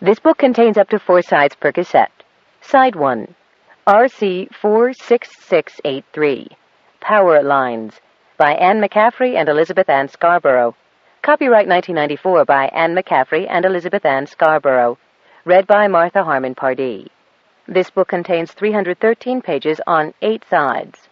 This book contains up to 4 sides per cassette. Side 1, RC 46683, Power Lines, by Anne Mccaffrey and Elizabeth Ann Scarborough. Copyright 1994 by Anne Mccaffrey and Elizabeth Ann Scarborough. Read by Martha Harmon Pardee. This book contains 313 pages on 8 sides.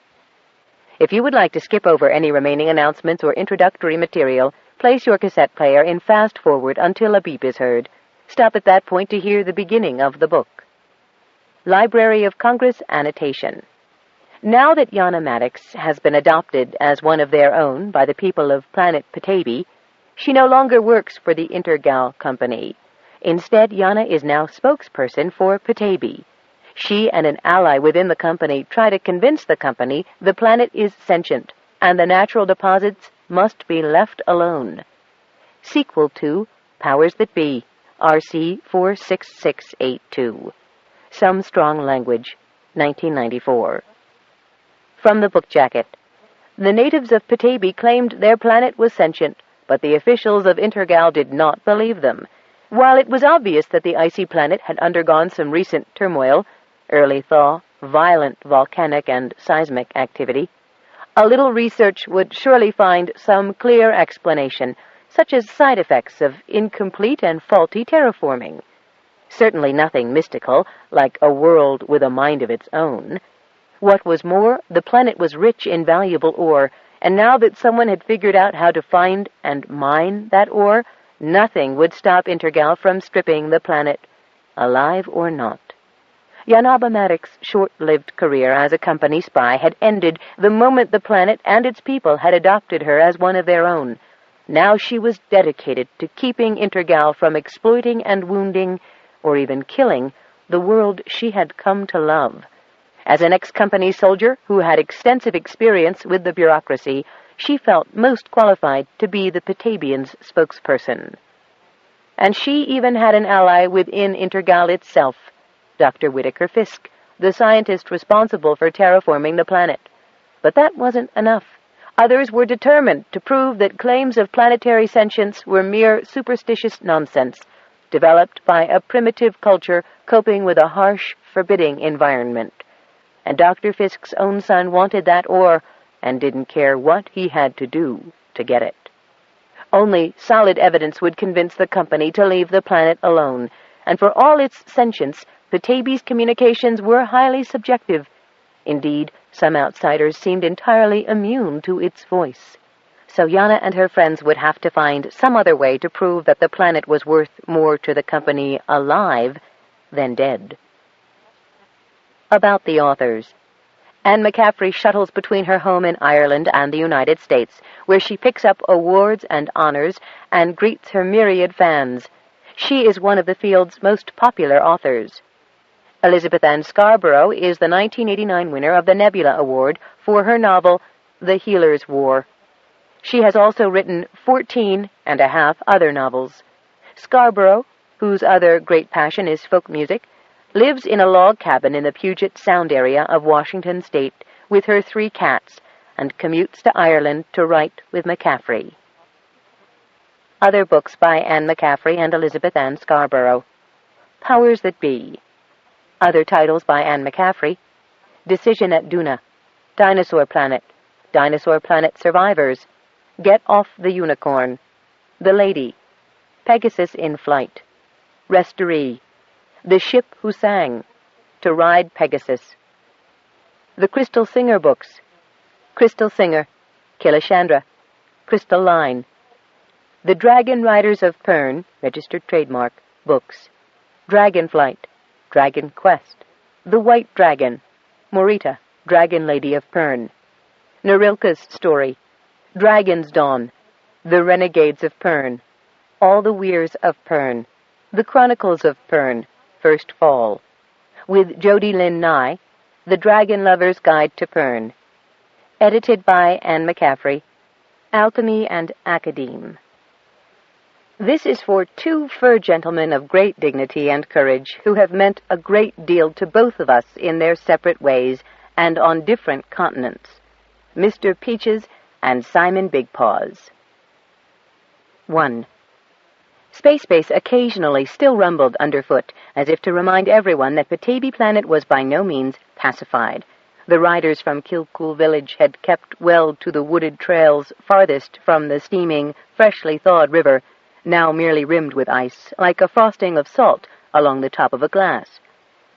If you would like to skip over any remaining announcements or introductory material, place your cassette player in fast forward until a beep is heard. Stop at that point to hear the beginning of the book. Library of Congress Annotation. Now that Yana Maddox has been adopted as one of their own by the people of planet Petaybee, she no longer works for the Intergal Company. Instead, Yana is now spokesperson for Petaybee. She and an ally within the company try to convince the company the planet is sentient and the natural deposits must be left alone. Sequel to Powers That Be, RC 46682. Some Strong Language, 1994. From the book jacket. The natives of Petaybee claimed their planet was sentient, but the officials of Intergal did not believe them. While it was obvious that the icy planet had undergone some recent turmoil, early thaw, violent volcanic and seismic activity, a little research would surely find some clear explanation, such as side effects of incomplete and faulty terraforming. Certainly nothing mystical, like a world with a mind of its own. What was more, the planet was rich in valuable ore, and now that someone had figured out how to find and mine that ore, nothing would stop Intergal from stripping the planet, alive or not. Yanaba Maddox's short-lived career as a company spy had ended the moment the planet and its people had adopted her as one of their own. Now she was dedicated to keeping Intergal from exploiting and wounding, or even killing, the world she had come to love. As an ex-company soldier who had extensive experience with the bureaucracy, she felt most qualified to be the Petabians' spokesperson. And she even had an ally within Intergal itself, Dr. Whittaker Fisk, the scientist responsible for terraforming the planet. But that wasn't enough. Others were determined to prove that claims of planetary sentience were mere superstitious nonsense, developed by a primitive culture coping with a harsh, forbidding environment. And Dr. Fisk's own son wanted that ore, and didn't care what he had to do to get it. Only solid evidence would convince the company to leave the planet alone, and for all its sentience, Petaybee's communications were highly subjective. Indeed, some outsiders seemed entirely immune to its voice. So Yana and her friends would have to find some other way to prove that the planet was worth more to the company alive than dead. About the authors. Anne Mccaffrey shuttles between her home in Ireland and the United States, where she picks up awards and honors and greets her myriad fans. She is one of the field's most popular authors. Elizabeth Ann Scarborough is the 1989 winner of the Nebula Award for her novel, The Healer's War. She has also written 14 and a half other novels. Scarborough, whose other great passion is folk music, lives in a log cabin in the Puget Sound area of Washington State with her 3 cats and commutes to Ireland to write with Mccaffrey. Other books by Anne Mccaffrey and Elizabeth Ann Scarborough. Powers That Be. Other titles by Anne Mccaffrey: Decision at Duna, Dinosaur Planet Survivors, Get Off the Unicorn, The Lady, Pegasus in Flight, Restorie, The Ship Who Sang, To Ride Pegasus, The Crystal Singer Books, Crystal Singer, Kilishandra, Crystal Line, The Dragon Riders of Pern, registered trademark, books, Dragonflight, Dragon Quest, The White Dragon, Morita, Dragon Lady of Pern, Narilka's Story, Dragon's Dawn, The Renegades of Pern, All the Weirs of Pern, The Chronicles of Pern, First Fall, with Jody Lynn Nye, The Dragon Lover's Guide to Pern, edited by Anne Mccaffrey, Alchemy and Academe. This is for 2 fur gentlemen of great dignity and courage who have meant a great deal to both of us in their separate ways and on different continents, Mr. Peaches and Simon Bigpaws. 1. Space occasionally still rumbled underfoot, as if to remind everyone that Petaybee Planet was by no means pacified. The riders from Kilcool village had kept well to the wooded trails farthest from the steaming, freshly thawed river, now merely rimmed with ice, like a frosting of salt along the top of a glass.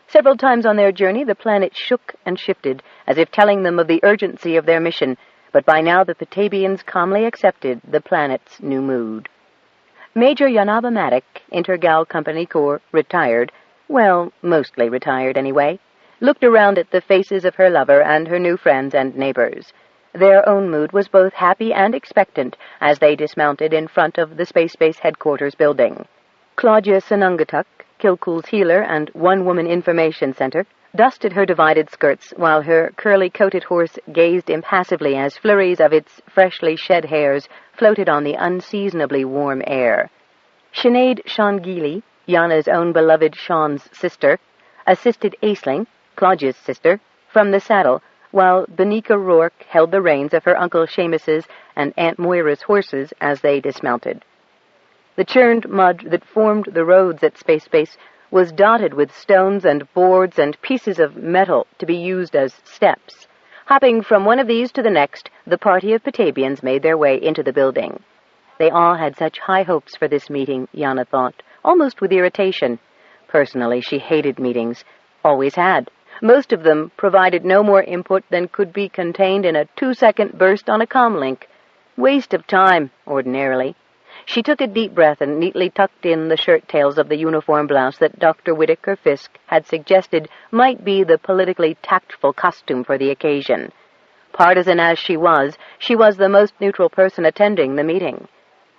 Several times on their journey the planet shook and shifted, as if telling them of the urgency of their mission, but by now the Petabians calmly accepted the planet's new mood. Major Yanaba Maddock, Intergal Company Corps, retired, well, mostly retired anyway, looked around at the faces of her lover and her new friends and neighbors. Their own mood was both happy and expectant as they dismounted in front of the Space headquarters building. Claudia Sanungatuk, Kilcool's healer and one-woman information center, dusted her divided skirts while her curly-coated horse gazed impassively as flurries of its freshly shed hairs floated on the unseasonably warm air. Sinead Shangili, Yana's own beloved Sean's sister, assisted Aisling, Claudia's sister, from the saddle, while Benika Rourke held the reins of her Uncle Seamus's and Aunt Moira's horses as they dismounted. The churned mud that formed the roads at Space was dotted with stones and boards and pieces of metal to be used as steps. Hopping from one of these to the next, the party of Petabians made their way into the building. They all had such high hopes for this meeting, Yana thought, almost with irritation. Personally, she hated meetings. Always had. Most of them provided no more input than could be contained in a 2-second burst on a comlink. Waste of time, ordinarily. She took a deep breath and neatly tucked in the shirt-tails of the uniform blouse that Dr. Whittaker Fisk had suggested might be the politically tactful costume for the occasion. Partisan as she was the most neutral person attending the meeting.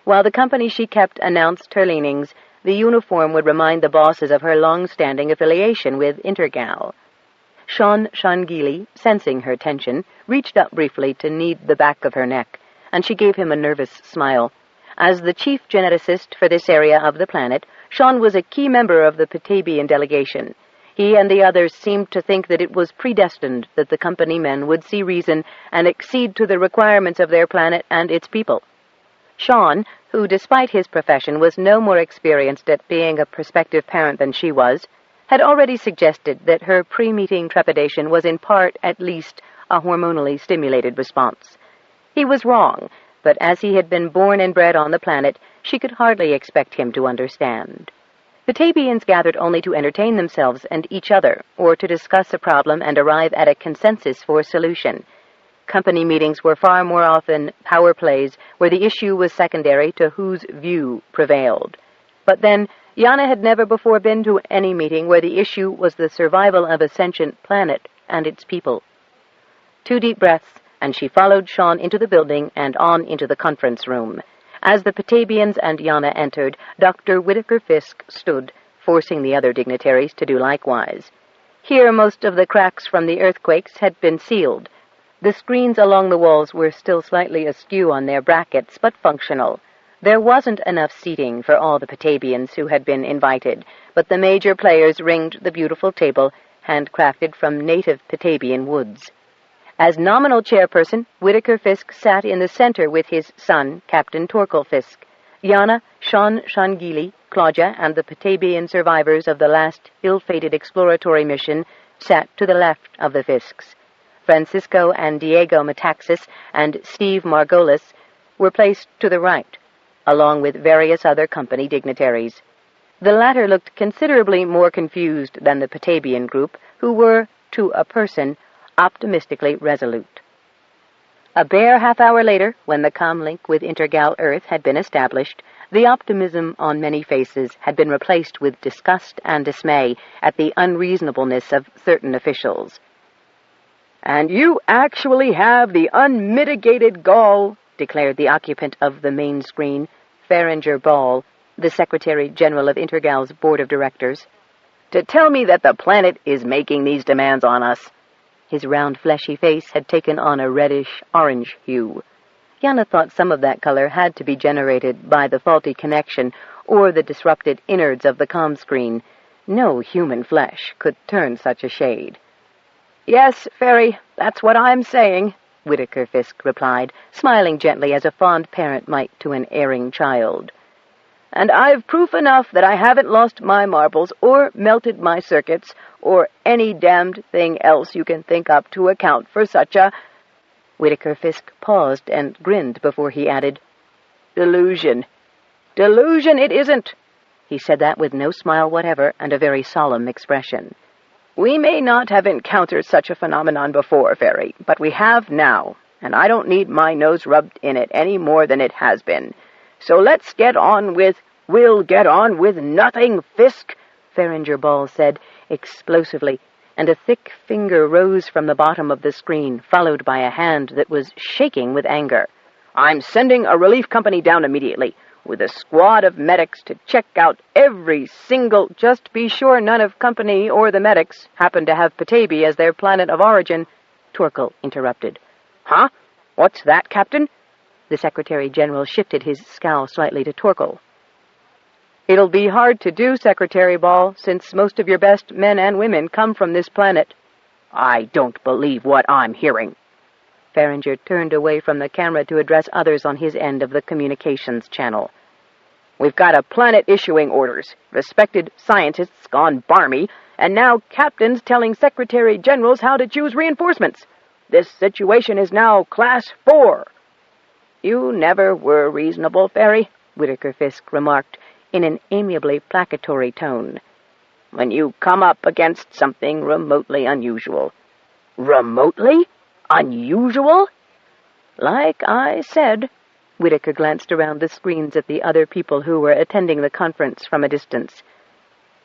While the company she kept announced her leanings, the uniform would remind the bosses of her long-standing affiliation with Intergal. Sean Shangili, sensing her tension, reached up briefly to knead the back of her neck, and she gave him a nervous smile. As the chief geneticist for this area of the planet, Sean was a key member of the Petabian delegation. He and the others seemed to think that it was predestined that the company men would see reason and accede to the requirements of their planet and its people. Sean, who despite his profession was no more experienced at being a prospective parent than she was, had already suggested that her pre-meeting trepidation was in part, at least, a hormonally stimulated response. He was wrong, but as he had been born and bred on the planet, she could hardly expect him to understand. Petabians gathered only to entertain themselves and each other, or to discuss a problem and arrive at a consensus for solution. Company meetings were far more often power plays, where the issue was secondary to whose view prevailed. But then, Yana had never before been to any meeting where the issue was the survival of a sentient planet and its people. 2 deep breaths, and she followed Sean into the building and on into the conference room. As the Petabians and Yana entered, Dr. Whittaker Fisk stood, forcing the other dignitaries to do likewise. Here most of the cracks from the earthquakes had been sealed. The screens along the walls were still slightly askew on their brackets, but functional. There wasn't enough seating for all the Petabians who had been invited, but the major players ringed the beautiful table, handcrafted from native Petabian woods. As nominal chairperson, Whittaker Fisk sat in the center with his son, Captain Torkel Fisk. Yana, Sean Shangili, Claudia, and the Petabian survivors of the last ill-fated exploratory mission sat to the left of the Fisks. Francisco and Diego Metaxas and Steve Margolis were placed to the right, along with various other company dignitaries. The latter looked considerably more confused than the Petabian group, who were, to a person, optimistically resolute. A bare half-hour later, when the comlink with Intergal Earth had been established, the optimism on many faces had been replaced with disgust and dismay at the unreasonableness of certain officials. "And you actually have the unmitigated gall," declared the occupant of the main screen, Farringer Ball, the Secretary-General of Intergal's Board of Directors, "to tell me that the planet is making these demands on us." His round, fleshy face had taken on a reddish-orange hue. Yana thought some of that color had to be generated by the faulty connection or the disrupted innards of the comm screen. No human flesh could turn such a shade. "Yes, Ferry, that's what I'm saying," Whittaker Fisk replied, smiling gently as a fond parent might to an erring child. and I've proof enough that I haven't lost my marbles or melted my circuits or any damned thing else you can think up to account for such a—" Whittaker Fisk paused and grinned before he added, "delusion. Delusion it isn't." He said that with no smile whatever and a very solemn expression. "We may not have encountered such a phenomenon before, Fairy, but we have now, and I don't need my nose rubbed in it any more than it has been. So let's get on with—" "We'll get on with nothing, Fisk," Farringer Ball said explosively, and a thick finger rose from the bottom of the screen, followed by a hand that was shaking with anger. "I'm sending a relief company down immediately, with a squad of medics to check out every single—" "Just be sure none of company or the medics happen to have Petaybee as their planet of origin," Torkel interrupted. "Huh? What's that, Captain?" The Secretary-General shifted his scowl slightly to Torkel. "It'll be hard to do, Secretary Ball, since most of your best men and women come from this planet." "I don't believe what I'm hearing." Farringer turned away from the camera to address others on his end of the communications channel. "We've got a planet issuing orders, respected scientists gone barmy, and now captains telling secretary-generals how to choose reinforcements. This situation is now Class 4. "You never were reasonable, Fairy," Whittaker Fisk remarked in an amiably placatory tone, "when you come up against something remotely unusual." "Remotely unusual?" "Like I said," Whittaker glanced around the screens at the other people who were attending the conference from a distance.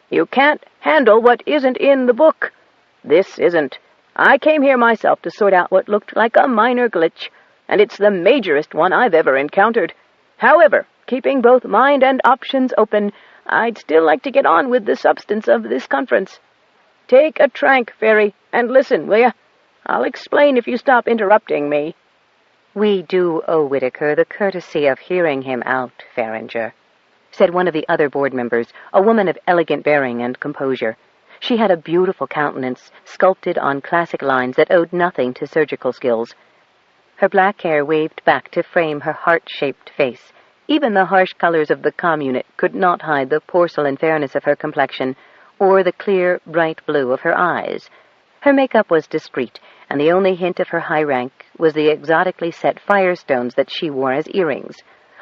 "You can't handle what isn't in the book. This isn't. I came here myself to sort out what looked like a minor glitch, and it's the majorest one I've ever encountered. However, keeping both mind and options open, I'd still like to get on with the substance of this conference. Take a trank, Fairy, and listen, will ya? I'll explain if you stop interrupting me." "We do owe Whittaker the courtesy of hearing him out, Farringer," said one of the other board members, a woman of elegant bearing and composure. She had a beautiful countenance, sculpted on classic lines that owed nothing to surgical skills. Her black hair waved back to frame her heart-shaped face. Even the harsh colors of the communist could not hide the porcelain fairness of her complexion, or the clear, bright blue of her eyes. Her makeup was discreet, and the only hint of her high rank was the exotically set firestones that she wore as earrings.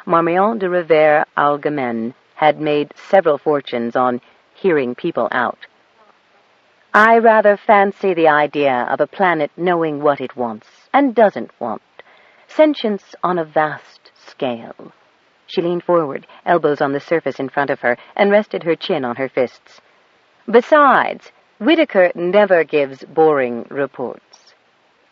Marmion de Rivere Algemene had made several fortunes on hearing people out. "I rather fancy the idea of a planet knowing what it wants and doesn't want. Sentience on a vast scale." She leaned forward, elbows on the surface in front of her, and rested her chin on her fists. "Besides, Whittaker never gives boring reports."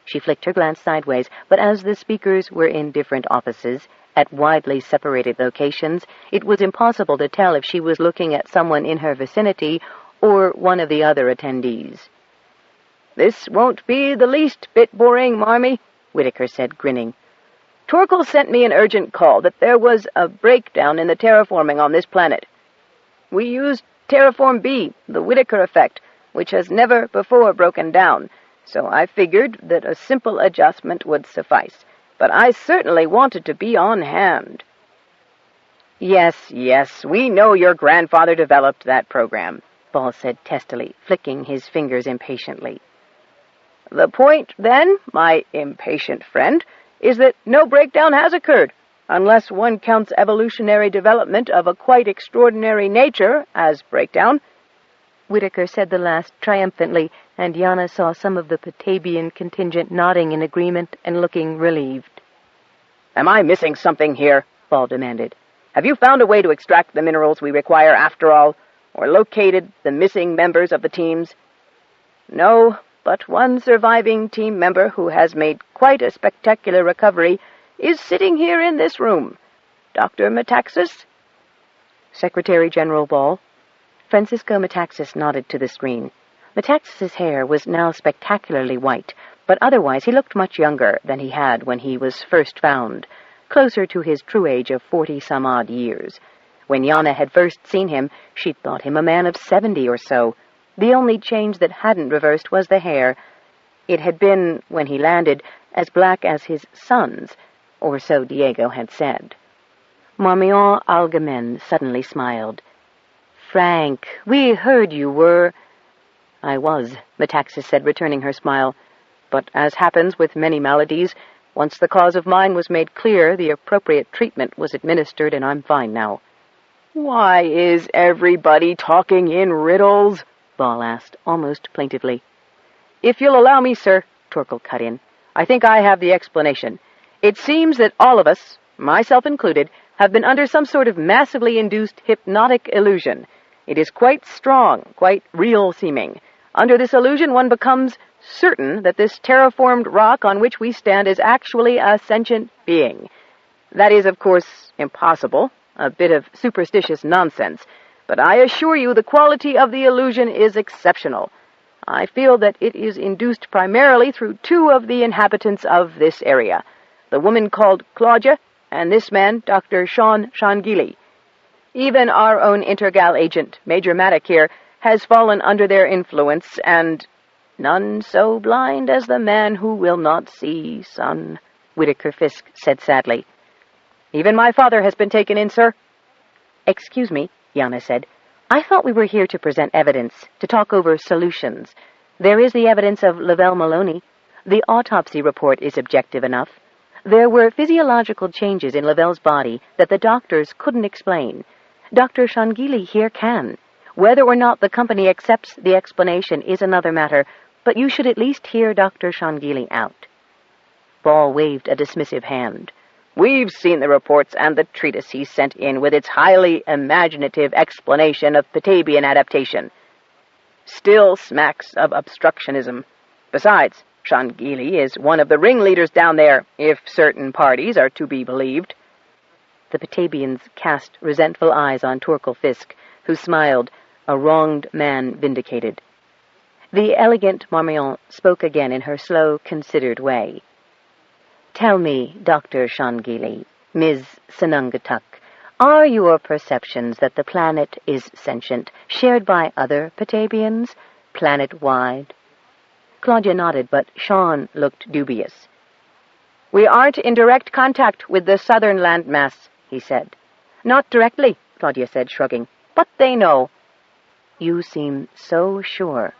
She flicked her glance sideways, but as the speakers were in different offices, at widely separated locations, it was impossible to tell if she was looking at someone in her vicinity or one of the other attendees. "This won't be the least bit boring, Marmee," Whittaker said, grinning. "Torkel sent me an urgent call that there was a breakdown in the terraforming on this planet. We used Terraform B, the Whittaker effect, which has never before broken down, so I figured that a simple adjustment would suffice. But I certainly wanted to be on hand." Yes, we know your grandfather developed that program," Ball said testily, flicking his fingers impatiently. "The point, then, my impatient friend, is that no breakdown has occurred, unless one counts evolutionary development of a quite extraordinary nature as breakdown." Whittaker said the last triumphantly, and Yana saw some of the Petabian contingent nodding in agreement and looking relieved. "Am I missing something here?" Ball demanded. "Have you found a way to extract the minerals we require after all, or located the missing members of the teams?" "No, but one surviving team member who has made quite a spectacular recovery is sitting here in this room. Dr. Metaxas?" "Secretary-General Ball." Francisco Metaxas nodded to the screen. Metaxas's hair was now spectacularly white, but otherwise he looked much younger than he had when he was first found, closer to his true age of 40-some-odd years. When Yana had first seen him, she'd thought him a man of 70 or so. The only change that hadn't reversed was the hair. It had been, when he landed, as black as his son's, or so Diego had said. Marmion Algemen suddenly smiled. "Frank, we heard you were—" "I was," Metaxas said, returning her smile. "But as happens with many maladies, once the cause of mine was made clear, the appropriate treatment was administered, and I'm fine now." "Why is everybody talking in riddles?" Ball asked, almost plaintively. "If you'll allow me, sir," Torkel cut in, "I think I have the explanation. It seems that all of us, myself included, have been under some sort of massively induced hypnotic illusion. It is quite strong, quite real-seeming. Under this illusion, one becomes certain that this terraformed rock on which we stand is actually a sentient being. That is, of course, impossible, a bit of superstitious nonsense, but I assure you the quality of the illusion is exceptional. I feel that it is induced primarily through two of the inhabitants of this area, the woman called Claudia, and this man, Dr. Sean Shangili. Even our own Intergal agent, Major Maddock here, has fallen under their influence, and none so blind as the man who will not see, son," Whitaker Fisk said sadly. "Even my father has been taken in, sir." "Excuse me," Yana said. "I thought we were here to present evidence, to talk over solutions. There is the evidence of Lavelle Maloney. The autopsy report is objective enough. There were physiological changes in Lavelle's body that the doctors couldn't explain. Dr. Shangili here can. Whether or not the company accepts the explanation is another matter, but you should at least hear Dr. Shangili out." Ball waved a dismissive hand. "We've seen the reports and the treatise he sent in with its highly imaginative explanation of Petabean adaptation. Still smacks of obstructionism. Besides, Shangili is one of the ringleaders down there, if certain parties are to be believed." The Petabians cast resentful eyes on Torkel Fisk, who smiled, a wronged man vindicated. The elegant Marmion spoke again in her slow, considered way. "Tell me, Dr. Shangili, Ms. Sanungatuk, are your perceptions that the planet is sentient shared by other Petabians, planet-wide?" Claudia nodded, but Sean looked dubious. "We aren't in direct contact with the southern landmass," he said. "Not directly," Claudia said, shrugging, "but they know." "You seem so sure."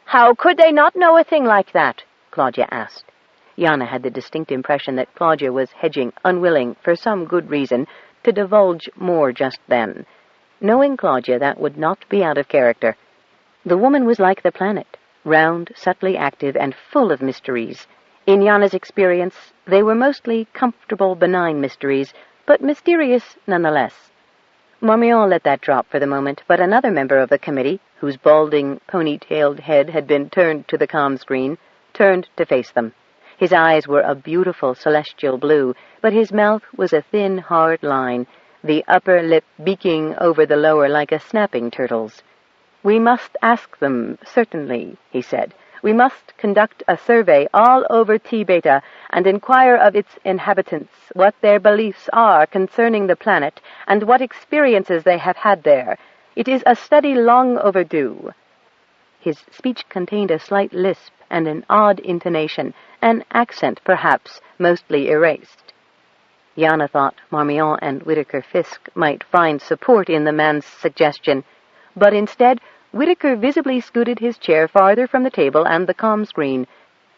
"How could they not know a thing like that?" Claudia asked. Yana had the distinct impression that Claudia was hedging, unwilling, for some good reason, to divulge more just then. Knowing Claudia, that would not be out of character. The woman was like the planet, round, subtly active, and full of mysteries. In Yana's experience, they were mostly comfortable, benign mysteries, but mysterious nonetheless. Marmion let that drop for the moment, but another member of the committee, whose balding, pony-tailed head had been turned to the comm screen, turned to face them. His eyes were a beautiful celestial blue, but his mouth was a thin, hard line, the upper lip beaking over the lower like a snapping turtle's. "We must ask them, certainly," he said. "We must conduct a survey all over T-Beta and inquire of its inhabitants what their beliefs are concerning the planet and what experiences they have had there. It is a study long overdue." His speech contained a slight lisp and an odd intonation, an accent, perhaps, mostly erased. Yana thought Marmion and Whitaker Fisk might find support in the man's suggestion, but instead Whitaker visibly scooted his chair farther from the table and the comm screen,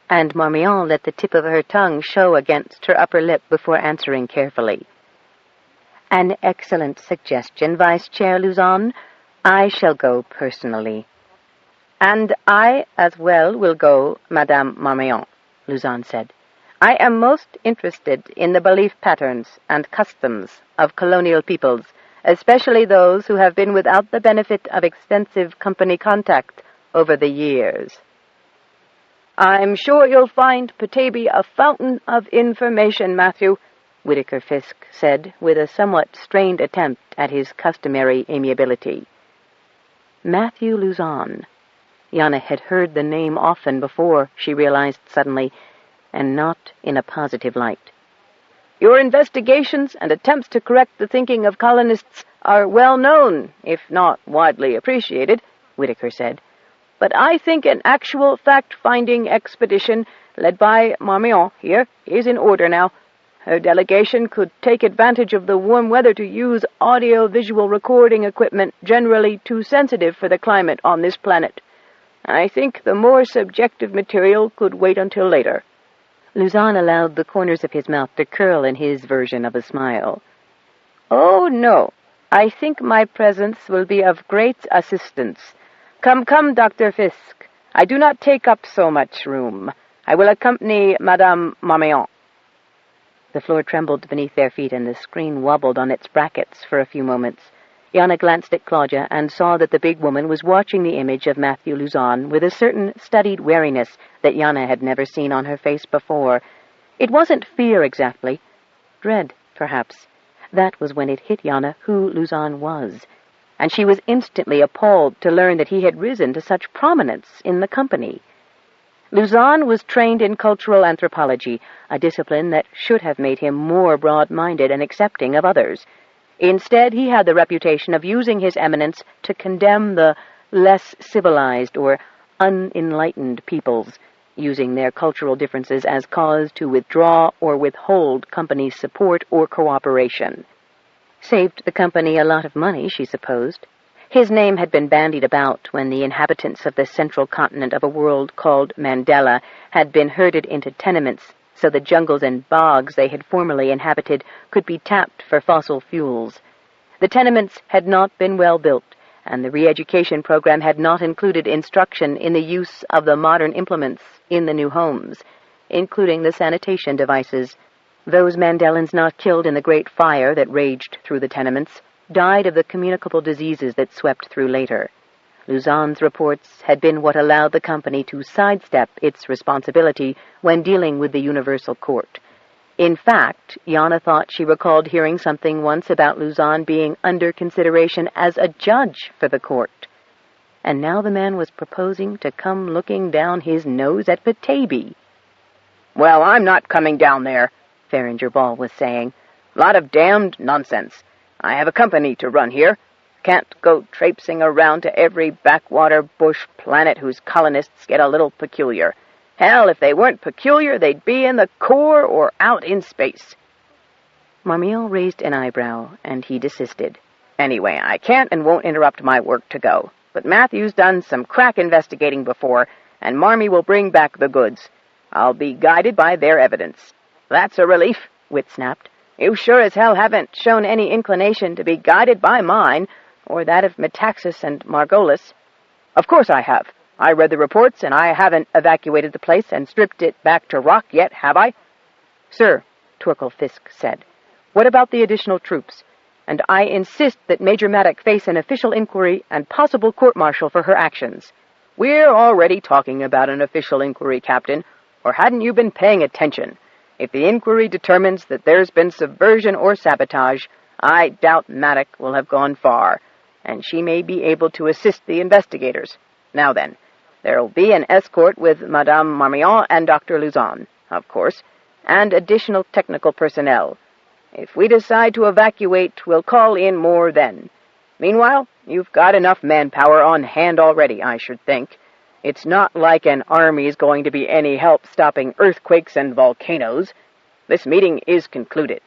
and Marmion let the tip of her tongue show against her upper lip before answering carefully. "An excellent suggestion, Vice Chair Luzon. I shall go personally." "And I, as well, will go, Madame Marmion," Luzon said. "I am most interested in the belief patterns and customs of colonial peoples, especially those who have been without the benefit of extensive company contact over the years." "I'm sure you'll find Petaybee a fountain of information, Matthew," Whitaker Fisk said, with a somewhat strained attempt at his customary amiability. Matthew Luzon. Yana had heard the name often before, she realized suddenly, and not in a positive light. "Your investigations and attempts to correct the thinking of colonists are well known, if not widely appreciated," Whitaker said. "But I think an actual fact-finding expedition, led by Marmion here, is in order now. Her delegation could take advantage of the warm weather to use audio-visual recording equipment generally too sensitive for the climate on this planet. I think the more subjective material could wait until later." Luzon allowed the corners of his mouth to curl in his version of a smile. "Oh, no. I think my presence will be of great assistance. Come, Dr. Fisk. I do not take up so much room. I will accompany Madame Marmion." The floor trembled beneath their feet, and the screen wobbled on its brackets for a few moments. Yana glanced at Claudia and saw that the big woman was watching the image of Matthew Luzon with a certain studied wariness that Yana had never seen on her face before. It wasn't fear exactly. Dread, perhaps. That was when it hit Yana who Luzon was, and she was instantly appalled to learn that he had risen to such prominence in the company. Luzon was trained in cultural anthropology, a discipline that should have made him more broad-minded and accepting of others. Instead, he had the reputation of using his eminence to condemn the less civilized or unenlightened peoples, using their cultural differences as cause to withdraw or withhold company support or cooperation. Saved the company a lot of money, she supposed. His name had been bandied about when the inhabitants of the central continent of a world called Mandela had been herded into tenements so the jungles and bogs they had formerly inhabited could be tapped for fossil fuels. The tenements had not been well built, and the re-education program had not included instruction in the use of the modern implements in the new homes, including the sanitation devices. Those Mandelans not killed in the Great Fire that raged through the tenements died of the communicable diseases that swept through later. Luzon's reports had been what allowed the company to sidestep its responsibility when dealing with the Universal Court. In fact, Yana thought she recalled hearing something once about Luzon being under consideration as a judge for the court. And now the man was proposing to come looking down his nose at Petaybee. "Well, I'm not coming down there," Farringer Ball was saying. "Lot of damned nonsense. I have a company to run here. Can't go traipsing around to every backwater bush planet whose colonists get a little peculiar. Hell, if they weren't peculiar, they'd be in the core or out in space." Marmion raised an eyebrow, and he desisted. "Anyway, I can't and won't interrupt my work to go. But Matthew's done some crack investigating before, and Marmee will bring back the goods. I'll be guided by their evidence." "That's a relief," Witt snapped. "You sure as hell haven't shown any inclination to be guided by mine, or that of Metaxas and Margolis." "Of course I have. I read the reports, and I haven't evacuated the place and stripped it back to rock yet, have I?" "Sir," Torkel Fisk said, "what about the additional troops? And I insist that Major Maddock face an official inquiry and possible court-martial for her actions." "We're already talking about an official inquiry, Captain, or hadn't you been paying attention? If the inquiry determines that there's been subversion or sabotage, I doubt Maddock will have gone far, and she may be able to assist the investigators. Now then, there'll be an escort with Madame Marmion and Dr. Luzon, of course, and additional technical personnel. If we decide to evacuate, we'll call in more then. Meanwhile, you've got enough manpower on hand already, I should think. It's not like an army's going to be any help stopping earthquakes and volcanoes. This meeting is concluded."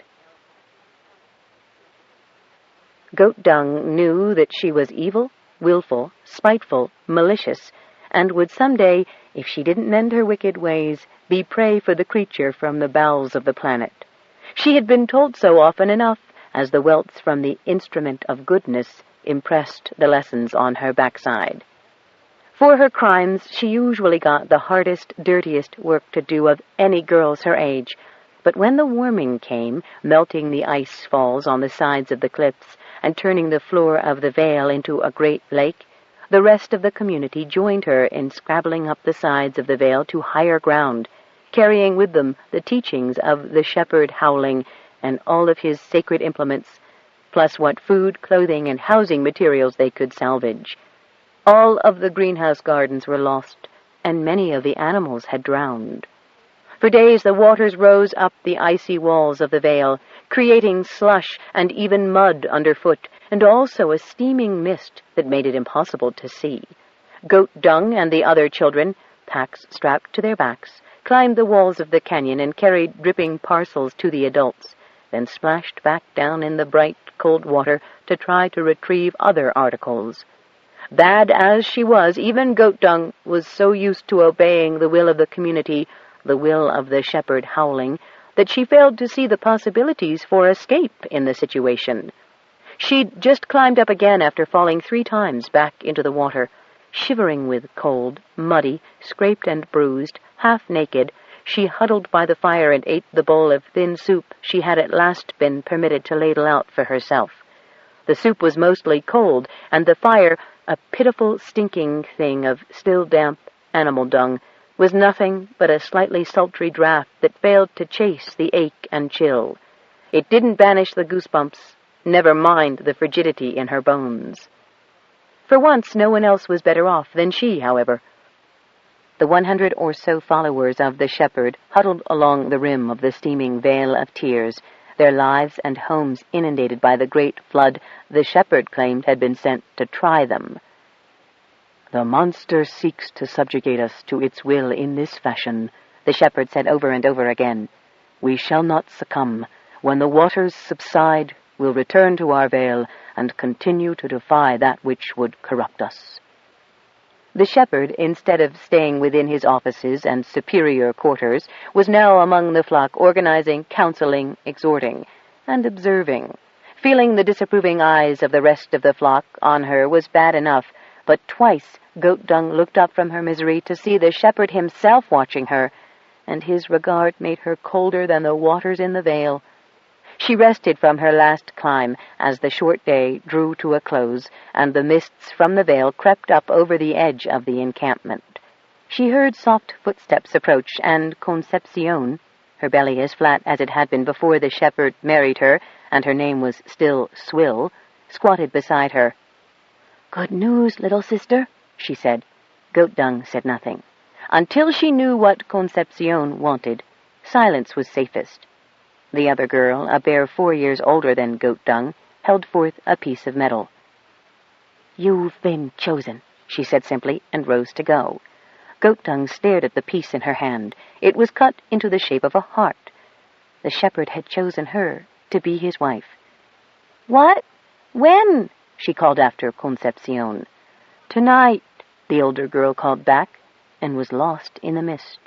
Goat Dung knew that she was evil, willful, spiteful, malicious, and would someday, if she didn't mend her wicked ways, be prey for the creature from the bowels of the planet. She had been told so often enough, as the welts from the instrument of goodness impressed the lessons on her backside. For her crimes, she usually got the hardest, dirtiest work to do of any girls her age. But when the warming came, melting the ice falls on the sides of the cliffs and turning the floor of the vale into a great lake, the rest of the community joined her in scrabbling up the sides of the vale to higher ground, carrying with them the teachings of the shepherd Howling and all of his sacred implements, plus what food, clothing, and housing materials they could salvage. All of the greenhouse gardens were lost, and many of the animals had drowned. For days the waters rose up the icy walls of the vale, creating slush and even mud underfoot, and also a steaming mist that made it impossible to see. Goat Dung and the other children, packs strapped to their backs, climbed the walls of the canyon and carried dripping parcels to the adults, then splashed back down in the bright, cold water to try to retrieve other articles. Bad as she was, even Goat Dung was so used to obeying the will of the community, the will of the shepherd howling, that she failed to see the possibilities for escape in the situation. She'd just climbed up again after falling 3 times back into the water. Shivering with cold, muddy, scraped and bruised, half-naked, she huddled by the fire and ate the bowl of thin soup she had at last been permitted to ladle out for herself. The soup was mostly cold, and the fire, a pitiful, stinking thing of still damp animal dung, was nothing but a slightly sultry draught that failed to chase the ache and chill. It didn't banish the goosebumps, never mind the frigidity in her bones. For once, no one else was better off than she, however. The 100 or so followers of the shepherd huddled along the rim of the steaming vale of tears, their lives and homes inundated by the great flood the shepherd claimed had been sent to try them. "The monster seeks to subjugate us to its will in this fashion," the shepherd said over and over again. "We shall not succumb. When the waters subside, we'll return to our vale and continue to defy that which would corrupt us." The shepherd, instead of staying within his offices and superior quarters, was now among the flock, organizing, counseling, exhorting, and observing. Feeling the disapproving eyes of the rest of the flock on her was bad enough, but twice Goat Dung looked up from her misery to see the shepherd himself watching her, and his regard made her colder than the waters in the vale. She rested from her last climb as the short day drew to a close, and the mists from the vale crept up over the edge of the encampment. She heard soft footsteps approach, and Concepcion, her belly as flat as it had been before the shepherd married her, and her name was still Swill, squatted beside her. "Good news, little sister," she said. Goat Dung said nothing. Until she knew what Concepcion wanted, silence was safest. The other girl, a bare 4 years older than Goat Dung, held forth a piece of metal. "You've been chosen," she said simply, and rose to go. Goat Dung stared at the piece in her hand. It was cut into the shape of a heart. The shepherd had chosen her to be his wife. "What? When?" she called after Concepcion. "Tonight," the older girl called back, and was lost in the mist.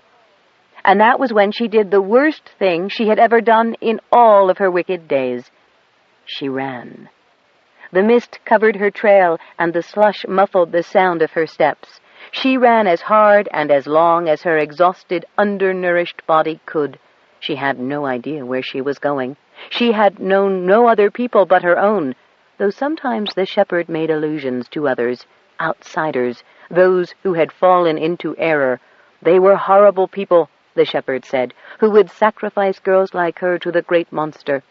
And that was when she did the worst thing she had ever done in all of her wicked days. She ran. The mist covered her trail, and the slush muffled the sound of her steps. She ran as hard and as long as her exhausted, undernourished body could. She had no idea where she was going. She had known no other people but her own, though sometimes the shepherd made allusions to others, outsiders, those who had fallen into error. They were horrible people, the shepherd said, who would sacrifice girls like her to the great monster.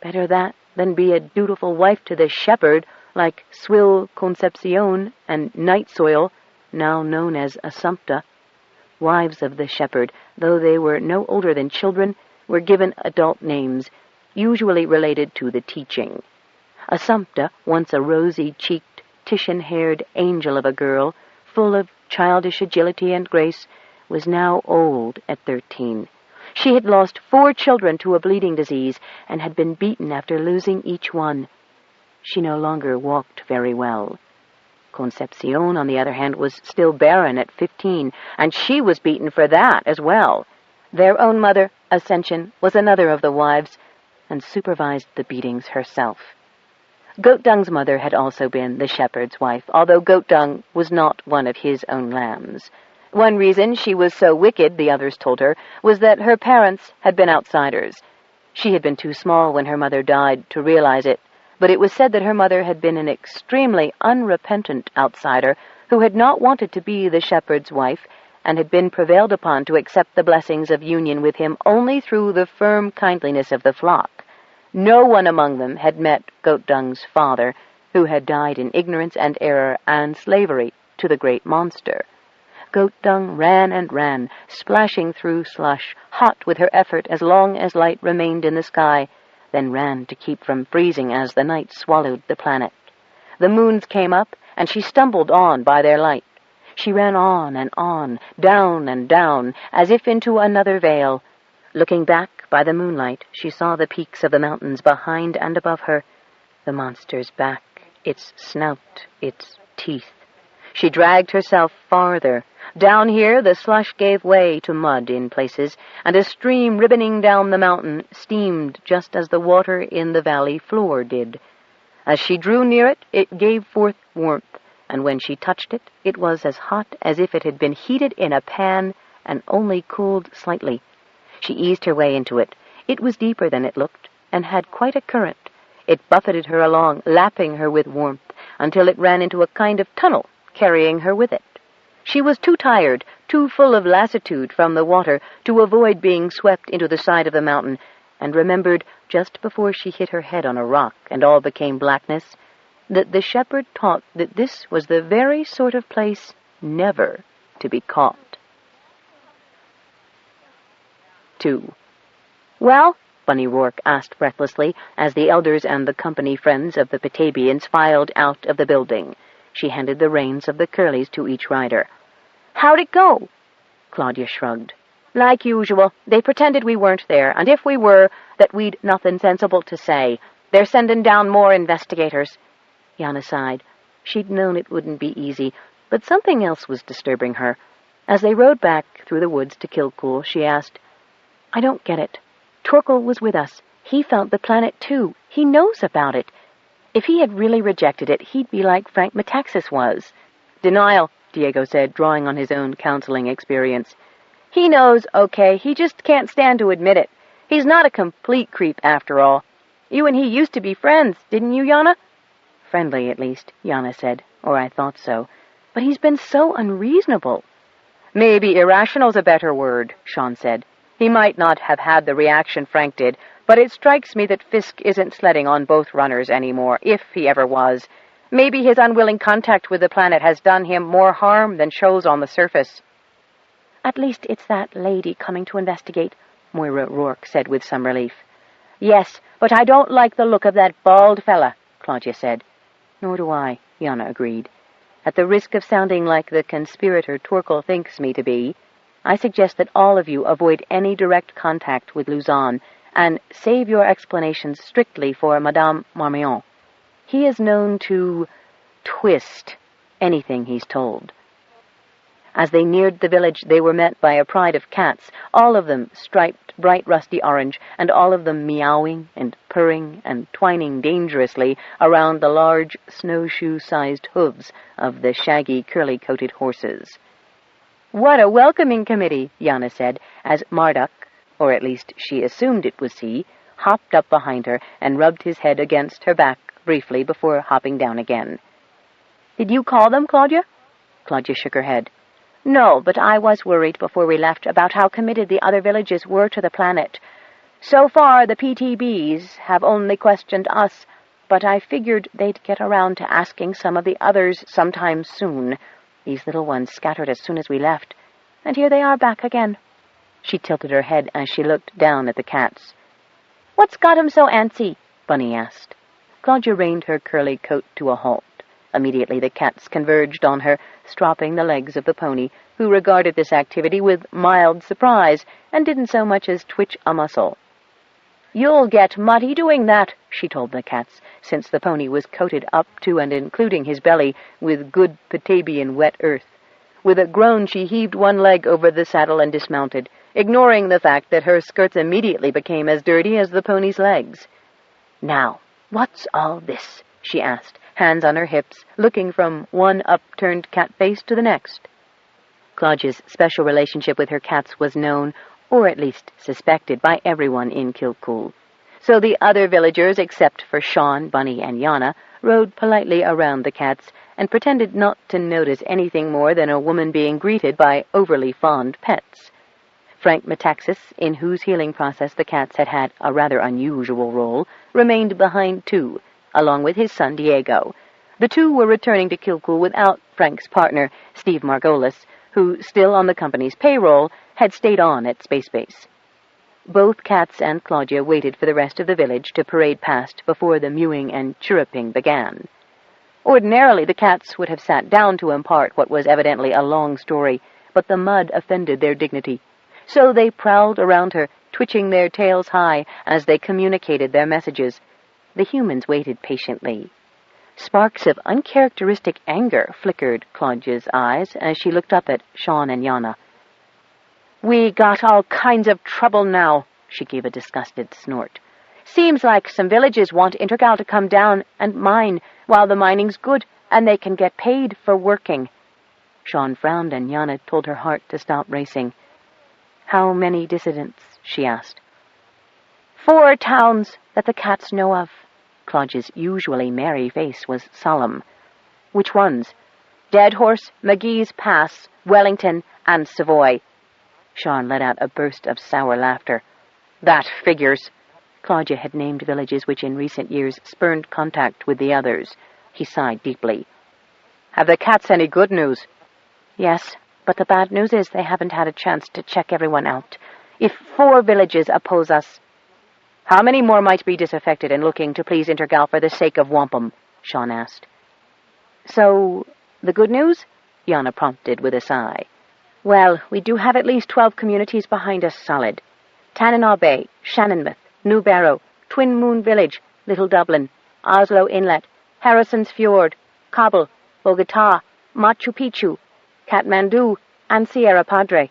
Better that than be a dutiful wife to the shepherd, like Swill Concepcion and Night Soil, now known as Assumpta. Wives of the shepherd, though they were no older than children, were given adult names, usually related to the teaching. Assumpta, once a rosy-cheeked, Titian-haired angel of a girl, full of childish agility and grace, was now old at 13. She had lost 4 children to a bleeding disease and had been beaten after losing each one. She no longer walked very well. Concepcion, on the other hand, was still barren at 15, and she was beaten for that as well. Their own mother, Ascension, was another of the wives, and supervised the beatings herself. Goat Dung's mother had also been the shepherd's wife, although Goat Dung was not one of his own lambs. One reason she was so wicked, the others told her, was that her parents had been outsiders. She had been too small when her mother died to realize it, but it was said that her mother had been an extremely unrepentant outsider who had not wanted to be the shepherd's wife and had been prevailed upon to accept the blessings of union with him only through the firm kindliness of the flock. No one among them had met Goat Dung's father, who had died in ignorance and error and slavery to the great monster. Goat Dung ran and ran, splashing through slush, hot with her effort as long as light remained in the sky, then ran to keep from freezing as the night swallowed the planet. The moons came up, and she stumbled on by their light. She ran on, down and down, as if into another vale. Looking back by the moonlight, she saw the peaks of the mountains behind and above her, the monster's back, its snout, its teeth. She dragged herself farther. Down here, the slush gave way to mud in places, and a stream ribboning down the mountain steamed just as the water in the valley floor did. As she drew near it, it gave forth warmth, and when she touched it, it was as hot as if it had been heated in a pan and only cooled slightly. She eased her way into it. It was deeper than it looked, and had quite a current. It buffeted her along, lapping her with warmth, until it ran into a kind of tunnel, carrying her with it. She was too tired, too full of lassitude from the water, to avoid being swept into the side of the mountain, and remembered, just before she hit her head on a rock and all became blackness, that the shepherd taught that this was the very sort of place never to be caught. 2. "Well?" Bunny Rourke asked breathlessly, as the elders and the company friends of the Petabeans filed out of the building. She handed the reins of the curlies to each rider. "How'd it go?" Claudia shrugged. "Like usual. They pretended we weren't there, and if we were, that we'd nothing sensible to say. They're sending down more investigators." Yana sighed. She'd known it wouldn't be easy, but something else was disturbing her. As they rode back through the woods to Kilcool, she asked, "I don't get it. Torkel was with us. He felt the planet, too. He knows about it. If he had really rejected it, he'd be like Frank Metaxas was." "Denial," Diego said, drawing on his own counseling experience. "He knows, okay, he just can't stand to admit it. He's not a complete creep, after all. You and he used to be friends, didn't you, Yana?" "Friendly, at least," Yana said, "or I thought so. But he's been so unreasonable." "Maybe irrational's a better word," Sean said. "He might not have had the reaction Frank did, but it strikes me that Fisk isn't sledding on both runners anymore, if he ever was. Maybe his unwilling contact with the planet has done him more harm than shows on the surface." "At least it's that lady coming to investigate," Moira Rourke said with some relief. "Yes, but I don't like the look of that bald fella," Claudia said. "Nor do I," Yana agreed. "At the risk of sounding like the conspirator Torkel thinks me to be, I suggest that all of you avoid any direct contact with Luzon, and save your explanations strictly for Madame Marmion. He is known to twist anything he's told." As they neared the village, they were met by a pride of cats, all of them striped bright rusty orange, and all of them meowing and purring and twining dangerously around the large snowshoe-sized hooves of the shaggy, curly-coated horses. "What a welcoming committee," Yana said, as Marduk, or at least she assumed it was he, hopped up behind her and rubbed his head against her back briefly before hopping down again. "Did you call them, Claudia?" Claudia shook her head. "No, but I was worried before we left about how committed the other villages were to the planet. So far, the PTBs have only questioned us, but I figured they'd get around to asking some of the others sometime soon. These little ones scattered as soon as we left, and here they are back again." She tilted her head as she looked down at the cats. "What's got 'em so antsy?" Bunny asked. Claudia reined her curly coat to a halt. Immediately the cats converged on her, stropping the legs of the pony, who regarded this activity with mild surprise and didn't so much as twitch a muscle. "You'll get muddy doing that," she told the cats, since the pony was coated up to and including his belly with good Petabean wet earth. With a groan she heaved one leg over the saddle and dismounted, ignoring the fact that her skirts immediately became as dirty as the pony's legs. "Now, what's all this?" she asked, hands on her hips, looking from one upturned cat face to the next. Claudia's special relationship with her cats was known, or at least suspected, by everyone in Kilcool. So the other villagers, except for Sean, Bunny, and Yana, rode politely around the cats and pretended not to notice anything more than a woman being greeted by overly fond pets. Frank Metaxas, in whose healing process the cats had had a rather unusual role, remained behind too, along with his son Diego. The two were returning to Kilcool without Frank's partner, Steve Margolis, who, still on the company's payroll, had stayed on at Space Base. Both cats and Claudia waited for the rest of the village to parade past before the mewing and chirruping began. Ordinarily, the cats would have sat down to impart what was evidently a long story, but the mud offended their dignity. So they prowled around her, twitching their tails high as they communicated their messages. The humans waited patiently. Sparks of uncharacteristic anger flickered Claudia's eyes as she looked up at Sean and Yana. "We got all kinds of trouble now," she gave a disgusted snort. "Seems like some villages want Intergal to come down and mine while the mining's good and they can get paid for working." Sean frowned and Yana told her heart to stop racing. "How many dissidents?" she asked. 4 towns that the cats know of." Claudia's usually merry face was solemn. "Which ones?" "Dead Horse, McGee's Pass, Wellington, and Savoy." Sean let out a burst of sour laughter. "That figures." Claudia had named villages which in recent years spurned contact with the others. He sighed deeply. "Have the cats any good news?" "Yes, but the bad news is they haven't had a chance to check everyone out. If 4 villages oppose us—" "How many more might be disaffected and looking to please Intergal for the sake of wampum?" Sean asked. "So, the good news?" Yana prompted with a sigh. "Well, we do have at least 12 communities behind us solid. Tananaw Bay, Shannonmouth, New Barrow, Twin Moon Village, Little Dublin, Oslo Inlet, Harrison's Fjord, Kabul, Bogota, Machu Picchu, Kathmandu, and Sierra Padre."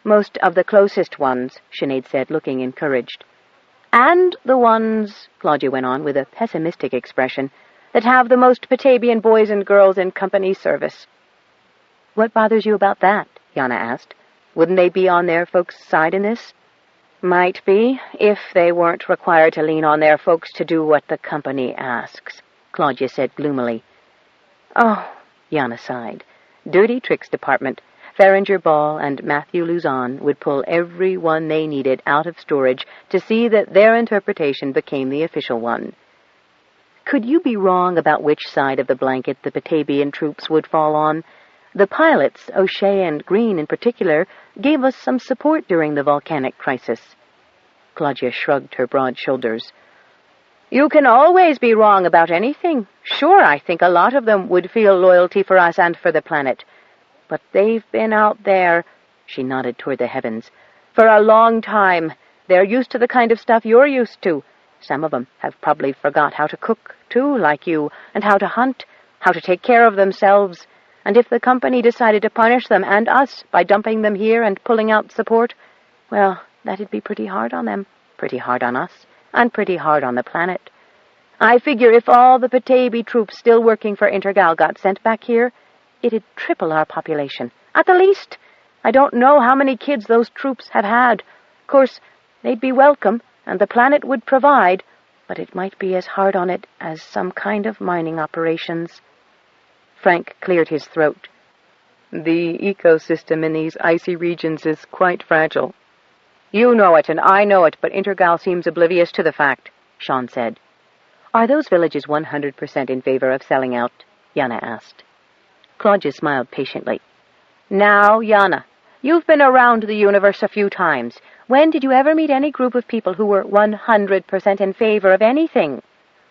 "Most of the closest ones," Sinead said, looking encouraged. "And the ones," Claudia went on with a pessimistic expression, "that have the most Petabian boys and girls in company service." "What bothers you about that?" Yana asked. "Wouldn't they be on their folks' side in this?" "Might be, if they weren't required to lean on their folks to do what the company asks," Claudia said gloomily. "Oh," Yana sighed. Dirty Tricks Department. Farringer Ball and Matthew Luzon would pull every one they needed out of storage to see that their interpretation became the official one. Could you be wrong about which side of the blanket the Petabian troops would fall on? The pilots, O'Shea and Green in particular, gave us some support during the volcanic crisis. Claudia shrugged her broad shoulders. "You can always be wrong about anything. Sure, I think a lot of them would feel loyalty for us and for the planet. But they've been out there," she nodded toward the heavens, "for a long time. They're used to the kind of stuff you're used to. Some of them have probably forgot how to cook, too, like you, and how to hunt, how to take care of themselves. And if the company decided to punish them and us by dumping them here and pulling out support, well, that'd be pretty hard on them, pretty hard on us, and pretty hard on the planet. I figure if all the Petaybee troops still working for Intergal got sent back here, it'd triple our population, at the least. I don't know how many kids those troops have had. Of course, they'd be welcome, and the planet would provide, but it might be as hard on it as some kind of mining operations." Frank cleared his throat. "The ecosystem in these icy regions is quite fragile." "You know it, and I know it, but Intergal seems oblivious to the fact," Sean said. "Are those villages 100% in favor of selling out?" Yana asked. Claudia smiled patiently. "Now, Yana, you've been around the universe a few times. When did you ever meet any group of people who were 100% in favor of anything?"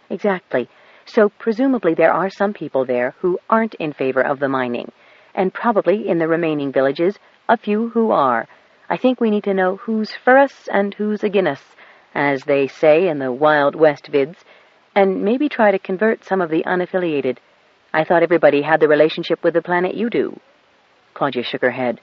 "Exactly. So presumably there are some people there who aren't in favor of the mining, and probably in the remaining villages a few who are. I think we need to know who's for us and who's agin us, as they say in the Wild West vids, and maybe try to convert some of the unaffiliated. I thought everybody had the relationship with the planet you do." Claudia shook her head.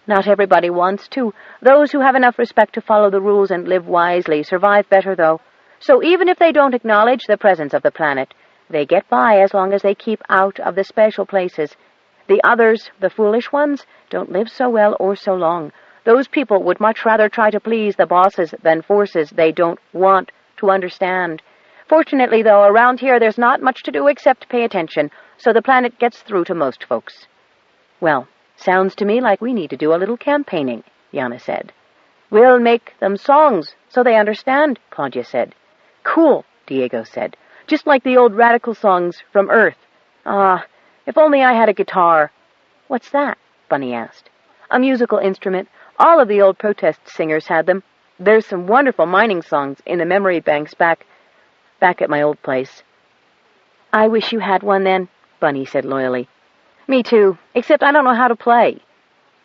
"Not everybody wants to. Those who have enough respect to follow the rules and live wisely survive better, though. So even if they don't acknowledge the presence of the planet, they get by as long as they keep out of the special places. The others, the foolish ones, don't live so well or so long. Those people would much rather try to please the bosses than forces they don't want to understand. Fortunately, though, around here there's not much to do except pay attention, so the planet gets through to most folks." "Well, sounds to me like we need to do a little campaigning," Yana said. "We'll make them songs, so they understand," Claudia said. "Cool," Diego said. "Just like the old radical songs from Earth. Ah, if only I had a guitar." "What's that?" Bunny asked. "A musical instrument. All of the old protest singers had them. There's some wonderful mining songs in the memory banks back at my old place." I wish you had one then, Bunny said loyally. Me too, except I don't know how to play.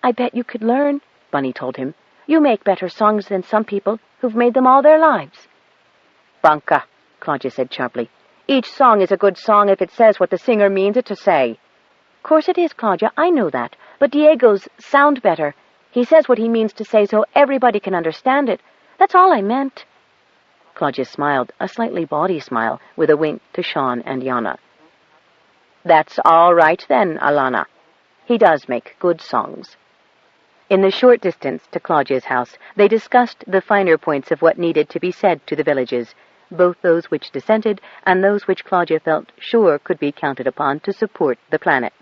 I bet you could learn, Bunny told him. You make better songs than some people who've made them all their lives. Bunka, Claudia said sharply. Each song is a good song if it says what the singer means it to say. Of course it is, Claudia, I know that, but Diego's sound better. He says what he means to say so everybody can understand it. That's all I meant. Claudia smiled, a slightly bawdy smile, with a wink to Sean and Yana. That's all right then, Alana. He does make good songs. In the short distance to Claudia's house, they discussed the finer points of what needed to be said to the villages, both those which dissented and those which Claudia felt sure could be counted upon to support the planet.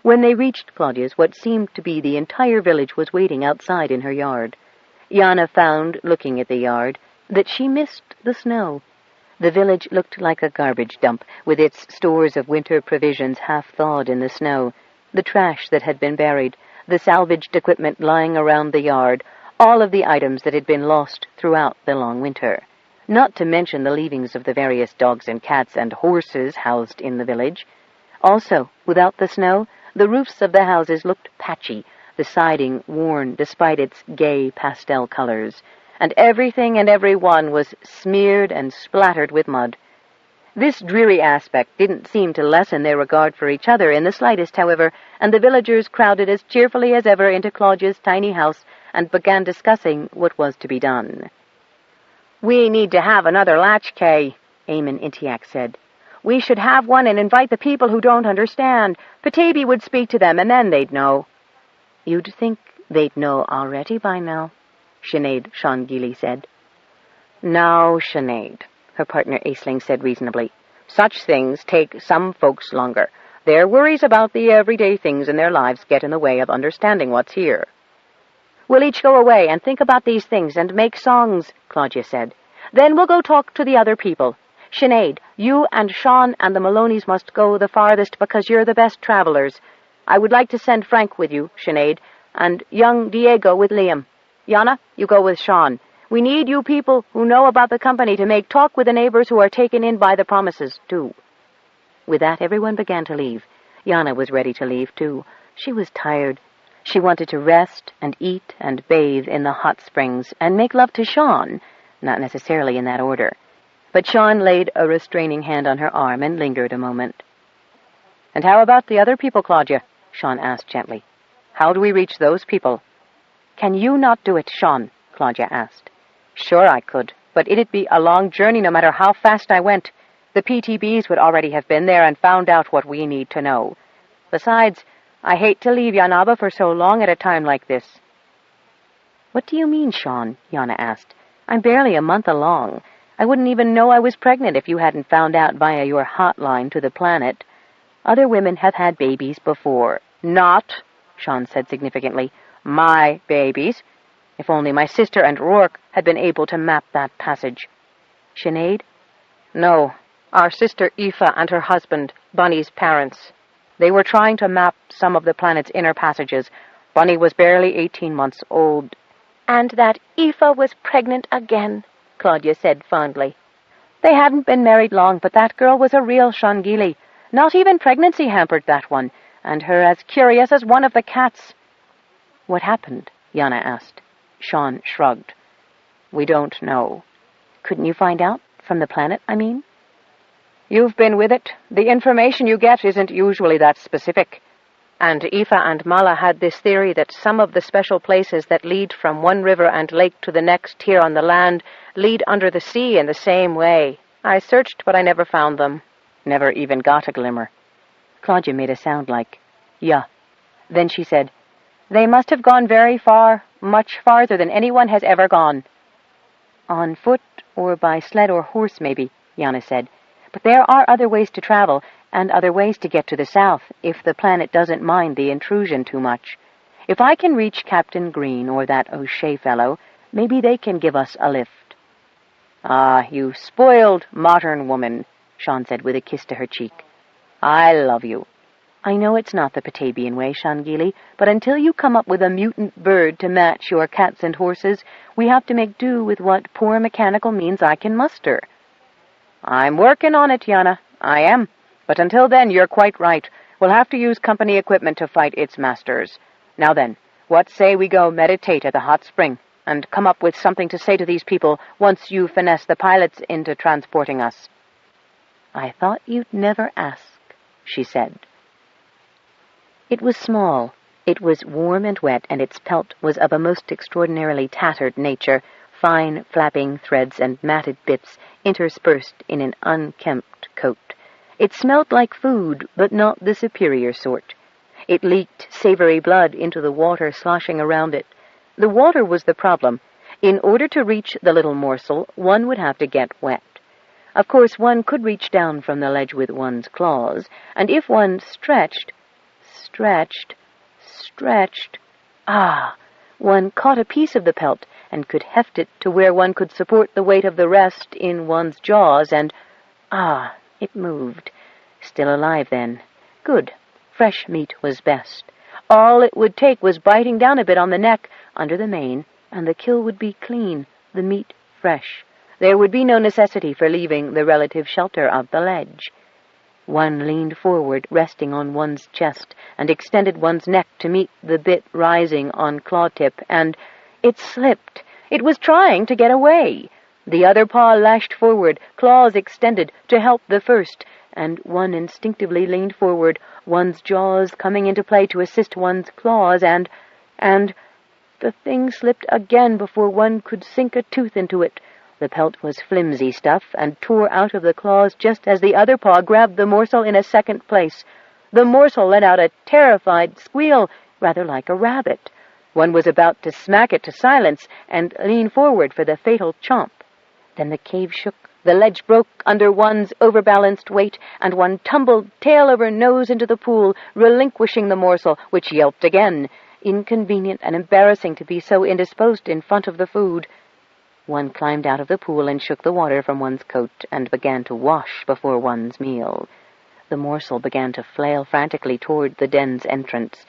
When they reached Claudia's, what seemed to be the entire village was waiting outside in her yard. Yana found, looking at the yard, that she missed the snow. The village looked like a garbage dump, with its stores of winter provisions half-thawed in the snow, the trash that had been buried, the salvaged equipment lying around the yard, all of the items that had been lost throughout the long winter. Not to mention the leavings of the various dogs and cats and horses housed in the village. Also, without the snow, the roofs of the houses looked patchy, the siding worn despite its gay pastel colors, and everything and everyone was smeared and splattered with mud. This dreary aspect didn't seem to lessen their regard for each other in the slightest, however, and the villagers crowded as cheerfully as ever into Claudia's tiny house and began discussing what was to be done. We need to have another latchkey, Eamon Intiak said. We should have one and invite the people who don't understand. Petaybee would speak to them, and then they'd know. You'd think they'd know already by now, Sinead Shangili said. Now, Sinead, her partner Aisling said reasonably. Such things take some folks longer. Their worries about the everyday things in their lives get in the way of understanding what's here. We'll each go away and think about these things and make songs, Claudia said. Then we'll go talk to the other people. Sinead, you and Sean and the Maloneys must go the farthest because you're the best travelers. I would like to send Frank with you, Sinead, and young Diego with Liam. Yana, you go with Sean. We need you people who know about the company to make talk with the neighbors who are taken in by the promises, too. With that, everyone began to leave. Yana was ready to leave, too. She was tired. She wanted to rest and eat and bathe in the hot springs and make love to Sean, not necessarily in that order. But Sean laid a restraining hand on her arm and lingered a moment. And how about the other people, Claudia? Sean asked gently. How do we reach those people? Can you not do it, Sean? Claudia asked. Sure I could, but it'd be a long journey no matter how fast I went. The PTBs would already have been there and found out what we need to know. Besides, I hate to leave Yanaba for so long at a time like this. What do you mean, Sean? Yana asked. I'm barely a month along. I wouldn't even know I was pregnant if you hadn't found out via your hotline to the planet. Other women have had babies before. Not, Sean said significantly, my babies. If only my sister and Rourke had been able to map that passage. Sinead? No, our sister Aoife and her husband, Bunny's parents. They were trying to map some of the planet's inner passages. Bunny was barely 18 months old. And that Aoife was pregnant again, Claudia said fondly. They hadn't been married long, but that girl was a real Shangili. Not even pregnancy hampered that one, and her as curious as one of the cats. What happened? Yana asked. Sean shrugged. We don't know. Couldn't you find out? From the planet, I mean? You've been with it. The information you get isn't usually that specific. And Aoife and Mala had this theory that some of the special places that lead from one river and lake to the next here on the land lead under the sea in the same way. I searched, but I never found them. Never even got a glimmer. Claudia made a sound like, yeah. Then she said, they must have gone very far, much farther than anyone has ever gone. On foot or by sled or horse, maybe, Yana said. But there are other ways to travel, and other ways to get to the south, if the planet doesn't mind the intrusion too much. If I can reach Captain Green or that O'Shea fellow, maybe they can give us a lift. Ah, you spoiled modern woman, Sean said with a kiss to her cheek. I love you. I know it's not the Petabian way, Shangili, but until you come up with a mutant bird to match your cats and horses, we have to make do with what poor mechanical means I can muster. I'm working on it, Yana. I am. But until then, you're quite right. We'll have to use company equipment to fight its masters. Now then, what say we go meditate at the hot spring, and come up with something to say to these people once you finesse the pilots into transporting us?" "I thought you'd never ask," she said. It was small. It was warm and wet, and its pelt was of a most extraordinarily tattered nature, fine flapping threads and matted bits interspersed in an unkempt coat. It smelt like food, but not the superior sort. It leaked savory blood into the water sloshing around it. The water was the problem. In order to reach the little morsel, one would have to get wet. Of course, one could reach down from the ledge with one's claws, and if one stretched, one caught a piece of the pelt and could heft it to where one could support the weight of the rest in one's jaws, and it moved. Still alive, then. Good. Fresh meat was best. All it would take was biting down a bit on the neck, under the mane, and the kill would be clean, the meat fresh. There would be no necessity for leaving the relative shelter of the ledge. One leaned forward, resting on one's chest, and extended one's neck to meet the bit rising on claw-tip, and it slipped. It was trying to get away. The other paw lashed forward, claws extended, to help the first, and one instinctively leaned forward, one's jaws coming into play to assist one's claws, and the thing slipped again before one could sink a tooth into it. The pelt was flimsy stuff, and tore out of the claws just as the other paw grabbed the morsel in a second place. The morsel let out a terrified squeal, rather like a rabbit. One was about to smack it to silence and lean forward for the fatal chomp. Then the cave shook, the ledge broke under one's overbalanced weight, and one tumbled tail over nose into the pool, relinquishing the morsel, which yelped again. Inconvenient and embarrassing to be so indisposed in front of the food. One climbed out of the pool and shook the water from one's coat and began to wash before one's meal. The morsel began to flail frantically toward the den's entrance.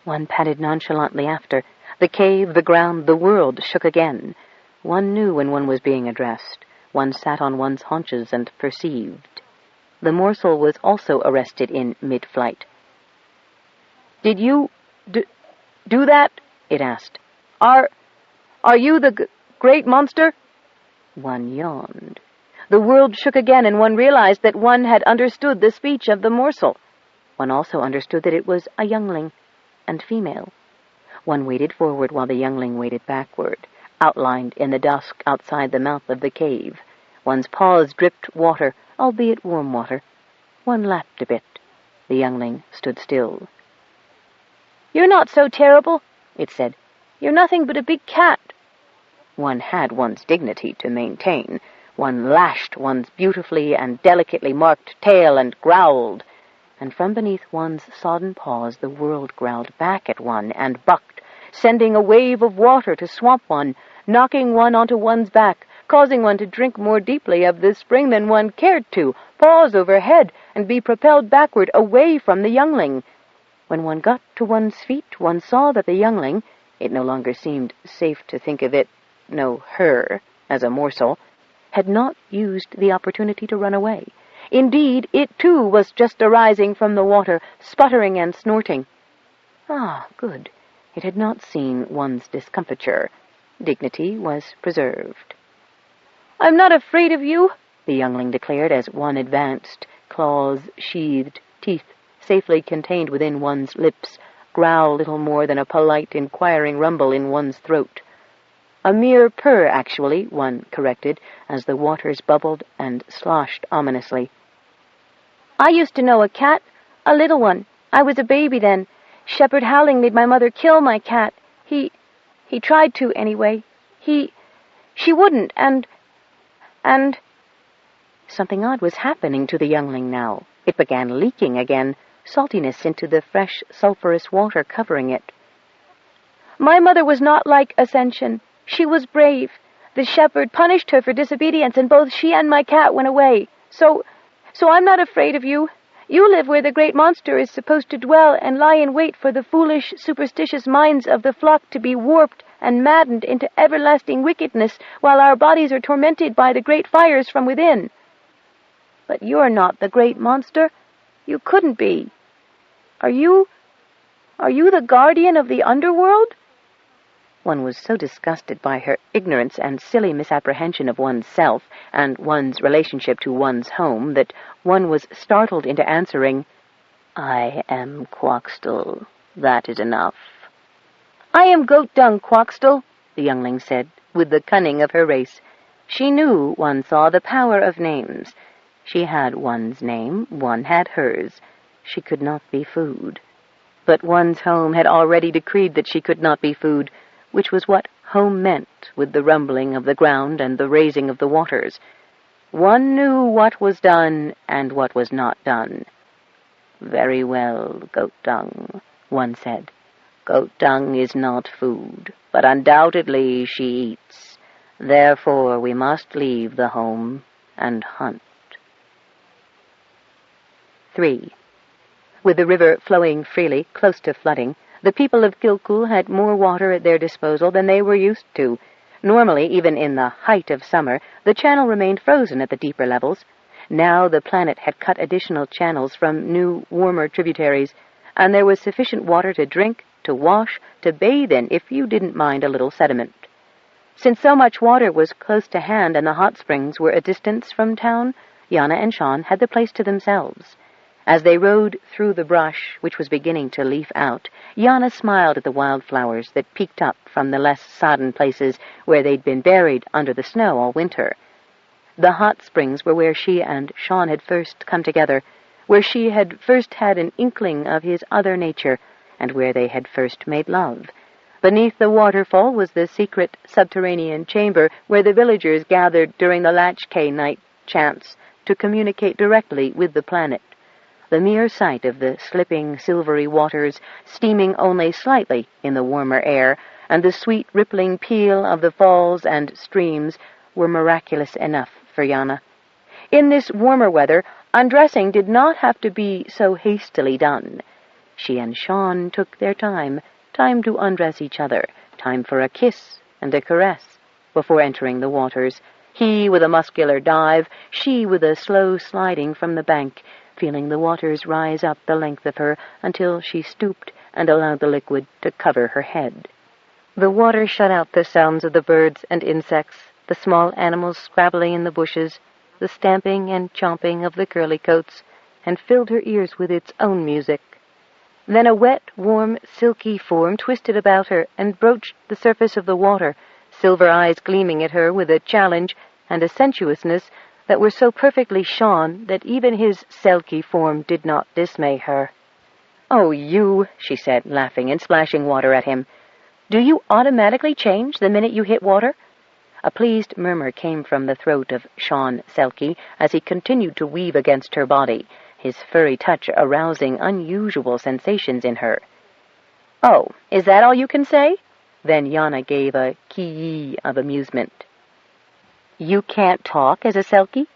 One padded nonchalantly after. The cave, the ground, the world shook again. One knew when one was being addressed. One sat on one's haunches and perceived. The morsel was also arrested in mid-flight. "Did you do that?" it asked. Are you the great monster?" One yawned. The world shook again, and one realized that one had understood the speech of the morsel. One also understood that it was a youngling, and female. One waded forward while the youngling waded backward, outlined in the dusk outside the mouth of the cave. One's paws dripped water, albeit warm water. One lapped a bit. The youngling stood still. "You're not so terrible," it said. "You're nothing but a big cat." One had one's dignity to maintain. One lashed one's beautifully and delicately marked tail and growled. And from beneath one's sodden paws the world growled back at one and bucked, sending a wave of water to swamp one, knocking one onto one's back, causing one to drink more deeply of the spring than one cared to, paws overhead, and be propelled backward away from the youngling. When one got to one's feet, one saw that the youngling, it no longer seemed safe to think of it, no, her, as a morsel, had not used the opportunity to run away. Indeed, it too was just arising from the water, sputtering and snorting. Good. It had not seen one's discomfiture. Dignity was preserved. "I'm not afraid of you," the youngling declared as one advanced, claws sheathed, teeth safely contained within one's lips, growl little more than a polite, inquiring rumble in one's throat. A mere purr, actually, one corrected, as the waters bubbled and sloshed ominously. "I used to know a cat, a little one. I was a baby then. Shepherd Howling made my mother kill my cat. He tried to, anyway. She wouldn't, and... Something odd was happening to the youngling now. It began leaking again, saltiness into the fresh, sulphurous water covering it. "My mother was not like Ascension. She was brave. The shepherd punished her for disobedience, and both she and my cat went away. So I'm not afraid of you. You live where the great monster is supposed to dwell and lie in wait for the foolish, superstitious minds of the flock to be warped and maddened into everlasting wickedness while our bodies are tormented by the great fires from within." But you're not the great monster. You couldn't be. Are you the guardian of the underworld? One was so disgusted by her ignorance and silly misapprehension of one's self and one's relationship to one's home that one was startled into answering, "I am Quoxtall. That is enough." "I am Goat Dung, Quoxtall," the youngling said, with the cunning of her race. She knew, one saw, the power of names. She had one's name, one had hers. She could not be food. But one's home had already decreed that she could not be food, which was what home meant with the rumbling of the ground and the raising of the waters. One knew what was done and what was not done. "Very well, Goat Dung," one said. "Goat Dung is not food, but undoubtedly she eats. Therefore we must leave the home and hunt." 3. With the river flowing freely, close to flooding, the people of Kilkul had more water at their disposal than they were used to. Normally, even in the height of summer, the channel remained frozen at the deeper levels. Now the planet had cut additional channels from new, warmer tributaries, and there was sufficient water to drink, to wash, to bathe in, if you didn't mind a little sediment. Since so much water was close to hand and the hot springs were a distance from town, Yana and Sean had the place to themselves. As they rode through the brush, which was beginning to leaf out, Yana smiled at the wildflowers that peeked up from the less sodden places where they'd been buried under the snow all winter. The hot springs were where she and Sean had first come together, where she had first had an inkling of his other nature, and where they had first made love. Beneath the waterfall was the secret subterranean chamber where the villagers gathered during the latchkey night chants to communicate directly with the planet. The mere sight of the slipping silvery waters, steaming only slightly in the warmer air, and the sweet rippling peal of the falls and streams were miraculous enough for Yana. In this warmer weather, undressing did not have to be so hastily done. She and Sean took their time to undress each other, time for a kiss and a caress, before entering the waters, he with a muscular dive, she with a slow sliding from the bank, feeling the waters rise up the length of her until she stooped and allowed the liquid to cover her head. The water shut out the sounds of the birds and insects, the small animals scrabbling in the bushes, the stamping and chomping of the curly-coats, and filled her ears with its own music. Then a wet, warm, silky form twisted about her and broached the surface of the water, silver eyes gleaming at her with a challenge and a sensuousness that were so perfectly Sean that even his selkie form did not dismay her. "Oh, you," she said, laughing and splashing water at him. "Do you automatically change the minute you hit water?" A pleased murmur came from the throat of Sean Selkie as he continued to weave against her body, his furry touch arousing unusual sensations in her. "Oh, is that all you can say?" Then Yana gave a kee of amusement. "You can't talk as a Selkie?"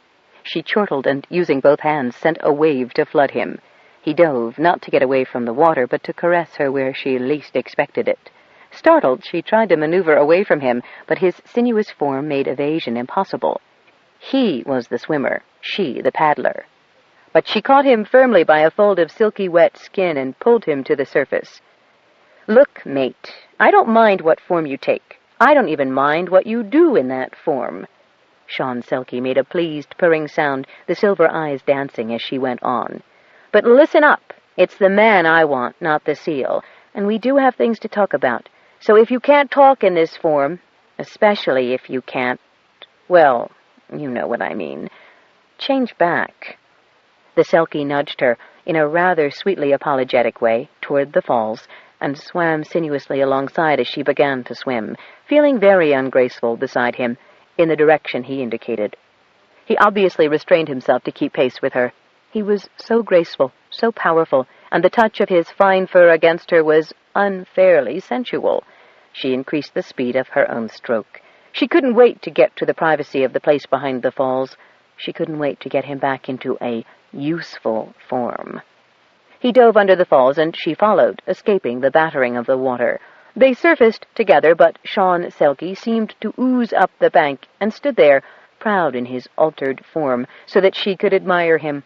She chortled and, using both hands, sent a wave to flood him. He dove, not to get away from the water, but to caress her where she least expected it. Startled, she tried to maneuver away from him, but his sinuous form made evasion impossible. He was the swimmer, she the paddler. But she caught him firmly by a fold of silky wet skin and pulled him to the surface. "Look, mate, I don't mind what form you take. I don't even mind what you do in that form." Sean Selkie made a pleased, purring sound, the silver eyes dancing as she went on. "But listen up. It's the man I want, not the seal, and we do have things to talk about. So if you can't talk in this form, especially if you can't, well, you know what I mean, change back." The Selkie nudged her, in a rather sweetly apologetic way, toward the falls, and swam sinuously alongside as she began to swim, feeling very ungraceful beside him, in the direction he indicated. He obviously restrained himself to keep pace with her. He was so graceful, so powerful, and the touch of his fine fur against her was unfairly sensual. She increased the speed of her own stroke. She couldn't wait to get to the privacy of the place behind the falls. She couldn't wait to get him back into a useful form. He dove under the falls, and she followed, escaping the battering of the water. They surfaced together, but Sean Selkie seemed to ooze up the bank and stood there, proud in his altered form, so that she could admire him,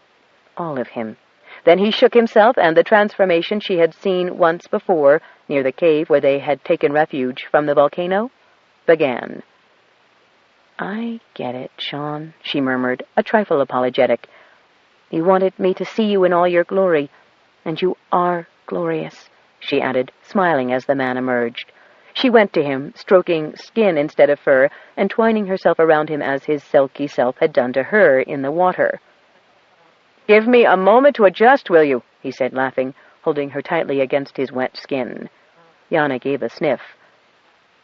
all of him. Then he shook himself, and the transformation she had seen once before, near the cave where they had taken refuge from the volcano, began. "I get it, Sean," she murmured, a trifle apologetic. "You wanted me to see you in all your glory, and you are glorious," she added, smiling as the man emerged. She went to him, stroking skin instead of fur, and twining herself around him as his silky self had done to her in the water. "Give me a moment to adjust, will you?" he said, laughing, holding her tightly against his wet skin. Yana gave a sniff.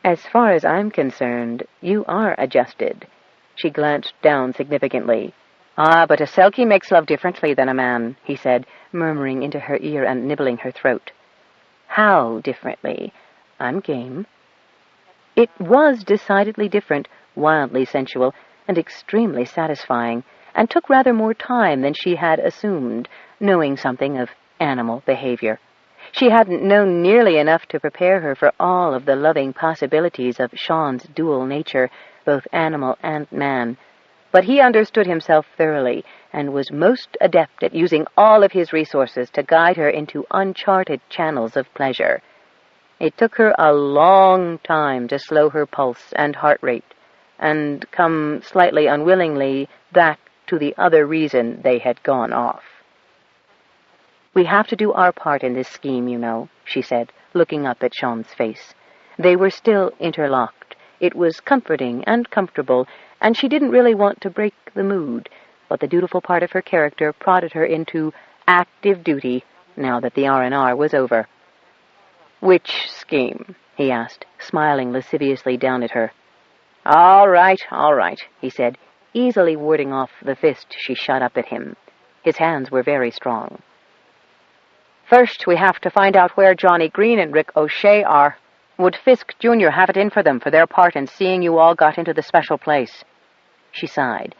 "As far as I'm concerned, you are adjusted." She glanced down significantly. "Ah, but a Selkie makes love differently than a man," he said, murmuring into her ear and nibbling her throat. "How differently? I'm game." It was decidedly different, wildly sensual, and extremely satisfying, and took rather more time than she had assumed, knowing something of animal behavior. She hadn't known nearly enough to prepare her for all of the loving possibilities of Sean's dual nature, both animal and man. But he understood himself thoroughly, and was most adept at using all of his resources to guide her into uncharted channels of pleasure. It took her a long time to slow her pulse and heart rate, and come slightly unwillingly back to the other reason they had gone off. "We have to do our part in this scheme, you know," she said, looking up at Sean's face. They were still interlocked. It was comforting and comfortable, and she didn't really want to break the mood, but the dutiful part of her character prodded her into active duty now that the R&R was over. "Which scheme?" he asked, smiling lasciviously down at her. All right, he said, easily warding off the fist she shot up at him. His hands were very strong. "First, we have to find out where Johnny Green and Rick O'Shea are. Would Fisk Jr. have it in for them for their part in seeing you all got into the special place?" She sighed.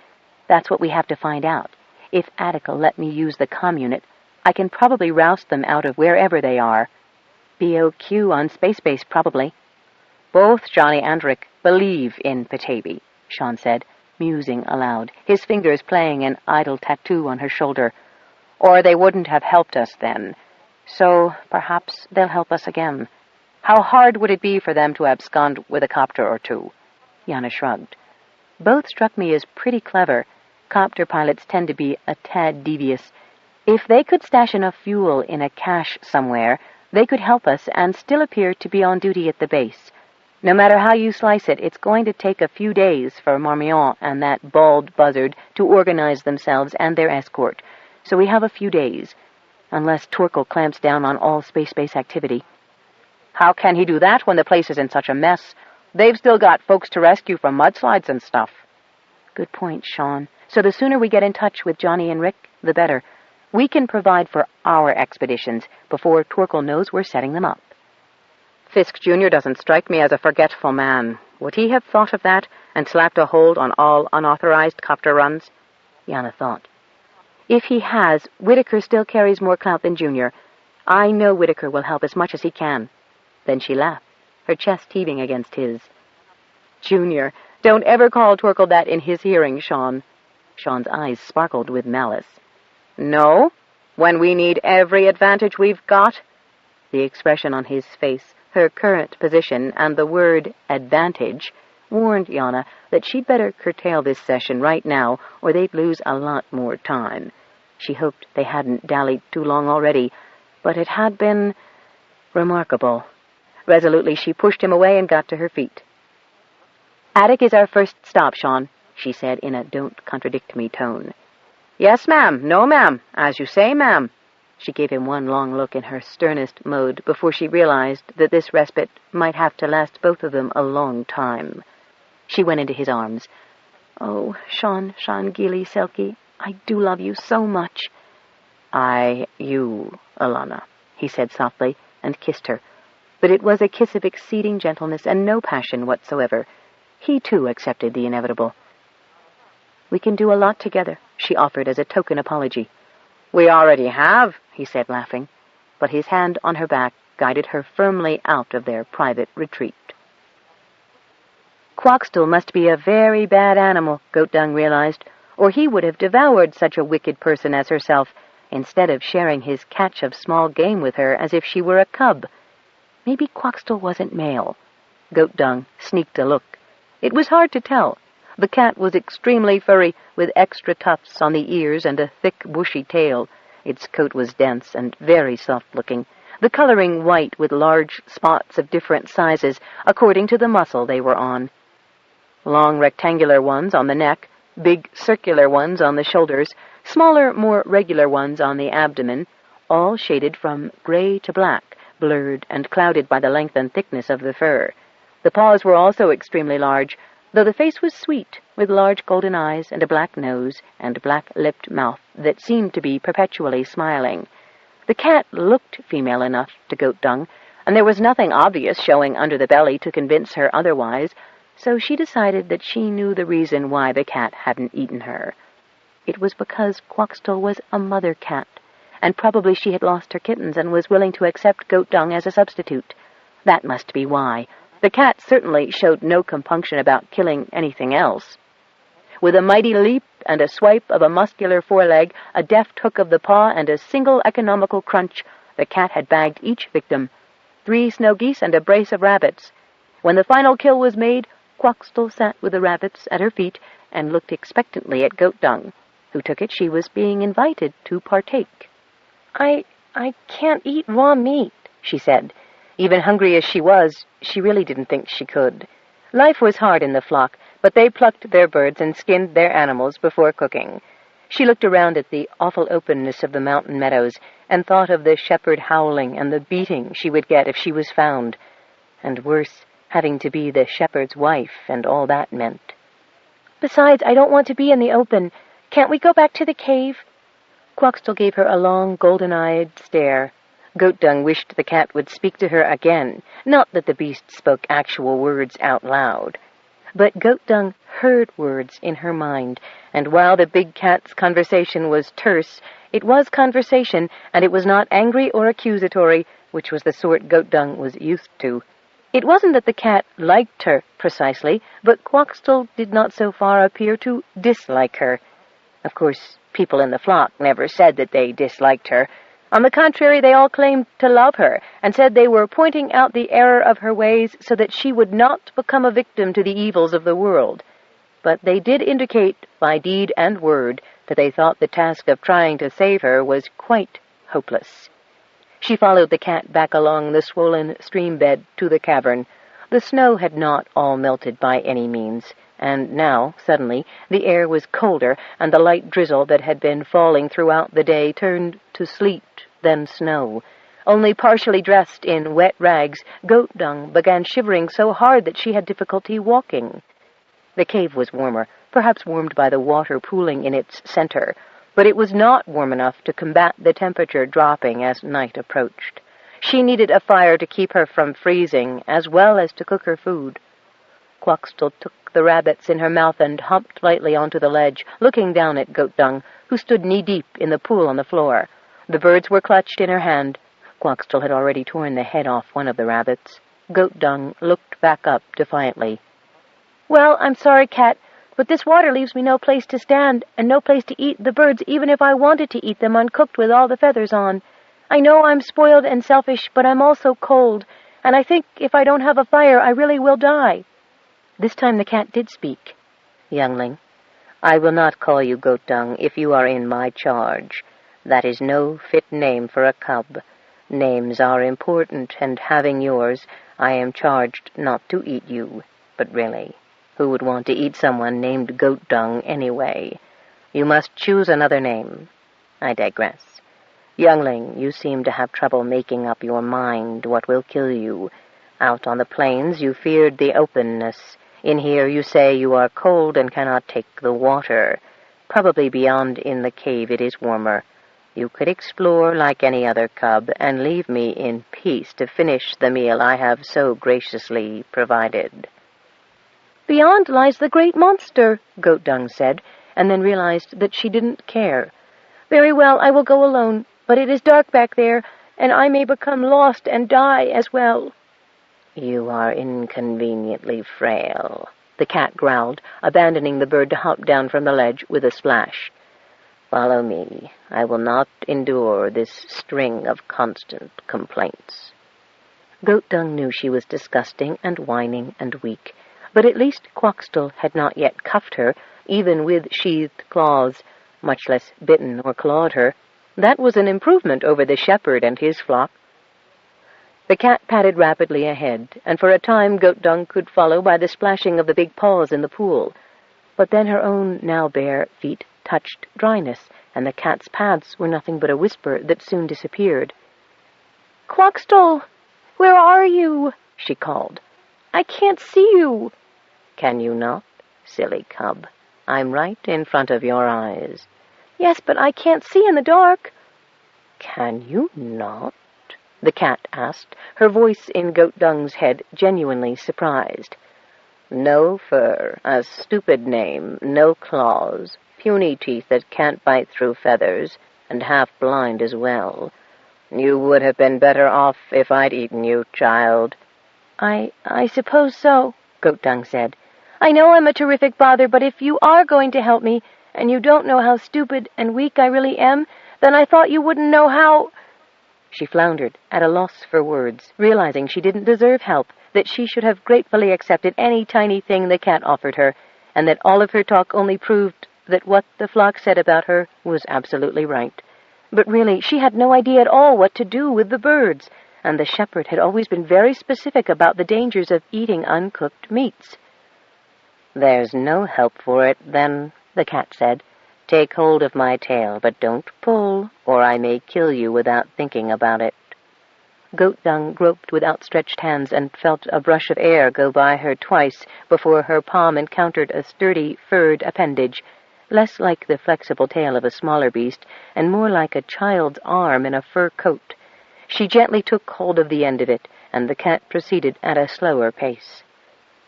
"That's what we have to find out. If Attica'll let me use the comm unit, I can probably roust them out of wherever they are. BOQ on Space Base, probably." "Both Johnny and Rick believe in Petaybee," Sean said, musing aloud, his fingers playing an idle tattoo on her shoulder. "Or they wouldn't have helped us then. So perhaps they'll help us again. How hard would it be for them to abscond with a copter or two?" Yana shrugged. "Both struck me as pretty clever. Copter pilots tend to be a tad devious. If they could stash enough fuel in a cache somewhere, they could help us and still appear to be on duty at the base. No matter how you slice it, it's going to take a few days for Marmion and that bald buzzard to organize themselves and their escort, so we have a few days, unless Torkel clamps down on all space-base activity." "How can he do that when the place is in such a mess? They've still got folks to rescue from mudslides and stuff." "Good point, Sean. So the sooner we get in touch with Johnny and Rick, the better. We can provide for our expeditions before Torkel knows we're setting them up." "Fisk Jr. doesn't strike me as a forgetful man. Would he have thought of that and slapped a hold on all unauthorized copter runs?" Yana thought. "If he has, Whitaker still carries more clout than Junior. I know Whitaker will help as much as he can." Then she laughed, her chest heaving against his. "Junior, don't ever call Torkel that in his hearing, Sean." Sean's eyes sparkled with malice. "No? When we need every advantage we've got?" The expression on his face, her current position, and the word advantage warned Yana that she'd better curtail this session right now, or they'd lose a lot more time. She hoped they hadn't dallied too long already, but it had been remarkable. Resolutely, she pushed him away and got to her feet. "Attic is our first stop, Sean," she said in a don't-contradict-me tone. "Yes, ma'am. No, ma'am. As you say, ma'am." She gave him one long look in her sternest mode before she realized that this respite might have to last both of them a long time. She went into his arms. "Oh, Sean Gili Selkie, I do love you so much." You, Alana," he said softly, and kissed her. But it was a kiss of exceeding gentleness and no passion whatsoever. He, too, accepted the inevitable. "We can do a lot together," she offered as a token apology. "We already have," he said, laughing, but his hand on her back guided her firmly out of their private retreat. Quoxtol must be a very bad animal, Goat Dung realized, or he would have devoured such a wicked person as herself, instead of sharing his catch of small game with her as if she were a cub. Maybe Quoxtol wasn't male. Goat Dung sneaked a look. It was hard to tell. The cat was extremely furry, with extra tufts on the ears and a thick, bushy tail. Its coat was dense and very soft-looking, the coloring white with large spots of different sizes, according to the muscle they were on. Long rectangular ones on the neck, big circular ones on the shoulders, smaller, more regular ones on the abdomen, all shaded from gray to black, blurred and clouded by the length and thickness of the fur. The paws were also extremely large, though the face was sweet, with large golden eyes and a black nose and black-lipped mouth that seemed to be perpetually smiling. The cat looked female enough to Goat Dung, and there was nothing obvious showing under the belly to convince her otherwise, so she decided that she knew the reason why the cat hadn't eaten her. It was because Quoxtol was a mother cat, and probably she had lost her kittens and was willing to accept Goat Dung as a substitute. That must be why. The cat certainly showed no compunction about killing anything else. With a mighty leap and a swipe of a muscular foreleg, a deft hook of the paw, and a single economical crunch, the cat had bagged each victim, 3 snow geese and a brace of rabbits. When the final kill was made, Quoxtol sat with the rabbits at her feet and looked expectantly at Goat Dung, who took it she was being invited to partake. I can't eat raw meat," she said. Even hungry as she was, she really didn't think she could. Life was hard in the flock, but they plucked their birds and skinned their animals before cooking. She looked around at the awful openness of the mountain meadows and thought of the shepherd howling and the beating she would get if she was found. And worse, having to be the shepherd's wife and all that meant. "Besides, I don't want to be in the open. Can't we go back to the cave?" Quoxtol gave her a long, golden-eyed stare. Goat Dung wished the cat would speak to her again, not that the beast spoke actual words out loud. But Goat Dung heard words in her mind, and while the big cat's conversation was terse, it was conversation, and it was not angry or accusatory, which was the sort Goat Dung was used to. It wasn't that the cat liked her, precisely, but Quoxtol did not so far appear to dislike her. Of course, people in the flock never said that they disliked her. On the contrary, they all claimed to love her, and said they were pointing out the error of her ways so that she would not become a victim to the evils of the world. But they did indicate, by deed and word, that they thought the task of trying to save her was quite hopeless. She followed the cat back along the swollen stream bed to the cavern. The snow had not all melted by any means, and now, suddenly, the air was colder, and the light drizzle that had been falling throughout the day turned to sleet, then snow. Only partially dressed in wet rags, Goat Dung began shivering so hard that she had difficulty walking. The cave was warmer, perhaps warmed by the water pooling in its center, but it was not warm enough to combat the temperature dropping as night approached. She needed a fire to keep her from freezing, as well as to cook her food. Quoxtol took the rabbits in her mouth and humped lightly onto the ledge, looking down at Goat Dung, who stood knee-deep in the pool on the floor. The birds were clutched in her hand. Quoxtol had already torn the head off one of the rabbits. Goat Dung looked back up defiantly. "Well, I'm sorry, Cat, but this water leaves me no place to stand and no place to eat the birds even if I wanted to eat them uncooked with all the feathers on. I know I'm spoiled and selfish, but I'm also cold, and I think if I don't have a fire, I really will die." This time the cat did speak. "Youngling, I will not call you Goat Dung if you are in my charge. That is no fit name for a cub. Names are important, and having yours, I am charged not to eat you. But really, who would want to eat someone named Goat Dung anyway? You must choose another name. I digress. Youngling, you seem to have trouble making up your mind what will kill you. Out on the plains, you feared the openness. In here, you say you are cold and cannot take the water. Probably beyond in the cave it is warmer. You could explore like any other cub and leave me in peace to finish the meal I have so graciously provided." "Beyond lies the great monster," Goat Dung said, and then realized that she didn't care. "Very well, I will go alone, but it is dark back there, and I may become lost and die as well." "You are inconveniently frail," the cat growled, abandoning the bird to hop down from the ledge with a splash. "Follow me. I will not endure this string of constant complaints." Goat Dung knew she was disgusting and whining and weak, but at least Quoxtol had not yet cuffed her, even with sheathed claws, much less bitten or clawed her. That was an improvement over the shepherd and his flock. The cat padded rapidly ahead, and for a time Goat Dung could follow by the splashing of the big paws in the pool. But then her own now bare feet touched dryness, and the cat's pads were nothing but a whisper that soon disappeared. "Quoxtol, where are you?" she called. "I can't see you." "Can you not, silly cub? I'm right in front of your eyes." "Yes, but I can't see in the dark." "Can you not?" the cat asked, her voice in Goat Dung's head genuinely surprised. "No fur, a stupid name, no claws, puny teeth that can't bite through feathers, and half-blind as well. You would have been better off if I'd eaten you, child." I suppose so," Goat Dung said. "I know I'm a terrific bother, but if you are going to help me, and you don't know how stupid and weak I really am, then I thought you wouldn't know how—" She floundered, at a loss for words, realizing she didn't deserve help, that she should have gratefully accepted any tiny thing the cat offered her, and that all of her talk only proved that what the flock said about her was absolutely right. But really, she had no idea at all what to do with the birds, and the shepherd had always been very specific about the dangers of eating uncooked meats. "There's no help for it, then," the cat said. "Take hold of my tail, but don't pull, or I may kill you without thinking about it." Goat Dung groped with outstretched hands and felt a brush of air go by her twice before her palm encountered a sturdy, furred appendage, less like the flexible tail of a smaller beast, and more like a child's arm in a fur coat. She gently took hold of the end of it, and the cat proceeded at a slower pace.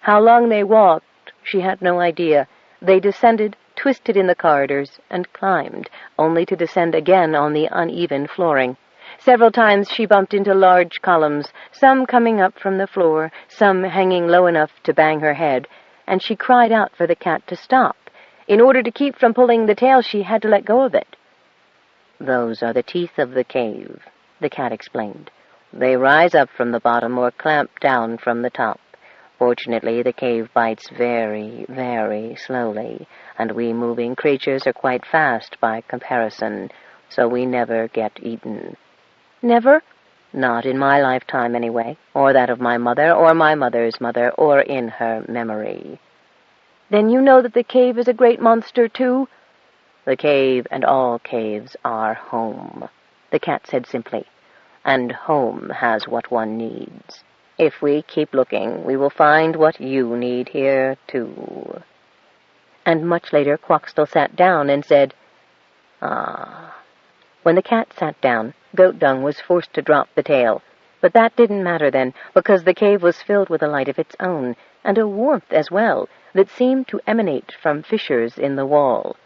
How long they walked, she had no idea. They descended, twisted in the corridors, and climbed, only to descend again on the uneven flooring. Several times she bumped into large columns, some coming up from the floor, some hanging low enough to bang her head, and she cried out for the cat to stop. In order to keep from pulling the tail, she had to let go of it. "Those are the teeth of the cave," the cat explained. "They rise up from the bottom or clamp down from the top. Fortunately, the cave bites very, very slowly, and we moving creatures are quite fast by comparison, so we never get eaten." "Never?" "Not in my lifetime, anyway, or that of my mother, or my mother's mother, or in her memory." "Then you know that the cave is a great monster, too?" "The cave and all caves are home," the cat said simply, "and home has what one needs. If we keep looking, we will find what you need here, too." And much later, Quoxtol sat down and said, "Ah." When the cat sat down, Goat Dung was forced to drop the tail. But that didn't matter then, because the cave was filled with a light of its own, and a warmth as well, that seemed to emanate from fissures in the wall.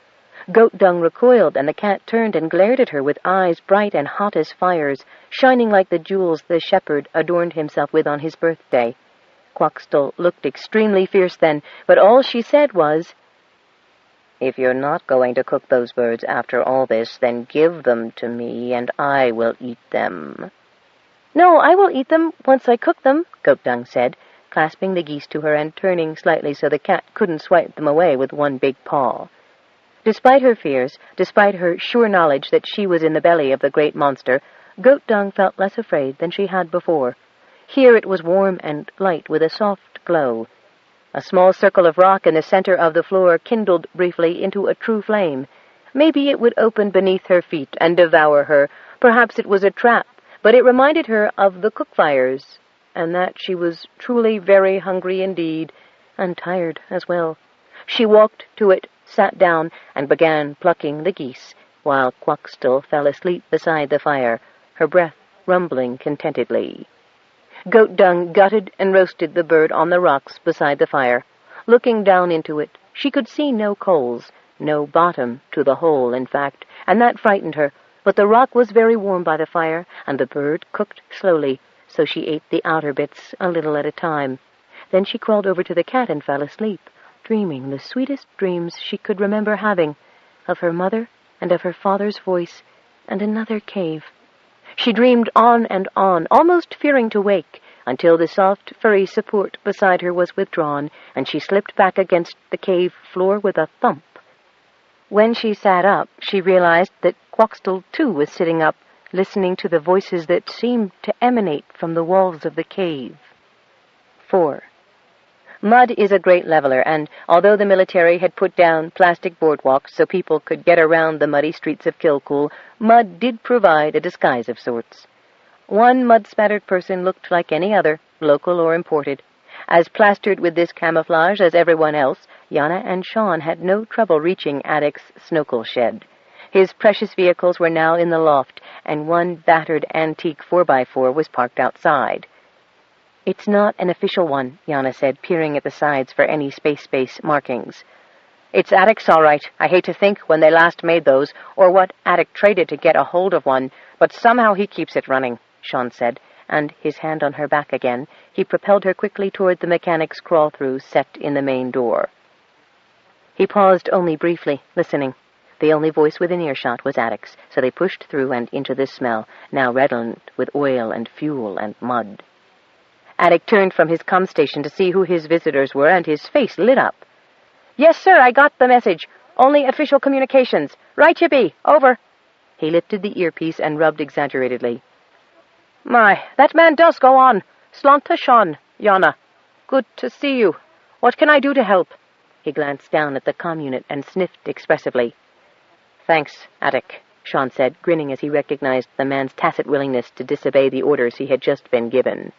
Goat Dung recoiled, and the cat turned and glared at her with eyes bright and hot as fires, shining like the jewels the shepherd adorned himself with on his birthday. Quoxtol looked extremely fierce then, but all she said was, "If you're not going to cook those birds after all this, then give them to me, and I will eat them." "No, I will eat them once I cook them," Goat Dung said, clasping the geese to her and turning slightly so the cat couldn't swipe them away with one big paw. Despite her fears, despite her sure knowledge that she was in the belly of the great monster, Goat Dung felt less afraid than she had before. Here it was warm and light with a soft glow. A small circle of rock in the center of the floor kindled briefly into a true flame. Maybe it would open beneath her feet and devour her. Perhaps it was a trap, but it reminded her of the cook fires, and that she was truly very hungry indeed, and tired as well. She walked to it, sat down, and began plucking the geese, while Quoxtol fell asleep beside the fire, her breath rumbling contentedly. Goat Dung gutted and roasted the bird on the rocks beside the fire. Looking down into it, she could see no coals, no bottom to the hole, in fact, and that frightened her, but the rock was very warm by the fire, and the bird cooked slowly, so she ate the outer bits a little at a time. Then she crawled over to the cat and fell asleep, dreaming the sweetest dreams she could remember having, of her mother and of her father's voice and another cave. She dreamed on and on, almost fearing to wake, until the soft, furry support beside her was withdrawn, and she slipped back against the cave floor with a thump. When she sat up, she realized that Quoxtall, too, was sitting up, listening to the voices that seemed to emanate from the walls of the cave. 4. Mud is a great leveler, and although the military had put down plastic boardwalks so people could get around the muddy streets of Kilcool, mud did provide a disguise of sorts. One mud-spattered person looked like any other, local or imported. As plastered with this camouflage as everyone else, Yana and Sean had no trouble reaching Attic's snokel shed. His precious vehicles were now in the loft, and one battered antique 4x4 was parked outside. "It's not an official one," Yana said, peering at the sides for any space markings. "It's Attic's, all right. I hate to think when they last made those, or what Attic traded to get a hold of one, but somehow he keeps it running," Sean said, and, his hand on her back again, he propelled her quickly toward the mechanic's crawl-through set in the main door. He paused only briefly, listening. The only voice within earshot was Attic's, so they pushed through and into the smell, now redolent with oil and fuel and mud. Attic turned from his comm station to see who his visitors were, and his face lit up. "Yes, sir, I got the message. Only official communications. Right you be. Over." He lifted the earpiece and rubbed exaggeratedly. "My, that man does go on. Slánta Sean, Yana. Good to see you. What can I do to help?" He glanced down at the comm unit and sniffed expressively. "Thanks, Attic," Sean said, grinning as he recognized the man's tacit willingness to disobey the orders he had just been given.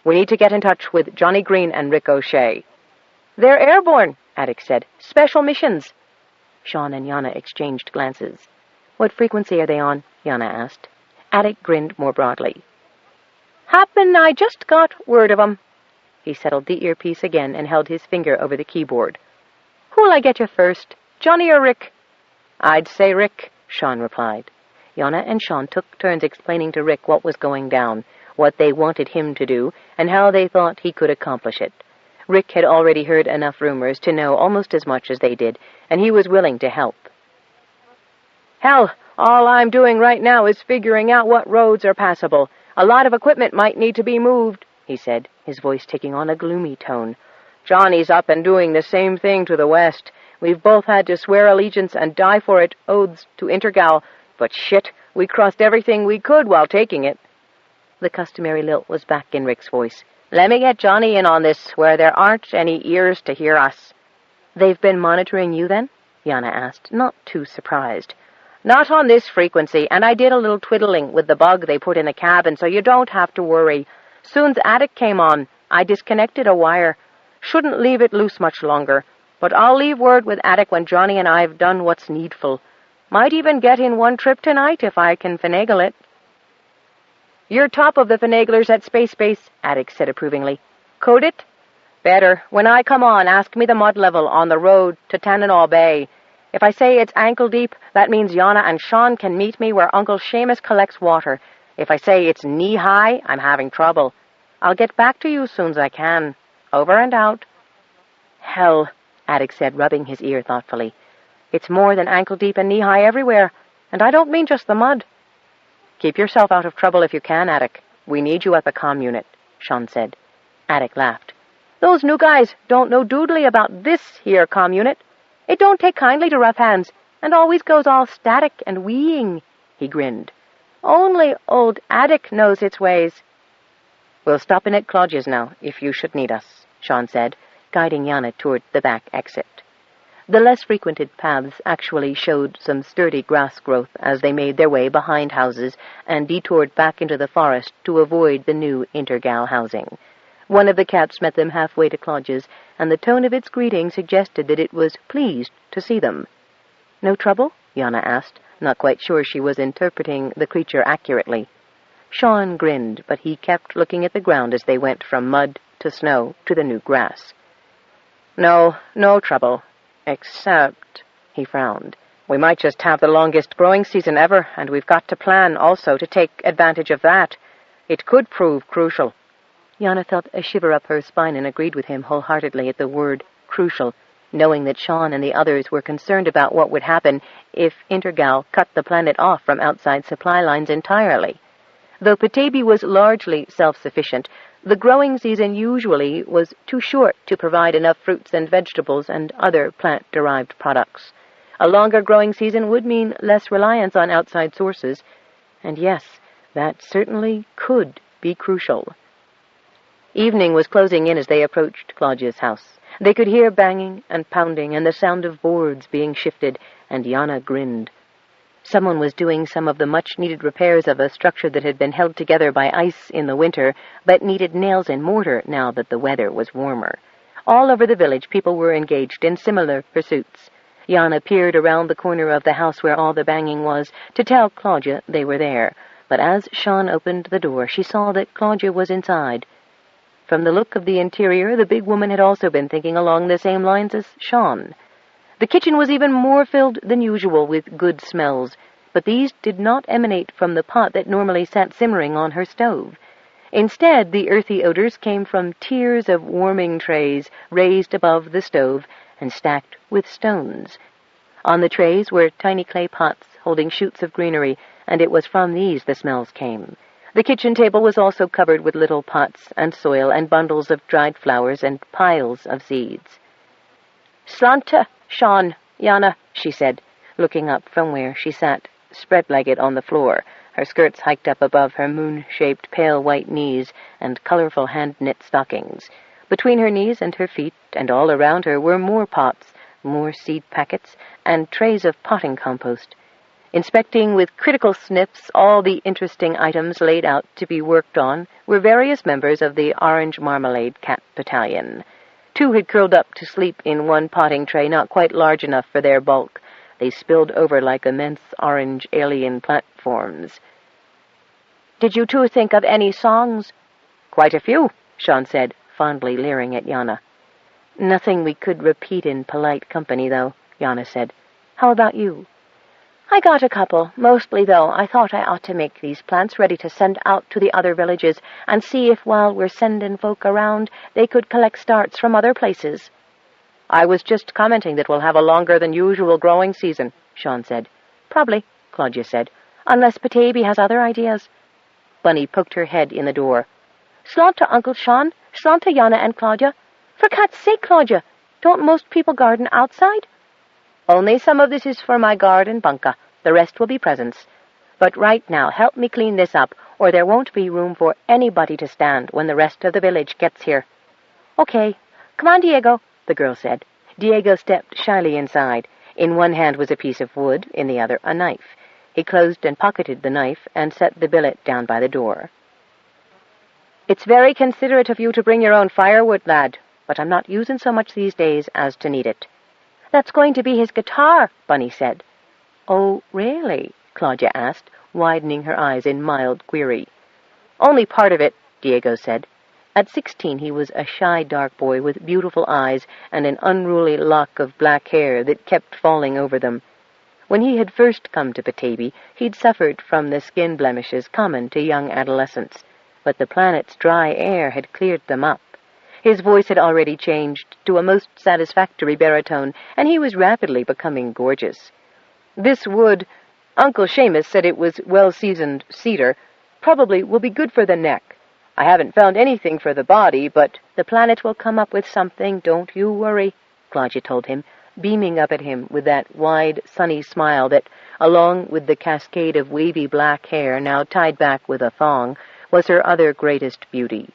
"We need to get in touch with Johnny Green and Rick O'Shea." "They're airborne," Attic said. "Special missions." Sean and Yana exchanged glances. "What frequency are they on?" Yana asked. Attic grinned more broadly. "Happen I just got word of 'em." He settled the earpiece again and held his finger over the keyboard. "Who'll I get you first, Johnny or Rick?" "I'd say Rick," Sean replied. Yana and Sean took turns explaining to Rick what was going down, what they wanted him to do, and how they thought he could accomplish it. Rick had already heard enough rumors to know almost as much as they did, and he was willing to help. "Hell, all I'm doing right now is figuring out what roads are passable. A lot of equipment might need to be moved," he said, his voice taking on a gloomy tone. "Johnny's up and doing the same thing to the west. We've both had to swear allegiance and die for it, oaths to Intergal, but shit, we crossed everything we could while taking it." The customary lilt was back in Rick's voice. "Let me get Johnny in on this, where there aren't any ears to hear us." "They've been monitoring you, then?" Yana asked, not too surprised. "Not on this frequency, and I did a little twiddling with the bug they put in the cabin, so you don't have to worry. Soon's Attic came on, I disconnected a wire. Shouldn't leave it loose much longer, but I'll leave word with Attic when Johnny and I've done what's needful. Might even get in one trip tonight if I can finagle it." "You're top of the finaglers at Space Base," Attic said approvingly. "Code it?" "Better. When I come on, ask me the mud level on the road to Tananaw Bay. If I say it's ankle deep, that means Yana and Sean can meet me where Uncle Seamus collects water. If I say it's knee-high, I'm having trouble. I'll get back to you soon as I can. Over and out." "Hell," Attic said, rubbing his ear thoughtfully. "It's more than ankle-deep and knee-high everywhere, and I don't mean just the mud." "Keep yourself out of trouble if you can, Attic. We need you at the comm unit," Sean said. Attic laughed. "Those new guys don't know doodly about this here comm unit. It don't take kindly to rough hands, and always goes all static and weeing." He grinned. "Only old Attic knows its ways." "We'll stop in at Claudia's now, if you should need us," Sean said, guiding Yana toward the back exit. The less frequented paths actually showed some sturdy grass growth as they made their way behind houses and detoured back into the forest to avoid the new Intergal housing. One of the cats met them halfway to Claudia's, and the tone of its greeting suggested that it was pleased to see them. "No trouble?" Yana asked, not quite sure she was interpreting the creature accurately. Sean grinned, but he kept looking at the ground as they went from mud to snow to the new grass. "No trouble. Except," he frowned, "we might just have the longest growing season ever, and we've got to plan also to take advantage of that. It could prove crucial." Yana felt a shiver up her spine and agreed with him wholeheartedly at the word crucial, knowing that Sean and the others were concerned about what would happen if Intergal cut the planet off from outside supply lines entirely. Though Petaybee was largely self-sufficient, the growing season usually was too short to provide enough fruits and vegetables and other plant-derived products. A longer growing season would mean less reliance on outside sources, and yes, that certainly could be crucial. Evening was closing in as they approached Claudia's house. They could hear banging and pounding and the sound of boards being shifted, and Yana grinned. Someone was doing some of the much-needed repairs of a structure that had been held together by ice in the winter, but needed nails and mortar now that the weather was warmer. All over the village, people were engaged in similar pursuits. Yana peered around the corner of the house where all the banging was to tell Claudia they were there, but as Sean opened the door, she saw that Claudia was inside. From the look of the interior, the big woman had also been thinking along the same lines as Sean. The kitchen was even more filled than usual with good smells, but these did not emanate from the pot that normally sat simmering on her stove. Instead, the earthy odors came from tiers of warming trays raised above the stove and stacked with stones. On the trays were tiny clay pots holding shoots of greenery, and it was from these the smells came. The kitchen table was also covered with little pots and soil and bundles of dried flowers and piles of seeds. "Slanta, Sean, Yana," she said, looking up from where she sat, spread-legged on the floor, her skirts hiked up above her moon-shaped pale white knees and colorful hand-knit stockings. Between her knees and her feet, and all around her, were more pots, more seed packets, and trays of potting compost. Inspecting with critical sniffs all the interesting items laid out to be worked on were various members of the Orange Marmalade Cat Battalion. 2 had curled up to sleep in one potting tray not quite large enough for their bulk. They spilled over like immense orange alien platforms. "Did you 2 think of any songs?" "Quite a few," Sean said, fondly leering at Yana. "Nothing we could repeat in polite company, though," Yana said. "How about you?" "I got a couple. Mostly, though, I thought I ought to make these plants ready to send out to the other villages and see if, while we're sending folk around, they could collect starts from other places." "I was just commenting that we'll have a longer than usual growing season," Sean said. "Probably," Claudia said, "unless Petaybee has other ideas." Bunny poked her head in the door. "Slanta, Uncle Sean, slanta, Yana and Claudia. For cat's sake, Claudia, don't most people garden outside?" "Only some of this is for my garden, Bunka. The rest will be presents. But right now, help me clean this up, or there won't be room for anybody to stand when the rest of the village gets here." "Okay. Come on, Diego," the girl said. Diego stepped shyly inside. In one hand was a piece of wood, in the other a knife. He closed and pocketed the knife and set the billet down by the door. "It's very considerate of you to bring your own firewood, lad, but I'm not using so much these days as to need it." "That's going to be his guitar," Bunny said. "Oh, really?" Claudia asked, widening her eyes in mild query. "Only part of it," Diego said. At 16, he was a shy dark boy with beautiful eyes and an unruly lock of black hair that kept falling over them. When he had first come to Petaybee, he'd suffered from the skin blemishes common to young adolescents, but the planet's dry air had cleared them up. His voice had already changed to a most satisfactory baritone, and he was rapidly becoming gorgeous. "This wood, Uncle Seamus said it was well-seasoned cedar, probably will be good for the neck. I haven't found anything for the body, but the planet will come up with something, don't you worry," Claudia told him, beaming up at him with that wide, sunny smile that, along with the cascade of wavy black hair now tied back with a thong, was her other greatest beauty.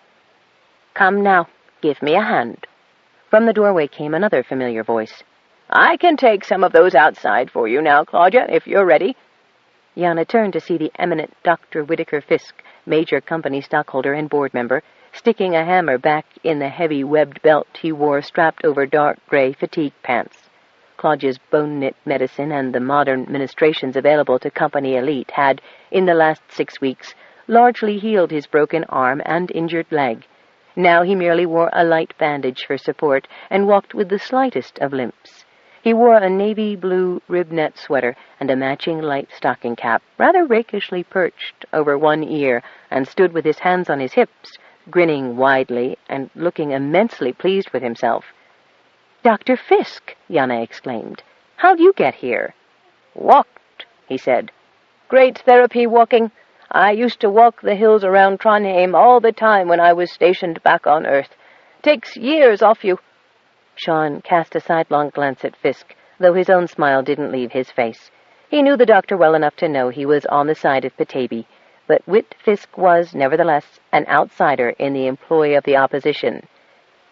"Come now. Give me a hand." From the doorway came another familiar voice. "I can take some of those outside for you now, Claudia, if you're ready." Yana turned to see the eminent Dr. Whittaker Fisk, major company stockholder and board member, sticking a hammer back in the heavy webbed belt he wore strapped over dark gray fatigue pants. Claudia's bone-knit medicine and the modern ministrations available to company elite had, in the last 6 weeks, largely healed his broken arm and injured leg. Now he merely wore a light bandage for support and walked with the slightest of limps. He wore a navy blue rib-net sweater and a matching light stocking cap, rather rakishly perched over one ear, and stood with his hands on his hips, grinning widely and looking immensely pleased with himself. Dr. Fisk, Yana exclaimed. How'd you get here? Walked, he said. Great therapy walking. I used to walk the hills around Trondheim all the time when I was stationed back on Earth. Takes years off you. Sean cast a sidelong glance at Fisk, though his own smile didn't leave his face. He knew the doctor well enough to know he was on the side of Petaybee, but Whit Fisk was, nevertheless, an outsider in the employ of the opposition.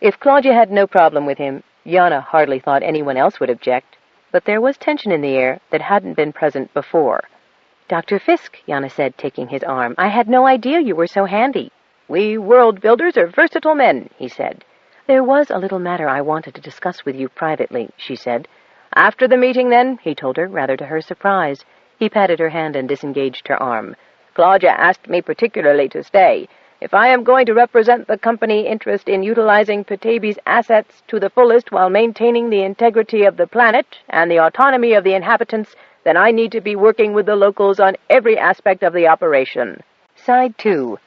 If Claudia had no problem with him, Yana hardly thought anyone else would object, but there was tension in the air that hadn't been present before. Dr. Fisk, Yana said, taking his arm, I had no idea you were so handy. We world builders are versatile men, he said. There was a little matter I wanted to discuss with you privately, she said. After the meeting, then, he told her, rather to her surprise. He patted her hand and disengaged her arm. Claudia asked me particularly to stay. If I am going to represent the company interest in utilizing Petaybee's assets to the fullest while maintaining the integrity of the planet and the autonomy of the inhabitants, then I need to be working with the locals on every aspect of the operation. Side 2,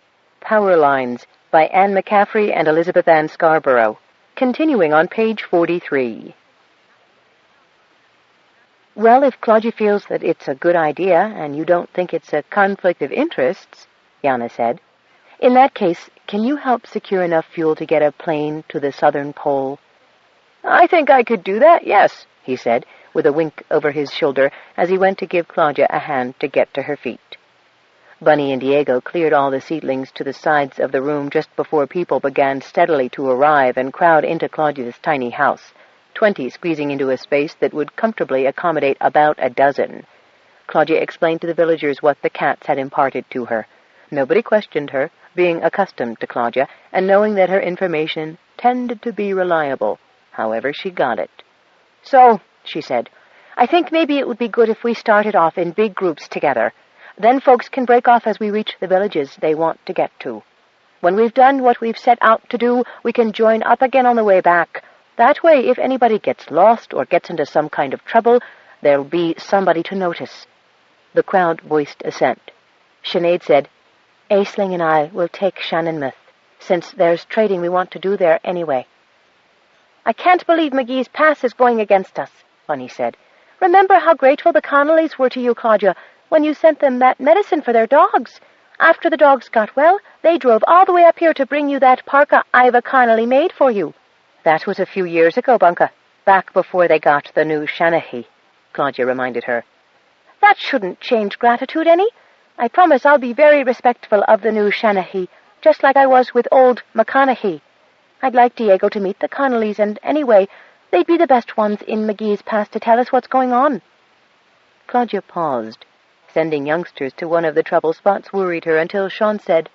Power Lines, by Anne Mccaffrey and Elizabeth Ann Scarborough. Continuing on page 43. Well, if Claudia feels that it's a good idea, and you don't think it's a conflict of interests, Yana said, in that case, can you help secure enough fuel to get a plane to the southern pole? I think I could do that, yes, he said, with a wink over his shoulder as he went to give Claudia a hand to get to her feet. Bunny and Diego cleared all the seedlings to the sides of the room just before people began steadily to arrive and crowd into Claudia's tiny house, 20 squeezing into a space that would comfortably accommodate about a dozen. Claudia explained to the villagers what the cats had imparted to her. Nobody questioned her, being accustomed to Claudia, and knowing that her information tended to be reliable, however she got it. So, she said, I think maybe it would be good if we started off in big groups together. Then folks can break off as we reach the villages they want to get to. When we've done what we've set out to do, we can join up again on the way back. That way, if anybody gets lost or gets into some kind of trouble, there'll be somebody to notice. The crowd voiced assent. Sinead said, Aisling and I will take Shannonmouth, since there's trading we want to do there anyway. I can't believe McGee's Pass is going against us, Bunny said. Remember how grateful the Connellys were to you, Claudia, when you sent them that medicine for their dogs. After the dogs got well, they drove all the way up here to bring you that parka Iva Connelly made for you. That was a few years ago, Bunka, back before they got the new Shanahy, Claudia reminded her. That shouldn't change gratitude any. I promise I'll be very respectful of the new Shanahy, just like I was with old McConaughey. I'd like Diego to meet the Connellys, and anyway, they'd be the best ones in McGee's Pass to tell us what's going on. Claudia paused. Sending youngsters to one of the trouble spots worried her until Sean said,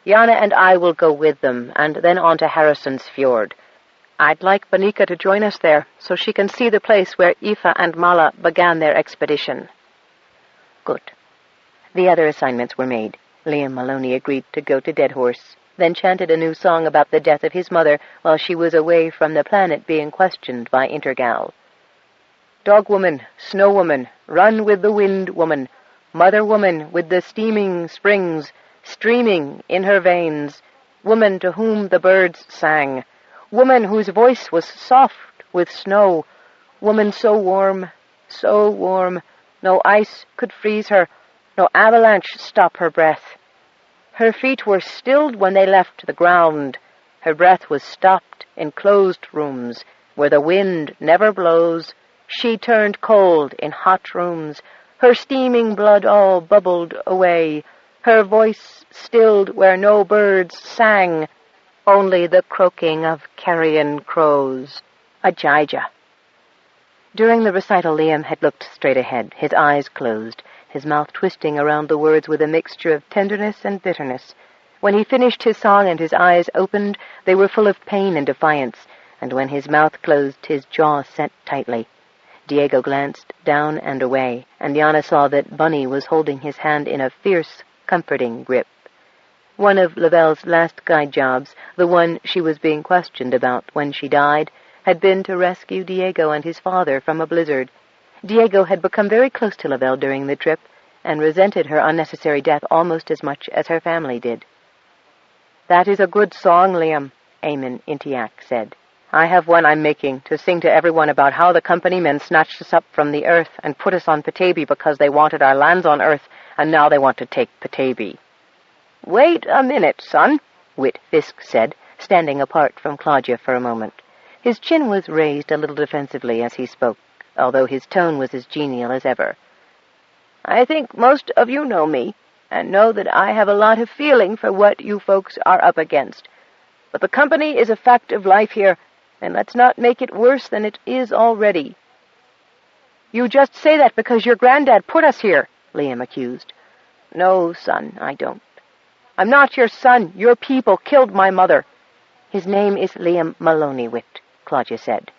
Yana and I will go with them, and then on to Harrison's Fjord. I'd like Bonica to join us there, so she can see the place where Aoife and Mala began their expedition. Good. The other assignments were made. Liam Maloney agreed to go to Dead Horse, then chanted a new song about the death of his mother while she was away from the planet being questioned by Intergal. Dog woman, snow woman, run with the wind woman, mother woman with the steaming springs streaming in her veins, woman to whom the birds sang, woman whose voice was soft with snow, woman so warm, no ice could freeze her, no avalanche stop her breath. Her feet were stilled when they left the ground. Her breath was stopped in closed rooms where the wind never blows. She turned cold in hot rooms. Her steaming blood all bubbled away. Her voice stilled where no birds sang, only the croaking of carrion crows. Ajija. During the recital, Liam had looked straight ahead, his eyes closed, his mouth twisting around the words with a mixture of tenderness and bitterness. When he finished his song and his eyes opened, they were full of pain and defiance, and when his mouth closed, his jaw set tightly. Diego glanced down and away, and Yana saw that Bunny was holding his hand in a fierce, comforting grip. One of Lavelle's last guide jobs, the one she was being questioned about when she died, had been to rescue Diego and his father from a blizzard. Diego had become very close to Lavelle during the trip, and resented her unnecessary death almost as much as her family did. That is a good song, Liam, Eamon Intiac said. I have one I'm making to sing to everyone about how the company men snatched us up from the earth and put us on Petaybee because they wanted our lands on earth, and now they want to take Petaybee." "Wait a minute, son," Wit Fisk said, standing apart from Claudia for a moment. His chin was raised a little defensively as he spoke, although his tone was as genial as ever. "I think most of you know me, and know that I have a lot of feeling for what you folks are up against. But the company is a fact of life here, and let's not make it worse than it is already." "You just say that because your granddad put us here," Liam accused. "No, son, I don't. I'm not your son. Your people killed my mother." "His name is Liam Maloney, Wit," Claudia said.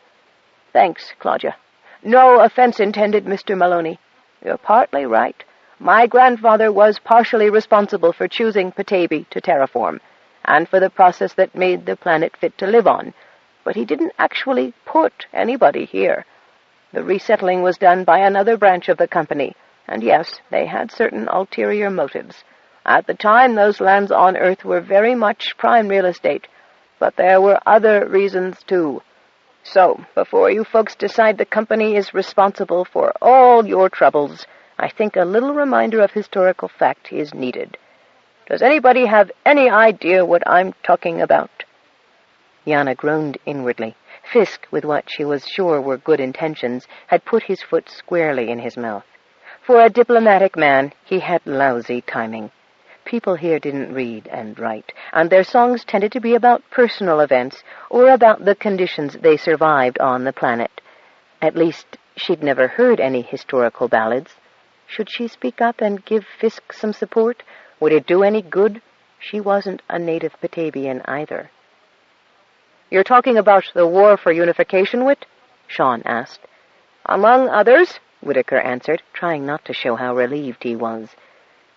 "Thanks, Claudia. No offense intended, Mr. Maloney. You're partly right. My grandfather was partially responsible for choosing Petaybee to terraform, and for the process that made the planet fit to live on, but he didn't actually put anybody here. The resettling was done by another branch of the company, and yes, they had certain ulterior motives. At the time, those lands on Earth were very much prime real estate, but there were other reasons, too. So, before you folks decide the company is responsible for all your troubles, I think a little reminder of historical fact is needed. Does anybody have any idea what I'm talking about?" Yana groaned inwardly. Fisk, with what she was sure were good intentions, had put his foot squarely in his mouth. For a diplomatic man, he had lousy timing. People here didn't read and write, and their songs tended to be about personal events or about the conditions they survived on the planet. At least, she'd never heard any historical ballads. Should she speak up and give Fisk some support? Would it do any good? She wasn't a native Petabian either. "You're talking about the war for unification, Wit?" Sean asked. "Among others," Whitaker answered, trying not to show how relieved he was.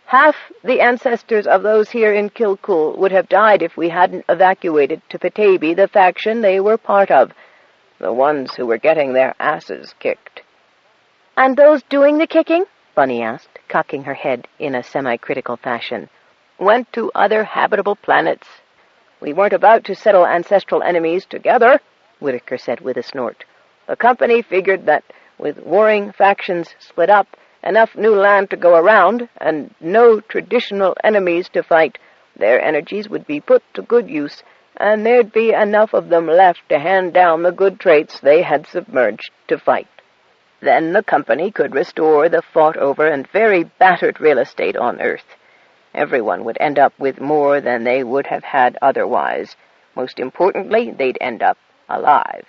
"Half the ancestors of those here in Kilcool would have died if we hadn't evacuated to Petaybee the faction they were part of, the ones who were getting their asses kicked." "And those doing the kicking?" Bunny asked, cocking her head in a semi-critical fashion. "Went to other habitable planets. We weren't about to settle ancestral enemies together," Whitaker said with a snort. "The company figured that, with warring factions split up, enough new land to go around, and no traditional enemies to fight, their energies would be put to good use, and there'd be enough of them left to hand down the good traits they had submerged to fight. Then the company could restore the fought-over and very battered real estate on Earth. Everyone would end up with more than they would have had otherwise. Most importantly, they'd end up alive."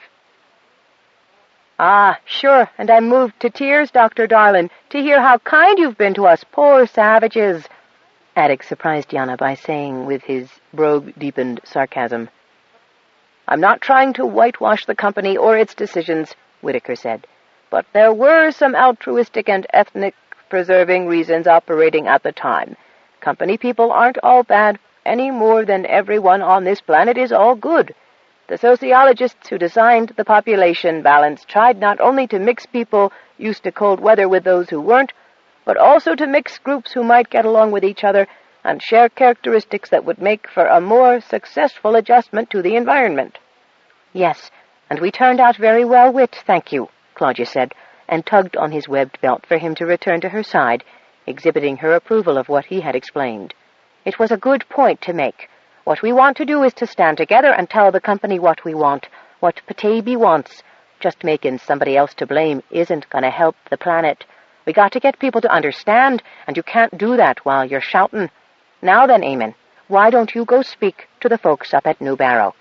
"Ah, sure, and I'm moved to tears, Dr. Darlin, to hear how kind you've been to us, poor savages," Attic surprised Yana by saying with his brogue-deepened sarcasm. "I'm not trying to whitewash the company or its decisions," Whitaker said, "but there were some altruistic and ethnic-preserving reasons operating at the time. Company people aren't all bad, any more than everyone on this planet is all good. The sociologists who designed the population balance tried not only to mix people used to cold weather with those who weren't, but also to mix groups who might get along with each other and share characteristics that would make for a more successful adjustment to the environment." "Yes, and we turned out very well, Wit, thank you," Claudia said, and tugged on his webbed belt for him to return to her side, exhibiting her approval of what he had explained. "It was a good point to make. What we want to do is to stand together and tell the company what we want, what Petaybee wants. Just making somebody else to blame isn't going to help the planet. We got to get people to understand, and you can't do that while you're shouting. Now then, Eamon, why don't you go speak to the folks up at New Barrow?"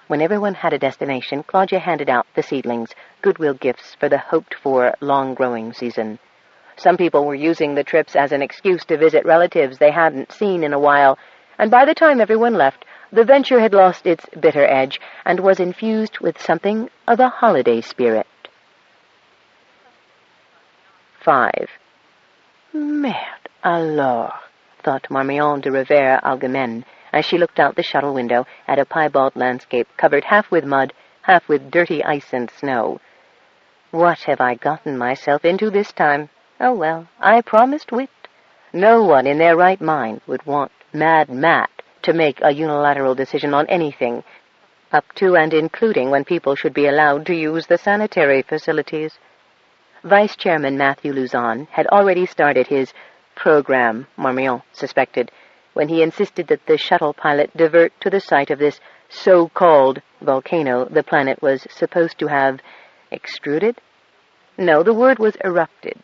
When everyone had a destination, Claudia handed out the seedlings, goodwill gifts for the hoped-for long-growing season. Some people were using the trips as an excuse to visit relatives they hadn't seen in a while, and by the time everyone left, the venture had lost its bitter edge and was infused with something of a holiday spirit. 5. Merde alors, thought Marmion de Rivera Algemene, as she looked out the shuttle window at a piebald landscape covered half with mud, half with dirty ice and snow. What have I gotten myself into this time? Oh, well, I promised Wit. No one in their right mind would want Mad Matt to make a unilateral decision on anything. up to and including when people should be allowed to use the sanitary facilities. Vice Chairman Matthew Luzon had already started his program, Marmion suspected, when he insisted that the shuttle pilot divert to the site of this so-called volcano the planet was supposed to have extruded? No, the word was erupted.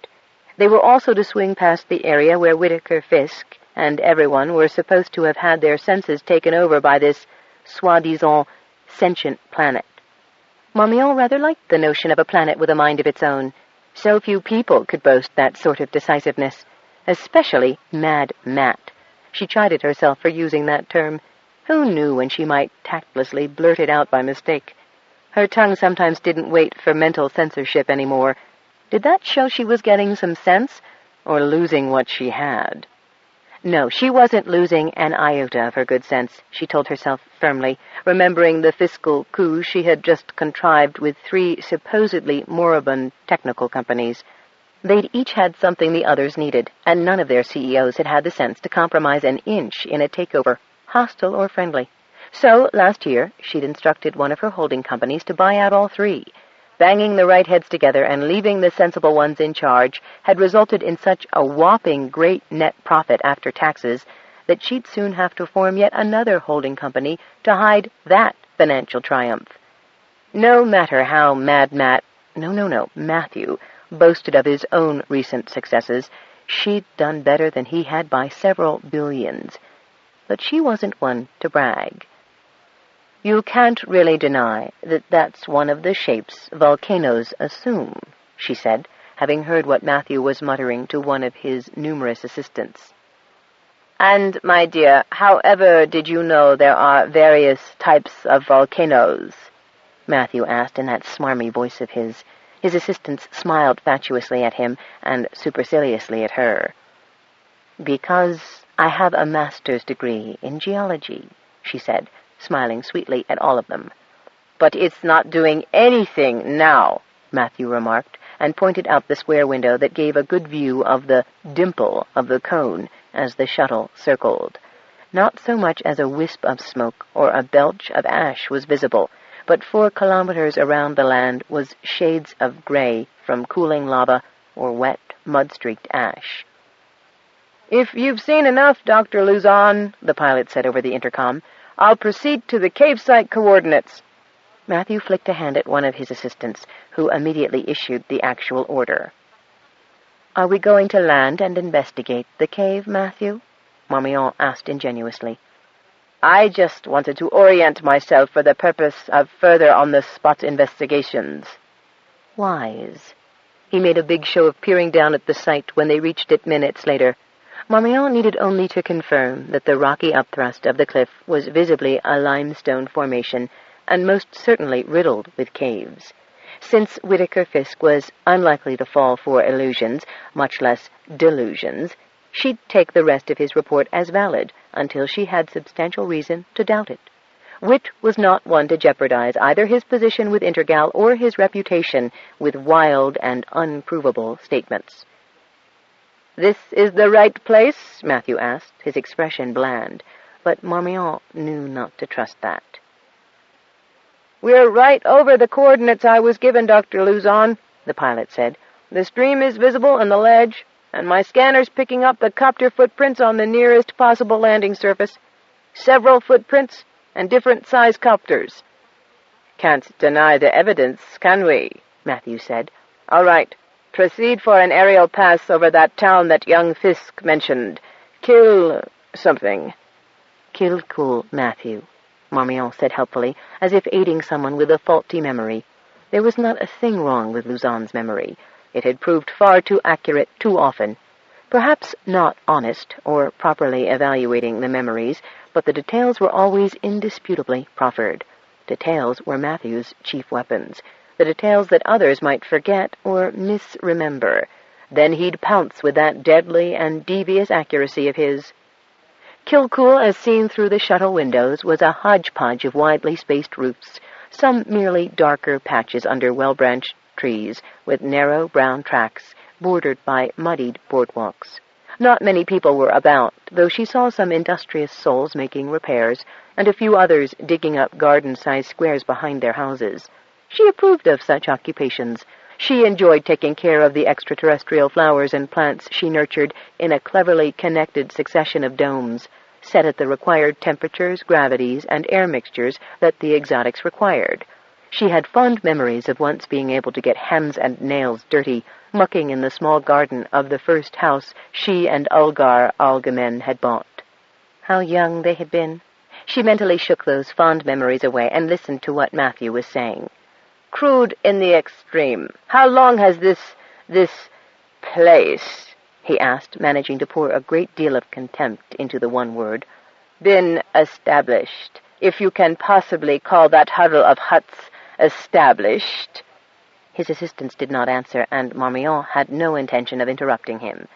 They were also to swing past the area where Whittaker Fisk and everyone were supposed to have had their senses taken over by this soi-disant sentient planet. Marmion rather liked the notion of a planet with a mind of its own. So few people could boast that sort of decisiveness, especially Mad Matt. She chided herself for using that term. Who knew when she might tactlessly blurt it out by mistake? Her tongue sometimes didn't wait for mental censorship anymore. Did that show she was getting some sense, or losing what she had? No, she wasn't losing an iota of her good sense, she told herself firmly, remembering the fiscal coup she had just contrived with 3 supposedly moribund technical companies. They'd each had something the others needed, and none of their CEOs had had the sense to compromise an inch in a takeover, hostile or friendly. So, last year, she'd instructed one of her holding companies to buy out all 3. Banging the right heads together and leaving the sensible ones in charge had resulted in such a whopping great net profit after taxes that she'd soon have to form yet another holding company to hide that financial triumph. No matter how Matthew boasted of his own recent successes, she'd done better than he had by several billions. But she wasn't one to brag. You can't really deny that that's one of the shapes volcanoes assume, she said, having heard what Matthew was muttering to one of his numerous assistants. And, my dear, however did you know there are various types of volcanoes? Matthew asked in that smarmy voice of his. His assistants smiled fatuously at him and superciliously at her. Because I have a master's degree in geology, she said, smiling sweetly at all of them. But it's not doing anything now, Matthew remarked, and pointed out the square window that gave a good view of the dimple of the cone as the shuttle circled. Not so much as a wisp of smoke or a belch of ash was visible, but 4 kilometers around the land was shades of gray from cooling lava or wet, mud-streaked ash. If you've seen enough, Dr. Luzon, the pilot said over the intercom, I'll proceed to the cave site coordinates. Matthew flicked a hand at one of his assistants, who immediately issued the actual order. Are we going to land and investigate the cave, Matthew? Marmion asked ingenuously. I just wanted to orient myself for the purpose of further on-the-spot investigations. Wise. He made a big show of peering down at the site when they reached it minutes later. Marmion needed only to confirm that the rocky upthrust of the cliff was visibly a limestone formation and most certainly riddled with caves. Since Whittaker Fisk was unlikely to fall for illusions, much less delusions, she'd take the rest of his report as valid until she had substantial reason to doubt it. Whit was not one to jeopardize either his position with Intergal or his reputation with wild and unprovable statements. This is the right place? Matthew asked, his expression bland, but Marmion knew not to trust that. We're right over the coordinates I was given, Dr. Luzon, the pilot said. The stream is visible on the ledge, and my scanner's picking up the copter footprints on the nearest possible landing surface. Several footprints and different size copters. Can't deny the evidence, can we? Matthew said. All right. Proceed for an aerial pass over that town that young Fisk mentioned. Kill something. Kill cool, Matthew, Marmion said helpfully, as if aiding someone with a faulty memory. There was not a thing wrong with Luzon's memory. It had proved far too accurate too often. Perhaps not honest or properly evaluating the memories, but the details were always indisputably proffered. Details were Matthew's chief weapons. The details that others might forget or misremember. Then he'd pounce with that deadly and devious accuracy of his. Kilcool, as seen through the shuttle windows, was a hodgepodge of widely spaced roofs, some merely darker patches under well-branched trees, with narrow brown tracks, bordered by muddied boardwalks. Not many people were about, though she saw some industrious souls making repairs, and a few others digging up garden-sized squares behind their houses. She approved of such occupations. She enjoyed taking care of the extraterrestrial flowers and plants she nurtured in a cleverly connected succession of domes, set at the required temperatures, gravities, and air mixtures that the exotics required. She had fond memories of once being able to get hands and nails dirty, mucking in the small garden of the first house she and Ulgar Algemen had bought. How young they had been. She mentally shook those fond memories away and listened to what Matthew was saying. "Crude in the extreme. How long has this place," he asked, managing to pour a great deal of contempt into the one word, "been established? If you can possibly call that huddle of huts established." His assistants did not answer, and Marmion had no intention of interrupting him.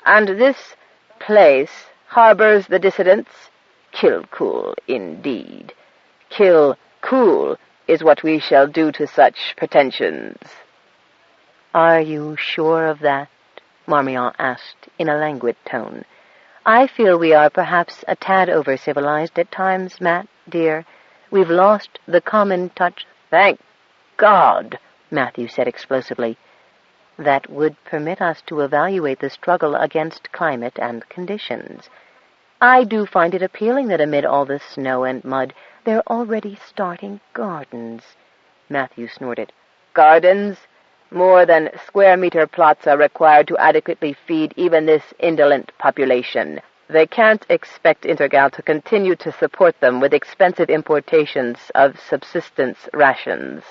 "And this place harbors the dissidents? Kill cool, indeed. Kill cool is what we shall do to such pretensions." "Are you sure of that?" Marmion asked in a languid tone. "I feel we are perhaps a tad over-civilized at times, Matt, dear. We've lost the common touch." "Thank God," Matthew said explosively. "That would permit us to evaluate the struggle against climate and conditions. I do find it appealing that amid all the snow and mud, they're already starting gardens." Matthew snorted. "Gardens? More than square-meter plots are required to adequately feed even this indolent population. They can't expect Intergal to continue to support them with expensive importations of subsistence rations."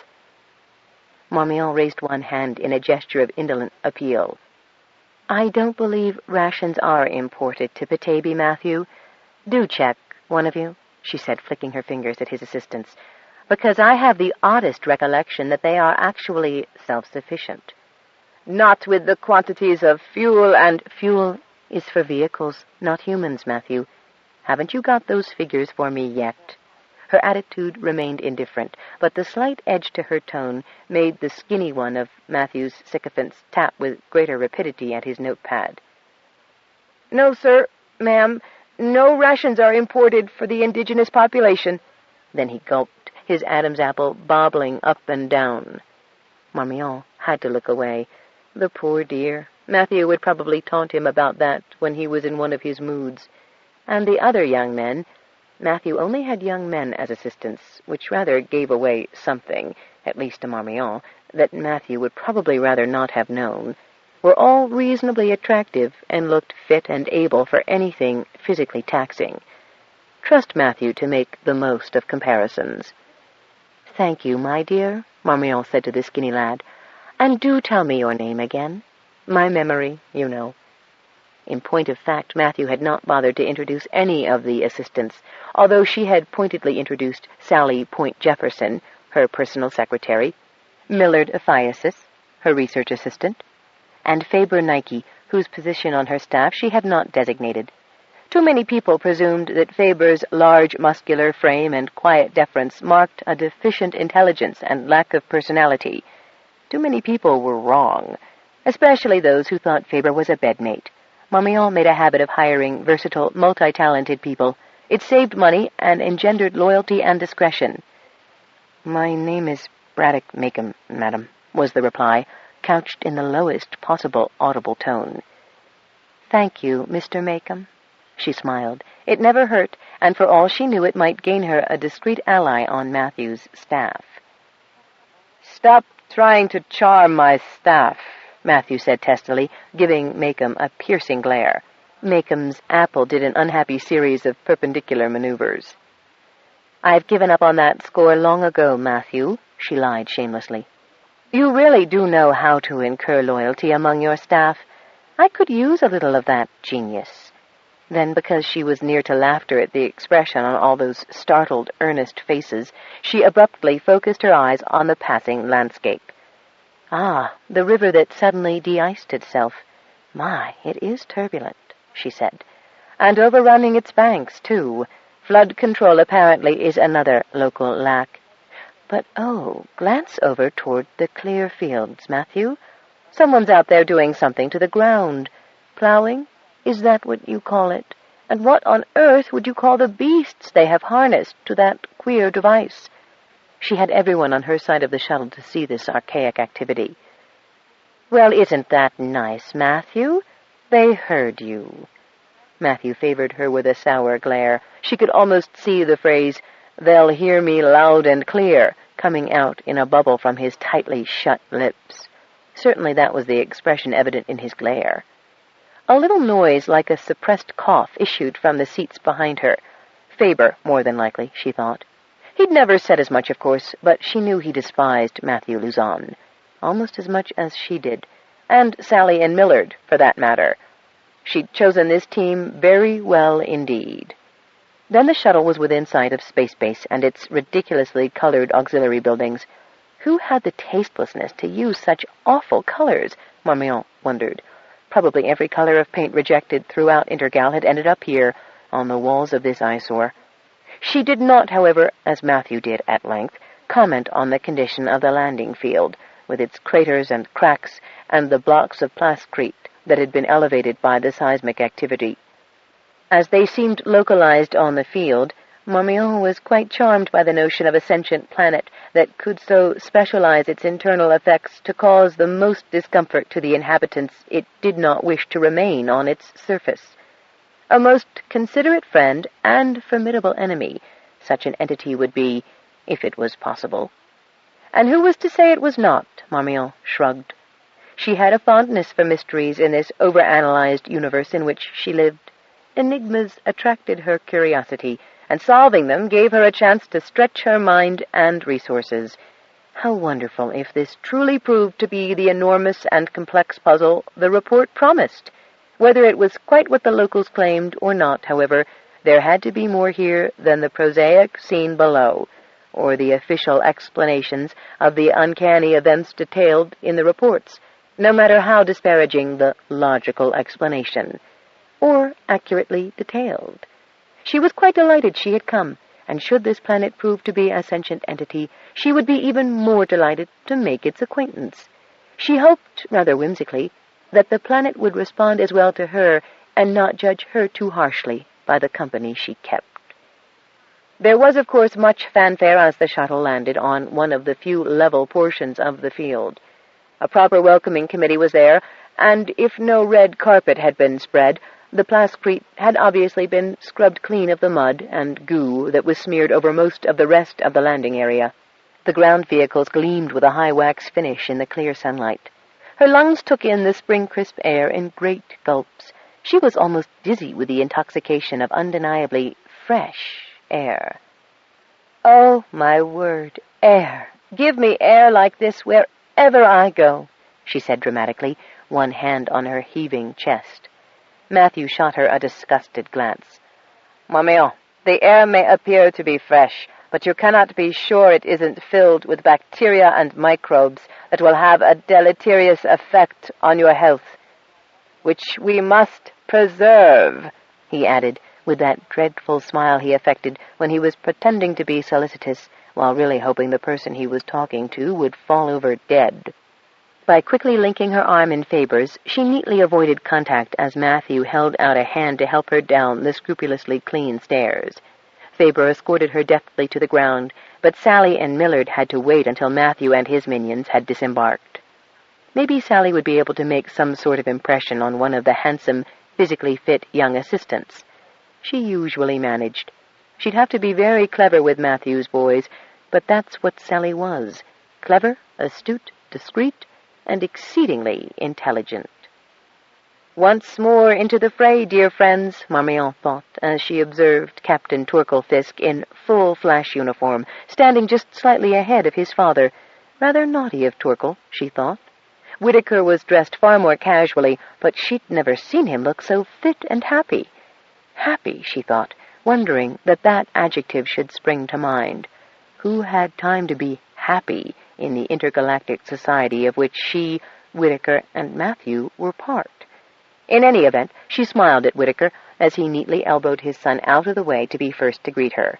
Marmion raised one hand in a gesture of indolent appeal. "I don't believe rations are imported to Petaybee, Matthew. Do check, one of you," she said, flicking her fingers at his assistants, "because I have the oddest recollection that they are actually self-sufficient." "Not with the quantities of fuel and—" "Fuel is for vehicles, not humans, Matthew. Haven't you got those figures for me yet?" Her attitude remained indifferent, but the slight edge to her tone made the skinny one of Matthew's sycophants tap with greater rapidity at his notepad. "No, sir, ma'am, no rations are imported for the indigenous population." Then he gulped, his Adam's apple bobbling up and down. Marmion had to look away. The poor dear. Matthew would probably taunt him about that when he was in one of his moods. And the other young men— Matthew only had young men as assistants, which rather gave away something, at least to Marmion, that Matthew would probably rather not have known— were all reasonably attractive and looked fit and able for anything physically taxing. Trust Matthew to make the most of comparisons. "Thank you, my dear," Marmion said to the skinny lad. "And do tell me your name again. My memory, you know." In point of fact, Matthew had not bothered to introduce any of the assistants, although she had pointedly introduced Sally Point Jefferson, her personal secretary, Millard Ephiasis, her research assistant, and Faber Nike, whose position on her staff she had not designated. Too many people presumed that Faber's large muscular frame and quiet deference marked a deficient intelligence and lack of personality. Too many people were wrong, especially those who thought Faber was a bedmate. Marmion made a habit of hiring versatile, multi-talented people. It saved money and engendered loyalty and discretion. "My name is Braddock Macomb, madam," was the reply, couched in the lowest possible audible tone. "Thank you, Mr. Macomb." She smiled. It never hurt, and for all she knew it might gain her a discreet ally on Matthew's staff. "Stop trying to charm my staff," Matthew said testily, giving Macomb a piercing glare. Macomb's apple did an unhappy series of perpendicular maneuvers. "I've given up on that score long ago, Matthew," she lied shamelessly. "You really do know how to incur loyalty among your staff. I could use a little of that genius." Then, because she was near to laughter at the expression on all those startled, earnest faces, she abruptly focused her eyes on the passing landscape. "Ah, the river that suddenly de-iced itself. My, it is turbulent," she said. "And overrunning its banks, too. Flood control apparently is another local lack. But, oh, glance over toward the clear fields, Matthew. Someone's out there doing something to the ground. Plowing, Is that what you call it? And what on earth would you call the beasts they have harnessed to that queer device?" She had everyone on her side of the shuttle to see this archaic activity. "Well, isn't that nice, Matthew? They heard you." Matthew favored her with a sour glare. She could almost see the phrase, "They'll hear me loud and clear," coming out in a bubble from his tightly shut lips. Certainly that was the expression evident in his glare. A little noise like a suppressed cough issued from the seats behind her. Faber, more than likely, she thought. He'd never said as much, of course, but she knew he despised Matthew Luzon, almost as much as she did, and Sally and Millard, for that matter. She'd chosen this team very well indeed. Then the shuttle was within sight of Space Base and its ridiculously colored auxiliary buildings. Who had the tastelessness to use such awful colors, Marmion wondered. Probably every color of paint rejected throughout Intergal had ended up here, on the walls of this eyesore. She did not, however, as Matthew did at length, comment on the condition of the landing field, with its craters and cracks and the blocks of plascrete that had been elevated by the seismic activity. As they seemed localized on the field, Marmion was quite charmed by the notion of a sentient planet that could so specialize its internal effects to cause the most discomfort to the inhabitants it did not wish to remain on its surface. A most considerate friend and formidable enemy, such an entity would be, if it was possible. And who was to say it was not? Marmion shrugged. She had a fondness for mysteries in this overanalyzed universe in which she lived. Enigmas attracted her curiosity, and solving them gave her a chance to stretch her mind and resources. How wonderful if this truly proved to be the enormous and complex puzzle the report promised. Whether it was quite what the locals claimed or not, however, there had to be more here than the prosaic scene below, or the official explanations of the uncanny events detailed in the reports, no matter how disparaging the logical explanation, or accurately detailed. She was quite delighted she had come, and should this planet prove to be a sentient entity, she would be even more delighted to make its acquaintance. She hoped, rather whimsically, that the planet would respond as well to her and not judge her too harshly by the company she kept. There was, of course, much fanfare as the shuttle landed on one of the few level portions of the field. A proper welcoming committee was there, and if no red carpet had been spread, the plascrete had obviously been scrubbed clean of the mud and goo that was smeared over most of the rest of the landing area. The ground vehicles gleamed with a high wax finish in the clear sunlight. Her lungs took in the spring-crisp air in great gulps. She was almost dizzy with the intoxication of undeniably fresh air. "Oh, my word, air! Give me air like this wherever I go," she said dramatically, one hand on her heaving chest. Matthew shot her a disgusted glance. "Marmion, the air may appear to be fresh, but you cannot be sure it isn't filled with bacteria and microbes that will have a deleterious effect on your health, which we must preserve," he added, with that dreadful smile he affected when he was pretending to be solicitous, while really hoping the person he was talking to would fall over dead. By quickly linking her arm in Faber's, she neatly avoided contact as Matthew held out a hand to help her down the scrupulously clean stairs. Faber escorted her deftly to the ground, but Sally and Millard had to wait until Matthew and his minions had disembarked. Maybe Sally would be able to make some sort of impression on one of the handsome, physically fit young assistants. She usually managed. She'd have to be very clever with Matthew's boys, but that's what Sally was. Clever, astute, discreet, and exceedingly intelligent. "Once more into the fray, dear friends," Marmion thought, as she observed Captain Torkel Fisk in full flash uniform, standing just slightly ahead of his father. Rather naughty of Torkel, she thought. Whitaker was dressed far more casually, but she'd never seen him look so fit and happy. Happy, she thought, wondering that adjective should spring to mind. Who had time to be happy in the intergalactic society of which she, Whitaker, and Matthew were part? In any event, she smiled at Whitaker as he neatly elbowed his son out of the way to be first to greet her.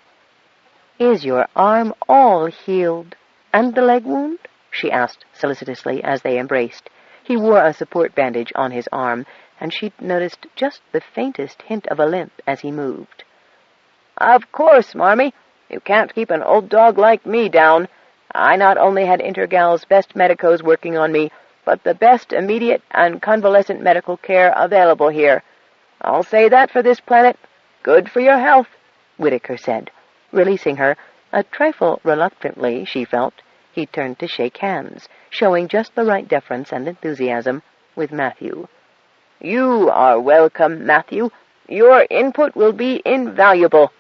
"Is your arm all healed? And the leg wound?" she asked solicitously as they embraced. He wore a support bandage on his arm, and she'd noticed just the faintest hint of a limp as he moved. "Of course, Marmee. You can't keep an old dog like me down. I not only had Intergal's best medicos working on me, but the best immediate and convalescent medical care available here. I'll say that for this planet. Good for your health," Whitaker said. Releasing her, a trifle reluctantly, she felt, he turned to shake hands, showing just the right deference and enthusiasm, with Matthew. "You are welcome, Matthew. Your input will be invaluable."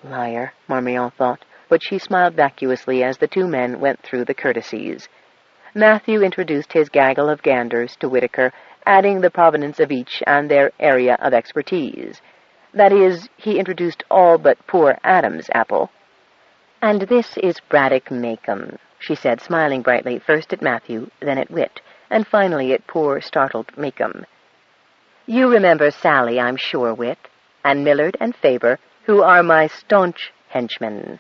Liar, Marmion thought, but she smiled vacuously as the two men went through the courtesies. Matthew introduced his gaggle of ganders to Whitaker, adding the provenance of each and their area of expertise. That is, he introduced all but poor Adam's apple. "And this is Braddock Macomb," she said, smiling brightly, first at Matthew, then at Whit, and finally at poor, startled Macomb. "You remember Sally, I'm sure, Whit, and Millard and Faber, who are my staunch henchmen."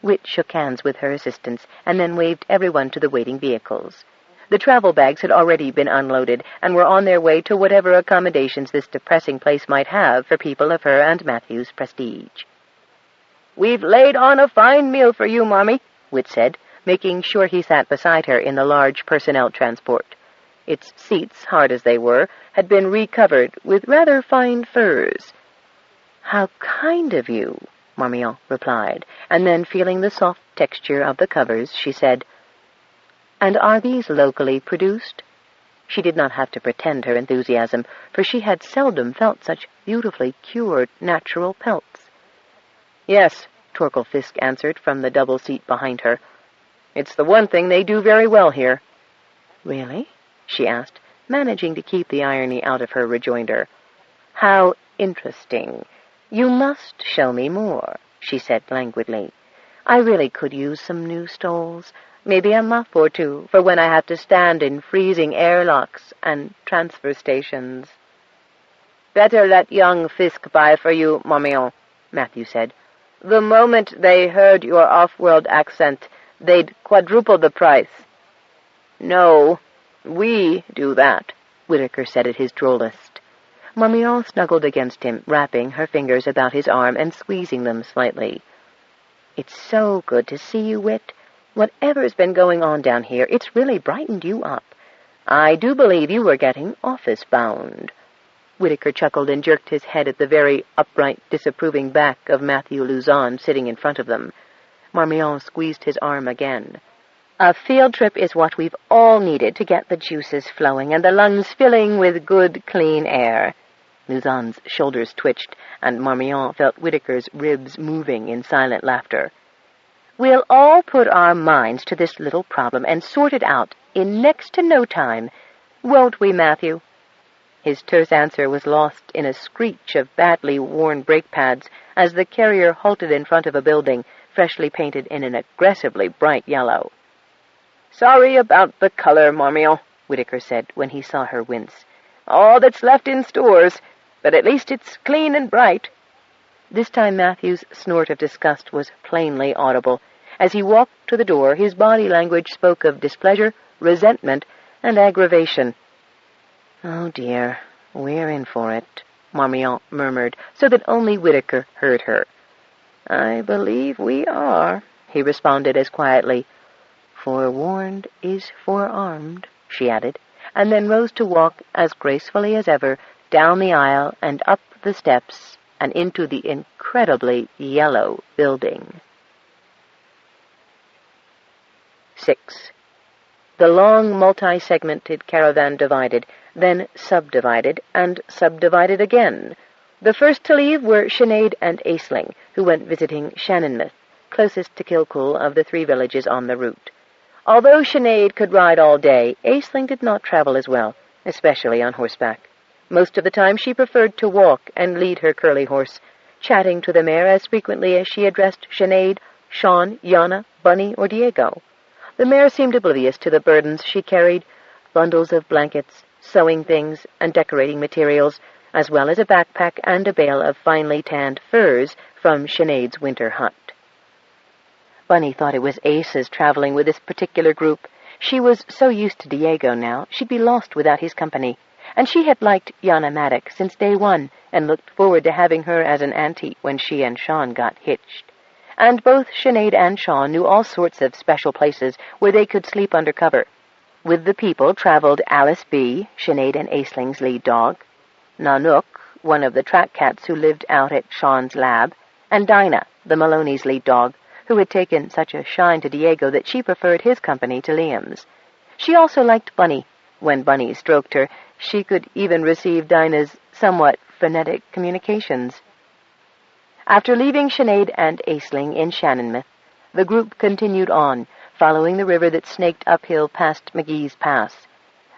Whit shook hands with her assistants, and then waved everyone to the waiting vehicles. The travel bags had already been unloaded, and were on their way to whatever accommodations this depressing place might have for people of her and Matthew's prestige. "We've laid on a fine meal for you, Marmee," Whit said, making sure he sat beside her in the large personnel transport. Its seats, hard as they were, had been recovered with rather fine furs. "How kind of you," Marmion replied, and then, feeling the soft texture of the covers, she said, "And are these locally produced?" She did not have to pretend her enthusiasm, for she had seldom felt such beautifully cured natural pelts. "Yes," Torkel Fisk answered from the double seat behind her. "It's the one thing they do very well here." "Really?" she asked, managing to keep the irony out of her rejoinder. "How interesting. You must show me more," she said languidly. "I really could use some new stoles. Maybe a muff or two, for when I have to stand in freezing airlocks and transfer stations." "Better let young Fisk buy for you, Marmion," Matthew said. "The moment they heard your off-world accent, they'd quadruple the price." "No, we do that," Whitaker said at his drollest. Marmion snuggled against him, wrapping her fingers about his arm and squeezing them slightly. "It's so good to see you, Whit. Whatever's been going on down here, it's really brightened you up. I do believe you were getting office-bound." Whitaker chuckled and jerked his head at the very upright, disapproving back of Matthew Luzon sitting in front of them. Marmion squeezed his arm again. "A field trip is what we've all needed to get the juices flowing and the lungs filling with good, clean air." Luzon's shoulders twitched, and Marmion felt Whitaker's ribs moving in silent laughter. "We'll all put our minds to this little problem and sort it out in next to no time. Won't we, Matthew?" His terse answer was lost in a screech of badly worn brake pads as the carrier halted in front of a building, freshly painted in an aggressively bright yellow. "Sorry about the color, Marmion," Whitaker said when he saw her wince. "All that's left in stores, but at least it's clean and bright." This time Matthew's snort of disgust was plainly audible. As he walked to the door, his body language spoke of displeasure, resentment, and aggravation. "Oh, dear, we're in for it," Marmion murmured, so that only Whitaker heard her. "I believe we are," he responded as quietly. "Forewarned is forearmed," she added, and then rose to walk as gracefully as ever down the aisle and up the steps and into the incredibly yellow building. 6. The long, multi-segmented caravan divided, then subdivided, and subdivided again. The first to leave were Sinead and Aisling, who went visiting Shannonmouth, closest to Kilcool of the 3 villages on the route. Although Sinead could ride all day, Aisling did not travel as well, especially on horseback. Most of the time she preferred to walk and lead her curly horse, chatting to the mare as frequently as she addressed Sinead, Sean, Yana, Bunny, or Diego. The mare seemed oblivious to the burdens she carried, bundles of blankets, sewing things, and decorating materials, as well as a backpack and a bale of finely tanned furs from Sinead's winter hut. Bunny thought it was Ace's traveling with this particular group. She was so used to Diego now, she'd be lost without his company, and she had liked Yana Maddock since day one and looked forward to having her as an auntie when she and Sean got hitched. And both Sinead and Sean knew all sorts of special places where they could sleep under cover. With the people traveled Alice B., Sinead and Aisling's lead dog, Nanook, one of the track cats who lived out at Sean's lab, and Dinah, the Maloney's lead dog, who had taken such a shine to Diego that she preferred his company to Liam's. She also liked Bunny. When Bunny stroked her, she could even receive Dinah's somewhat phonetic communications. After leaving Sinead and Aisling in Shannonmouth, the group continued on, following the river that snaked uphill past McGee's Pass.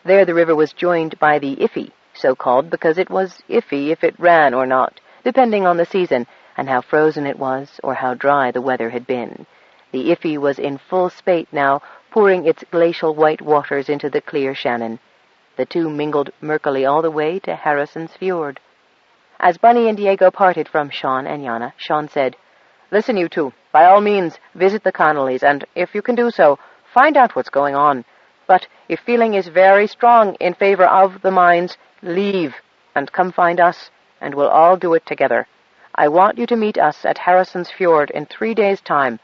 There the river was joined by the Iffy, so called because it was iffy if it ran or not, depending on the season and how frozen it was or how dry the weather had been. The Iffy was in full spate now, pouring its glacial white waters into the clear Shannon. The two mingled murkily all the way to Harrison's Fjord. As Bunny and Diego parted from Sean and Yana, Sean said, "Listen, you two, by all means, visit the Connollys, and if you can do so, find out what's going on. But if feeling is very strong in favor of the mines, leave and come find us, and we'll all do it together. I want you to meet us at Harrison's Fjord in 3 days' time.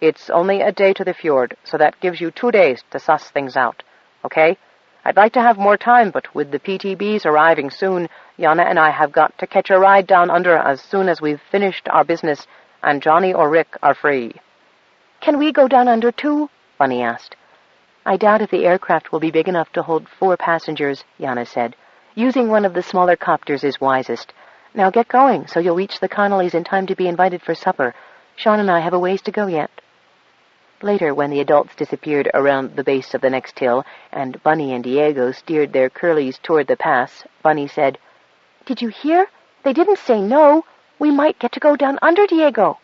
It's only a day to the fjord, so that gives you 2 days to suss things out. Okay? I'd like to have more time, but with the PTBs arriving soon, Yana and I have got to catch a ride down under as soon as we've finished our business, and Johnny or Rick are free." "Can we go down under too?" Bunny asked. "I doubt if the aircraft will be big enough to hold 4 passengers," Yana said. "Using one of the smaller copters is wisest. Now get going, so you'll reach the Connollys in time to be invited for supper. Sean and I have a ways to go yet." Later, when the adults disappeared around the base of the next hill, and Bunny and Diego steered their curlies toward the pass, Bunny said, "Did you hear? They didn't say no. We might get to go down under, Diego."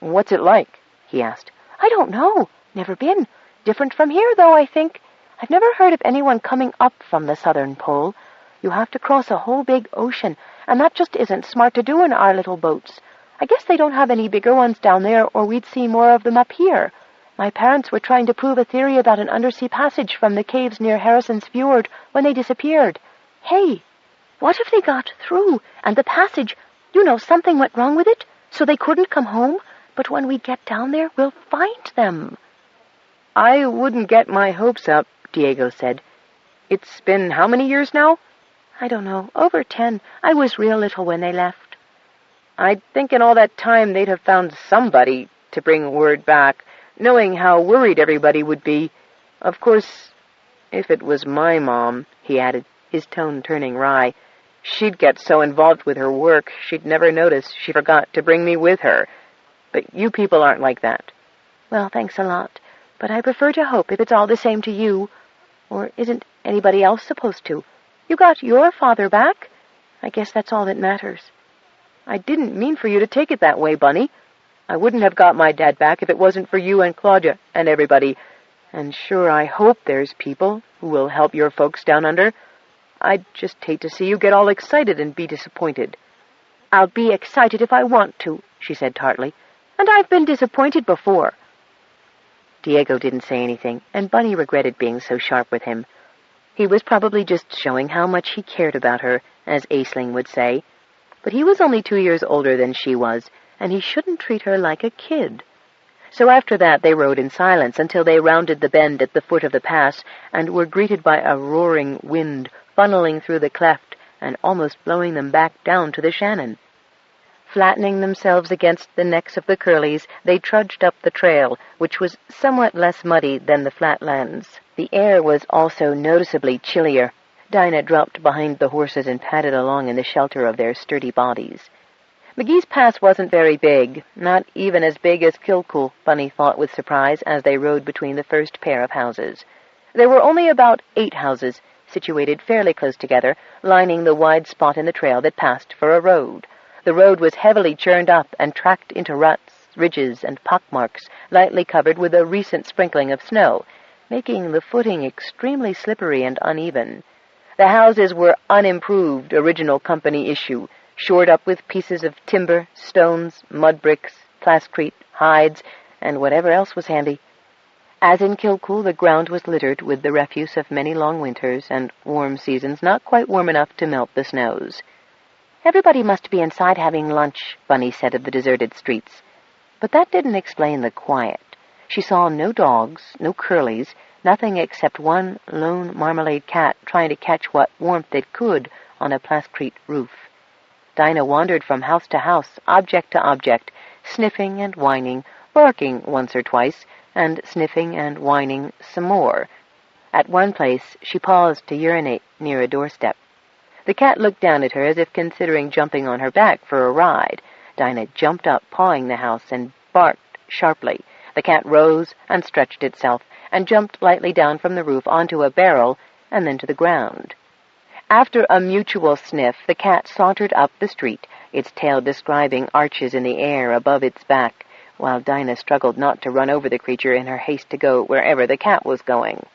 "What's it like?" he asked. "I don't know. Never been. Different from here, though, I think. I've never heard of anyone coming up from the southern pole. You have to cross a whole big ocean, and that just isn't smart to do in our little boats. I guess they don't have any bigger ones down there, or we'd see more of them up here. My parents were trying to prove a theory about an undersea passage from the caves near Harrison's Fjord when they disappeared. Hey, what if they got through, and the passage, something went wrong with it, so they couldn't come home? But when we get down there, we'll find them." "I wouldn't get my hopes up," Diego said. "It's been how many years now?" "I don't know. Over 10. I was real little when they left." "I'd think in all that time they'd have found somebody to bring word back, knowing how worried everybody would be. Of course, if it was my mom," he added, his tone turning wry, "she'd get so involved with her work she'd never notice she forgot to bring me with her. But you people aren't like that." "Well, thanks a lot. But I prefer to hope if it's all the same to you. Or isn't anybody else supposed to? You got your father back. I guess that's all that matters." "I didn't mean for you to take it that way, Bunny. I wouldn't have got my dad back if it wasn't for you and Claudia and everybody. And sure, I hope there's people who will help your folks down under. I'd just hate to see you get all excited and be disappointed." "I'll be excited if I want to," she said tartly. "And I've been disappointed before." Diego didn't say anything, and Bunny regretted being so sharp with him. He was probably just showing how much he cared about her, as Aisling would say. But he was only 2 years older than she was, and he shouldn't treat her like a kid. So after that they rode in silence until they rounded the bend at the foot of the pass and were greeted by a roaring wind funneling through the cleft and almost blowing them back down to the Shannon. Flattening themselves against the necks of the curlies, they trudged up the trail, which was somewhat less muddy than the flatlands. The air was also noticeably chillier. Dinah dropped behind the horses and padded along in the shelter of their sturdy bodies. McGee's Pass wasn't very big, not even as big as Kilcool, Bunny thought with surprise as they rode between the first pair of houses. There were only about 8 houses, situated fairly close together, lining the wide spot in the trail that passed for a road. The road was heavily churned up and tracked into ruts, ridges, and pockmarks, lightly covered with a recent sprinkling of snow, making the footing extremely slippery and uneven. The houses were unimproved, original company issue, shored up with pieces of timber, stones, mud bricks, plascrete, hides, and whatever else was handy. As in Kilcool, the ground was littered with the refuse of many long winters and warm seasons not quite warm enough to melt the snows. "Everybody must be inside having lunch," Bunny said of the deserted streets. But that didn't explain the quiet. She saw no dogs, no curlies, nothing except one lone marmalade cat trying to catch what warmth it could on a plascrete roof. Dinah wandered from house to house, object to object, sniffing and whining, barking once or twice, and sniffing and whining some more. At one place she paused to urinate near a doorstep. The cat looked down at her as if considering jumping on her back for a ride. Dinah jumped up, pawing the house, and barked sharply. The cat rose and stretched itself, and jumped lightly down from the roof onto a barrel, and then to the ground. After a mutual sniff, the cat sauntered up the street, its tail describing arches in the air above its back, while Dinah struggled not to run over the creature in her haste to go wherever the cat was going.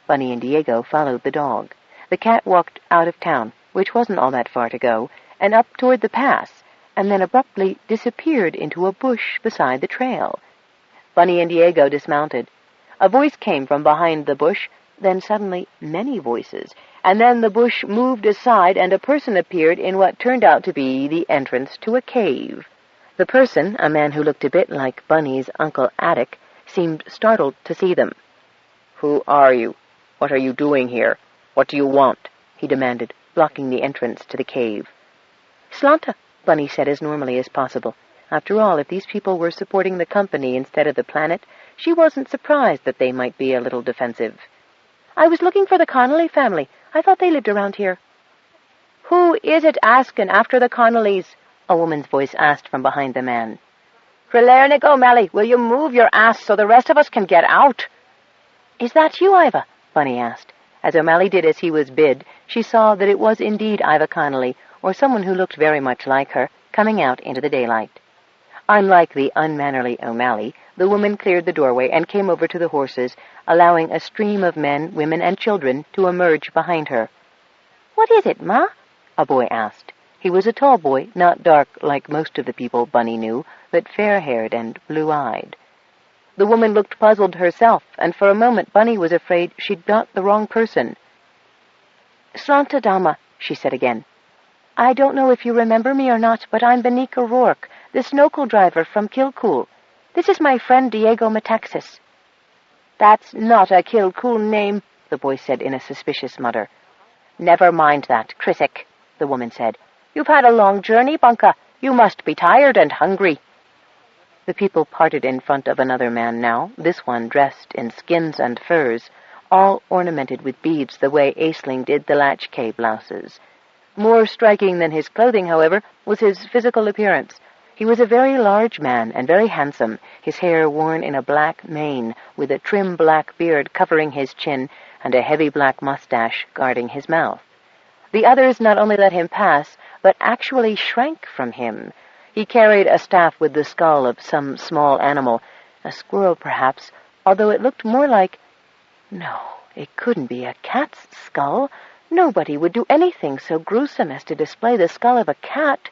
Bunny and Diego followed the dog. The cat walked out of town, which wasn't all that far to go, and up toward the pass, and then abruptly disappeared into a bush beside the trail. Bunny and Diego dismounted. A voice came from behind the bush, then suddenly many voices, and then the bush moved aside and a person appeared in what turned out to be the entrance to a cave. The person, a man who looked a bit like Bunny's Uncle Attic, seemed startled to see them. "Who are you? What are you doing here? What do you want?" he demanded, blocking the entrance to the cave. "Slanta," Bunny said as normally as possible. After all, if these people were supporting the company instead of the planet, she wasn't surprised that they might be a little defensive. "I was looking for the Connolly family. I thought they lived around here." "Who is it asking after the Connollys?" a woman's voice asked from behind the man. "Relairnig O'Malley, will you move your ass so the rest of us can get out?" "Is that you, Iva?" Bunny asked. As O'Malley did as he was bid, she saw that it was indeed Iva Connolly, or someone who looked very much like her, coming out into the daylight. Unlike the unmannerly O'Malley, the woman cleared the doorway and came over to the horses, allowing a stream of men, women, and children to emerge behind her. "What is it, Ma?" a boy asked. He was a tall boy, not dark like most of the people Bunny knew, but fair-haired and blue-eyed. The woman looked puzzled herself, and for a moment Bunny was afraid she'd got the wrong person. "Slanta Dama," she said again. "I don't know if you remember me or not, but I'm Benica Rourke, the snokel driver from Kilcool. This is my friend Diego Metaxas." "That's not a Kilcool name," the boy said in a suspicious mutter. "Never mind that, Crissack," the woman said. "You've had a long journey, Bunka. You must be tired and hungry." The people parted in front of another man now, this one dressed in skins and furs, all ornamented with beads the way Aisling did the latchkey blouses. More striking than his clothing, however, was his physical appearance. He was a very large man and very handsome, his hair worn in a black mane, with a trim black beard covering his chin and a heavy black mustache guarding his mouth. The others not only let him pass, but actually shrank from him. He carried a staff with the skull of some small animal, a squirrel perhaps, although it looked more like... No, it couldn't be a cat's skull. Nobody would do anything so gruesome as to display the skull of a cat.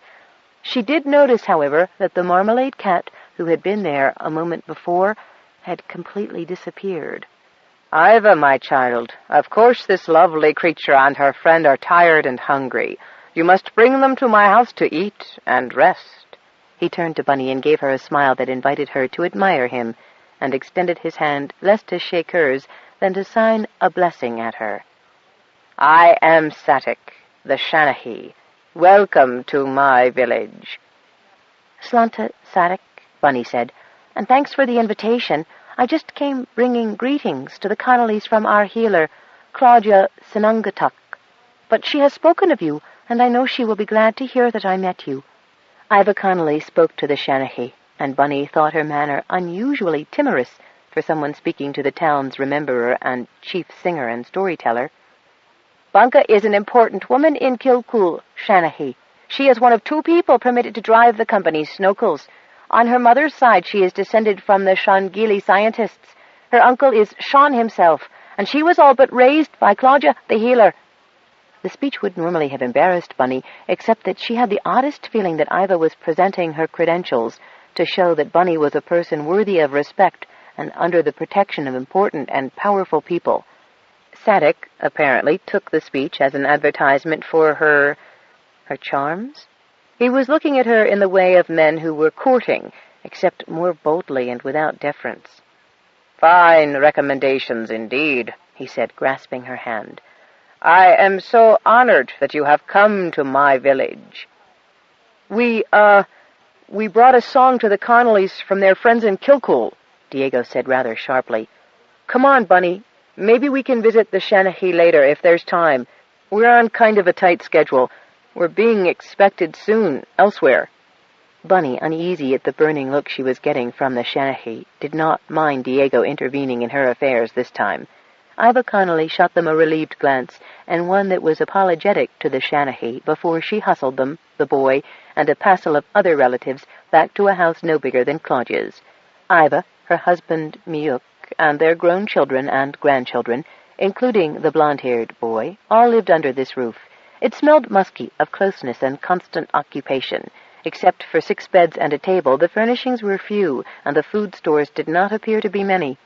She did notice, however, that the marmalade cat, who had been there a moment before, had completely disappeared. "Iva, my child, of course this lovely creature and her friend are tired and hungry. You must bring them to my house to eat and rest." He turned to Bunny and gave her a smile that invited her to admire him, and extended his hand less to shake hers than to sign a blessing at her. "I am Satik, the Shanahy. Welcome to my village." "Slanta Satik," Bunny said, "and thanks for the invitation. I just came bringing greetings to the Connollys from our healer, Claudia Sinungatuk. But she has spoken of you, and I know she will be glad to hear that I met you." Iva Connolly spoke to the Shanahy, and Bunny thought her manner unusually timorous for someone speaking to the town's rememberer and chief singer and storyteller. "Bunka is an important woman in Kilcool, Shanahy. She is one of 2 people permitted to drive the company's snokels. On her mother's side, she is descended from the Shangili scientists. Her uncle is Sean himself, and she was all but raised by Claudia, the healer." The speech would normally have embarrassed Bunny, except that she had the oddest feeling that Iva was presenting her credentials to show that Bunny was a person worthy of respect and under the protection of important and powerful people. Sadik, apparently, took the speech as an advertisement for her charms? He was looking at her in the way of men who were courting, except more boldly and without deference. "Fine recommendations indeed," he said, grasping her hand. "I am so honored that you have come to my village." We brought a song to the Connellys from their friends in Kilcool," Diego said rather sharply. "Come on, Bunny. Maybe we can visit the Shanachie later if there's time. We're on kind of a tight schedule. We're being expected soon, elsewhere." Bunny, uneasy at the burning look she was getting from the Shanachie, did not mind Diego intervening in her affairs this time. Iva Connelly shot them a relieved glance, and one that was apologetic to the Shanachie, before she hustled them, the boy, and a passel of other relatives, back to a house no bigger than Claudia's. Iva, her husband Miuk, and their grown children and grandchildren, including the blonde-haired boy, all lived under this roof. It smelled musky of closeness and constant occupation. Except for 6 beds and a table, the furnishings were few, and the food stores did not appear to be many.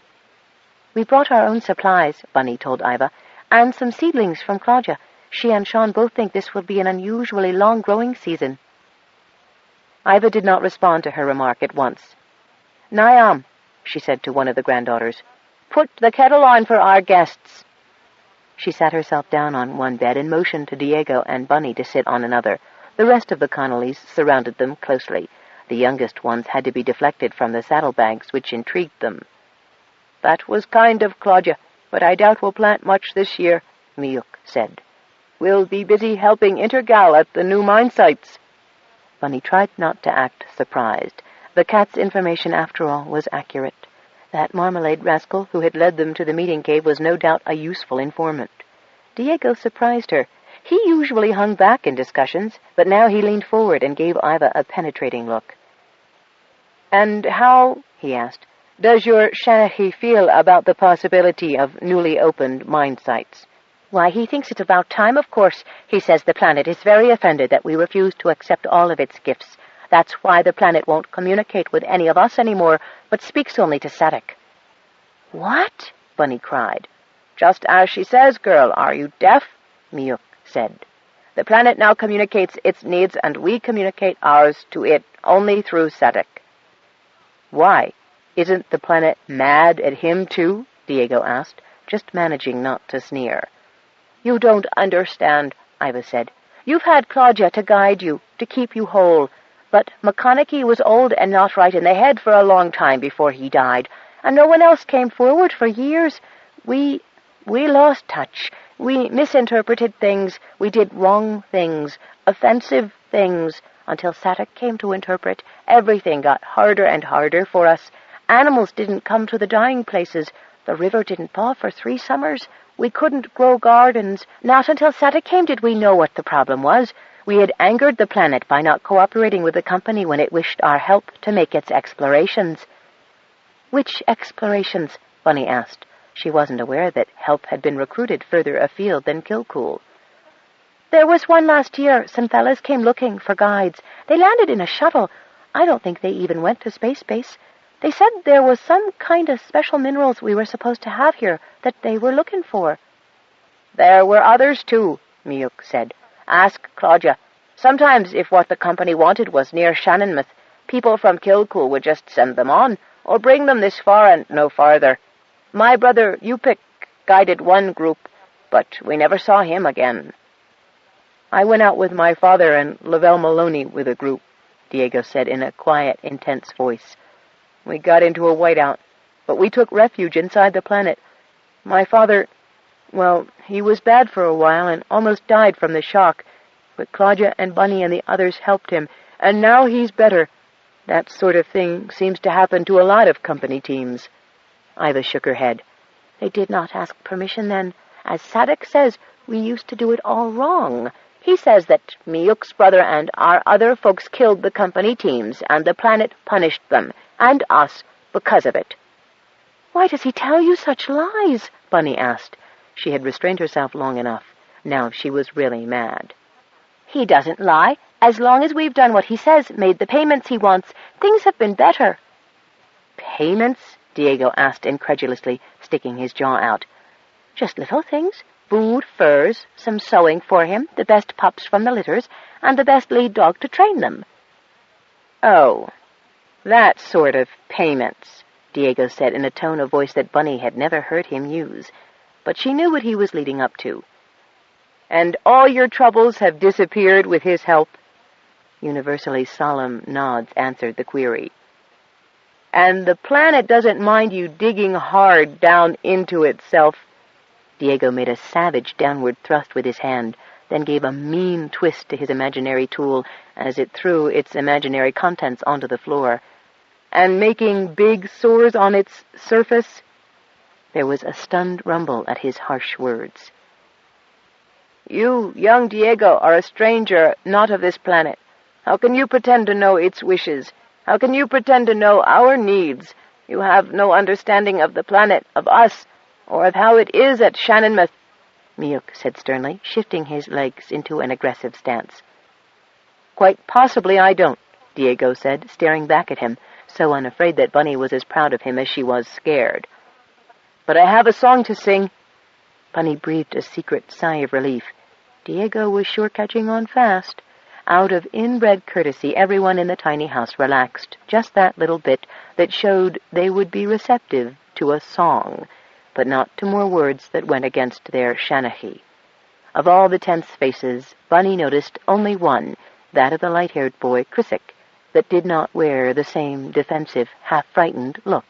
"We brought our own supplies," Bunny told Iva, "and some seedlings from Claudia. She and Sean both think this will be an unusually long growing season." Iva did not respond to her remark at once. "Niam," she said to one of the granddaughters, "put the kettle on for our guests." She sat herself down on one bed and motioned to Diego and Bunny to sit on another. The rest of the Connellys surrounded them closely. The youngest ones had to be deflected from the saddlebags, which intrigued them. "That was kind of Claudia, but I doubt we'll plant much this year," Miuk said. "We'll be busy helping Intergal at the new mine sites." Bunny tried not to act surprised. The cat's information, after all, was accurate. That marmalade rascal who had led them to the meeting cave was no doubt a useful informant. Diego surprised her. He usually hung back in discussions, but now he leaned forward and gave Iva a penetrating look. "And how," he asked, "does your Shanachie feel about the possibility of newly opened mine sites?" "Why, he thinks it's about time, of course. He says the planet is very offended that we refuse to accept all of its gifts. That's why the planet won't communicate with any of us anymore, but speaks only to Sadik." "What?" Bunny cried. "Just as she says, girl. Are you deaf?" Miuk said. "The planet now communicates its needs, and we communicate ours to it only through Sadik." "Why? Isn't the planet mad at him, too?" Diego asked, just managing not to sneer. "You don't understand," Iva said. "You've had Claudia to guide you, to keep you whole. But Mccaffrey was old and not right in the head for a long time before he died, and no one else came forward for years. We lost touch. We misinterpreted things. We did wrong things, offensive things. Until Sadik came to interpret, everything got harder and harder for us. Animals didn't come to the dying places. The river didn't thaw for 3 summers. We couldn't grow gardens. Not until Sadik came did we know what the problem was. We had angered the planet by not cooperating with the company when it wished our help to make its explorations." "Which explorations?" Bunny asked. She wasn't aware that help had been recruited further afield than Kilcool. "There was one last year. Some fellas came looking for guides. They landed in a shuttle. I don't think they even went to space base. They said there was some kind of special minerals we were supposed to have here that they were looking for." "There were others, too," Miuk said. "Ask Claudia. Sometimes, if what the company wanted was near Shannonmouth, people from Kilcool would just send them on, or bring them this far and no farther. My brother Yupik guided one group, but we never saw him again." "I went out with my father and Lavelle Maloney with a group," Diego said in a quiet, intense voice. "We got into a whiteout, but we took refuge inside the planet. My father, well, he was bad for a while and almost died from the shock, but Claudia and Bunny and the others helped him, and now he's better. That sort of thing seems to happen to a lot of company teams." Iva shook her head. "They did not ask permission then. As Sadik says, we used to do it all wrong. He says that Miuk's brother and our other folks killed the company teams, and the planet punished them, and us, because of it." "Why does he tell you such lies?" Bunny asked. She had restrained herself long enough. Now she was really mad. "He doesn't lie. As long as we've done what he says, made the payments he wants, things have been better." "Payments?" Diego asked incredulously, sticking his jaw out. Just little things. Food, furs, some sewing for him, the best pups from the litters, and the best lead dog to train them. Oh, that sort of payments, Diego said in a tone of voice that Bunny had never heard him use, but she knew what he was leading up to. And all your troubles have disappeared with his help? Universally solemn nods answered the query. And the planet doesn't mind you digging hard down into itself? Diego made a savage downward thrust with his hand, then gave a mean twist to his imaginary tool as it threw its imaginary contents onto the floor. And making big sores on its surface? There was a stunned rumble at his harsh words. You, young Diego, are a stranger, not of this planet. How can you pretend to know its wishes? How can you pretend to know our needs? You have no understanding of the planet, of us, or of how it is at Shannonmouth, Miyuk said sternly, shifting his legs into an aggressive stance. Quite possibly I don't, Diego said, staring back at him, so unafraid that Bunny was as proud of him as she was scared. But I have a song to sing. Bunny breathed a secret sigh of relief. Diego was sure catching on fast. Out of inbred courtesy, everyone in the tiny house relaxed just that little bit that showed they would be receptive to a song, but not to more words that went against their Shanahy. Of all the tense faces, Bunny noticed only one, that of the light-haired boy, Chrissick, that did not wear the same defensive, half-frightened look.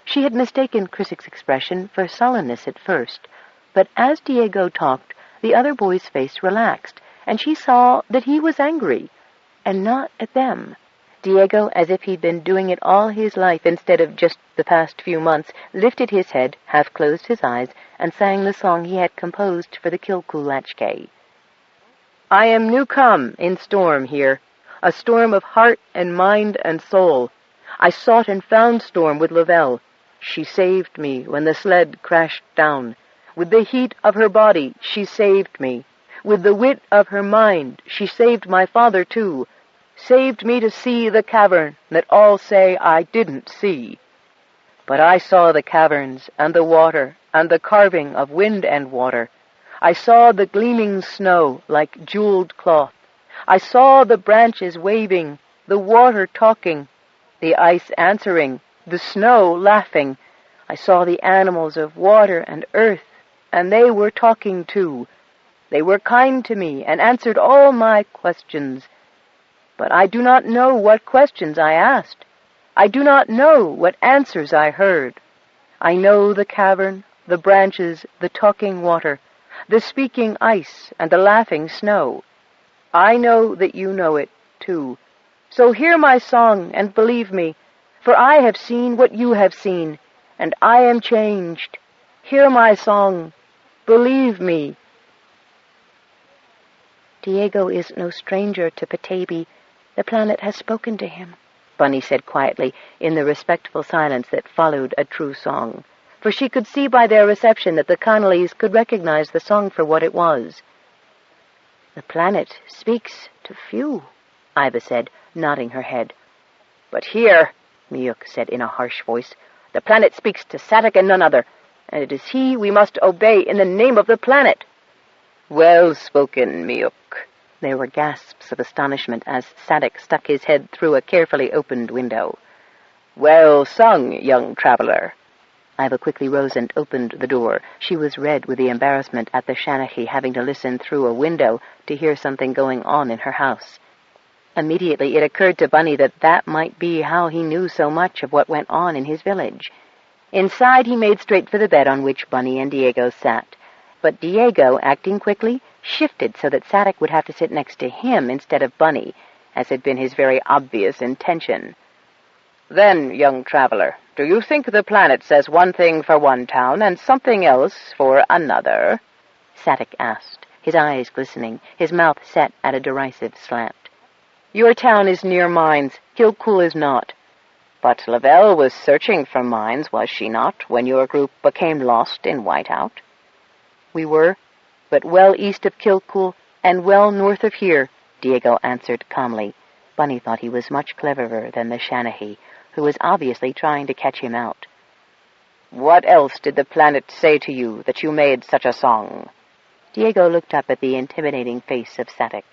She had mistaken Chrissick's expression for sullenness at first, but as Diego talked, the other boy's face relaxed, and she saw that he was angry, and not at them. Diego, as if he'd been doing it all his life instead of just the past few months, lifted his head, half-closed his eyes, and sang the song he had composed for the Kilkulachke. I am new come in storm here, a storm of heart and mind and soul. I sought and found storm with Lavelle. She saved me when the sled crashed down. With the heat of her body, she saved me. With the wit of her mind, she saved my father, too. Saved me to see the cavern that all say I didn't see. But I saw the caverns, and the water, and the carving of wind and water. I saw the gleaming snow like jeweled cloth. I saw the branches waving, the water talking, the ice answering, the snow laughing. I saw the animals of water and earth, and they were talking too. They were kind to me and answered all my questions. But I do not know what questions I asked. I do not know what answers I heard. I know the cavern, the branches, the talking water, the speaking ice, and the laughing snow. I know that you know it, too. So hear my song and believe me, for I have seen what you have seen, and I am changed. Hear my song. Believe me. Diego is no stranger to Petaybee. The planet has spoken to him, Bunny said quietly, in the respectful silence that followed a true song, for she could see by their reception that the Connollys could recognize the song for what it was. The planet speaks to few, Iva said, nodding her head. But here, Miyuk said in a harsh voice, the planet speaks to Sadak and none other, and it is he we must obey in the name of the planet. Well spoken, Miyuk. There were gasps of astonishment as Sadak stuck his head through a carefully opened window. Well sung, young traveler. Iva quickly rose and opened the door. She was red with the embarrassment at the Shanahy having to listen through a window to hear something going on in her house. Immediately it occurred to Bunny that that might be how he knew so much of what went on in his village. Inside he made straight for the bed on which Bunny and Diego sat. But Diego, acting quickly, shifted so that Sadak would have to sit next to him instead of Bunny, as had been his very obvious intention. Then, young traveler, do you think the planet says one thing for one town and something else for another? Sadak asked, his eyes glistening, his mouth set at a derisive slant. Your town is near mines, Kilkul is not. But Lavelle was searching for mines, was she not, when your group became lost in Whiteout? We were, but well east of Kilkul and well north of here, Diego answered calmly. Bunny thought he was much cleverer than the Shanahy, who was obviously trying to catch him out. What else did the planet say to you that you made such a song?" Diego looked up at the intimidating face of Satic.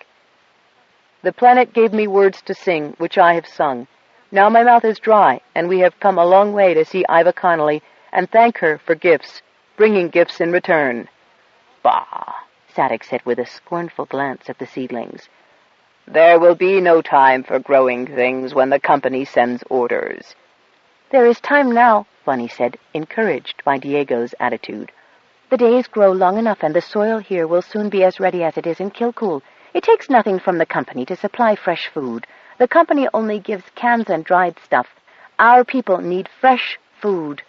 "The planet gave me words to sing, which I have sung. Now my mouth is dry, and we have come a long way to see Iva Connolly and thank her for gifts, bringing gifts in return." "Bah," Satic said with a scornful glance at the seedlings. "There will be no time for growing things when the company sends orders." "There is time now," Bunny said, encouraged by Diego's attitude. "The days grow long enough, and the soil here will soon be as ready as it is in Kilcool. It takes nothing from the company to supply fresh food. The company only gives cans and dried stuff. Our people need fresh food."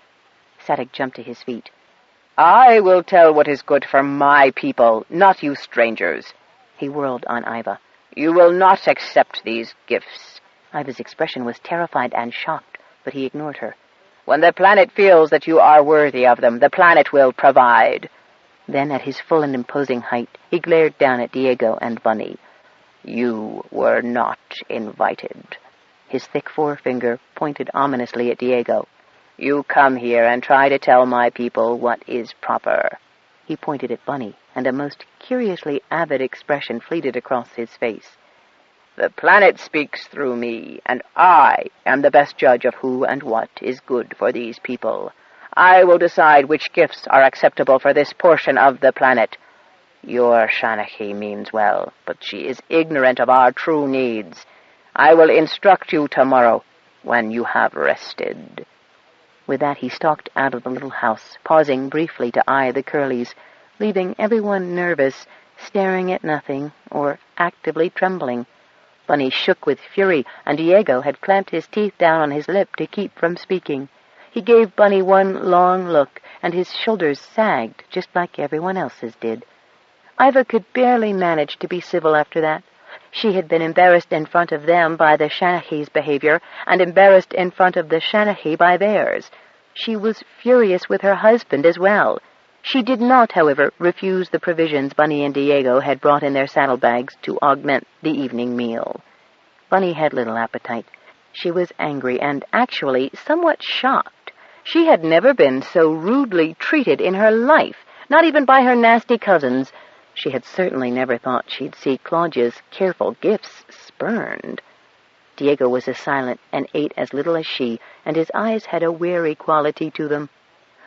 Satic jumped to his feet. "I will tell what is good for my people, not you strangers." He whirled on Iva. "You will not accept these gifts." Iva's expression was terrified and shocked, but he ignored her. "When the planet feels that you are worthy of them, the planet will provide." Then, at his full and imposing height, he glared down at Diego and Bunny. "You were not invited." His thick forefinger pointed ominously at Diego. "You come here and try to tell my people what is proper." He pointed at Bunny, and a most curiously avid expression fleeted across his face. "The planet speaks through me, and I am the best judge of who and what is good for these people. I will decide which gifts are acceptable for this portion of the planet. Your Shanachie means well, but she is ignorant of our true needs. I will instruct you tomorrow, when you have rested." With that he stalked out of the little house, pausing briefly to eye the Curleys, leaving everyone nervous, staring at nothing, or actively trembling. Bunny shook with fury, and Diego had clamped his teeth down on his lip to keep from speaking. He gave Bunny one long look, and his shoulders sagged, just like everyone else's did. Iva could barely manage to be civil after that. She had been embarrassed in front of them by the Shanachie's behavior, and embarrassed in front of the Shanachie by theirs. She was furious with her husband as well. She did not, however, refuse the provisions Bunny and Diego had brought in their saddlebags to augment the evening meal. Bunny had little appetite. She was angry and actually somewhat shocked. She had never been so rudely treated in her life, not even by her nasty cousins. She had certainly never thought she'd see Claudia's careful gifts spurned. Diego was as silent and ate as little as she, and his eyes had a wary quality to them.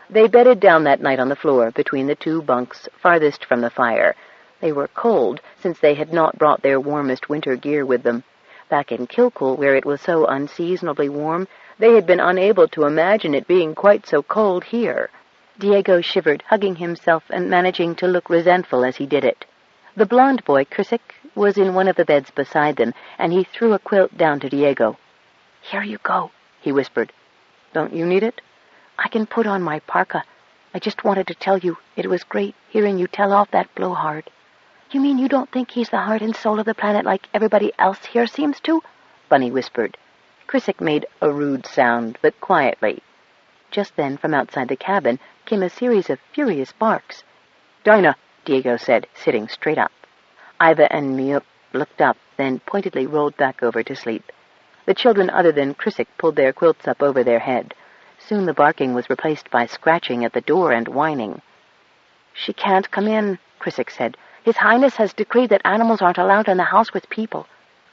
They bedded down that night on the floor between the two bunks farthest from the fire. They were cold, since they had not brought their warmest winter gear with them. Back in Kilcool, where it was so unseasonably warm, they had been unable to imagine it being quite so cold here. Diego shivered, hugging himself and managing to look resentful as he did it. The blond boy, Krissick, was in one of the beds beside them, and he threw a quilt down to Diego. "Here you go," he whispered. "Don't you need it?" "I can put on my parka. I just wanted to tell you it was great hearing you tell off that blowhard." "You mean you don't think he's the heart and soul of the planet like everybody else here seems to?" Bunny whispered. Krissick made a rude sound, but quietly. Just then, from outside the cabin, came a series of furious barks. "Dinah," Diego said, sitting straight up. Iva and Miup looked up, then pointedly rolled back over to sleep. The children other than Krissick pulled their quilts up over their head. Soon the barking was replaced by scratching at the door and whining. "She can't come in," Krissick said. "His Highness has decreed that animals aren't allowed in the house with people."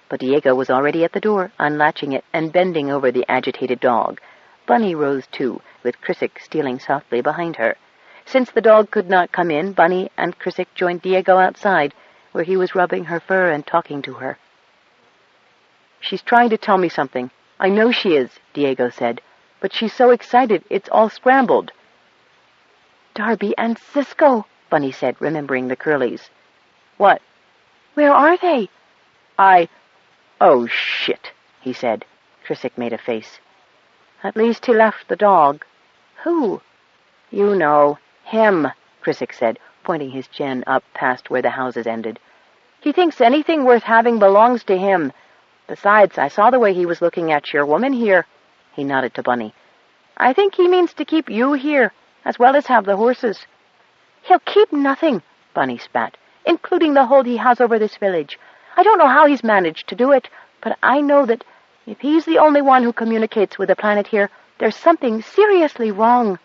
But Diego was already at the door, unlatching it and bending over the agitated dog. Bunny rose too, with Krissick stealing softly behind her. Since the dog could not come in, Bunny and Krissick joined Diego outside, where he was rubbing her fur and talking to her. "She's trying to tell me something. I know she is," Diego said, "but she's so excited it's all scrambled." "Darby and Cisco," Bunny said, remembering the Curleys. "What?" "Where are they?" "Oh, shit," he said. Krissick made a face. "At least he left the dog." "Who?" "You know. Him," Krissick said, pointing his chin up past where the houses ended. "He thinks anything worth having belongs to him. Besides, I saw the way he was looking at your woman here." He nodded to Bunny. "I think he means to keep you here, as well as have the horses." "He'll keep nothing," Bunny spat, "including the hold he has over this village. I don't know how he's managed to do it, but I know that if he's the only one who communicates with the planet here, there's something seriously wrong."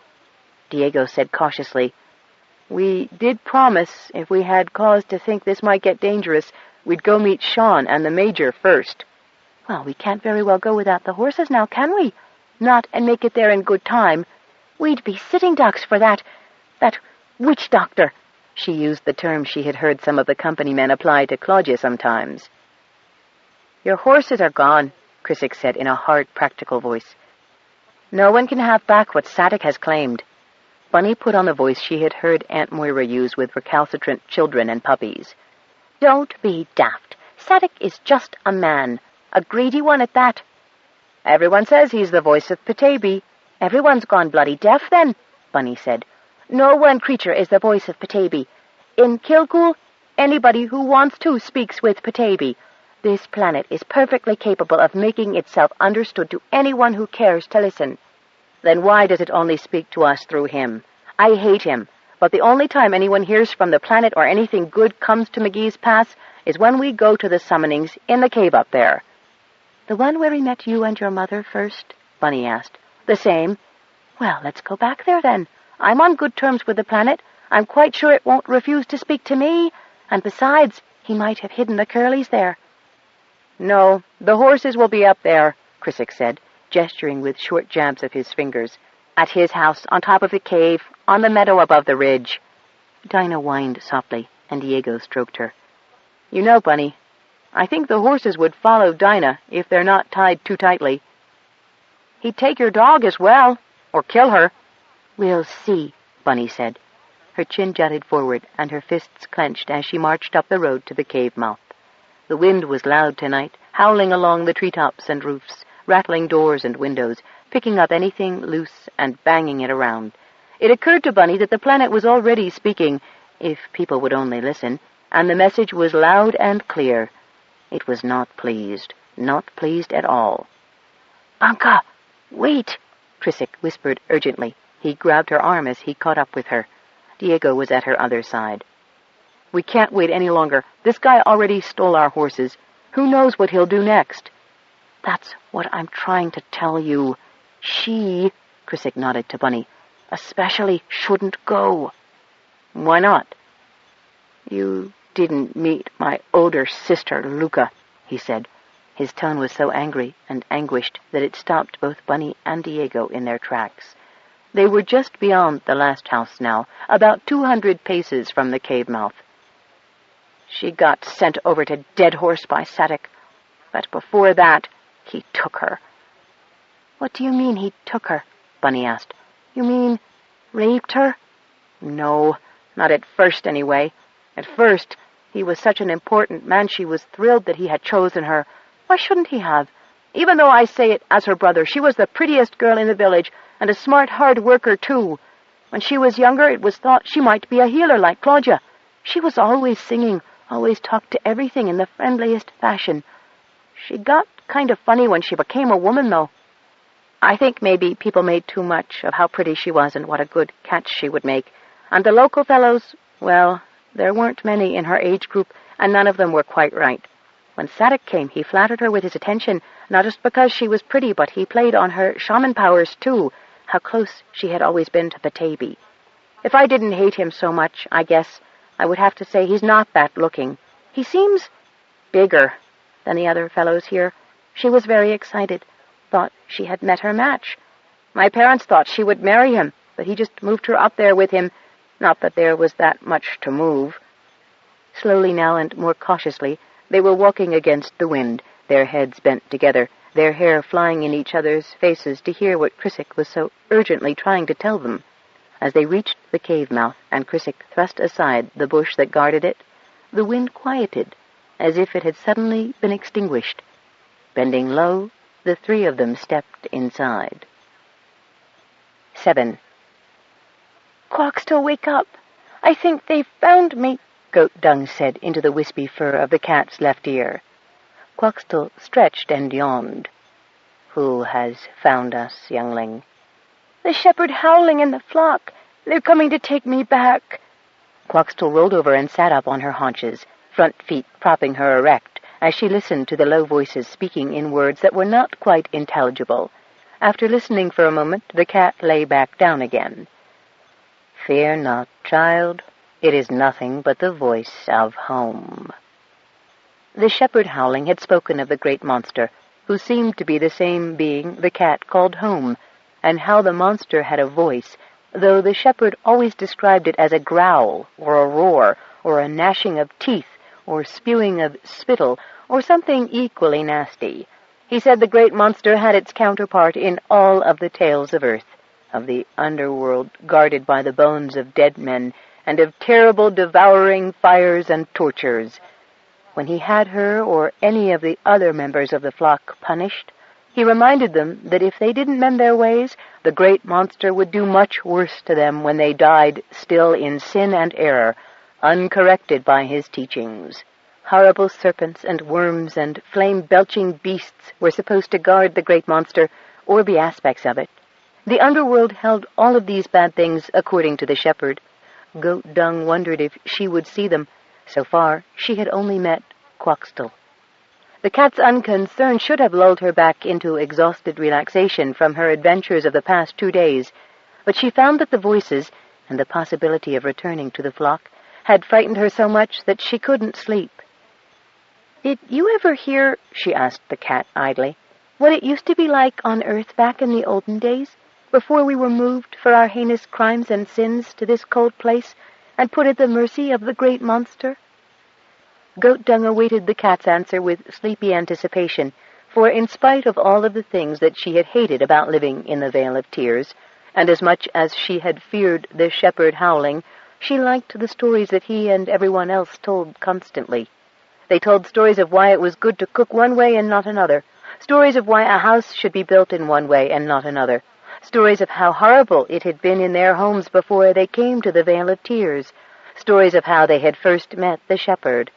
Diego said cautiously. "We did promise, if we had cause to think this might get dangerous, we'd go meet Sean and the Major first." "Well, we can't very well go without the horses now, can we? Not and make it there in good time. We'd be sitting ducks for that witch doctor." She used the term she had heard some of the company men apply to Claudia sometimes. "Your horses are gone," Chiswick said in a hard, practical voice. "No one can have back what Sadik has claimed." Bunny put on the voice she had heard Aunt Moira use with recalcitrant children and puppies. "Don't be daft. Sadik is just a man. A greedy one at that." "Everyone says he's the voice of Petaybee." "Everyone's gone bloody deaf, then," Bunny said. "No one creature is the voice of Petaybee. In Kilcool, anybody who wants to speaks with Petaybee. This planet is perfectly capable of making itself understood to anyone who cares to listen." "Then why does it only speak to us through him? I hate him, but the only time anyone hears from the planet or anything good comes to McGee's Pass is when we go to the summonings in the cave up there." "The one where he met you and your mother first?" Bunny asked. "The same." "Well, let's go back there, then. I'm on good terms with the planet. I'm quite sure it won't refuse to speak to me. And besides, he might have hidden the curlies there." "No, the horses will be up there," Chiswick said, gesturing with short jabs of his fingers. "At his house, on top of the cave, on the meadow above the ridge." Dinah whined softly, and Diego stroked her. "You know, Bunny, I think the horses would follow Dinah if they're not tied too tightly." "He'd take your dog as well, or kill her." "We'll see," Bunny said. Her chin jutted forward, and her fists clenched as she marched up the road to the cave mouth. The wind was loud tonight, howling along the treetops and roofs, rattling doors and windows, picking up anything loose and banging it around. It occurred to Bunny that the planet was already speaking, if people would only listen, and the message was loud and clear. It was not pleased at all. "Bunka, wait!" Chiswick whispered urgently. He grabbed her arm as he caught up with her. Diego was at her other side. "We can't wait any longer. This guy already stole our horses. Who knows what he'll do next?" "That's what I'm trying to tell you. She," Chiswick nodded to Bunny, "especially shouldn't go." "Why not?" "You didn't meet my older sister, Luca," he said. His tone was so angry and anguished that it stopped both Bunny and Diego in their tracks. They were just beyond the last house now, about 200 paces from the cave mouth. "She got sent over to Dead Horse by Sadik, but before that, he took her." "What do you mean he took her?" Bunny asked. "You mean raped her?" "No, not at first anyway. At first, he was such an important man she was thrilled that he had chosen her. Why shouldn't he have? Even though I say it as her brother, she was the prettiest girl in the village, and a smart, hard worker, too. When she was younger, it was thought she might be a healer like Claudia. She was always singing, always talked to everything in the friendliest fashion. She got kind of funny when she became a woman, though. I think maybe people made too much of how pretty she was and what a good catch she would make. And the local fellows, well, there weren't many in her age group, and none of them were quite right. When Sadik came, he flattered her with his attention, not just because she was pretty, but he played on her shaman powers, too, how close she had always been to Petaybee. If I didn't hate him so much, I guess I would have to say he's not that looking. He seems bigger than the other fellows here. She was very excited, thought she had met her match. My parents thought she would marry him, but he just moved her up there with him. Not that there was that much to move." Slowly now and more cautiously, they were walking against the wind, their heads bent together, their hair flying in each other's faces to hear what Chiswick was so urgently trying to tell them. As they reached the cave mouth and Chiswick thrust aside the bush that guarded it, the wind quieted, as if it had suddenly been extinguished. Bending low, the three of them stepped inside. 7. "Quoxtell, wake up. I think they've found me," Goat Dung said into the wispy fur of the cat's left ear. Quoxtell stretched and yawned. "Who has found us, youngling?" "The shepherd howling in the flock. They're coming to take me back." Quoxtell rolled over and sat up on her haunches, front feet propping her erect, as she listened to the low voices speaking in words that were not quite intelligible. After listening for a moment, the cat lay back down again. Fear not, child. It is nothing but the voice of home. The shepherd howling had spoken of the great monster, who seemed to be the same being the cat called home, and how the monster had a voice, though the shepherd always described it as a growl, or a roar, or a gnashing of teeth, or spewing of spittle, or something equally nasty. He said the great monster had its counterpart in all of the tales of earth, of the underworld guarded by the bones of dead men, and of terrible devouring fires and tortures. When he had her or any of the other members of the flock punished, he reminded them that if they didn't mend their ways, the great monster would do much worse to them when they died still in sin and error, uncorrected by his teachings. Horrible serpents and worms and flame-belching beasts were supposed to guard the great monster, or be aspects of it. The underworld held all of these bad things according to the shepherd. Goat Dung wondered if she would see them. So far, she had only met Quoxtell. The cat's unconcern should have lulled her back into exhausted relaxation from her adventures of the past 2 days, but she found that the voices, and the possibility of returning to the flock, had frightened her so much that she couldn't sleep. "Did you ever hear," she asked the cat idly, "what it used to be like on Earth back in the olden days, before we were moved for our heinous crimes and sins to this cold place, and put at the mercy of the great monster?" Goat Dung awaited the cat's answer with sleepy anticipation, for in spite of all of the things that she had hated about living in the Vale of Tears, and as much as she had feared the shepherd howling, she liked the stories that he and everyone else told constantly. They told stories of why it was good to cook one way and not another, stories of why a house should be built in one way and not another, stories of how horrible it had been in their homes before they came to the Vale of Tears, stories of how they had first met the shepherd.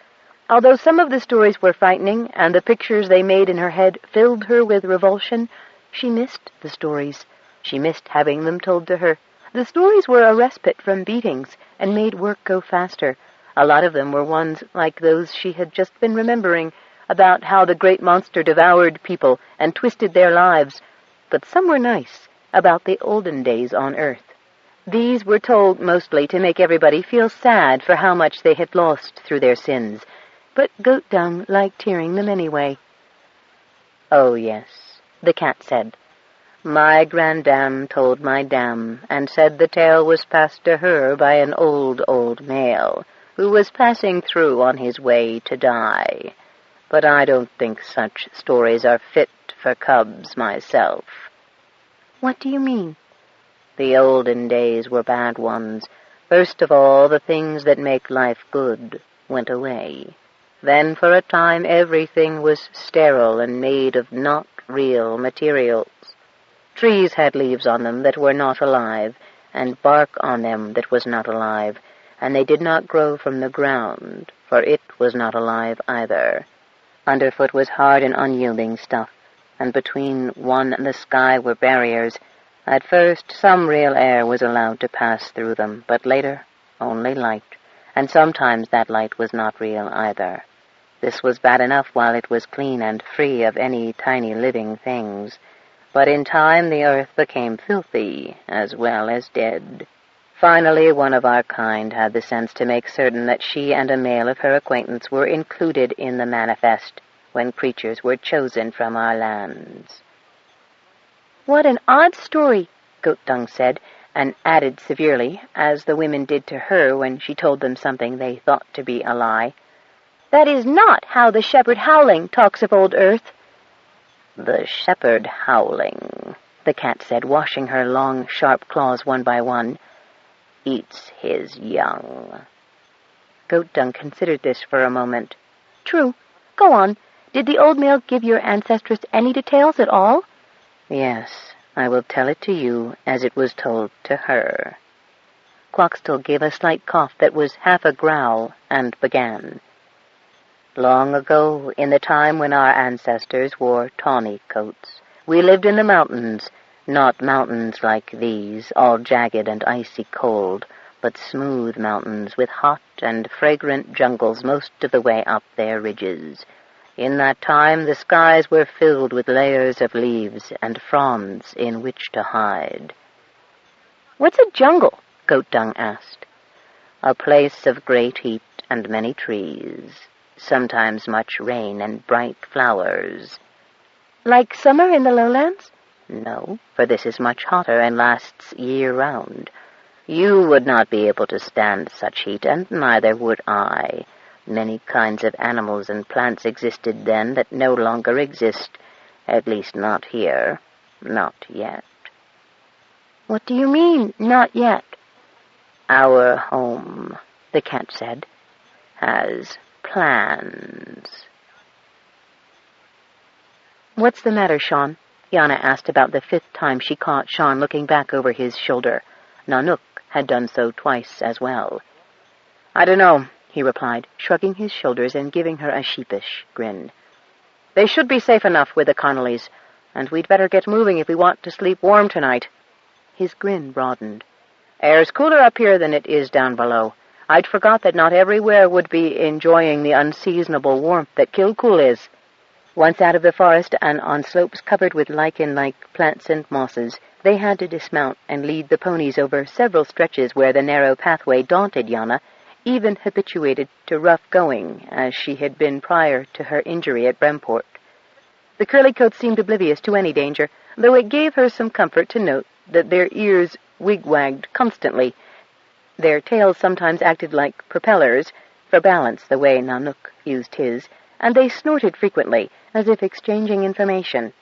Although some of the stories were frightening, and the pictures they made in her head filled her with revulsion, she missed the stories. She missed having them told to her. The stories were a respite from beatings, and made work go faster. A lot of them were ones like those she had just been remembering, about how the great monster devoured people and twisted their lives. But some were nice, about the olden days on Earth. These were told mostly to make everybody feel sad for how much they had lost through their sins, but Goat Dung liked hearing them anyway. "Oh, yes," the cat said. "My grandam told my dam, and said the tale was passed to her by an old male, who was passing through on his way to die. But I don't think such stories are fit for cubs myself." "What do you mean?" "The olden days were bad ones. First of all, the things that make life good went away. Then for a time everything was sterile and made of not real materials. Trees had leaves on them that were not alive, and bark on them that was not alive, and they did not grow from the ground, for it was not alive either. Underfoot was hard and unyielding stuff, and between one and the sky were barriers. At first some real air was allowed to pass through them, but later only light, and sometimes that light was not real either. This was bad enough while it was clean and free of any tiny living things, but in time the earth became filthy as well as dead. Finally, one of our kind had the sense to make certain that she and a male of her acquaintance were included in the manifest when creatures were chosen from our lands." "What an odd story," Goat Dung said, and added severely, as the women did to her when she told them something they thought to be a lie, "That is not how the shepherd howling talks of old Earth." "The shepherd howling," the cat said, washing her long, sharp claws one by one, "eats his young." Goat Dung considered this for a moment. "True. Go on. Did the old male give your ancestress any details at all?" "Yes, I will tell it to you as it was told to her." Quoxtell gave a slight cough that was half a growl, and began. "Long ago, in the time when our ancestors wore tawny coats, we lived in the mountains, not mountains like these, all jagged and icy cold, but smooth mountains with hot and fragrant jungles most of the way up their ridges. In that time the skies were filled with layers of leaves and fronds in which to hide." "What's a jungle?" Goat Dung asked. A place of great heat and many trees, sometimes much rain and bright flowers. Like summer in the lowlands? No, for this is much hotter and lasts year-round. You would not be able to stand such heat, and neither would I. Many kinds of animals and plants existed then that no longer exist, at least not here, not yet. What do you mean, not yet? Our home, the cat said, has plans. What's the matter, Sean? Yana asked about the 5th time she caught Sean looking back over his shoulder. Nanook had done so twice as well. I don't know, he replied, shrugging his shoulders and giving her a sheepish grin. They should be safe enough with the Connollys, and we'd better get moving if we want to sleep warm tonight. His grin broadened. Air's cooler up here than it is down below. I'd forgot that not everywhere would be enjoying the unseasonable warmth that Kilcool is. Once out of the forest and on slopes covered with lichen-like plants and mosses, they had to dismount and lead the ponies over several stretches where the narrow pathway daunted Yana, even habituated to rough going, as she had been prior to her injury at Bremport. The curly-coats seemed oblivious to any danger, though it gave her some comfort to note that their ears wigwagged constantly. Their tails sometimes acted like propellers, for balance the way Nanook used his, and they snorted frequently, as if exchanging information.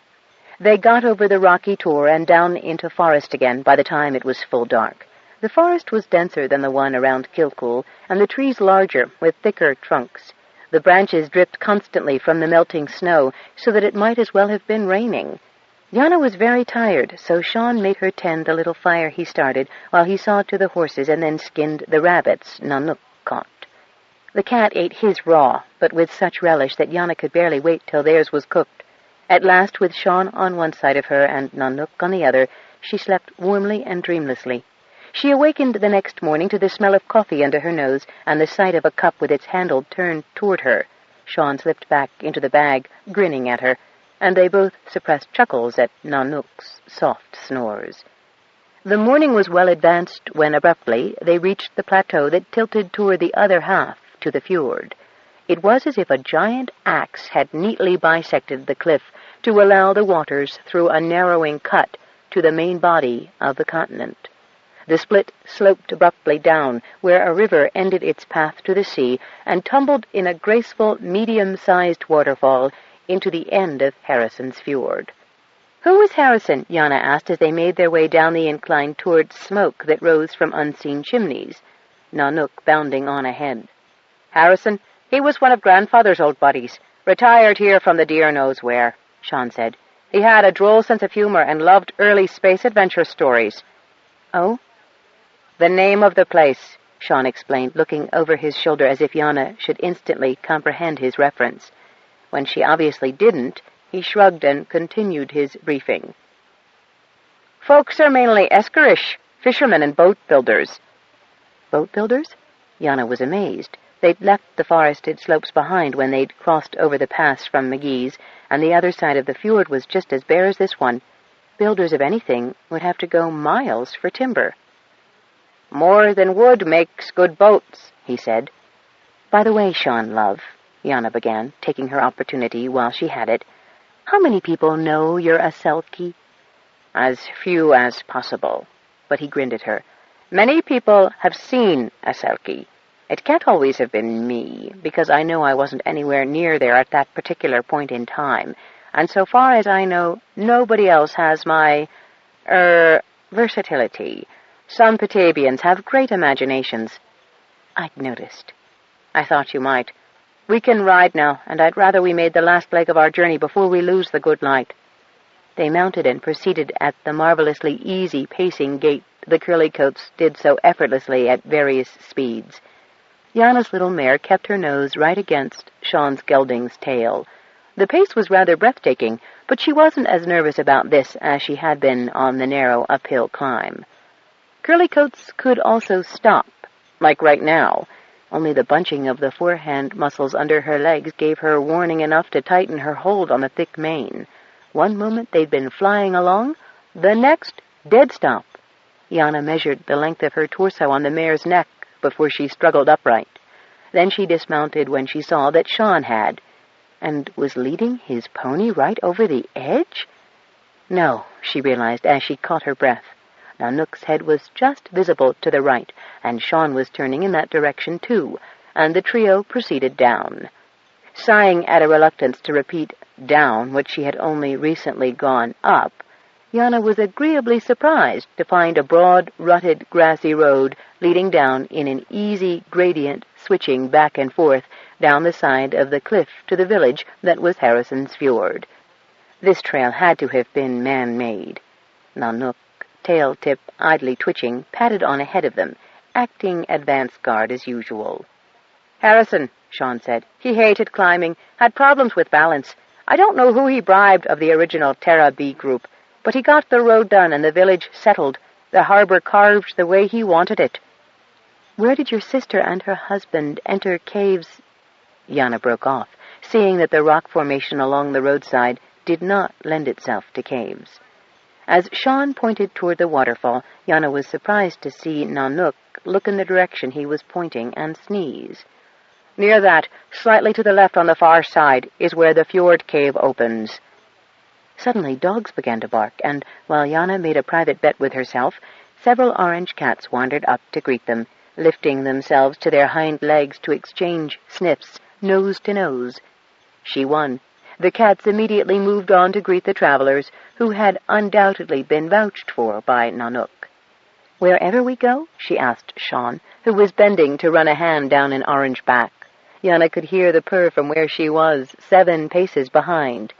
They got over the rocky tor and down into forest again by the time it was full dark. The forest was denser than the one around Kilcool, and the trees larger, with thicker trunks. The branches dripped constantly from the melting snow, so that it might as well have been raining. Yana was very tired, so Sean made her tend the little fire he started, while he saw to the horses and then skinned the rabbits Nanook caught. The cat ate his raw, but with such relish that Yana could barely wait till theirs was cooked. At last, with Sean on one side of her and Nanook on the other, she slept warmly and dreamlessly. She awakened the next morning to the smell of coffee under her nose and the sight of a cup with its handle turned toward her. Sean slipped back into the bag, grinning at her, and they both suppressed chuckles at Nanook's soft snores. The morning was well advanced when, abruptly, they reached the plateau that tilted toward the other half to the fjord. It was as if a giant axe had neatly bisected the cliff to allow the waters through a narrowing cut to the main body of the continent. The split sloped abruptly down, where a river ended its path to the sea and tumbled in a graceful, medium-sized waterfall into the end of Harrison's fjord. Who was Harrison? Yana asked as they made their way down the incline toward smoke that rose from unseen chimneys, Nanook bounding on ahead. Harrison? He was one of Grandfather's old buddies, retired here from the dear knows where, Sean said. He had a droll sense of humor and loved early space adventure stories. Oh? The name of the place, Sean explained, looking over his shoulder as if Yana should instantly comprehend his reference. When she obviously didn't, he shrugged and continued his briefing. Folks are mainly Eskerish, fishermen and boat builders. Boat builders? Yana was amazed. They'd left the forested slopes behind when they'd crossed over the pass from McGee's, and the other side of the fjord was just as bare as this one. Builders of anything would have to go miles for timber. More than wood makes good boats, he said. By the way, Sean, love, Yana began, taking her opportunity while she had it, how many people know you're a Selkie? As few as possible, but he grinned at her. Many people have seen a Selkie. It can't always have been me, because I know I wasn't anywhere near there at that particular point in time, and so far as I know, nobody else has my, versatility. Some Petabians have great imaginations. I'd noticed. I thought you might. We can ride now, and I'd rather we made the last leg of our journey before we lose the good light. They mounted and proceeded at the marvelously easy pacing gait the curly-coats did so effortlessly at various speeds. Yana's little mare kept her nose right against Sean's gelding's tail. The pace was rather breathtaking, but she wasn't as nervous about this as she had been on the narrow uphill climb. Curly-coats could also stop, like right now, only the bunching of the forehand muscles under her legs gave her warning enough to tighten her hold on the thick mane. One moment they'd been flying along, the next, dead stop. Yana measured the length of her torso on the mare's neck before she struggled upright. Then she dismounted when she saw that Sean had, and was leading his pony right over the edge? No, she realized as she caught her breath. Nanook's head was just visible to the right, and Sean was turning in that direction too, and the trio proceeded down. Sighing at a reluctance to repeat down what she had only recently gone up, Yana was agreeably surprised to find a broad, rutted, grassy road leading down in an easy gradient, switching back and forth down the side of the cliff to the village that was Harrison's Fjord. This trail had to have been man-made. Nanook, tail tip idly twitching, padded on ahead of them, acting advance guard as usual. "Harrison," Sean said. "He hated climbing, had problems with balance. I don't know who he bribed of the original Petaybee group, but he got the road done and the village settled, the harbor carved the way he wanted it." "Where did your sister and her husband enter caves?" Yana broke off, seeing that the rock formation along the roadside did not lend itself to caves. As Sean pointed toward the waterfall, Yana was surprised to see Nanook look in the direction he was pointing and sneeze. "Near that, slightly to the left on the far side, is where the fjord cave opens." Suddenly dogs began to bark, and while Yana made a private bet with herself, several orange cats wandered up to greet them, lifting themselves to their hind legs to exchange sniffs, nose to nose. She won. The cats immediately moved on to greet the travelers, who had undoubtedly been vouched for by Nanook. "Wherever we go?" she asked Sean, who was bending to run a hand down an orange back. Yana could hear the purr from where she was, 7 paces behind.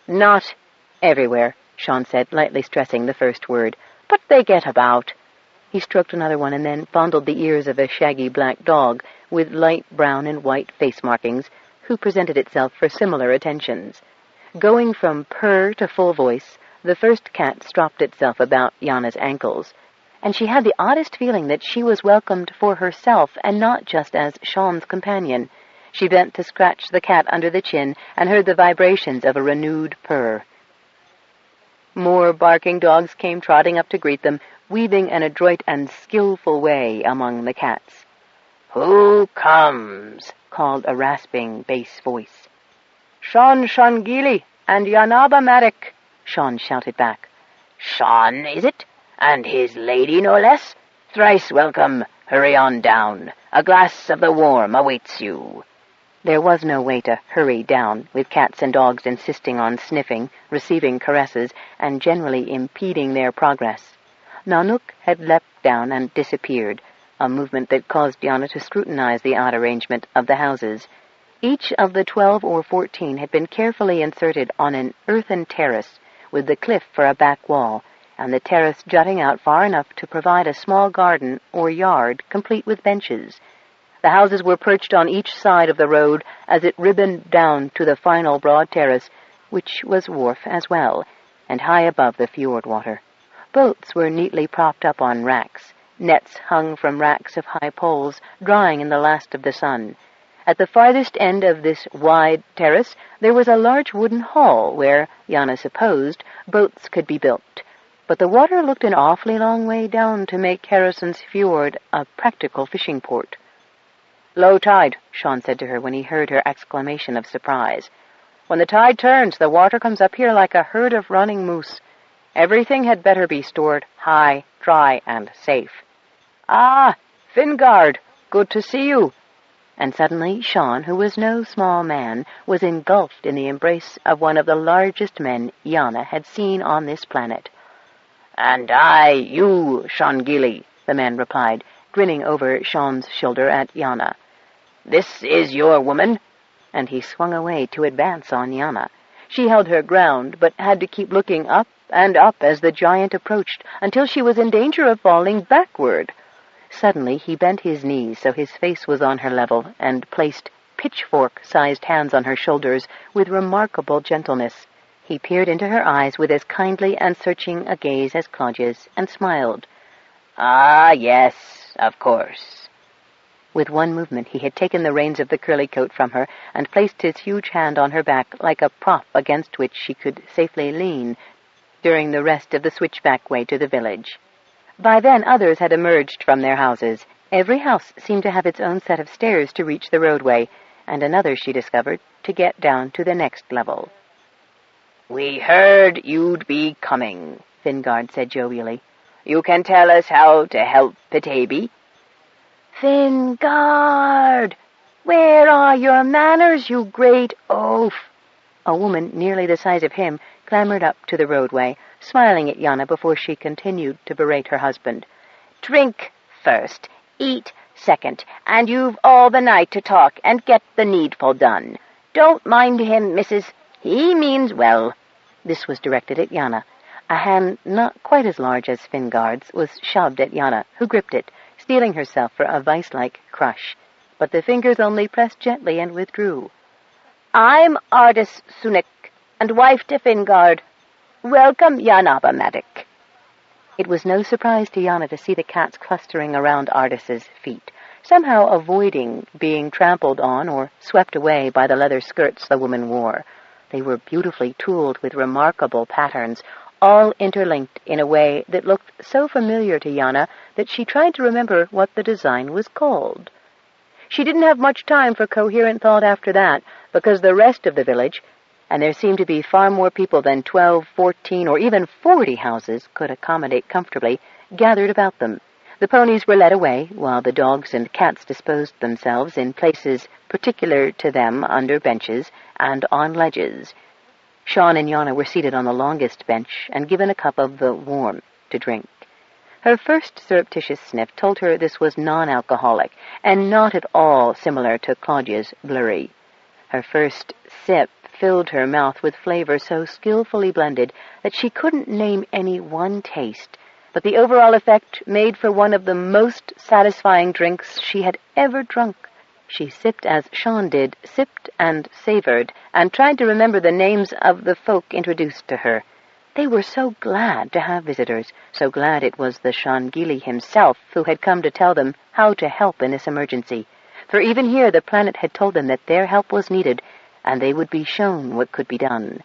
"Not everywhere," Sean said, lightly stressing the first word. "But they get about." He stroked another one and then fondled the ears of a shaggy black dog with light brown and white face markings, who presented itself for similar attentions. Going from purr to full voice, the first cat stropped itself about Yana's ankles, and she had the oddest feeling that she was welcomed for herself and not just as Sean's companion. She bent to scratch the cat under the chin and heard the vibrations of a renewed purr. More barking dogs came trotting up to greet them, weaving an adroit and skillful way among the cats. "Who comes?" called a rasping bass voice. "Sean Shangili and Yanaba Marik," Sean shouted back. "Sean, is it? And his lady, no less? Thrice welcome. Hurry on down. A glass of the warm awaits you." There was no way to hurry down, with cats and dogs insisting on sniffing, receiving caresses, and generally impeding their progress. Nanook had leapt down and disappeared, a movement that caused Yana to scrutinize the odd arrangement of the houses. Each of the 12 or 14 had been carefully inserted on an earthen terrace, with the cliff for a back wall, and the terrace jutting out far enough to provide a small garden or yard complete with benches. The houses were perched on each side of the road as it ribboned down to the final broad terrace, which was wharf as well, and high above the fjord water. Boats were neatly propped up on racks. Nets hung from racks of high poles, drying in the last of the sun. At the farthest end of this wide terrace there was a large wooden hall where, Yana supposed, boats could be built. But the water looked an awfully long way down to make Harrison's Fjord a practical fishing port. "Low tide," Sean said to her when he heard her exclamation of surprise. "When the tide turns, the water comes up here like a herd of running moose. Everything had better be stored high, dry, and safe." "Ah, Fingard, good to see you." And suddenly Sean, who was no small man, was engulfed in the embrace of one of the largest men Yana had seen on this planet. "And you, Shangili," the man replied, grinning over Sean's shoulder at Yana. "This is your woman?" And he swung away to advance on Yana. She held her ground, but had to keep looking up and up as the giant approached, until she was in danger of falling backward. Suddenly he bent his knees so his face was on her level, and placed pitchfork-sized hands on her shoulders with remarkable gentleness. He peered into her eyes with as kindly and searching a gaze as Claudia's, and smiled. "Ah, yes, of course." With one movement he had taken the reins of the curly coat from her and placed his huge hand on her back like a prop against which she could safely lean during the rest of the switchback way to the village. By then others had emerged from their houses. Every house seemed to have its own set of stairs to reach the roadway, and another, she discovered, to get down to the next level. "We heard you'd be coming," Fingard said jovially. "You can tell us how to help Petaybee?" Fingard! Where are your manners, you great oaf? A woman nearly the size of him clambered up to the roadway, smiling at Yana before she continued to berate her husband. Drink first, eat second, and you've all the night to talk and get the needful done. Don't mind him, missus. He means well. This was directed at Yana. A hand not quite as large as Fingard's was shoved at Yana, who gripped it, steeling herself for a vice-like crush. But the fingers only pressed gently and withdrew. I'm Ardis Sunik, and wife to Fingard. Welcome, Yanaba Matic. It was no surprise to Yana to see the cats clustering around Ardis's feet, somehow avoiding being trampled on or swept away by the leather skirts the woman wore. They were beautifully tooled with remarkable patterns, all interlinked in a way that looked so familiar to Yana that she tried to remember what the design was called. She didn't have much time for coherent thought after that, because the rest of the village, and there seemed to be far more people than 12, 14, or even 40 houses could accommodate comfortably, gathered about them. The ponies were led away, while the dogs and cats disposed themselves in places particular to them under benches and on ledges. Sean and Yana were seated on the longest bench and given a cup of the warm to drink. Her first surreptitious sniff told her this was non-alcoholic, and not at all similar to Claudia's blurry. Her first sip filled her mouth with flavor so skillfully blended that she couldn't name any one taste, but the overall effect made for one of the most satisfying drinks she had ever drunk. She sipped as Sean did, sipped and savored, and tried to remember the names of the folk introduced to her. They were so glad to have visitors, so glad it was the Shangili himself who had come to tell them how to help in this emergency. For even here the planet had told them that their help was needed, and they would be shown what could be done.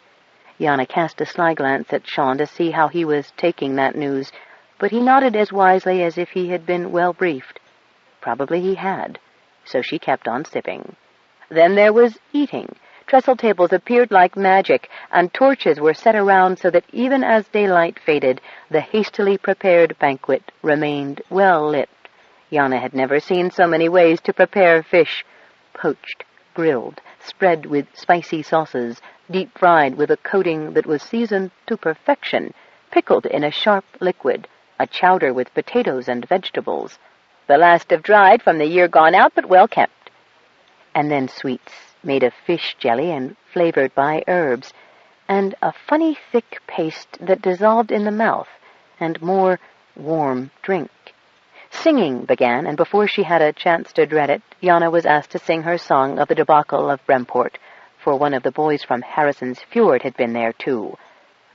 Yana cast a sly glance at Sean to see how he was taking that news, but he nodded as wisely as if he had been well briefed. Probably he had, so she kept on sipping. Then there was eating. Trestle tables appeared like magic, and torches were set around so that even as daylight faded, the hastily prepared banquet remained well lit. Yana had never seen so many ways to prepare fish: poached, grilled, spread with spicy sauces, deep-fried with a coating that was seasoned to perfection, pickled in a sharp liquid, a chowder with potatoes and vegetables, the last of dried from the year gone out but well kept, and then sweets made of fish jelly and flavored by herbs, and a funny thick paste that dissolved in the mouth, and more warm drink. Singing began, and before she had a chance to dread it, Yana was asked to sing her song of the debacle of Bremport, for one of the boys from Harrison's Fjord had been there too.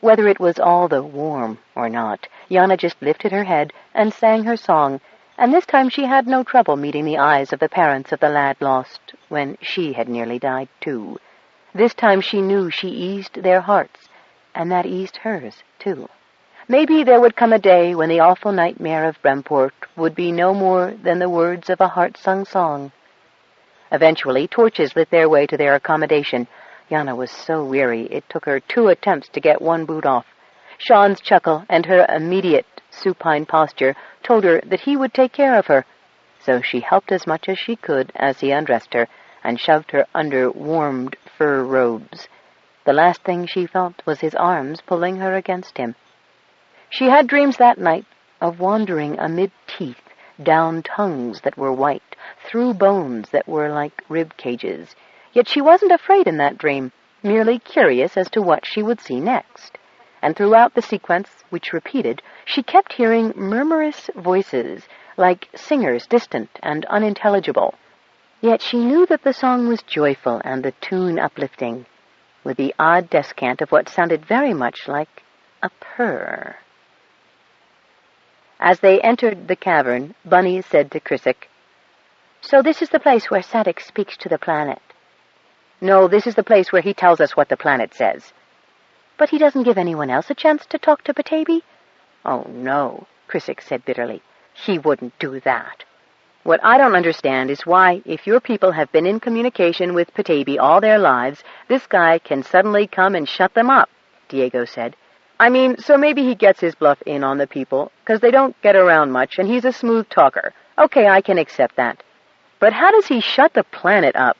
Whether it was all the warm or not, Yana just lifted her head and sang her song, and this time she had no trouble meeting the eyes of the parents of the lad lost when she had nearly died too. This time she knew she eased their hearts, and that eased hers too. Maybe there would come a day when the awful nightmare of Bremport would be no more than the words of a heart-sung song. Eventually, torches lit their way to their accommodation. Yana was so weary it took her 2 attempts to get one boot off. Sean's chuckle and her immediate supine posture told her that he would take care of her, so she helped as much as she could as he undressed her and shoved her under warmed fur robes. The last thing she felt was his arms pulling her against him. She had dreams that night of wandering amid teeth, down tongues that were white, through bones that were like rib cages. Yet she wasn't afraid in that dream, merely curious as to what she would see next. And throughout the sequence, which repeated, she kept hearing murmurous voices, like singers distant and unintelligible. Yet she knew that the song was joyful and the tune uplifting, with the odd descant of what sounded very much like a purr. As they entered the cavern, Bunny said to Chrysik, "So this is the place where Sadik speaks to the planet." "No, this is the place where he tells us what the planet says." "But he doesn't give anyone else a chance to talk to Petaybee?" "Oh, no. Chrysik said bitterly. He wouldn't do that. What I don't understand is why, if your people have been in communication with Petaybee all their lives, this guy can suddenly come and shut them up, Diego said. I mean, so maybe he gets his bluff in on the people, 'cause they don't get around much, and he's a smooth talker. Okay, I can accept that. But how does he shut the planet up?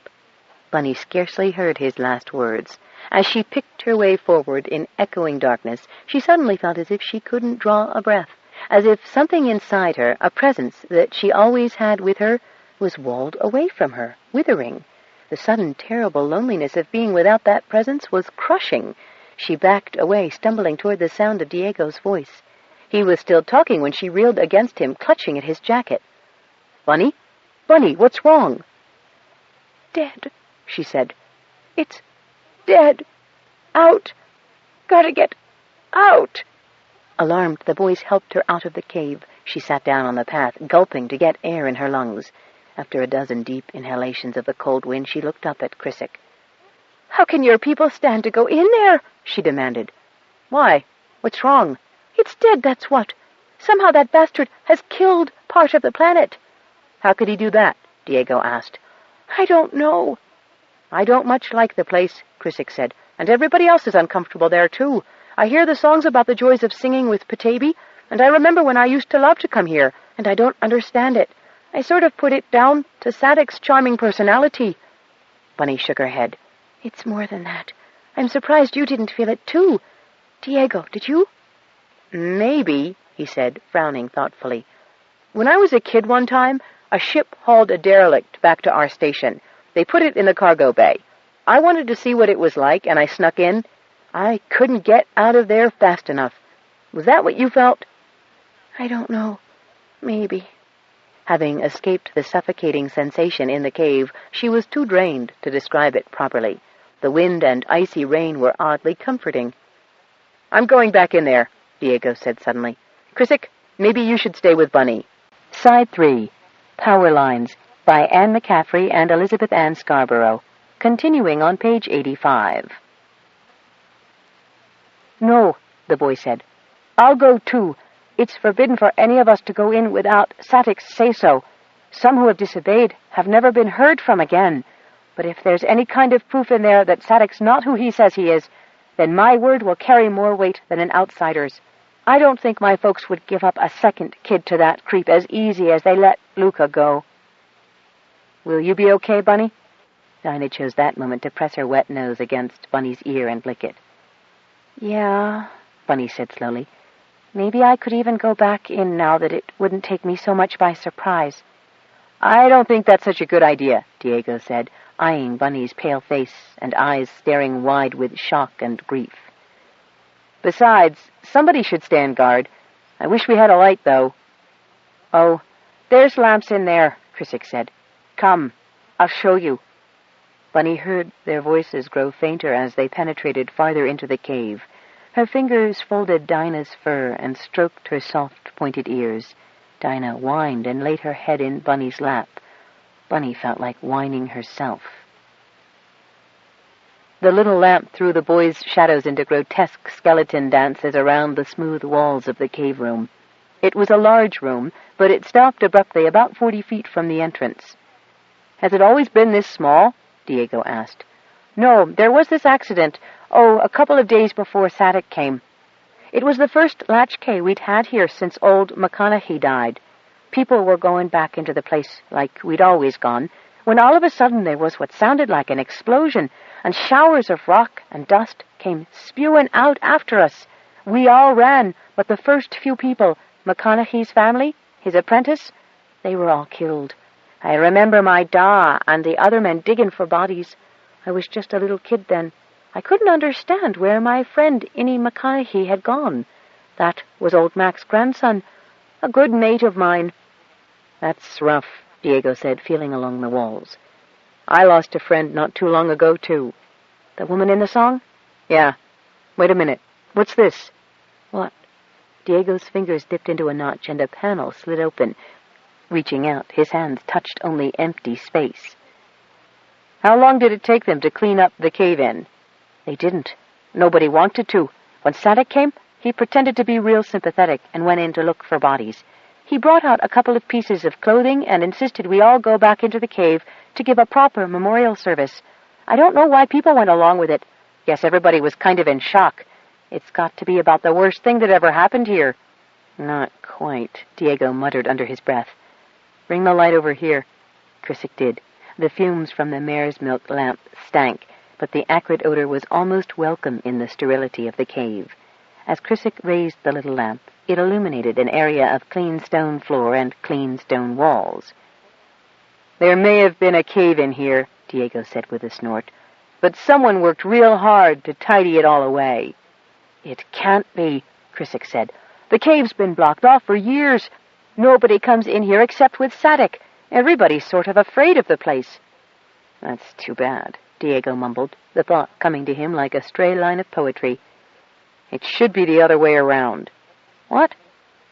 Bunny scarcely heard his last words. As she picked her way forward in echoing darkness, she suddenly felt as if she couldn't draw a breath, as if something inside her, a presence that she always had with her, was walled away from her, withering. The sudden terrible loneliness of being without that presence was crushing. She backed away, stumbling toward the sound of Diego's voice. He was still talking when she reeled against him, clutching at his jacket. "Bunny? Bunny, what's wrong?" "Dead," she said. "It's dead. Out. Gotta get out." Alarmed, the boys helped her out of the cave. She sat down on the path, gulping to get air in her lungs. After a dozen deep inhalations of the cold wind, she looked up at Chrysik. "How can your people stand to go in there?" she demanded. "Why? What's wrong?" "It's dead, that's what. Somehow that bastard has killed part of the planet." "How could he do that?" Diego asked. "I don't know." "I don't much like the place," Chrysik said, "and everybody else is uncomfortable there, too. I hear the songs about the joys of singing with Petaybee, and I remember when I used to love to come here, and I don't understand it. I sort of put it down to Sadek's charming personality." Bunny shook her head. "It's more than that. I'm surprised you didn't feel it, too. Diego, did you?" "Maybe," he said, frowning thoughtfully. "When I was a kid one time, a ship hauled a derelict back to our station. They put it in the cargo bay. I wanted to see what it was like, and I snuck in. I couldn't get out of there fast enough. Was that what you felt?" "I don't know. Maybe." Having escaped the suffocating sensation in the cave, she was too drained to describe it properly. The wind and icy rain were oddly comforting. "I'm going back in there," Diego said suddenly. "Chrysik, maybe you should stay with Bunny." Side 3, Power Lines, by Anne Mccaffrey and Elizabeth Ann Scarborough, continuing on page 85. "No," the boy said. "I'll go too. It's forbidden for any of us to go in without Sadek's say-so. Some who have disobeyed have never been heard from again. But if there's any kind of proof in there that Sadek's not who he says he is, then my word will carry more weight than an outsider's. I don't think my folks would give up a second kid to that creep as easy as they let Luca go." "Will you be okay, Bunny?" Dinah chose that moment to press her wet nose against Bunny's ear and lick it. "Yeah," Bunny said slowly. "Maybe I could even go back in now that it wouldn't take me so much by surprise." "I don't think that's such a good idea," Diego said, eyeing Bunny's pale face and eyes staring wide with shock and grief. "Besides, somebody should stand guard. I wish we had a light, though." "Oh, there's lamps in there," Chrysik said. "Come, I'll show you." Bunny heard their voices grow fainter as they penetrated farther into the cave. Her fingers folded Dinah's fur and stroked her soft, pointed ears. Dinah whined and laid her head in Bunny's lap. Bunny felt like whining herself. The little lamp threw the boys' shadows into grotesque skeleton dances around the smooth walls of the cave room. It was a large room, but it stopped abruptly about 40 feet from the entrance. "Has it always been this small?" Diego asked. "No, there was this accident, a couple of days before Sadek came. It was the first latchkey we'd had here since old Mccaffrey died. People were going back into the place like we'd always gone, when all of a sudden there was what sounded like an explosion, and showers of rock and dust came spewing out after us. We all ran, but the first few people, McConaughey's family, his apprentice, they were all killed. I remember my da and the other men digging for bodies. I was just a little kid then. I couldn't understand where my friend Innie McConaughey had gone. That was old Mac's grandson, a good mate of mine." "That's rough," Diego said, feeling along the walls. "I lost a friend not too long ago, too." "The woman in the song?" "Yeah. Wait a minute. What's this?" "What?" Diego's fingers dipped into a notch, and a panel slid open. Reaching out, his hands touched only empty space. "How long did it take them to clean up the cave-in?" "They didn't. Nobody wanted to. When Sadek came, He pretended to be real sympathetic and went in to look for bodies. He brought out a couple of pieces of clothing and insisted we all go back into the cave to give a proper memorial service. I don't know why people went along with it. Guess everybody was kind of in shock. It's got to be about the worst thing that ever happened here. Not quite, Diego muttered under his breath. Bring the light over here. Chiswick did. The fumes from the mare's milk lamp stank, but the acrid odor was almost welcome in the sterility of the cave. As Chiswick raised the little lamp, it illuminated an area of clean stone floor and clean stone walls. There may have been a cave in here, Diego said with a snort, but someone worked real hard to tidy it all away. It can't be, Chiswick said. The cave's been blocked off for years. Nobody comes in here except with Sadek. Everybody's sort of afraid of the place. That's too bad, Diego mumbled, the thought coming to him like a stray line of poetry. It should be the other way around. What?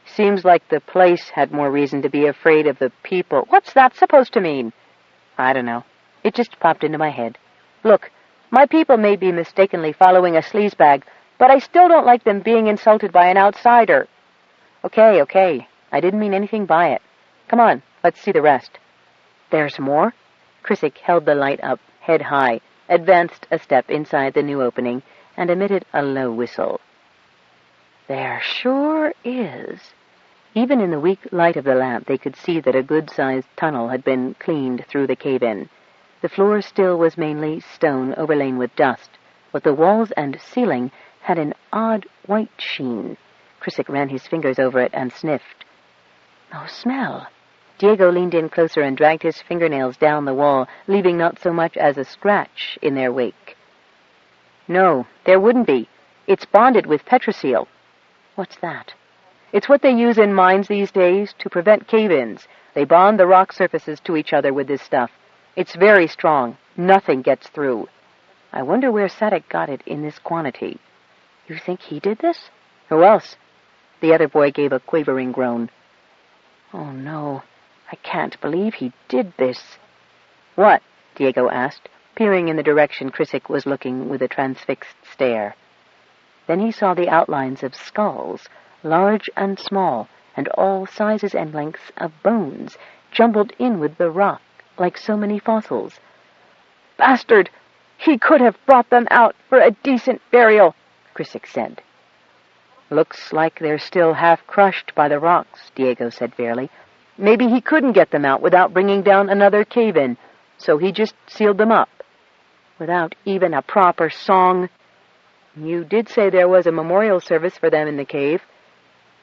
Seems like the place had more reason to be afraid of the people. What's that supposed to mean? I don't know. It just popped into my head. Look, my people may be mistakenly following a sleazebag, but I still don't like them being insulted by an outsider. Okay. I didn't mean anything by it. Come on, let's see the rest. There's more? Chiswick held the light up, head high, advanced a step inside the new opening, and emitted a low whistle. There sure is. Even in the weak light of the lamp, they could see that a good-sized tunnel had been cleaned through the cave-in. The floor still was mainly stone overlain with dust, but the walls and ceiling had an odd white sheen. Chiswick ran his fingers over it and sniffed. No smell. Diego leaned in closer and dragged his fingernails down the wall, leaving not so much as a scratch in their wake. No, there wouldn't be. It's bonded with petroseal. What's that? It's what they use in mines these days to prevent cave-ins. They bond the rock surfaces to each other with this stuff. It's very strong. Nothing gets through. I wonder where Sadek got it in this quantity. You think he did this? Who else? The other boy gave a quavering groan. Oh, no. I can't believe he did this. What? Diego asked, peering in the direction Chiswick was looking with a transfixed stare. Then he saw the outlines of skulls, large and small, and all sizes and lengths of bones, jumbled in with the rock like so many fossils. Bastard! He could have brought them out for a decent burial, Chiswick said. Looks like they're still half crushed by the rocks, Diego said fairly. Maybe he couldn't get them out without bringing down another cave-in, so he just sealed them up. Without even a proper song. You did say there was a memorial service for them in the cave.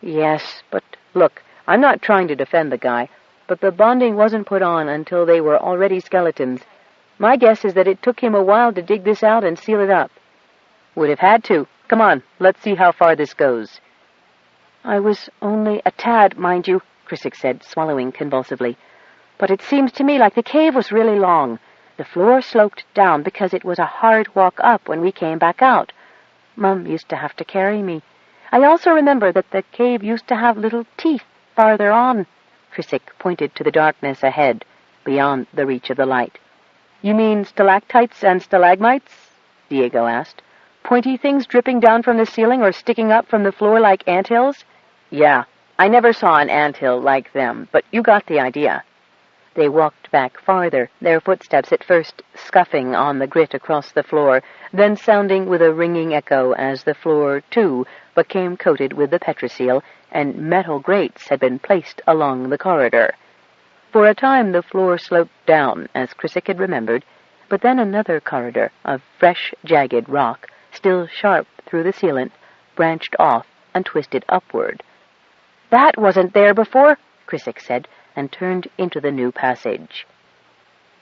Yes, but look, I'm not trying to defend the guy, but the bonding wasn't put on until they were already skeletons. My guess is that it took him a while to dig this out and seal it up. Would have had to. Come on, let's see how far this goes. I was only a tad, mind you, Chiswick said, swallowing convulsively. But it seems to me like the cave was really long. The floor sloped down because it was a hard walk up when we came back out. Mum used to have to carry me. I also remember that the cave used to have little teeth farther on. Chiswick pointed to the darkness ahead, beyond the reach of the light. You mean stalactites and stalagmites? Diego asked. Pointy things dripping down from the ceiling or sticking up from the floor like anthills? Yeah, I never saw an anthill like them, but you got the idea. They walked back farther, their footsteps at first scuffing on the grit across the floor, then sounding with a ringing echo as the floor, too, became coated with the petroseal, and metal grates had been placed along the corridor. For a time the floor sloped down, as Chiswick had remembered, but then another corridor of fresh, jagged rock, still sharp through the sealant, branched off and twisted upward. That wasn't there before, Chiswick said, and turned into the new passage.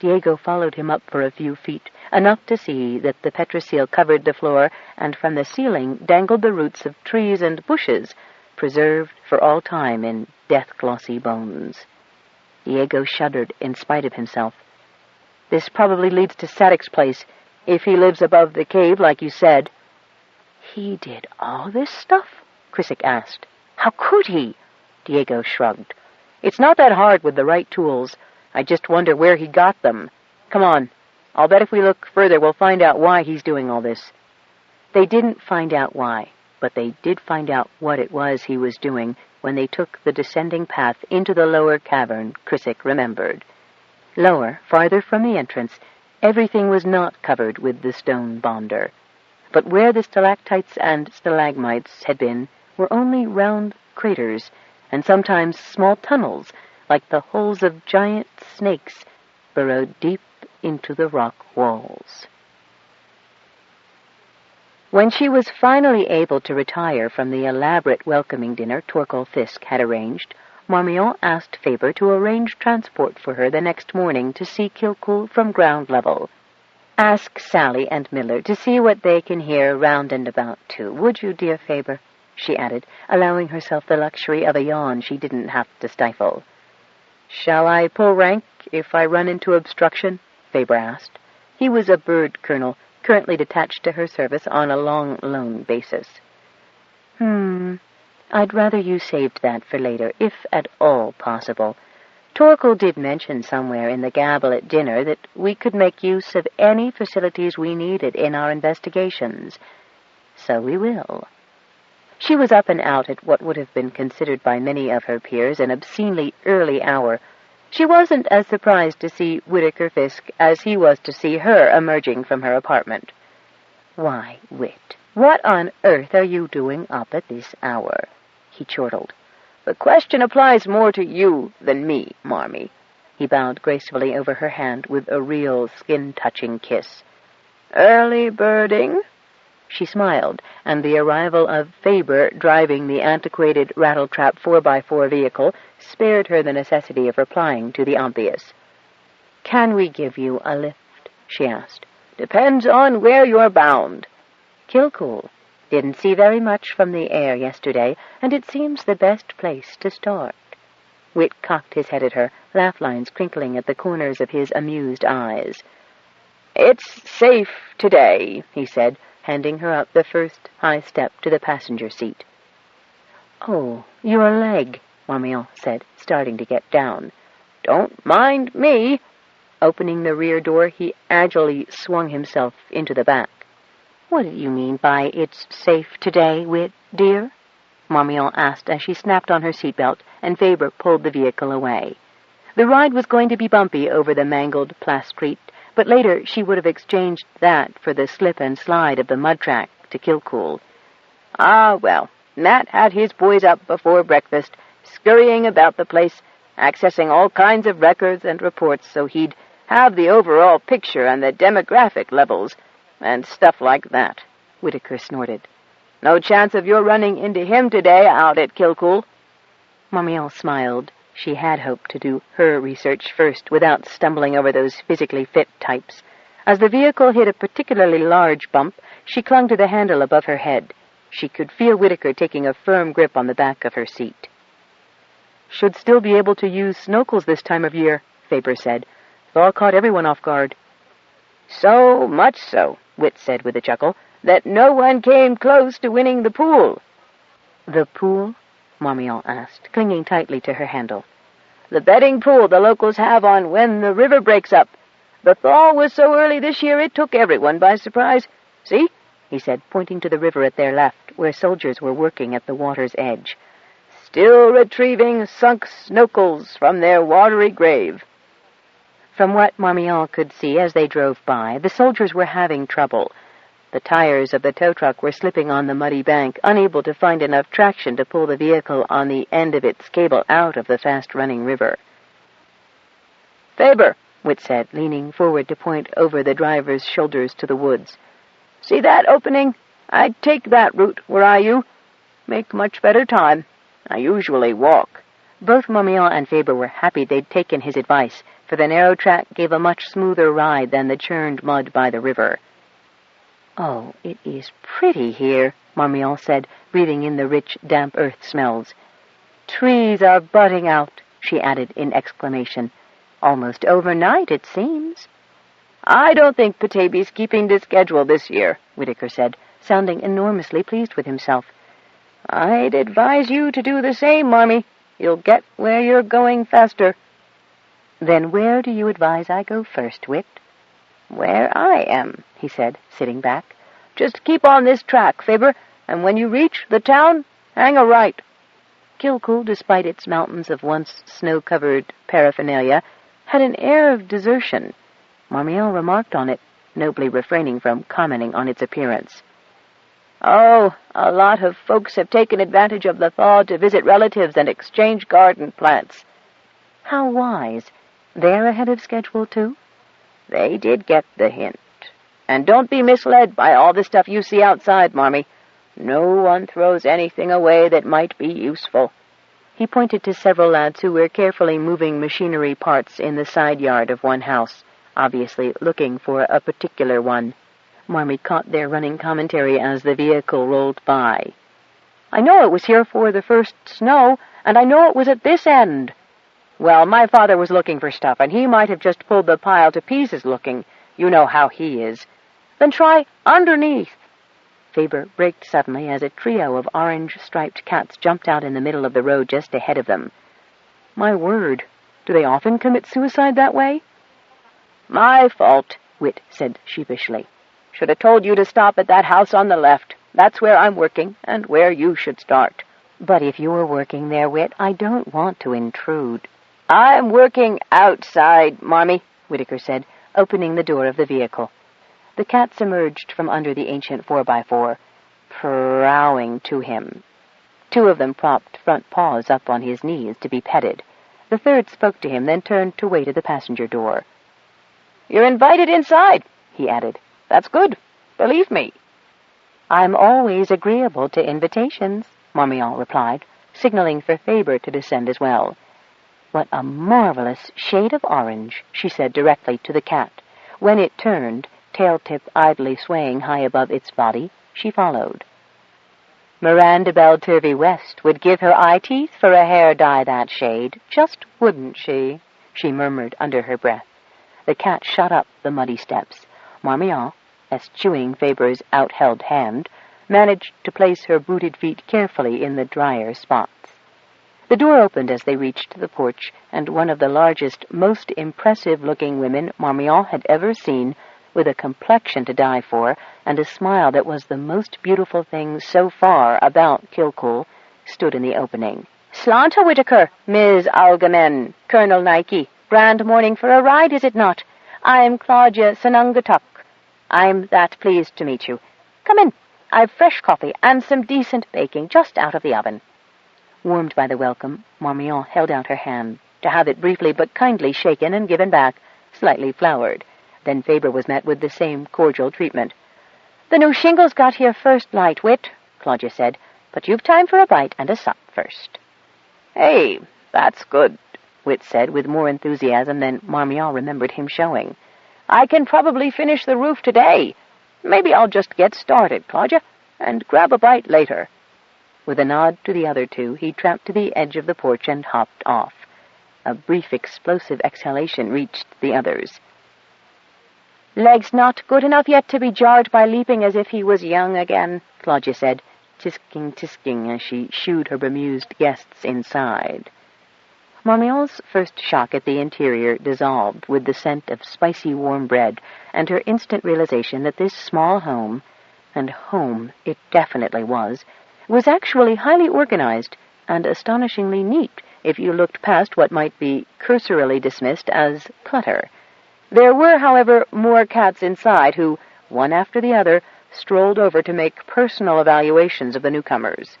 Diego followed him up for a few feet, enough to see that the petroseal covered the floor, and from the ceiling dangled the roots of trees and bushes, preserved for all time in death-glossy bones. Diego shuddered in spite of himself. This probably leads to Sadek's place, if he lives above the cave, like you said. He did all this stuff? Chiswick asked. How could he? Diego shrugged. It's not that hard with the right tools. I just wonder where he got them. Come on. I'll bet if we look further, we'll find out why he's doing all this. They didn't find out why, but they did find out what it was he was doing when they took the descending path into the lower cavern, Chrysik remembered. Lower, farther from the entrance, everything was not covered with the stone bonder, but where the stalactites and stalagmites had been were only round craters, and sometimes small tunnels, like the holes of giant snakes, burrowed deep into the rock walls. When she was finally able to retire from the elaborate welcoming dinner Torkel Fisk had arranged, Marmion asked Faber to arrange transport for her the next morning to see Kilcool from ground level. "Ask Sally and Miller to see what they can hear round and about, too, would you, dear Faber?" she added, allowing herself the luxury of a yawn she didn't have to stifle. "Shall I pull rank if I run into obstruction?" Faber asked. He was a bird colonel, currently detached to her service on a long loan basis. I'd rather you saved that for later, if at all possible. Torkel did mention somewhere in the gabble at dinner that we could make use of any facilities we needed in our investigations. So we will." She was up and out at what would have been considered by many of her peers an obscenely early hour. She wasn't as surprised to see Whittaker Fisk as he was to see her emerging from her apartment. "Why, Whit, what on earth are you doing up at this hour?" he chortled. "The question applies more to you than me, Marmee." He bowed gracefully over her hand with a real skin-touching kiss. "Early birding?" She smiled, and the arrival of Faber driving the antiquated rattletrap 4x4 vehicle spared her the necessity of replying to the obvious. "Can we give you a lift?" she asked. "Depends on where you're bound." "Kilcool. Didn't see very much from the air yesterday, and it seems the best place to start." Whit cocked his head at her, laugh lines crinkling at the corners of his amused eyes. "It's safe today," he said, handing her up the first high step to the passenger seat. "Oh, your leg," Marmion said, starting to get down. "Don't mind me." Opening the rear door, he agilely swung himself into the back. "What do you mean by it's safe today, Whit, dear?" Marmion asked as she snapped on her seatbelt, and Faber pulled the vehicle away. The ride was going to be bumpy over the mangled plascrete, but later she would have exchanged that for the slip and slide of the mud track to Kilcool. "Ah, well, Matt had his boys up before breakfast, scurrying about the place, accessing all kinds of records and reports so he'd have the overall picture and the demographic levels, and stuff like that," Whittaker snorted. "No chance of your running into him today out at Kilcool?" Marmion smiled. She had hoped to do her research first without stumbling over those physically fit types. As the vehicle hit a particularly large bump, she clung to the handle above her head. She could feel Whittaker taking a firm grip on the back of her seat. "Should still be able to use snorkels this time of year," Faber said. "Thaw caught everyone off guard." "So much so," Whit said with a chuckle, "that no one came close to winning the pool." "The pool?" Marmion asked, clinging tightly to her handle. "The betting pool the locals have on when the river breaks up. The thaw was so early this year it took everyone by surprise. See?" he said, pointing to the river at their left, where soldiers were working at the water's edge. "Still retrieving sunk snorkels from their watery grave." From what Marmion could see as they drove by, the soldiers were having trouble. The tires of the tow truck were slipping on the muddy bank, unable to find enough traction to pull the vehicle on the end of its cable out of the fast-running river. "Faber," Whit said, leaning forward to point over the driver's shoulders to the woods. "See that opening? I'd take that route, were I you. Make much better time. I usually walk." Both Marmion and Faber were happy they'd taken his advice, for the narrow track gave a much smoother ride than the churned mud by the river. "Oh, it is pretty here," Marmion said, breathing in the rich, damp earth smells. "Trees are budding out," she added in exclamation. "Almost overnight, it seems." "I don't think Petaybee's keeping to schedule this year," Whittaker said, sounding enormously pleased with himself. "I'd advise you to do the same, Marmee. You'll get where you're going faster." "Then where do you advise I go first, Whit?" "Where I am," he said, sitting back. "Just keep on this track, Faber. and when you reach the town, hang a right." Kilcool, despite its mountains of once snow-covered paraphernalia, had an air of desertion. Marmion remarked on it, nobly refraining from commenting on its appearance. "Oh, a lot of folks have taken advantage of the thaw to visit relatives and exchange garden plants." "How wise. They're ahead of schedule, too?" "They did get the hint. And don't be misled by all the stuff you see outside, Marmee. No one throws anything away that might be useful." He pointed to several lads who were carefully moving machinery parts in the side yard of one house, obviously looking for a particular one. Marmee caught their running commentary as the vehicle rolled by. "I know it was here for the first snow, and I know it was at this end." "Well, my father was looking for stuff, and he might have just pulled the pile to pieces looking. You know how he is." "Then try underneath." Faber braked suddenly as a trio of orange-striped cats jumped out in the middle of the road just ahead of them. "My word, do they often commit suicide that way?" "My fault," Whit said sheepishly. "Should have told you to stop at that house on the left. That's where I'm working, and where you should start." "But if you're working there, Whit, I don't want to intrude." "I'm working outside, Marmee," Whitaker said, opening the door of the vehicle. The cats emerged from under the ancient 4x4, prowling to him. Two of them propped front paws up on his knees to be petted. The third spoke to him, then turned to wait at the passenger door. "You're invited inside," he added. "That's good. Believe me." "I'm always agreeable to invitations," Marmion replied, signaling for Faber to descend as well. "What a marvelous shade of orange," she said directly to the cat. When it turned, tail-tip idly swaying high above its body, she followed. "Miranda Belturvey West would give her eye teeth for a hair dye that shade, just wouldn't she?" she murmured under her breath. The cat shot up the muddy steps. Marmion, eschewing Faber's outheld hand, managed to place her booted feet carefully in the drier spots. The door opened as they reached the porch, and one of the largest, most impressive-looking women Marmion had ever seen, with a complexion to die for, and a smile that was the most beautiful thing so far about Kilcool, stood in the opening. "Slánta Whitaker, Ms. Algamen, Colonel Nike. Grand morning for a ride, is it not? I'm Claudia Sanungatuk. I'm that pleased to meet you. Come in. I've fresh coffee and some decent baking just out of the oven." Warmed by the welcome, Marmion held out her hand, to have it briefly but kindly shaken and given back, slightly floured. Then Faber was met with the same cordial treatment. "The new shingles got here first, light, Whit," Claudia said, "but you've time for a bite and a sup first." "Hey, that's good," Whit said, with more enthusiasm than Marmion remembered him showing. "I can probably finish the roof today. Maybe I'll just get started, Claudia, and grab a bite later." With a nod to the other two, he tramped to the edge of the porch and hopped off. A brief explosive exhalation reached the others. "Legs not good enough yet to be jarred by leaping as if he was young again," Claudia said, tisking as she shooed her bemused guests inside. Marmion's first shock at the interior dissolved with the scent of spicy warm bread and her instant realization that this small home, and home it definitely was actually highly organized and astonishingly neat if you looked past what might be cursorily dismissed as clutter. There were, however, more cats inside who, one after the other, strolled over to make personal evaluations of the newcomers.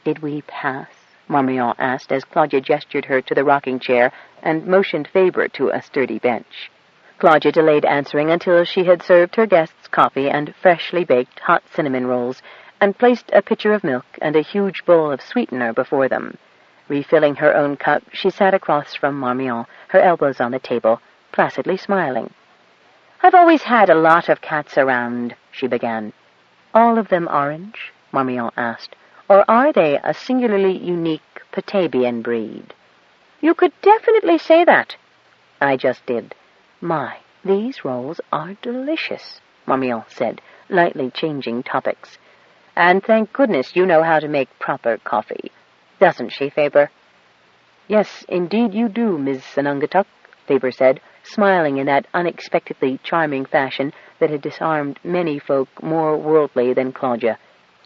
"Did we pass?" Marmion asked as Claudia gestured her to the rocking chair and motioned Faber to a sturdy bench. Claudia delayed answering until she had served her guests coffee and freshly baked hot cinnamon rolls, and placed a pitcher of milk and a huge bowl of sweetener before them. Refilling her own cup, she sat across from Marmion, her elbows on the table, placidly smiling. "I've always had a lot of cats around," she began. "All of them orange?" Marmion asked. "Or are they a singularly unique Petaybee breed?" "You could definitely say that." "I just did. My, these rolls are delicious," Marmion said, lightly changing topics. "And thank goodness you know how to make proper coffee. Doesn't she, Faber?" "Yes, indeed you do, Ms. Sanungatuk," Faber said, smiling in that unexpectedly charming fashion that had disarmed many folk more worldly than Claudia.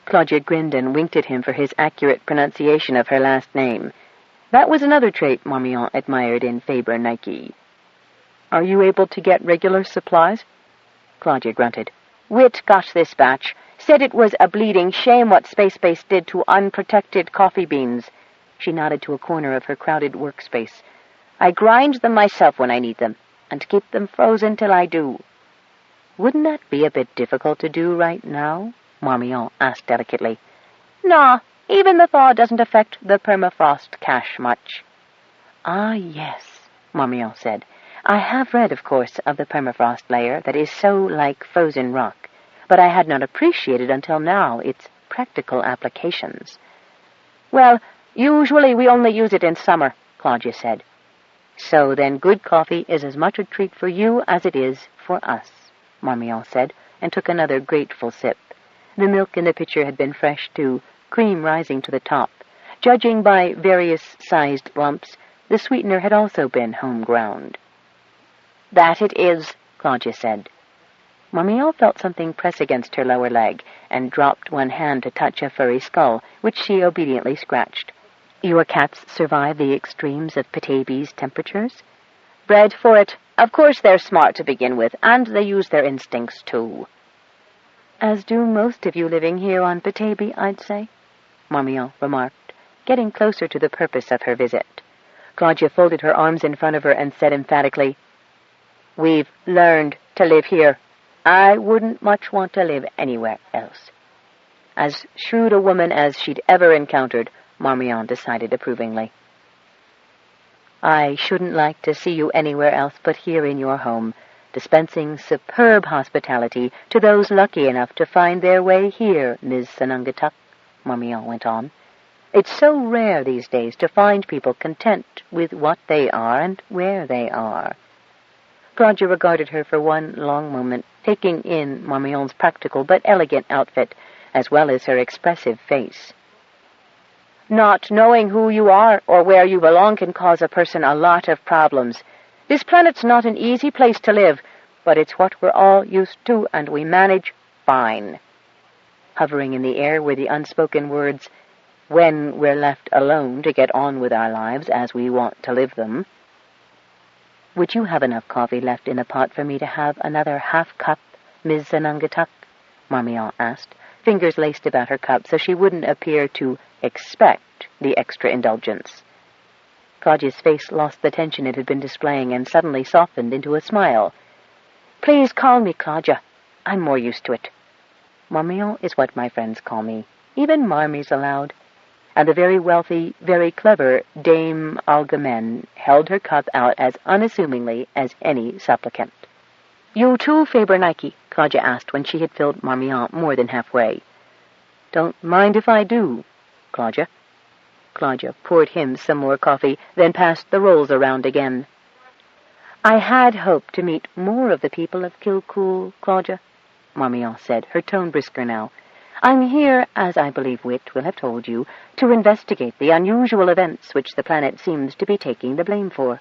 Claudia grinned and winked at him for his accurate pronunciation of her last name. That was another trait Marmion admired in Faber Nike. "Are you able to get regular supplies?" Claudia grunted. "Wit got this batch. Said it was a bleeding shame what Space did to unprotected coffee beans." She nodded to a corner of her crowded workspace. "I grind them myself when I need them, and keep them frozen till I do." "Wouldn't that be a bit difficult to do right now?" Marmion asked delicately. "Nah, even the thaw doesn't affect the permafrost cache much." "Ah, yes," Marmion said. "I have read, of course, of the permafrost layer that is so like frozen rock, but I had not appreciated until now its practical applications." "Well, usually we only use it in summer," Claudia said. "So then good coffee is as much a treat for you as it is for us," Marmion said, and took another grateful sip. The milk in the pitcher had been fresh, too, cream rising to the top. Judging by various-sized lumps, the sweetener had also been home-ground. "That it is," Claudia said. Marmion felt something press against her lower leg, and dropped one hand to touch a furry skull, which she obediently scratched. "Your cats survive the extremes of Petaybee's temperatures?" "Bred for it. Of course they're smart to begin with, and they use their instincts, too." "As do most of you living here on Petaybee, I'd say," Marmion remarked, getting closer to the purpose of her visit. Claudia folded her arms in front of her and said emphatically, "We've learned to live here. I wouldn't much want to live anywhere else." As shrewd a woman as she'd ever encountered, Marmion decided approvingly. "I shouldn't like to see you anywhere else but here in your home, dispensing superb hospitality to those lucky enough to find their way here, Ms. Sanungatuk," Marmion went on. "It's so rare these days to find people content with what they are and where they are." Claudia regarded her for one long moment, taking in Marmion's practical but elegant outfit, as well as her expressive face. "Not knowing who you are or where you belong can cause a person a lot of problems. This planet's not an easy place to live, but it's what we're all used to, and we manage fine." Hovering in the air were the unspoken words, "when we're left alone to get on with our lives as we want to live them." "Would you have enough coffee left in the pot for me to have another half-cup, Ms. Sanungatuk?" Marmion asked, fingers laced about her cup so she wouldn't appear to expect the extra indulgence. Claudia's face lost the tension it had been displaying and suddenly softened into a smile. "Please call me Claudia. I'm more used to it." "Marmion is what my friends call me. Even Marmy's allowed." And the very wealthy, very clever Dame Algemene held her cup out as unassumingly as any supplicant. "You too, Faber Nike?" Claudia asked when she had filled Marmion more than halfway. "Don't mind if I do, Claudia." Claudia poured him some more coffee, then passed the rolls around again. "I had hoped to meet more of the people of Kilcool, Claudia," Marmion said, her tone brisker now. "I'm here, as I believe Wit will have told you, to investigate the unusual events which the planet seems to be taking the blame for."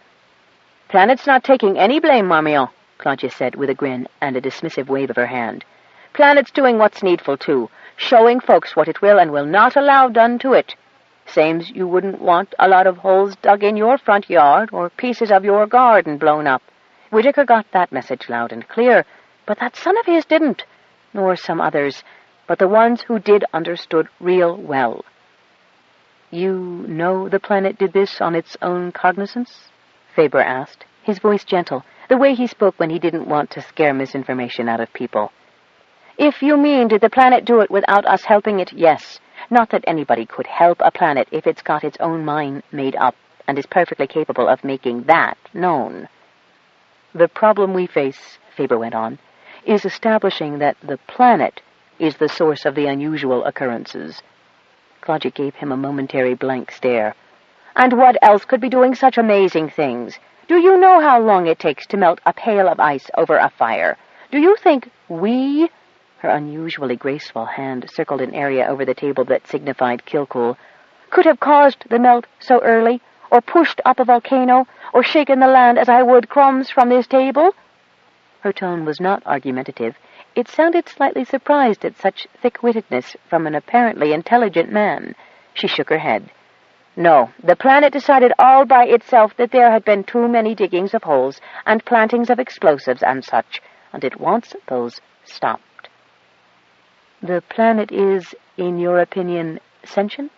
"Planet's not taking any blame, Marmion," Claudia said with a grin and a dismissive wave of her hand. "Planet's doing what's needful, too, showing folks what it will and will not allow done to it. Same's you wouldn't want a lot of holes dug in your front yard or pieces of your garden blown up. Whittaker got that message loud and clear, but that son of his didn't, nor some others, but the ones who did understood real well." "You know the planet did this on its own cognizance?" Faber asked, his voice gentle, the way he spoke when he didn't want to scare misinformation out of people. "If you mean, did the planet do it without us helping it, yes. Not that anybody could help a planet if it's got its own mind made up and is perfectly capable of making that known." "The problem we face," Faber went on, "is establishing that the planet is the source of the unusual occurrences." Claudia gave him a momentary blank stare. "And what else could be doing such amazing things? Do you know how long it takes to melt a pail of ice over a fire? Do you think we—" Her unusually graceful hand circled an area over the table that signified Kilcool. "Could have caused the melt so early, or pushed up a volcano, or shaken the land as I would crumbs from this table?" Her tone was not argumentative. It sounded slightly surprised at such thick-wittedness from an apparently intelligent man. She shook her head. No, the planet decided all by itself that there had been too many diggings of holes and plantings of explosives and such, and it wants those stopped. The planet is, in your opinion, sentient?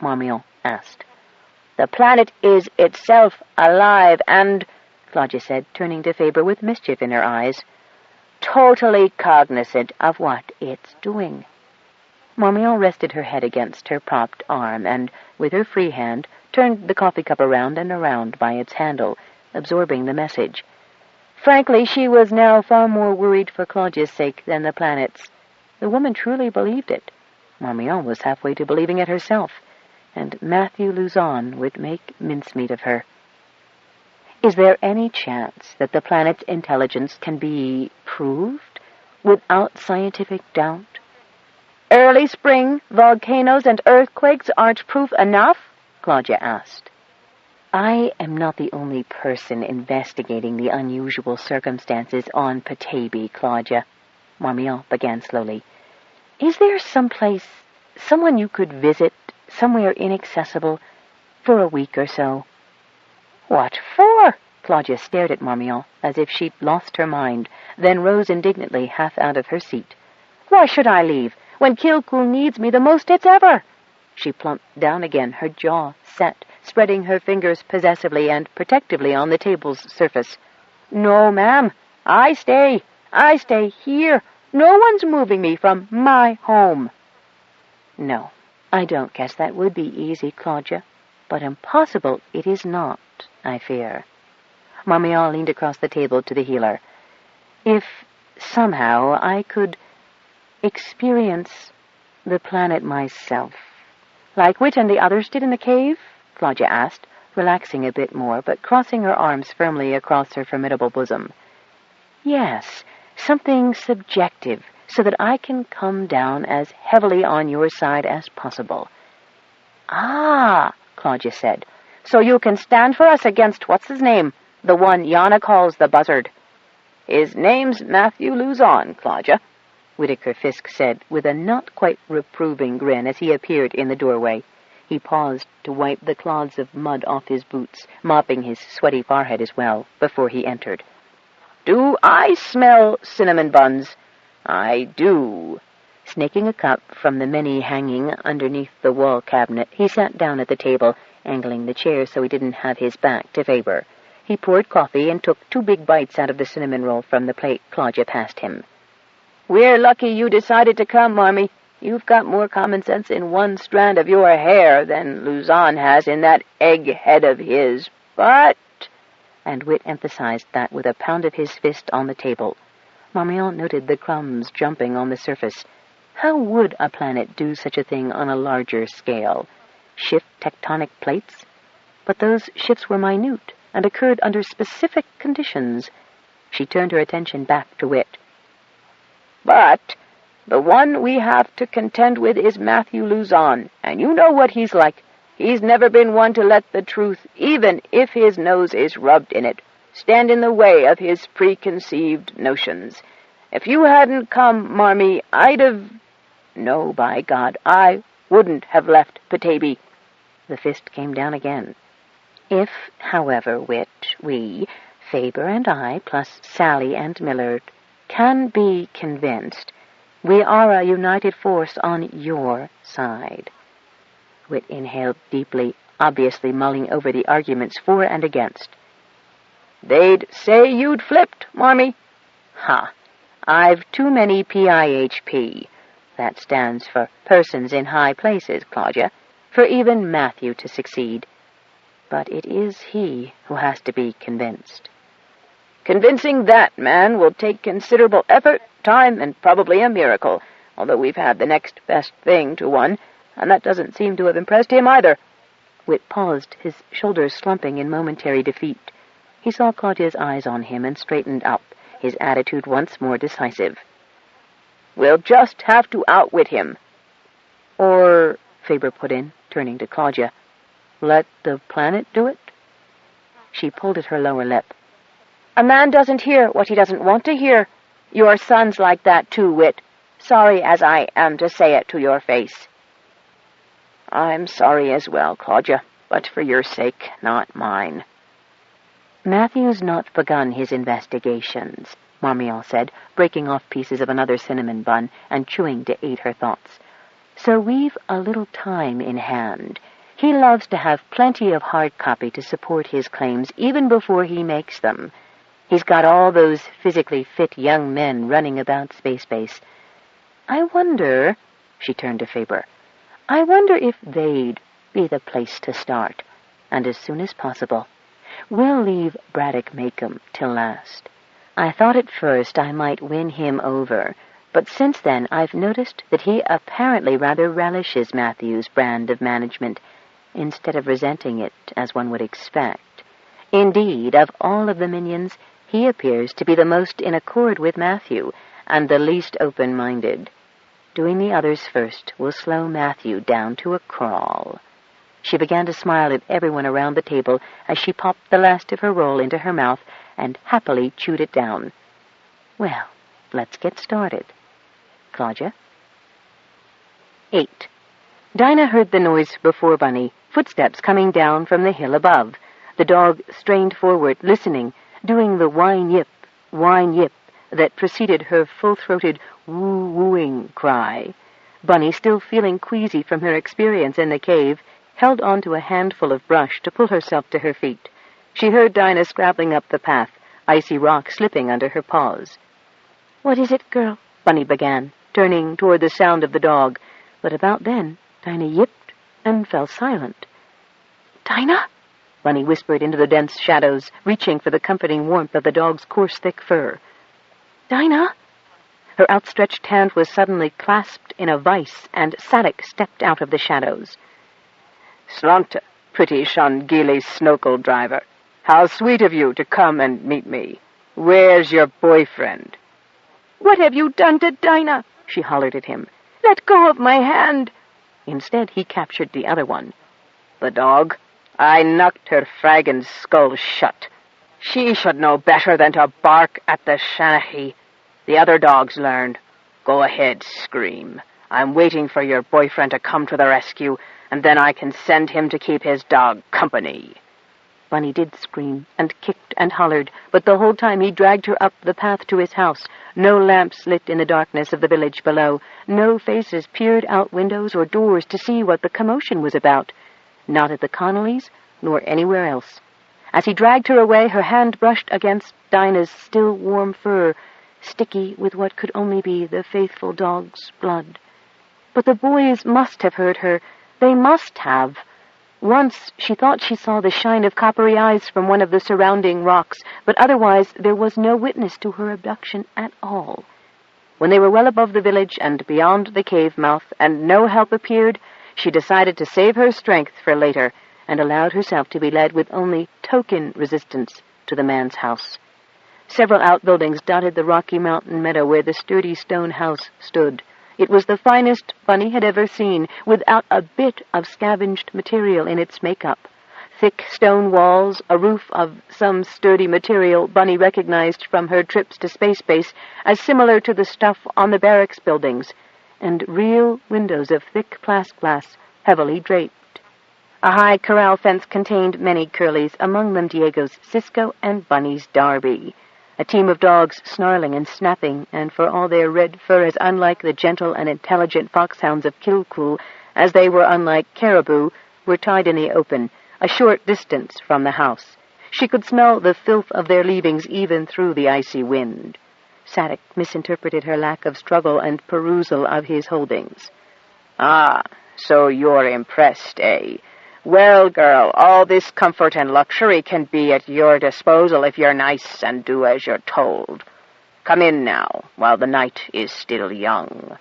Marmion asked. The planet is itself alive and, Claudia said, turning to Faber with mischief in her eyes, totally cognizant of what it's doing. Marmion rested her head against her propped arm and, with her free hand, turned the coffee cup around and around by its handle, absorbing the message. Frankly, she was now far more worried for Claudia's sake than the planet's. The woman truly believed it. Marmion was halfway to believing it herself, and Matthew Luzon would make mincemeat of her. Is there any chance that the planet's intelligence can be proved without scientific doubt? Early spring, volcanoes and earthquakes aren't proof enough? Claudia asked. I am not the only person investigating the unusual circumstances on Petaybee, Claudia, Marmion began slowly. Is there someone you could visit, somewhere inaccessible, for a week or so? What for? Claudia stared at Marmion as if she'd lost her mind, then rose indignantly, half out of her seat. Why should I leave, when Kilcool needs me the most it's ever? She plumped down again, her jaw set, spreading her fingers possessively and protectively on the table's surface. No, ma'am. I stay here. No one's moving me from my home. No, I don't guess that would be easy, Claudia, but impossible it is not, I fear. Marmion leaned across the table to the healer. If somehow I could experience the planet myself, like Wit and the others did in the cave? Claudia asked, relaxing a bit more, but crossing her arms firmly across her formidable bosom. Yes, something subjective, so that I can come down as heavily on your side as possible. Ah, Claudia said, so you can stand for us against what's-his-name, the one Yana calls the buzzard. His name's Matthew Luzon, Claudia, Whitaker Fisk said, with a not-quite-reproving grin as he appeared in the doorway. He paused to wipe the clods of mud off his boots, mopping his sweaty forehead as well, before he entered. Do I smell cinnamon buns? I do. Snaking a cup from the many hanging underneath the wall cabinet, he sat down at the table, angling the chair so he didn't have his back to Faber. He poured coffee and took 2 big bites out of the cinnamon roll from the plate Claudia passed him. We're lucky you decided to come, Marmee. You've got more common sense in one strand of your hair than Luzon has in that egg head of his. But... And Wit emphasized that with a pound of his fist on the table. Marmion noted the crumbs jumping on the surface. How would a planet do such a thing on a larger scale? Shift tectonic plates? But those shifts were minute and occurred under specific conditions. She turned her attention back to Wit. But the one we have to contend with is Matthew Luzon, and you know what he's like. He's never been one to let the truth, even if his nose is rubbed in it, stand in the way of his preconceived notions. If you hadn't come, Marmee, I'd have... No, by God, I wouldn't have left Petaybee. The fist came down again. If, however, Wit, we, Faber and I, plus Sally and Millard, can be convinced we are a united force on your side. Wit inhaled deeply, obviously mulling over the arguments for and against. They'd say you'd flipped, Marmee. Ha! I've too many PIHP. That stands for persons in high places, Claudia, for even Matthew to succeed. But it is he who has to be convinced. Convincing that man will take considerable effort, time, and probably a miracle, although we've had the next best thing to one, and that doesn't seem to have impressed him either. Wit paused, his shoulders slumping in momentary defeat. He saw Claudia's eyes on him and straightened up, his attitude once more decisive. We'll just have to outwit him. Or, Faber put in, turning to Claudia, let the planet do it? She pulled at her lower lip. A man doesn't hear what he doesn't want to hear, Your son's like that too, Whit. Sorry as I am to say it to your face." "I'm sorry as well, Claudia, but for your sake, not mine." "Matthew's not begun his investigations," Marmion said, breaking off pieces of another cinnamon bun and chewing to aid her thoughts. "So we've a little time in hand. He loves to have plenty of hard copy to support his claims even before he makes them. He's got all those physically fit young men running about Space Base. I wonder," she turned to Faber, "I wonder if they'd be the place to start, and as soon as possible. We'll leave Braddock Macomb till last. I thought at first I might win him over, but since then I've noticed that he apparently rather relishes Matthew's brand of management, instead of resenting it as one would expect. Indeed, of all of the minions, he appears to be the most in accord with Matthew, and the least open-minded. Doing the others first will slow Matthew down to a crawl." She began to smile at everyone around the table as she popped the last of her roll into her mouth and happily chewed it down. "Well, let's get started. Claudia?" 8. Dinah heard the noise before Bunny, footsteps coming down from the hill above. The dog strained forward, listening, doing the whine yip that preceded her full-throated woo-wooing cry. Bunny, still feeling queasy from her experience in the cave, held on to a handful of brush to pull herself to her feet. She heard Dinah scrabbling up the path, icy rock slipping under her paws. "What is it, girl?" Bunny began, turning toward the sound of the dog, but about then Dinah yipped and fell silent. "Dinah?" Bunny whispered into the dense shadows, reaching for the comforting warmth of the dog's coarse, thick fur. "Dinah?" Her outstretched hand was suddenly clasped in a vice, and Sadek stepped out of the shadows. "Slanta, pretty Shangili snokel driver. How sweet of you to come and meet me. Where's your boyfriend?" "What have you done to Dinah?" she hollered at him. "Let go of my hand." Instead, he captured the other one. "The dog? I knocked her fraggin' skull shut. She should know better than to bark at the Shanahy. The other dogs learned. Go ahead, scream. I'm waiting for your boyfriend to come to the rescue, and then I can send him to keep his dog company." Bunny did scream and kicked and hollered, but the whole time he dragged her up the path to his house. No lamps lit in the darkness of the village below. No faces peered out windows or doors to see what the commotion was about. Not at the Connollys, nor anywhere else. As he dragged her away, her hand brushed against Dinah's still warm fur, sticky with what could only be the faithful dog's blood. But the boys must have heard her. They must have. Once she thought she saw the shine of coppery eyes from one of the surrounding rocks, but otherwise there was no witness to her abduction at all. When they were well above the village and beyond the cave mouth, and no help appeared, she decided to save her strength for later, and allowed herself to be led with only token resistance to the man's house. Several outbuildings dotted the rocky mountain meadow where the sturdy stone house stood. It was the finest Bunny had ever seen, without a bit of scavenged material in its makeup. Thick stone walls, a roof of some sturdy material Bunny recognized from her trips to Space Base as similar to the stuff on the barracks buildings, and real windows of thick plexiglass, heavily draped. A high corral fence contained many curlies, among them Diego's Cisco and Bunny's Darby. A team of dogs snarling and snapping, and for all their red fur as unlike the gentle and intelligent foxhounds of Kilcool as they were unlike caribou, were tied in the open, a short distance from the house. She could smell the filth of their leavings even through the icy wind. Sadek misinterpreted her lack of struggle and perusal of his holdings. "Ah, so you're impressed, eh? Well, girl, all this comfort and luxury can be at your disposal if you're nice and do as you're told. Come in now, while the night is still young."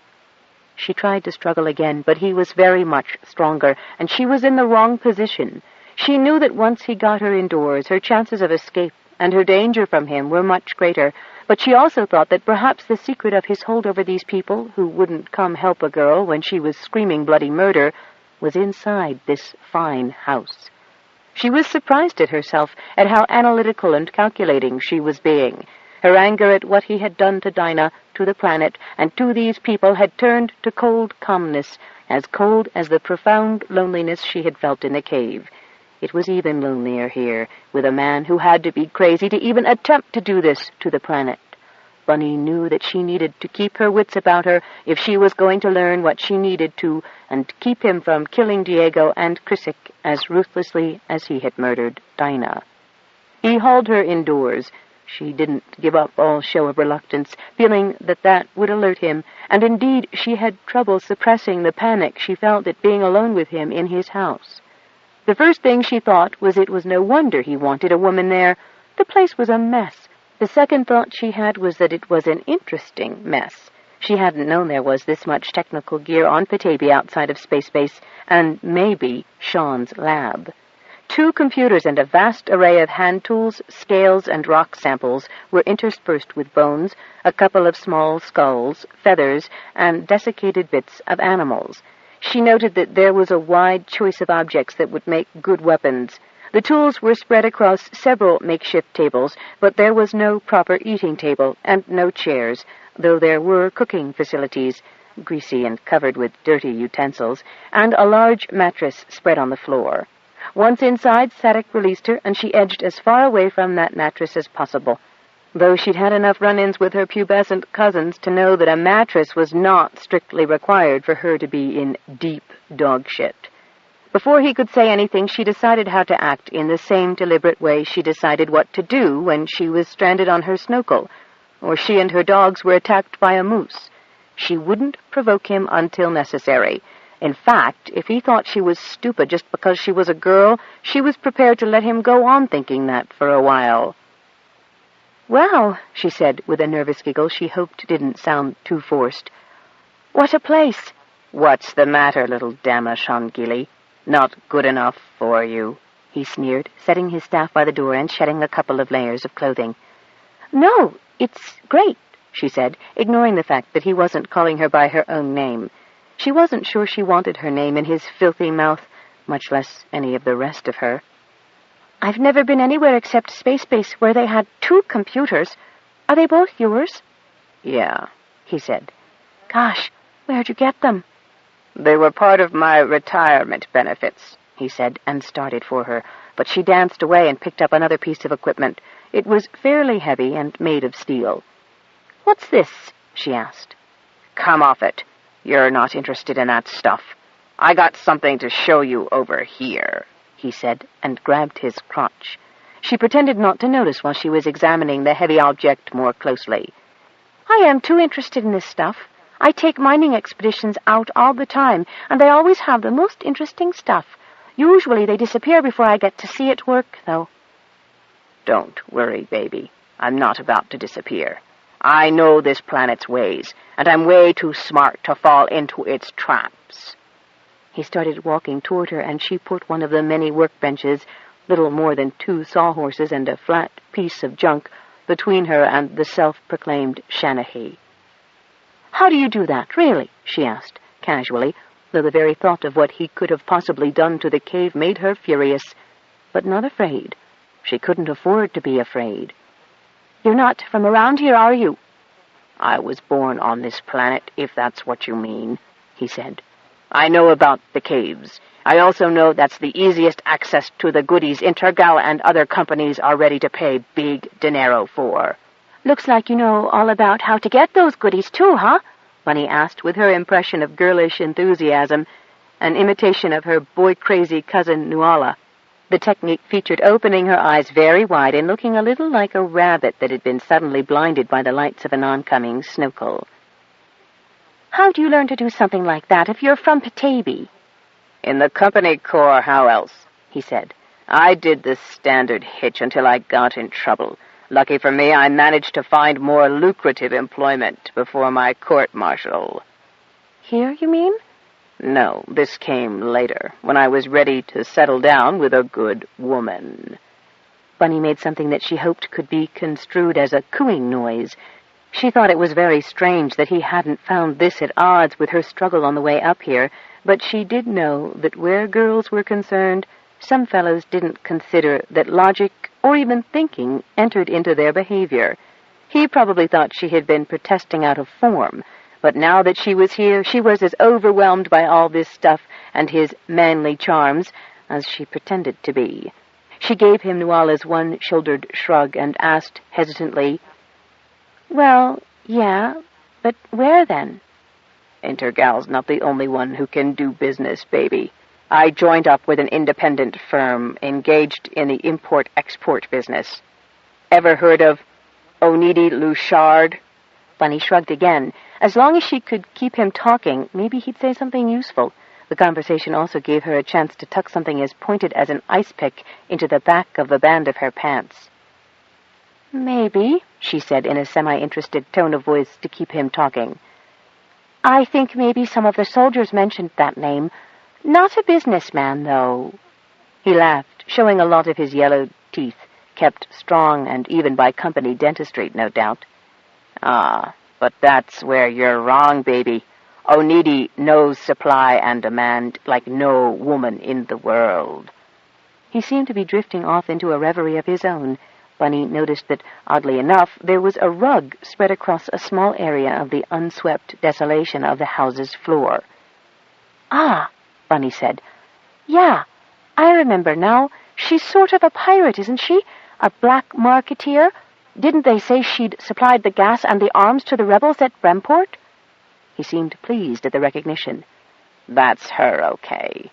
She tried to struggle again, but he was very much stronger, and she was in the wrong position. She knew that once he got her indoors, her chances of escape and her danger from him were much greater, but she also thought that perhaps the secret of his hold over these people, who wouldn't come help a girl when she was screaming bloody murder, was inside this fine house. She was surprised at herself, at how analytical and calculating she was being. Her anger at what he had done to Dinah, to the planet, and to these people had turned to cold calmness, as cold as the profound loneliness she had felt in the cave. It was even lonelier here, with a man who had to be crazy to even attempt to do this to the planet. Bunny knew that she needed to keep her wits about her if she was going to learn what she needed to, and keep him from killing Diego and Chiswick as ruthlessly as he had murdered Dinah. He hauled her indoors. She didn't give up all show of reluctance, feeling that that would alert him, and indeed she had trouble suppressing the panic she felt at being alone with him in his house. The first thing she thought was it was no wonder he wanted a woman there. The place was a mess. The second thought she had was that it was an interesting mess. She hadn't known there was this much technical gear on Petaybee outside of Space Base, and maybe Sean's lab. 2 computers and a vast array of hand tools, scales, and rock samples were interspersed with bones, a couple of small skulls, feathers, and desiccated bits of animals. She noted that there was a wide choice of objects that would make good weapons. The tools were spread across several makeshift tables, but there was no proper eating table and no chairs, though there were cooking facilities, greasy and covered with dirty utensils, and a large mattress spread on the floor. Once inside, Sadek released her, and she edged as far away from that mattress as possible, though she'd had enough run-ins with her pubescent cousins to know that a mattress was not strictly required for her to be in deep dog shit. Before he could say anything, she decided how to act in the same deliberate way she decided what to do when she was stranded on her snokel, or she and her dogs were attacked by a moose. She wouldn't provoke him until necessary. In fact, if he thought she was stupid just because she was a girl, she was prepared to let him go on thinking that for a while. "Well," she said with a nervous giggle she hoped didn't sound too forced. "What a place!" "What's the matter, little Dama Shangili? Not good enough for you?" he sneered, setting his staff by the door and shedding a couple of layers of clothing. "No, it's great," she said, ignoring the fact that he wasn't calling her by her own name. She wasn't sure she wanted her name in his filthy mouth, much less any of the rest of her. "I've never been anywhere except Space Base, where they had 2 computers. Are they both yours?" "Yeah," he said. "Gosh, where'd you get them?" "They were part of my retirement benefits," he said, and started for her, but she danced away and picked up another piece of equipment. It was fairly heavy and made of steel. "What's this?" she asked. "Come off it. You're not interested in that stuff. I got something to show you over here," he said, and grabbed his crotch. She pretended not to notice while she was examining the heavy object more closely. "I am too interested in this stuff. I take mining expeditions out all the time, and they always have the most interesting stuff. Usually they disappear before I get to see it work, though." "Don't worry, baby. I'm not about to disappear. I know this planet's ways, and I'm way too smart to fall into its traps." He started walking toward her, and she put one of the many workbenches, little more than 2 sawhorses and a flat piece of junk, between her and the self-proclaimed Shanahy. "How do you do that, really?" she asked, casually, though the very thought of what he could have possibly done to the cave made her furious, but not afraid. She couldn't afford to be afraid. "You're not from around here, are you?" "I was born on this planet, if that's what you mean," he said. "I know about the caves. I also know that's the easiest access to the goodies Intergal and other companies are ready to pay big dinero for." "Looks like you know all about how to get those goodies, too, huh?" Bunny asked with her impression of girlish enthusiasm, an imitation of her boy-crazy cousin Nuala. The technique featured opening her eyes very wide and looking a little like a rabbit that had been suddenly blinded by the lights of an oncoming snokel. "How do you learn to do something like that if you're from Petaybee?" "In the company corps, how else?" he said. "I did the standard hitch until I got in trouble. Lucky for me, I managed to find more lucrative employment before my court-martial." "Here, you mean?" "No, this came later, when I was ready to settle down with a good woman." Bunny made something that she hoped could be construed as a cooing noise. She thought it was very strange that he hadn't found this at odds with her struggle on the way up here, but she did know that where girls were concerned, some fellows didn't consider that logic or even thinking entered into their behavior. He probably thought she had been protesting out of form, but now that she was here, she was as overwhelmed by all this stuff and his manly charms as she pretended to be. She gave him Nuala's one-shouldered shrug and asked hesitantly, "Well, yeah, but where then?" "Intergal's not the only one who can do business, baby. I joined up with an independent firm engaged in the import-export business. Ever heard of Onidi Luchard?" Bunny shrugged again. As long as she could keep him talking, maybe he'd say something useful. The conversation also gave her a chance to tuck something as pointed as an ice pick into the back of the band of her pants. "Maybe," she said in a semi-interested tone of voice to keep him talking. "I think maybe some of the soldiers mentioned that name. Not a businessman, though." He laughed, showing a lot of his yellowed teeth, kept strong and even by company dentistry, no doubt. "Ah, but that's where you're wrong, baby. Onidi knows supply and demand like no woman in the world." He seemed to be drifting off into a reverie of his own. Bunny noticed that, oddly enough, there was a rug spread across a small area of the unswept desolation of the house's floor. "Ah," Bunny said. "Yeah, I remember now. She's sort of a pirate, isn't she? A black marketeer? Didn't they say she'd supplied the gas and the arms to the rebels at Bremport?" He seemed pleased at the recognition. "That's her, okay."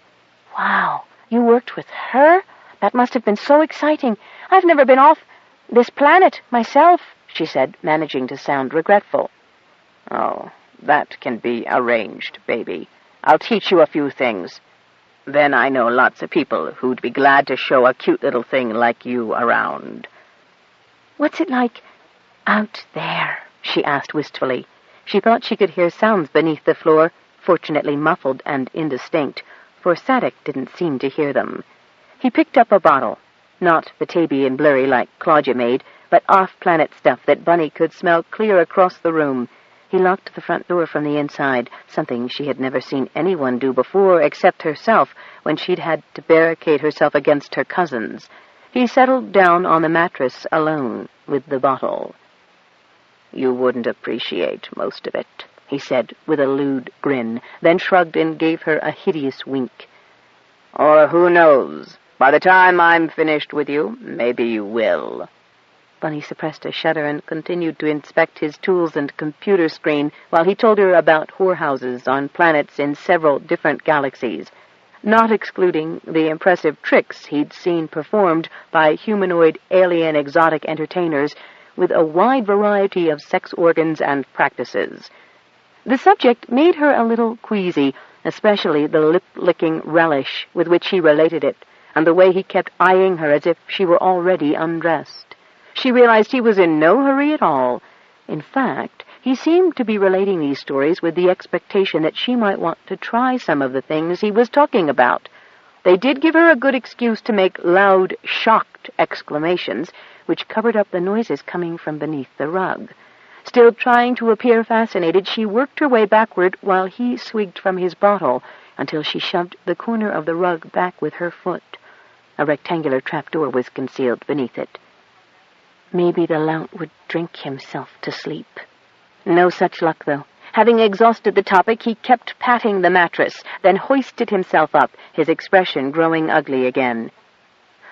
"Wow, you worked with her? That must have been so exciting. I've never been off this planet myself," she said, managing to sound regretful. "Oh, that can be arranged, baby. I'll teach you a few things. Then I know lots of people who'd be glad to show a cute little thing like you around." "What's it like out there?" she asked wistfully. She thought she could hear sounds beneath the floor, fortunately muffled and indistinct, for Sadik didn't seem to hear them. He picked up a bottle, not Petaybee and blurry like Claudia made, but off-planet stuff that Bunny could smell clear across the room. He locked the front door from the inside, something she had never seen anyone do before except herself when she'd had to barricade herself against her cousins. He settled down on the mattress alone with the bottle. "You wouldn't appreciate most of it," he said with a lewd grin, then shrugged and gave her a hideous wink. "Or who knows? By the time I'm finished with you, maybe you will." Bunny suppressed a shudder and continued to inspect his tools and computer screen while he told her about whorehouses on planets in several different galaxies, not excluding the impressive tricks he'd seen performed by humanoid alien exotic entertainers with a wide variety of sex organs and practices. The subject made her a little queasy, especially the lip-licking relish with which he related it, and the way he kept eyeing her as if she were already undressed. She realized he was in no hurry at all. In fact, he seemed to be relating these stories with the expectation that she might want to try some of the things he was talking about. They did give her a good excuse to make loud, shocked exclamations, which covered up the noises coming from beneath the rug. Still trying to appear fascinated, she worked her way backward while he swigged from his bottle until she shoved the corner of the rug back with her foot. A rectangular trapdoor was concealed beneath it. Maybe the lout would drink himself to sleep. No such luck, though. Having exhausted the topic, he kept patting the mattress, then hoisted himself up, his expression growing ugly again.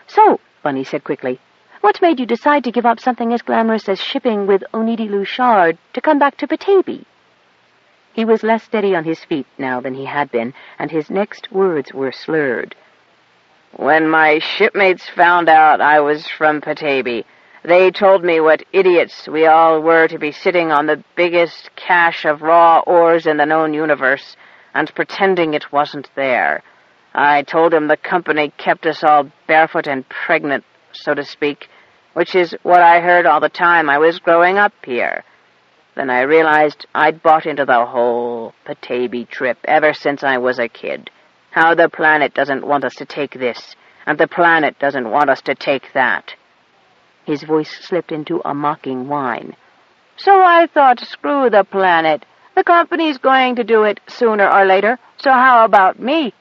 "So," Bunny said quickly, "what made you decide to give up something as glamorous as shipping with Onidi Luchard to come back to Petaybee?" He was less steady on his feet now than he had been, and his next words were slurred. "When my shipmates found out I was from Petaybee, they told me what idiots we all were to be sitting on the biggest cache of raw ores in the known universe and pretending it wasn't there. I told them the company kept us all barefoot and pregnant, so to speak, which is what I heard all the time I was growing up here. Then I realized I'd bought into the whole Petaybee trip ever since I was a kid. How the planet doesn't want us to take this, and the planet doesn't want us to take that." His voice slipped into a mocking whine. "So I thought, screw the planet. The company's going to do it sooner or later, so how about me?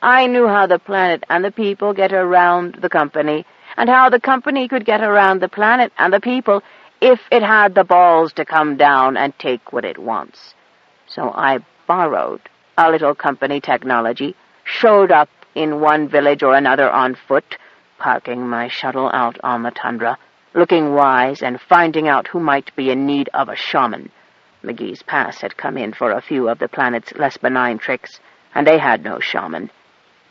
I knew how the planet and the people get around the company, and how the company could get around the planet and the people if it had the balls to come down and take what it wants. So I borrowed a little company technology, showed up in one village or another on foot, parking my shuttle out on the tundra, looking wise and finding out who might be in need of a shaman. McGee's Pass had come in for a few of the planet's less benign tricks, and they had no shaman.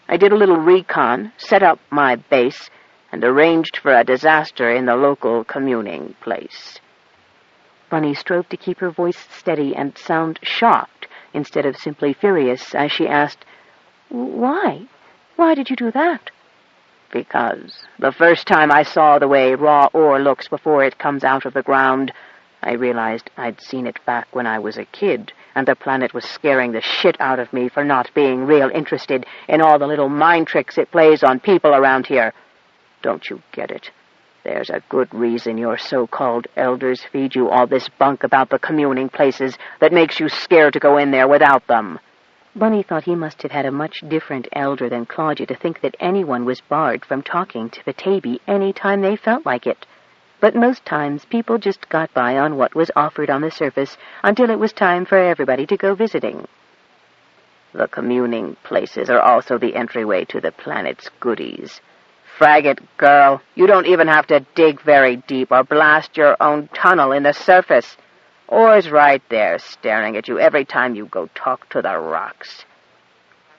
I did a little recon, set up my base, and arranged for a disaster in the local communing place. Bunny strove to keep her voice steady and sound shocked instead of simply furious as she asked, "Why? Why did you do that?" Because the first time I saw the way raw ore looks before it comes out of the ground, I realized I'd seen it back when I was a kid, and the planet was scaring the shit out of me for not being real interested in all the little mind tricks it plays on people around here. Don't you get it? There's a good reason your so-called elders feed you all this bunk about the communing places that makes you scared to go in there without them. Bunny thought he must have had a much different elder than Claudia to think that anyone was barred from talking to Petaybee any time they felt like it. But most times people just got by on what was offered on the surface until it was time for everybody to go visiting. The communing places are also the entryway to the planet's goodies. Frag it, girl. You don't even have to dig very deep or blast your own tunnel in the surface. Ore's right there, staring at you every time you go talk to the rocks.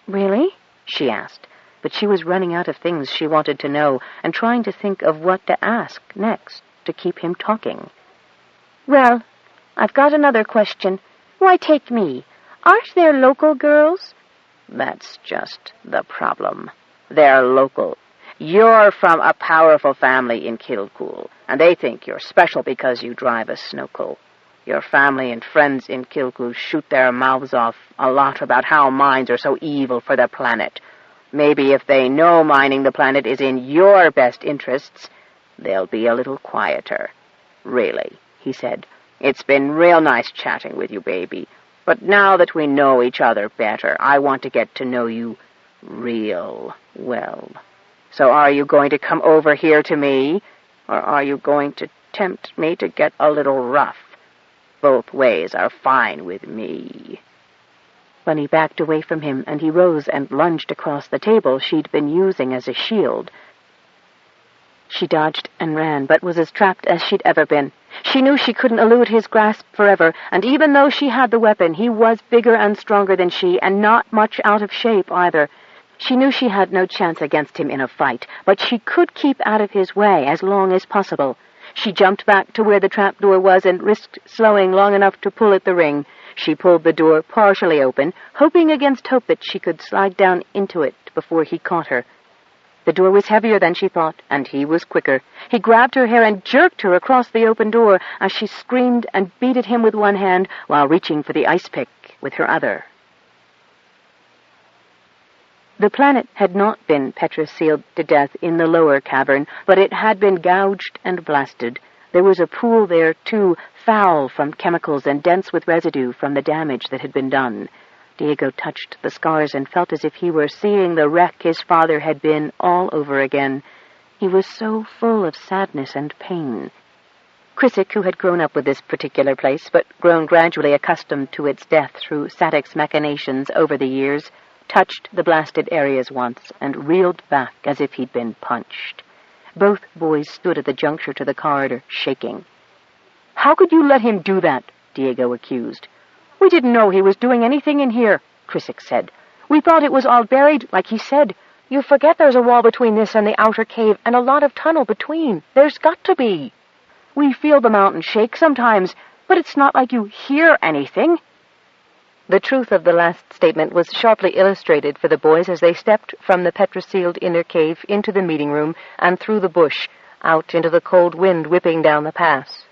"Really?" she asked, but she was running out of things she wanted to know and trying to think of what to ask next to keep him talking. "Well, I've got another question. Why take me? Aren't there local girls?" That's just the problem. They're local. You're from a powerful family in Kilcool, and they think you're special because you drive a snokel. Your family and friends in Kilcool shoot their mouths off a lot about how mines are so evil for the planet. Maybe if they know mining the planet is in your best interests, they'll be a little quieter. Really," he said, "it's been real nice chatting with you, baby. But now that we know each other better, I want to get to know you real well. So are you going to come over here to me, or are you going to tempt me to get a little rough? Both ways are fine with me." Bunny backed away from him, and he rose and lunged across the table she'd been using as a shield. She dodged and ran, but was as trapped as she'd ever been. She knew she couldn't elude his grasp forever, and even though she had the weapon, he was bigger and stronger than she, and not much out of shape either. She knew she had no chance against him in a fight, but she could keep out of his way as long as possible. She jumped back to where the trapdoor was and risked slowing long enough to pull at the ring. She pulled the door partially open, hoping against hope that she could slide down into it before he caught her. The door was heavier than she thought, and he was quicker. He grabbed her hair and jerked her across the open door as she screamed and beat at him with one hand while reaching for the ice pick with her other. The planet had not been petrosealed to death in the lower cavern, but it had been gouged and blasted. There was a pool there, too, foul from chemicals and dense with residue from the damage that had been done. Diego touched the scars and felt as if he were seeing the wreck his father had been all over again. He was so full of sadness and pain. Chrysik, who had grown up with this particular place, but grown gradually accustomed to its death through Sadek's machinations over the years, touched the blasted areas once and reeled back as if he'd been punched. Both boys stood at the juncture to the corridor, shaking. "How could you let him do that?" Diego accused. "We didn't know he was doing anything in here," Chrysik said. "We thought it was all buried, like he said. You forget there's a wall between this and the outer cave, and a lot of tunnel between. There's got to be. We feel the mountain shake sometimes, but it's not like you hear anything." The truth of the last statement was sharply illustrated for the boys as they stepped from the petrosealed inner cave into the meeting room and through the bush, out into the cold wind whipping down the pass.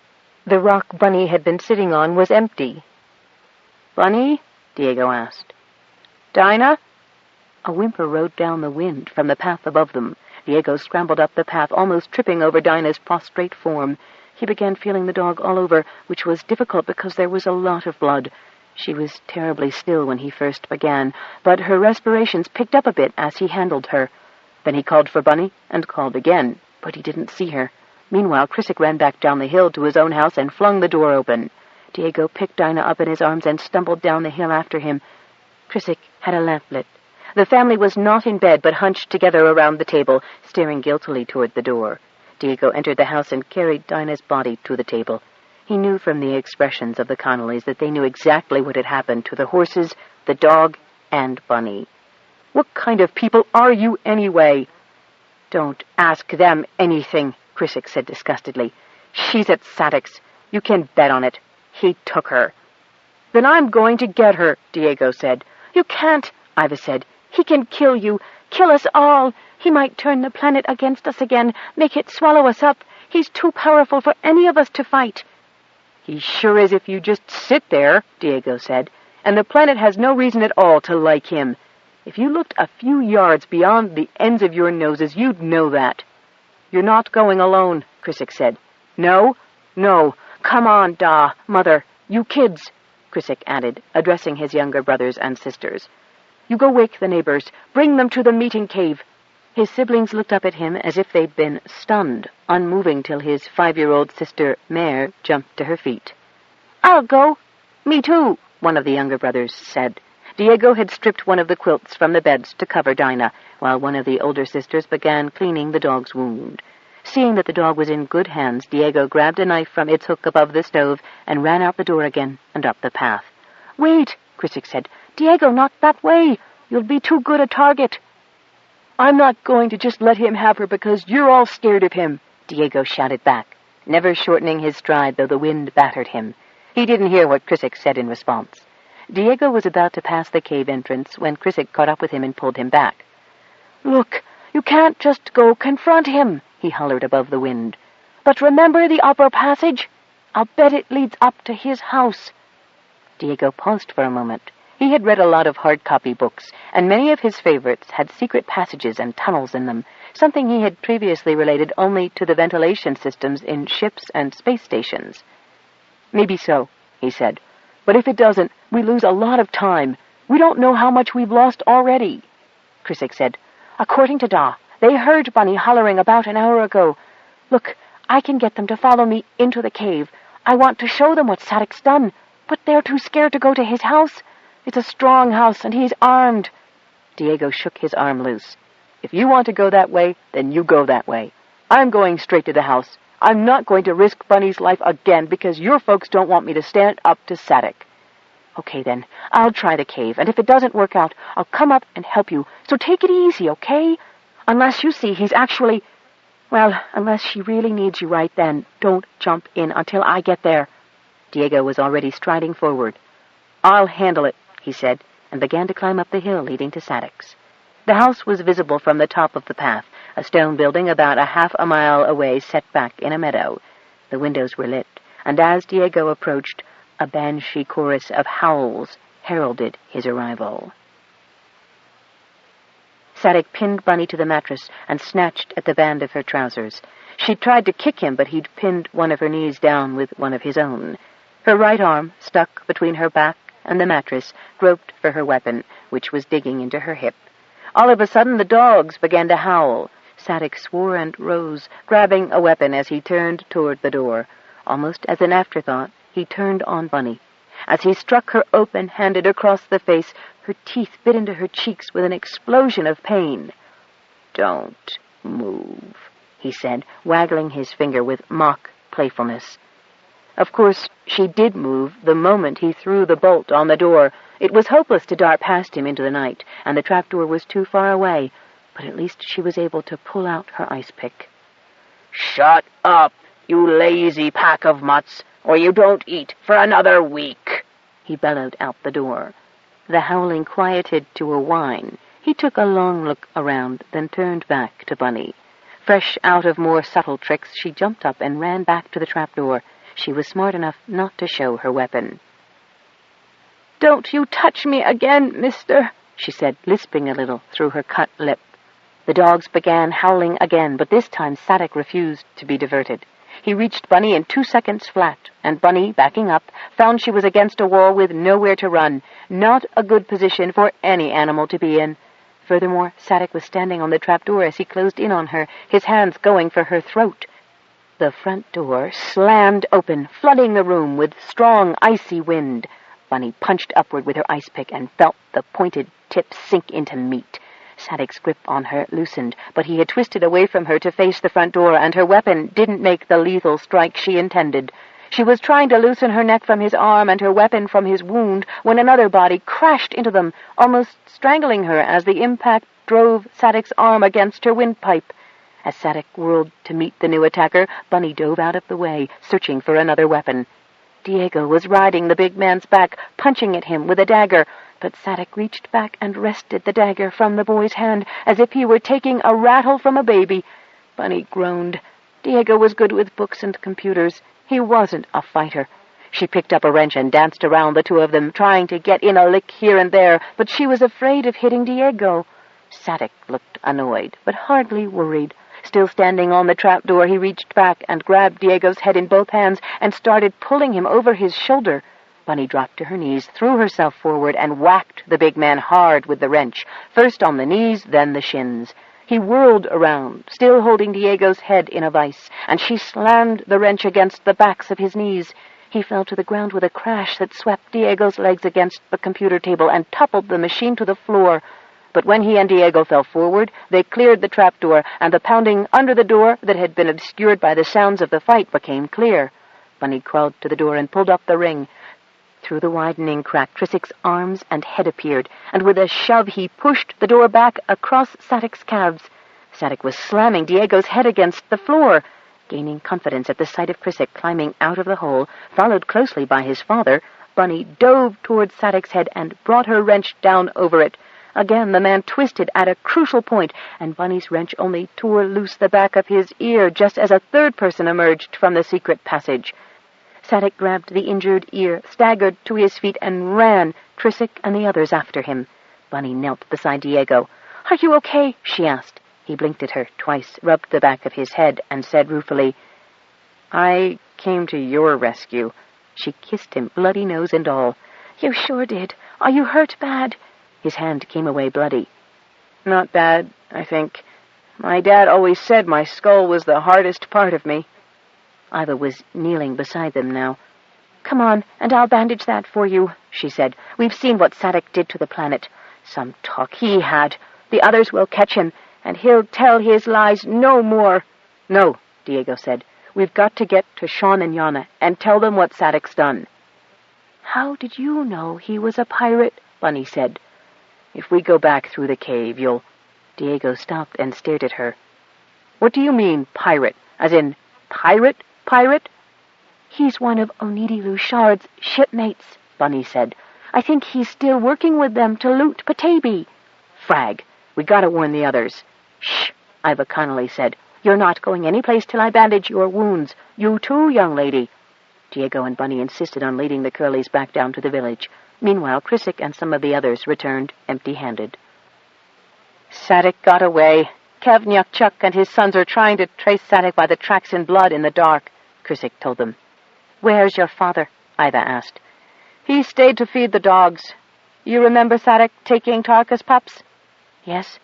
The rock Bunny had been sitting on was empty. "Bunny?" Diego asked. "Dinah?" A whimper rode down the wind from the path above them. Diego scrambled up the path, almost tripping over Dinah's prostrate form. He began feeling the dog all over, which was difficult because there was a lot of blood. She was terribly still when he first began, but her respirations picked up a bit as he handled her. Then he called for Bunny and called again, but he didn't see her. Meanwhile, Chrysik ran back down the hill to his own house and flung the door open. Diego picked Dinah up in his arms and stumbled down the hill after him. Chrysik had a lamp lit. The family was not in bed, but hunched together around the table, staring guiltily toward the door. Diego entered the house and carried Dinah's body to the table. He knew from the expressions of the Connollys that they knew exactly what had happened to the horses, the dog, and Bunny. "What kind of people are you, anyway?" "Don't ask them anything," Chrysik said disgustedly. "She's at Sadek's. You can bet on it. He took her." "Then I'm going to get her," Diego said. "You can't," Iva said. "He can kill you, kill us all. He might turn the planet against us again, make it swallow us up. He's too powerful for any of us to fight." "He sure is if you just sit there," Diego said, "and the planet has no reason at all to like him. If you looked a few yards beyond the ends of your noses, you'd know that." "You're not going alone," Chrysik said. "No? No. Come on, Da, Mother, you kids," Chrysik added, addressing his younger brothers and sisters. "You go wake the neighbors. Bring them to the meeting cave." His siblings looked up at him as if they'd been stunned, unmoving till his 5-year-old sister, Mare, jumped to her feet. "I'll go." "Me too," one of the younger brothers said. Diego had stripped one of the quilts from the beds to cover Dinah, while one of the older sisters began cleaning the dog's wound. Seeing that the dog was in good hands, Diego grabbed a knife from its hook above the stove and ran out the door again and up the path. "Wait," Chrysik said. "Diego, not that way. You'll be too good a target." "I'm not going to just let him have her because you're all scared of him," Diego shouted back, never shortening his stride though the wind battered him. He didn't hear what Chrysik said in response. Diego was about to pass the cave entrance when Chrysik caught up with him and pulled him back. "Look, you can't just go confront him," he hollered above the wind. "But remember the upper passage? I'll bet it leads up to his house." Diego paused for a moment. He had read a lot of hard-copy books, and many of his favorites had secret passages and tunnels in them, something he had previously related only to the ventilation systems in ships and space stations. "Maybe so," he said. "But if it doesn't, we lose a lot of time. We don't know how much we've lost already." Chrysik said. "According to Da, they heard Bunny hollering about an hour ago. Look, I can get them to follow me into the cave. I want to show them what Sadek's done, but they're too scared to go to his house. It's a strong house, and he's armed." Diego shook his arm loose. "If you want to go that way, then you go that way. I'm going straight to the house. I'm not going to risk Bunny's life again because your folks don't want me to stand up to Sadek." "Okay, then. I'll try the cave, and if it doesn't work out, I'll come up and help you. So take it easy, okay? Unless you see he's actually... Well, unless she really needs you right then, don't jump in until I get there." Diego was already striding forward. "I'll handle it," he said, and began to climb up the hill leading to Sadek's. The house was visible from the top of the path, a stone building about a half a mile away set back in a meadow. The windows were lit, and as Diego approached, a banshee chorus of howls heralded his arrival. Sadek pinned Bunny to the mattress and snatched at the band of her trousers. She tried to kick him, but he'd pinned one of her knees down with one of his own. Her right arm, stuck between her back and the mattress, groped for her weapon, which was digging into her hip. All of a sudden, the dogs began to howl. Sadek swore and rose, grabbing a weapon as he turned toward the door. Almost as an afterthought, he turned on Bunny. As he struck her open-handed across the face, her teeth bit into her cheeks with an explosion of pain. "Don't move," he said, waggling his finger with mock playfulness. Of course, she did move the moment he threw the bolt on the door. It was hopeless to dart past him into the night, and the trapdoor was too far away, but at least she was able to pull out her ice pick. "Shut up, you lazy pack of mutts, or you don't eat for another week," he bellowed out the door. The howling quieted to a whine. He took a long look around, then turned back to Bunny. Fresh out of more subtle tricks, she jumped up and ran back to the trapdoor. She was smart enough not to show her weapon. "Don't you touch me again, mister," she said, lisping a little through her cut lip. The dogs began howling again, but this time Sadek refused to be diverted. He reached Bunny in 2 seconds flat, and Bunny, backing up, found she was against a wall with nowhere to run. Not a good position for any animal to be in. Furthermore, Sadek was standing on the trapdoor as he closed in on her, his hands going for her throat. The front door slammed open, flooding the room with strong, icy wind. Bunny punched upward with her ice pick and felt the pointed tip sink into meat. Sadek's grip on her loosened, but he had twisted away from her to face the front door, and her weapon didn't make the lethal strike she intended. She was trying to loosen her neck from his arm and her weapon from his wound when another body crashed into them, almost strangling her as the impact drove Sadek's arm against her windpipe. As Sadek whirled to meet the new attacker, Bunny dove out of the way, searching for another weapon. Diego was riding the big man's back, punching at him with a dagger, but Sadek reached back and wrested the dagger from the boy's hand as if he were taking a rattle from a baby. Bunny groaned. Diego was good with books and computers. He wasn't a fighter. She picked up a wrench and danced around the two of them, trying to get in a lick here and there, but she was afraid of hitting Diego. Sadek looked annoyed, but hardly worried. Still standing on the trapdoor, he reached back and grabbed Diego's head in both hands and started pulling him over his shoulder. Bunny dropped to her knees, threw herself forward, and whacked the big man hard with the wrench, first on the knees, then the shins. He whirled around, still holding Diego's head in a vice, and she slammed the wrench against the backs of his knees. He fell to the ground with a crash that swept Diego's legs against the computer table and toppled the machine to the floor. But when he and Diego fell forward, they cleared the trapdoor, and the pounding under the door that had been obscured by the sounds of the fight became clear. Bunny crawled to the door and pulled up the ring. Through the widening crack, Trissik's arms and head appeared, and with a shove he pushed the door back across Sadek's calves. Sadek was slamming Diego's head against the floor. Gaining confidence at the sight of Trisik climbing out of the hole, followed closely by his father, Bunny dove toward Sadek's head and brought her wrench down over it. Again the man twisted at a crucial point, and Bunny's wrench only tore loose the back of his ear just as a third person emerged from the secret passage. Sadek grabbed the injured ear, staggered to his feet, and ran, Trisik and the others after him. Bunny knelt beside Diego. "Are you okay?" she asked. He blinked at her twice, rubbed the back of his head, and said ruefully, "I came to your rescue." She kissed him, bloody nose and all. "You sure did. Are you hurt bad?" His hand came away bloody. "Not bad, I think. My dad always said my skull was the hardest part of me." Iva was kneeling beside them now. "Come on, and I'll bandage that for you," she said. "We've seen what Sadek did to the planet. Some talk he had. The others will catch him, and he'll tell his lies no more." "No," Diego said. "We've got to get to Sean and Yana and tell them what Sadek's done." "How did you know he was a pirate?" Bunny said. "If we go back through the cave, you'll—" Diego stopped and stared at her. "What do you mean, pirate? As in, pirate? "He's one of Onidi Lushard's shipmates," Bunny said. "I think he's still working with them to loot Petaybee." "Frag, we gotta warn the others." "Shh," Iva Connolly said. "You're not going any place till I bandage your wounds. You too, young lady." Diego and Bunny insisted on leading the Curleys back down to the village. Meanwhile, Trisik and some of the others returned empty-handed. "Sadek got away. Kevnyuk and his sons are trying to trace Sadek by the tracks in blood in the dark," Trisik told them. "Where's your father?" Iva asked. "He stayed to feed the dogs. You remember Sadek taking Tarka's pups?" "Yes."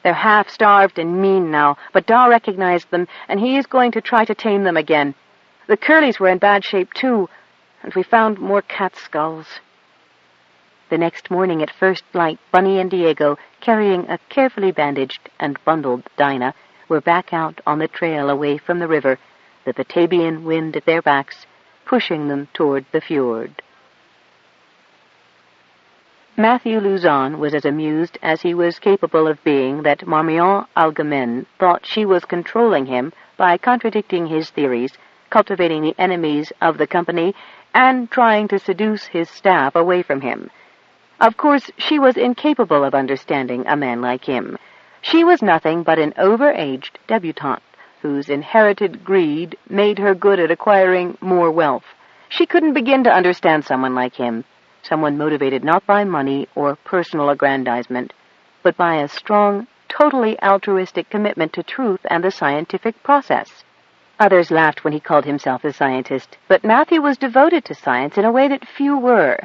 "They're half-starved and mean now, but Da recognized them, and he is going to try to tame them again. The Curleys were in bad shape, too, and we found more cat skulls." The next morning at first light, Bunny and Diego, carrying a carefully bandaged and bundled Dinah, were back out on the trail away from the river, the Batavian wind at their backs, pushing them toward the fjord. Matthew Luzon was as amused as he was capable of being that Marmion Algemen thought she was controlling him by contradicting his theories, cultivating the enemies of the company, and trying to seduce his staff away from him. Of course, she was incapable of understanding a man like him. She was nothing but an over-aged debutante, whose inherited greed made her good at acquiring more wealth. She couldn't begin to understand someone like him, someone motivated not by money or personal aggrandizement, but by a strong, totally altruistic commitment to truth and the scientific process. Others laughed when he called himself a scientist, but Matthew was devoted to science in a way that few were.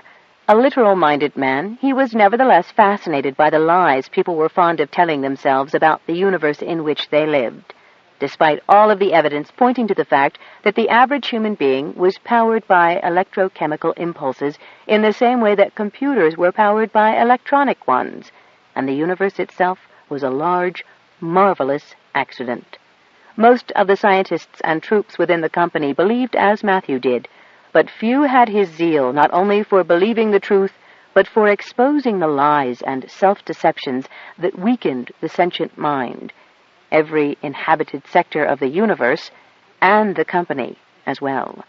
A literal-minded man, he was nevertheless fascinated by the lies people were fond of telling themselves about the universe in which they lived. despite all of the evidence pointing to the fact that the average human being was powered by electrochemical impulses in the same way that computers were powered by electronic ones, and the universe itself was a large, marvelous accident. Most of the scientists and troops within the company believed as Matthew did, but few had his zeal not only for believing the truth, but for exposing the lies and self-deceptions that weakened the sentient mind, every inhabited sector of the universe, and the company as well.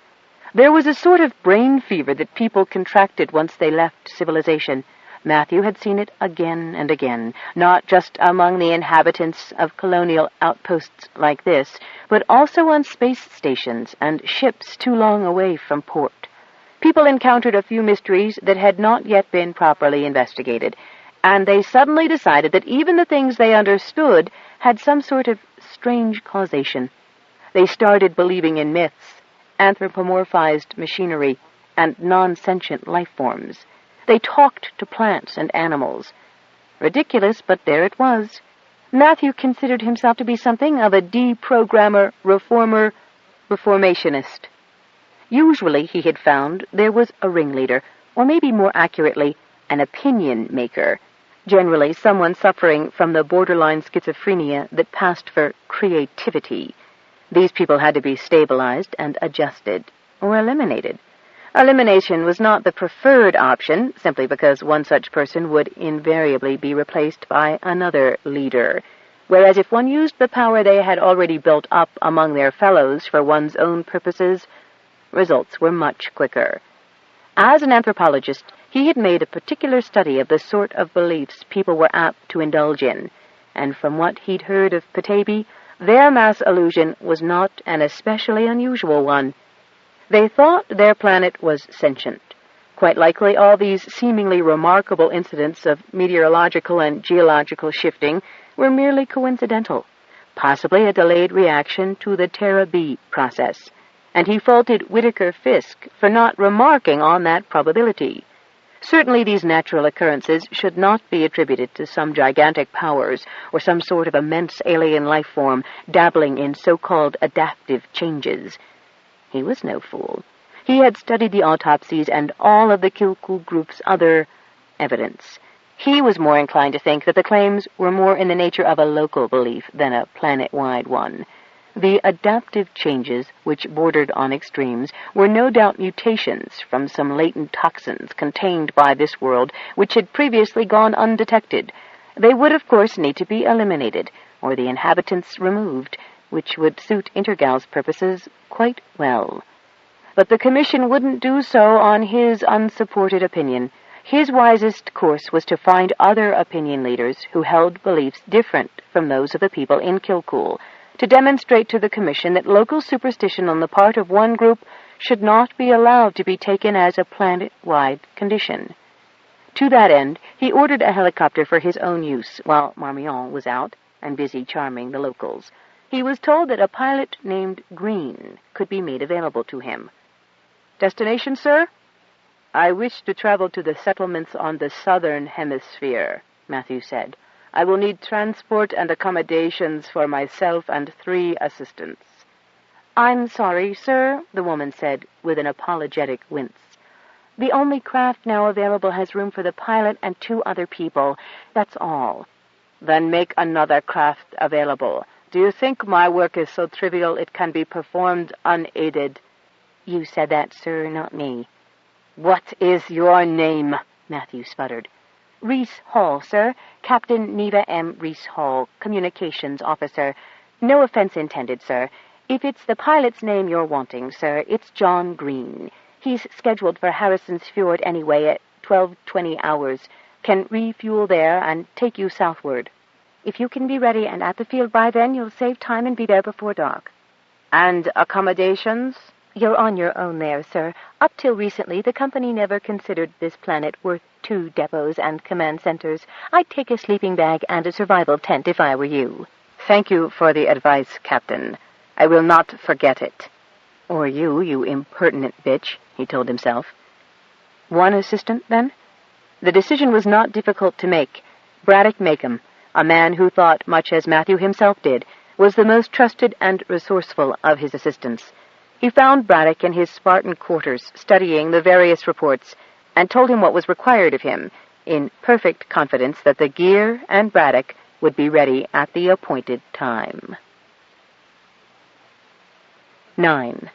There was a sort of brain fever that people contracted once they left civilization. Matthew had seen it again and again, not just among the inhabitants of colonial outposts like this, but also on space stations and ships too long away from port. People encountered a few mysteries that had not yet been properly investigated, and they suddenly decided that even the things they understood had some sort of strange causation. They started believing in myths, anthropomorphized machinery, and non-sentient life forms. They talked to plants and animals. Ridiculous, but there it was. Matthew considered himself to be something of a deprogrammer, reformer, reformationist. Usually, he had found, there was a ringleader, or maybe more accurately, an opinion maker, generally someone suffering from the borderline schizophrenia that passed for creativity. These people had to be stabilized and adjusted, or eliminated. Elimination was not the preferred option, simply because one such person would invariably be replaced by another leader, whereas if one used the power they had already built up among their fellows for one's own purposes, results were much quicker. As an anthropologist, he had made a particular study of the sort of beliefs people were apt to indulge in, and from what he'd heard of Petaybee, their mass illusion was not an especially unusual one. They thought their planet was sentient. Quite likely all these seemingly remarkable incidents of meteorological and geological shifting were merely coincidental, possibly a delayed reaction to the Petaybee process, and he faulted Whittaker Fisk for not remarking on that probability. Certainly these natural occurrences should not be attributed to some gigantic powers or some sort of immense alien life form dabbling in so-called adaptive changes. He was no fool. He had studied the autopsies and all of the Kilkul group's other evidence. He was more inclined to think that the claims were more in the nature of a local belief than a planet-wide one. The adaptive changes, which bordered on extremes, were no doubt mutations from some latent toxins contained by this world which had previously gone undetected. They would, of course, need to be eliminated, or the inhabitants removed, which would suit Intergal's purposes quite well. But the Commission wouldn't do so on his unsupported opinion. His wisest course was to find other opinion leaders who held beliefs different from those of the people in Kilkul, to demonstrate to the Commission that local superstition on the part of one group should not be allowed to be taken as a planet-wide condition. To that end, he ordered a helicopter for his own use while Marmion was out and busy charming the locals. He was told that a pilot named Green could be made available to him. "Destination, sir?" "I wish to travel to the settlements on the southern hemisphere," Matthew said. "I will need transport and accommodations for myself and 3 assistants." "I'm sorry, sir," the woman said with an apologetic wince. "The only craft now available has room for the pilot and 2 other people. That's all." "Then make another craft available. Do you think my work is so trivial it can be performed unaided?" "You said that, sir, not me." "What is your name?" Matthew sputtered. "Reese Hall, sir. Captain Neva M. Reese Hall, Communications Officer. No offense intended, sir. If it's the pilot's name you're wanting, sir, it's John Green. He's scheduled for Harrison's Fjord anyway at 12:20 hours. Can refuel there and take you southward. If you can be ready and at the field by then, you'll save time and be there before dark." "And accommodations?" "You're on your own there, sir. Up till recently, the company never considered this planet worth 2 depots and command centers. I'd take a sleeping bag and a survival tent if I were you." "Thank you for the advice, Captain. I will not forget it." "Or you impertinent bitch," he told himself. 1 assistant, then? The decision was not difficult to make. Braddock Macomb, a man who thought much as Matthew himself did, was the most trusted and resourceful of his assistants. He found Braddock in his Spartan quarters, studying the various reports, and told him what was required of him, in perfect confidence that the gear and Braddock would be ready at the appointed time. 9.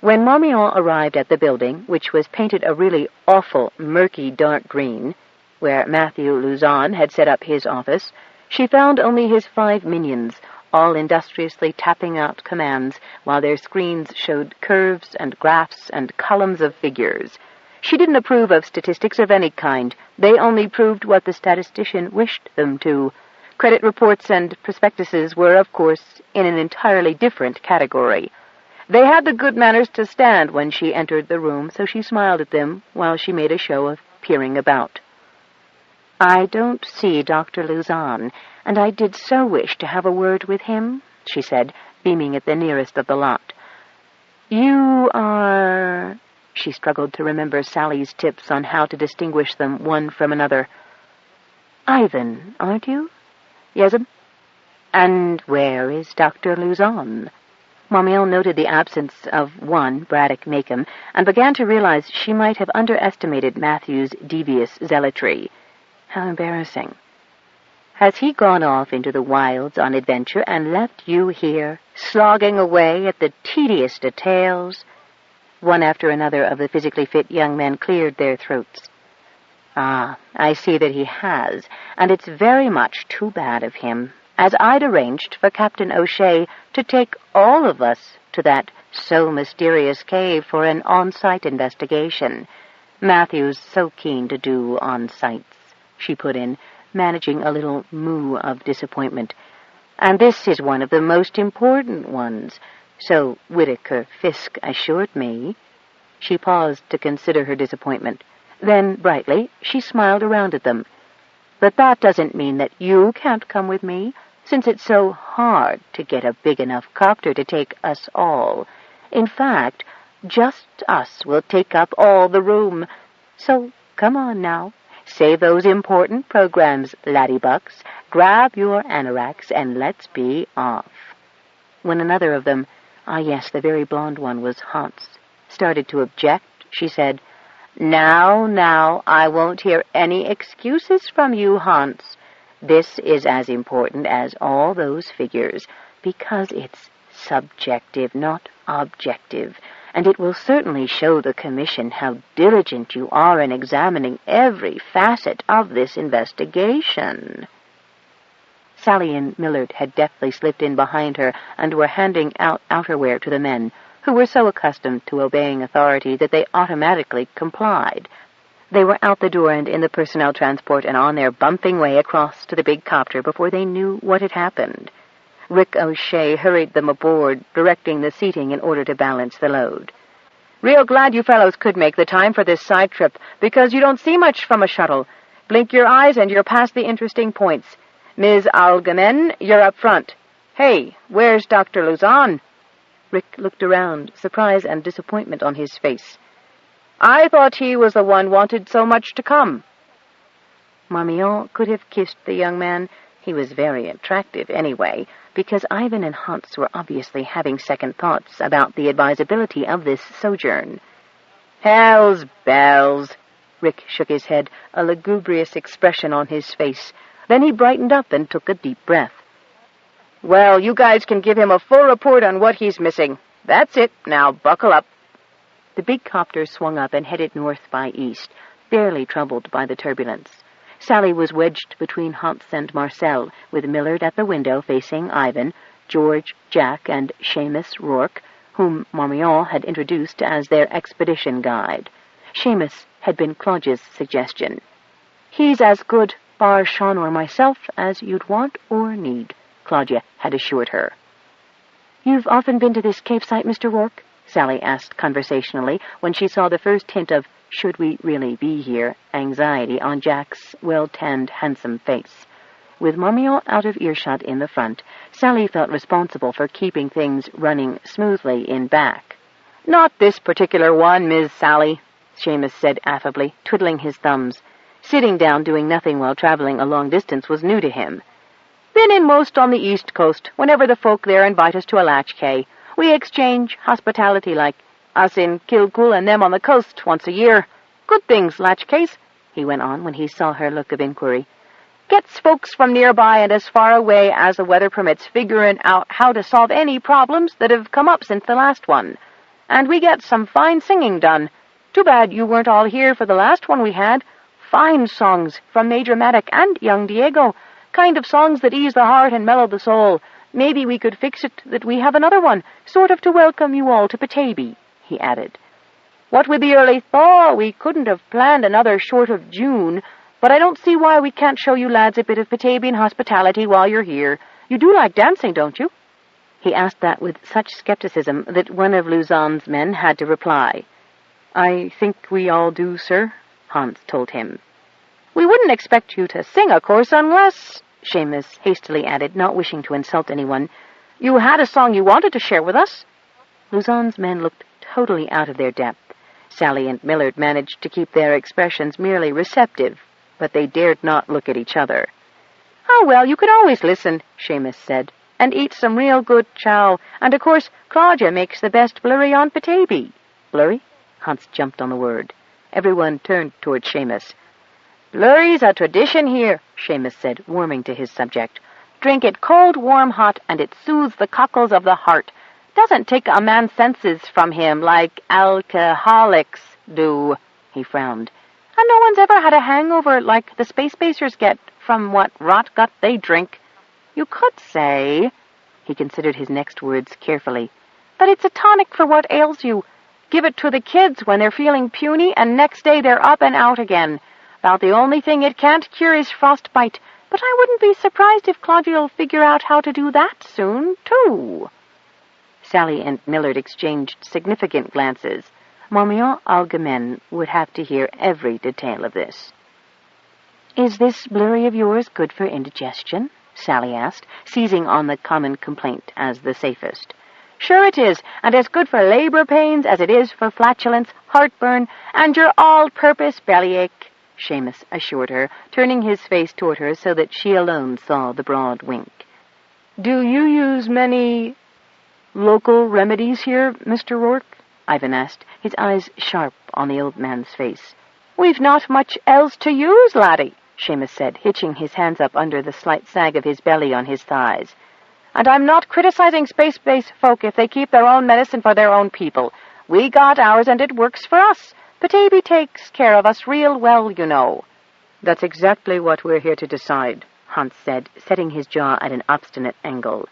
When Marmion arrived at the building, which was painted a really awful, murky dark green, where Matthew Luzon had set up his office, she found only his 5 minions, all industriously tapping out commands while their screens showed curves and graphs and columns of figures. She didn't approve of statistics of any kind. They only proved what the statistician wished them to. Credit reports and prospectuses were, of course, in an entirely different category. They had the good manners to stand when she entered the room, so she smiled at them while she made a show of peering about. "I don't see Dr. Luzon, and I did so wish to have a word with him," she said, beaming at the nearest of the lot. "You are—" She struggled to remember Sally's tips on how to distinguish them one from another. "Ivan, aren't you?" "Yes'm." "And where is Dr. Luzon?" Marmion noted the absence of one, Braddock Macomb, and began to realize she might have underestimated Matthew's devious zealotry. How embarrassing. "Has he gone off into the wilds on adventure and left you here, slogging away at the tedious details?" One after another of the physically fit young men cleared their throats. "Ah, I see that he has, and it's very much too bad of him, as I'd arranged for Captain O'Shea to take all of us to that so-mysterious cave for an on-site investigation. Matthew's so keen to do on-sites," she put in, managing a little moo of disappointment. "And this is one of the most important ones, so Whittaker Fisk assured me." She paused to consider her disappointment. Then, brightly, she smiled around at them. "But that doesn't mean that you can't come with me, since it's so hard to get a big enough copter to take us all. In fact, just us will take up all the room. So come on now. Save those important programs, laddybucks. Grab your anoraks and let's be off." When another of them, yes, the very blonde one was Hans, started to object, she said, Now, I won't hear any excuses from you, Hans. This is as important as all those figures, because it's subjective, not objective, and it will certainly show the Commission how diligent you are in examining every facet of this investigation." Sally and Millard had deftly slipped in behind her and were handing out outerwear to the men, who were so accustomed to obeying authority that they automatically complied. They were out the door and in the personnel transport and on their bumping way across to the big copter before they knew what had happened. Rick O'Shea hurried them aboard, directing the seating in order to balance the load. "Real glad you fellows could make the time for this side trip, because you don't see much from a shuttle. Blink your eyes and you're past the interesting points. Ms. Algamen, you're up front. Hey, where's Dr. Luzon?" Rick looked around, surprise and disappointment on his face. "I thought he was the one wanted so much to come." Marmion could have kissed the young man. He was very attractive anyway, because Ivan and Hans were obviously having second thoughts about the advisability of this sojourn. "Hell's bells!" Rick shook his head, a lugubrious expression on his face. Then he brightened up and took a deep breath. "Well, you guys can give him a full report on what he's missing. That's it. Now buckle up." The big copter swung up and headed north by east, barely troubled by the turbulence. Sally was wedged between Hans and Marcel, with Millard at the window facing Ivan, George, Jack, and Seamus Rourke, whom Marmion had introduced as their expedition guide. Seamus had been Claudia's suggestion. "He's as good, bar Sean or myself, as you'd want or need," Claudia had assured her. "You've often been to this cave site, Mr. Rourke?" Sally asked conversationally when she saw the first hint of "should we really be here" anxiety on Jack's well-tanned, handsome face. With Marmion out of earshot in the front, Sally felt responsible for keeping things running smoothly in back. "Not this particular one, Ms. Sally," Seamus said affably, twiddling his thumbs. Sitting down doing nothing while traveling a long distance was new to him. Been in most on the East Coast, whenever the folk there invite us to a latchkay. We exchange hospitality like, us in Kilcool and them on the coast once a year. Good things, latchkays," he went on when he saw her look of inquiry. "Gets folks from nearby and as far away as the weather permits figuring out how to solve any problems that have come up since the last one. And we get some fine singing done. Too bad you weren't all here for the last one we had. Fine songs from Major Maddock and young Diego. Kind of songs that ease the heart and mellow the soul. Maybe we could fix it that we have another one, sort of to welcome you all to Petaybee," he added. "What with the early thaw, we couldn't have planned another short of June, but I don't see why we can't show you lads a bit of Petabean hospitality while you're here. You do like dancing, don't you?" He asked that with such skepticism that one of Luzon's men had to reply. "I think we all do, sir," Hans told him. "We wouldn't expect you to sing, of course, unless," Seamus hastily added, not wishing to insult anyone, "you had a song you wanted to share with us." Luzon's men looked totally out of their depth. Sally and Millard managed to keep their expressions merely receptive, but they dared not look at each other. "Oh, well, you could always listen," Seamus said, "and eat some real good chow, and of course Claudia makes the best blurry on Petaybee." "Blurry?" Hans jumped on the word. Everyone turned toward Seamus. "Blurry's a tradition here," Seamus said, warming to his subject. "Drink it cold, warm, hot, and it soothes the cockles of the heart. Doesn't take a man's senses from him like alcoholics do." He frowned. "And no one's ever had a hangover like the space-basers get from what rot gut they drink. You could say," he considered his next words carefully, "that it's a tonic for what ails you. Give it to the kids when they're feeling puny, and next day they're up and out again. About the only thing it can't cure is frostbite, but I wouldn't be surprised if Claudia'll figure out how to do that soon, too." Sally and Millard exchanged significant glances. Marmion Algemen would have to hear every detail of this. "Is this blurry of yours good for indigestion?" Sally asked, seizing on the common complaint as the safest. "Sure it is, and as good for labor pains as it is for flatulence, heartburn, and your all-purpose bellyache," Seamus assured her, turning his face toward her so that she alone saw the broad wink. "Do you use many local remedies here, Mr. Rourke?" Ivan asked, his eyes sharp on the old man's face. "We've not much else to use, laddie," Seamus said, hitching his hands up under the slight sag of his belly on his thighs. "And I'm not criticizing space-based folk if they keep their own medicine for their own people. We got ours, and it works for us. Petaybee takes care of us real well, you know." "That's exactly what we're here to decide," Hans said, setting his jaw at an obstinate angle.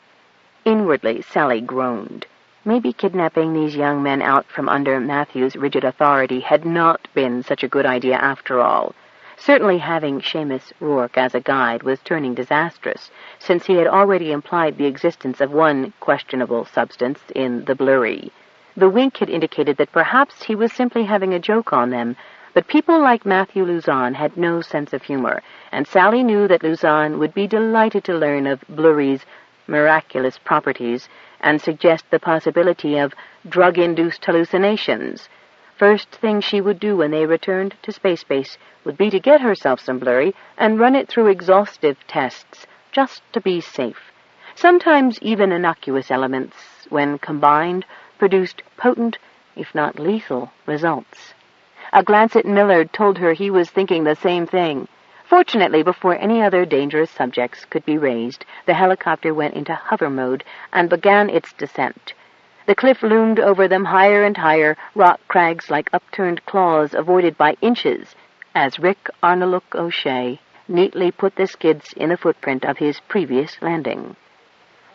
Inwardly, Sally groaned. Maybe kidnapping these young men out from under Matthew's rigid authority had not been such a good idea after all. Certainly having Seamus Rourke as a guide was turning disastrous, since he had already implied the existence of one questionable substance in the blurry. The wink had indicated that perhaps he was simply having a joke on them, but people like Matthew Luzon had no sense of humor, and Sally knew that Luzon would be delighted to learn of blurry's miraculous properties and suggest the possibility of drug-induced hallucinations. First thing she would do when they returned to space base would be to get herself some blurry and run it through exhaustive tests, just to be safe. Sometimes even innocuous elements, when combined, produced potent, if not lethal, results. A glance at Millard told her he was thinking the same thing. Fortunately, before any other dangerous subjects could be raised, the helicopter went into hover mode and began its descent. The cliff loomed over them higher and higher, rock crags like upturned claws avoided by inches, as Rick Arnalook O'Shea neatly put the skids in the footprint of his previous landing.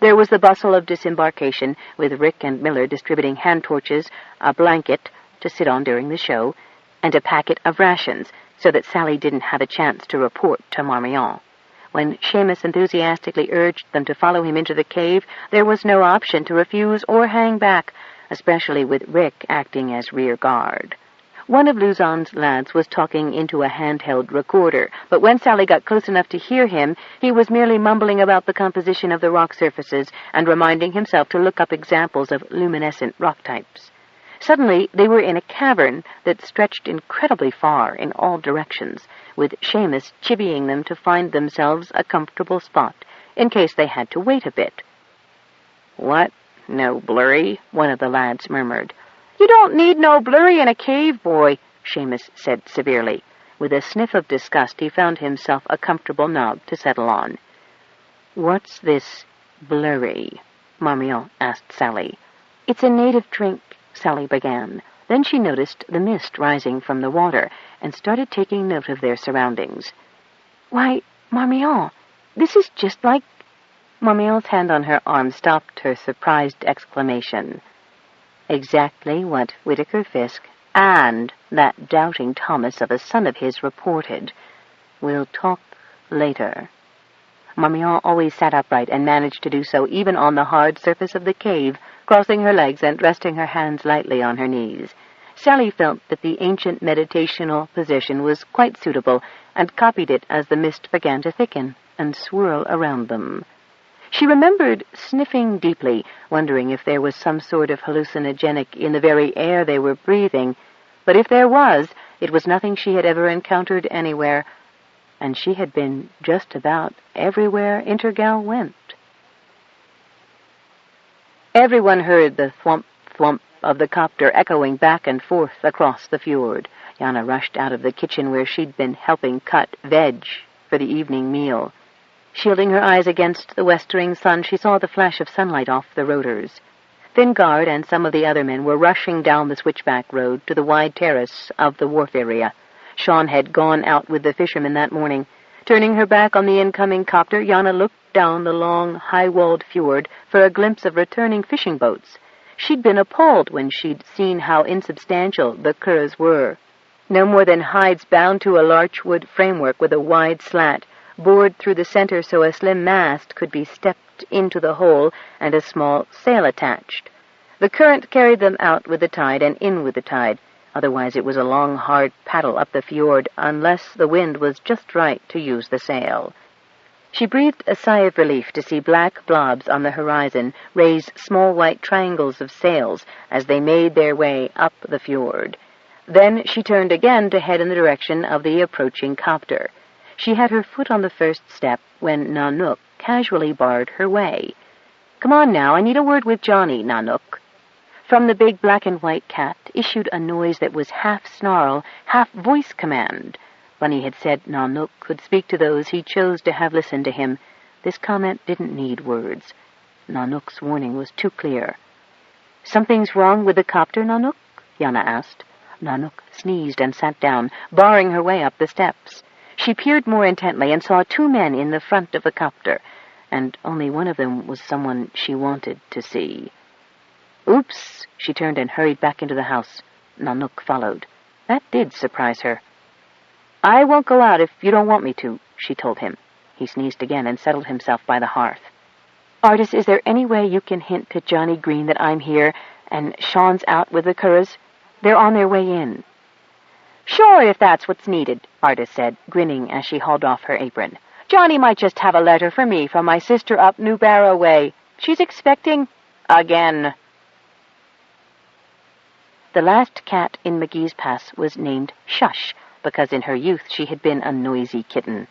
There was the bustle of disembarkation, with Rick and Miller distributing hand torches, a blanket to sit on during the show, and a packet of rations, so that Sally didn't have a chance to report to Marmion. When Seamus enthusiastically urged them to follow him into the cave, there was no option to refuse or hang back, especially with Rick acting as rear guard. One of Luzon's lads was talking into a handheld recorder, but when Sally got close enough to hear him, he was merely mumbling about the composition of the rock surfaces and reminding himself to look up examples of luminescent rock types. Suddenly, they were in a cavern that stretched incredibly far in all directions, with Seamus chivying them to find themselves a comfortable spot in case they had to wait a bit. "What? No blurry?" one of the lads murmured. "You don't need no blurry in a cave, boy," Seamus said severely. With a sniff of disgust, he found himself a comfortable knob to settle on. "What's this blurry?" Marmion asked Sally. "It's a native drink," Sally began. Then she noticed the mist rising from the water and started taking note of their surroundings. "Why, Marmion, this is just like—" Marmion's hand on her arm stopped her surprised exclamation. Exactly what Whittaker Fisk and that doubting Thomas of a son of his reported. "We'll talk later." Marmion always sat upright and managed to do so even on the hard surface of the cave, crossing her legs and resting her hands lightly on her knees. Sally felt that the ancient meditational position was quite suitable and copied it as the mist began to thicken and swirl around them. She remembered sniffing deeply, wondering if there was some sort of hallucinogenic in the very air they were breathing, but if there was, it was nothing she had ever encountered anywhere, and she had been just about everywhere Intergal went. Everyone heard the thwump-thwump of the copter echoing back and forth across the fjord. Jana rushed out of the kitchen where she'd been helping cut veg for the evening meal. Shielding her eyes against the westering sun, she saw the flash of sunlight off the rotors. Fingard and some of the other men were rushing down the switchback road to the wide terrace of the wharf area. Sean had gone out with the fishermen that morning. Turning her back on the incoming copter, Jana looked down the long, high-walled fjord for a glimpse of returning fishing boats. She'd been appalled when she'd seen how insubstantial the curraghs were. No more than hides bound to a larchwood framework with a wide slat, bored through the center so a slim mast could be stepped into the hole and a small sail attached. The current carried them out with the tide and in with the tide. Otherwise it was a long, hard paddle up the fjord, unless the wind was just right to use the sail. She breathed a sigh of relief to see black blobs on the horizon raise small white triangles of sails as they made their way up the fjord. Then she turned again to head in the direction of the approaching copter. She had her foot on the first step when Nanook casually barred her way. "Come on now, I need a word with Johnny, Nanook." From the big black and white cat issued a noise that was half snarl, half voice command. Bunny had said Nanook could speak to those he chose to have listen to him. This comment didn't need words. Nanook's warning was too clear. "Something's wrong with the copter, Nanook?" Jana asked. Nanook sneezed and sat down, barring her way up the steps. She peered more intently and saw two men in the front of the copter, and only one of them was someone she wanted to see. "Oops!" She turned and hurried back into the house. Nanook followed. That did surprise her. "I won't go out if you don't want me to," she told him. He sneezed again and settled himself by the hearth. "Artis, is there any way you can hint to Johnny Green that I'm here and Sean's out with the curraghs? They're on their way in." "Sure, if that's what's needed," Artis said, grinning as she hauled off her apron. "Johnny might just have a letter for me from my sister up New Barrow way. She's expecting again." The last cat in McGee's Pass was named Shush, because in her youth she had been a noisy kitten.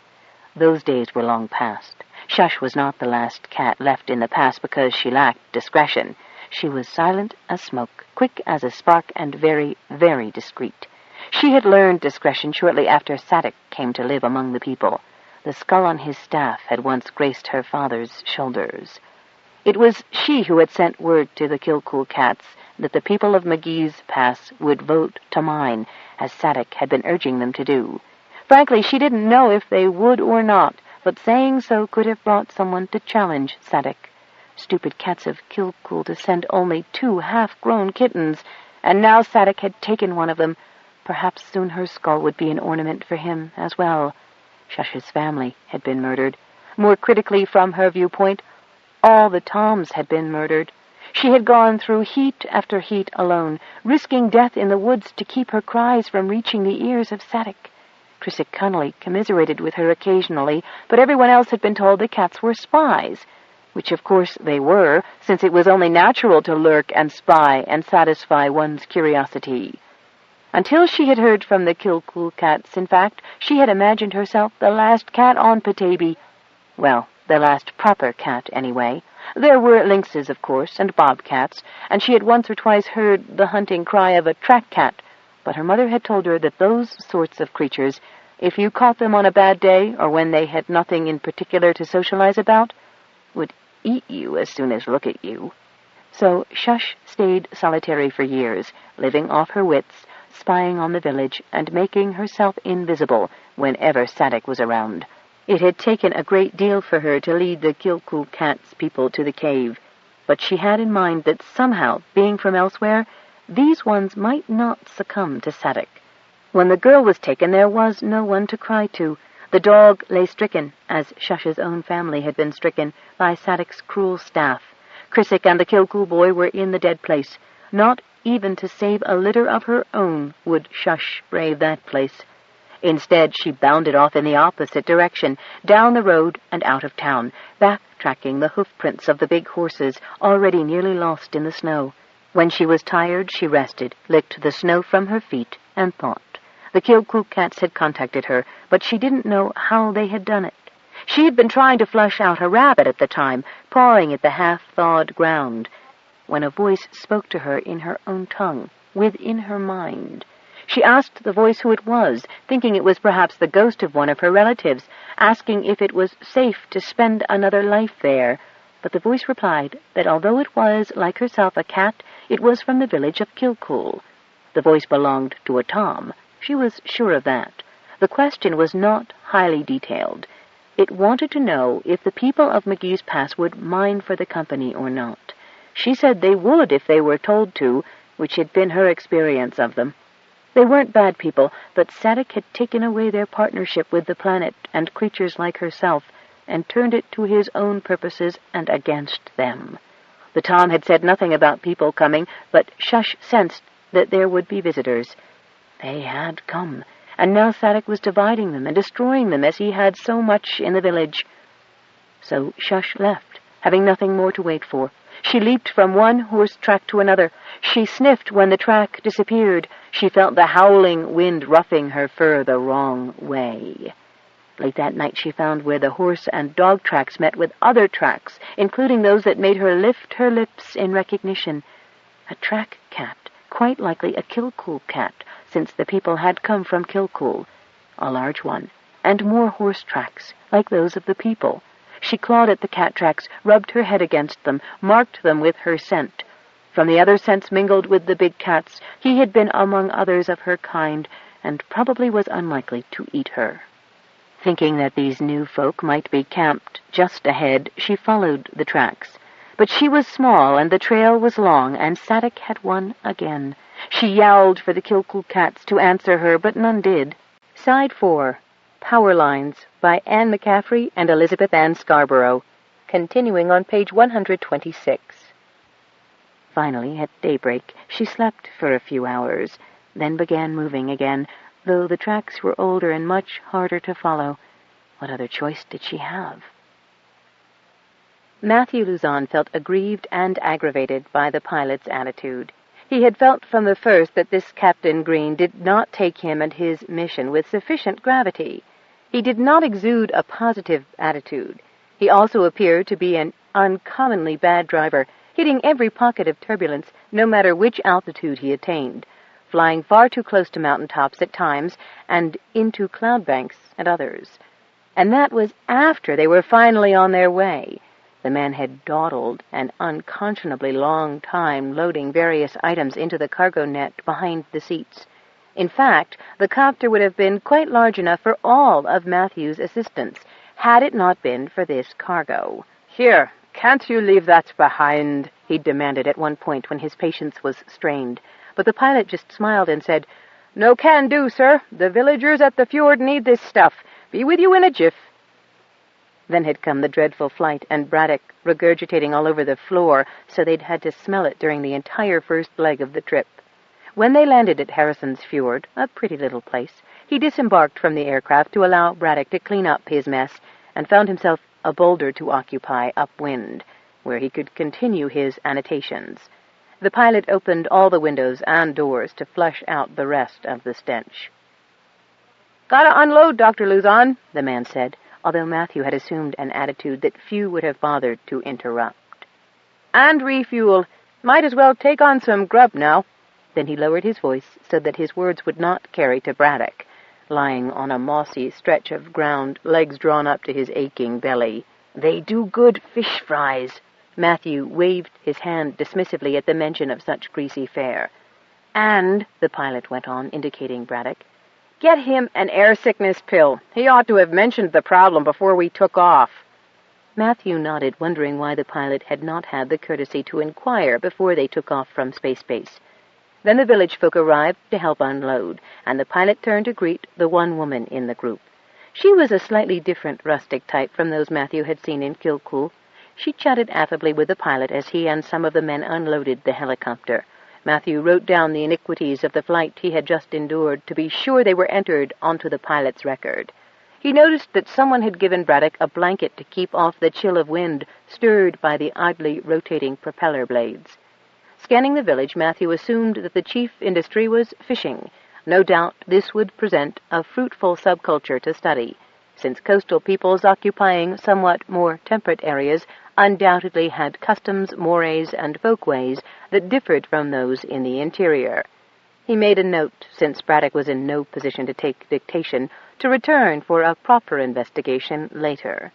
Those days were long past. Shush was not the last cat left in the pass because she lacked discretion. She was silent as smoke, quick as a spark, and very, very discreet. She had learned discretion shortly after Sadik came to live among the people. The skull on his staff had once graced her father's shoulders. It was she who had sent word to the Kilcool cats that the people of McGee's Pass would vote to mine, as Sadik had been urging them to do. Frankly, she didn't know if they would or not, but saying so could have brought someone to challenge Sadik. Stupid cats of Kilcool to send only 2 half-grown kittens, and now Sadik had taken one of them. Perhaps soon her skull would be an ornament for him as well. Shush's family had been murdered. More critically, from her viewpoint, all the Toms had been murdered. She had gone through heat after heat alone, risking death in the woods to keep her cries from reaching the ears of Sadik. Chiswick Connolly commiserated with her occasionally, but everyone else had been told the cats were spies, which of course they were, since it was only natural to lurk and spy and satisfy one's curiosity. Until she had heard from the Kilcool cats, in fact, she had imagined herself the last cat on Petaybee. Well, the last proper cat, anyway. There were lynxes, of course, and bobcats, and she had once or twice heard the hunting cry of a track cat, but her mother had told her that those sorts of creatures, if you caught them on a bad day or when they had nothing in particular to socialize about, would eat you as soon as look at you. So Shush stayed solitary for years, living off her wits, spying on the village, and making herself invisible whenever Sadik was around. It had taken a great deal for her to lead the Kilkul Cat's people to the cave, but she had in mind that somehow, being from elsewhere, these ones might not succumb to Sadik. When the girl was taken, there was no one to cry to. The dog lay stricken, as Shush's own family had been stricken, by Sadik's cruel staff. Chrysik and the Kilkul boy were in the dead place. Not even to save a litter of her own would Shush brave that place. Instead, she bounded off in the opposite direction, down the road and out of town, backtracking the hoofprints of the big horses, already nearly lost in the snow. When she was tired, she rested, licked the snow from her feet, and thought. The Kilkul cats had contacted her, but she didn't know how they had done it. She had been trying to flush out a rabbit at the time, pawing at the half-thawed ground, when a voice spoke to her in her own tongue, within her mind. She asked the voice who it was, thinking it was perhaps the ghost of one of her relatives, asking if it was safe to spend another life there. But the voice replied that although it was, like herself, a cat, it was from the village of Kilkul. The voice belonged to a Tom. She was sure of that. The question was not highly detailed. It wanted to know if the people of McGee's Pass would mind for the company or not. She said they would if they were told to, which had been her experience of them. They weren't bad people, but Sadik had taken away their partnership with the planet and creatures like herself, and turned it to his own purposes and against them. The Tom had said nothing about people coming, but Shush sensed that there would be visitors. They had come, and now Sadik was dividing them and destroying them as he had so much in the village. So Shush left, having nothing more to wait for. She leaped from one horse track to another. She sniffed when the track disappeared. She felt the howling wind roughing her fur the wrong way. Late that night she found where the horse and dog tracks met with other tracks, including those that made her lift her lips in recognition. A track cat, quite likely a Kilkul cat, since the people had come from Kilkul. A large one, and more horse tracks, like those of the people. She clawed at the cat tracks, rubbed her head against them, marked them with her scent. From the other scents mingled with the big cat's, he had been among others of her kind, and probably was unlikely to eat her. Thinking that these new folk might be camped just ahead, she followed the tracks. But she was small, and the trail was long, and Sadik had won again. She yowled for the Kilkul cats to answer her, but none did. Side 4. Power Lines by Anne Mccaffrey and Elizabeth Ann Scarborough, continuing on page 126. Finally, at daybreak, she slept for a few hours, then began moving again, though the tracks were older and much harder to follow. What other choice did she have? Matthew Luzon felt aggrieved and aggravated by the pilot's attitude. He had felt from the first that this Captain Green did not take him and his mission with sufficient gravity. He did not exude a positive attitude. He also appeared to be an uncommonly bad driver, hitting every pocket of turbulence, no matter which altitude he attained, flying far too close to mountain tops at times and into cloud banks at others. And that was after they were finally on their way. The man had dawdled an unconscionably long time loading various items into the cargo net behind the seats. In fact, the copter would have been quite large enough for all of Matthew's assistants, had it not been for this cargo. "Here, can't you leave that behind?" he demanded at one point when his patience was strained. But the pilot just smiled and said, "No can do, sir. The villagers at the fjord need this stuff. Be with you in a jiff." Then had come the dreadful flight, and Braddock regurgitating all over the floor, so they'd had to smell it during the entire first leg of the trip. When they landed at Harrison's Fjord, a pretty little place, he disembarked from the aircraft to allow Braddock to clean up his mess, and found himself a boulder to occupy upwind, where he could continue his annotations. The pilot opened all the windows and doors to flush out the rest of the stench. "Gotta unload, Dr. Luzon," the man said. although Matthew had assumed an attitude that few would have bothered to interrupt. "And refuel. Might as well take on some grub now." Then he lowered his voice so that his words would not carry to Braddock, lying on a mossy stretch of ground, legs drawn up to his aching belly. "They do good fish fries." Matthew waved his hand dismissively at the mention of such greasy fare. "And," the pilot went on, indicating Braddock, "get him an air sickness pill. He ought to have mentioned the problem before we took off." Matthew nodded, wondering why the pilot had not had the courtesy to inquire before they took off from Space Base. Then the village folk arrived to help unload, and the pilot turned to greet the one woman in the group. She was a slightly different rustic type from those Matthew had seen in Kilcool. She chatted affably with the pilot as he and some of the men unloaded the helicopter. Matthew wrote down the iniquities of the flight he had just endured to be sure they were entered onto the pilot's record. He noticed that someone had given Braddock a blanket to keep off the chill of wind stirred by the idly rotating propeller blades. Scanning the village, Matthew assumed that the chief industry was fishing. No doubt this would present a fruitful subculture to study, since coastal peoples occupying somewhat more temperate areas undoubtedly had customs, mores, and folkways that differed from those in the interior. He made a note, since Braddock was in no position to take dictation, to return for a proper investigation later.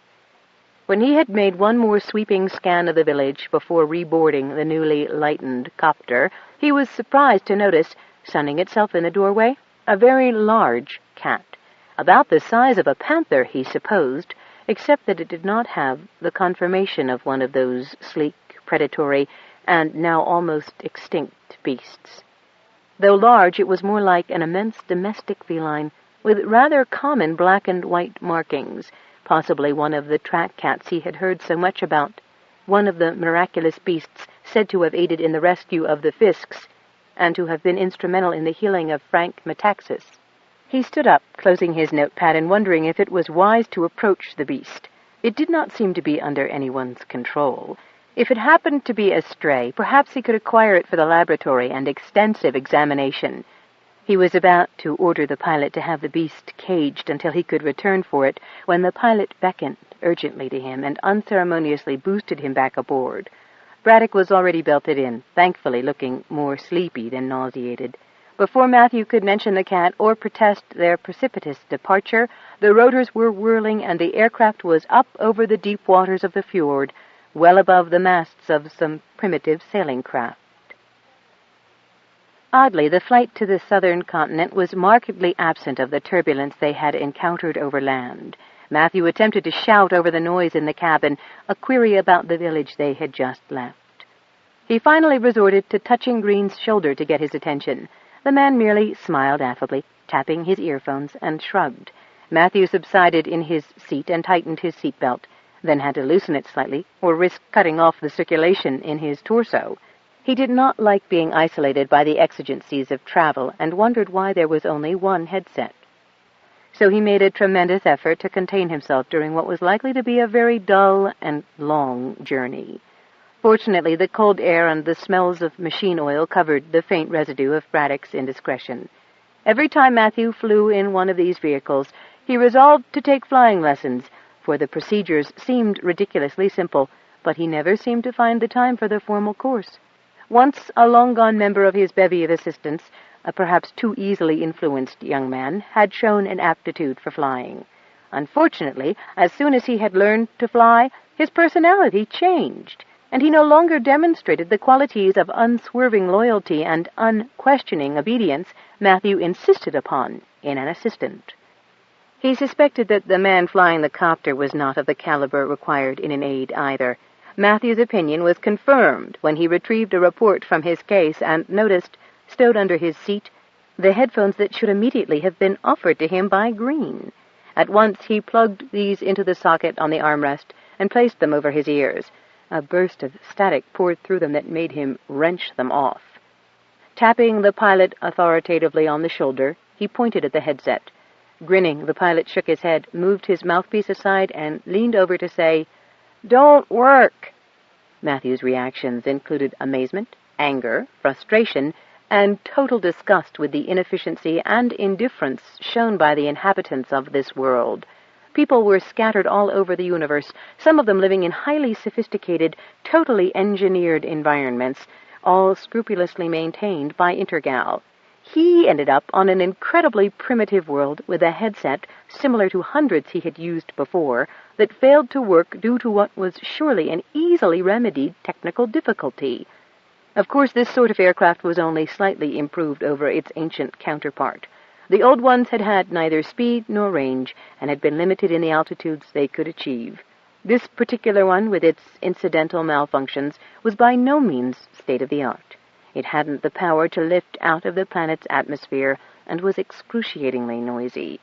When he had made one more sweeping scan of the village before reboarding the newly lightened copter, he was surprised to notice, sunning itself in the doorway, a very large cat, about the size of a panther, he supposed, except that it did not have the conformation of one of those sleek, predatory, and now almost extinct beasts. Though large, it was more like an immense domestic feline, with rather common black and white markings, possibly one of the track cats he had heard so much about, one of the miraculous beasts said to have aided in the rescue of the Fisks, and to have been instrumental in the healing of Frank Metaxas. He stood up, closing his notepad and wondering if it was wise to approach the beast. It did not seem to be under anyone's control. If it happened to be a stray, perhaps he could acquire it for the laboratory and extensive examination. He was about to order the pilot to have the beast caged until he could return for it, when the pilot beckoned urgently to him and unceremoniously boosted him back aboard. Braddock was already belted in, thankfully looking more sleepy than nauseated. Before Matthew could mention the cat or protest their precipitous departure, the rotors were whirling and the aircraft was up over the deep waters of the fjord, well above the masts of some primitive sailing craft. Oddly, the flight to the southern continent was markedly absent of the turbulence they had encountered over land. Matthew attempted to shout over the noise in the cabin, a query about the village they had just left. He finally resorted to touching Green's shoulder to get his attention. The man merely smiled affably, tapping his earphones, and shrugged. Matthew subsided in his seat and tightened his seatbelt, then had to loosen it slightly, or risk cutting off the circulation in his torso. He did not like being isolated by the exigencies of travel, and wondered why there was only one headset. So he made a tremendous effort to contain himself during what was likely to be a very dull and long journey. Fortunately, the cold air and the smells of machine oil covered the faint residue of Braddock's indiscretion. Every time Matthew flew in one of these vehicles, he resolved to take flying lessons, for the procedures seemed ridiculously simple, but he never seemed to find the time for the formal course. Once a long-gone member of his bevy of assistants, a perhaps too easily influenced young man, had shown an aptitude for flying. Unfortunately, as soon as he had learned to fly, his personality changed, and he no longer demonstrated the qualities of unswerving loyalty and unquestioning obedience Matthew insisted upon in an assistant. He suspected that the man flying the copter was not of the caliber required in an aide either. Matthew's opinion was confirmed when he retrieved a report from his case and noticed, stowed under his seat, the headphones that should immediately have been offered to him by Green. At once he plugged these into the socket on the armrest and placed them over his ears. A burst of static poured through them that made him wrench them off. Tapping the pilot authoritatively on the shoulder, he pointed at the headset. Grinning, the pilot shook his head, moved his mouthpiece aside, and leaned over to say, "Don't work." Matthew's reactions included amazement, anger, frustration, and total disgust with the inefficiency and indifference shown by the inhabitants of this world. People were scattered all over the universe, some of them living in highly sophisticated, totally engineered environments, all scrupulously maintained by Intergal. He ended up on an incredibly primitive world with a headset similar to hundreds he had used before that failed to work due to what was surely an easily remedied technical difficulty. Of course, this sort of aircraft was only slightly improved over its ancient counterpart. The old ones had had neither speed nor range and had been limited in the altitudes they could achieve. This particular one, with its incidental malfunctions, was by no means state-of-the-art. It hadn't the power to lift out of the planet's atmosphere and was excruciatingly noisy.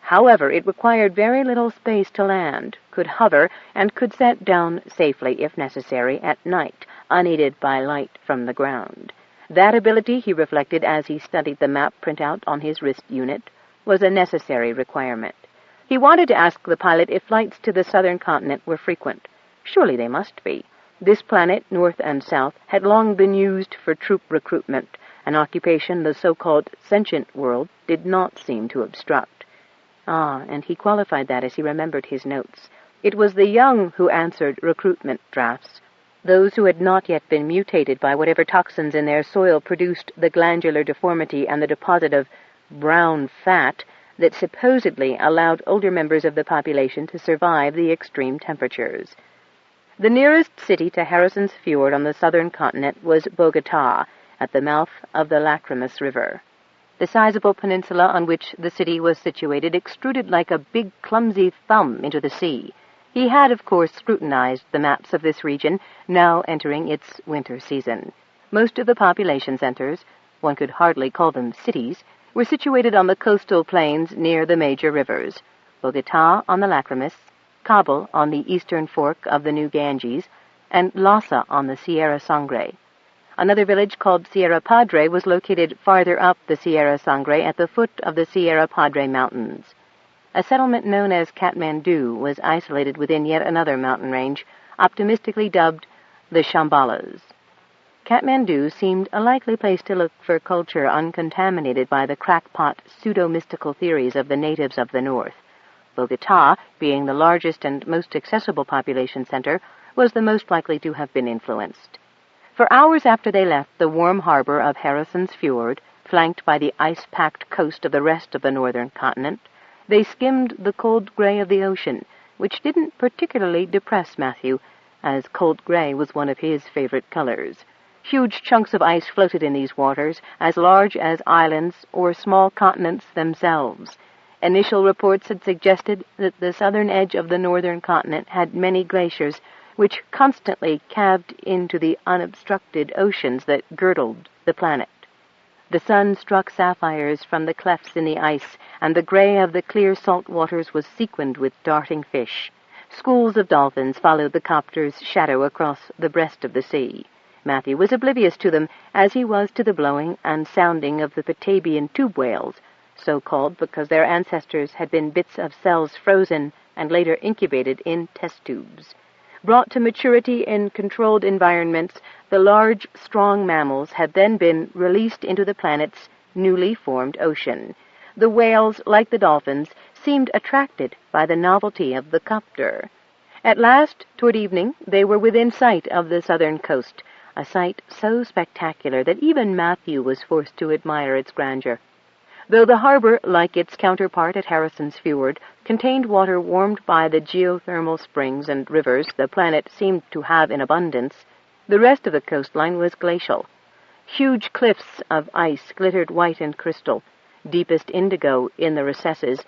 However, it required very little space to land, could hover, and could set down safely, if necessary, at night, unaided by light from the ground. That ability, he reflected as he studied the map printout on his wrist unit, was a necessary requirement. He wanted to ask the pilot if flights to the southern continent were frequent. Surely they must be. This planet, north and south, had long been used for troop recruitment, an occupation the so-called sentient world did not seem to obstruct. And he qualified that as he remembered his notes. It was the young who answered recruitment drafts. Those who had not yet been mutated by whatever toxins in their soil produced the glandular deformity and the deposit of brown fat that supposedly allowed older members of the population to survive the extreme temperatures. The nearest city to Harrison's Fjord on the southern continent was Bogota, at the mouth of the Lacrymus River. The sizable peninsula on which the city was situated extruded like a big, clumsy thumb into the sea. He had, of course, scrutinized the maps of this region, now entering its winter season. Most of the population centers, one could hardly call them cities, were situated on the coastal plains near the major rivers, Bogota on the Lacrymus, Kabul on the eastern fork of the New Ganges, and Lhasa on the Sierra Sangre. Another village called Sierra Padre was located farther up the Sierra Sangre at the foot of the Sierra Padre Mountains. A settlement known as Kathmandu was isolated within yet another mountain range, optimistically dubbed the Shambhalas. Kathmandu seemed a likely place to look for culture uncontaminated by the crackpot pseudo-mystical theories of the natives of the north. Bogota, being the largest and most accessible population center, was the most likely to have been influenced. For hours after they left the warm harbor of Harrison's Fjord, flanked by the ice-packed coast of the rest of the northern continent, they skimmed the cold gray of the ocean, which didn't particularly depress Matthew, as cold gray was one of his favorite colors. Huge chunks of ice floated in these waters, as large as islands or small continents themselves. Initial reports had suggested that the southern edge of the northern continent had many glaciers, which constantly calved into the unobstructed oceans that girdled the planet. The sun struck sapphires from the clefts in the ice, and the gray of the clear salt waters was sequined with darting fish. Schools of dolphins followed the copter's shadow across the breast of the sea. Matthew was oblivious to them, as he was to the blowing and sounding of the Petaybee tube whales, so called because their ancestors had been bits of cells frozen and later incubated in test tubes. Brought to maturity in controlled environments, the large, strong mammals had then been released into the planet's newly formed ocean. The whales, like the dolphins, seemed attracted by the novelty of the copter. At last, toward evening, they were within sight of the southern coast, a sight so spectacular that even Matthew was forced to admire its grandeur. Though the harbor, like its counterpart at Harrison's Fjord, contained water warmed by the geothermal springs and rivers the planet seemed to have in abundance, the rest of the coastline was glacial. Huge cliffs of ice glittered white and crystal, deepest indigo in the recesses,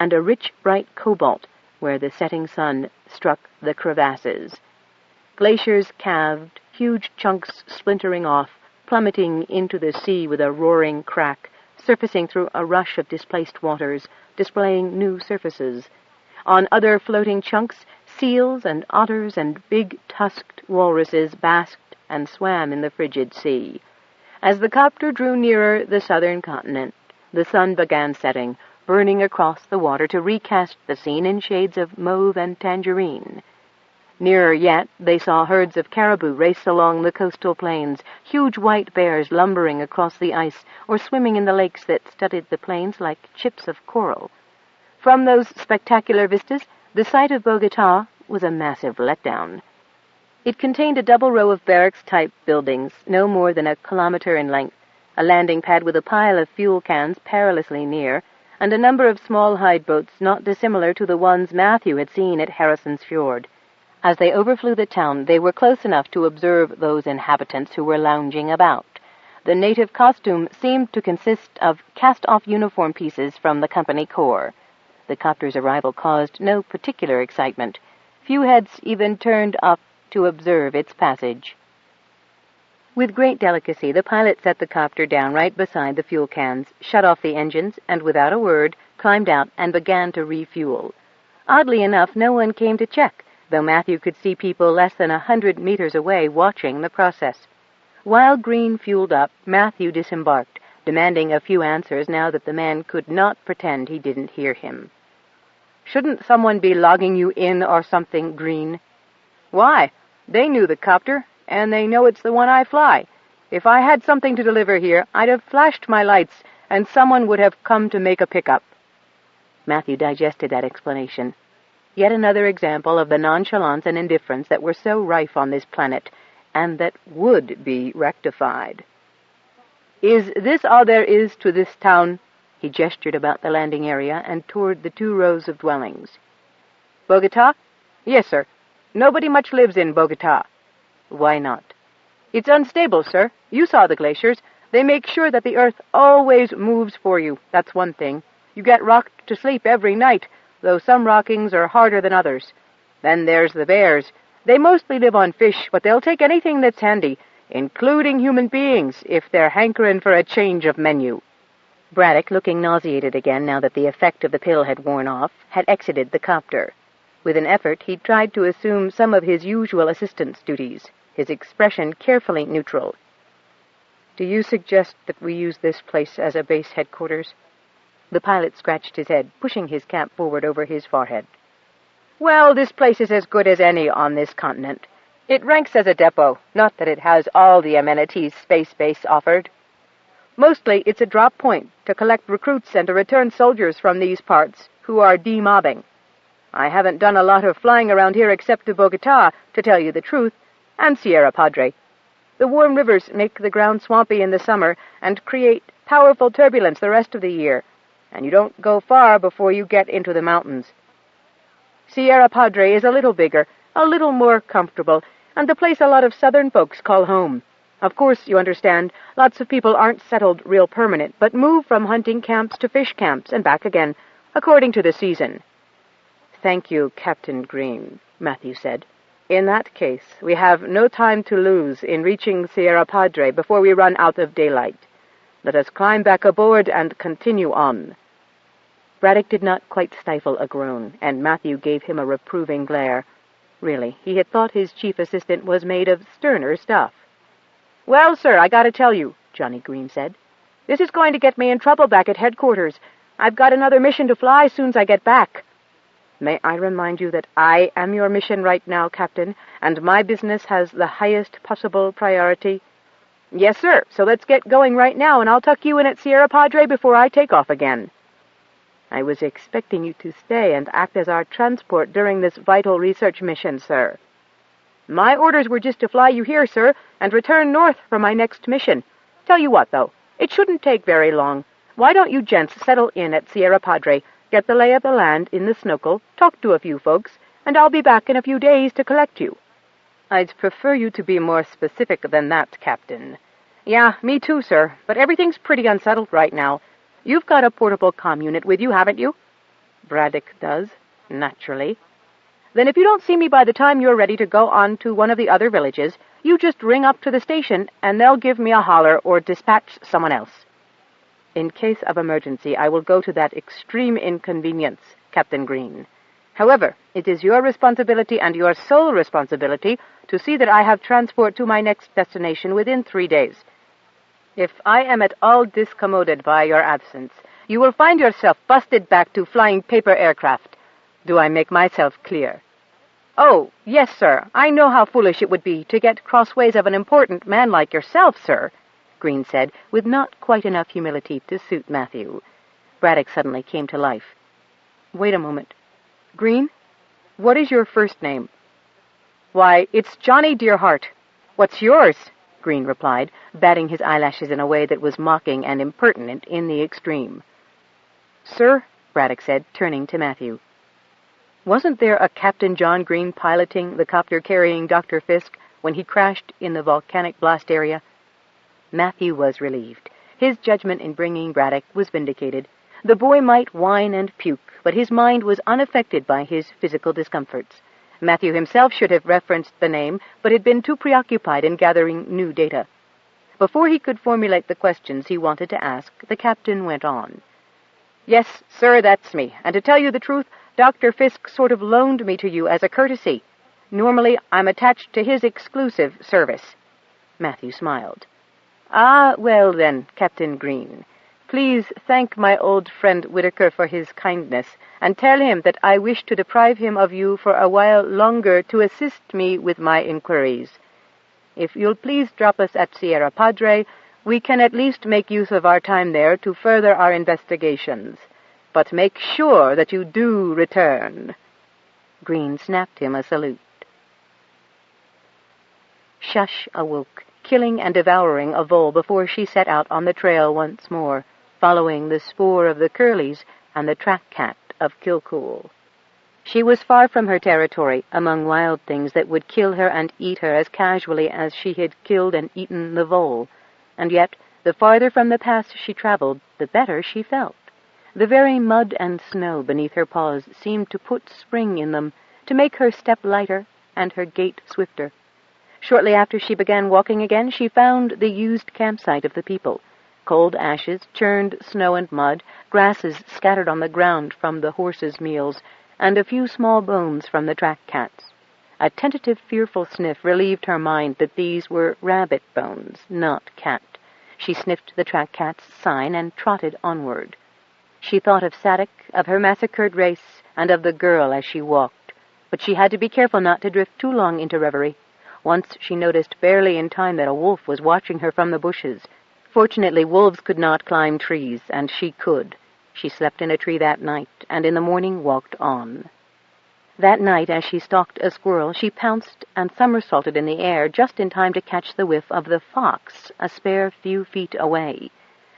and a rich, bright cobalt where the setting sun struck the crevasses. Glaciers calved, huge chunks splintering off, plummeting into the sea with a roaring crack, surfacing through a rush of displaced waters, displaying new surfaces. On other floating chunks, seals and otters and big tusked walruses basked and swam in the frigid sea. As the copter drew nearer the southern continent, the sun began setting, burning across the water to recast the scene in shades of mauve and tangerine. Nearer yet, they saw herds of caribou race along the coastal plains, huge white bears lumbering across the ice or swimming in the lakes that studded the plains like chips of coral. From those spectacular vistas, the sight of Bogota was a massive letdown. It contained a double row of barracks-type buildings, no more than a kilometer in length, a landing pad with a pile of fuel cans perilously near, and a number of small hide boats not dissimilar to the ones Matthew had seen at Harrison's Fjord. As they overflew the town, they were close enough to observe those inhabitants who were lounging about. The native costume seemed to consist of cast-off uniform pieces from the company corps. The copter's arrival caused no particular excitement. Few heads even turned up to observe its passage. With great delicacy, the pilot set the copter down right beside the fuel cans, shut off the engines, and without a word, climbed out and began to refuel. Oddly enough, no one came to check, though Matthew could see people less than 100 meters away watching the process. While Green fueled up, Matthew disembarked, demanding a few answers now that the man could not pretend he didn't hear him. "Shouldn't someone be logging you in or something, Green?" "Why? They knew the copter, and they know it's the one I fly. If I had something to deliver here, I'd have flashed my lights, and someone would have come to make a pickup." Matthew digested that explanation. Yet another example of the nonchalance and indifference that were so rife on this planet, and that would be rectified. "Is this all there is to this town?" He gestured about the landing area and toward the 2 rows of dwellings. "Bogota?" "Yes, sir. Nobody much lives in Bogota." "Why not?" "It's unstable, sir. You saw the glaciers. They make sure that the earth always moves for you. That's one thing. You get rocked to sleep every night, though some rockings are harder than others. Then there's the bears. They mostly live on fish, but they'll take anything that's handy, including human beings, if they're hankering for a change of menu." Braddock, looking nauseated again now that the effect of the pill had worn off, had exited the copter. With an effort, he tried to assume some of his usual assistant's duties, his expression carefully neutral. "Do you suggest that we use this place as a base headquarters?" The pilot scratched his head, pushing his cap forward over his forehead. "Well, this place is as good as any on this continent. It ranks as a depot, not that it has all the amenities Space Base offered. Mostly, it's a drop point to collect recruits and to return soldiers from these parts who are demobbing. I haven't done a lot of flying around here except to Bogota, to tell you the truth, and Sierra Padre. The warm rivers make the ground swampy in the summer and create powerful turbulence the rest of the year, and you don't go far before you get into the mountains. Sierra Padre is a little bigger, a little more comfortable, and the place a lot of southern folks call home. Of course, you understand, lots of people aren't settled real permanent, but move from hunting camps to fish camps and back again, according to the season." "Thank you, Captain Green," Matthew said. "In that case, we have no time to lose in reaching Sierra Padre before we run out of daylight. Let us climb back aboard and continue on." Braddock did not quite stifle a groan, and Matthew gave him a reproving glare. Really, he had thought his chief assistant was made of sterner stuff. "Well, sir, I gotta tell you," Johnny Green said. "This is going to get me in trouble back at headquarters. I've got another mission to fly soon as I get back." "May I remind you that I am your mission right now, Captain, and my business has the highest possible priority?" "Yes, sir, so let's get going right now, and I'll tuck you in at Sierra Padre before I take off again." "I was expecting you to stay and act as our transport during this vital research mission, sir." "My orders were just to fly you here, sir, and return north for my next mission. Tell you what, though, it shouldn't take very long. Why don't you gents settle in at Sierra Padre, get the lay of the land in the snokel, talk to a few folks, and I'll be back in a few days to collect you." "I'd prefer you to be more specific than that, Captain." "Yeah, me too, sir, but everything's pretty unsettled right now. You've got a portable comm unit with you, haven't you?" "Braddock does, naturally." "Then if you don't see me by the time you're ready to go on to one of the other villages, you just ring up to the station, and they'll give me a holler or dispatch someone else." "In case of emergency, I will go to that extreme inconvenience, Captain Green. However, it is your responsibility and your sole responsibility to see that I have transport to my next destination within 3 days. If I am at all discommoded by your absence, you will find yourself busted back to flying paper aircraft. Do I make myself clear?" "Oh, yes, sir. I know how foolish it would be to get crossways of an important man like yourself, sir," Green said, with not quite enough humility to suit Matthew. Braddock suddenly came to life. Wait a moment. Green, what is your first name? Why, it's Johnny Dearheart. What's yours? Green replied, batting his eyelashes in a way that was mocking and impertinent in the extreme. Sir, Braddock said, turning to Matthew, wasn't there a Captain John Green piloting the copter carrying Dr. Fisk when he crashed in the volcanic blast area? Matthew was relieved. His judgment in bringing Braddock was vindicated. The boy might whine and puke, but his mind was unaffected by his physical discomforts. Matthew himself should have referenced the name, but had been too preoccupied in gathering new data. Before he could formulate the questions he wanted to ask, the captain went on. Yes, sir, that's me. And to tell you the truth, Dr. Fisk sort of loaned me to you as a courtesy. Normally, I'm attached to his exclusive service. Matthew smiled. Ah, well then, Captain Green. Please thank my old friend Whitaker for his kindness, and tell him that I wish to deprive him of you for a while longer to assist me with my inquiries. If you'll please drop us at Sierra Padre, we can at least make use of our time there to further our investigations. But make sure that you do return. Green snapped him a salute. Shush awoke, killing and devouring a vole before she set out on the trail once more, following the spoor of the Curleys and the track cat of Kilcool. She was far from her territory, among wild things that would kill her and eat her as casually as she had killed and eaten the vole, and yet the farther from the pass she traveled, the better she felt. The very mud and snow beneath her paws seemed to put spring in them, to make her step lighter and her gait swifter. Shortly after she began walking again, she found the used campsite of the people. Cold ashes, churned snow and mud, grasses scattered on the ground from the horses' meals, and a few small bones from the track cats. A tentative, fearful sniff relieved her mind that these were rabbit bones, not cat. She sniffed the track cat's sign and trotted onward. She thought of Sadek, of her massacred race, and of the girl as she walked, but she had to be careful not to drift too long into reverie. Once she noticed barely in time that a wolf was watching her from the bushes. Fortunately, wolves could not climb trees, and she could. She slept in a tree that night, and in the morning walked on. That night, as she stalked a squirrel, she pounced and somersaulted in the air just in time to catch the whiff of the fox, a spare few feet away.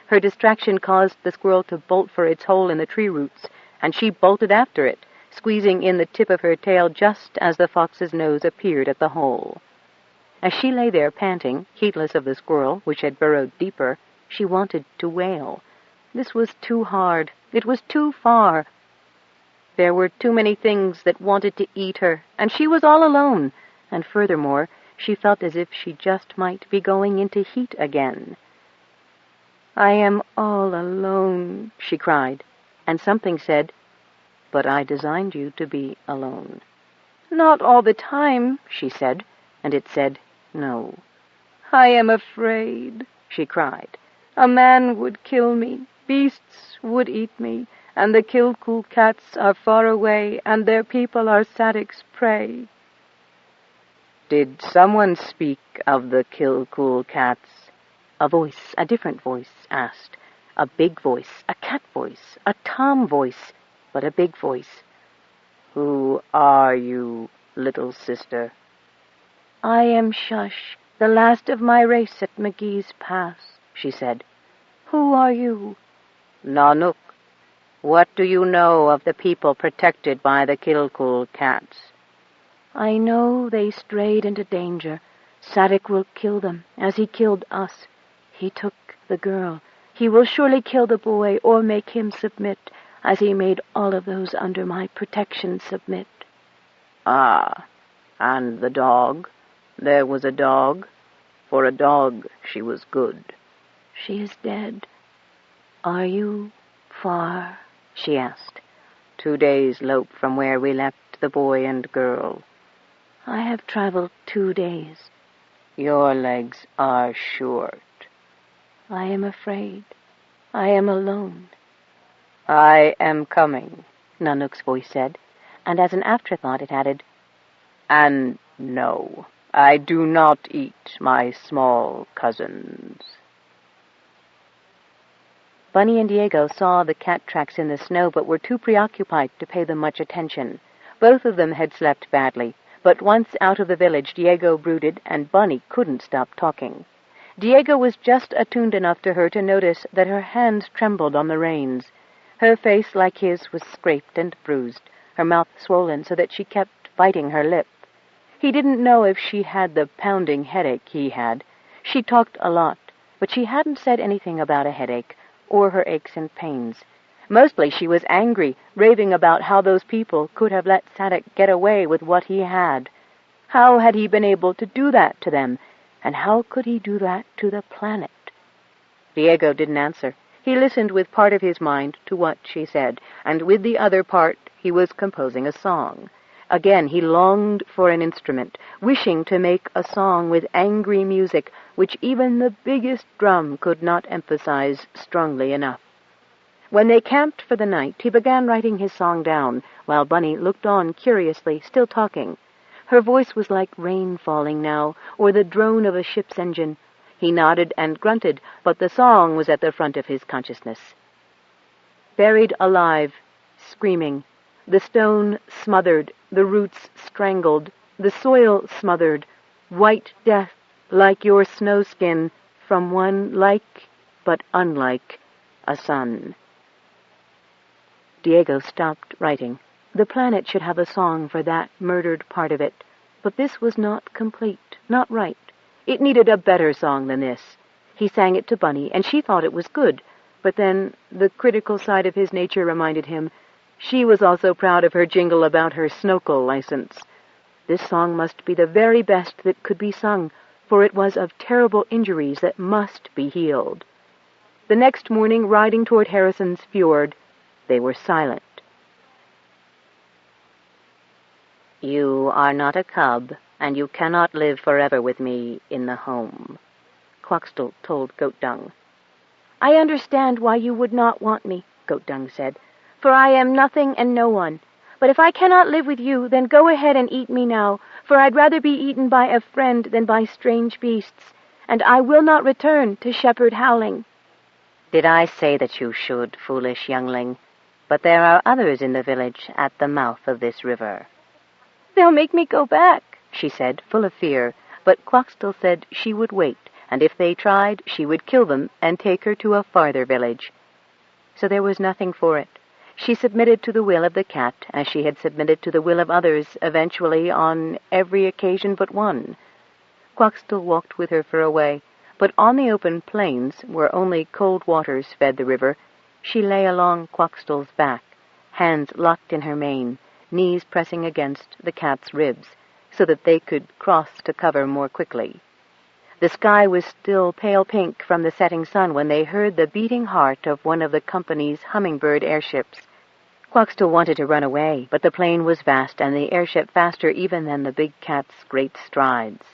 Her distraction caused the squirrel to bolt for its hole in the tree roots, and she bolted after it, squeezing in the tip of her tail just as the fox's nose appeared at the hole. As she lay there panting, heedless of the squirrel, which had burrowed deeper, she wanted to wail. This was too hard. It was too far. There were too many things that wanted to eat her, and she was all alone, and furthermore, she felt as if she just might be going into heat again. I am all alone, she cried, and something said, but I designed you to be alone. Not all the time, she said, and it said, no. I am afraid, she cried. A man would kill me, beasts would eat me, and the Kilcool cats are far away, and their people are Sadek's prey. Did someone speak of the Kilcool cats? A voice, a different voice, asked. A big voice, a cat voice, a tom voice, but a big voice. Who are you, little sister? I am Shush, the last of my race at McGee's Pass, she said. Who are you? Nanook. What do you know of the people protected by the Kilcool cats? I know they strayed into danger. Sadek will kill them, as he killed us. He took the girl. He will surely kill the boy or make him submit, as he made all of those under my protection submit. Ah, and the dog? There was a dog. For a dog, she was good. She is dead. Are you far? She asked. 2 days' lope from where we left the boy and girl. I have traveled 2 days. Your legs are short. I am afraid. I am alone. I am coming, Nanook's voice said, and as an afterthought it added, and no, I do not eat my small cousins. Bunny and Diego saw the cat tracks in the snow, but were too preoccupied to pay them much attention. Both of them had slept badly, but once out of the village, Diego brooded, and Bunny couldn't stop talking. Diego was just attuned enough to her to notice that her hands trembled on the reins. Her face, like his, was scraped and bruised, her mouth swollen so that she kept biting her lip. He didn't know if she had the pounding headache he had. She talked a lot, but she hadn't said anything about a headache, or her aches and pains. Mostly she was angry, raving about how those people could have let Sadek get away with what he had. How had he been able to do that to them, and how could he do that to the planet? Diego didn't answer. He listened with part of his mind to what she said, and with the other part he was composing a song. Again he longed for an instrument, wishing to make a song with angry music which even the biggest drum could not emphasize strongly enough. When they camped for the night, he began writing his song down, while Bunny looked on curiously, still talking. Her voice was like rain falling now, or the drone of a ship's engine. He nodded and grunted, but the song was at the front of his consciousness. Buried alive, screaming, the stone smothered, the roots strangled, the soil smothered, white death, like your snowskin, from one like, but unlike, a sun. Diego stopped writing. The planet should have a song for that murdered part of it, but this was not complete, not right. It needed a better song than this. He sang it to Bunny, and she thought it was good, but then the critical side of his nature reminded him she was also proud of her jingle about her snorkel license. This song must be the very best that could be sung, for it was of terrible injuries that must be healed. The next morning, riding toward Harrison's fjord, they were silent. "You are not a cub, and you cannot live forever with me in the home," Quoxtol told Goat Dung. "I understand why you would not want me," Goat Dung said, "for I am nothing and no one. But if I cannot live with you, then go ahead and eat me now, for I'd rather be eaten by a friend than by strange beasts, and I will not return to Shepherd Howling." "Did I say that you should, foolish youngling? But there are others in the village at the mouth of this river." "They'll make me go back," she said, full of fear, but Quoxtol said she would wait, and if they tried, she would kill them and take her to a farther village. So there was nothing for it. She submitted to the will of the cat, as she had submitted to the will of others, eventually, on every occasion but one. Quoxtol walked with her for a way, but on the open plains, where only cold waters fed the river, she lay along Quoxtol's back, hands locked in her mane, knees pressing against the cat's ribs, so that they could cross to cover more quickly. The sky was still pale pink from the setting sun when they heard the beating heart of one of the company's hummingbird airships. Quoxtol wanted to run away, but the plane was vast and the airship faster even than the big cat's great strides.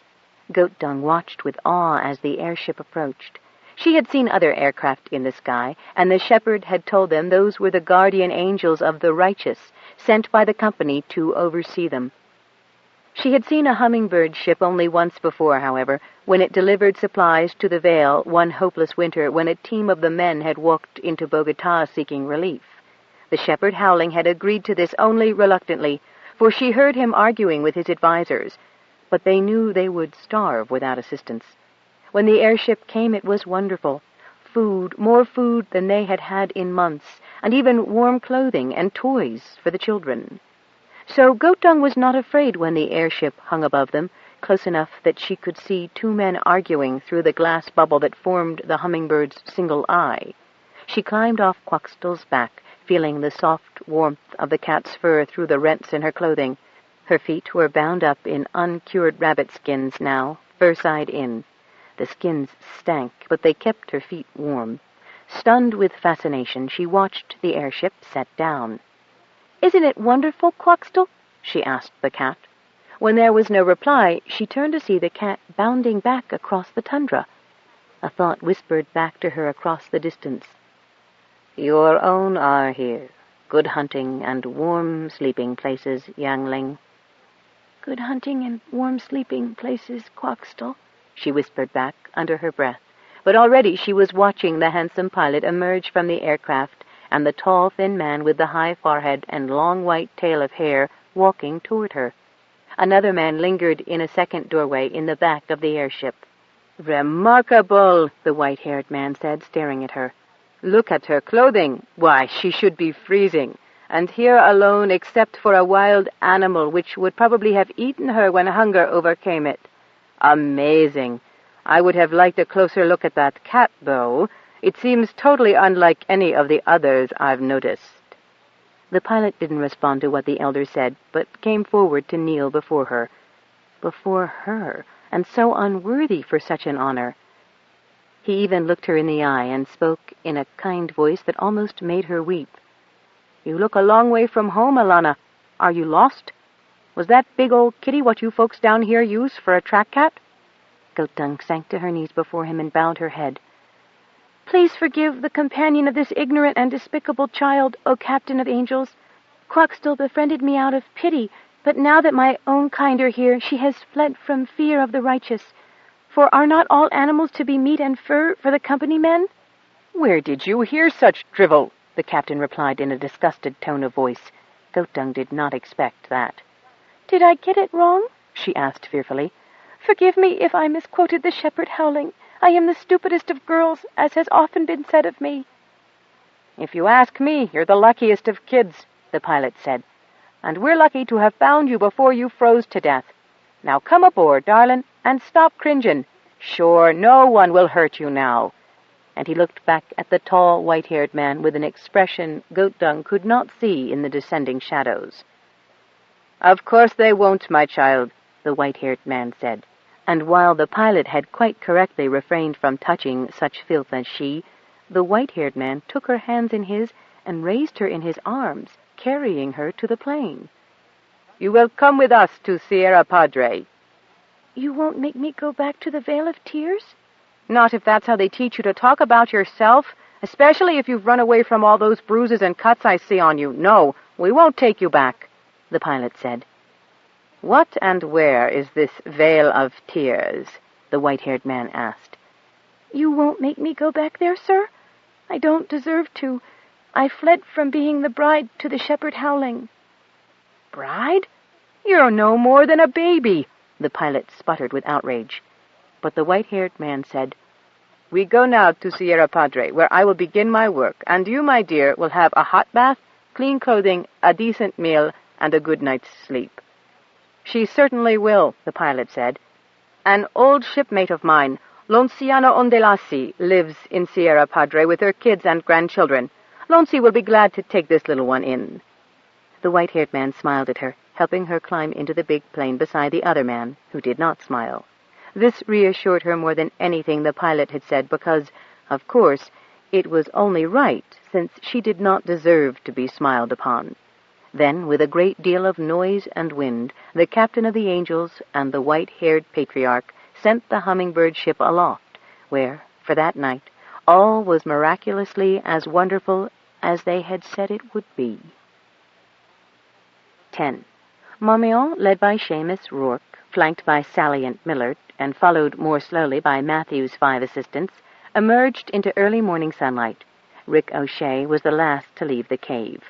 Goat Dung watched with awe as the airship approached. She had seen other aircraft in the sky, and the shepherd had told them those were the guardian angels of the righteous, sent by the company to oversee them. She had seen a hummingbird ship only once before, however, when it delivered supplies to the Vale one hopeless winter when a team of the men had walked into Bogota seeking relief. The shepherd Howling had agreed to this only reluctantly, for she heard him arguing with his advisers, but they knew they would starve without assistance. When the airship came, it was wonderful. Food, more food than they had had in months, and even warm clothing and toys for the children. So Goat Dung was not afraid when the airship hung above them, close enough that she could see two men arguing through the glass bubble that formed the hummingbird's single eye. She climbed off Quoxtol's back, feeling the soft warmth of the cat's fur through the rents in her clothing. Her feet were bound up in uncured rabbit skins now, fur side in. The skins stank, but they kept her feet warm. Stunned with fascination, she watched the airship set down. "Isn't it wonderful, Quoxtol?" she asked the cat. When there was no reply, she turned to see the cat bounding back across the tundra. A thought whispered back to her across the distance. "Your own are here. Good hunting and warm sleeping places, youngling." "Good hunting and warm sleeping places, Quoxtol," she whispered back under her breath, but already she was watching the handsome pilot emerge from the aircraft and the tall, thin man with the high forehead and long white tail of hair walking toward her. Another man lingered in a second doorway in the back of the airship. "Remarkable," the white-haired man said, staring at her. "Look at her clothing. Why, she should be freezing. And here alone except for a wild animal which would probably have eaten her when hunger overcame it. Amazing. I would have liked a closer look at that cat, though. It seems totally unlike any of the others I've noticed." The pilot didn't respond to what the elder said, but came forward to kneel before her. Before her, and so unworthy for such an honor. He even looked her in the eye and spoke in a kind voice that almost made her weep. "You look a long way from home, Alana. Are you lost? Was that big old kitty what you folks down here use for a track cat?" Gultung sank to her knees before him and bowed her head. "Please forgive the companion of this ignorant and despicable child, O Captain of Angels. Quaxtell befriended me out of pity, but now that my own kind are here, she has fled from fear of the righteous. For are not all animals to be meat and fur for the company men?" "Where did you hear such drivel?" the captain replied in a disgusted tone of voice. Gultung did not expect that. "Did I get it wrong?" she asked fearfully. "Forgive me if I misquoted the shepherd howling. I am the stupidest of girls, as has often been said of me." "If you ask me, you're the luckiest of kids," the pilot said. "And we're lucky to have found you before you froze to death. Now come aboard, darlin', and stop cringin'. Sure, no one will hurt you now." And he looked back at the tall, white-haired man with an expression Gultung could not see in the descending shadows. "Of course they won't, my child," the white-haired man said. And while the pilot had quite correctly refrained from touching such filth as she, the white-haired man took her hands in his and raised her in his arms, carrying her to the plane. "You will come with us to Sierra Padre." "You won't make me go back to the Vale of Tears?" "Not if that's how they teach you to talk about yourself, especially if you've run away from all those bruises and cuts I see on you. No, we won't take you back," the pilot said. "What and where is this Vale of Tears?" the white-haired man asked. "You won't make me go back there, sir? I don't deserve to. I fled from being the bride to the shepherd howling." "Bride? You're no more than a baby," the pilot sputtered with outrage. But the white-haired man said, "We go now to Sierra Padre, where I will begin my work, and you, my dear, will have a hot bath, clean clothing, a decent meal, and a good night's sleep." "She certainly will," the pilot said. "An old shipmate of mine, Lonciana Ondelasi, lives in Sierra Padre with her kids and grandchildren. Lonci will be glad to take this little one in." The white-haired man smiled at her, helping her climb into the big plane beside the other man, who did not smile. This reassured her more than anything the pilot had said because, of course, it was only right, since she did not deserve to be smiled upon. Then, with a great deal of noise and wind, the captain of the Angels and the white-haired patriarch sent the hummingbird ship aloft, where, for that night, all was miraculously as wonderful as they had said it would be. 10. Marmion, led by Seamus Rourke, flanked by Sally and Millard, and followed more slowly by Matthew's 5 assistants, emerged into early morning sunlight. Rick O'Shea was the last to leave the cave.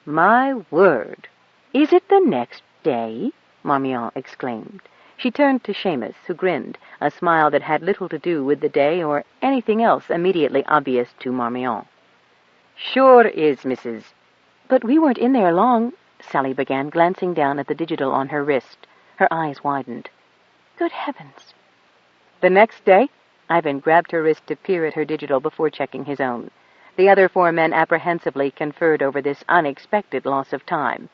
"My word! Is it the next day?" Marmion exclaimed. She turned to Seamus, who grinned, a smile that had little to do with the day or anything else immediately obvious to Marmion. "Sure is, Mrs." "But we weren't in there long," Sally began, glancing down at the digital on her wrist. Her eyes widened. "Good heavens." "The next day?" Ivan grabbed her wrist to peer at her digital before checking his own. The other 4 men apprehensively conferred over this unexpected loss of time.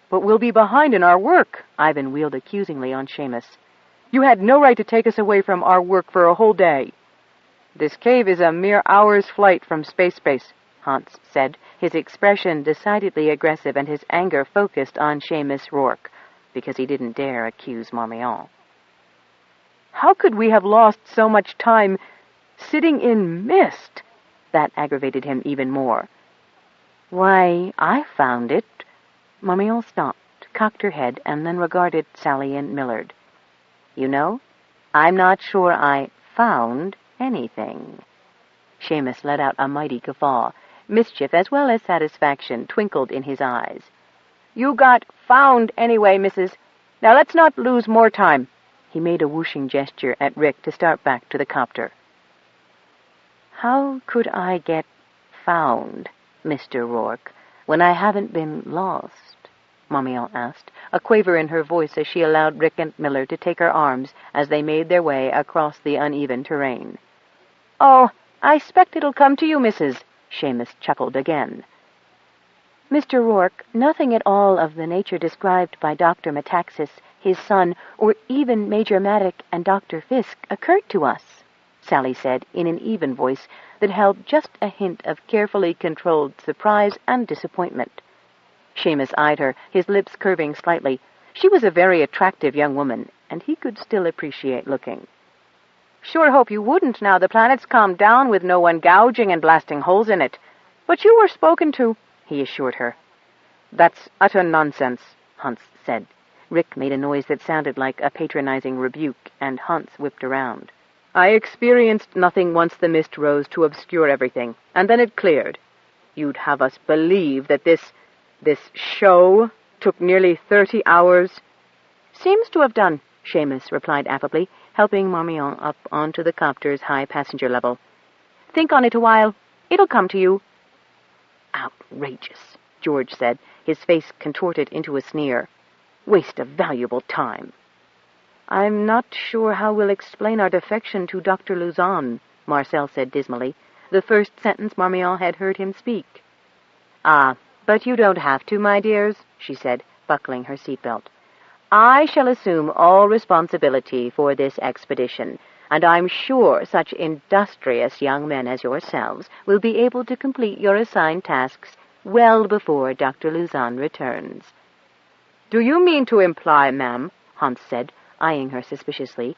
"But we'll be behind in our work," Ivan wheeled accusingly on Seamus. "You had no right to take us away from our work for a whole day." "This cave is a mere hour's flight from space, Hans said, his expression decidedly aggressive and his anger focused on Seamus Rourke, because he didn't dare accuse Marmion. "How could we have lost so much time sitting in mist?" That aggravated him even more. "Why, I found it." Marmion stopped, cocked her head, and then regarded Sally and Millard. "You know, I'm not sure I found anything. Seamus let out a mighty guffaw. Mischief as well as satisfaction twinkled in his eyes. You got found anyway, Mrs. Now let's not lose more time. He made a whooshing gesture at Rick to start back to the copter. How could I get found, Mr. Rourke, when I haven't been lost? Marmion asked, a quaver in her voice as she allowed Rick and Miller to take her arms as they made their way across the uneven terrain. Oh, I expect it'll come to you, Mrs. Seamus chuckled again. Mr. Rourke, nothing at all of the nature described by Dr. Metaxas, his son, or even Major Maddock and Dr. Fisk occurred to us, Sally said in an even voice that held just a hint of carefully controlled surprise and disappointment. Seamus eyed her, his lips curving slightly. She was a very attractive young woman, and he could still appreciate looking. Sure hope you wouldn't now the planet's calmed down with no one gouging and blasting holes in it. But you were spoken to, he assured her. That's utter nonsense, Hunts said. Rick made a noise that sounded like a patronizing rebuke, and Hunts whipped around. I experienced nothing once the mist rose to obscure everything, and then it cleared. You'd have us believe that this show took nearly 30 hours? Seems to have done, Seamus replied affably, helping Marmion up onto the copter's high passenger level. Think on it a while. It'll come to you. Outrageous, George said, his face contorted into a sneer. Waste of valuable time. I'm not sure how we'll explain our defection to Dr. Luzon, Marcel said dismally, the first sentence Marmion had heard him speak. Ah, but you don't have to, my dears, she said, buckling her seatbelt. I shall assume all responsibility for this expedition, and I'm sure such industrious young men as yourselves will be able to complete your assigned tasks well before Dr. Luzon returns. Do you mean to imply, ma'am, Hans said, eyeing her suspiciously,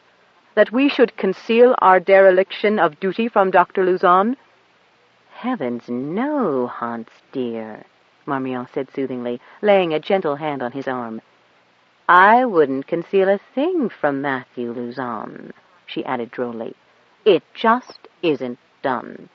that we should conceal our dereliction of duty from Dr. Luzon? Heavens, no, Hans, dear, Marmion said soothingly, laying a gentle hand on his arm. I wouldn't conceal a thing from Matthew Luzon, she added drolly. It just isn't done.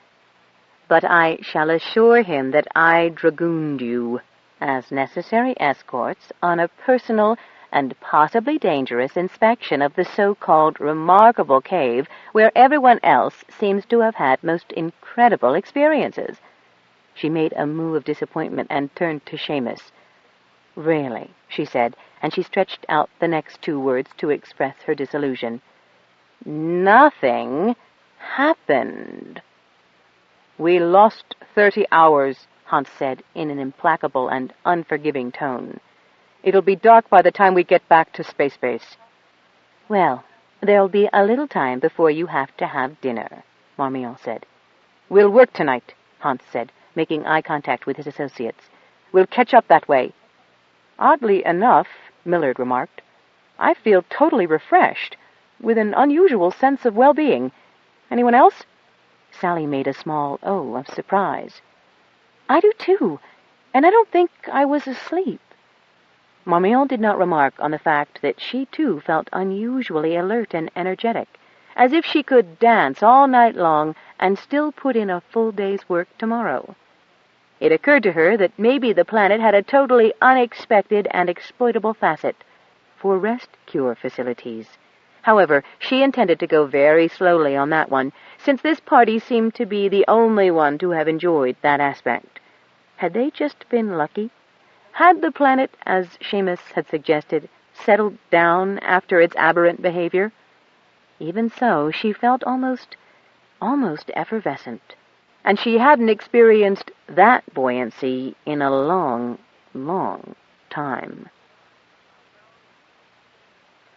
But I shall assure him that I dragooned you as necessary escorts on a personal and possibly dangerous inspection of the so-called remarkable cave where everyone else seems to have had most incredible experiences. She made a moue of disappointment and turned to Seamus. Really, she said, and she stretched out the next two words to express her disillusion. Nothing happened. We lost 30 hours, Hans said in an implacable and unforgiving tone. It'll be dark by the time we get back to space base. Well, there'll be a little time before you have to have dinner, Marmion said. We'll work tonight, Hans said, making eye contact with his associates. We'll catch up that way. Oddly enough, Millard remarked, I feel totally refreshed, with an unusual sense of well-being. Anyone else? Sally made a small O of surprise. I do too, and I don't think I was asleep. Marmion did not remark on the fact that she too felt unusually alert and energetic, as if she could dance all night long and still put in a full day's work tomorrow. It occurred to her that maybe the planet had a totally unexpected and exploitable facet for rest cure facilities. However, she intended to go very slowly on that one, since this party seemed to be the only one to have enjoyed that aspect. Had they just been lucky? Had the planet, as Seamus had suggested, settled down after its aberrant behavior? Even so, she felt almost effervescent, and she hadn't experienced that buoyancy in a long, long time.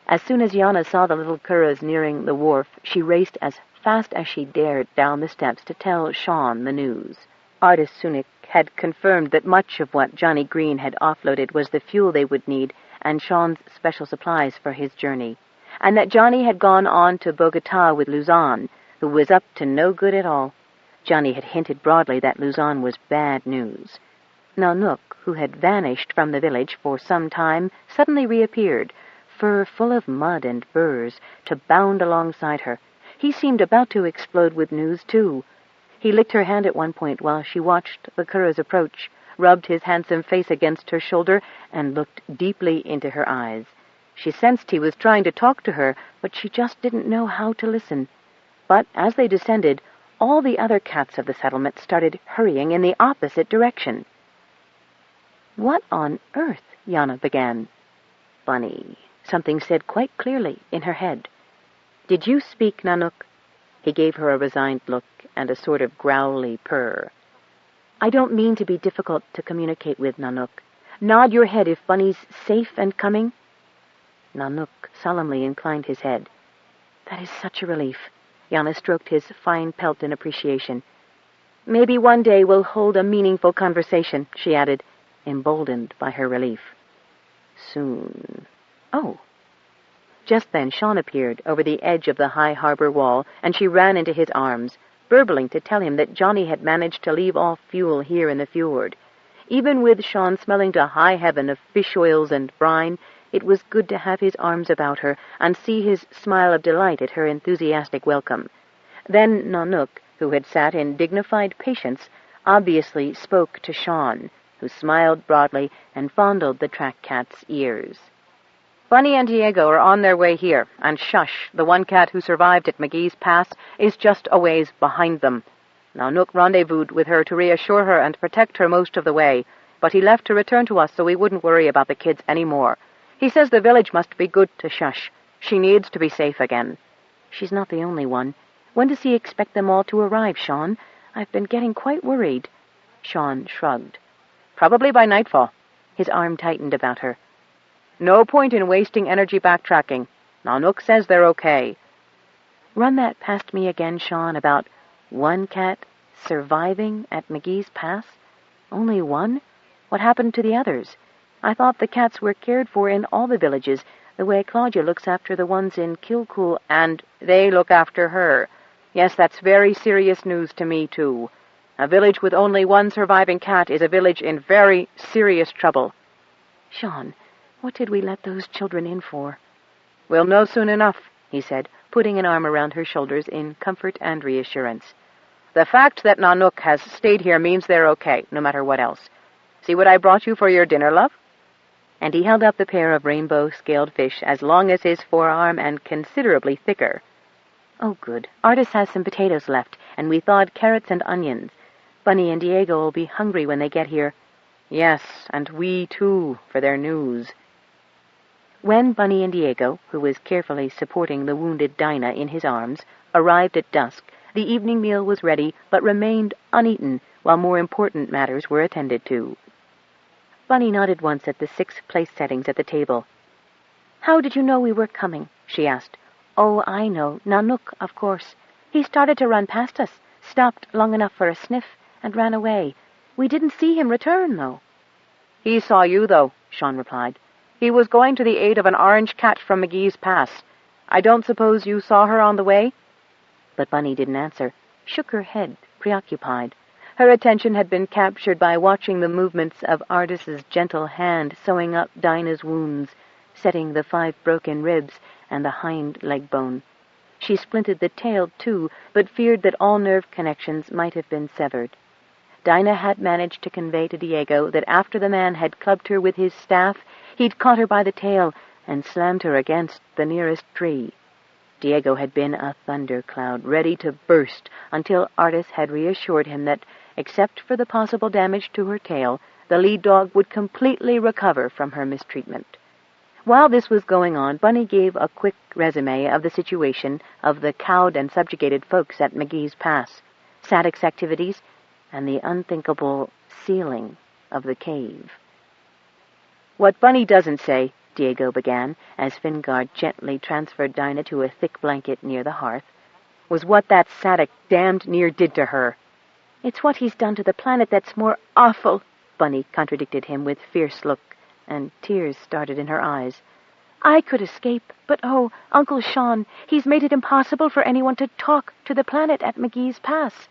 As soon as Yana saw the little Curras nearing the wharf, she raced as fast as she dared down the steps to tell Sean the news. Artist Sunic had confirmed that much of what Johnny Green had offloaded was the fuel they would need and Sean's special supplies for his journey, and that Johnny had gone on to Bogota with Luzon, who was up to no good at all. Johnny had hinted broadly that Luzon was bad news. Nanook, who had vanished from the village for some time, suddenly reappeared, fur full of mud and burrs, to bound alongside her. He seemed about to explode with news, too. He licked her hand at one point while she watched the Curra's approach, rubbed his handsome face against her shoulder, and looked deeply into her eyes. She sensed he was trying to talk to her, but she just didn't know how to listen. But as they descended, all the other cats of the settlement started hurrying in the opposite direction. "What on earth?" Yana began. "Bunny," something said quite clearly in her head. "Did you speak, Nanook?" He gave her a resigned look and a sort of growly purr. "I don't mean to be difficult to communicate with, Nanook. Nod your head if Bunny's safe and coming." Nanook solemnly inclined his head. "That is such a relief." Yana stroked his fine pelt in appreciation. "Maybe one day we'll hold a meaningful conversation," she added, emboldened by her relief. "Soon." "Oh." Just then Sean appeared over the edge of the high harbor wall, and she ran into his arms, burbling to tell him that Johnny had managed to leave off fuel here in the fjord. Even with Sean smelling to high heaven of fish oils and brine, it was good to have his arms about her and see his smile of delight at her enthusiastic welcome. Then Nanook, who had sat in dignified patience, obviously spoke to Sean, who smiled broadly and fondled the track cat's ears. "Bunny and Diego are on their way here, and Shush, the one cat who survived at McGee's Pass, is just a ways behind them. Nanook rendezvoused with her to reassure her and protect her most of the way, but he left to return to us so we wouldn't worry about the kids any more. He says the village must be good to Shush. She needs to be safe again." "She's not the only one. When does he expect them all to arrive, Sean? I've been getting quite worried." Sean shrugged. "Probably by nightfall." His arm tightened about her. "No point in wasting energy backtracking. Nanook says they're okay." "Run that past me again, Sean, about one cat surviving at McGee's Pass? Only one? What happened to the others? I thought the cats were cared for in all the villages, the way Claudia looks after the ones in Kilcool, and they look after her. Yes, that's very serious news to me, too. A village with only one surviving cat is a village in very serious trouble." "Sean, what did we let those children in for?" "We'll know soon enough," he said, putting an arm around her shoulders in comfort and reassurance. "The fact that Nanook has stayed here means they're okay, no matter what else. See what I brought you for your dinner, love?" And he held up the pair of rainbow-scaled fish as long as his forearm and considerably thicker. "Oh, good. Artis has some potatoes left, and we thawed carrots and onions. Bunny and Diego will be hungry when they get here." "Yes, and we, too, for their news." When Bunny and Diego, who was carefully supporting the wounded Dinah in his arms, arrived at dusk, the evening meal was ready, but remained uneaten while more important matters were attended to. Bunny nodded once at the 6 place settings at the table. "How did you know we were coming?" she asked. "Oh, I know. Nanook, of course. He started to run past us, stopped long enough for a sniff, and ran away. We didn't see him return, though." "He saw you, though," Sean replied. "He was going to the aid of an orange cat from McGee's Pass. I don't suppose you saw her on the way?" But Bunny didn't answer, shook her head, preoccupied. Her attention had been captured by watching the movements of Artis's gentle hand sewing up Dinah's wounds, setting the 5 broken ribs and the hind leg bone. She splinted the tail, too, but feared that all nerve connections might have been severed. Dinah had managed to convey to Diego that after the man had clubbed her with his staff, he'd caught her by the tail and slammed her against the nearest tree. Diego had been a thundercloud, ready to burst, until Artis had reassured him that, except for the possible damage to her tail, the lead dog would completely recover from her mistreatment. While this was going on, Bunny gave a quick resume of the situation of the cowed and subjugated folks at McGee's Pass, Sadek's activities, and the unthinkable sealing of the cave. "What Bunny doesn't say," Diego began, as Fingard gently transferred Dinah to a thick blanket near the hearth, "was what that Sadek damned near did to her." "It's what he's done to the planet that's more awful," Bunny contradicted him with fierce look, and tears started in her eyes. "I could escape, but oh, Uncle Sean, he's made it impossible for anyone to talk to the planet at McGee's Pass."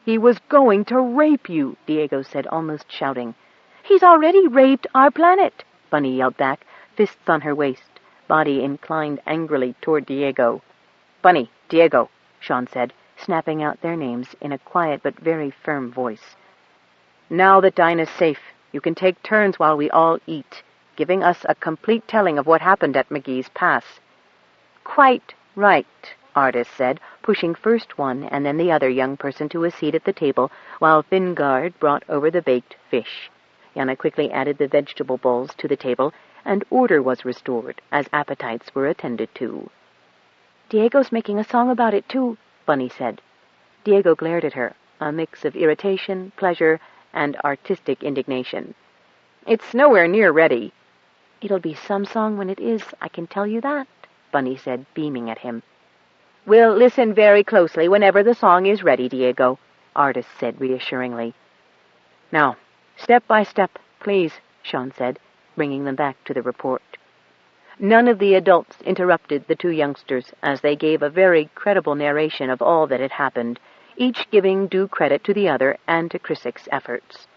"He was going to rape you," Diego said, almost shouting. "He's already raped our planet," Bunny yelled back, fists on her waist, body inclined angrily toward Diego. "Bunny, Diego, Sean said, snapping out their names in a quiet but very firm voice. "Now that Dinah's safe, you can take turns while we all eat, giving us a complete telling of what happened at McGee's Pass." "Quite right," Ardis said, pushing first one and then the other young person to a seat at the table, while Fingard brought over the baked fish. Yana quickly added the vegetable bowls to the table, and order was restored, as appetites were attended to. "Diego's making a song about it, too," Bunny said. Diego glared at her, a mix of irritation, pleasure, and artistic indignation. "It's nowhere near ready." "It'll be some song when it is, I can tell you that," Bunny said, beaming at him. "We'll listen very closely whenever the song is ready, Diego," Ardis said reassuringly. "Now, step by step, please," Sean said, bringing them back to the report. None of the adults interrupted the two youngsters as they gave a very credible narration of all that had happened, each giving due credit to the other and to Chrysic's efforts.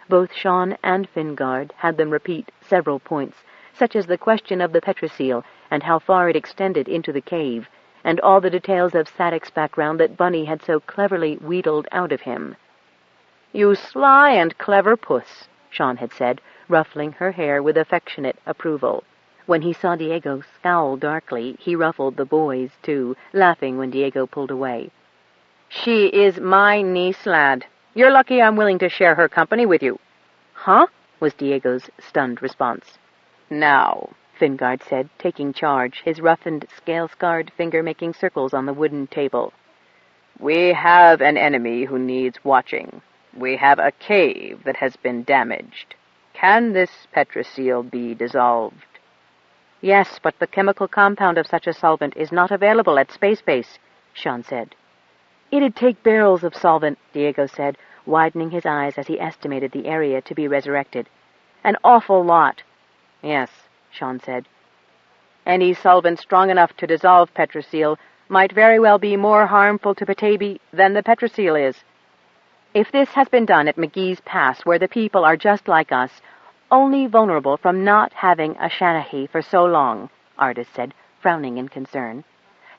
Both Sean and Fingard had them repeat several points, such as the question of the petrosil and how far it extended into the cave, and all the details of Sadek's background that Bunny had so cleverly wheedled out of him. "You sly and clever puss," Sean had said, ruffling her hair with affectionate approval. When he saw Diego scowl darkly, he ruffled the boys, too, laughing when Diego pulled away. "She is my niece, lad. You're lucky I'm willing to share her company with you." "Huh?" was Diego's stunned response. "Now," Fingard said, taking charge, his roughened, scale-scarred finger making circles on the wooden table. "We have an enemy who needs watching. We have a cave that has been damaged. Can this petrosil be dissolved?" "Yes, but the chemical compound of such a solvent is not available at Space Base," Sean said. "It'd take barrels of solvent," Diego said, widening his eyes as he estimated the area to be resurrected. "An awful lot." "Yes," Sean said. "Any solvent strong enough to dissolve petrosil might very well be more harmful to Petaybee than the petrosil is. If this has been done at McGee's Pass, where the people are just like us, only vulnerable from not having a Shanahy for so long," Ardis said, frowning in concern,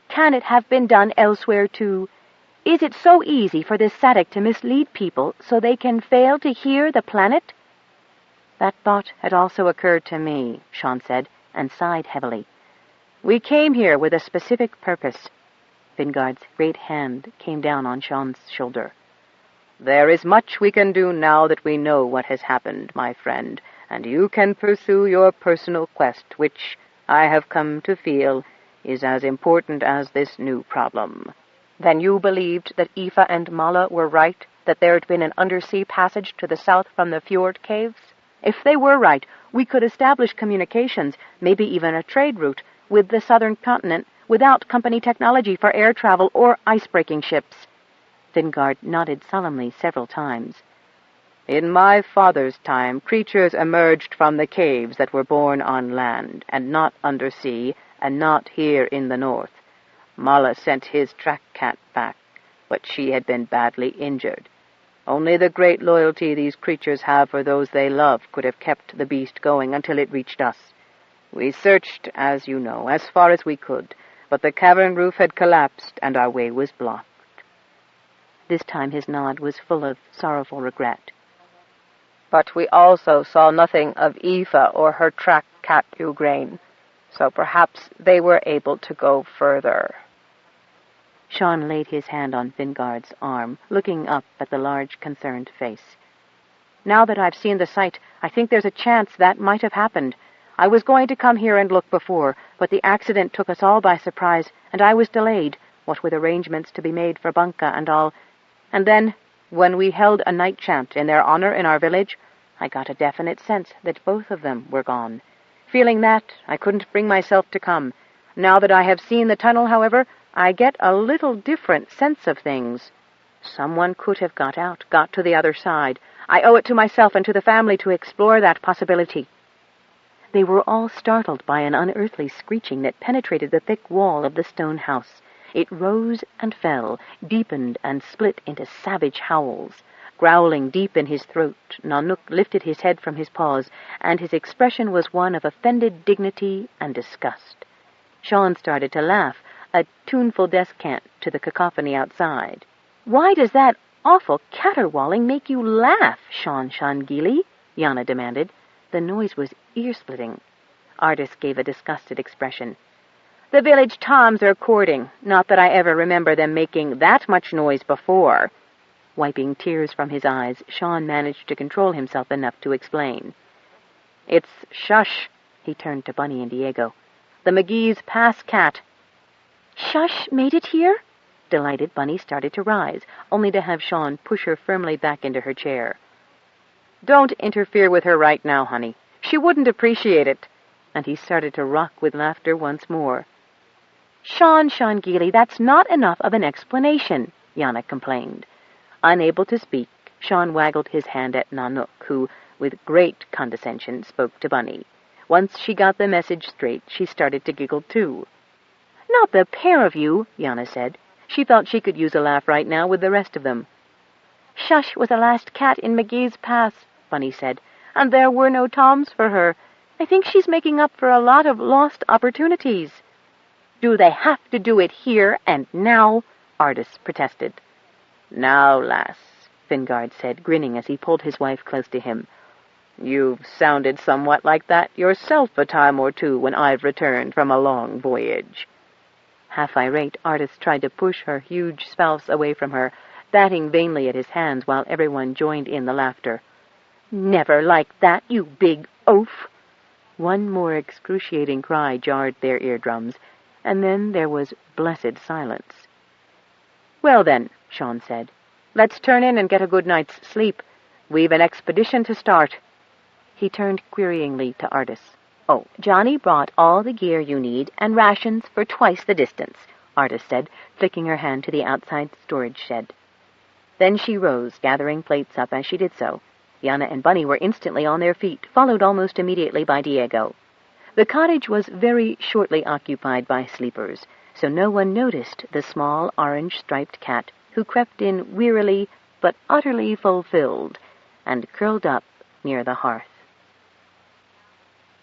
"can it have been done elsewhere, too? Is it so easy for this Sadek to mislead people so they can fail to hear the planet?" "That thought had also occurred to me," Sean said, and sighed heavily. "We came here with a specific purpose." Fingard's great hand came down on Sean's shoulder. "There is much we can do now that we know what has happened, my friend, and you can pursue your personal quest, which, I have come to feel, is as important as this new problem." "Then you believed that Aoife and Mala were right, that there had been an undersea passage to the south from the fjord caves? If they were right, we could establish communications, maybe even a trade route, with the southern continent without company technology for air travel or ice-breaking ships." Fingard nodded solemnly several times. "In my father's time, creatures emerged from the caves that were born on land, and not undersea, and not here in the north. Mala sent his track cat back, but she had been badly injured. Only the great loyalty these creatures have for those they love could have kept the beast going until it reached us. We searched, as you know, as far as we could, but the cavern roof had collapsed and our way was blocked." This time his nod was full of sorrowful regret. "But we also saw nothing of Aoife or her track cat Ugraine, so perhaps they were able to go further." Sean laid his hand on Fingard's arm, looking up at the large, concerned face. "Now that I've seen the site, I think there's a chance that might have happened. I was going to come here and look before, but the accident took us all by surprise, and I was delayed, what with arrangements to be made for Bunka and all. And then, when we held a night chant in their honor in our village, I got a definite sense that both of them were gone. Feeling that, I couldn't bring myself to come. Now that I have seen the tunnel, however, I get a little different sense of things. Someone could have got out, got to the other side. I owe it to myself and to the family to explore that possibility." They were all startled by an unearthly screeching that penetrated the thick wall of the stone house. It rose and fell, deepened and split into savage howls. Growling deep in his throat, Nanook lifted his head from his paws, and his expression was one of offended dignity and disgust. Sean started to laugh, a tuneful descant to the cacophony outside. "Why does that awful caterwauling make you laugh, Sean Shangili?" Yana demanded. The noise was ear-splitting. Artis gave a disgusted expression. "The village toms are courting. Not that I ever remember them making that much noise before." Wiping tears from his eyes, Sean managed to control himself enough to explain. "It's Shush." He turned to Bunny and Diego. "The McGee's Pass cat." "Shush made it here?" Delighted, Bunny started to rise, only to have Sean push her firmly back into her chair. "Don't interfere with her right now, honey. She wouldn't appreciate it." And he started to rock with laughter once more. "Sean Shangili, that's not enough of an explanation," Yana complained. Unable to speak, Sean waggled his hand at Nanook, who, with great condescension, spoke to Bunny. Once she got the message straight, she started to giggle too. "Not the pair of you," Yana said. She felt she could use a laugh right now with the rest of them. "Shush was the last cat in McGee's Pass," Bunny said, "and there were no toms for her. I think she's making up for a lot of lost opportunities." "Do they have to do it here and now?" Artis protested. "Now, lass," Fingard said, grinning as he pulled his wife close to him. "You've sounded somewhat like that yourself a time or two when I've returned from a long voyage." Half irate, Artis tried to push her huge spouse away from her, batting vainly at his hands while everyone joined in the laughter. "Never like that, you big oaf!" One more excruciating cry jarred their eardrums, and then there was blessed silence. "Well then," Sean said, "let's turn in and get a good night's sleep. We've an expedition to start." He turned queryingly to Artis. "Oh, Johnny brought all the gear you need and rations for twice the distance," Artis said, flicking her hand to the outside storage shed. Then she rose, gathering plates up as she did so. Yana and Bunny were instantly on their feet, followed almost immediately by Diego. The cottage was very shortly occupied by sleepers, so no one noticed the small orange-striped cat who crept in wearily but utterly fulfilled and curled up near the hearth.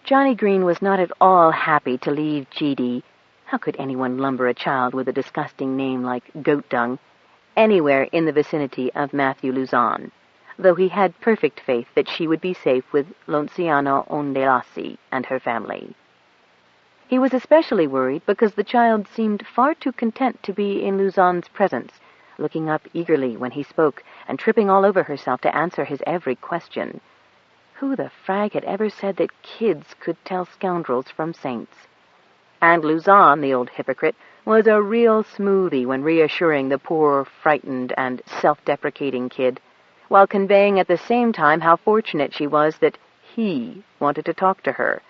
Johnny Green was not at all happy to leave G.D. How could anyone lumber a child with a disgusting name like Goat Dung anywhere in the vicinity of Matthew Luzon, though he had perfect faith that she would be safe with Lonciano Ondelasi and her family. He was especially worried because the child seemed far too content to be in Luzon's presence, looking up eagerly when he spoke and tripping all over herself to answer his every question. Who the frag had ever said that kids could tell scoundrels from saints? And Luzon, the old hypocrite, was a real smoothie when reassuring the poor, frightened, and self-deprecating kid, while conveying at the same time how fortunate she was that he wanted to talk to her.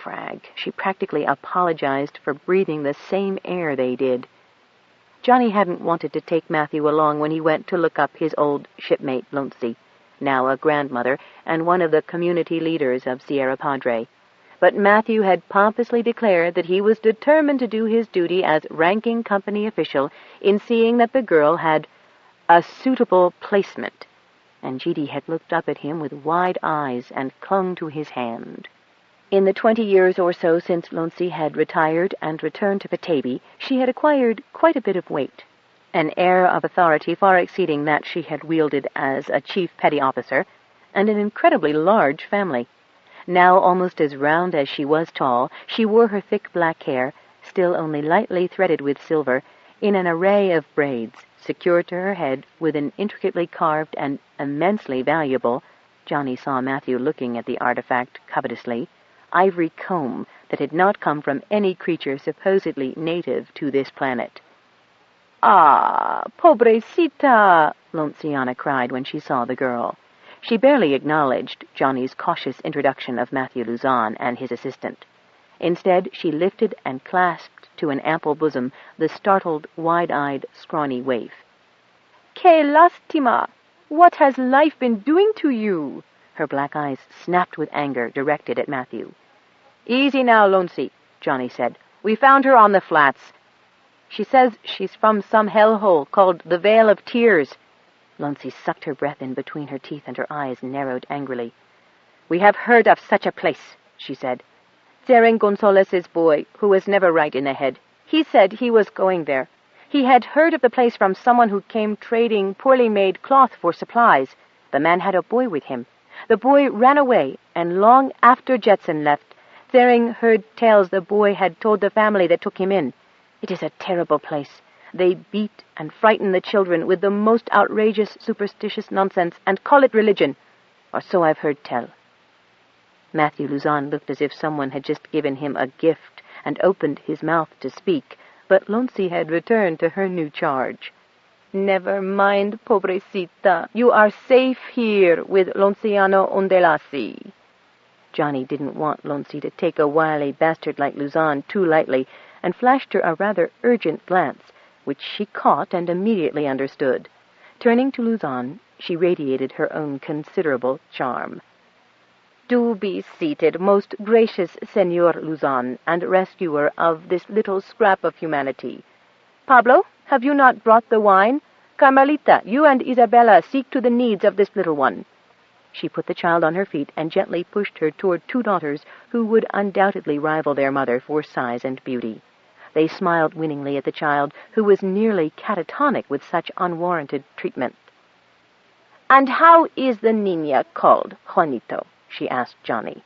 Frag, she practically apologized for breathing the same air they did. Johnny hadn't wanted to take Matthew along when he went to look up his old shipmate, Loncy, now a grandmother and one of the community leaders of Sierra Padre. But Matthew had pompously declared that he was determined to do his duty as ranking company official in seeing that the girl had a suitable placement, and G.D. had looked up at him with wide eyes and clung to his hand. In the 20 years or so since Loncy had retired and returned to Petaybee, she had acquired quite a bit of weight, an air of authority far exceeding that she had wielded as a chief petty officer, and an incredibly large family. Now almost as round as she was tall, she wore her thick black hair, still only lightly threaded with silver, in an array of braids, secured to her head with an intricately carved and immensely valuable, Johnny saw Matthew looking at the artifact covetously, ivory comb that had not come from any creature supposedly native to this planet. "Ah, pobrecita!" Lonciana cried when she saw the girl. She barely acknowledged Johnny's cautious introduction of Matthew Luzon and his assistant. Instead, she lifted and clasped to an ample bosom the startled, wide-eyed, scrawny waif. "Que lastima! What has life been doing to you?" Her black eyes snapped with anger, directed at Matthew. "Easy now, Loncy," Johnny said. "We found her on the flats. She says she's from some hellhole called the Vale of Tears." Loncy sucked her breath in between her teeth and her eyes narrowed angrily. "We have heard of such a place," she said. "Zeren Gonzalez's boy, who was never right in the head. He said he was going there. He had heard of the place from someone who came trading poorly made cloth for supplies. The man had a boy with him. The boy ran away, and long after Jetson left, Thering heard tales the boy had told the family that took him in. It is a terrible place. They beat and frighten the children with the most outrageous superstitious nonsense and call it religion, or so I've heard tell. Matthew Luzon looked as if someone had just given him a gift and opened his mouth to speak, but Lonsi had returned to her new charge. Never mind, pobrecita. You are safe here with Lonciano Ondelasi. Johnny didn't want Lonsi to take a wily bastard like Luzon too lightly, and flashed her a rather urgent glance, which she caught and immediately understood. Turning to Luzon, she radiated her own considerable charm. Do be seated, most gracious Senor Luzon, and rescuer of this little scrap of humanity. Pablo, have you not brought the wine? Carmelita, you and Isabella seek to the needs of this little one. She put the child on her feet and gently pushed her toward two daughters who would undoubtedly rival their mother for size and beauty. They smiled winningly at the child, who was nearly catatonic with such unwarranted treatment. And how is the niña called, Juanito? She asked Johnny.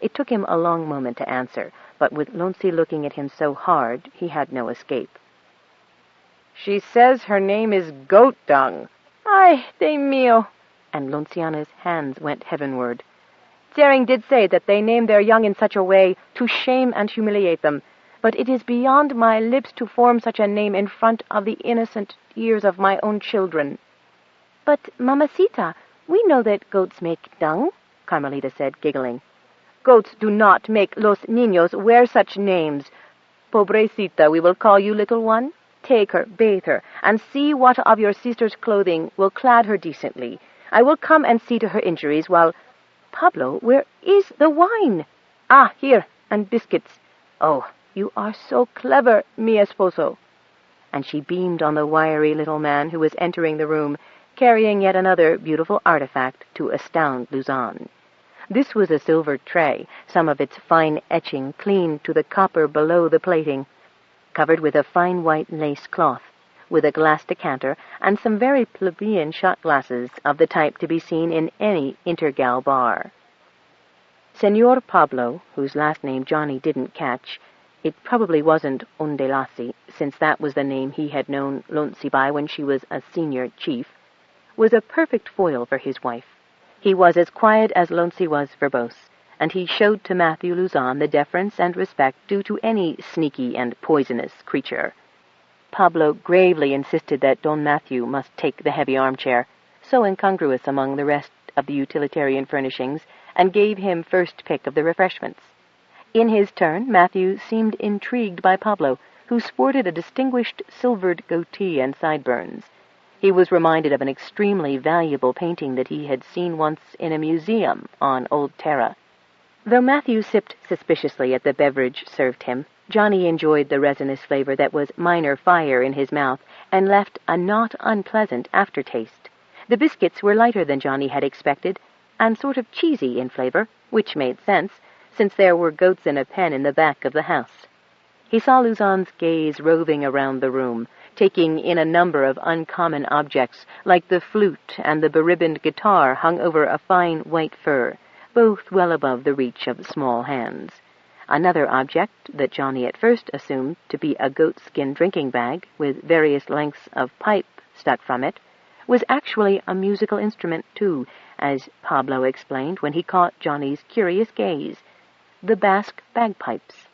It took him a long moment to answer, but with Lonsi looking at him so hard, he had no escape. She says her name is Goat Dung. Ay, de mio. And Lonciana's hands went heavenward. Thering did say that they name their young in such a way to shame and humiliate them, but it is beyond my lips to form such a name in front of the innocent ears of my own children. But, mamacita, we know that goats make dung, Carmelita said, giggling. Goats do not make los niños wear such names. Pobrecita, we will call you, little one. Take her, bathe her, and see what of your sister's clothing will clad her decently. I will come and see to her injuries while... Pablo, where is the wine? Ah, here, and biscuits. Oh, you are so clever, mi esposo. And she beamed on the wiry little man who was entering the room, carrying yet another beautiful artifact to astound Luzon. This was a silver tray, some of its fine etching clean to the copper below the plating, covered with a fine white lace cloth, with a glass decanter and some very plebeian shot glasses of the type to be seen in any intergal bar. Senor Pablo, whose last name Johnny didn't catch, it probably wasn't Ondelasi, since that was the name he had known Lonsi by when she was a senior chief, was a perfect foil for his wife. He was as quiet as Lonsi was verbose, and he showed to Matthew Luzon the deference and respect due to any sneaky and poisonous creature. Pablo gravely insisted that Don Matthew must take the heavy armchair, so incongruous among the rest of the utilitarian furnishings, and gave him first pick of the refreshments. In his turn, Matthew seemed intrigued by Pablo, who sported a distinguished silvered goatee and sideburns. He was reminded of an extremely valuable painting that he had seen once in a museum on Old Terra. Though Matthew sipped suspiciously at the beverage served him, Johnny enjoyed the resinous flavor that was minor fire in his mouth and left a not unpleasant aftertaste. The biscuits were lighter than Johnny had expected, and sort of cheesy in flavor, which made sense, since there were goats in a pen in the back of the house. He saw Luzon's gaze roving around the room, taking in a number of uncommon objects, like the flute and the beribboned guitar hung over a fine white fur, both well above the reach of small hands. Another object, that Johnny at first assumed to be a goatskin drinking bag with various lengths of pipe stuck from it, was actually a musical instrument, too, as Pablo explained when he caught Johnny's curious gaze, the Basque bagpipes.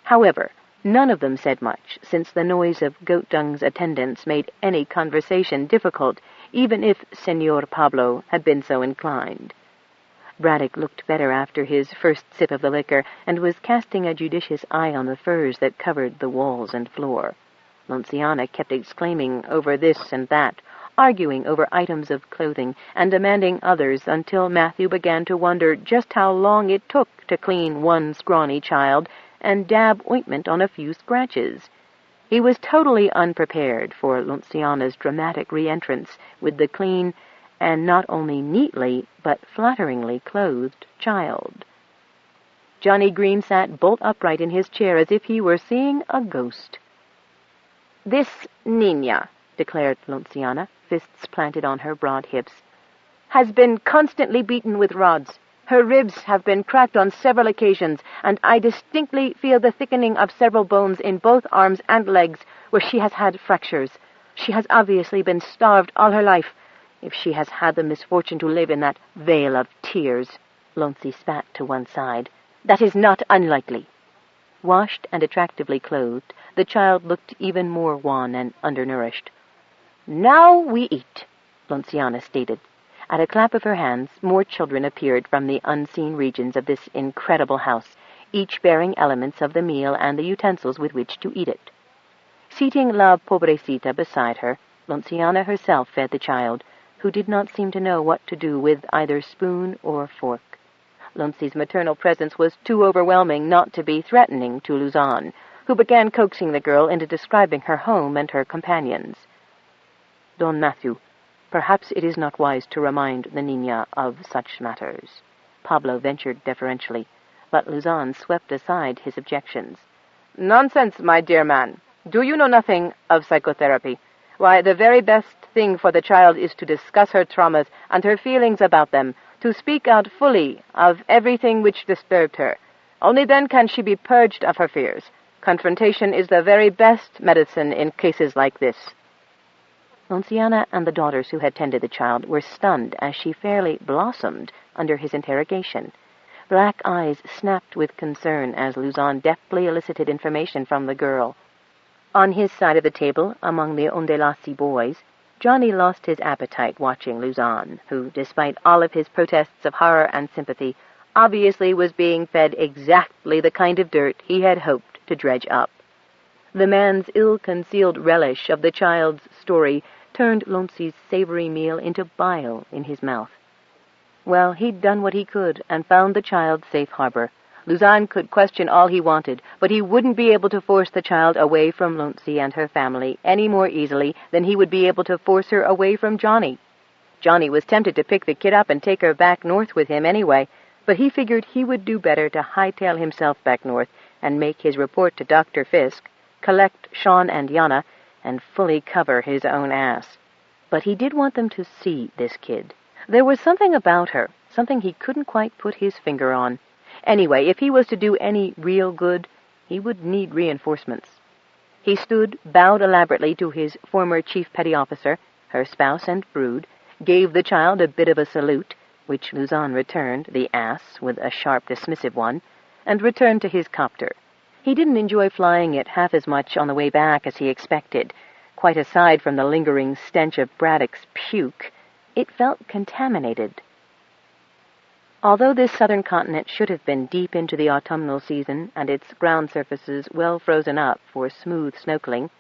However, none of them said much, since the noise of Goat Dung's attendants made any conversation difficult, even if Senor Pablo had been so inclined. Braddock looked better after his first sip of the liquor, and was casting a judicious eye on the furs that covered the walls and floor. Lonciana kept exclaiming over this and that, arguing over items of clothing, and demanding others, until Matthew began to wonder just how long it took to clean one scrawny child and dab ointment on a few scratches. He was totally unprepared for Lonciana's dramatic re-entrance with the clean and not only neatly, but flatteringly clothed child. Johnny Green sat bolt upright in his chair as if he were seeing a ghost. "This Nina," declared Lonciana, fists planted on her broad hips, "has been constantly beaten with rods. Her ribs have been cracked on several occasions, and I distinctly feel the thickening of several bones in both arms and legs where she has had fractures. She has obviously been starved all her life, if she has had the misfortune to live in that vale of tears." Lonci spat to one side. "That is not unlikely." Washed and attractively clothed, the child looked even more wan and undernourished. "Now we eat," Lonciana stated. At a clap of her hands, more children appeared from the unseen regions of this incredible house, each bearing elements of the meal and the utensils with which to eat it. Seating La Pobrecita beside her, Lonciana herself fed the child, who did not seem to know what to do with either spoon or fork. Lonci's maternal presence was too overwhelming not to be threatening to Luzon, who began coaxing the girl into describing her home and her companions. "Don Matthew, perhaps it is not wise to remind the Nina of such matters," Pablo ventured deferentially, but Luzon swept aside his objections. "Nonsense, my dear man. Do you know nothing of psychotherapy? Why, the very best thing for the child is to discuss her traumas and her feelings about them, to speak out fully of everything which disturbed her. Only then can she be purged of her fears. Confrontation is the very best medicine in cases like this." Lonciana and the daughters who had tended the child were stunned as she fairly blossomed under his interrogation. Black eyes snapped with concern as Luzon deftly elicited information from the girl. On his side of the table, among the Ondelasi boys, Johnny lost his appetite watching Luzon, who, despite all of his protests of horror and sympathy, obviously was being fed exactly the kind of dirt he had hoped to dredge up. The man's ill-concealed relish of the child's story turned Lonci's savory meal into bile in his mouth. Well, he'd done what he could and found the child safe harbor. Luzon could question all he wanted, but he wouldn't be able to force the child away from Lonci and her family any more easily than he would be able to force her away from Johnny. Johnny was tempted to pick the kid up and take her back north with him anyway, but he figured he would do better to hightail himself back north and make his report to Dr. Fisk, collect Sean and Yana, and fully cover his own ass. But he did want them to see this kid. There was something about her, something he couldn't quite put his finger on. Anyway, if he was to do any real good, he would need reinforcements. He stood, bowed elaborately to his former chief petty officer, her spouse and brood, gave the child a bit of a salute, which Luzon returned, the ass, with a sharp, dismissive one, and returned to his copter. He didn't enjoy flying it half as much on the way back as he expected. Quite aside from the lingering stench of Braddock's puke, it felt contaminated. Although this southern continent should have been deep into the autumnal season and its ground surfaces well frozen up for smooth snorkeling,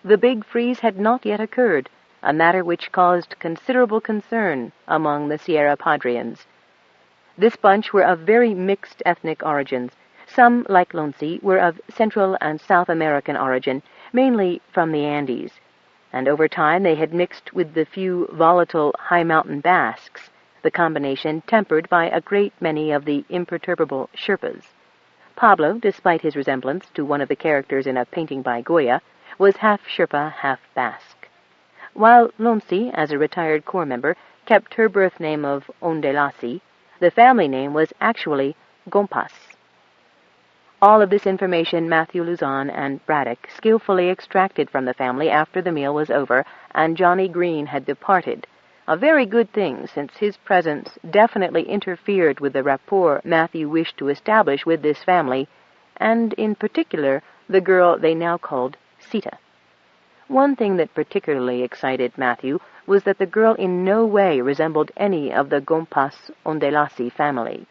the big freeze had not yet occurred, a matter which caused considerable concern among the Sierra Padreans. This bunch were of very mixed ethnic origins. Some, like Lonci, were of Central and South American origin, mainly from the Andes, and over time they had mixed with the few volatile high-mountain Basques, the combination tempered by a great many of the imperturbable Sherpas. Pablo, despite his resemblance to one of the characters in a painting by Goya, was half Sherpa, half Basque. While Lonci, as a retired corps member, kept her birth name of Ondelasi, the family name was actually Gompas. All of this information Matthew Luzon and Braddock skillfully extracted from the family after the meal was over and Johnny Green had departed, a very good thing, since his presence definitely interfered with the rapport Matthew wished to establish with this family, and in particular the girl they now called Sita. One thing that particularly excited Matthew was that the girl in no way resembled any of the Gompas Ondelasi family,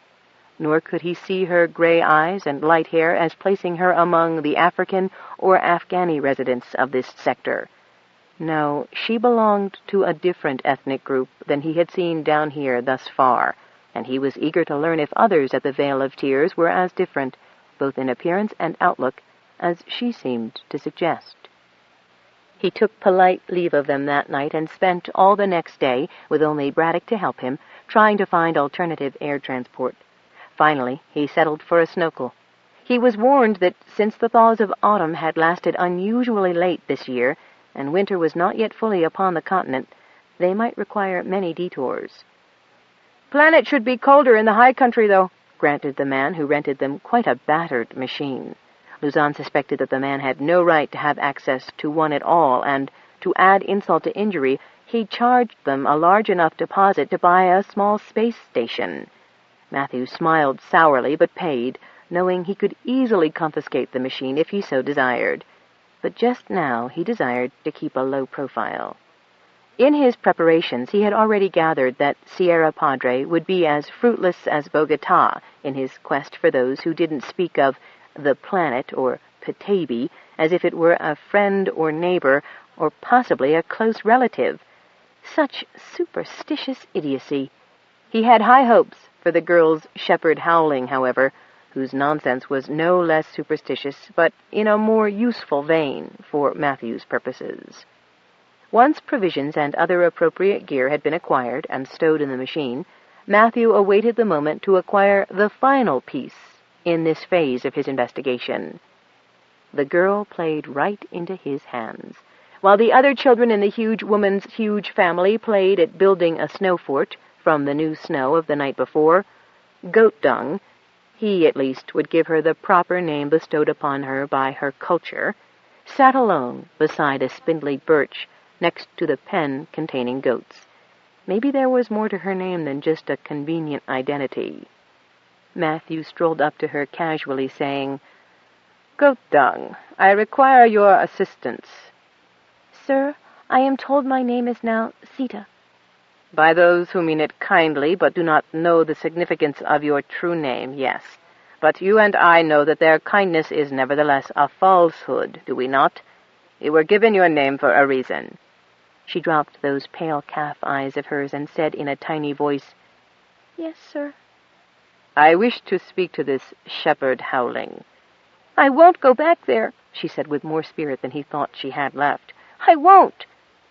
nor could he see her gray eyes and light hair as placing her among the African or Afghani residents of this sector. No, she belonged to a different ethnic group than he had seen down here thus far, and he was eager to learn if others at the Vale of Tears were as different, both in appearance and outlook, as she seemed to suggest. He took polite leave of them that night and spent all the next day, with only Braddock to help him, trying to find alternative air transport. Finally, he settled for a snorkel. He was warned that since the thaws of autumn had lasted unusually late this year, and winter was not yet fully upon the continent, they might require many detours. "Planet should be colder in the high country, though," granted the man who rented them quite a battered machine. Luzon suspected that the man had no right to have access to one at all, and, to add insult to injury, he charged them a large enough deposit to buy a small space station. Matthew smiled sourly, but paid, knowing he could easily confiscate the machine if he so desired. But just now he desired to keep a low profile. In his preparations, he had already gathered that Sierra Padre would be as fruitless as Bogota in his quest for those who didn't speak of the planet, or Petaybee, as if it were a friend or neighbor, or possibly a close relative. Such superstitious idiocy. He had high hopes for the girl's shepherd howling, however, whose nonsense was no less superstitious, but in a more useful vein for Matthew's purposes. Once provisions and other appropriate gear had been acquired and stowed in the machine, Matthew awaited the moment to acquire the final piece in this phase of his investigation. The girl played right into his hands. While the other children in the huge woman's huge family played at building a snow fort from the new snow of the night before, Goat Dung, he at least would give her the proper name bestowed upon her by her culture, sat alone beside a spindly birch next to the pen containing goats. Maybe there was more to her name than just a convenient identity. Matthew strolled up to her casually, saying, "Goat Dung, I require your assistance." "Sir, I am told my name is now Sita." "By those who mean it kindly, but do not know the significance of your true name, yes. But you and I know that their kindness is nevertheless a falsehood, do we not? You were given your name for a reason." She dropped those pale calf eyes of hers and said in a tiny voice, "Yes, sir." "I wish to speak to this shepherd howling." "I won't go back there," she said with more spirit than he thought she had left. "I won't."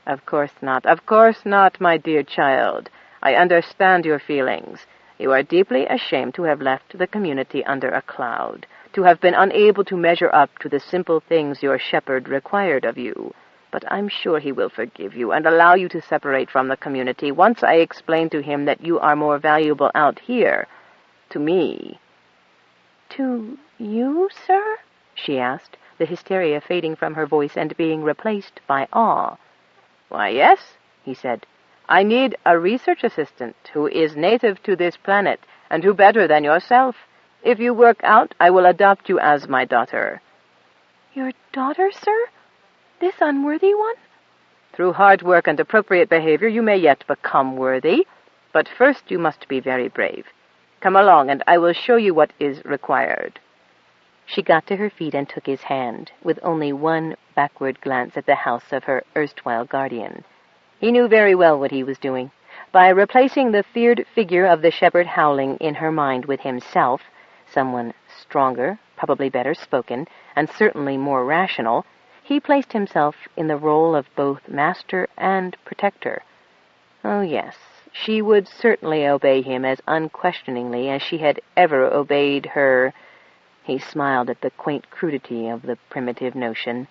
Of course not, my dear child. I understand your feelings. You are deeply ashamed to have left the community under a cloud, to have been unable to measure up to the simple things your shepherd required of you. But I'm sure he will forgive you and allow you to separate from the community once I explain to him that you are more valuable out here, to me." "To you, sir?" she asked, the hysteria fading from her voice and being replaced by awe. "Why, yes," he said. "I need a research assistant who is native to this planet, and who better than yourself. If you work out, I will adopt you as my daughter." "Your daughter, sir? This unworthy one?" "Through hard work and appropriate behavior you may yet become worthy, but first you must be very brave. Come along, and I will show you what is required." She got to her feet and took his hand, with only one backward glance at the house of her erstwhile guardian. He knew very well what he was doing. By replacing the feared figure of the shepherd howling in her mind with himself, someone stronger, probably better spoken, and certainly more rational, he placed himself in the role of both master and protector. Oh, yes, she would certainly obey him as unquestioningly as she had ever obeyed her. He smiled at the quaint crudity of the primitive notion.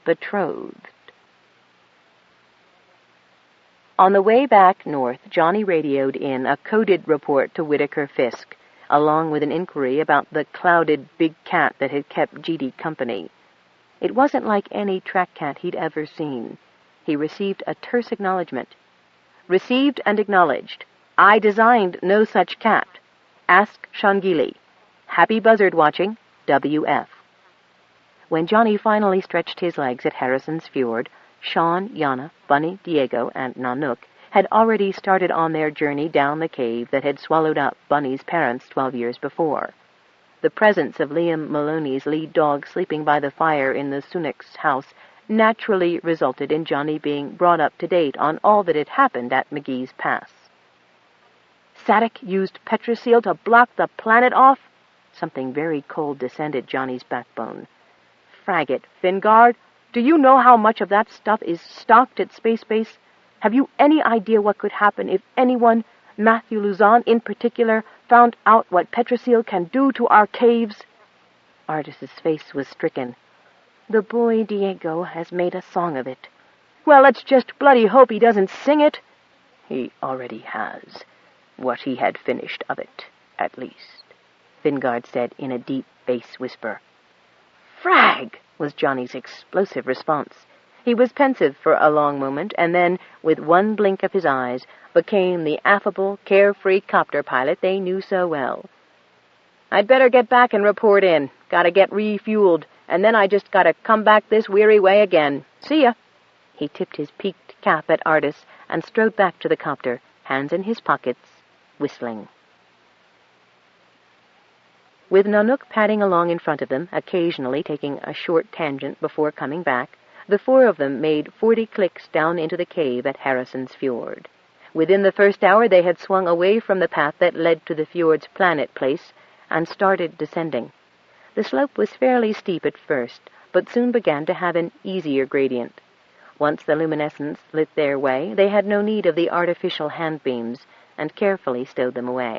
Betrothed. On the way back north, Johnny radioed in a coded report to Whitaker Fisk, along with an inquiry about the clouded big cat that had kept G.D. company. It wasn't like any track cat he'd ever seen. He received a terse acknowledgment. "Received and acknowledged. I designed no such cat. Ask Shangili. Happy buzzard watching. W.F." When Johnny finally stretched his legs at Harrison's Fjord, Sean, Yana, Bunny, Diego, and Nanook had already started on their journey down the cave that had swallowed up Bunny's parents 12 years before. The presence of Liam Maloney's lead dog sleeping by the fire in the Sunnick's house naturally resulted in Johnny being brought up to date on all that had happened at McGee's Pass. Sadek used Petrosil to block the planet off? Something very cold descended Johnny's backbone. Frag it, Fingard, do you know how much of that stuff is stocked at Space Base? Have you any idea what could happen if anyone, Matthew Luzon in particular, found out what Petrosil can do to our caves? Artis's face was stricken. "The boy Diego has made a song of it." "Well, let's just bloody hope he doesn't sing it." "He already has. What he had finished of it, at least," Vingard said in a deep bass whisper. "Frag!" was Johnny's explosive response. He was pensive for a long moment, and then, with one blink of his eyes, became the affable, carefree copter pilot they knew so well. "I'd better get back and report in. Gotta get refueled, and then I just gotta come back this weary way again. See ya." He tipped his peaked cap at Artis and strode back to the copter, hands in his pockets, whistling. With Nanook padding along in front of them, occasionally taking a short tangent before coming back, the four of them made 40 clicks down into the cave at Harrison's Fjord. Within the first hour they had swung away from the path that led to the fjord's planet place and started descending. The slope was fairly steep at first, but soon began to have an easier gradient. Once the luminescents lit their way, they had no need of the artificial handbeams, and carefully stowed them away.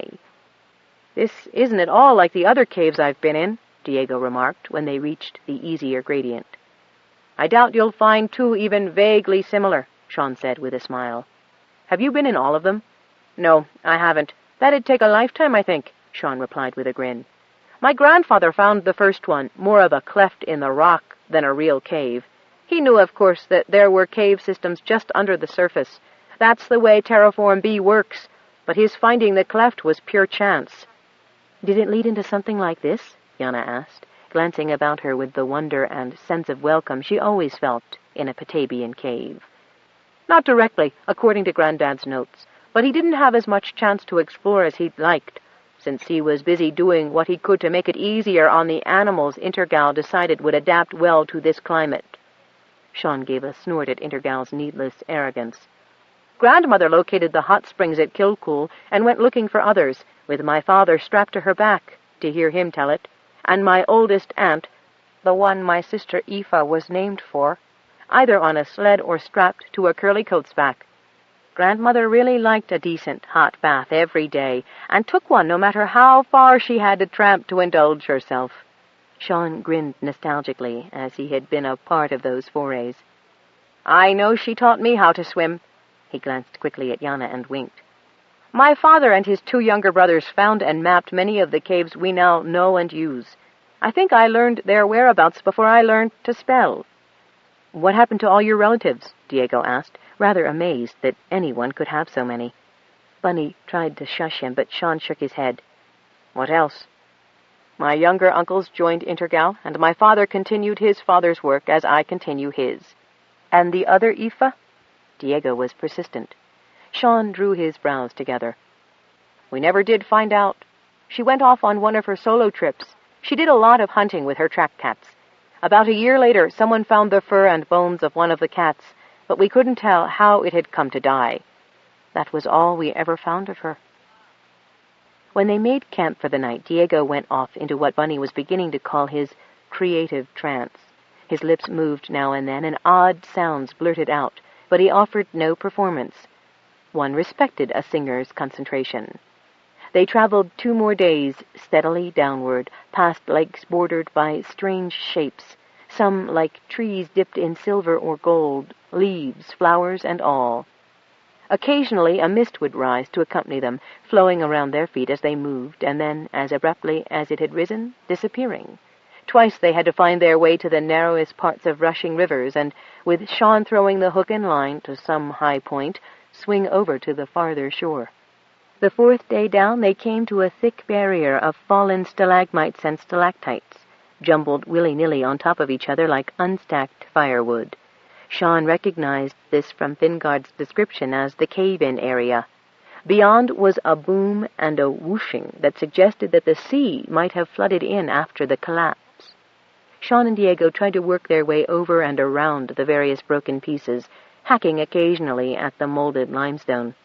"This isn't at all like the other caves I've been in," Diego remarked when they reached the easier gradient. "I doubt you'll find two even vaguely similar," Sean said with a smile. "Have you been in all of them?" "No, I haven't. That'd take a lifetime, I think," Sean replied with a grin. "My grandfather found the first one, more of a cleft in the rock than a real cave. He knew, of course, that there were cave systems just under the surface. That's the way Terraform B works, but his finding the cleft was pure chance." "Did it lead into something like this?" Yana asked, glancing about her with the wonder and sense of welcome she always felt in a Petaybee cave. "Not directly, according to Granddad's notes, but he didn't have as much chance to explore as he'd liked, since he was busy doing what he could to make it easier on the animals Intergal decided would adapt well to this climate." Sean gave a snort at Intergal's needless arrogance. "Grandmother located the hot springs at Kilcool and went looking for others, with my father strapped to her back, to hear him tell it, and my oldest aunt, the one my sister Aoife was named for, either on a sled or strapped to a curly-coat's back. Grandmother really liked a decent hot bath every day, and took one no matter how far she had to tramp to indulge herself." Sean grinned nostalgically, as he had been a part of those forays. "I know she taught me how to swim." He glanced quickly at Yana and winked. "My father and his two younger brothers found and mapped many of the caves we now know and use. I think I learned their whereabouts before I learned to spell." "What happened to all your relatives?" Diego asked, rather amazed that anyone could have so many. Bunny tried to shush him, but Sean shook his head. "What else? My younger uncles joined Intergal, and my father continued his father's work as I continue his." "And the other Aoife?" Diego was persistent. Sean drew his brows together. "We never did find out. She went off on one of her solo trips. She did a lot of hunting with her track cats. About a year later, someone found the fur and bones of one of the cats, but we couldn't tell how it had come to die. That was all we ever found of her." When they made camp for the night, Diego went off into what Bunny was beginning to call his creative trance. His lips moved now and then, and odd sounds blurted out, but he offered no performance. One respected a singer's concentration. They traveled 2 more days, steadily downward, past lakes bordered by strange shapes, some like trees dipped in silver or gold, leaves, flowers, and all. Occasionally a mist would rise to accompany them, flowing around their feet as they moved, and then, as abruptly as it had risen, disappearing. Twice they had to find their way to the narrowest parts of rushing rivers, and, with Sean throwing the hook and line to some high point, swing over to the farther shore. The 4th day down they came to a thick barrier of fallen stalagmites and stalactites, jumbled willy-nilly on top of each other like unstacked firewood. Sean recognized this from Vingard's description as the cave-in area. Beyond was a boom and a whooshing that suggested that the sea might have flooded in after the collapse. Sean and Diego tried to work their way over and around the various broken pieces, hacking occasionally at the molded limestone.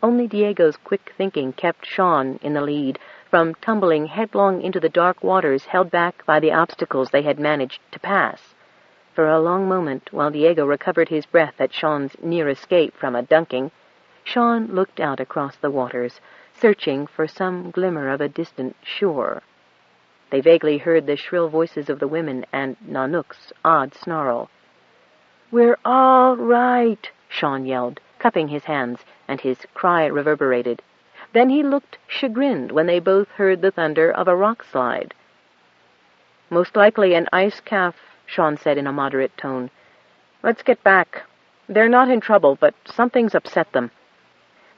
Only Diego's quick thinking kept Sean in the lead, from tumbling headlong into the dark waters held back by the obstacles they had managed to pass. For a long moment, while Diego recovered his breath at Sean's near escape from a dunking, Sean looked out across the waters, searching for some glimmer of a distant shore. They vaguely heard the shrill voices of the women and Nanook's odd snarl. "We're all right," Sean yelled, cupping his hands, and his cry reverberated. Then he looked chagrined when they both heard the thunder of a rock slide. "Most likely an ice calf," Sean said in a moderate tone. "Let's get back. They're not in trouble, but something's upset them."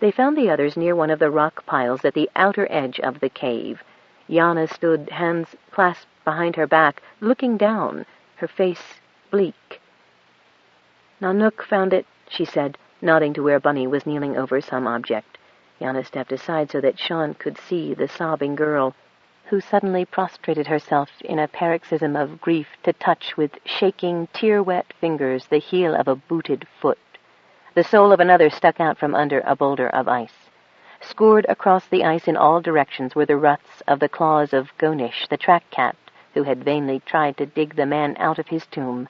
They found the others near one of the rock piles at the outer edge of the cave. Yana stood, hands clasped behind her back, looking down, her face bleak. "Nanook found it," she said, nodding to where Bunny was kneeling over some object. Yana stepped aside so that Sean could see the sobbing girl, who suddenly prostrated herself in a paroxysm of grief to touch with shaking, tear-wet fingers the heel of a booted foot. The sole of another stuck out from under a boulder of ice. Scored across the ice in all directions were the ruts of the claws of Gonish, the track cat, who had vainly tried to dig the man out of his tomb.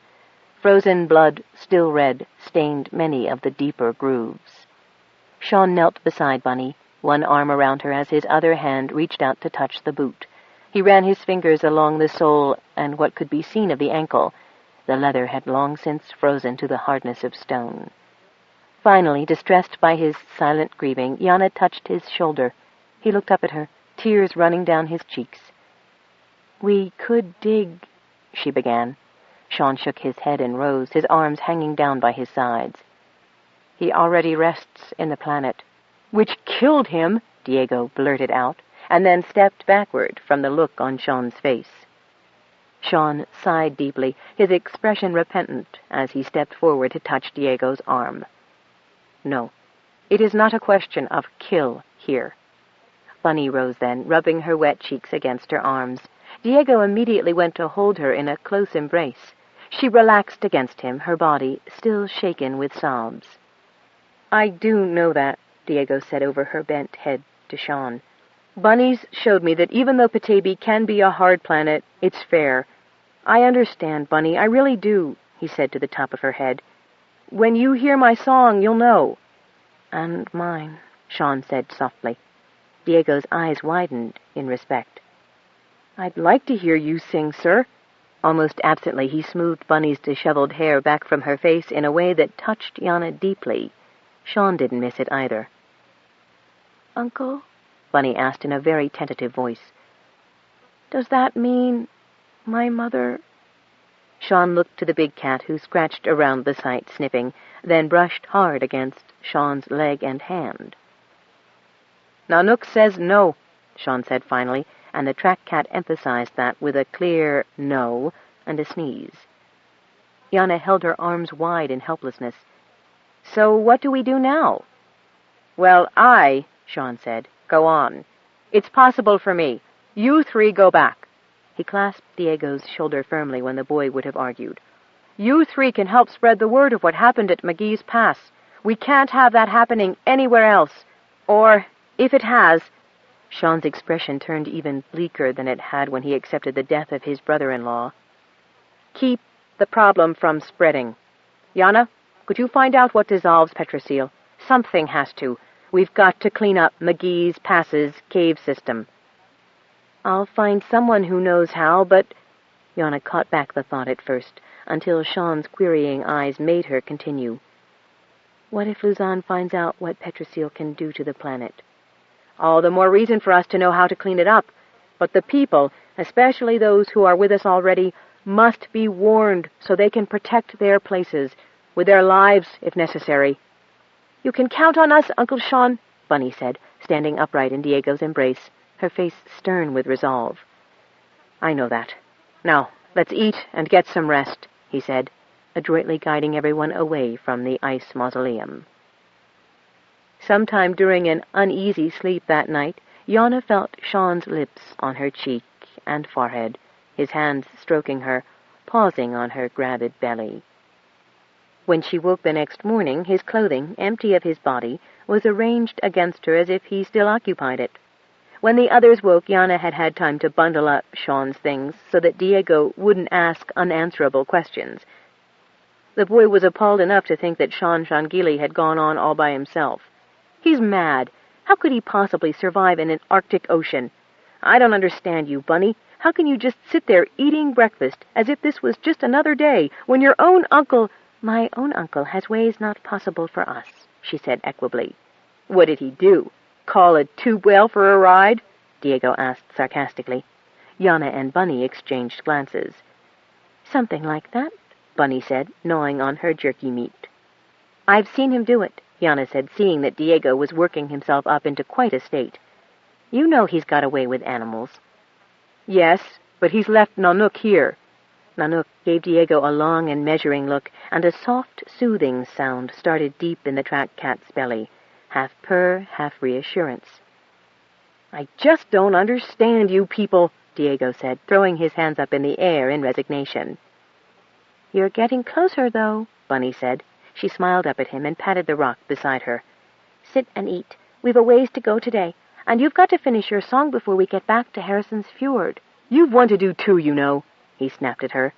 Frozen blood, still red, stained many of the deeper grooves. Sean knelt beside Bunny, one arm around her as his other hand reached out to touch the boot. He ran his fingers along the sole and what could be seen of the ankle. The leather had long since frozen to the hardness of stone. Finally, distressed by his silent grieving, Yana touched his shoulder. He looked up at her, tears running down his cheeks. "We could dig," she began. Sean shook his head and rose, his arms hanging down by his sides. "He already rests in the planet." "Which killed him," Diego blurted out, and then stepped backward from the look on Sean's face. Sean sighed deeply, his expression repentant, as he stepped forward to touch Diego's arm. "No, it is not a question of kill here." Bunny rose then, rubbing her wet cheeks against her arms. Diego immediately went to hold her in a close embrace. She relaxed against him, her body still shaken with sobs. "I do know that," Diego said over her bent head to Sean. "Bunny's showed me that even though Petaybee can be a hard planet, it's fair. I understand, Bunny, I really do," he said to the top of her head. "When you hear my song, you'll know." "And mine," Sean said softly. Diego's eyes widened in respect. "I'd like to hear you sing, sir." Almost absently he smoothed Bunny's disheveled hair back from her face in a way that touched Yana deeply. Sean didn't miss it either. "Uncle?" Bunny asked in a very tentative voice. "Does that mean my mother—" Sean looked to the big cat who scratched around the site, sniffing, then brushed hard against Sean's leg and hand. "Nanook says no," Sean said finally, and the track cat emphasized that with a clear no and a sneeze. Yana held her arms wide in helplessness. "So what do we do now?" "Well, Sean said, "go on. It's possible for me. You three go back." He clasped Diego's shoulder firmly when the boy would have argued. "You three can help spread the word of what happened at McGee's Pass. We can't have that happening anywhere else. Or, if it has—" Sean's expression turned even bleaker than it had when he accepted the death of his brother-in-law. "Keep the problem from spreading. Yana, could you find out what dissolves Petrosil? Something has to. We've got to clean up McGee's Pass's cave system." "I'll find someone who knows how, but—" Yana caught back the thought at first, until Sean's querying eyes made her continue. "What if Luzon finds out what Petrosil can do to the planet?" "All the more reason for us to know how to clean it up. But the people, especially those who are with us already, must be warned so they can protect their places, with their lives if necessary." "You can count on us, Uncle Sean," Bunny said, standing upright in Diego's embrace, her face stern with resolve. "I know that. Now, let's eat and get some rest," he said, adroitly guiding everyone away from the ice mausoleum. Sometime during an uneasy sleep that night, Yana felt Sean's lips on her cheek and forehead, his hands stroking her, pausing on her gravid belly. When she woke the next morning, his clothing, empty of his body, was arranged against her as if he still occupied it. When the others woke, Yana had had time to bundle up Sean's things so that Diego wouldn't ask unanswerable questions. The boy was appalled enough to think that Sean Shangili had gone on all by himself. "He's mad. How could he possibly survive in an Arctic ocean? I don't understand you, Bunny. How can you just sit there eating breakfast as if this was just another day, when your own uncle—" "My own uncle has ways not possible for us," she said equably. "What did he do? Call a tube whale for a ride?" Diego asked sarcastically. Yana and Bunny exchanged glances. "Something like that," Bunny said, gnawing on her jerky meat. "I've seen him do it," Yana said, seeing that Diego was working himself up into quite a state. "You know he's got away with animals." "Yes, but he's left Nanook here." Nanook gave Diego a long and measuring look, and a soft, soothing sound started deep in the track cat's belly, half purr, half reassurance. "I just don't understand you people," Diego said, throwing his hands up in the air in resignation. "You're getting closer, though," Bunny said. She smiled up at him and patted the rock beside her. "Sit and eat. We've a ways to go today, and you've got to finish your song before we get back to Harrison's Fjord." "You've one to do too, you know," he snapped at her.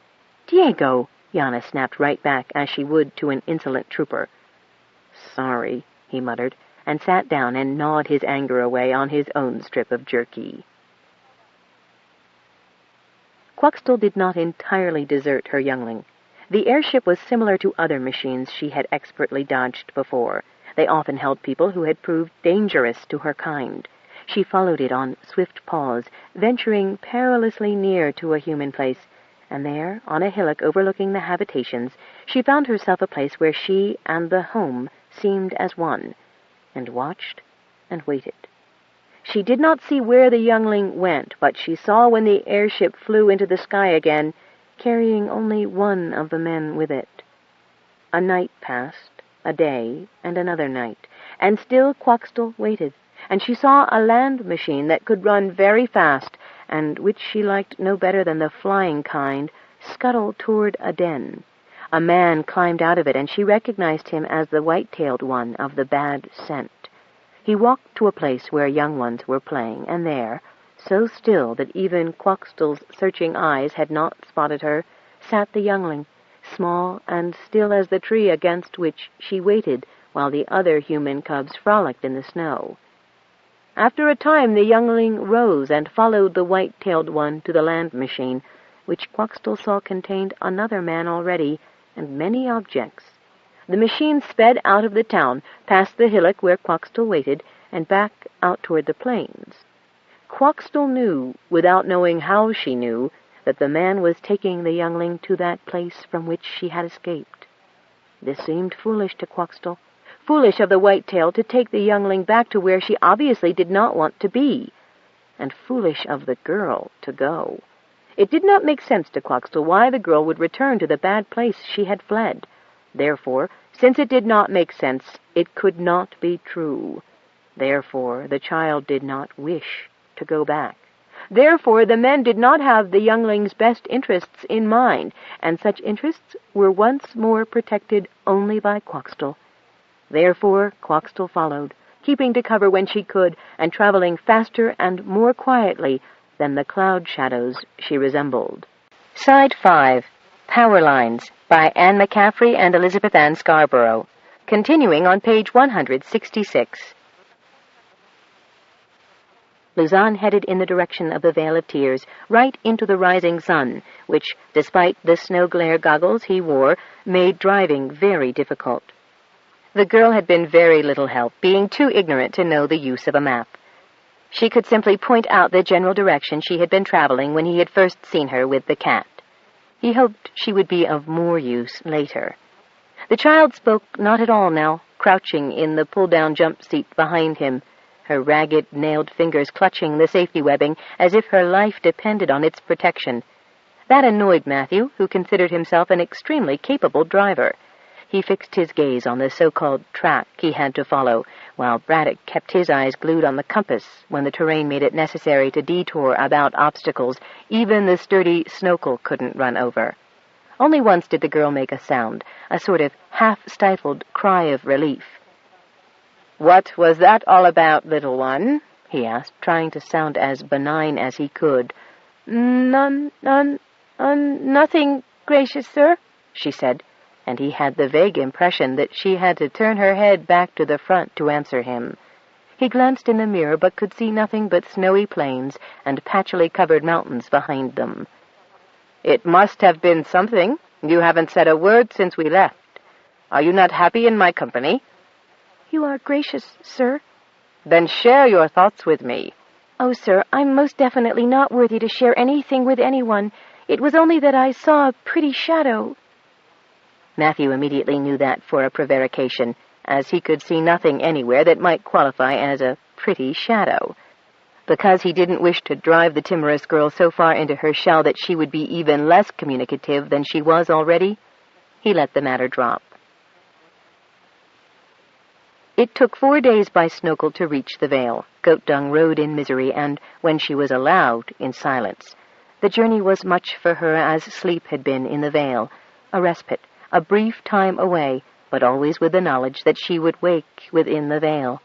"Diego," Yana snapped right back, as she would to an insolent trooper. "Sorry," he muttered, and sat down and gnawed his anger away on his own strip of jerky. Quaxtell did not entirely desert her youngling. The airship was similar to other machines she had expertly dodged before. They often held people who had proved dangerous to her kind. She followed it on swift paws, venturing perilously near to a human place, and there, on a hillock overlooking the habitations, she found herself a place where she and the home seemed as one, and watched and waited. She did not see where the youngling went, but she saw when the airship flew into the sky again, carrying only one of the men with it. A night passed, a day, and another night, and still Quaxtell waited, and she saw a land machine that could run very fast, and which she liked no better than the flying kind, scuttle toward a den. A man climbed out of it, and she recognized him as the white-tailed one of the bad scent. He walked to a place where young ones were playing, and there, so still that even Quaxtell's searching eyes had not spotted her, sat the youngling, small and still as the tree against which she waited while the other human cubs frolicked in the snow. After a time the youngling rose and followed the white-tailed one to the land machine, which Quaxtell saw contained another man already, and many objects. The machine sped out of the town, past the hillock where Quaxtell waited, and back out toward the plains. Quaxtell knew, without knowing how she knew, that the man was taking the youngling to that place from which she had escaped. This seemed foolish to Quaxtell, foolish of the white-tail to take the youngling back to where she obviously did not want to be, and foolish of the girl to go. It did not make sense to Quaxtell why the girl would return to the bad place she had fled. Therefore, since it did not make sense, it could not be true. Therefore, the child did not wish to go back. Therefore, the men did not have the youngling's best interests in mind, and such interests were once more protected only by Quaxtell. Therefore, Quaxtell followed, keeping to cover when she could, and traveling faster and more quietly than the cloud shadows she resembled. Side 5, Power Lines, by Anne Mccaffrey and Elizabeth Ann Scarborough. Continuing on page 166. Luzon headed in the direction of the Vale of Tears, right into the rising sun, which, despite the snow-glare goggles he wore, made driving very difficult. The girl had been very little help, being too ignorant to know the use of a map. She could simply point out the general direction she had been traveling when he had first seen her with the cat. He hoped she would be of more use later. The child spoke not at all now, crouching in the pull-down jump seat behind him, her ragged, nailed fingers clutching the safety webbing as if her life depended on its protection. That annoyed Matthew, who considered himself an extremely capable driver. He fixed his gaze on the so-called track he had to follow, while Braddock kept his eyes glued on the compass when the terrain made it necessary to detour about obstacles even the sturdy Snokel couldn't run over. Only once did the girl make a sound, a sort of half-stifled cry of relief. "What was that all about, little one?" he asked, trying to sound as benign as he could. Nothing, gracious sir," she said, and he had the vague impression that she had to turn her head back to the front to answer him. He glanced in the mirror, but could see nothing but snowy plains and patchily covered mountains behind them. "It must have been something. You haven't said a word since we left. Are you not happy in my company?" "You are gracious, sir." "Then share your thoughts with me." "Oh, sir, I'm most definitely not worthy to share anything with anyone. It was only that I saw a pretty shadow." Matthew immediately knew that for a prevarication, as he could see nothing anywhere that might qualify as a pretty shadow. Because he didn't wish to drive the timorous girl so far into her shell that she would be even less communicative than she was already, he let the matter drop. It took 4 days by snorkel to reach the Vale. Goat Dung rode in misery, and, when she was allowed, in silence. The journey was much for her as sleep had been in the Vale, a respite, a brief time away, but always with the knowledge that she would wake within the Vale.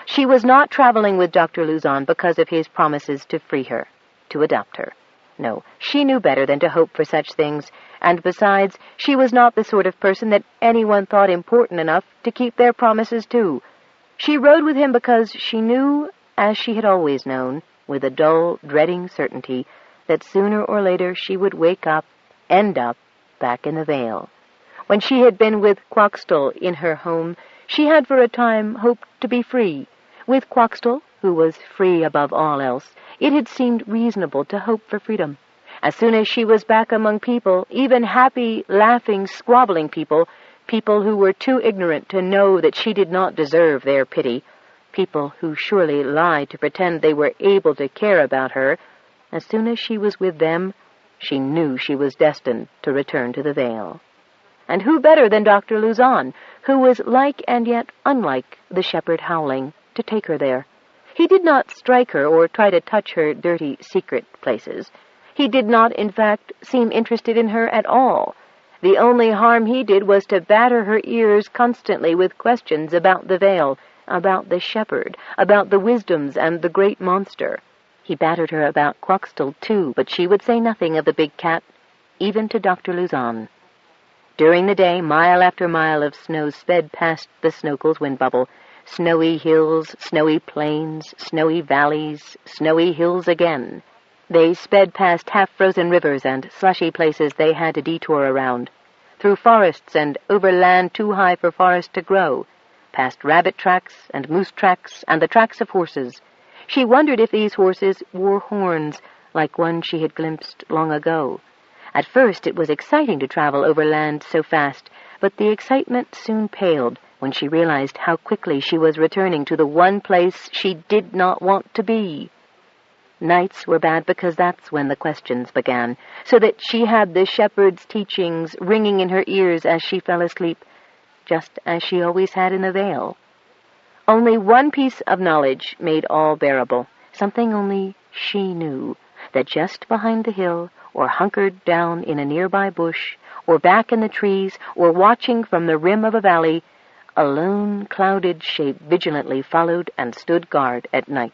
She was not traveling with Dr. Luzon because of his promises to free her, to adopt her. No, she knew better than to hope for such things, and besides, she was not the sort of person that anyone thought important enough to keep their promises to. She rode with him because she knew, as she had always known, with a dull, dreading certainty, that sooner or later she would end up, back in the Vale. When she had been with Quoxtall in her home, she had for a time hoped to be free. With Quoxtall, who was free above all else, it had seemed reasonable to hope for freedom. As soon as she was back among people, even happy, laughing, squabbling people who were too ignorant to know that she did not deserve their pity, people who surely lied to pretend they were able to care about her, as soon as she was with them, she knew she was destined to return to the Vale. And who better than Dr. Luzon, who was like and yet unlike the shepherd Howling, to take her there? He did not strike her or try to touch her dirty secret places. He did not, in fact, seem interested in her at all. The only harm he did was to batter her ears constantly with questions about the Vale, about the shepherd, about the wisdoms and the great monster. He battered her about Quoxtall, too, but she would say nothing of the big cat, even to Dr. Luzon. During the day, mile after mile of snow sped past the Snowcle's wind bubble. Snowy hills, snowy plains, snowy valleys, snowy hills again. They sped past half-frozen rivers and slushy places they had to detour around, through forests and over land too high for forest to grow, past rabbit tracks and moose tracks and the tracks of horses. She wondered if these horses wore horns, like one she had glimpsed long ago. At first it was exciting to travel over land so fast, but the excitement soon paled when she realized how quickly she was returning to the one place she did not want to be. Nights were bad because that's when the questions began, so that she had the shepherd's teachings ringing in her ears as she fell asleep, just as she always had in the Vale. Only one piece of knowledge made all bearable, something only she knew, that just behind the hill, or hunkered down in a nearby bush, or back in the trees, or watching from the rim of a valley, a lone, clouded shape vigilantly followed and stood guard at night.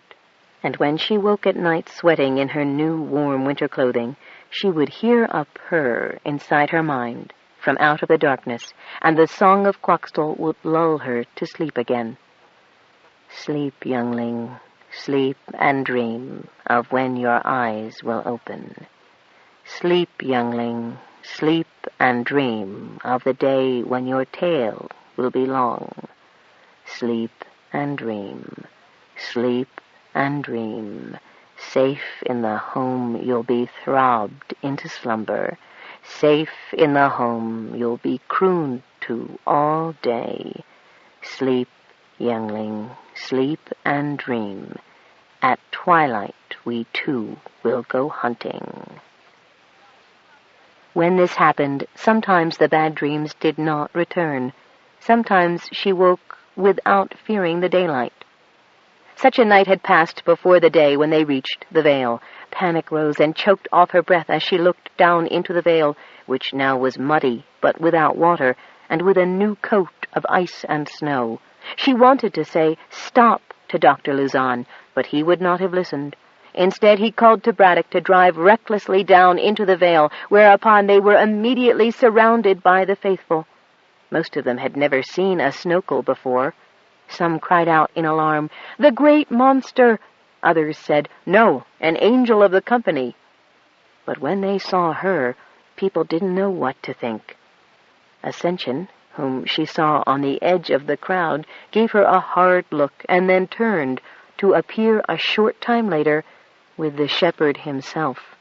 And when she woke at night sweating in her new warm winter clothing, she would hear a purr inside her mind from out of the darkness, and the song of Quoxtall would lull her to sleep again. Sleep, youngling, sleep and dream of when your eyes will open. Sleep, youngling, sleep and dream of the day when your tale will be long. Sleep and dream, sleep and dream. Safe in the home you'll be throbbed into slumber. Safe in the home you'll be crooned to all day. Sleep, youngling, sleep and dream. At twilight we too will go hunting. When this happened, sometimes the bad dreams did not return. Sometimes she woke without fearing the daylight. Such a night had passed before the day when they reached the Vale. Panic rose and choked off her breath as she looked down into the Vale, which now was muddy, but without water, and with a new coat of ice and snow. She wanted to say, "Stop," to Dr. Luzon, but he would not have listened. Instead, he called to Braddock to drive recklessly down into the Vale, whereupon they were immediately surrounded by the faithful. Most of them had never seen a snorkel before. Some cried out in alarm, "The great monster!" Others said, "No, an angel of the company." But when they saw her, people didn't know what to think. Ascension, whom she saw on the edge of the crowd, gave her a hard look and then turned to appear a short time later with the shepherd himself.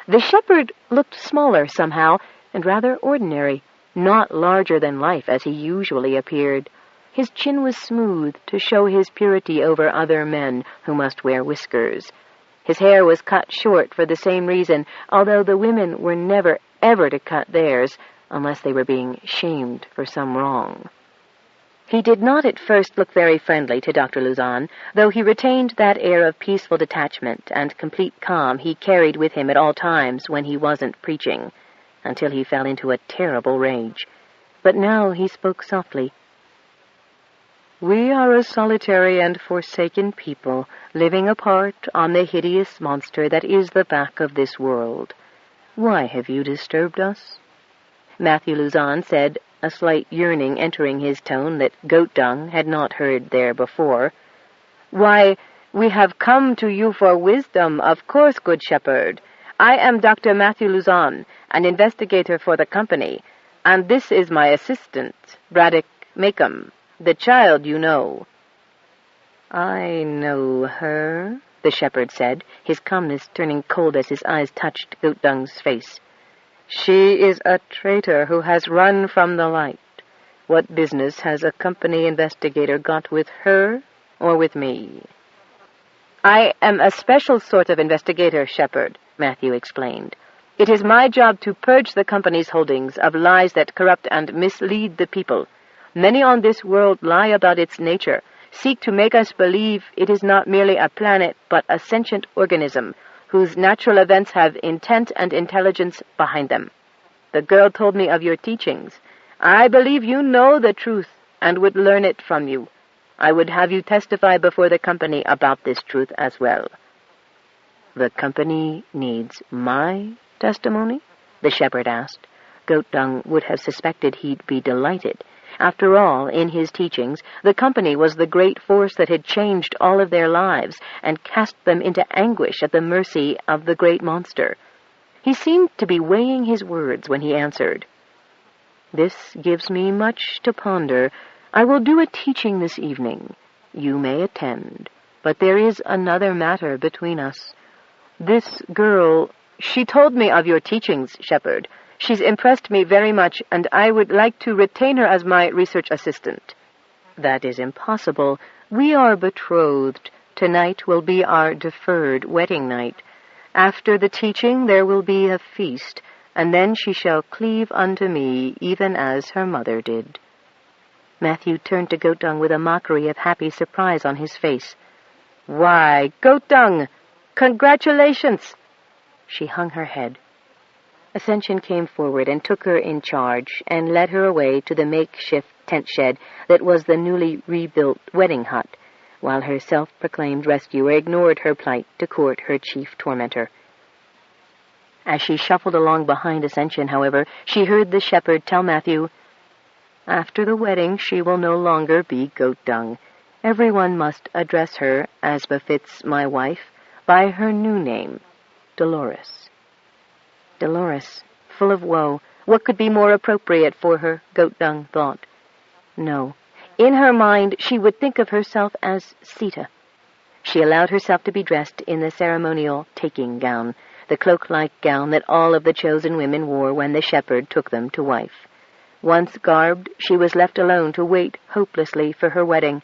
The shepherd looked smaller somehow and rather ordinary, not larger than life as he usually appeared. His chin was smooth to show his purity over other men who must wear whiskers. His hair was cut short for the same reason, although the women were never ever to cut theirs unless they were being shamed for some wrong. He did not at first look very friendly to Dr. Luzon, though he retained that air of peaceful detachment and complete calm he carried with him at all times when he wasn't preaching, until he fell into a terrible rage. But now he spoke softly. "We are a solitary and forsaken people, living apart on the hideous monster that is the back of this world. Why have you disturbed us?" Matthew Luzon said, a slight yearning entering his tone that Goat Dung had not heard there before. "Why, we have come to you for wisdom, of course, good shepherd. I am Dr. Matthew Luzon, an investigator for the company, and this is my assistant, Braddock Macomb, the child you know." "I know her," the shepherd said, his calmness turning cold as his eyes touched Goat Dung's face. "She is a traitor who has run from the light. What business has a company investigator got with her or with me?" "I am a special sort of investigator, shepherd," Matthew explained. "It is my job to purge the company's holdings of lies that corrupt and mislead the people. Many on this world lie about its nature, seek to make us believe it is not merely a planet but a sentient organism, whose natural events have intent and intelligence behind them. The girl told me of your teachings. I believe you know the truth and would learn it from you. I would have you testify before the company about this truth as well." "The company needs my testimony?" the shepherd asked. Goat Dung would have suspected he'd be delighted. After all, in his teachings, the company was the great force that had changed all of their lives and cast them into anguish at the mercy of the great monster. He seemed to be weighing his words when he answered. "This gives me much to ponder. I will do a teaching this evening. You may attend, but there is another matter between us. This girl, she told me of your teachings, shepherd. She's impressed me very much, and I would like to retain her as my research assistant." "That is impossible. We are betrothed. Tonight will be our deferred wedding night. After the teaching there will be a feast, and then she shall cleave unto me, even as her mother did." Matthew turned to Goat Dung with a mockery of happy surprise on his face. "Why, Goat Dung, congratulations!" She hung her head. Ascension came forward and took her in charge and led her away to the makeshift tent shed that was the newly rebuilt wedding hut, while her self-proclaimed rescuer ignored her plight to court her chief tormentor. As she shuffled along behind Ascension, however, she heard the shepherd tell Matthew, "After the wedding she will no longer be Goat Dung. Everyone must address her, as befits my wife, by her new name, Dolores." Dolores, full of woe. What could be more appropriate for her, Goat Dung thought. No. In her mind, she would think of herself as Sita. She allowed herself to be dressed in the ceremonial taking gown, the cloak-like gown that all of the chosen women wore when the shepherd took them to wife. Once garbed, she was left alone to wait hopelessly for her wedding,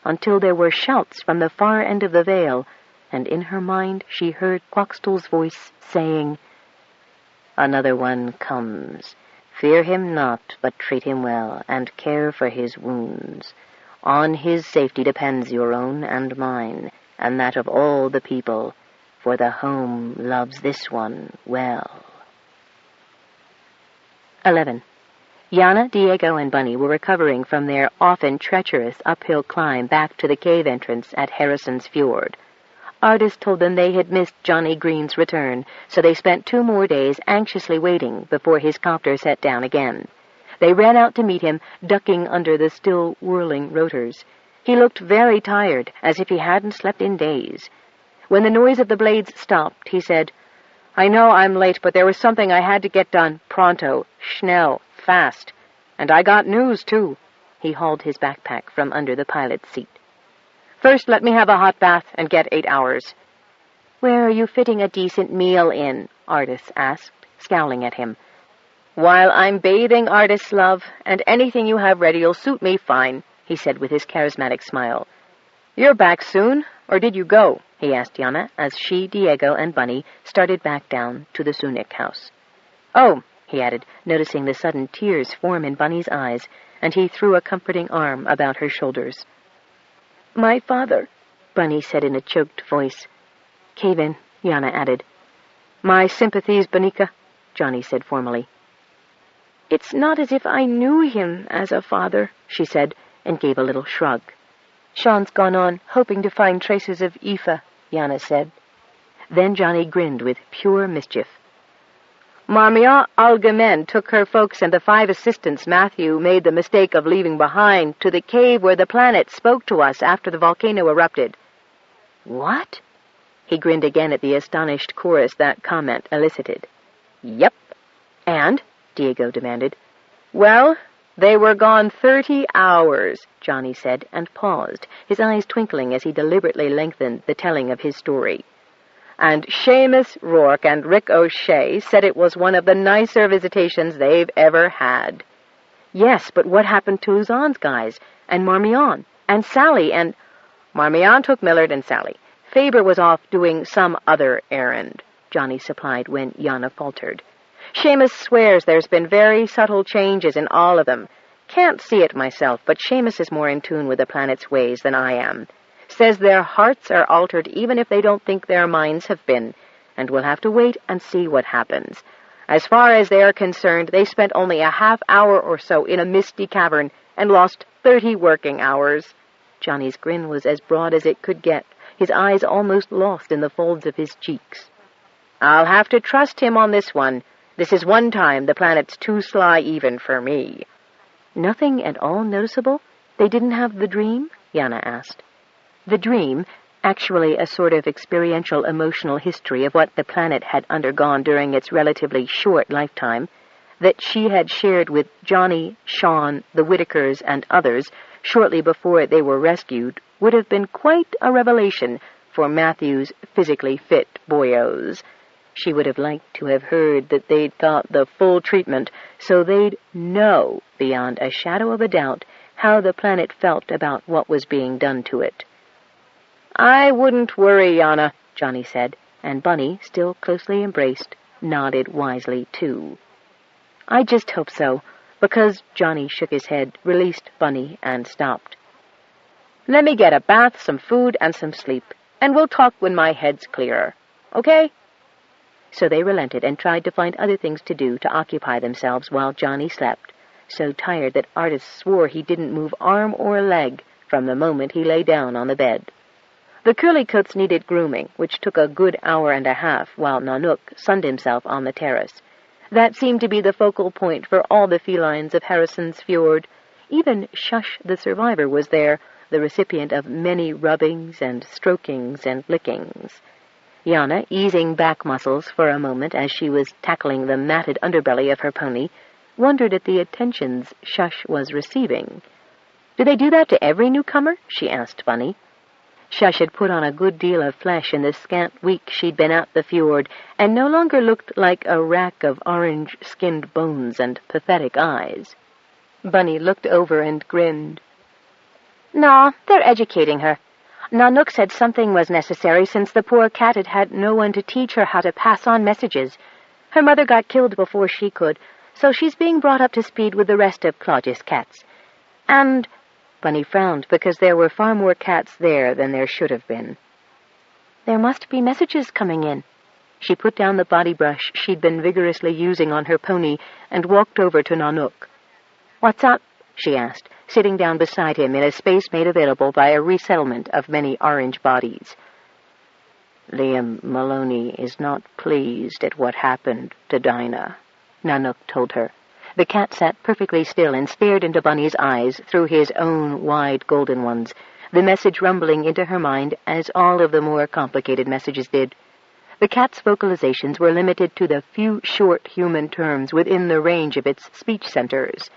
until there were shouts from the far end of the vale, and in her mind she heard Quaxtle's voice saying, "Another one comes. Fear him not, but treat him well, and care for his wounds. On his safety depends your own and mine, and that of all the people, for the home loves this one well." 11. Yana, Diego, and Bunny were recovering from their often treacherous uphill climb back to the cave entrance at Harrison's Fjord. Artis told them they had missed Johnny Green's return, so they spent 2 more days anxiously waiting before his copter set down again. They ran out to meet him, ducking under the still whirling rotors. He looked very tired, as if he hadn't slept in days. When the noise of the blades stopped, he said, "I know I'm late, but there was something I had to get done, pronto, schnell, fast. And I got news, too." He hauled his backpack from under the pilot's seat. "First, let me have a hot bath and get 8 hours." "Where are you fitting a decent meal in?" Artis asked, scowling at him. "While I'm bathing, Artis, love, and anything you have ready'll suit me fine," he said with his charismatic smile. "You're back soon, or did you go?" he asked Yana, as she, Diego, and Bunny started back down to the Sunic house. "Oh," he added, noticing the sudden tears form in Bunny's eyes, and he threw a comforting arm about her shoulders. "My father," Bunny said in a choked voice. "Cave in," Yana added. "My sympathies, Bonica," Johnny said formally. "It's not as if I knew him as a father," she said, and gave a little shrug. "Sean's gone on, hoping to find traces of Aoife," Yana said. Then Johnny grinned with pure mischief. "Marmia Algemen took her folks and the 5 assistants Matthew made the mistake of leaving behind to the cave where the planet spoke to us after the volcano erupted." "What?" He grinned again at the astonished chorus that comment elicited. "Yep." "And?" Diego demanded. "Well, they were gone 30 hours, Johnny said, and paused, his eyes twinkling as he deliberately lengthened the telling of his story. "And Seamus Rourke and Rick O'Shea said it was one of the nicer visitations they've ever had." "Yes, but what happened to Luzon's guys, and Marmion, and Sally, and—" "Marmion took Millard and Sally. Faber was off doing some other errand," Johnny supplied when Yana faltered. "Seamus swears there's been very subtle changes in all of them. Can't see it myself, but Seamus is more in tune with the planet's ways than I am. Says their hearts are altered even if they don't think their minds have been, and we'll have to wait and see what happens. As far as they are concerned, they spent only a half hour or so in a misty cavern and lost 30 working hours." Johnny's grin was as broad as it could get, his eyes almost lost in the folds of his cheeks. "I'll have to trust him on this one. This is one time the planet's too sly even for me." "Nothing at all noticeable? They didn't have the dream?" Yana asked. The dream, actually a sort of experiential emotional history of what the planet had undergone during its relatively short lifetime, that she had shared with Johnny, Sean, the Whitakers, and others shortly before they were rescued, would have been quite a revelation for Matthew's physically fit boyos. She would have liked to have heard that they'd thought the full treatment, so they'd know beyond a shadow of a doubt how the planet felt about what was being done to it. "I wouldn't worry, Yana," Johnny said, and Bunny, still closely embraced, nodded wisely, too. "I just hope so, because," Johnny shook his head, released Bunny, and stopped. "Let me get a bath, some food, and some sleep, and we'll talk when my head's clearer. Okay?" So they relented and tried to find other things to do to occupy themselves while Johnny slept, so tired that Artis swore he didn't move arm or leg from the moment he lay down on the bed. The curly-coats needed grooming, which took a good hour and a half while Nanook sunned himself on the terrace. That seemed to be the focal point for all the felines of Harrison's Fjord. Even Shush the survivor was there, the recipient of many rubbings and strokings and lickings. Yana, easing back muscles for a moment as she was tackling the matted underbelly of her pony, wondered at the attentions Shush was receiving. "Do they do that to every newcomer?" she asked Bunny. Shush had put on a good deal of flesh in the scant week she'd been at the fjord, and no longer looked like a rack of orange-skinned bones and pathetic eyes. Bunny looked over and grinned. "No, they're educating her. Nanook said something was necessary since the poor cat had had no one to teach her how to pass on messages. Her mother got killed before she could, so she's being brought up to speed with the rest of Claudius' cats. And—" Bunny frowned because there were far more cats there than there should have been. "There must be messages coming in." She put down the body brush she'd been vigorously using on her pony and walked over to Nanook. "What's up?" she asked, sitting down beside him in a space made available by a resettlement of many orange bodies. "Liam Maloney is not pleased at what happened to Dinah," Nanook told her. The cat sat perfectly still and stared into Bunny's eyes through his own wide golden ones, the message rumbling into her mind as all of the more complicated messages did. The cat's vocalizations were limited to the few short human terms within the range of its speech centers.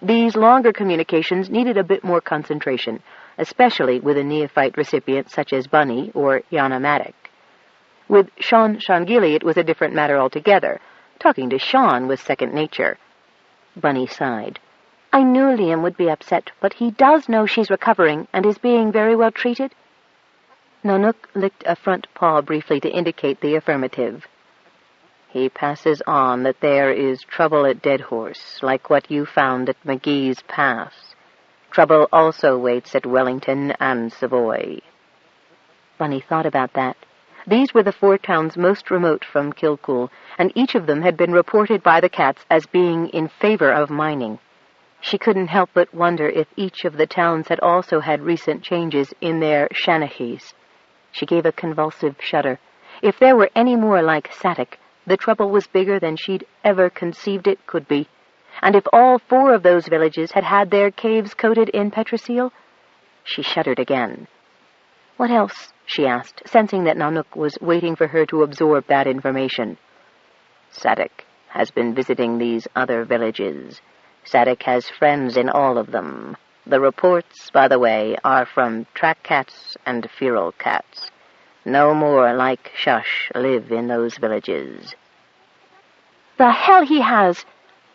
These longer communications needed a bit more concentration, especially with a neophyte recipient such as Bunny or Yana Maddock. With Sean Shangili, it was a different matter altogether. Talking to Sean was second nature. Bunny sighed. I knew Liam would be upset, but he does know she's recovering and is being very well treated. Nanook licked a front paw briefly to indicate the affirmative. He passes on that there is trouble at Dead Horse, like what you found at McGee's Pass. Trouble also waits at Wellington and Savoy. Bunny thought about that. These were the 4 towns most remote from Kilcool, and each of them had been reported by the cats as being in favor of mining. She couldn't help but wonder if each of the towns had also had recent changes in their Shanachis. She gave a convulsive shudder. If there were any more like Satik, the trouble was bigger than she'd ever conceived it could be. And if all 4 of those villages had had their caves coated in petrosil? She shuddered again. What else? She asked, sensing that Nanook was waiting for her to absorb that information. Satik has been visiting these other villages. Satik has friends in all of them. The reports, by the way, are from track cats and feral cats. No more like Shush live in those villages. The hell he has!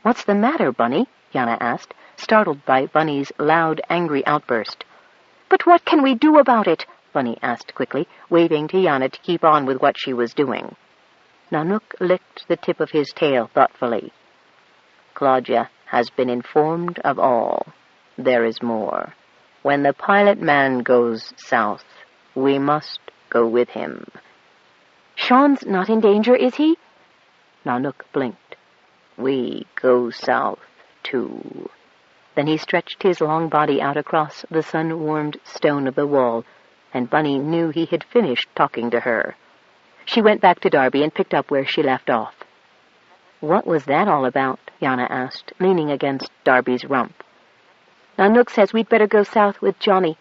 What's the matter, Bunny? Yana asked, startled by Bunny's loud, angry outburst. But what can we do about it? Bunny asked quickly, waving to Yana to keep on with what she was doing. Nanook licked the tip of his tail thoughtfully. Claudia has been informed of all. There is more. When the pilot man goes south, we must go with him. Sean's not in danger, is he? Nanook blinked. We go south, too. Then he stretched his long body out across the sun-warmed stone of the wall, and Bunny knew he had finished talking to her. She went back to Darby and picked up where she left off. What was that all about? Yana asked, leaning against Darby's rump. Nanook says we'd better go south with Johnny.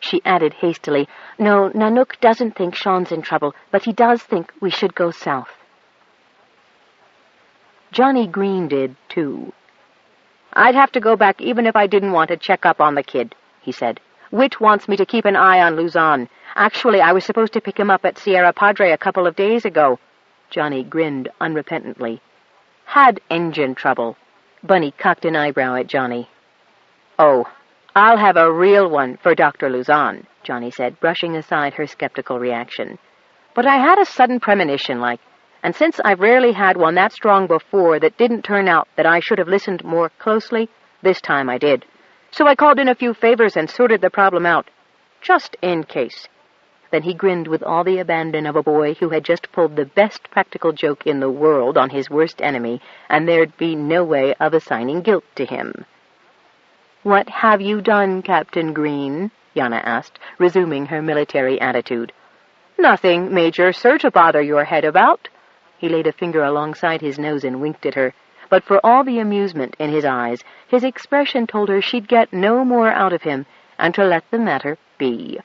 She added hastily, No, Nanook doesn't think Sean's in trouble, but he does think we should go south. Johnny Green did, too. I'd have to go back even if I didn't want to check up on the kid, he said. Whit wants me to keep an eye on Luzon. Actually, I was supposed to pick him up at Sierra Padre a couple of days ago. Johnny grinned unrepentantly. Had engine trouble. Bunny cocked an eyebrow at Johnny. Oh, I'll have a real one for Dr. Luzon, Johnny said, brushing aside her skeptical reaction. But I had a sudden premonition, and since I've rarely had one that strong before that didn't turn out that I should have listened more closely, this time I did. So I called in a few favors and sorted the problem out, just in case. Then he grinned with all the abandon of a boy who had just pulled the best practical joke in the world on his worst enemy, and there'd be no way of assigning guilt to him. What have you done, Captain Green? Yana asked, resuming her military attitude. Nothing major, sir, to bother your head about. He laid a finger alongside his nose and winked at her, but for all the amusement in his eyes, his expression told her she'd get no more out of him, and to let the matter be.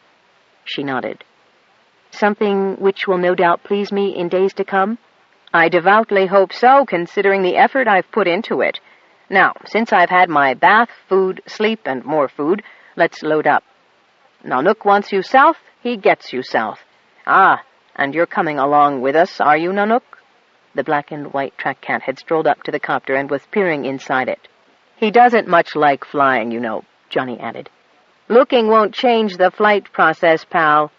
She nodded. Something which will no doubt please me in days to come? I devoutly hope so, considering the effort I've put into it. Now, since I've had my bath, food, sleep, and more food, let's load up. Nanook wants you south, he gets you south. Ah, and you're coming along with us, are you, Nanook? The black and white track cat had strolled up to the copter and was peering inside it. He doesn't much like flying, you know, Johnny added. Looking won't change the flight process, pal.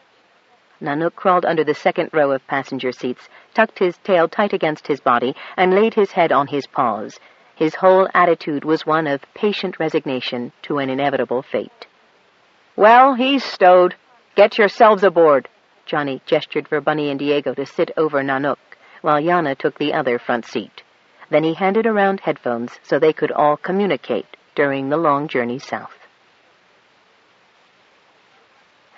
Nanook crawled under the second row of passenger seats, tucked his tail tight against his body, and laid his head on his paws. His whole attitude was one of patient resignation to an inevitable fate. Well, he's stowed. Get yourselves aboard. Johnny gestured for Bunny and Diego to sit over Nanook, while Yana took the other front seat. Then he handed around headphones so they could all communicate during the long journey south.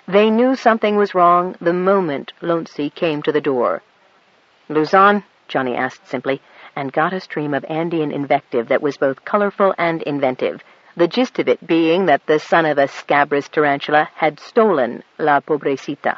They knew something was wrong the moment Lonsi came to the door. Luzon? Johnny asked simply, and got a stream of Andean invective that was both colorful and inventive, the gist of it being that the son of a scabrous tarantula had stolen La Pobrecita.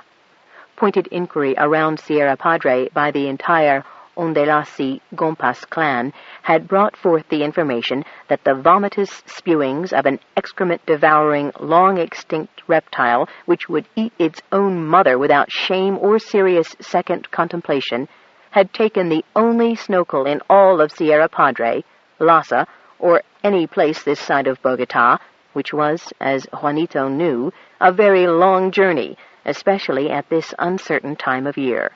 Pointed inquiry around Sierra Padre by the entire Ondelasi Gompas clan had brought forth the information that the vomitous spewings of an excrement-devouring, long-extinct reptile which would eat its own mother without shame or serious second contemplation had taken the only snokel in all of Sierra Padre, Lhasa, or any place this side of Bogota, which was, as Juanito knew, a very long journey, especially at this uncertain time of year.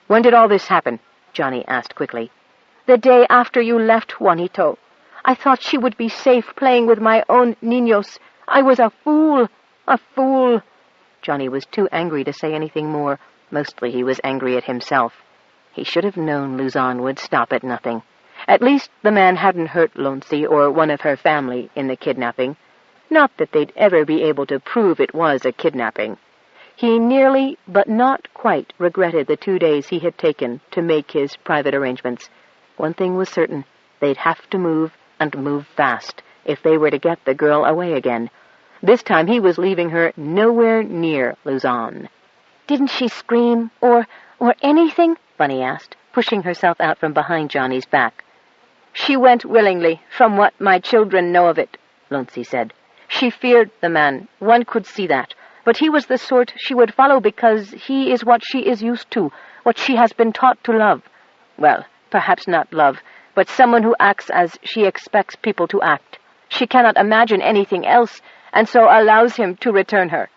"When did all this happen?" Johnny asked quickly. "The day after you left, Juanito. I thought she would be safe playing with my own niños. I was a fool, a fool." Johnny was too angry to say anything more. Mostly he was angry at himself. He should have known Luzon would stop at nothing. At least the man hadn't hurt Lonsi or one of her family in the kidnapping. Not that they'd ever be able to prove it was a kidnapping. He nearly, but not quite, regretted the 2 days he had taken to make his private arrangements. One thing was certain. They'd have to move, and move fast, if they were to get the girl away again. This time he was leaving her nowhere near Luzon. "Didn't she scream, or anything?" Bunny asked, pushing herself out from behind Johnny's back. "She went willingly, from what my children know of it," Lonsi said. "She feared the man. One could see that. But he was the sort she would follow because he is what she is used to, what she has been taught to love. Well, perhaps not love, but someone who acts as she expects people to act. She cannot imagine anything else, and so allows him to return her."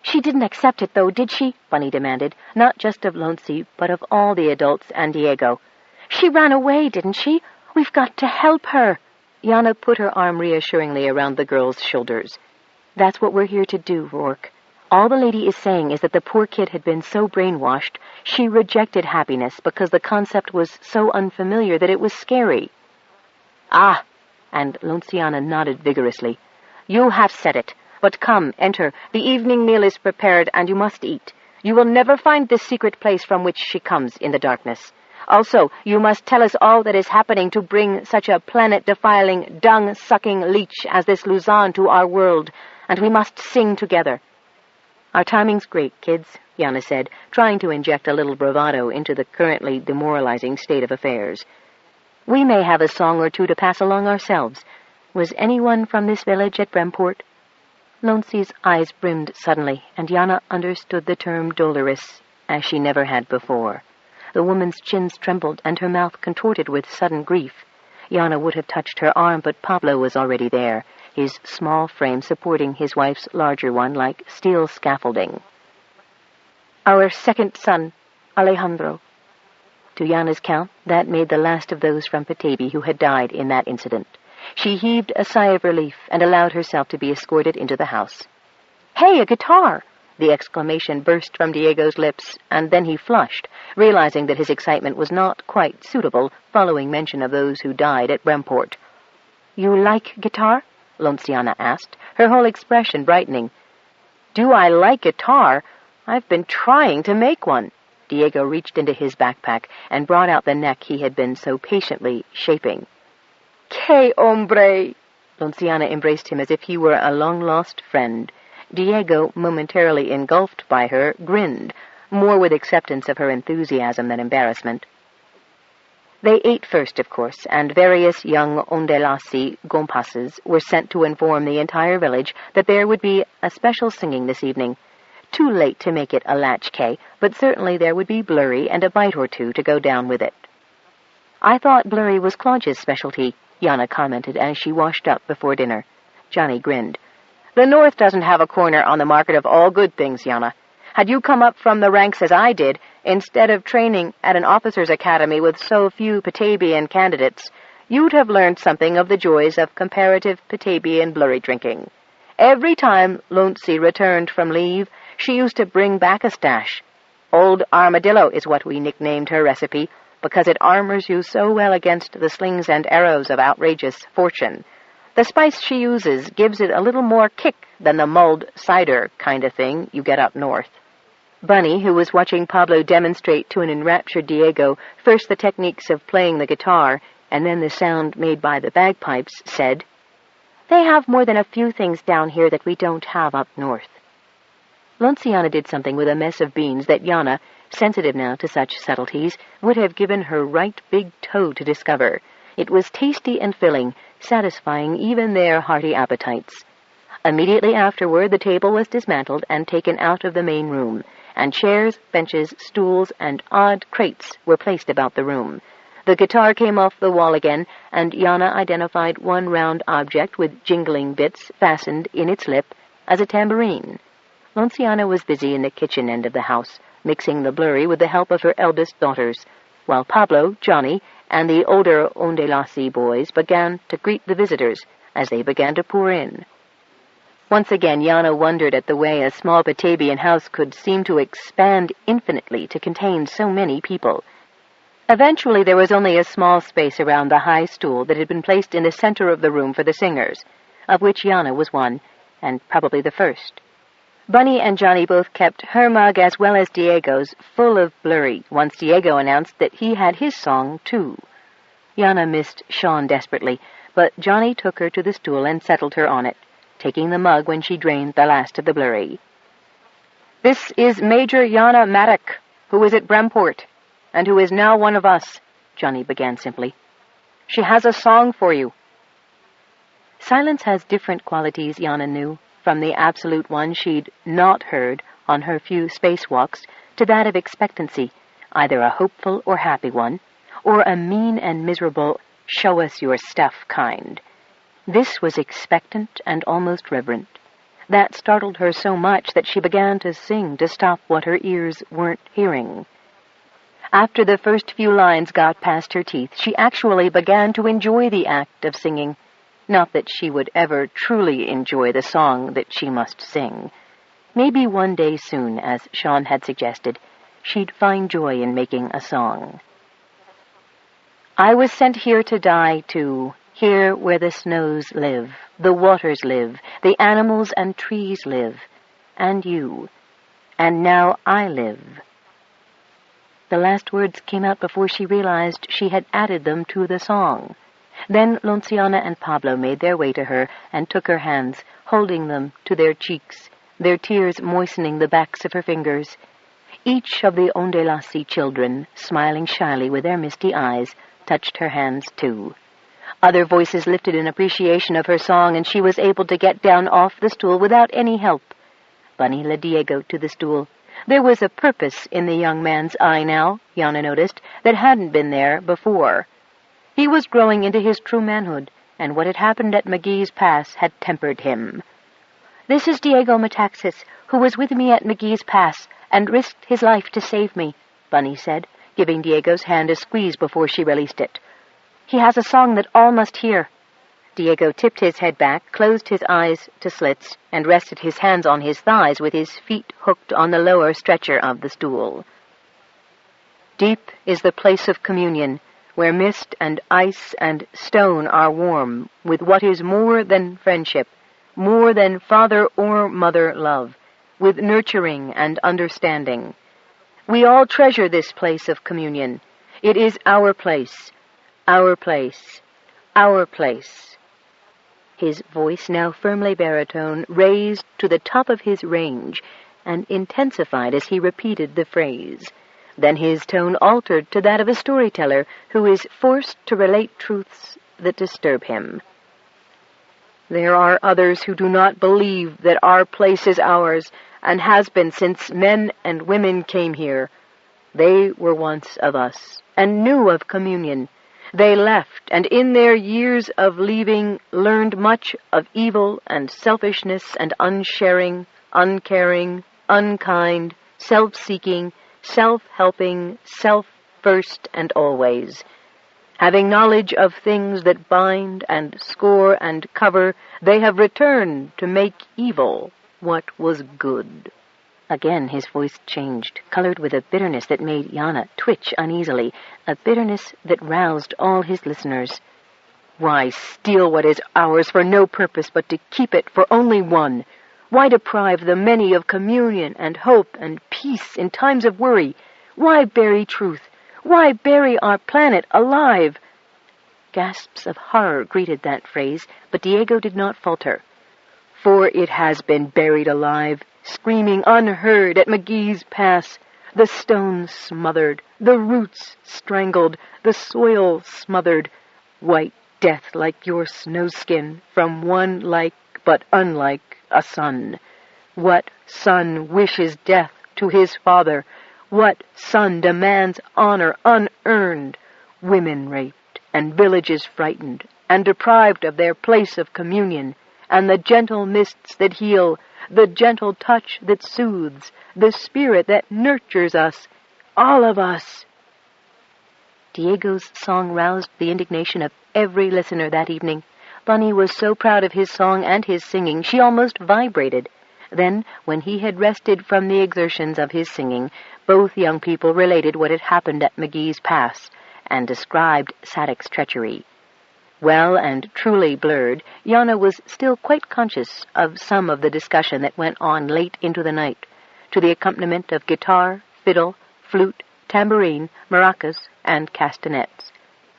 "She didn't accept it, though, did she?" Bunny demanded, not just of Lonsi, but of all the adults and Diego. "She ran away, didn't she? We've got to help her." Yana put her arm reassuringly around the girl's shoulders. "That's what we're here to do, Rourke. All the lady is saying is that the poor kid had been so brainwashed, she rejected happiness because the concept was so unfamiliar that it was scary." "Ah," and Lonciana nodded vigorously. "You have said it. But come, enter. The evening meal is prepared, and you must eat. You will never find this secret place from which she comes in the darkness. Also, you must tell us all that is happening to bring such a planet-defiling, dung-sucking leech as this Luzon to our world, and we must sing together." "Our timing's great, kids," Yana said, trying to inject a little bravado into the currently demoralizing state of affairs. "We may have a song or two to pass along ourselves. Was anyone from this village at Bremport?" Lonsi's eyes brimmed suddenly, and Yana understood the term dolorous as she never had before. The woman's chins trembled, and her mouth contorted with sudden grief. Yana would have touched her arm, but Pablo was already there, his small frame supporting his wife's larger one like steel scaffolding. "Our second son, Alejandro." To Yana's count, that made the last of those from Petaybee who had died in that incident. She heaved a sigh of relief and allowed herself to be escorted into the house. "Hey, a guitar!" The exclamation burst from Diego's lips, and then he flushed, realizing that his excitement was not quite suitable following mention of those who died at Bremport. "You like guitar?" Lonciana asked, her whole expression brightening. "Do I like guitar? I've been trying to make one." Diego reached into his backpack and brought out the neck he had been so patiently shaping. "Que hombre!" Lonciana embraced him as if he were a long-lost friend. Diego, momentarily engulfed by her, grinned, more with acceptance of her enthusiasm than embarrassment. They ate first, of course, and various young Ondelasi Gompases were sent to inform the entire village that there would be a special singing this evening. Too late to make it a latchkey, but certainly there would be blurry and a bite or two to go down with it. "I thought blurry was Claudia's specialty," Yana commented as she washed up before dinner. Johnny grinned. "The North doesn't have a corner on the market of all good things, Yana. Had you come up from the ranks as I did, instead of training at an officer's academy with so few Petaybee candidates, you'd have learned something of the joys of comparative Petaybee blurry drinking. Every time Lonsi returned from leave, she used to bring back a stash. Old Armadillo is what we nicknamed her recipe, because it armors you so well against the slings and arrows of outrageous fortune. The spice she uses gives it a little more kick than the mulled cider kind of thing you get up north." Bunny, who was watching Pablo demonstrate to an enraptured Diego first the techniques of playing the guitar and then the sound made by the bagpipes, said, They have more than a few things down here that we don't have up north." Lenciana did something with a mess of beans that Yana, sensitive now to such subtleties, would have given her right big toe to discover. It was tasty and filling, satisfying even their hearty appetites. Immediately afterward, the table was dismantled and taken out of the main room, and chairs, benches, stools, and odd crates were placed about the room. The guitar came off the wall again, and Yana identified one round object with jingling bits fastened in its lip as a tambourine. Lenciana was busy in the kitchen end of the house, mixing the blurry with the help of her eldest daughters, while Pablo, Johnny, and the older Ondelasi boys began to greet the visitors as they began to pour in. Once again, Yana wondered at the way a small Petaybee house could seem to expand infinitely to contain so many people. Eventually, there was only a small space around the high stool that had been placed in the center of the room for the singers, of which Yana was one, and probably the first. Bunny and Johnny both kept her mug as well as Diego's full of blurry once Diego announced that he had his song, too. Yana missed Sean desperately, but Johnny took her to the stool and settled her on it, taking the mug when she drained the last of the blurry. "This is Major Yana Maddock, who is at Bremport, and who is now one of us," Johnny began simply. "She has a song for you." Silence has different qualities, Yana knew, from the absolute one she'd not heard on her few spacewalks to that of expectancy, either a hopeful or happy one, or a mean and miserable, show-us-your-stuff kind. This was expectant and almost reverent. That startled her so much that she began to sing to stop what her ears weren't hearing. After the first few lines got past her teeth, she actually began to enjoy the act of singing. Not that she would ever truly enjoy the song that she must sing. Maybe one day soon, as Sean had suggested, she'd find joy in making a song. "I was sent here to die, too, here where the snows live, the waters live, the animals and trees live, and you. And now I live." The last words came out before she realized she had added them to the song. Then Lenciana and Pablo made their way to her and took her hands, holding them to their cheeks, their tears moistening the backs of her fingers. Each of the Ondelasi children, smiling shyly with their misty eyes, touched her hands too. Other voices lifted in appreciation of her song, and she was able to get down off the stool without any help. Bunny led Diego to the stool. There was a purpose in the young man's eye now, Yana noticed, that hadn't been there before. He was growing into his true manhood, and what had happened at McGee's Pass had tempered him. "This is Diego Metaxas, who was with me at McGee's Pass and risked his life to save me," Bunny said, giving Diego's hand a squeeze before she released it. "He has a song that all must hear." Diego tipped his head back, closed his eyes to slits, and rested his hands on his thighs with his feet hooked on the lower stretcher of the stool. "Deep is the place of communion, where mist and ice and stone are warm with what is more than friendship, more than father or mother love, with nurturing and understanding. We all treasure this place of communion. It is our place, our place, our place." His voice, now firmly baritone, raised to the top of his range and intensified as he repeated the phrase. Then his tone altered to that of a storyteller who is forced to relate truths that disturb him. "There are others who do not believe that our place is ours, and has been since men and women came here. They were once of us, and knew of communion. They left, and in their years of leaving learned much of evil and selfishness and unsharing, uncaring, unkind, self-seeking, self-helping, self-first and always. Having knowledge of things that bind and score and cover, they have returned to make evil what was good." Again his voice changed, colored with a bitterness that made Yana twitch uneasily, a bitterness that roused all his listeners. "Why steal what is ours for no purpose but to keep it for only one? Why deprive the many of communion and hope and peace in times of worry? Why bury truth? Why bury our planet alive?" Gasps of horror greeted that phrase, but Diego did not falter. "For it has been buried alive, screaming unheard at McGee's Pass, the stones smothered, the roots strangled, the soil smothered, white death like your snowskin from one like but unlike a son. What son wishes death to his father? What son demands honor unearned? Women raped, and villages frightened, and deprived of their place of communion, and the gentle mists that heal, the gentle touch that soothes, the spirit that nurtures us, all of us." Diego's song roused the indignation of every listener that evening. Bunny was so proud of his song and his singing, she almost vibrated. Then, when he had rested from the exertions of his singing, both young people related what had happened at McGee's Pass, and described Sadek's treachery. Well and truly blurred, Yana was still quite conscious of some of the discussion that went on late into the night, to the accompaniment of guitar, fiddle, flute, tambourine, maracas, and castanets.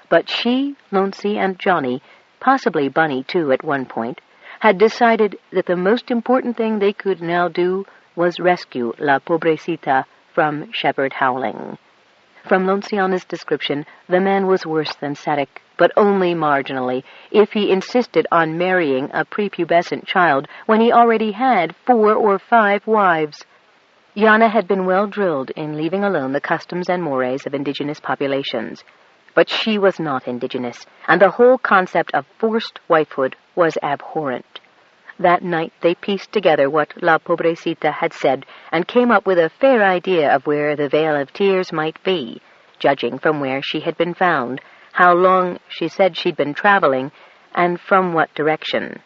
But she, Loncy, and Johnny, possibly Bunny too at one point, had decided that the most important thing they could now do was rescue La Pobrecita from shepherd howling. From Lonciana's description, the man was worse than Sadek, but only marginally, if he insisted on marrying a prepubescent child when he already had 4 or 5 wives. Yana had been well drilled in leaving alone the customs and mores of indigenous populations. But she was not indigenous, and the whole concept of forced wifehood was abhorrent. That night they pieced together what La Pobrecita had said and came up with a fair idea of where the Vale of Tears might be, judging from where she had been found, how long she said she'd been traveling, and from what direction.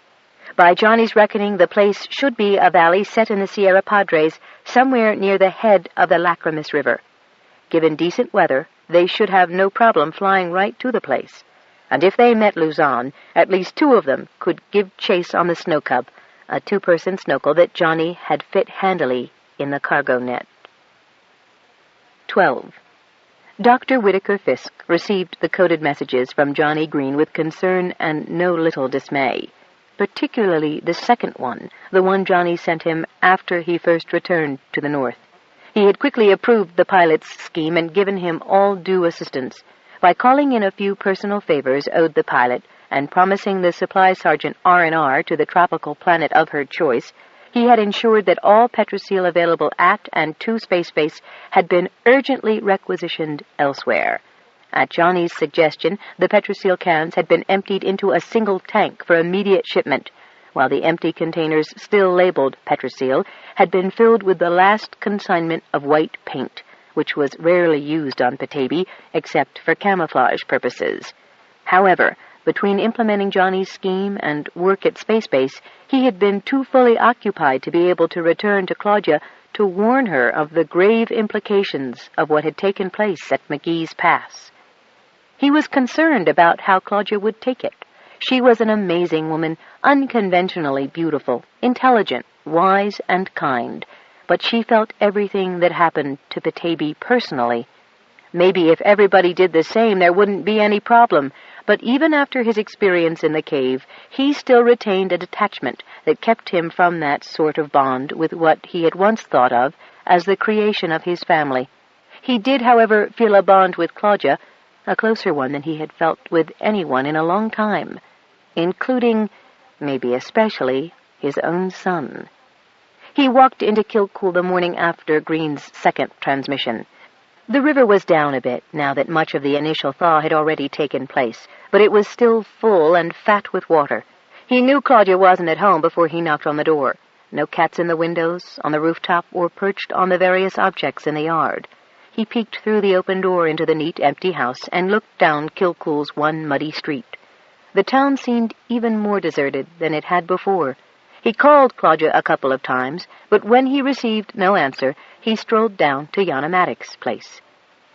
By Johnny's reckoning, the place should be a valley set in the Sierra Padres, somewhere near the head of the Lacrimus River. Given decent weather, they should have no problem flying right to the place. And if they met Luzon, at least 2 of them could give chase on the Snow Cub, a 2-person snokel that Johnny had fit handily in the cargo net. 12. Dr. Whittaker Fisk received the coded messages from Johnny Green with concern and no little dismay, particularly the second one, the one Johnny sent him after he first returned to the north. He had quickly approved the pilot's scheme and given him all due assistance. By calling in a few personal favors owed the pilot and promising the supply sergeant R&R to the tropical planet of her choice, he had ensured that all Petrosil available at and to space base had been urgently requisitioned elsewhere. At Johnny's suggestion, the Petrosil cans had been emptied into a single tank for immediate shipment, while the empty containers still labeled Petrosil had been filled with the last consignment of white paint, which was rarely used on Petaybee except for camouflage purposes. However, between implementing Johnny's scheme and work at Space Base, he had been too fully occupied to be able to return to Claudia to warn her of the grave implications of what had taken place at McGee's Pass. He was concerned about how Claudia would take it. She was an amazing woman, unconventionally beautiful, intelligent, wise, and kind, but she felt everything that happened to Petaybee personally. Maybe if everybody did the same, there wouldn't be any problem, but even after his experience in the cave, he still retained a detachment that kept him from that sort of bond with what he had once thought of as the creation of his family. He did, however, feel a bond with Claudia, a closer one than he had felt with anyone in a long time, including, maybe especially, his own son. He walked into Kilcool the morning after Green's second transmission. The river was down a bit, now that much of the initial thaw had already taken place, but it was still full and fat with water. He knew Claudia wasn't at home before he knocked on the door. No cats in the windows, on the rooftop, or perched on the various objects in the yard. He peeked through the open door into the neat, empty house and looked down Kilcool's one muddy street. The town seemed even more deserted than it had before. He called Claudia a couple of times, but when he received no answer, he strolled down to Yana Maddox's place.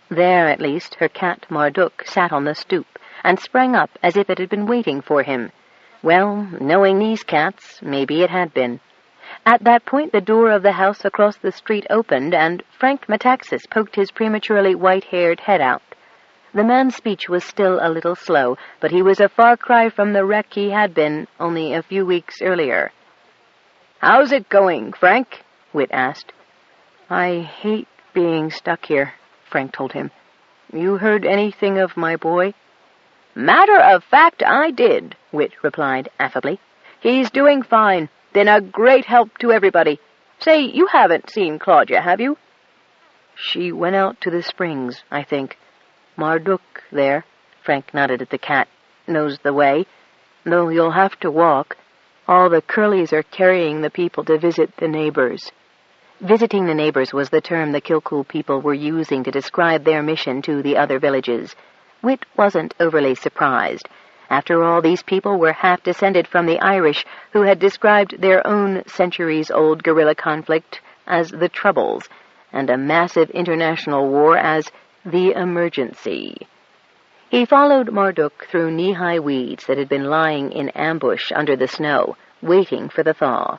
There, at least, her cat Marduk sat on the stoop and sprang up as if it had been waiting for him. Well, knowing these cats, maybe it had been. At that point, the door of the house across the street opened, and Frank Metaxas poked his prematurely white-haired head out. The man's speech was still a little slow, but he was a far cry from the wreck he had been only a few weeks earlier. "How's it going, Frank?" Whit asked. "I hate being stuck here," Frank told him. "You heard anything of my boy?" "Matter of fact, I did," Whit replied affably. "He's doing fine. Been a great help to everybody. Say, you haven't seen Claudia, have you?" "She went out to the springs, I think. Marduk there," Frank nodded at the cat, "knows the way, though you'll have to walk. All the Curlies are carrying the people to visit the neighbors." Visiting the neighbors was the term the Kilcool people were using to describe their mission to the other villages. Whit wasn't overly surprised. After all, these people were half descended from the Irish, who had described their own centuries-old guerrilla conflict as the Troubles, and a massive international war as the Emergency. He followed Marduk through knee-high weeds that had been lying in ambush under the snow, waiting for the thaw.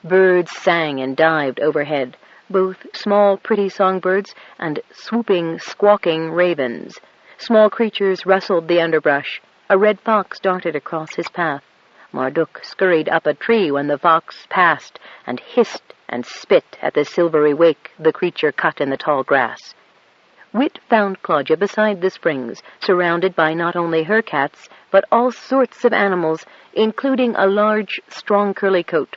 Birds sang and dived overhead, both small, pretty songbirds and swooping, squawking ravens. Small creatures rustled the underbrush. A red fox darted across his path. Marduk scurried up a tree when the fox passed and hissed and spit at the silvery wake the creature cut in the tall grass. Whit found Claudia beside the springs, surrounded by not only her cats, but all sorts of animals, including a large, strong curly-coat.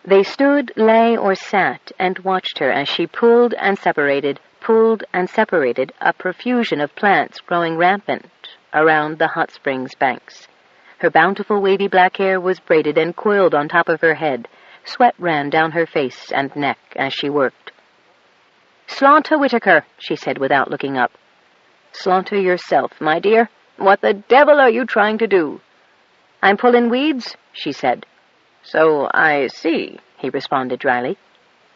They stood, lay, or sat, and watched her as she pulled and separated a profusion of plants growing rampant around the hot springs banks. Her bountiful wavy black hair was braided and coiled on top of her head. Sweat ran down her face and neck as she worked. "Slaughter Whitaker," she said without looking up. "Slaughter yourself, my dear. What the devil are you trying to do?" "I'm pulling weeds," she said. "So I see," he responded dryly.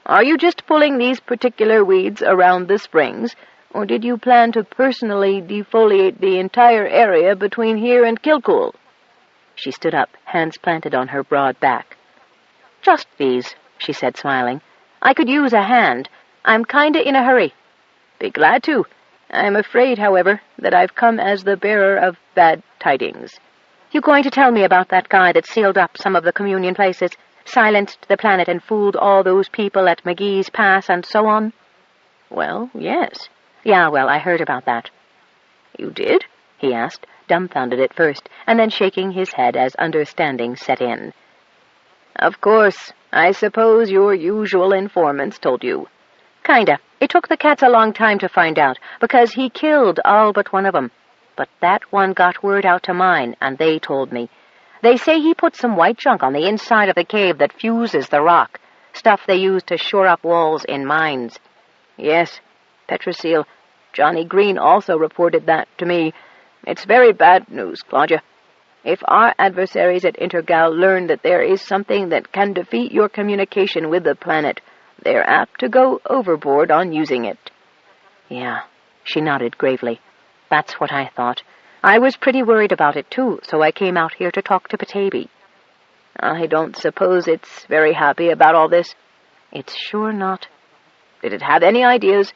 "Are you just pulling these particular weeds around the springs, or did you plan to personally defoliate the entire area between here and Kilcool?" She stood up, hands planted on her broad back. "Just these," she said, smiling. "I could use a hand. I'm kinda in a hurry." "Be glad to. I'm afraid, however, that I've come as the bearer of bad tidings." "You going to tell me about that guy that sealed up some of the communion places, silenced the planet and fooled all those people at McGee's Pass and so on?" "Well, yes." "Yeah, well, I heard about that." "You did?" he asked, dumbfounded at first, and then shaking his head as understanding set in. "Of course. I suppose your usual informants told you." "Kinda. It took the cats a long time to find out, because he killed all but one of them. But that one got word out to mine, and they told me. They say he put some white junk on the inside of the cave that fuses the rock, stuff they use to shore up walls in mines." "Yes, Petrosil. Johnny Green also reported that to me. It's very bad news, Claudia. If our adversaries at Intergal learn that there is something that can defeat your communication with the planet, they're apt to go overboard on using it." "Yeah," she nodded gravely. "That's what I thought. I was pretty worried about it, too, so I came out here to talk to Petaybee." "I don't suppose it's very happy about all this?" "It's sure not." "Did it have any ideas?"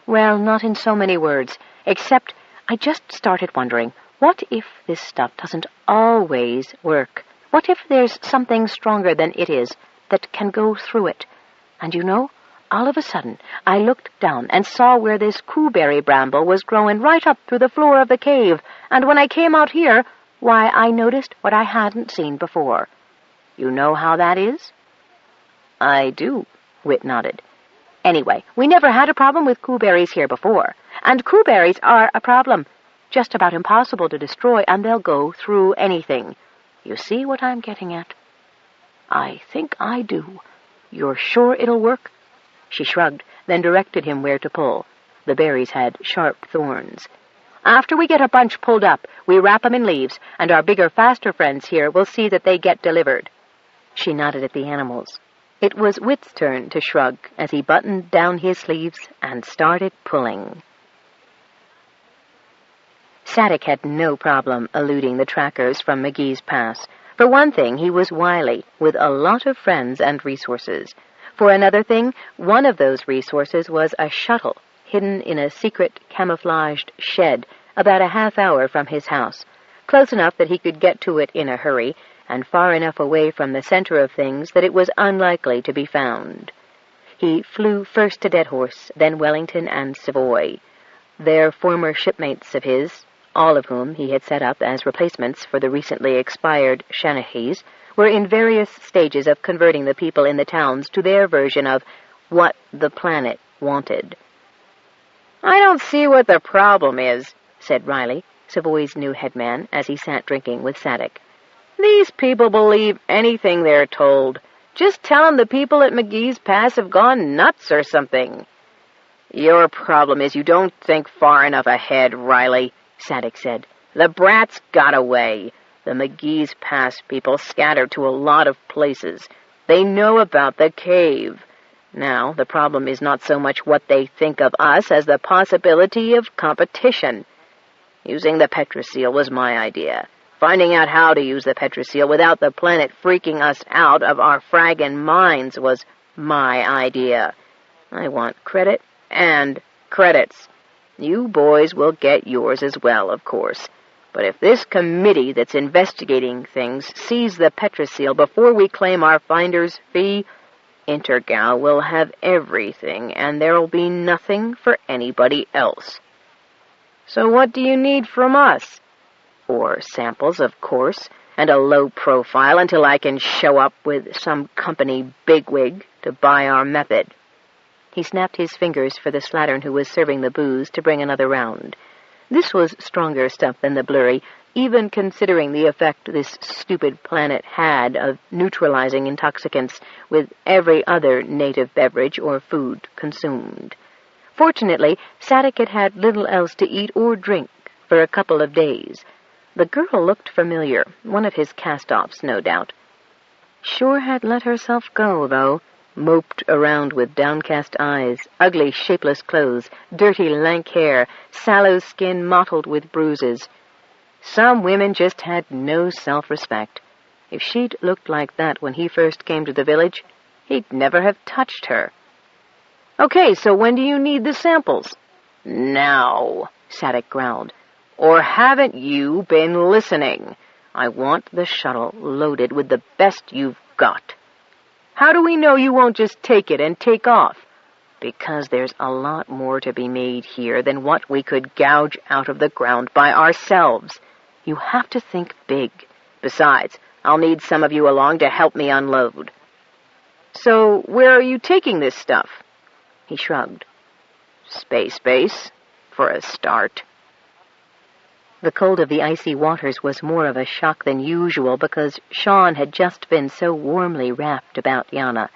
"Well, not in so many words, except I just started wondering, what if this stuff doesn't always work? What if there's something stronger than it is that can go through it? And you know, all of a sudden, I looked down and saw where this cooberry bramble was growing right up through the floor of the cave, and when I came out here, why, I noticed what I hadn't seen before. You know how that is?" "I do," Whit nodded. "Anyway, we never had a problem with cooberries here before, and cooberries are a problem. Just about impossible to destroy, and they'll go through anything. You see what I'm getting at?" "I think I do." "You're sure it'll work?" She shrugged, then directed him where to pull. The berries had sharp thorns. "After we get a bunch pulled up, we wrap 'em in leaves, and our bigger, faster friends here will see that they get delivered." She nodded at the animals. It was Whit's turn to shrug as he buttoned down his sleeves and started pulling. Sadek had no problem eluding the trackers from McGee's Pass. For one thing, he was wily, with a lot of friends and resources. For another thing, one of those resources was a shuttle, hidden in a secret camouflaged shed about a half-hour from his house, close enough that he could get to it in a hurry, and far enough away from the center of things that it was unlikely to be found. He flew first to Deadhorse, then Wellington and Savoy. Their former shipmates of his, all of whom he had set up as replacements for the recently expired Shanahees, were in various stages of converting the people in the towns to their version of what the planet wanted. "I don't see what the problem is," said Riley, Savoy's new headman, as he sat drinking with Sadek. "These people believe anything they're told. Just tell them the people at McGee's Pass have gone nuts or something." "Your problem is you don't think far enough ahead, Riley," Sadek said. "The brats got away. The McGee's Pass people scattered to a lot of places. They know about the cave. Now, the problem is not so much what they think of us as the possibility of competition. Using the Petroseal was my idea. Finding out how to use the Petroseal without the planet freaking us out of our fraggin' minds was my idea. I want credit and credits. You boys will get yours as well, of course. But if this committee that's investigating things sees the Petroseal before we claim our finder's fee, Intergal will have everything, and there'll be nothing for anybody else." "So what do you need from us?" "Ore samples, of course, and a low profile until I can show up with some company bigwig to buy our method." He snapped his fingers for the slattern who was serving the booze to bring another round. This was stronger stuff than the blurry, even considering the effect this stupid planet had of neutralizing intoxicants with every other native beverage or food consumed. Fortunately, Sadek had had little else to eat or drink for a couple of days. The girl looked familiar, one of his cast-offs, no doubt. Sure had let herself go, though. Moped around with downcast eyes, ugly, shapeless clothes, dirty, lank hair, sallow skin mottled with bruises. Some women just had no self-respect. If she'd looked like that when he first came to the village, he'd never have touched her. "Okay, so when do you need the samples?" "Now," Sadek growled. "Or haven't you been listening? I want the shuttle loaded with the best you've got." "How do we know you won't just take it and take off?" "Because there's a lot more to be made here than what we could gouge out of the ground by ourselves. You have to think big. Besides, I'll need some of you along to help me unload." "So where are you taking this stuff?" He shrugged. Space base, for a start." The cold of the icy waters was more of a shock than usual because Sean had just been so warmly wrapped about Yana.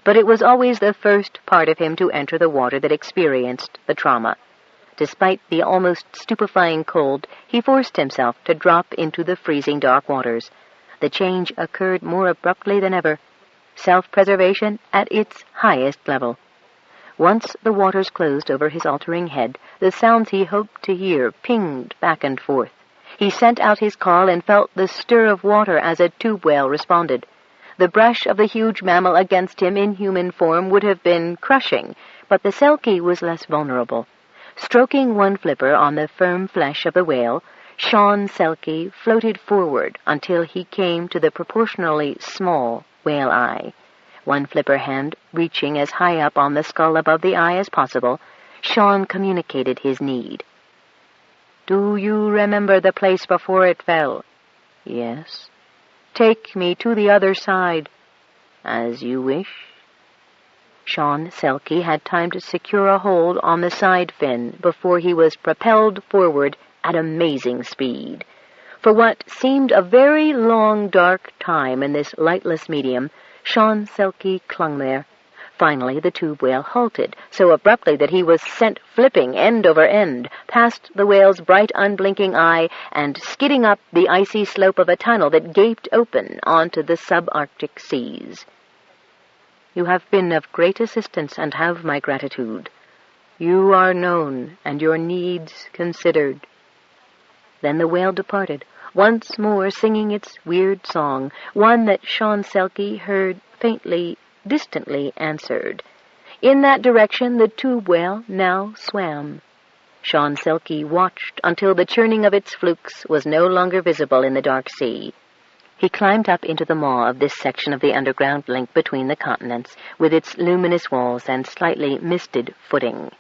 But it was always the first part of him to enter the water that experienced the trauma. Despite the almost stupefying cold, he forced himself to drop into the freezing dark waters. The change occurred more abruptly than ever. Self-preservation at its highest level. Once the waters closed over his altering head, the sounds he hoped to hear pinged back and forth. He sent out his call and felt the stir of water as a tube whale responded. The brush of the huge mammal against him in human form would have been crushing, but the Selkie was less vulnerable. Stroking one flipper on the firm flesh of the whale, Sean Selkie floated forward until he came to the proportionally small whale eye. One flipper hand reaching as high up on the skull above the eye as possible, Sean communicated his need. "Do you remember the place before it fell?" "Yes." "Take me to the other side." "As you wish." Sean Selkie had time to secure a hold on the side fin before he was propelled forward at amazing speed. For what seemed a very long, dark time in this lightless medium, Sean Selkie clung there. Finally, the tube whale halted, so abruptly that he was sent flipping end over end, past the whale's bright, unblinking eye, and skidding up the icy slope of a tunnel that gaped open onto the subarctic seas. "You have been of great assistance and have my gratitude. You are known and your needs considered." Then the whale departed, once more singing its weird song, one that Sean Selkie heard faintly, distantly answered. In that direction the tube whale now swam. Sean Selkie watched until the churning of its flukes was no longer visible in the dark sea. He climbed up into the maw of this section of the underground link between the continents, with its luminous walls and slightly misted footing.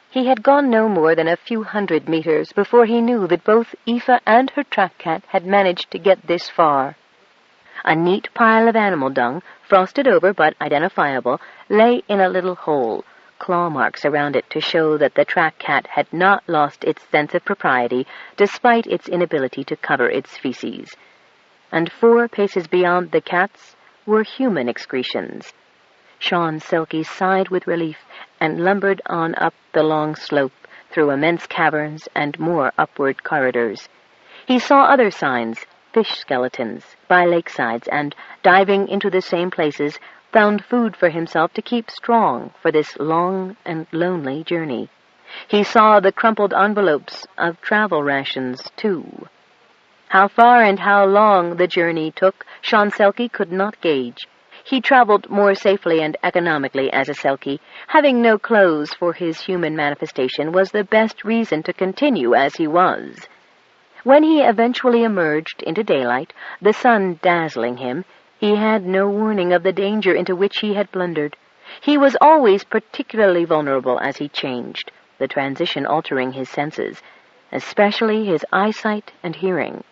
He had gone no more than a few 100 meters before he knew that both Aoife and her track cat had managed to get this far. A neat pile of animal dung, frosted over but identifiable, lay in a little hole, claw marks around it to show that the track cat had not lost its sense of propriety despite its inability to cover its feces. And 4 paces beyond the cat's were human excretions. Sean Selkie sighed with relief and lumbered on up the long slope through immense caverns and more upward corridors. He saw other signs, fish skeletons, by lakesides, and, diving into the same places, found food for himself to keep strong for this long and lonely journey. He saw the crumpled envelopes of travel rations, too. How far and how long the journey took, Sean Selkie could not gauge. He traveled more safely and economically as a Selkie. Having no clothes for his human manifestation was the best reason to continue as he was. When he eventually emerged into daylight, the sun dazzling him, he had no warning of the danger into which he had blundered. He was always particularly vulnerable as he changed, the transition altering his senses, especially his eyesight and hearing.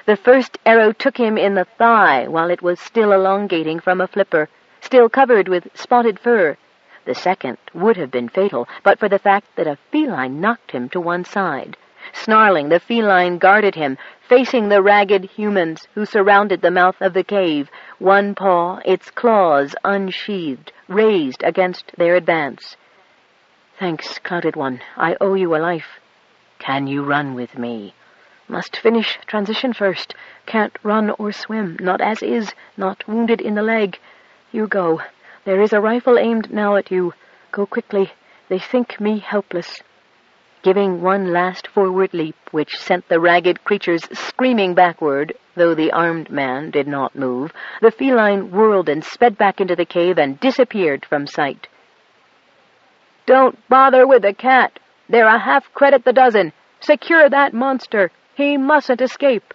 The first arrow took him in the thigh while it was still elongating from a flipper, still covered with spotted fur. The second would have been fatal, but for the fact that a feline knocked him to one side. Snarling, the feline guarded him, facing the ragged humans who surrounded the mouth of the cave, one paw, its claws unsheathed, raised against their advance. "Thanks, Clouded One. I owe you a life. Can you run with me?" "Must finish transition first. Can't run or swim, not as is, not wounded in the leg. You go. There is a rifle aimed now at you. Go quickly. They think me helpless." Giving one last forward leap, which sent the ragged creatures screaming backward, though the armed man did not move, the feline whirled and sped back into the cave and disappeared from sight. "Don't bother with the cat. They're a half credit the dozen. Secure that monster. He mustn't escape."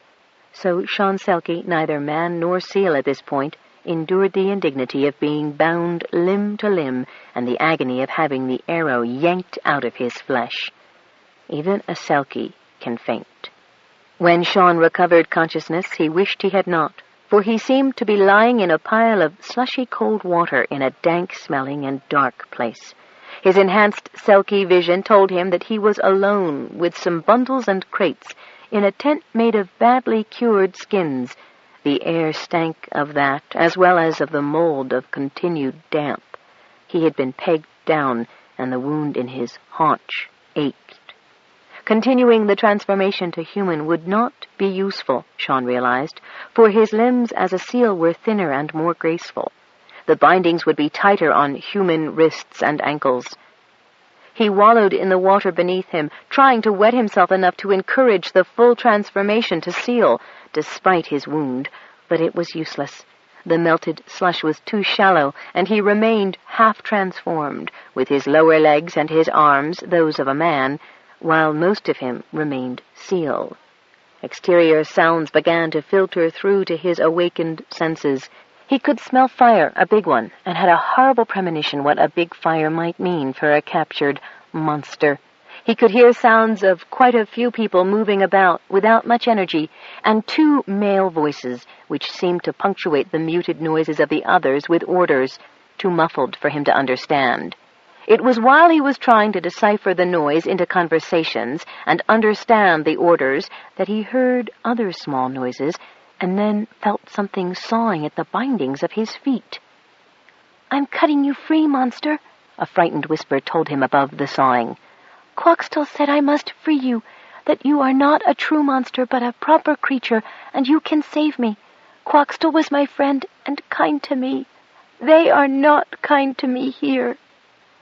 So Sean Selkie, neither man nor seal at this point, endured the indignity of being bound limb to limb and the agony of having the arrow yanked out of his flesh. Even a Selkie can faint. When Sean recovered consciousness, he wished he had not, for he seemed to be lying in a pile of slushy cold water in a dank-smelling and dark place. His enhanced Selkie vision told him that he was alone with some bundles and crates in a tent made of badly cured skins. The air stank of that, as well as of the mold of continued damp. He had been pegged down, and the wound in his haunch ached. Continuing the transformation to human would not be useful, Sean realized, for his limbs as a seal were thinner and more graceful. The bindings would be tighter on human wrists and ankles. He wallowed in the water beneath him, trying to wet himself enough to encourage the full transformation to seal, despite his wound, but it was useless. The melted slush was too shallow, and he remained half-transformed, with his lower legs and his arms those of a man, while most of him remained seal. Exterior sounds began to filter through to his awakened senses. He could smell fire, a big one, and had a horrible premonition what a big fire might mean for a captured monster. He could hear sounds of quite a few people moving about without much energy, and 2 male voices, which seemed to punctuate the muted noises of the others with orders, too muffled for him to understand. It was while he was trying to decipher the noise into conversations and understand the orders that he heard other small noises and then felt something sawing at the bindings of his feet. "I'm cutting you free, monster," a frightened whisper told him above the sawing. "Quaxtell said I must free you, that you are not a true monster but a proper creature, and you can save me. Quaxtell was my friend and kind to me. They are not kind to me here."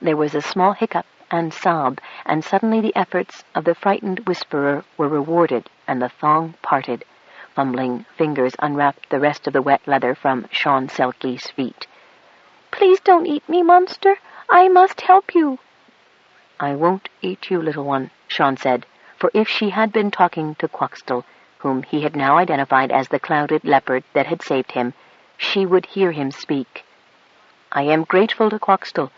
There was a small hiccup and sob, and suddenly the efforts of the frightened whisperer were rewarded, and the thong parted. Fumbling fingers unwrapped the rest of the wet leather from Sean Selkie's feet. "Please don't eat me, monster. I must help you." "I won't eat you, little one," Sean said, for if she had been talking to Quoxtol, whom he had now identified as the clouded leopard that had saved him, she would hear him speak. "I am grateful to Quoxtol.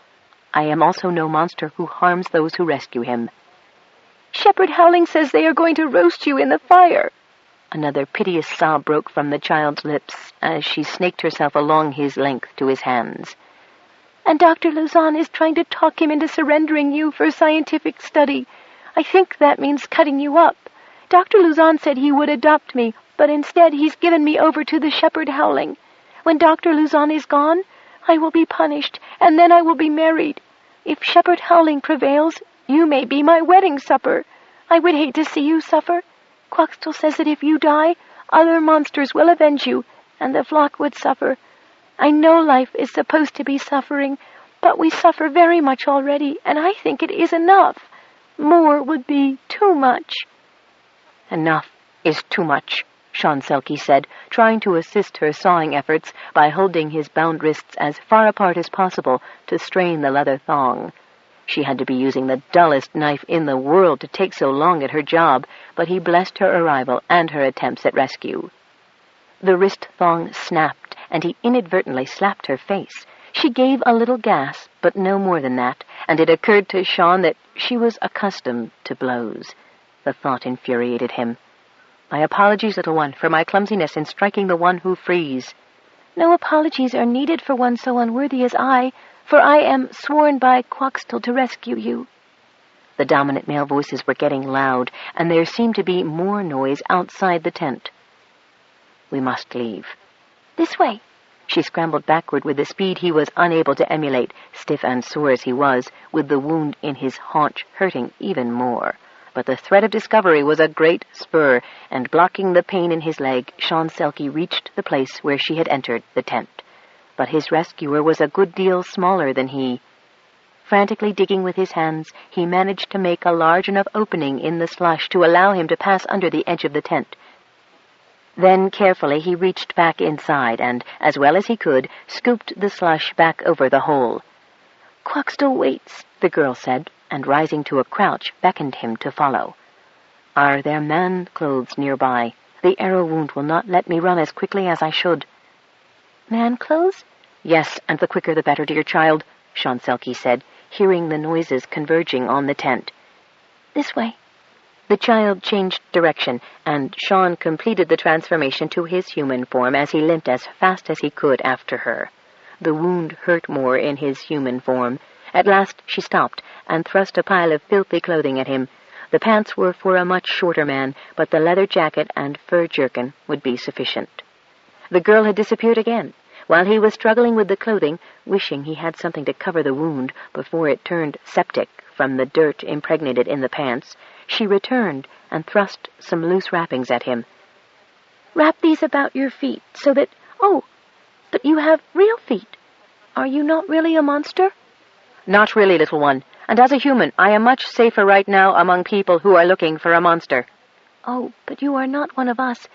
I am also no monster who harms those who rescue him." "Shepherd Howling says they are going to roast you in the fire." Another piteous sob broke from the child's lips as she snaked herself along his length to his hands. "And Dr. Luzon is trying to talk him into surrendering you for scientific study. I think that means cutting you up. Dr. Luzon said he would adopt me, but instead he's given me over to the Shepherd Howling. When Dr. Luzon is gone, I will be punished, and then I will be married. If Shepherd Howling prevails, you may be my wedding supper. I would hate to see you suffer. Quoxtol says that if you die, other monsters will avenge you, and the flock would suffer. I know life is supposed to be suffering, but we suffer very much already, and I think it is enough. More would be too much." "Enough is too much," Sean Selkie said, trying to assist her sawing efforts by holding his bound wrists as far apart as possible to strain the leather thong. She had to be using the dullest knife in the world to take so long at her job, but he blessed her arrival and her attempts at rescue. The wrist thong snapped, and he inadvertently slapped her face. She gave a little gasp, but no more than that, and it occurred to Sean that she was accustomed to blows. The thought infuriated him. "My apologies, little one, for my clumsiness in striking the one who frees." "No apologies are needed for one so unworthy as I, for I am sworn by Quoxtol to rescue you." The dominant male voices were getting loud, and there seemed to be more noise outside the tent. "We must leave." "This way." She scrambled backward with the speed he was unable to emulate, stiff and sore as he was, with the wound in his haunch hurting even more. But the threat of discovery was a great spur, and blocking the pain in his leg, Sean Selkie reached the place where she had entered the tent. But his rescuer was a good deal smaller than he. Frantically digging with his hands, he managed to make a large enough opening in the slush to allow him to pass under the edge of the tent. Then carefully he reached back inside and, as well as he could, scooped the slush back over the hole. "Quoxtol waits," the girl said, and rising to a crouch, beckoned him to follow. "Are there man clothes nearby? The arrow wound will not let me run as quickly as I should." "Man clothes?" "Yes, and the quicker the better, dear child," Sean Selkie said, hearing the noises converging on the tent. "This way." The child changed direction, and Sean completed the transformation to his human form as he limped as fast as he could after her. The wound hurt more in his human form. At last she stopped and thrust a pile of filthy clothing at him. The pants were for a much shorter man, but the leather jacket and fur jerkin would be sufficient. The girl had disappeared again. While he was struggling with the clothing, wishing he had something to cover the wound before it turned septic from the dirt impregnated in the pants, she returned and thrust some loose wrappings at him. "Wrap these about your feet so that... Oh, but you have real feet. Are you not really a monster?" "Not really, little one. And as a human, I am much safer right now among people who are looking for a monster." "Oh, but you are not one of us,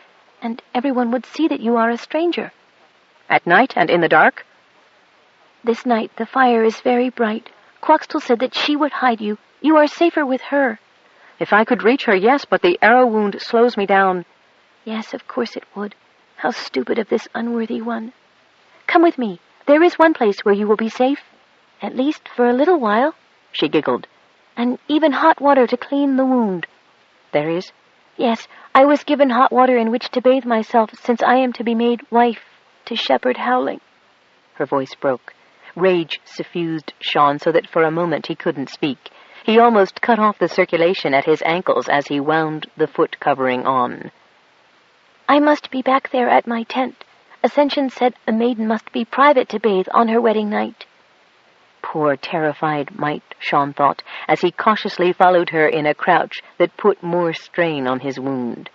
and everyone would see that you are a stranger." "At night and in the dark?" "This night the fire is very bright. Quoxtol said that she would hide you. You are safer with her." "If I could reach her, yes, but the arrow wound slows me down." "Yes, of course it would. How stupid of this unworthy one. Come with me. There is one place where you will be safe. At least for a little while." She giggled. "And even hot water to clean the wound." "There is?" "Yes, I was given hot water in which to bathe myself, since I am to be made wife to Shepherd Howling." Her voice broke. Rage suffused Sean so that for a moment he couldn't speak. He almost cut off the circulation at his ankles as he wound the foot covering on. "I must be back there at my tent. Ascension said a maiden must be private to bathe on her wedding night." Poor terrified mite, Sean thought, as he cautiously followed her in a crouch that put more strain on his wound.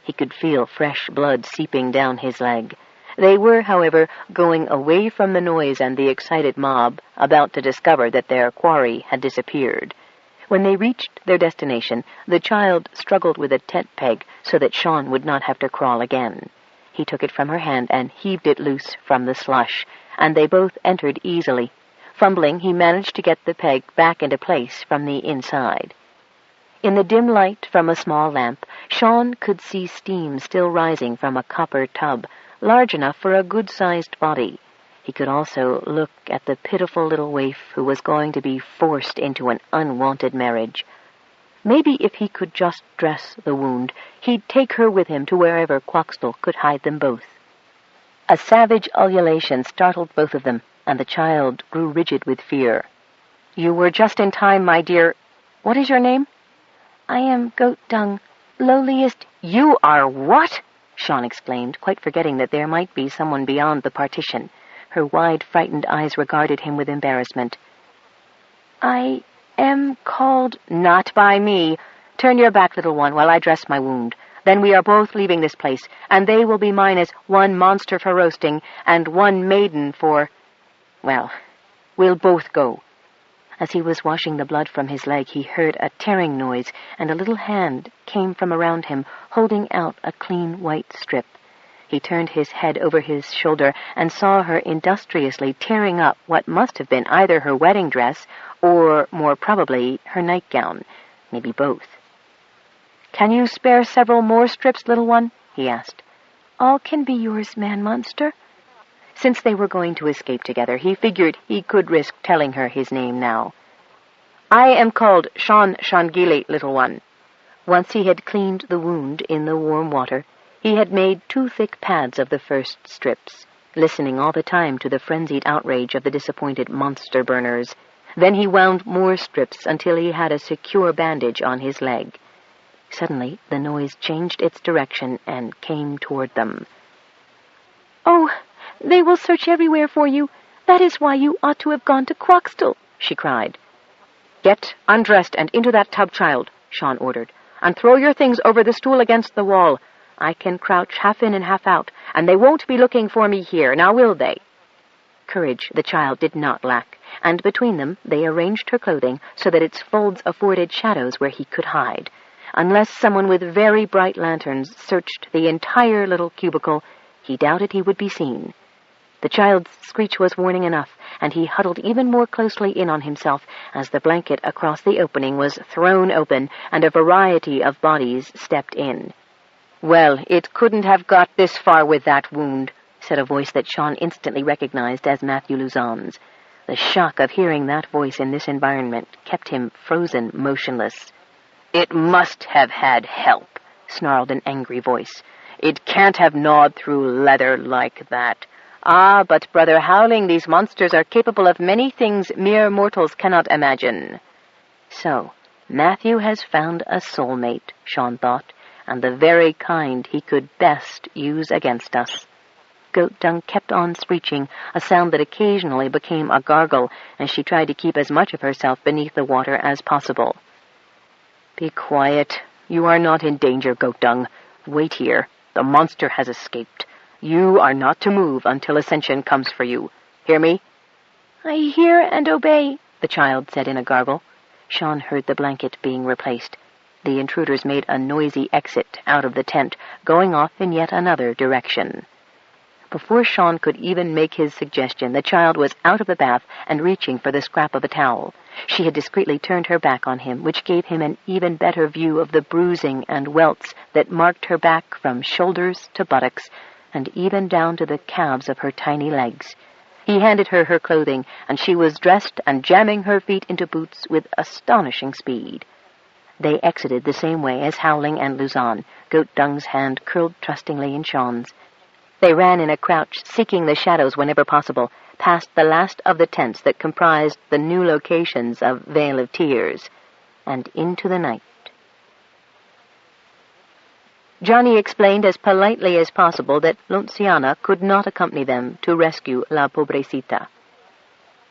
He could feel fresh blood seeping down his leg. They were, however, going away from the noise and the excited mob, about to discover that their quarry had disappeared. When they reached their destination, the child struggled with a tent peg so that Sean would not have to crawl again. He took it from her hand and heaved it loose from the slush, and they both entered easily. Fumbling, he managed to get the peg back into place from the inside. In the dim light from a small lamp, Sean could see steam still rising from a copper tub, large enough for a good-sized body. He could also look at the pitiful little waif who was going to be forced into an unwanted marriage. Maybe if he could just dress the wound, he'd take her with him to wherever Quoxtol could hide them both. A savage ululation startled both of them, and the child grew rigid with fear. "You were just in time, my dear. What is your name?" "I am Goat Dung, lowliest—" "You are what?" Sean exclaimed, quite forgetting that there might be someone beyond the partition. Her wide, frightened eyes regarded him with embarrassment. "I am called—" "Not by me. Turn your back, little one, while I dress my wound. Then we are both leaving this place, and they will be mine as one monster for roasting and one maiden for... Well, we'll both go." As he was washing the blood from his leg, he heard a tearing noise, and a little hand came from around him, holding out a clean white strip. He turned his head over his shoulder and saw her industriously tearing up what must have been either her wedding dress or, more probably, her nightgown. Maybe both. "Can you spare several more strips, little one?" he asked. "All can be yours, man-monster." Since they were going to escape together, he figured he could risk telling her his name now. "I am called Sean Shangili, little one." Once he had cleaned the wound in the warm water, he had made 2 thick pads of the first strips, listening all the time to the frenzied outrage of the disappointed monster burners. Then he wound more strips until he had a secure bandage on his leg. Suddenly, the noise changed its direction and came toward them. "Oh, they will search everywhere for you. That is why you ought to have gone to Quoxtol," she cried. "Get undressed and into that tub, child," Sean ordered, "and throw your things over the stool against the wall. I can crouch half in and half out, and they won't be looking for me here, now will they?" Courage the child did not lack, and between them they arranged her clothing so that its folds afforded shadows where he could hide. Unless someone with very bright lanterns searched the entire little cubicle, he doubted he would be seen. The child's screech was warning enough, and he huddled even more closely in on himself as the blanket across the opening was thrown open and a variety of bodies stepped in. "Well, it couldn't have got this far with that wound," said a voice that Sean instantly recognized as Matthew Luzon's. The shock of hearing that voice in this environment kept him frozen motionless. "It must have had help," snarled an angry voice. "It can't have gnawed through leather like that. Ah, but, Brother Howling, these monsters are capable of many things mere mortals cannot imagine." So, Matthew has found a soulmate, Sean thought, and the very kind he could best use against us. Goat Dung kept on screeching, a sound that occasionally became a gargle, and she tried to keep as much of herself beneath the water as possible. "Be quiet. You are not in danger, Goat Dung. Wait here. The monster has escaped. You are not to move until Ascension comes for you. Hear me?" "I hear and obey," the child said in a gargle. Sean heard the blanket being replaced. The intruders made a noisy exit out of the tent, going off in yet another direction. Before Sean could even make his suggestion, the child was out of the bath and reaching for the scrap of a towel. She had discreetly turned her back on him, which gave him an even better view of the bruising and welts that marked her back from shoulders to buttocks, and even down to the calves of her tiny legs. He handed her her clothing, and she was dressed and jamming her feet into boots with astonishing speed. They exited the same way as Howling and Luzon, Goat Dung's hand curled trustingly in Sean's. They ran in a crouch, seeking the shadows whenever possible, past the last of the tents that comprised the new locations of Vale of Tears, and into the night. Johnny explained as politely as possible that Lonciana could not accompany them to rescue La Pobrecita.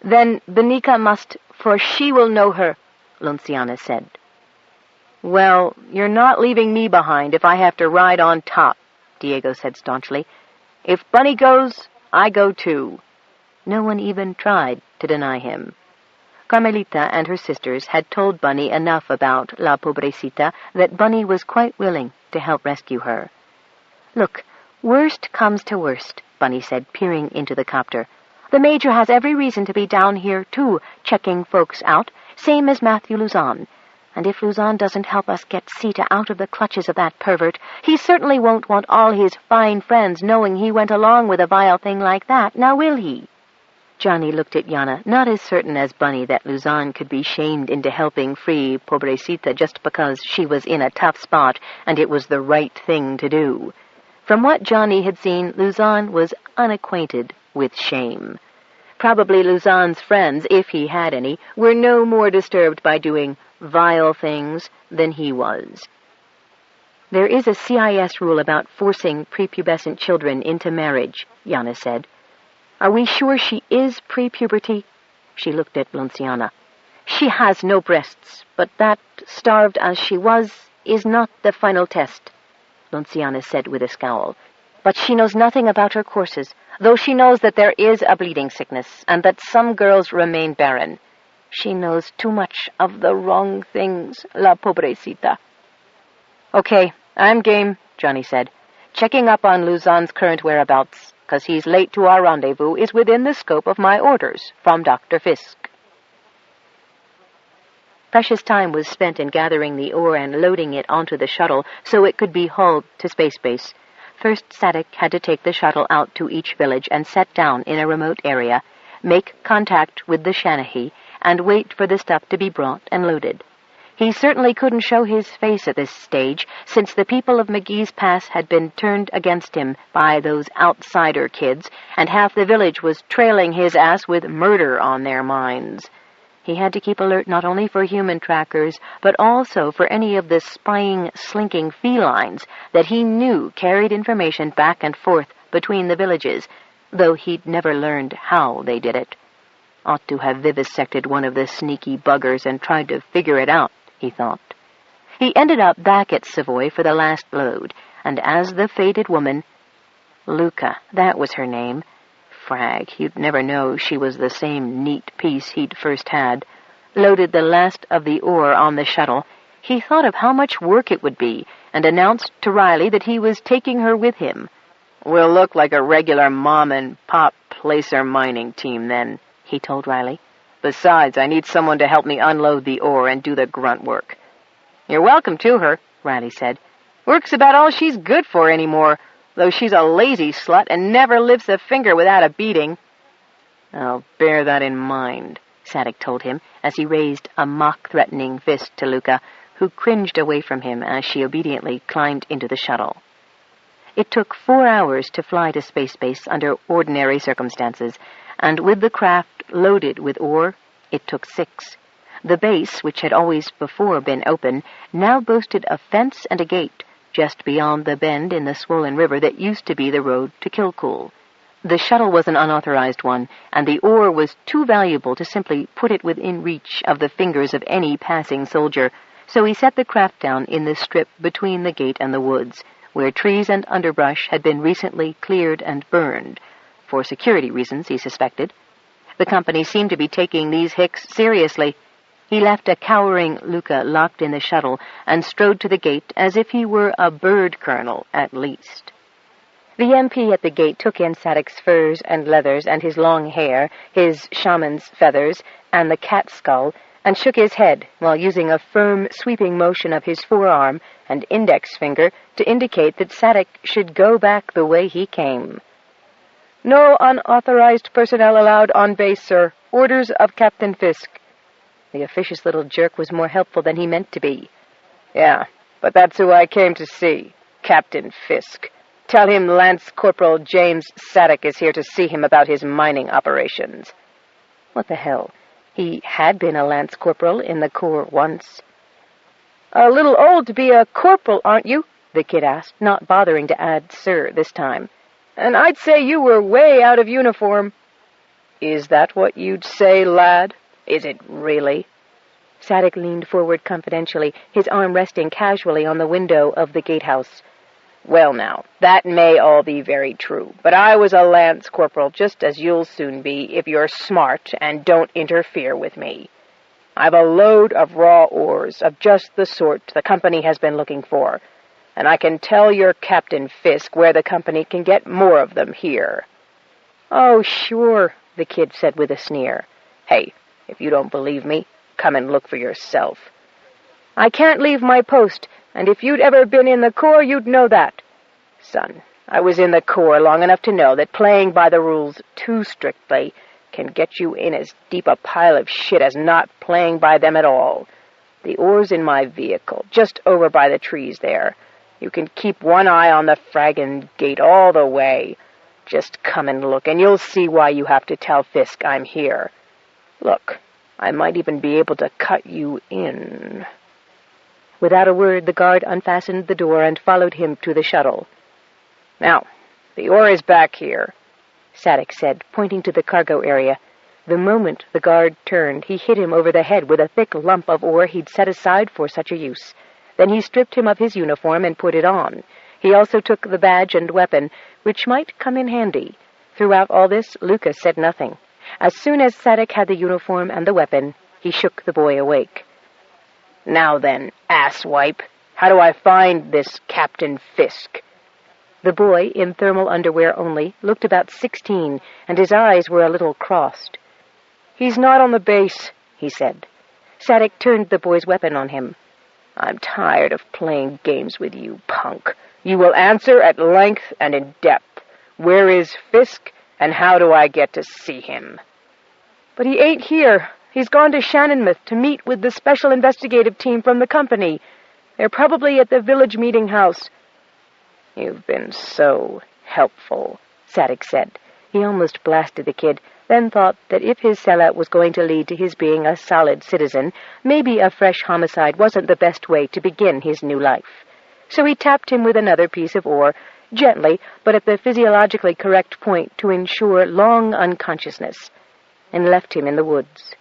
"Then Benica must, for she will know her," Lonciana said. "Well, you're not leaving me behind if I have to ride on top," Diego said staunchly. "If Bunny goes, I go too." No one even tried to deny him. Carmelita and her sisters had told Bunny enough about La Pobrecita that Bunny was quite willing to help rescue her. "Look, worst comes to worst," Bunny said, peering into the copter. The Major has every reason to be down here, too, checking folks out, same as Matthew Luzon. And if Luzon doesn't help us get Sita out of the clutches of that pervert, he certainly won't want all his fine friends knowing he went along with a vile thing like that, now will he?" Johnny looked at Yana, not as certain as Bunny that Luzon could be shamed into helping free Pobrecita just because she was in a tough spot and it was the right thing to do. From what Johnny had seen, Luzon was unacquainted with shame. Probably Luzon's friends, if he had any, were no more disturbed by doing vile things than he was. "There is a CIS rule about forcing prepubescent children into marriage," Yana said. "Are we sure she is pre-puberty?" She looked at Luciana. "She has no breasts, but that, starved as she was, is not the final test," Luciana said with a scowl. "But she knows nothing about her courses, though she knows that there is a bleeding sickness, and that some girls remain barren. She knows too much of the wrong things, la pobrecita." "Okay, I'm game," Johnny said. "Checking up on Luzon's current whereabouts, 'cause he's late to our rendezvous, is within the scope of my orders from Dr. Fisk." Precious time was spent in gathering the ore and loading it onto the shuttle so it could be hauled to space base. First, Sadek had to take the shuttle out to each village and set down in a remote area, make contact with the Shanahy, and wait for the stuff to be brought and loaded. He certainly couldn't show his face at this stage, since the people of McGee's Pass had been turned against him by those outsider kids, and half the village was trailing his ass with murder on their minds. He had to keep alert not only for human trackers, but also for any of the spying, slinking felines that he knew carried information back and forth between the villages, though he'd never learned how they did it. Ought to have vivisected one of the sneaky buggers and tried to figure it out, he thought. He ended up back at Savoy for the last load, and as the fated woman, Luca, that was her name, frag, you'd never know she was the same neat piece he'd first had, loaded the last of the ore on the shuttle, he thought of how much work it would be, and announced to Riley that he was taking her with him. "We'll look like a regular mom-and-pop placer mining team then," he told Riley. "Besides, I need someone to help me unload the ore and do the grunt work." "You're welcome to her," Riley said. "Work's about all she's good for anymore, though she's a lazy slut and never lifts a finger without a beating." "I'll bear that in mind," Sadek told him, as he raised a mock-threatening fist to Luca, who cringed away from him as she obediently climbed into the shuttle. It took 4 hours to fly to space base under ordinary circumstances, and with the craft loaded with ore, it took 6. The base, which had always before been open, now boasted a fence and a gate just beyond the bend in the swollen river that used to be the road to Kilcool. The shuttle was an unauthorized one, and the ore was too valuable to simply put it within reach of the fingers of any passing soldier, so he set the craft down in the strip between the gate and the woods, where trees and underbrush had been recently cleared and burned, for security reasons, he suspected. The company seemed to be taking these hicks seriously. He left a cowering Luca locked in the shuttle and strode to the gate as if he were a bird colonel, at least. The MP at the gate took in Sadek's furs and leathers and his long hair, his shaman's feathers, and the cat skull, and shook his head while using a firm, sweeping motion of his forearm and index finger to indicate that Sadek should go back the way he came. "No unauthorized personnel allowed on base, sir. Orders of Captain Fisk." The officious little jerk was more helpful than he meant to be. "Yeah, but that's who I came to see, Captain Fisk. Tell him Lance Corporal James Sadek is here to see him about his mining operations." What the hell? He had been a Lance Corporal in the Corps once. "A little old to be a corporal, aren't you?" the kid asked, not bothering to add sir this time. "And I'd say you were way out of uniform." "Is that what you'd say, lad? Is it really?" Sadek leaned forward confidentially, his arm resting casually on the window of the gatehouse. "Well now, that may all be very true, but I was a Lance Corporal just as you'll soon be if you're smart and don't interfere with me. I've a load of raw ores of just the sort the company has been looking for, and I can tell your Captain Fisk where the company can get more of them here." "Oh, sure," the kid said with a sneer. "Hey, if you don't believe me, come and look for yourself." "I can't leave my post, and if you'd ever been in the Corps, you'd know that." "Son, I was in the Corps long enough to know that playing by the rules too strictly can get you in as deep a pile of shit as not playing by them at all. The oar's in my vehicle, just over by the trees there. You can keep one eye on the fraggin' gate all the way. Just come and look, and you'll see why you have to tell Fisk I'm here. Look, I might even be able to cut you in." Without a word, the guard unfastened the door and followed him to the shuttle. "Now, the oar is back here," Sadek said, pointing to the cargo area. The moment the guard turned, he hit him over the head with a thick lump of ore he'd set aside for such a use. Then he stripped him of his uniform and put it on. He also took the badge and weapon, which might come in handy. Throughout all this, Lucas said nothing. As soon as Sadek had the uniform and the weapon, he shook the boy awake. "Now then, asswipe, how do I find this Captain Fisk?" The boy, in thermal underwear only, looked about 16, and his eyes were a little crossed. "He's not on the base," he said. Sadek turned the boy's weapon on him. "I'm tired of playing games with you, punk. You will answer at length and in depth. Where is Fisk, and how do I get to see him?" "But he ain't here. He's gone to Shannonmouth to meet with the special investigative team from the company. They're probably at the village meeting house." "You've been so helpful," Sadek said. He almost blasted the kid, then thought that if his sellout was going to lead to his being a solid citizen, maybe a fresh homicide wasn't the best way to begin his new life. So he tapped him with another piece of ore, gently, but at the physiologically correct point to ensure long unconsciousness, and left him in the woods.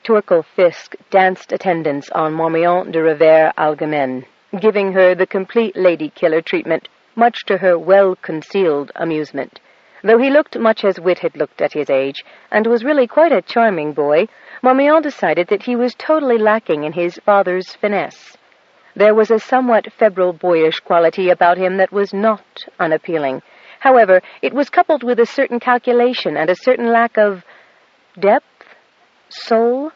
Torkel Fisk danced attendance on Marmion de Revers Algemene, giving her the complete lady-killer treatment, much to her well-concealed amusement. Though he looked much as Wit had looked at his age, and was really quite a charming boy, Marmion decided that he was totally lacking in his father's finesse. There was a somewhat febrile, boyish quality about him that was not unappealing. However, it was coupled with a certain calculation and a certain lack of depth? Soul?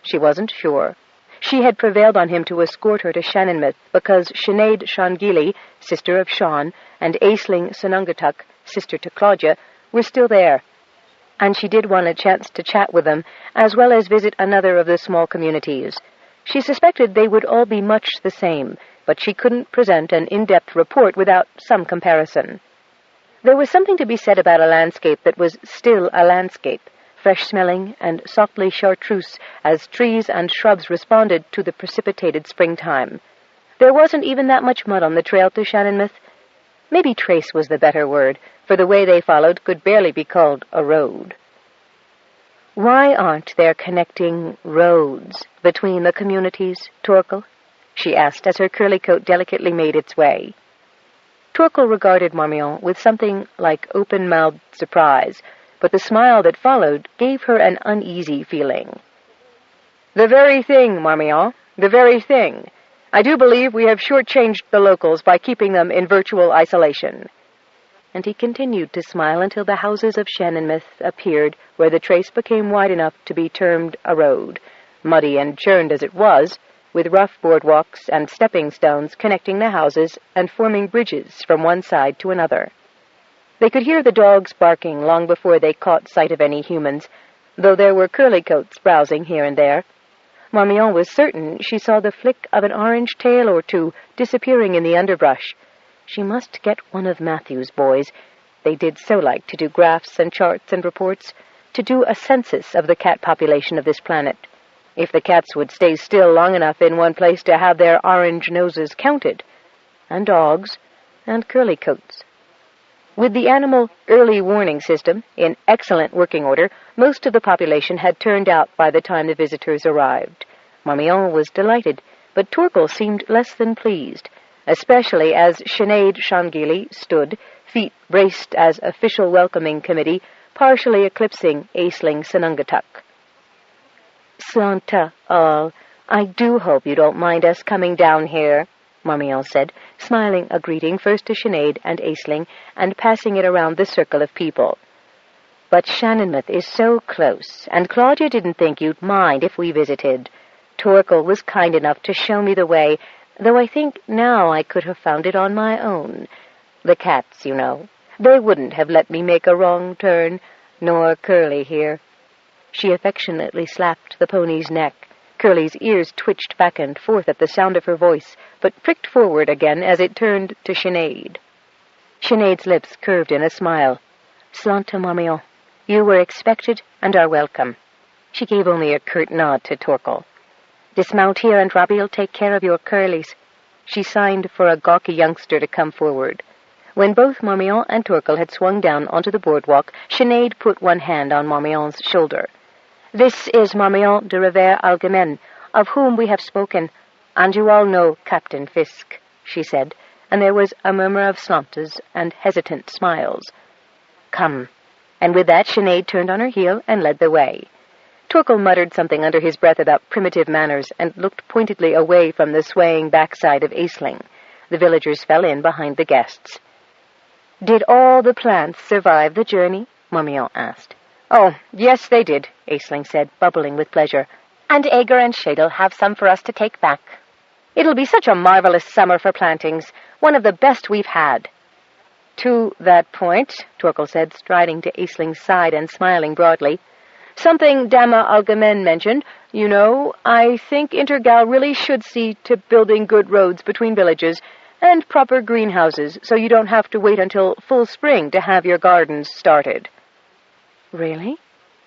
She wasn't sure. She had prevailed on him to escort her to Shannonmouth because Sinead Shangili, sister of Sean, and Aisling Sunungatuk, sister to Claudia, were still there. And she did want a chance to chat with them, as well as visit another of the small communities. She suspected they would all be much the same, but she couldn't present an in-depth report without some comparison. There was something to be said about a landscape that was still a landscape, fresh-smelling and softly chartreuse as trees and shrubs responded to the precipitated springtime. There wasn't even that much mud on the trail to Shannonmouth. Maybe trace was the better word, for the way they followed could barely be called a road. "Why aren't there connecting roads between the communities, Torkel?" she asked as her curly coat delicately made its way. Torkel regarded Marmion with something like open-mouthed surprise, but the smile that followed gave her an uneasy feeling. "The very thing, Marmion, the very thing. I do believe we have shortchanged the locals by keeping them in virtual isolation." And he continued to smile until the houses of Shannonmouth appeared where the trace became wide enough to be termed a road, muddy and churned as it was, with rough boardwalks and stepping stones connecting the houses and forming bridges from one side to another. They could hear the dogs barking long before they caught sight of any humans, though there were curly-coats browsing here and there. Marmion was certain she saw the flick of an orange tail or two disappearing in the underbrush. She must get one of Matthew's boys. They did so like to do graphs and charts and reports, to do a census of the cat population of this planet, if the cats would stay still long enough in one place to have their orange noses counted, and dogs, and curly-coats. With the animal early warning system in excellent working order, most of the population had turned out by the time the visitors arrived. Marmion was delighted, but Torkel seemed less than pleased, especially as Sinead Shangili stood, feet braced as official welcoming committee, partially eclipsing Aisling Sunungatuk. "Santa all, I do hope you don't mind us coming down here," Marmion said, smiling a greeting first to Sinead and Aisling, and passing it around the circle of people. But Shannonmouth is so close, and Claudia didn't think you'd mind if we visited. Torkel was kind enough to show me the way, though I think now I could have found it on my own. The cats, you know. They wouldn't have let me make a wrong turn, nor Curly here." She affectionately slapped the pony's neck. Curly's ears twitched back and forth at the sound of her voice, but pricked forward again as it turned to Sinead. Sinead's lips curved in a smile. "Slánta, Marmion. You were expected and are welcome." She gave only a curt nod to Torkel. "Dismount here and Robbie'll take care of your curlies." She signed for a gawky youngster to come forward. When both Marmion and Torkel had swung down onto the boardwalk, Sinead put one hand on Marmion's shoulder. "This is Marmion de Revers Algemen, of whom we have spoken, and you all know Captain Fisk," she said, and there was a murmur of slántas and hesitant smiles. "Come." And with that, Sinead turned on her heel and led the way. Torkel muttered something under his breath about primitive manners and looked pointedly away from the swaying backside of Aisling. The villagers fell in behind the guests. "Did all the plants survive the journey?" Marmion asked. "Oh, yes, they did," Aisling said, bubbling with pleasure. "And Ager and Shadel have some for us to take back. It'll be such a marvelous summer for plantings, one of the best we've had." "To that point," Torkel said, striding to Aisling's side and smiling broadly, "something Dama Algemen mentioned. You know, I think Intergal really should see to building good roads between villages and proper greenhouses, so you don't have to wait until full spring to have your gardens started." "Really?"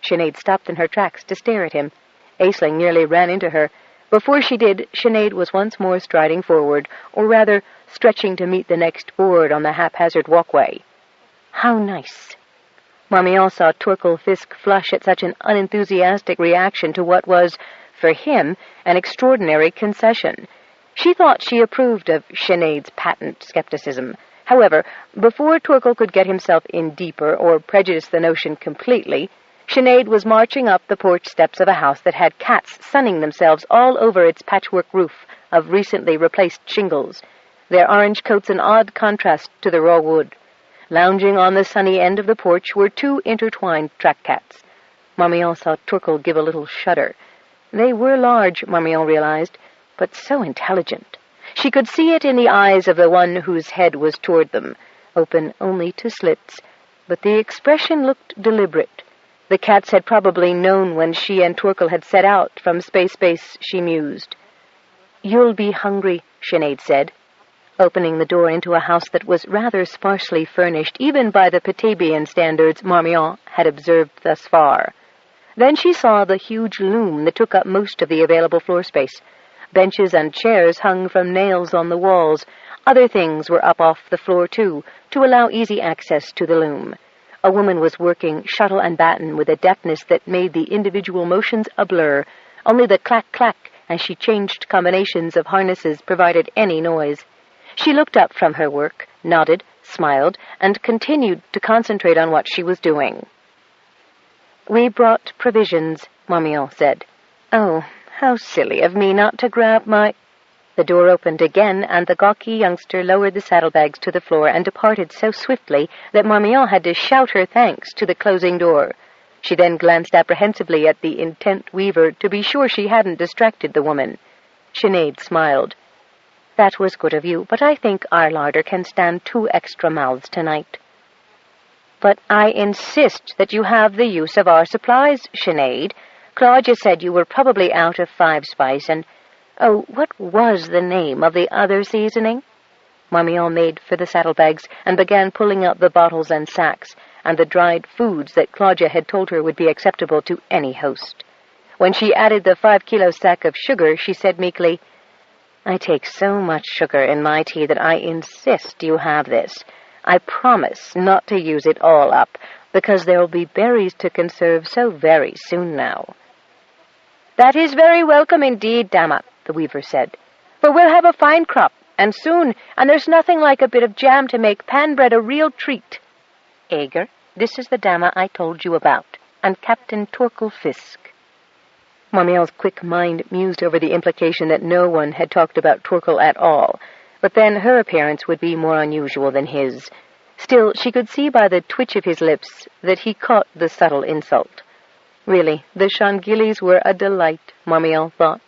Sinead stopped in her tracks to stare at him. Aisling nearly ran into her. Before she did, Sinead was once more striding forward, or rather, stretching to meet the next board on the haphazard walkway. "How nice." Marmion saw Torkel Fisk flush at such an unenthusiastic reaction to what was, for him, an extraordinary concession. She thought she approved of Sinead's patent skepticism. However, before Torkel could get himself in deeper or prejudice the notion completely, Sinead was marching up the porch steps of a house that had cats sunning themselves all over its patchwork roof of recently replaced shingles, their orange coats an odd contrast to the raw wood. Lounging on the sunny end of the porch were two intertwined track cats. Marmion saw Torkel give a little shudder. They were large, Marmion realized, but so intelligent. She could see it in the eyes of the one whose head was toward them, open only to slits, but the expression looked deliberate. The cats had probably known when she and Torkel had set out from Space Base, she mused. "You'll be hungry," Sinead said, opening the door into a house that was rather sparsely furnished, even by the Petaybee standards Marmion had observed thus far. Then she saw the huge loom that took up most of the available floor space. Benches and chairs hung from nails on the walls. Other things were up off the floor, too, to allow easy access to the loom. A woman was working shuttle and batten with a deftness that made the individual motions a blur. Only the clack-clack as she changed combinations of harnesses provided any noise. She looked up from her work, nodded, smiled, and continued to concentrate on what she was doing. "We brought provisions," Marmion said. "Oh, how silly of me not to grab my—" The door opened again, and the gawky youngster lowered the saddlebags to the floor and departed so swiftly that Marmion had to shout her thanks to the closing door. She then glanced apprehensively at the intent weaver to be sure she hadn't distracted the woman. Sinead smiled. "That was good of you, but I think our larder can stand 2 extra mouths tonight." "But I insist that you have the use of our supplies, Sinead. Claudia said you were probably out of 5-spice, and... Oh, what was the name of the other seasoning?" Marmion made for the saddlebags and began pulling out the bottles and sacks, and the dried foods that Claudia had told her would be acceptable to any host. When she added the 5-kilo sack of sugar, she said meekly, "I take so much sugar in my tea that I insist you have this. I promise not to use it all up, because there'll be berries to conserve so very soon now." "That is very welcome indeed, Dama," the weaver said, "for we'll have a fine crop, and soon, and there's nothing like a bit of jam to make pan-bread a real treat. Ager, this is the Dama I told you about, and Captain Torkel Fisk." Marmion's quick mind mused over the implication that no one had talked about Torkel at all, but then her appearance would be more unusual than his. Still, she could see by the twitch of his lips that he caught the subtle insult. Really, the Shanghilis were a delight, Marmion thought.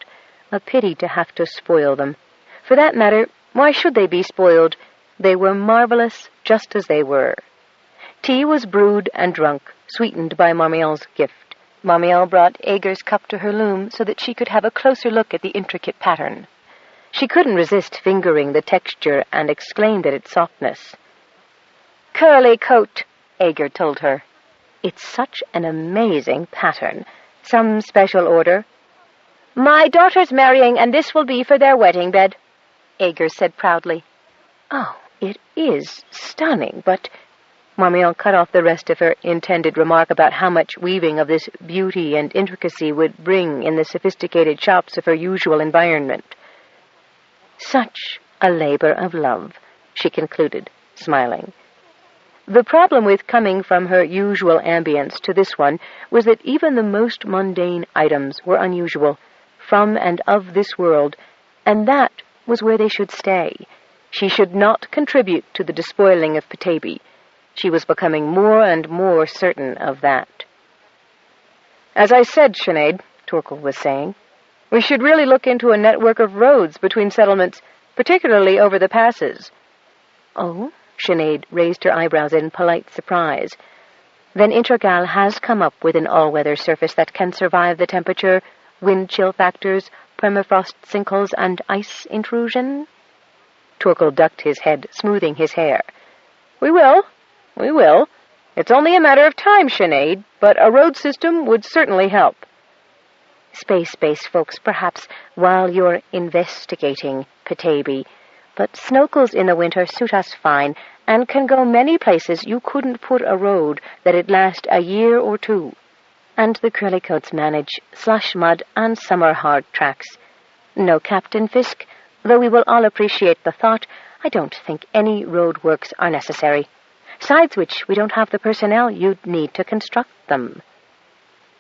A pity to have to spoil them. For that matter, why should they be spoiled? They were marvelous just as they were. Tea was brewed and drunk, sweetened by Marmion's gift. Marmion brought Ager's cup to her loom so that she could have a closer look at the intricate pattern. She couldn't resist fingering the texture and exclaimed at its softness. "Curly coat," Ager told her. "It's such an amazing pattern. Some special order?" "My daughter's marrying, and this will be for their wedding bed," Ager said proudly. "Oh, it is stunning, but—" Marmion cut off the rest of her intended remark about how much weaving of this beauty and intricacy would bring in the sophisticated shops of her usual environment. "Such a labor of love," she concluded, smiling. The problem with coming from her usual ambience to this one was that even the most mundane items were unusual, from and of this world, and that was where they should stay. She should not contribute to the despoiling of Petaybee. She was becoming more and more certain of that. "As I said, Sinead," Torkel was saying, "we should really look into a network of roads between settlements, particularly over the passes." "Oh?" Sinead raised her eyebrows in polite surprise. "Then Intergal has come up with an all-weather surface that can survive the temperature, wind chill factors, permafrost sinkholes, and ice intrusion?" Torkel ducked his head, smoothing his hair. We will. It's only a matter of time, Sinead, but a road system would certainly help." "Space-based folks, perhaps, while you're investigating Petaybee. But snowcles in the winter suit us fine, and can go many places you couldn't put a road that'd last a year or two. And the curlycoats manage slush, mud, and summer hard tracks. No, Captain Fisk, though we will all appreciate the thought, I don't think any roadworks are necessary. Besides which, we don't have the personnel you'd need to construct them."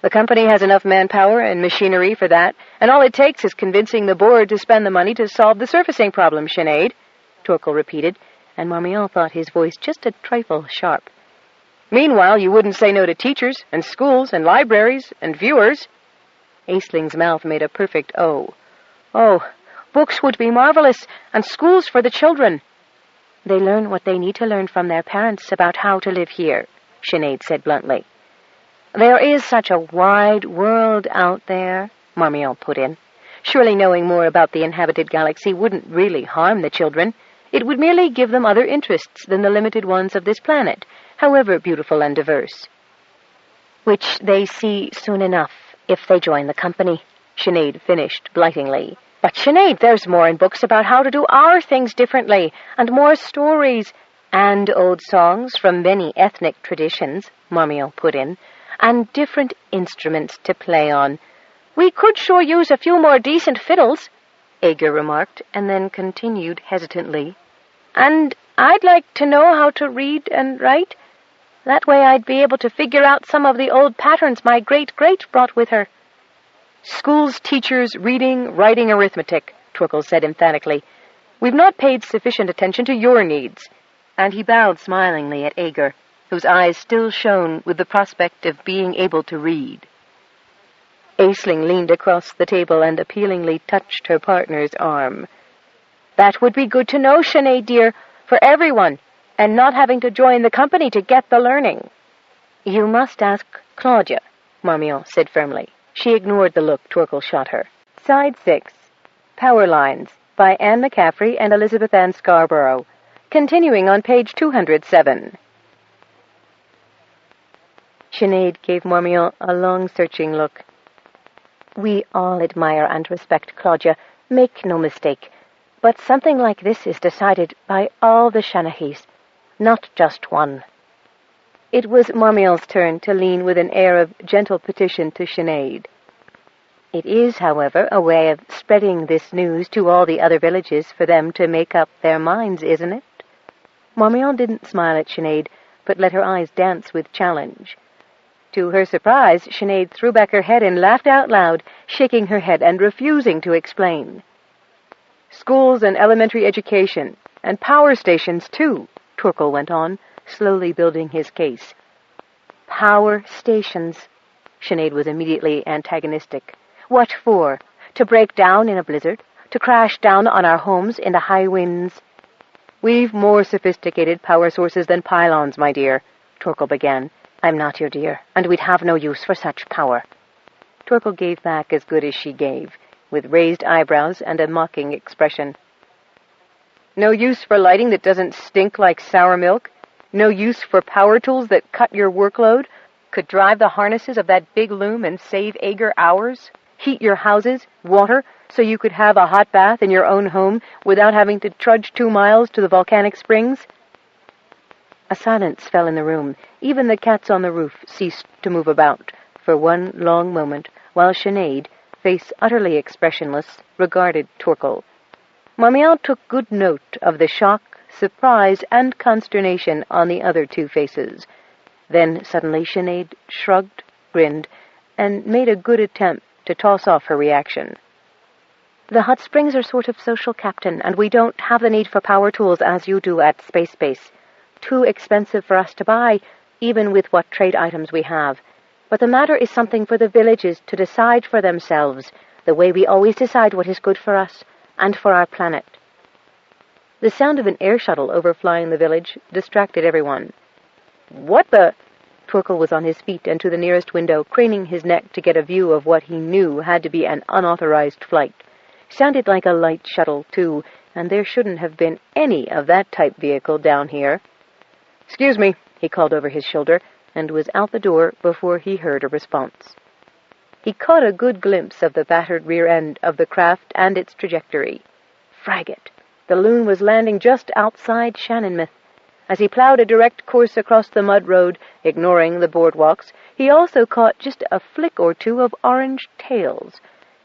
"The company has enough manpower and machinery for that, and all it takes is convincing the board to spend the money to solve the surfacing problem, Sinead," Torkel repeated, and Marmion thought his voice just a trifle sharp. "Meanwhile, you wouldn't say no to teachers, and schools, and libraries, and viewers." Aisling's mouth made a perfect O. "Oh, books would be marvelous, and schools for the children." "They learn what they need to learn from their parents about how to live here," Sinead said bluntly. "There is such a wide world out there," Marmion put in. "Surely knowing more about the inhabited galaxy wouldn't really harm the children. It would merely give them other interests than the limited ones of this planet, however beautiful and diverse." "Which they see soon enough, if they join the company," Sinead finished blightingly. "But, Sinead, there's more in books about how to do our things differently, and more stories." "And old songs from many ethnic traditions," Marmion put in, "and different instruments to play on." "We could sure use a few more decent fiddles," Ager remarked, and then continued hesitantly. "And I'd like to know how to read and write. That way I'd be able to figure out some of the old patterns my great-great brought with her." "Schools, teachers, reading, writing, arithmetic," Torkel said emphatically. "We've not paid sufficient attention to your needs." And he bowed smilingly at Ager, whose eyes still shone with the prospect of being able to read. Aisling leaned across the table and appealingly touched her partner's arm. "That would be good to know, Sinead dear, for everyone, and not having to join the company to get the learning." "You must ask Claudia," Marmion said firmly. She ignored the look Torkel shot her. Side 6. Power Lines, by Anne Mccaffrey and Elizabeth Ann Scarborough. Continuing on page 207. Sinead gave Marmion a long, searching look. "We all admire and respect Claudia, make no mistake, but something like this is decided by all the Shanahis, not just one." It was Marmion's turn to lean with an air of gentle petition to Sinead. "It is, however, a way of spreading this news to all the other villages for them to make up their minds, isn't it?" Marmion didn't smile at Sinead, but let her eyes dance with challenge. To her surprise, Sinead threw back her head and laughed out loud, shaking her head and refusing to explain. "Schools and elementary education, and power stations, too," Torkel went on, slowly building his case. "Power stations." Sinead was immediately antagonistic. "What for? To break down in a blizzard? To crash down on our homes in the high winds?" "We've more sophisticated power sources than pylons, my dear," Torkel began. "I'm not your dear, and we'd have no use for such power." Torkel gave back as good as she gave, with raised eyebrows and a mocking expression. "No use for lighting that doesn't stink like sour milk? No use for power tools that cut your workload? Could drive the harnesses of that big loom and save Ager hours? Heat your houses, water, so you could have a hot bath in your own home without having to trudge 2 miles to the volcanic springs?" A silence fell in the room. Even the cats on the roof ceased to move about for one long moment, while Sinead, face utterly expressionless, regarded Torkel. Marmion took good note of the shock, surprise, and consternation on the other 2 faces. Then suddenly Sinead shrugged, grinned, and made a good attempt to toss off her reaction. "The hot springs are sort of social, Captain, and we don't have the need for power tools as you do at Space Base. Too expensive for us to buy, even with what trade items we have. But the matter is something for the villages to decide for themselves, the way we always decide what is good for us and for our planet." The sound of an air shuttle overflying the village distracted everyone. "What the—" Torkel was on his feet and to the nearest window, craning his neck to get a view of what he knew had to be an unauthorized flight. Sounded like a light shuttle, too, and there shouldn't have been any of that type vehicle down here. "Excuse me," he called over his shoulder, and was out the door before he heard a response. He caught a good glimpse of the battered rear end of the craft and its trajectory. Fragget! The loon was landing just outside Shannonmouth. As he plowed a direct course across the mud road, ignoring the boardwalks, he also caught just a flick or 2 of orange tails.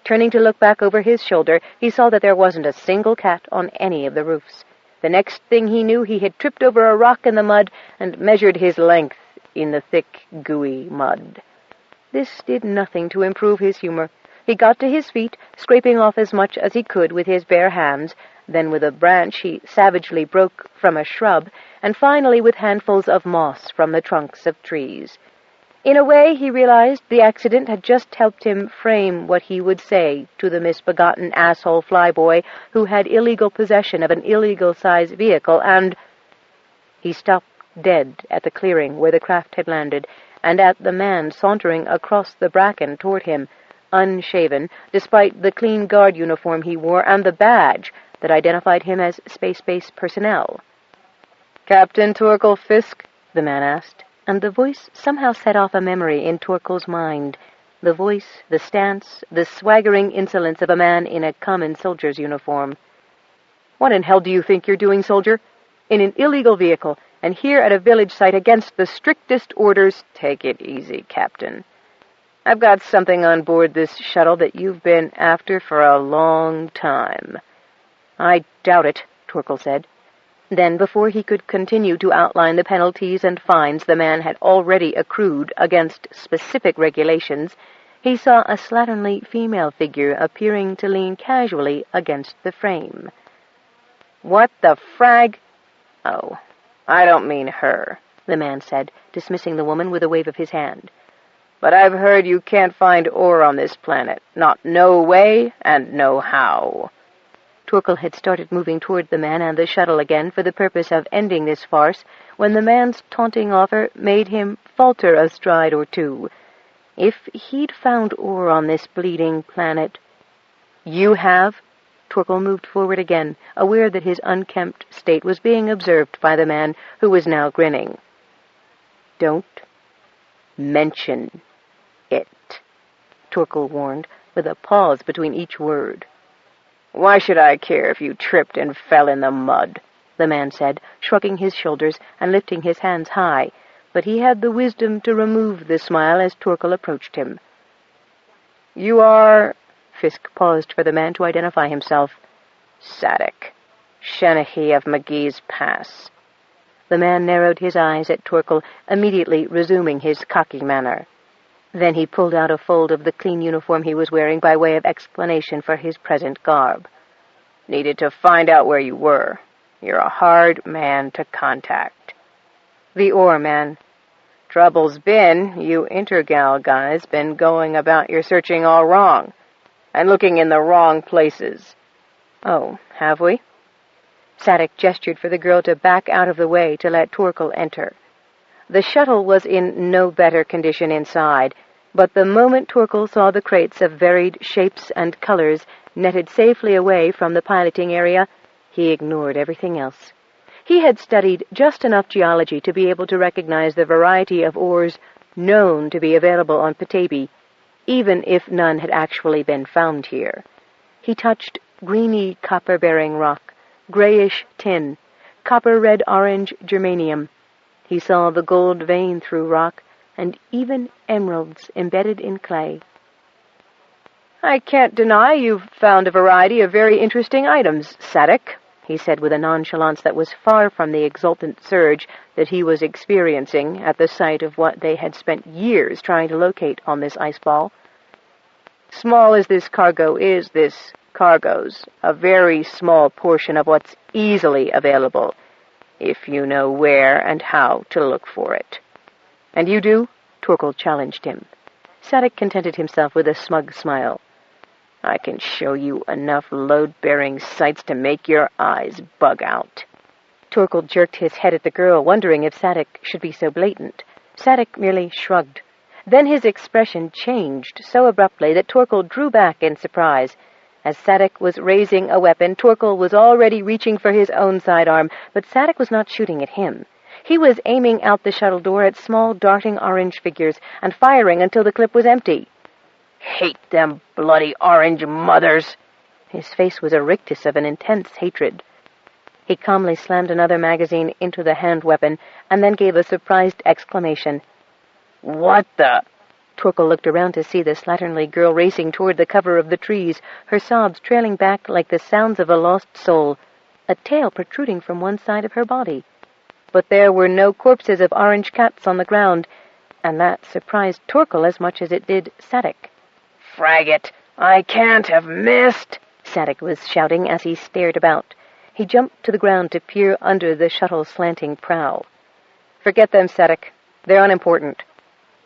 Turning to look back over his shoulder, he saw that there wasn't a single cat on any of the roofs. The next thing he knew, he had tripped over a rock in the mud and measured his length in the thick, gooey mud. This did nothing to improve his humor. He got to his feet, scraping off as much as he could with his bare hands, then with a branch he savagely broke from a shrub, and finally with handfuls of moss from the trunks of trees. In a way, he realized the accident had just helped him frame what he would say to the misbegotten asshole flyboy who had illegal possession of an illegal-sized vehicle, and— He stopped dead at the clearing where the craft had landed, and at the man sauntering across the bracken toward him, unshaven, despite the clean guard uniform he wore and the badge that identified him as Space Base personnel. "Captain Torkel Fisk?" the man asked, and the voice somehow set off a memory in Torkel's mind. The voice, the stance, the swaggering insolence of a man in a common soldier's uniform. "What in hell do you think you're doing, soldier? In an illegal vehicle, and here at a village site against the strictest orders—" "Take it easy, Captain. I've got something on board this shuttle that you've been after for a long time." "I doubt it," Torkel said. Then, before he could continue to outline the penalties and fines the man had already accrued against specific regulations, he saw a slatternly female figure appearing to lean casually against the frame. "What the frag—" "Oh, I don't mean her," the man said, dismissing the woman with a wave of his hand. "But I've heard you can't find ore on this planet. Not no way and no how." Torkel had started moving toward the man and the shuttle again for the purpose of ending this farce, when the man's taunting offer made him falter a stride or 2. If he'd found ore on this bleeding planet— "You have?" Torkel moved forward again, aware that his unkempt state was being observed by the man, who was now grinning. "Don't mention it," Torkel warned, with a pause between each word. "Why should I care if you tripped and fell in the mud?" the man said, shrugging his shoulders and lifting his hands high, but he had the wisdom to remove the smile as Torkel approached him. "You are—" Fisk paused for the man to identify himself. "Sadek, Shanahy of McGee's Pass." The man narrowed his eyes at Torkel, immediately resuming his cocky manner. Then he pulled out a fold of the clean uniform he was wearing by way of explanation for his present garb. "Needed to find out where you were. You're a hard man to contact." The ore man. Trouble's been, you Intergal guys been going about your searching all wrong, and looking in the wrong places. Oh, have we? Sadek gestured for the girl to back out of the way to let Torkel enter. The shuttle was in no better condition inside, but the moment Torkel saw the crates of varied shapes and colors netted safely away from the piloting area, he ignored everything else. He had studied just enough geology to be able to recognize the variety of ores known to be available on Petaybee, even if none had actually been found here. He touched greeny copper-bearing rock, grayish tin, copper-red-orange germanium. He saw the gold vein through rock, and even emeralds embedded in clay. "I can't deny you've found a variety of very interesting items, Sadek," he said with a nonchalance that was far from the exultant surge that he was experiencing at the sight of what they had spent years trying to locate on this ice ball. "Small as this cargo is, this cargo's a very small portion of what's easily available, if you know where and how to look for it." "And you do?" Torkel challenged him. Sadek contented himself with a smug smile. "I can show you enough load-bearing sights to make your eyes bug out." Torkel jerked his head at the girl, wondering if Sadek should be so blatant. Sadek merely shrugged. Then his expression changed so abruptly that Torkel drew back in surprise. As Sadek was raising a weapon, Torkel was already reaching for his own sidearm, but Sadek was not shooting at him. He was aiming out the shuttle door at small, darting orange figures and firing until the clip was empty. "Hate them bloody orange mothers!" His face was a rictus of an intense hatred. He calmly slammed another magazine into the hand weapon and then gave a surprised exclamation. "What the—" Torkel looked around to see the slatternly girl racing toward the cover of the trees, her sobs trailing back like the sounds of a lost soul, a tail protruding from one side of her body. But there were no corpses of orange cats on the ground, and that surprised Torkel as much as it did Sadek. "Frag it! I can't have missed!" Sadek was shouting as he stared about. He jumped to the ground to peer under the shuttle's slanting prow. "Forget them, Sadek. They're unimportant."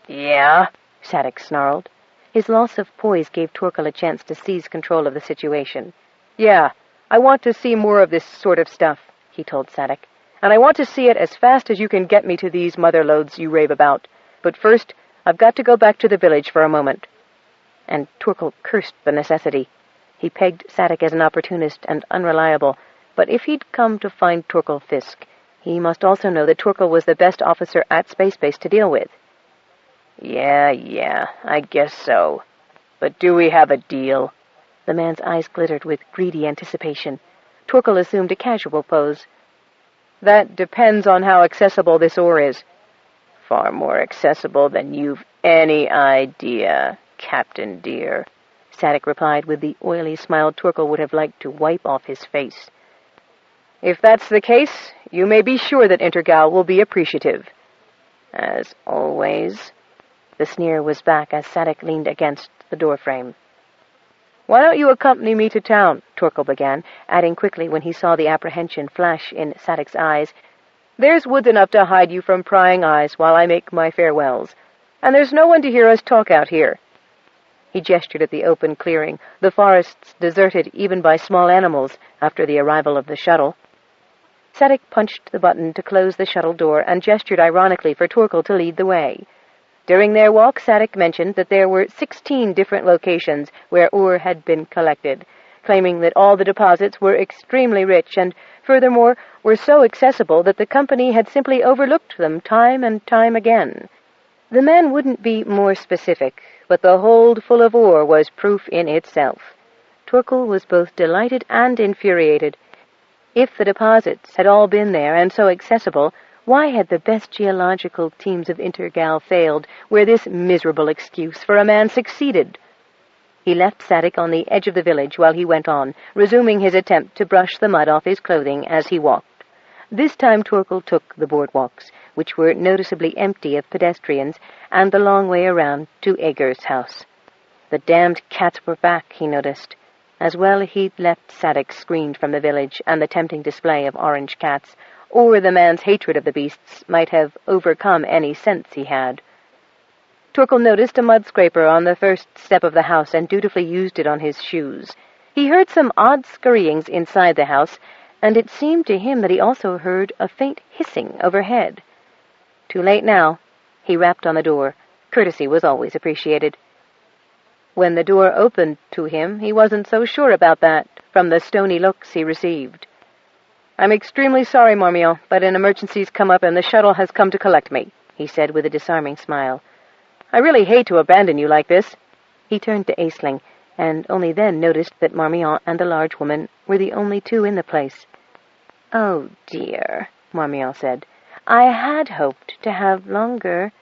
"Yeah?" Sadek snarled. His loss of poise gave Torkel a chance to seize control of the situation. "Yeah, I want to see more of this sort of stuff," he told Sadek. "And I want to see it as fast as you can get me to these motherlodes you rave about. But first, I've got to go back to the village for a moment." And Torkel cursed the necessity. He pegged Sadek as an opportunist and unreliable, but if he'd come to find Torkel Fisk, he must also know that Torkel was the best officer at Space Base to deal with. Yeah, I guess so. But do we have a deal?" The man's eyes glittered with greedy anticipation. Torkel assumed a casual pose. "That depends on how accessible this ore is." "Far more accessible than you've any idea, Captain dear," Sadek replied with the oily smile Torkel would have liked to wipe off his face. "If that's the case, you may be sure that Intergal will be appreciative." "As always." The sneer was back as Sadek leaned against the doorframe. "Why don't you accompany me to town?" Torkel began, adding quickly when he saw the apprehension flash in Sadek's eyes. "There's woods enough to hide you from prying eyes while I make my farewells. And there's no one to hear us talk out here." He gestured at the open clearing, the forests deserted even by small animals after the arrival of the shuttle. Sadek punched the button to close the shuttle door and gestured ironically for Torkel to lead the way. During their walk, Sadek mentioned that there were 16 different locations where ore had been collected, claiming that all the deposits were extremely rich and, furthermore, were so accessible that the company had simply overlooked them time and time again. The man wouldn't be more specific, but the hold full of ore was proof in itself. Torkel was both delighted and infuriated. If the deposits had all been there and so accessible, why had the best geological teams of Intergal failed, where this miserable excuse for a man succeeded? He left Sadek on the edge of the village while he went on, resuming his attempt to brush the mud off his clothing as he walked. This time Torkel took the boardwalks, which were noticeably empty of pedestrians, and the long way around to Ager's house. The damned cats were back, he noticed. As well he'd left Sadek screened from the village and the tempting display of orange cats, or the man's hatred of the beasts might have overcome any sense he had. Torkel noticed a mud scraper on the first step of the house and dutifully used it on his shoes. He heard some odd scurryings inside the house, and it seemed to him that he also heard a faint hissing overhead. Too late now. He rapped on the door. Courtesy was always appreciated. When the door opened to him, he wasn't so sure about that, from the stony looks he received. "I'm extremely sorry, Marmion, but an emergency's come up and the shuttle has come to collect me," he said with a disarming smile. "I really hate to abandon you like this." He turned to Aisling, and only then noticed that Marmion and the large woman were the only two in the place. "Oh, dear," Marmion said. "I had hoped to have longer."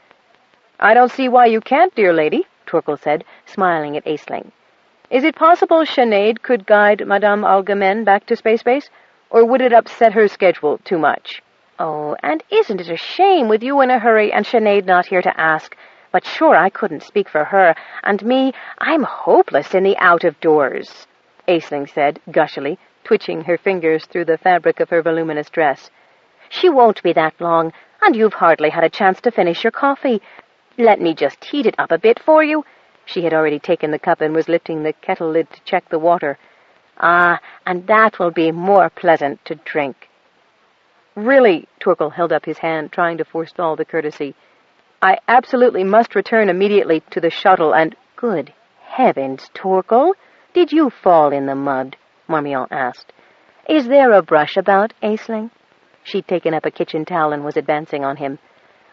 "I don't see why you can't, dear lady," Torkel said, smiling at Aisling. "Is it possible Sinead could guide Madame Algemene back to Space Base, or would it upset her schedule too much?" "Oh, and isn't it a shame with you in a hurry and Sinead not here to ask? But sure, I couldn't speak for her, and me, I'm hopeless in the out-of-doors," Aisling said, gushily, twitching her fingers through the fabric of her voluminous dress. "She won't be that long, and you've hardly had a chance to finish your coffee. Let me just heat it up a bit for you." She had already taken the cup and was lifting the kettle lid to check the water. "Ah, and that will be more pleasant to drink." "Really," Torkel held up his hand, trying to forestall the courtesy, "I absolutely must return immediately to the shuttle and—" "Good heavens, Torkel, did you fall in the mud?" Marmion asked. "Is there a brush about, Aisling?" She'd taken up a kitchen towel and was advancing on him.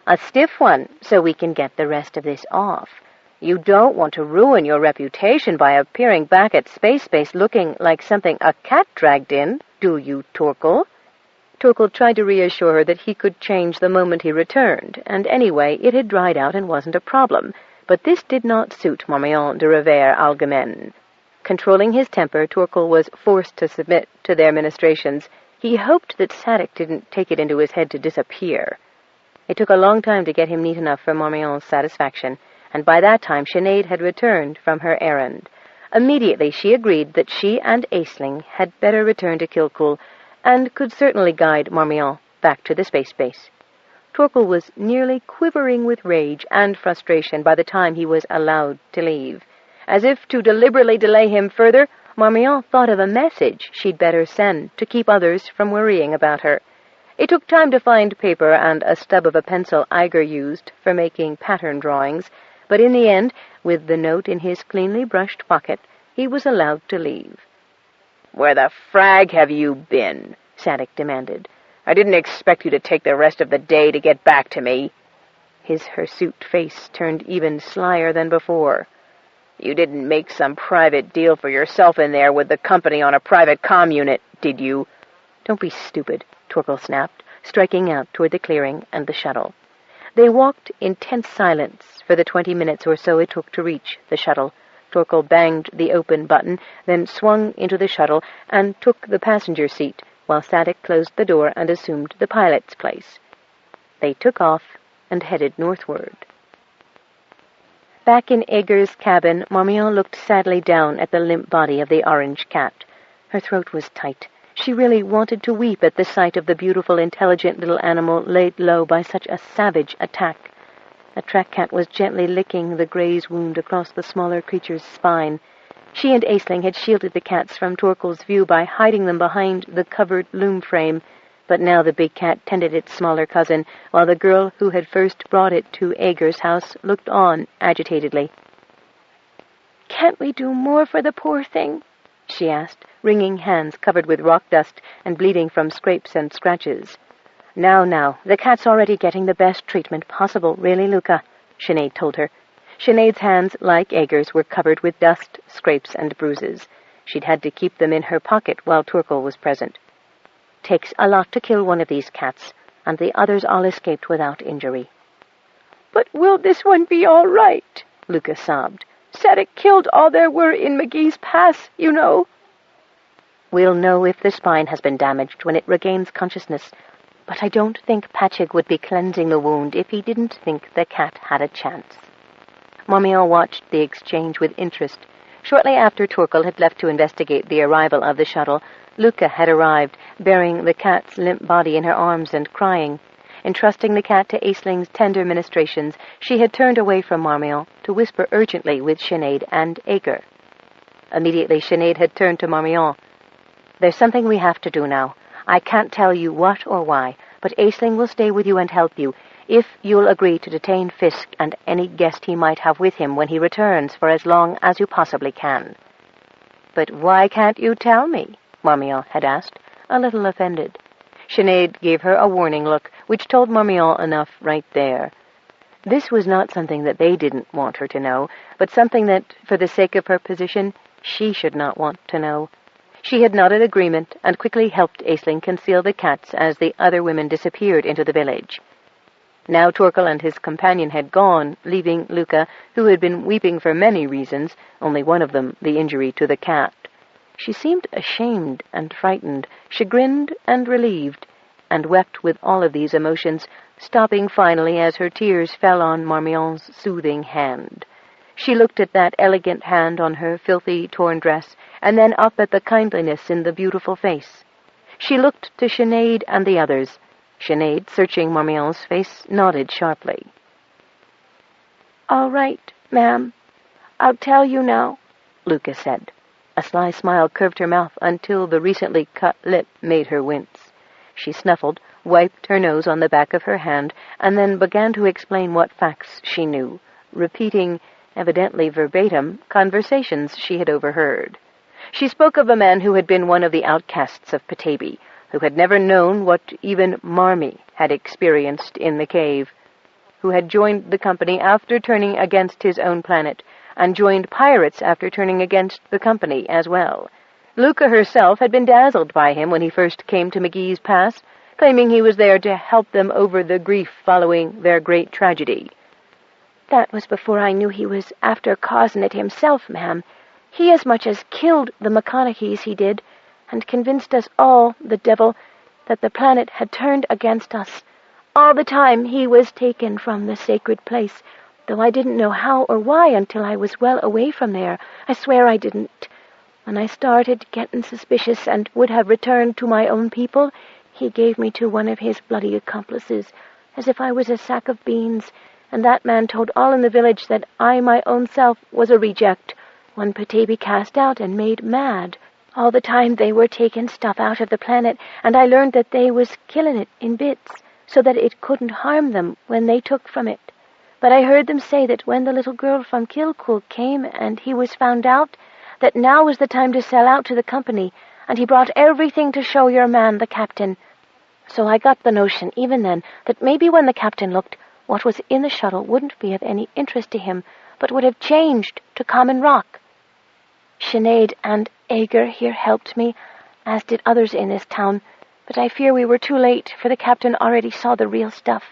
"A stiff one, so we can get the rest of this off. You don't want to ruin your reputation by appearing back at Space Base looking like something a cat dragged in, do you, Torkel?" Torkel tried to reassure her that he could change the moment he returned, and anyway, it had dried out and wasn't a problem. But this did not suit Marmion de Revers Algemene. Controlling his temper, Torkel was forced to submit to their ministrations. He hoped that Sadik didn't take it into his head to disappear. It took a long time to get him neat enough for Marmion's satisfaction, and by that time Sinead had returned from her errand. Immediately she agreed that she and Aisling had better return to Kilcool, and could certainly guide Marmion back to the space base. Torkel was nearly quivering with rage and frustration by the time he was allowed to leave. As if to deliberately delay him further, Marmion thought of a message she'd better send to keep others from worrying about her. It took time to find paper and a stub of a pencil Iger used for making pattern drawings, but in the end, with the note in his cleanly brushed pocket, he was allowed to leave. "Where the frag have you been?" Sadik demanded. "I didn't expect you to take the rest of the day to get back to me." His hirsute face turned even slyer than before. "You didn't make some private deal for yourself in there with the company on a private comm unit, did you?" "Don't be stupid," Torkel snapped, striking out toward the clearing and the shuttle. They walked in tense silence for the 20 minutes or so it took to reach the shuttle. Torkel banged the open button, then swung into the shuttle and took the passenger seat, while Sadik closed the door and assumed the pilot's place. They took off and headed northward. Back in Ager's cabin, Marmion looked sadly down at the limp body of the orange cat. Her throat was tight. She really wanted to weep at the sight of the beautiful, intelligent little animal laid low by such a savage attack. A track cat was gently licking the graze wound across the smaller creature's spine. She and Aisling had shielded the cats from Torkel's view by hiding them behind the covered loom frame, but now the big cat tended its smaller cousin, while the girl who had first brought it to Ager's house looked on agitatedly. "Can't we do more for the poor thing?" she asked, wringing hands covered with rock dust and bleeding from scrapes and scratches. Now, the cat's already getting the best treatment possible, really, Luca," Sinead told her. Sinead's hands, like Ager's, were covered with dust, scrapes, and bruises. She'd had to keep them in her pocket while Torkel was present. "Takes a lot to kill one of these cats, and the others all escaped without injury." "But will this one be all right?" Luca sobbed. "Sadik killed all there were in McGee's Pass, you know." "We'll know if the spine has been damaged when it regains consciousness, but I don't think Patchig would be cleansing the wound if he didn't think the cat had a chance." Marmion watched the exchange with interest. Shortly after Torkel had left to investigate the arrival of the shuttle, Luca had arrived, bearing the cat's limp body in her arms and crying. Entrusting the cat to Aisling's tender ministrations, she had turned away from Marmion to whisper urgently with Sinead and Agur. Immediately, Sinead had turned to Marmion. "There's something we have to do now. I can't tell you what or why, but Aisling will stay with you and help you, if you'll agree to detain Fisk and any guest he might have with him when he returns for as long as you possibly can." "But why can't you tell me?" Marmion had asked, a little offended. Sinead gave her a warning look, which told Marmion enough right there. This was not something that they didn't want her to know, but something that, for the sake of her position, she should not want to know. She had nodded agreement and quickly helped Aisling conceal the cats as the other women disappeared into the village. Now Torkel and his companion had gone, leaving Luca, who had been weeping for many reasons, only one of them the injury to the cat. She seemed ashamed and frightened, chagrined and relieved, and wept with all of these emotions, stopping finally as her tears fell on Marmion's soothing hand. She looked at that elegant hand on her filthy, torn dress, and then up at the kindliness in the beautiful face. She looked to Sinead and the others. Sinead, searching Marmion's face, nodded sharply. "All right, ma'am. I'll tell you now," Luca said. A sly smile curved her mouth until the recently cut lip made her wince. She snuffled, wiped her nose on the back of her hand, and then began to explain what facts she knew, repeating, evidently verbatim, conversations she had overheard. She spoke of a man who had been one of the outcasts of Petaybee, who had never known what even Marmee had experienced in the cave, who had joined the company after turning against his own planet, and joined pirates after turning against the company as well. Luca herself had been dazzled by him when he first came to McGee's Pass, claiming he was there to help them over the grief following their great tragedy. "That was before I knew he was after causing it himself, ma'am. He as much as killed the McConaughey's, he did, and convinced us all, the devil, that the planet had turned against us. All the time he was taken from the sacred place, though I didn't know how or why until I was well away from there. I swear I didn't. When I started getting suspicious and would have returned to my own people, he gave me to one of his bloody accomplices, as if I was a sack of beans, and that man told all in the village that I, my own self, was a reject, one Petaybee cast out and made mad. All the time they were taking stuff out of the planet, and I learned that they was killing it in bits, so that it couldn't harm them when they took from it. But I heard them say that when the little girl from Kilcool came and he was found out, that now was the time to sell out to the company, and he brought everything to show your man, the captain. So I got the notion, even then, that maybe when the captain looked, what was in the shuttle wouldn't be of any interest to him, but would have changed to common rock. Sinead and Agur here helped me, as did others in this town, but I fear we were too late, for the captain already saw the real stuff."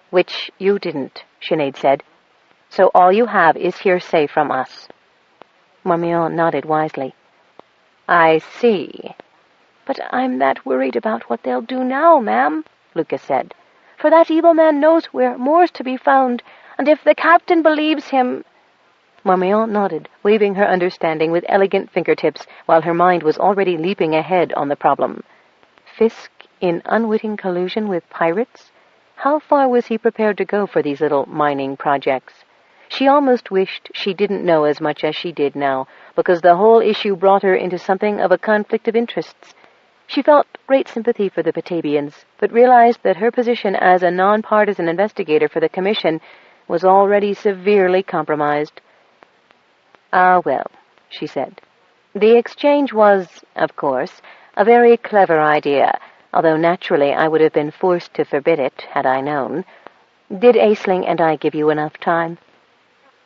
"Which you didn't," Sinead said. "So all you have is hearsay from us." Marmion nodded wisely. "I see." "But I'm that worried about what they'll do now, ma'am," Luca said. "For that evil man knows where more's to be found, and if the captain believes him—" Marmion nodded, waving her understanding with elegant fingertips, while her mind was already leaping ahead on the problem. Fisk in unwitting collusion with pirates? How far was he prepared to go for these little mining projects? She almost wished she didn't know as much as she did now, because the whole issue brought her into something of a conflict of interests. She felt great sympathy for the Petabians, but realized that her position as a non-partisan investigator for the Commission was already severely compromised. "Ah, well," she said. "The exchange was, of course, a very clever idea, although naturally I would have been forced to forbid it had I known. Did Aisling and I give you enough time?"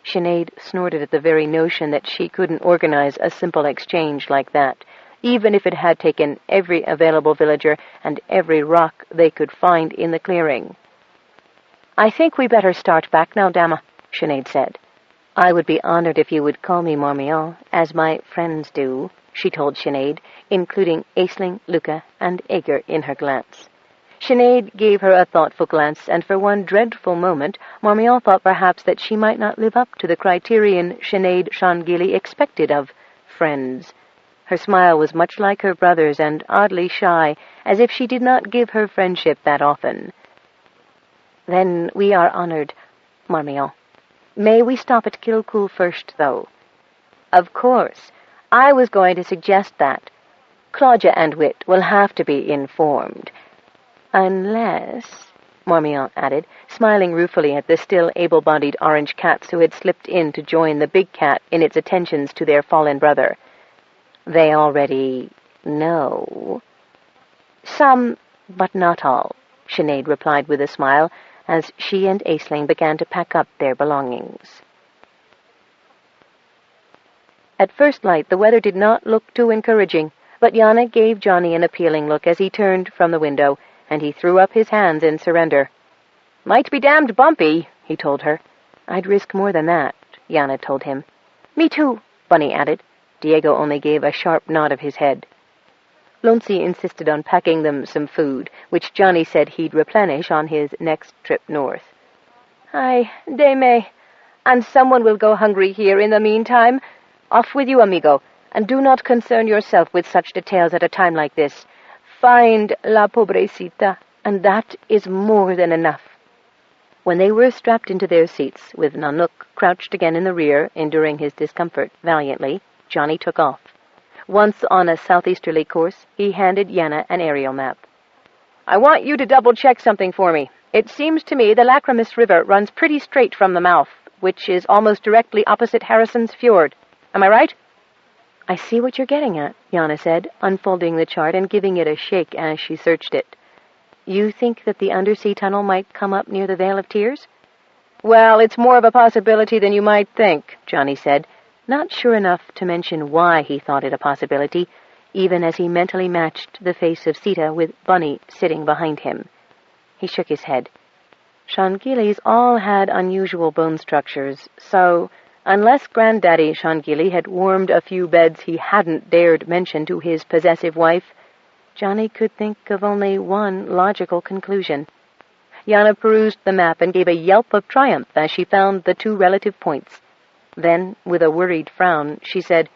Sinead snorted at the very notion that she couldn't organize a simple exchange like that, even if it had taken every available villager and every rock they could find in the clearing. "I think we better start back now, Dama," Sinead said. "I would be honored if you would call me Marmion, as my friends do," she told Sinead, including Aisling, Luca, and Agur in her glance. Sinead gave her a thoughtful glance, and for one dreadful moment Marmion thought perhaps that she might not live up to the criterion Sinead Shangili expected of friends. Her smile was much like her brother's and oddly shy, as if she did not give her friendship that often. "Then we are honored, Marmion. May we stop at Kilcool first, though?" "Of course. I was going to suggest that. Claudia and Wit will have to be informed. Unless," Marmion added, smiling ruefully at the still able-bodied orange cats who had slipped in to join the big cat in its attentions to their fallen brother. "They already know." "Some, but not all," Sinead replied with a smile, as she and Aisling began to pack up their belongings. At first light, the weather did not look too encouraging, but Yana gave Johnny an appealing look as he turned from the window, and he threw up his hands in surrender. "Might be damned bumpy," he told her. "I'd risk more than that," Yana told him. "Me too," Bunny added. Diego only gave a sharp nod of his head. Lonsi insisted on packing them some food, which Johnny said he'd replenish on his next trip north. "Ay, they may. And someone will go hungry here in the meantime. Off with you, amigo, and do not concern yourself with such details at a time like this. Find la pobrecita, and that is more than enough." When they were strapped into their seats, with Nanook crouched again in the rear, enduring his discomfort valiantly, Johnny took off. Once on a southeasterly course, he handed Yana an aerial map. "I want you to double-check something for me. It seems to me the Lacrymus River runs pretty straight from the mouth, which is almost directly opposite Harrison's Fjord. Am I right?" "I see what you're getting at," Yana said, unfolding the chart and giving it a shake as she searched it. "You think that the undersea tunnel might come up near the Vale of Tears?" "Well, it's more of a possibility than you might think," Johnny said, not sure enough to mention why he thought it a possibility, even as he mentally matched the face of Sita with Bunny sitting behind him. He shook his head. Shanghilis all had unusual bone structures, so, unless Granddaddy Shangili had warmed a few beds he hadn't dared mention to his possessive wife, Johnny could think of only one logical conclusion. Yana perused the map and gave a yelp of triumph as she found the two relative points. Then, with a worried frown, she said,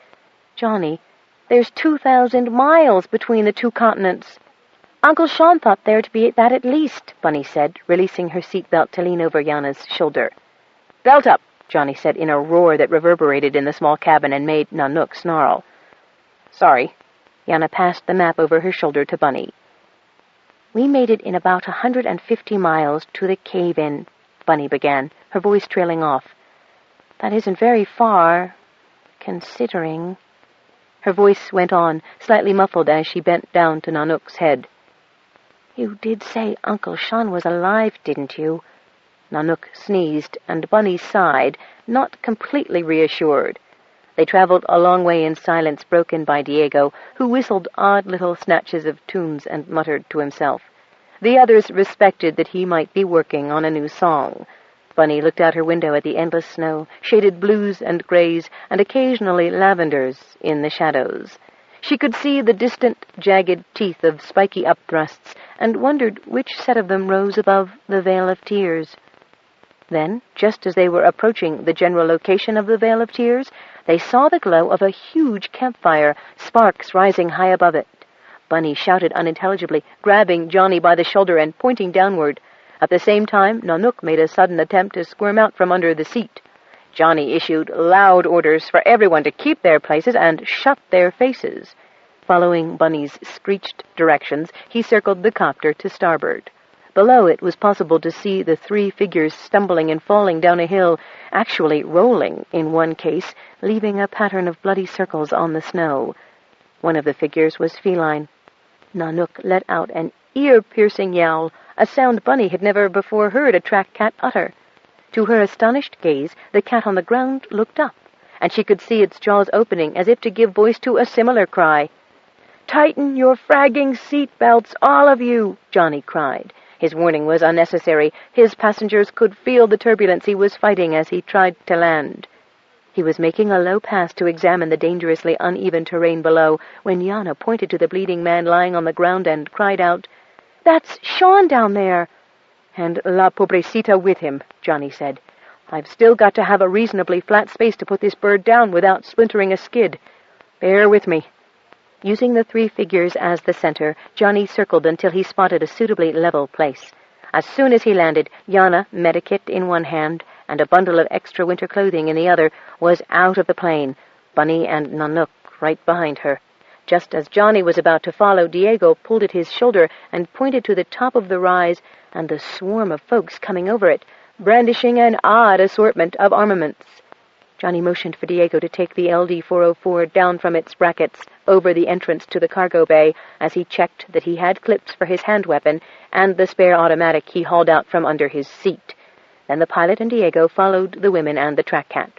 "Johnny, there's 2,000 miles between the two continents." "Uncle Sean thought there'd be that at least," Bunny said, releasing her seatbelt to lean over Yana's shoulder. "Belt up," Johnny said in a roar that reverberated in the small cabin and made Nanook snarl. "Sorry." Yana passed the map over her shoulder to Bunny. "We made it in about 150 miles to the cave-in," Bunny began, her voice trailing off. "That isn't very far, considering—" Her voice went on, slightly muffled as she bent down to Nanook's head. "You did say Uncle Sean was alive, didn't you?" Nanook sneezed, and Bunny sighed, not completely reassured. They traveled a long way in silence broken by Diego, who whistled odd little snatches of tunes and muttered to himself. The others respected that he might be working on a new song. Bunny looked out her window at the endless snow, shaded blues and grays, and occasionally lavenders in the shadows. She could see the distant, jagged teeth of spiky upthrusts, and wondered which set of them rose above the Vale of Tears. Then, just as they were approaching the general location of the Vale of Tears, they saw the glow of a huge campfire, sparks rising high above it. Bunny shouted unintelligibly, grabbing Johnny by the shoulder and pointing downward. At the same time, Nanook made a sudden attempt to squirm out from under the seat. Johnny issued loud orders for everyone to keep their places and shut their faces. Following Bunny's screeched directions, he circled the copter to starboard. Below it was possible to see the three figures stumbling and falling down a hill, actually rolling in one case, leaving a pattern of bloody circles on the snow. One of the figures was feline. Nanook let out an ear-piercing yowl, a sound Bunny had never before heard a track cat utter. To her astonished gaze, the cat on the ground looked up, and she could see its jaws opening as if to give voice to a similar cry. "Tighten your fragging seat belts, all of you!" Johnny cried. His warning was unnecessary. His passengers could feel the turbulence he was fighting as he tried to land. He was making a low pass to examine the dangerously uneven terrain below when Yana pointed to the bleeding man lying on the ground and cried out, "That's Sean down there!" "And La Pobrecita with him," Johnny said. "I've still got to have a reasonably flat space to put this bird down without splintering a skid. Bear with me." Using the three figures as the center, Johnny circled until he spotted a suitably level place. As soon as he landed, Yana, medikit in one hand and a bundle of extra winter clothing in the other, was out of the plane, Bunny and Nanook right behind her. Just as Johnny was about to follow, Diego pulled at his shoulder and pointed to the top of the rise and the swarm of folks coming over it, brandishing an odd assortment of armaments. Johnny motioned for Diego to take the LD-404 down from its brackets over the entrance to the cargo bay as he checked that he had clips for his hand weapon and the spare automatic he hauled out from under his seat. Then the pilot and Diego followed the women and the track cat.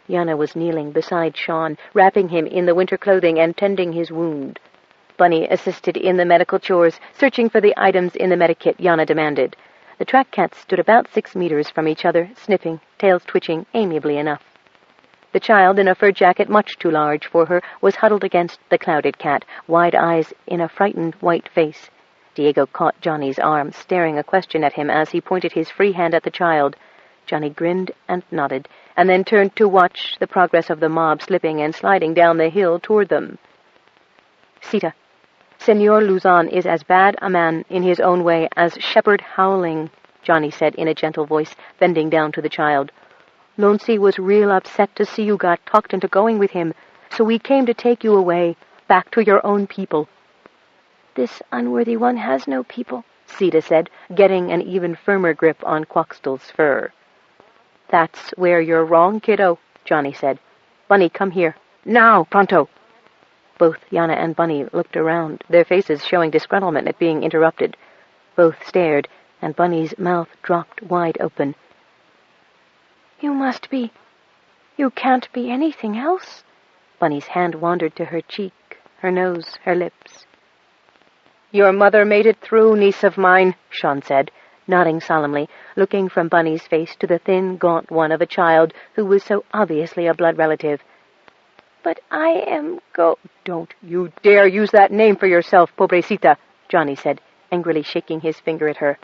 Yana was kneeling beside Sean, wrapping him in the winter clothing and tending his wound. Bunny assisted in the medical chores, searching for the items in the medikit Yana demanded. The track cats stood about 6 meters from each other, sniffing, tails twitching amiably enough. The child, in a fur jacket much too large for her, was huddled against the clouded cat, wide eyes in a frightened white face. Diego caught Johnny's arm, staring a question at him as he pointed his free hand at the child. Johnny grinned and nodded, and then turned to watch the progress of the mob slipping and sliding down the hill toward them. "Sita, Senor Luzon is as bad a man in his own way as Shepherd Howling," Johnny said in a gentle voice, bending down to the child. "Lonsi was real upset to see you got talked into going with him, so we came to take you away, back to your own people." "This unworthy one has no people," Sita said, getting an even firmer grip on Quaxtel's fur. "That's where you're wrong, kiddo," Johnny said. "Bunny, come here. Now, pronto." Both Yana and Bunny looked around, their faces showing disgruntlement at being interrupted. Both stared, and Bunny's mouth dropped wide open. You can't be anything else." Bunny's hand wandered to her cheek, her nose, her lips. "Your mother made it through, niece of mine," Sean said, nodding solemnly, looking from Bunny's face to the thin, gaunt one of a child who was so obviously a blood relative. "But I am Don't you dare use that name for yourself, pobrecita," Johnny said, angrily shaking his finger at her.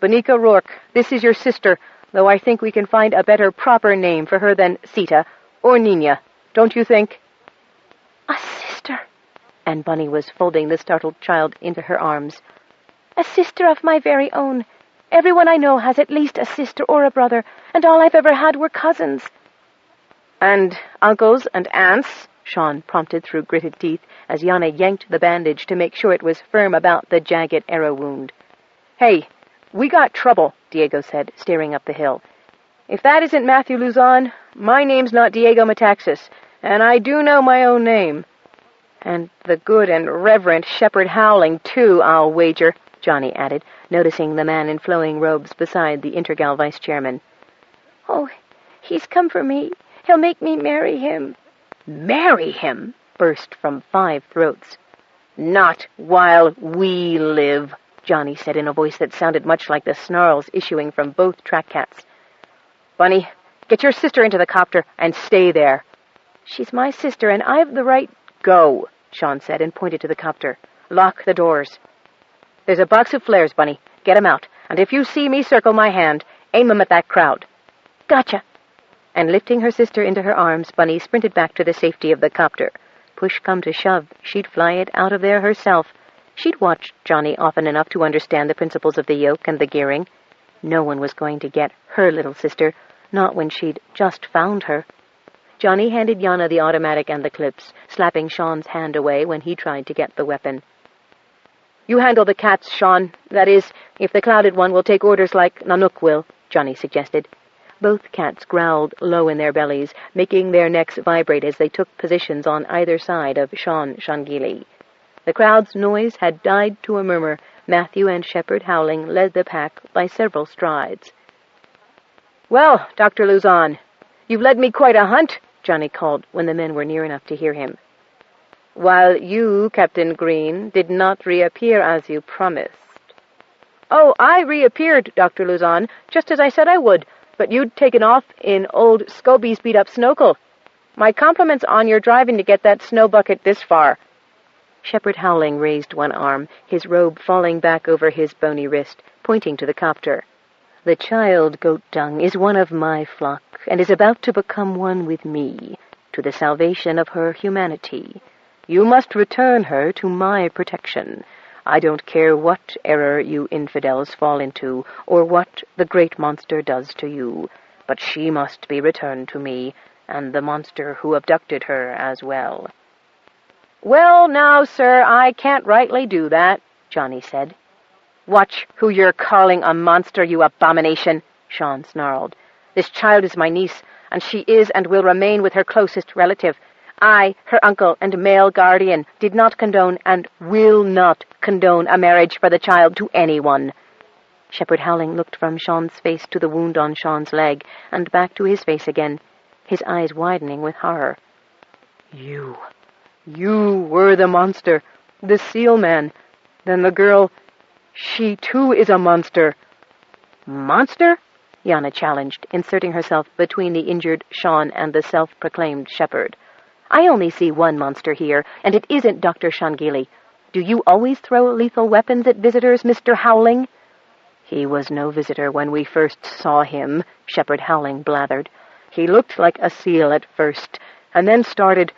"Bonica Rourke, this is your sister, though I think we can find a better, proper name for her than Sita, or Nina, don't you think?" "A sister," and Bunny was folding the startled child into her arms. "A sister of my very own. Everyone I know has at least a sister or a brother, and all I've ever had were cousins." "And uncles and aunts?" Sean prompted through gritted teeth as Yana yanked the bandage to make sure it was firm about the jagged arrow wound. "Hey, we got trouble," Diego said, staring up the hill. "If that isn't Matthew Luzon, my name's not Diego Metaxas, and I do know my own name. And the good and reverend Shepherd Howling, too, I'll wager," Johnny added, noticing the man in flowing robes beside the Intergal vice-chairman. "Oh, he's come for me. He'll make me marry him." "Marry him?" burst from 5 throats. "Not while we live," Johnny said in a voice that sounded much like the snarls issuing from both track cats. "Bunny, get your sister into the copter and stay there." "She's my sister, and I've the right—" "Go," Sean said, and pointed to the copter. "Lock the doors. There's a box of flares, Bunny. Get 'em out, and if you see me circle my hand, aim 'em at that crowd." "Gotcha." And lifting her sister into her arms, Bunny sprinted back to the safety of the copter. Push come to shove, she'd fly it out of there herself. She'd watched Johnny often enough to understand the principles of the yoke and the gearing. No one was going to get her little sister, not when she'd just found her. Johnny handed Yana the automatic and the clips, slapping Sean's hand away when he tried to get the weapon. "You handle the cats, Sean. That is, if the clouded one will take orders like Nanook will," Johnny suggested. Both cats growled low in their bellies, making their necks vibrate as they took positions on either side of Sean Shangili. The crowd's noise had died to a murmur. Matthew and Shepherd Howling led the pack by several strides. "Well, Dr. Luzon, you've led me quite a hunt," Johnny called when the men were near enough to hear him. "While you, Captain Green, did not reappear as you promised." "Oh, I reappeared, Dr. Luzon, just as I said I would, but you'd taken off in old Scobie's beat-up snokel. My compliments on your driving to get that snow bucket this far." Shepherd Howling raised one arm, his robe falling back over his bony wrist, pointing to the copter. "The child Goat Dung is one of my flock, and is about to become one with me, to the salvation of her humanity. You must return her to my protection. I don't care what error you infidels fall into, or what the great monster does to you, but she must be returned to me, and the monster who abducted her as well." "Well, now, sir, I can't rightly do that," Johnny said. "Watch who you're calling a monster, you abomination," Sean snarled. "This child is my niece, and she is and will remain with her closest relative. I, her uncle and male guardian, did not condone and will not condone a marriage for the child to anyone." Shepherd Howling looked from Sean's face to the wound on Sean's leg, and back to his face again, his eyes widening with horror. You were the monster, the seal man. Then the girl, she too is a monster." "Monster?" Yana challenged, inserting herself between the injured Sean and the self-proclaimed shepherd. "I only see one monster here, and it isn't Dr. Shangili. Do you always throw lethal weapons at visitors, Mr. Howling?" "He was no visitor when we first saw him," Shepherd Howling blathered. "He looked like a seal at first, and then started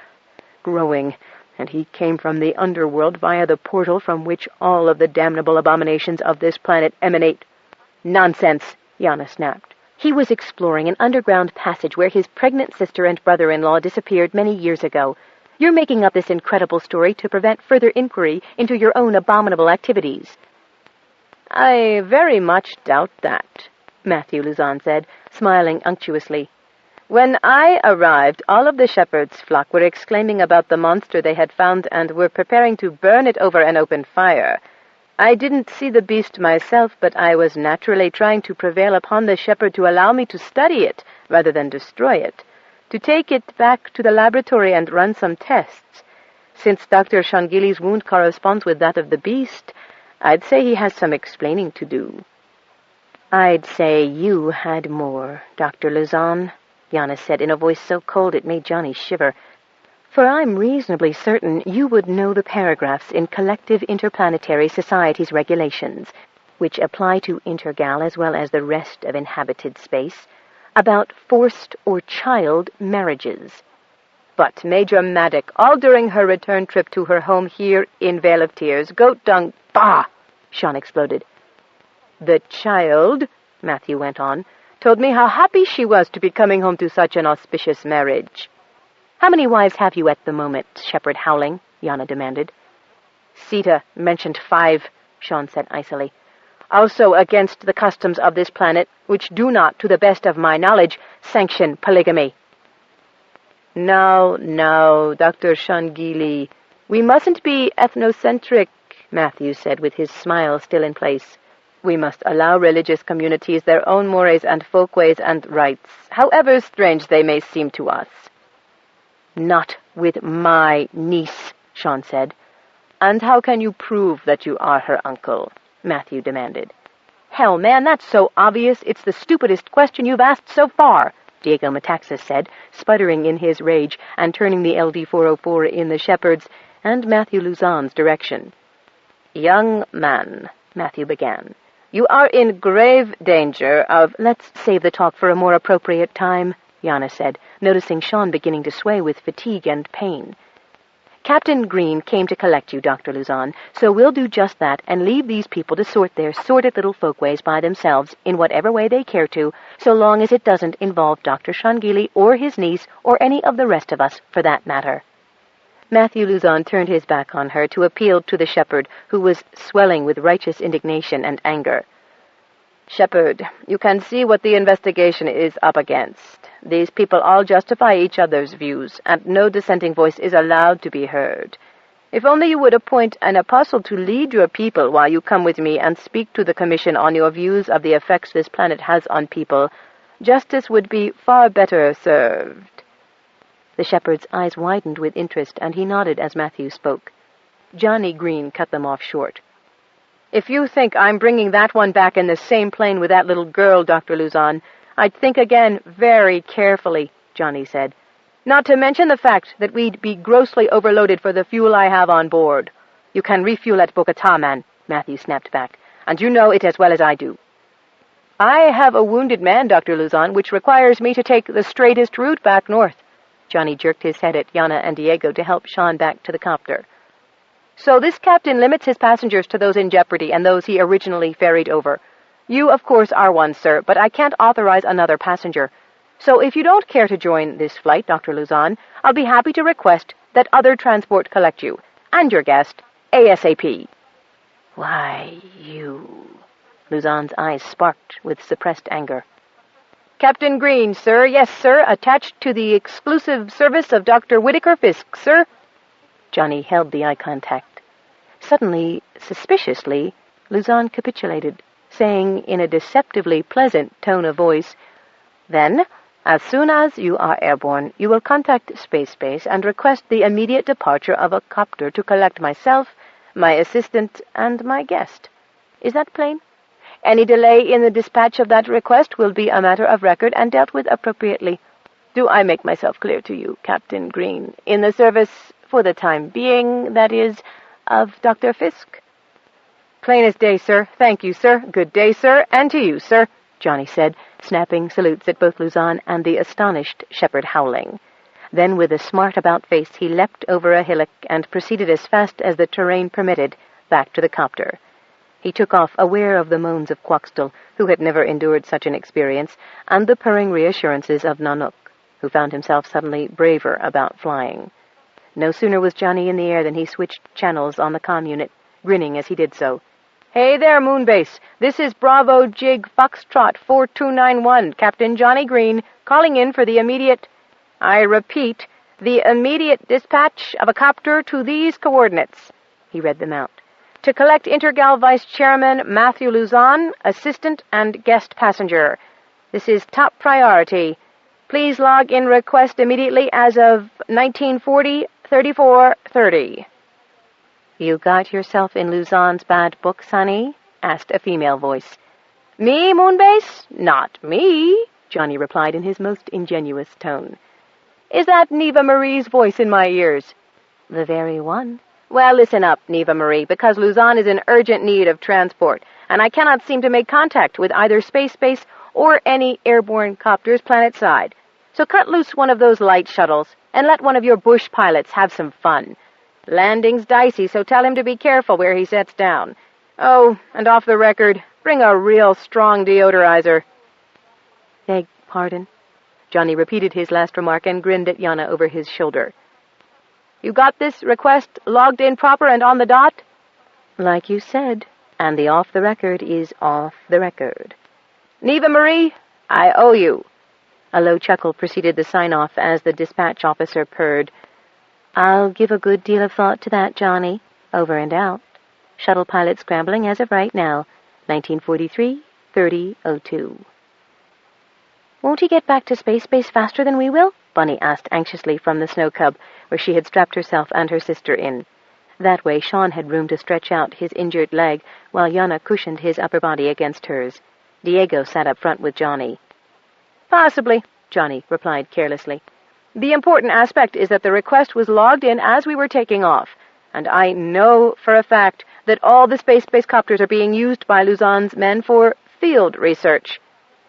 growing, and he came from the underworld via the portal from which all of the damnable abominations of this planet emanate." "Nonsense!" Yana snapped. "He was exploring an underground passage where his pregnant sister and brother-in-law disappeared many years ago. You're making up this incredible story to prevent further inquiry into your own abominable activities." "I very much doubt that," Matthew Luzon said, smiling unctuously. "When I arrived, all of the shepherd's flock were exclaiming about the monster they had found and were preparing to burn it over an open fire. I didn't see the beast myself, but I was naturally trying to prevail upon the shepherd to allow me to study it rather than destroy it, to take it back to the laboratory and run some tests. Since Dr. Shangili's wound corresponds with that of the beast, I'd say he has some explaining to do." "I'd say you had more, Dr. Luzon," Yana said in a voice so cold it made Johnny shiver. "For I'm reasonably certain you would know the paragraphs in Collective Interplanetary Society's regulations, which apply to Intergal as well as the rest of inhabited space, about forced or child marriages." "But Major Maddock, all during her return trip to her home here in Vale of Tears, goat dung, bah!" Sean exploded. "The child," Matthew went on, "told me how happy she was to be coming home to such an auspicious marriage." "How many wives have you at the moment, Shepherd Howling?" Yana demanded. "Sita mentioned 5, Sean said icily. "Also against the customs of this planet, which do not, to the best of my knowledge, sanction polygamy." Now, Dr. Shangili, we mustn't be ethnocentric," Matthew said with his smile still in place. "We must allow religious communities their own mores and folkways and rites, however strange they may seem to us." "Not with my niece," Sean said. "And how can you prove that you are her uncle?" Matthew demanded. "Hell, man, that's so obvious, it's the stupidest question you've asked so far," Diego Metaxas said, sputtering in his rage and turning the LD-404 in the shepherd's and Matthew Luzon's direction. "Young man," Matthew began, "you are in grave danger of—" "Let's save the talk for a more appropriate time," Yana said, noticing Sean beginning to sway with fatigue and pain. "Captain Green came to collect you, Dr. Luzon, so we'll do just that and leave these people to sort their sordid little folkways by themselves in whatever way they care to, so long as it doesn't involve Dr. Shangili or his niece or any of the rest of us, for that matter." Matthew Luzon turned his back on her to appeal to the shepherd, who was swelling with righteous indignation and anger. "Shepherd, you can see what the investigation is up against. These people all justify each other's views, and no dissenting voice is allowed to be heard. If only you would appoint an apostle to lead your people while you come with me and speak to the Commission on your views of the effects this planet has on people, justice would be far better served." The shepherd's eyes widened with interest, and he nodded as Matthew spoke. Johnny Green cut them off short. "If you think I'm bringing that one back in the same plane with that little girl, Dr. Luzon, I'd think again very carefully," Johnny said. "Not to mention the fact that we'd be grossly overloaded for the fuel I have on board." "You can refuel at Bogota, man," Matthew snapped back, "and you know it as well as I do." "I have a wounded man, Dr. Luzon, which requires me to take the straightest route back north." Johnny jerked his head at Yana and Diego to help Sean back to the copter. So this captain limits his passengers to those in jeopardy and those he originally ferried over. You, of course, are one, sir, but I can't authorize another passenger. So if you don't care to join this flight, Dr. Luzon, I'll be happy to request that other transport collect you, and your guest, ASAP. Why, you... Luzon's eyes sparked with suppressed anger. Captain Green, sir, yes, sir, attached to the exclusive service of Dr. Whittaker Fisk, sir. Johnny held the eye contact. Suddenly, suspiciously, Luzon capitulated, saying in a deceptively pleasant tone of voice, Then, as soon as you are airborne, you will contact Space Base and request the immediate departure of a copter to collect myself, my assistant, and my guest. Is that plain? Any delay in the dispatch of that request will be a matter of record and dealt with appropriately. Do I make myself clear to you, Captain Green, in the service, for the time being, that is, of Dr. Fisk? Plain as day, sir. Thank you, sir. Good day, sir, and to you, sir, Johnny said, snapping salutes at both Luzon and the astonished shepherd Howling. Then, with a smart-about face, he leapt over a hillock and proceeded as fast as the terrain permitted back to the copter. He took off, aware of the moans of Quaxtell, who had never endured such an experience, and the purring reassurances of Nanook, who found himself suddenly braver about flying. No sooner was Johnny in the air than he switched channels on the comm unit, grinning as he did so. Hey there, Moonbase. This is Bravo Jig Foxtrot 4291, Captain Johnny Green, calling in for the immediate... I repeat, the immediate dispatch of a copter to these coordinates. He read them out. To collect Intergal Vice Chairman Matthew Luzon, assistant and guest passenger. This is top priority. Please log in request immediately as of 1940-3430. You got yourself in Luzon's bad books, honey? Asked a female voice. Me, Moonbase? Not me, Johnny replied in his most ingenuous tone. Is that Neva Marie's voice in my ears? The very one. Well, listen up, Neva Marie, because Luzon is in urgent need of transport, and I cannot seem to make contact with either Space Base or any airborne copters planet-side. So cut loose one of those light shuttles, and let one of your bush pilots have some fun. Landing's dicey, so tell him to be careful where he sets down. Oh, and off the record, bring a real strong deodorizer. Beg pardon? Johnny repeated his last remark and grinned at Yana over his shoulder. You got this request logged in proper and on the dot? Like you said, and the off the record is off the record. Neva Marie, I owe you. A low chuckle preceded the sign-off as the dispatch officer purred. I'll give a good deal of thought to that, Johnny. Over and out. Shuttle pilot scrambling as of right now. 1943-3002. Won't he get back to Space Base faster than we will? Bunny asked anxiously from the snow cub, where she had strapped herself and her sister in. That way, Sean had room to stretch out his injured leg, while Yana cushioned his upper body against hers. Diego sat up front with Johnny. Possibly, Johnny replied carelessly. The important aspect is that the request was logged in as we were taking off, and I know for a fact that all the space-based copters are being used by Luzon's men for field research.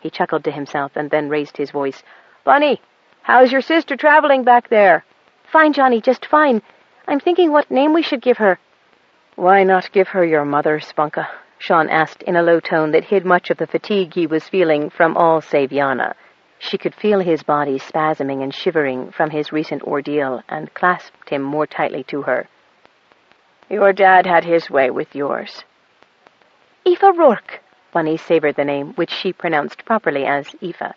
He chuckled to himself and then raised his voice. Bunny, how's your sister traveling back there? Fine, Johnny, just fine. I'm thinking what name we should give her. Why not give her your mother, Spunka? Sean asked in a low tone that hid much of the fatigue he was feeling from all save Yana. She could feel his body spasming and shivering from his recent ordeal and clasped him more tightly to her. Your dad had his way with yours. Aoife Rourke. Bunny savored the name, which she pronounced properly as Aoife.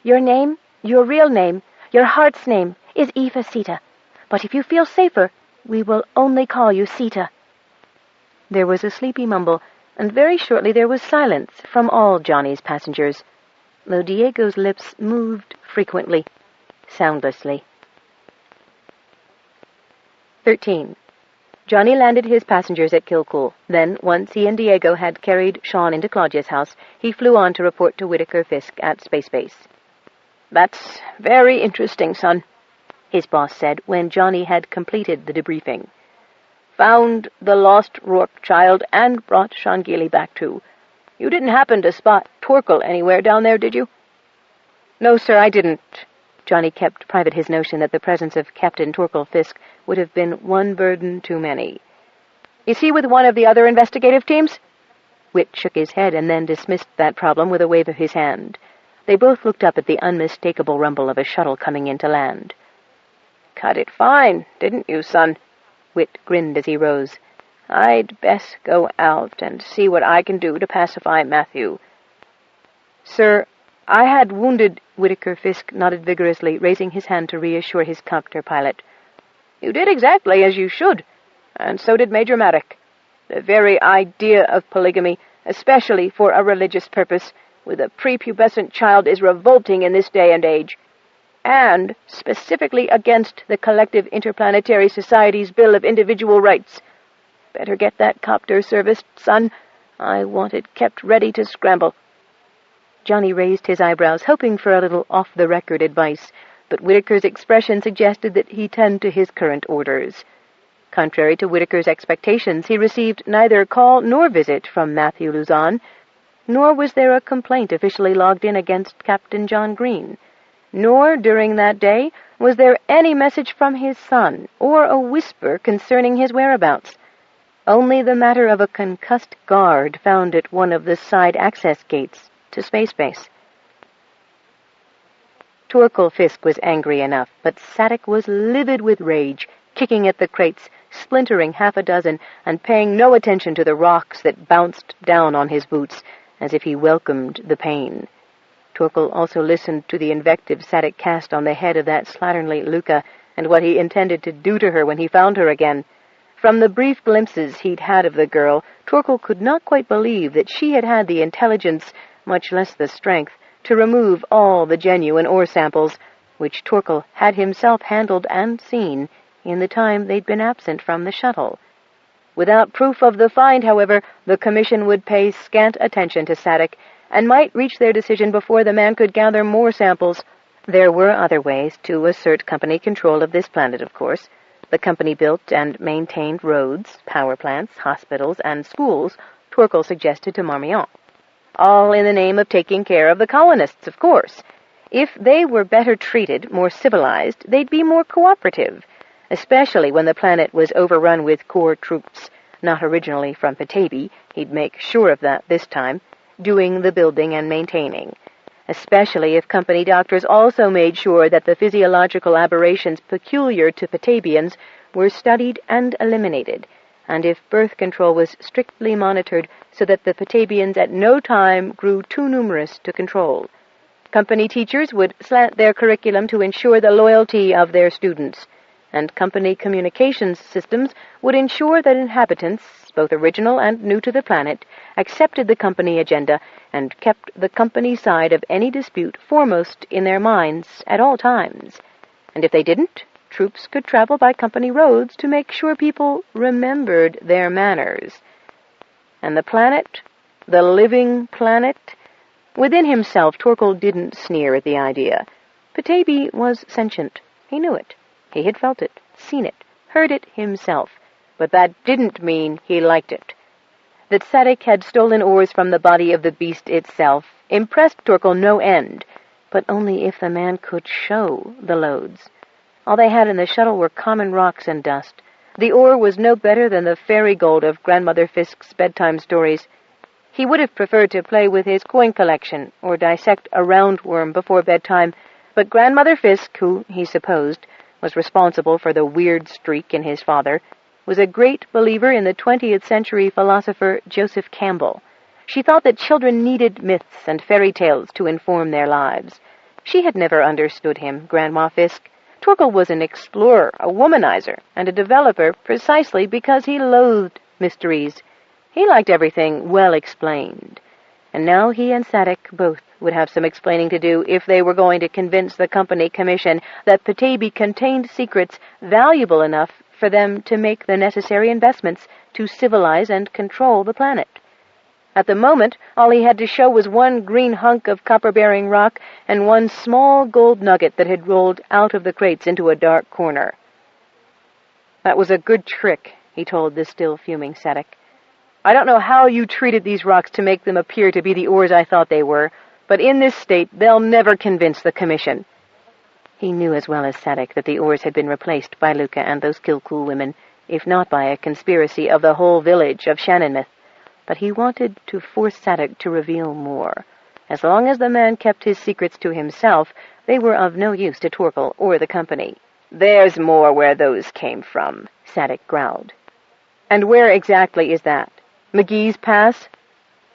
Your name, your real name, your heart's name is Aoife Sita. But if you feel safer, we will only call you Sita. There was a sleepy mumble, and very shortly there was silence from all Johnny's passengers, though Diego's lips moved frequently, soundlessly. 13. Johnny landed his passengers at Kilcool. Then, once he and Diego had carried Sean into Claudia's house, he flew on to report to Whittaker Fisk at Space Base. That's very interesting, son, his boss said when Johnny had completed the debriefing. Found the lost Rourke child and brought Shangili back too. You didn't happen to spot Torkel anywhere down there, did you? No, sir, I didn't. Johnny kept private his notion that the presence of Captain Torkel Fisk would have been one burden too many. "Is he with one of the other investigative teams?" Whit shook his head and then dismissed that problem with a wave of his hand. They both looked up at the unmistakable rumble of a shuttle coming in to land. "Cut it fine, didn't you, son?" Whit grinned as he rose. "I'd best go out and see what I can do to pacify Matthew." "Sir, I had wounded—" Whitaker Fisk nodded vigorously, raising his hand to reassure his copter pilot. "You did exactly as you should, and so did Major Maddock. The very idea of polygamy, especially for a religious purpose, with a prepubescent child, is revolting in this day and age, and specifically against the Collective Interplanetary Society's Bill of Individual Rights. Better get that copter serviced, son. I want it kept ready to scramble." Johnny raised his eyebrows, hoping for a little off-the-record advice, but Whitaker's expression suggested that he tend to his current orders. Contrary to Whitaker's expectations, he received neither call nor visit from Matthew Luzon, nor was there a complaint officially logged in against Captain John Green, nor, during that day, was there any message from his son, or a whisper concerning his whereabouts. Only the matter of a concussed guard found at one of the side access gates to space base. Torkel Fisk was angry enough, but Sadek was livid with rage, kicking at the crates, splintering half a dozen, and paying no attention to the rocks that bounced down on his boots, as if he welcomed the pain. Torkel also listened to the invective Sadek cast on the head of that slatternly Luca, and what he intended to do to her when he found her again. From the brief glimpses he'd had of the girl, Torkel could not quite believe that she had had the intelligence, much less the strength, to remove all the genuine ore samples, which Torkel had himself handled and seen in the time they'd been absent from the shuttle. Without proof of the find, however, the Commission would pay scant attention to Sadek, and might reach their decision before the man could gather more samples. There were other ways to assert company control of this planet, of course. The company built and maintained roads, power plants, hospitals, and schools, Torkel suggested to Marmion. All in the name of taking care of the colonists, of course. If they were better treated, more civilized, they'd be more cooperative, especially when the planet was overrun with Corps troops, not originally from Petaybee, he'd make sure of that this time, doing the building and maintaining, especially if company doctors also made sure that the physiological aberrations peculiar to Petabians were studied and eliminated, and if birth control was strictly monitored so that the Petabians at no time grew too numerous to control. Company teachers would slant their curriculum to ensure the loyalty of their students, and company communications systems would ensure that inhabitants, both original and new to the planet, accepted the company agenda and kept the company side of any dispute foremost in their minds at all times. And if they didn't, troops could travel by company roads to make sure people remembered their manners. And the planet, the living planet? Within himself, Torkel didn't sneer at the idea. Petaybee was sentient. He knew it. He had felt it, seen it, heard it himself, but that didn't mean he liked it. That Sadek had stolen ores from the body of the beast itself impressed Torkel no end, but only if the man could show the loads. All they had in the shuttle were common rocks and dust. The ore was no better than the fairy gold of Grandmother Fisk's bedtime stories. He would have preferred to play with his coin collection or dissect a roundworm before bedtime, but Grandmother Fisk, who, he supposed, was responsible for the weird streak in his father, was a great believer in the 20th century philosopher Joseph Campbell. She thought that children needed myths and fairy tales to inform their lives. She had never understood him, Grandma Fisk. Torkel was an explorer, a womanizer, and a developer precisely because he loathed mysteries. He liked everything well explained. And now he and Sadek both would have some explaining to do if they were going to convince the company commission that Petaybee contained secrets valuable enough for them to make the necessary investments to civilize and control the planet. At the moment, all he had to show was one green hunk of copper-bearing rock and one small gold nugget that had rolled out of the crates into a dark corner. "That was a good trick," he told the still fuming Sadek. "I don't know how you treated these rocks to make them appear to be the ores I thought they were, but in this state they'll never convince the commission." He knew as well as Sadek that the oars had been replaced by Luca and those Kilcool women, if not by a conspiracy of the whole village of Shannonmouth. But he wanted to force Sadek to reveal more. As long as the man kept his secrets to himself, they were of no use to Torkel or the company. "There's more where those came from," Sadek growled. "And where exactly is that? McGee's Pass?"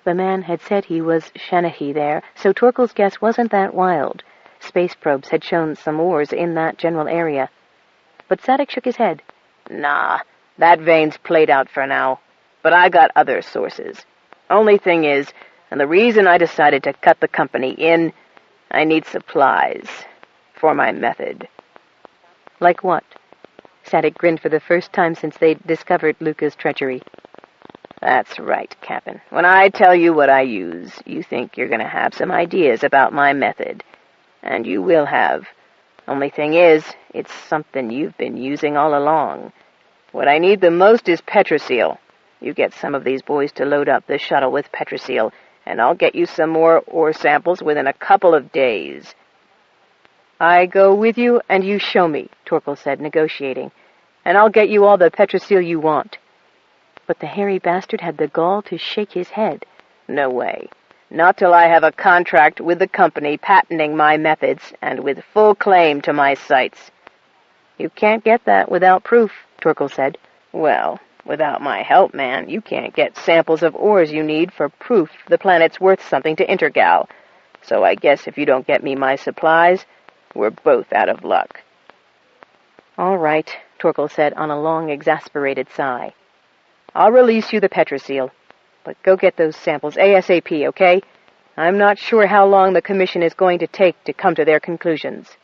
The man had said he was Shanahy there, so Torkel's guess wasn't that wild. Space probes had shown some ores in that general area. But Sadek shook his head. "Nah, that vein's played out for now. But I got other sources. Only thing is, and the reason I decided to cut the company in, I need supplies for my method." "Like what?" Sadek grinned for the first time since they'd discovered Luca's treachery. "That's right, Captain. When I tell you what I use, you think you're going to have some ideas about my method. And you will have. Only thing is, it's something you've been using all along. What I need the most is Petroseal. You get some of these boys to load up the shuttle with Petroseal, and I'll get you some more ore samples within a couple of days." "I go with you, and you show me," Torkel said, negotiating. "And I'll get you all the Petroseal you want." But the hairy bastard had the gall to shake his head. "No way. Not till I have a contract with the company patenting my methods and with full claim to my sites." "You can't get that without proof," Torkel said. "Well, without my help, man, you can't get samples of ores you need for proof the planet's worth something to Intergal. So I guess if you don't get me my supplies, we're both out of luck." "All right," Torkel said on a long, exasperated sigh. "I'll release you the Petroseal. But go get those samples ASAP, okay? I'm not sure how long the Commission is going to take to come to their conclusions."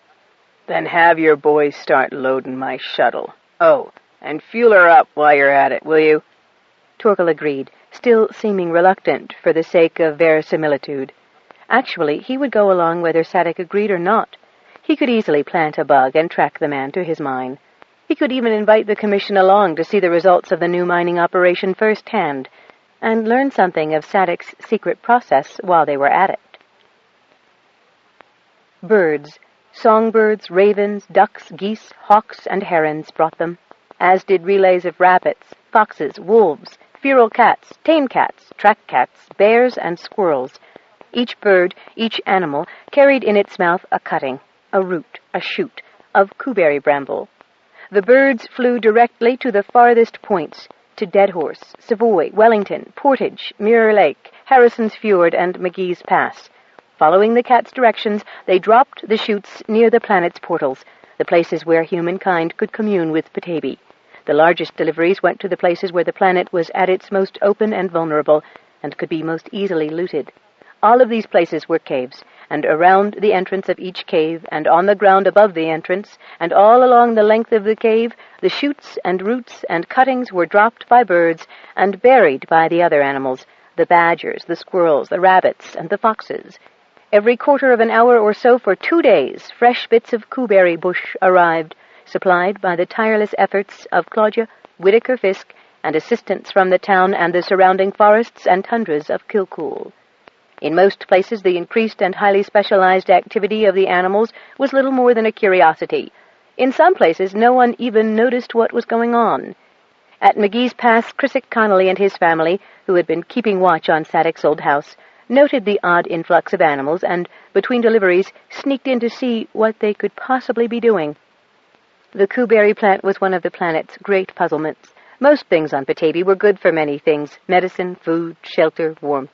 "Then have your boys start loading my shuttle. Oh, and fuel her up while you're at it, will you?" Torkel agreed, still seeming reluctant for the sake of verisimilitude. Actually, he would go along whether Sadek agreed or not. He could easily plant a bug and track the man to his mine. He could even invite the Commission along to see the results of the new mining operation firsthand, and learn something of Sadek's secret process while they were at it. Birds, songbirds, ravens, ducks, geese, hawks, and herons brought them, as did relays of rabbits, foxes, wolves, feral cats, tame cats, track cats, bears, and squirrels. Each bird, each animal, carried in its mouth a cutting, a root, a shoot, of cooberry bramble. The birds flew directly to the farthest points, to Deadhorse, Savoy, Wellington, Portage, Mirror Lake, Harrison's Fjord, and McGee's Pass. Following the cat's directions, they dropped the chutes near the planet's portals, the places where humankind could commune with Petaybee. The largest deliveries went to the places where the planet was at its most open and vulnerable, and could be most easily looted. All of these places were caves, and around the entrance of each cave, and on the ground above the entrance, and all along the length of the cave, the shoots and roots and cuttings were dropped by birds and buried by the other animals, the badgers, the squirrels, the rabbits, and the foxes. Every quarter of an hour or so for 2 days, fresh bits of cooberry bush arrived, supplied by the tireless efforts of Claudia, Whittaker Fisk, and assistants from the town and the surrounding forests and tundras of Kilcool. In most places, the increased and highly specialized activity of the animals was little more than a curiosity. In some places, no one even noticed what was going on. At McGee's Pass, Chrissick Connolly and his family, who had been keeping watch on Sadek's old house, noted the odd influx of animals and, between deliveries, sneaked in to see what they could possibly be doing. The cooberry plant was one of the planet's great puzzlements. Most things on Petaybee were good for many things: medicine, food, shelter, warmth.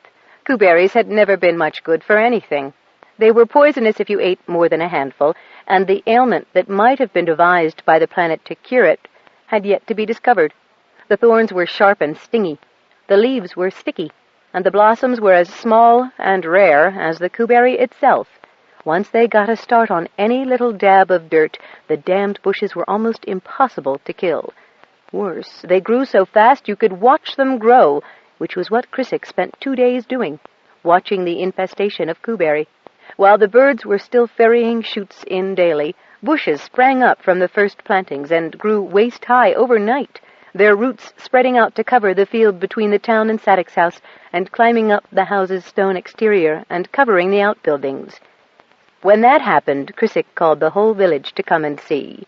Cooberries had never been much good for anything. They were poisonous if you ate more than a handful, and the ailment that might have been devised by the planet to cure it had yet to be discovered. The thorns were sharp and stingy, the leaves were sticky, and the blossoms were as small and rare as the cooberry itself. Once they got a start on any little dab of dirt, the damned bushes were almost impossible to kill. Worse, they grew so fast you could watch them grow, which was what Chrissick spent 2 days doing, watching the infestation of cooberry. While the birds were still ferrying shoots in daily, bushes sprang up from the first plantings and grew waist-high overnight, their roots spreading out to cover the field between the town and Sadek's house, and climbing up the house's stone exterior and covering the outbuildings. When that happened, Chrysik called the whole village to come and see.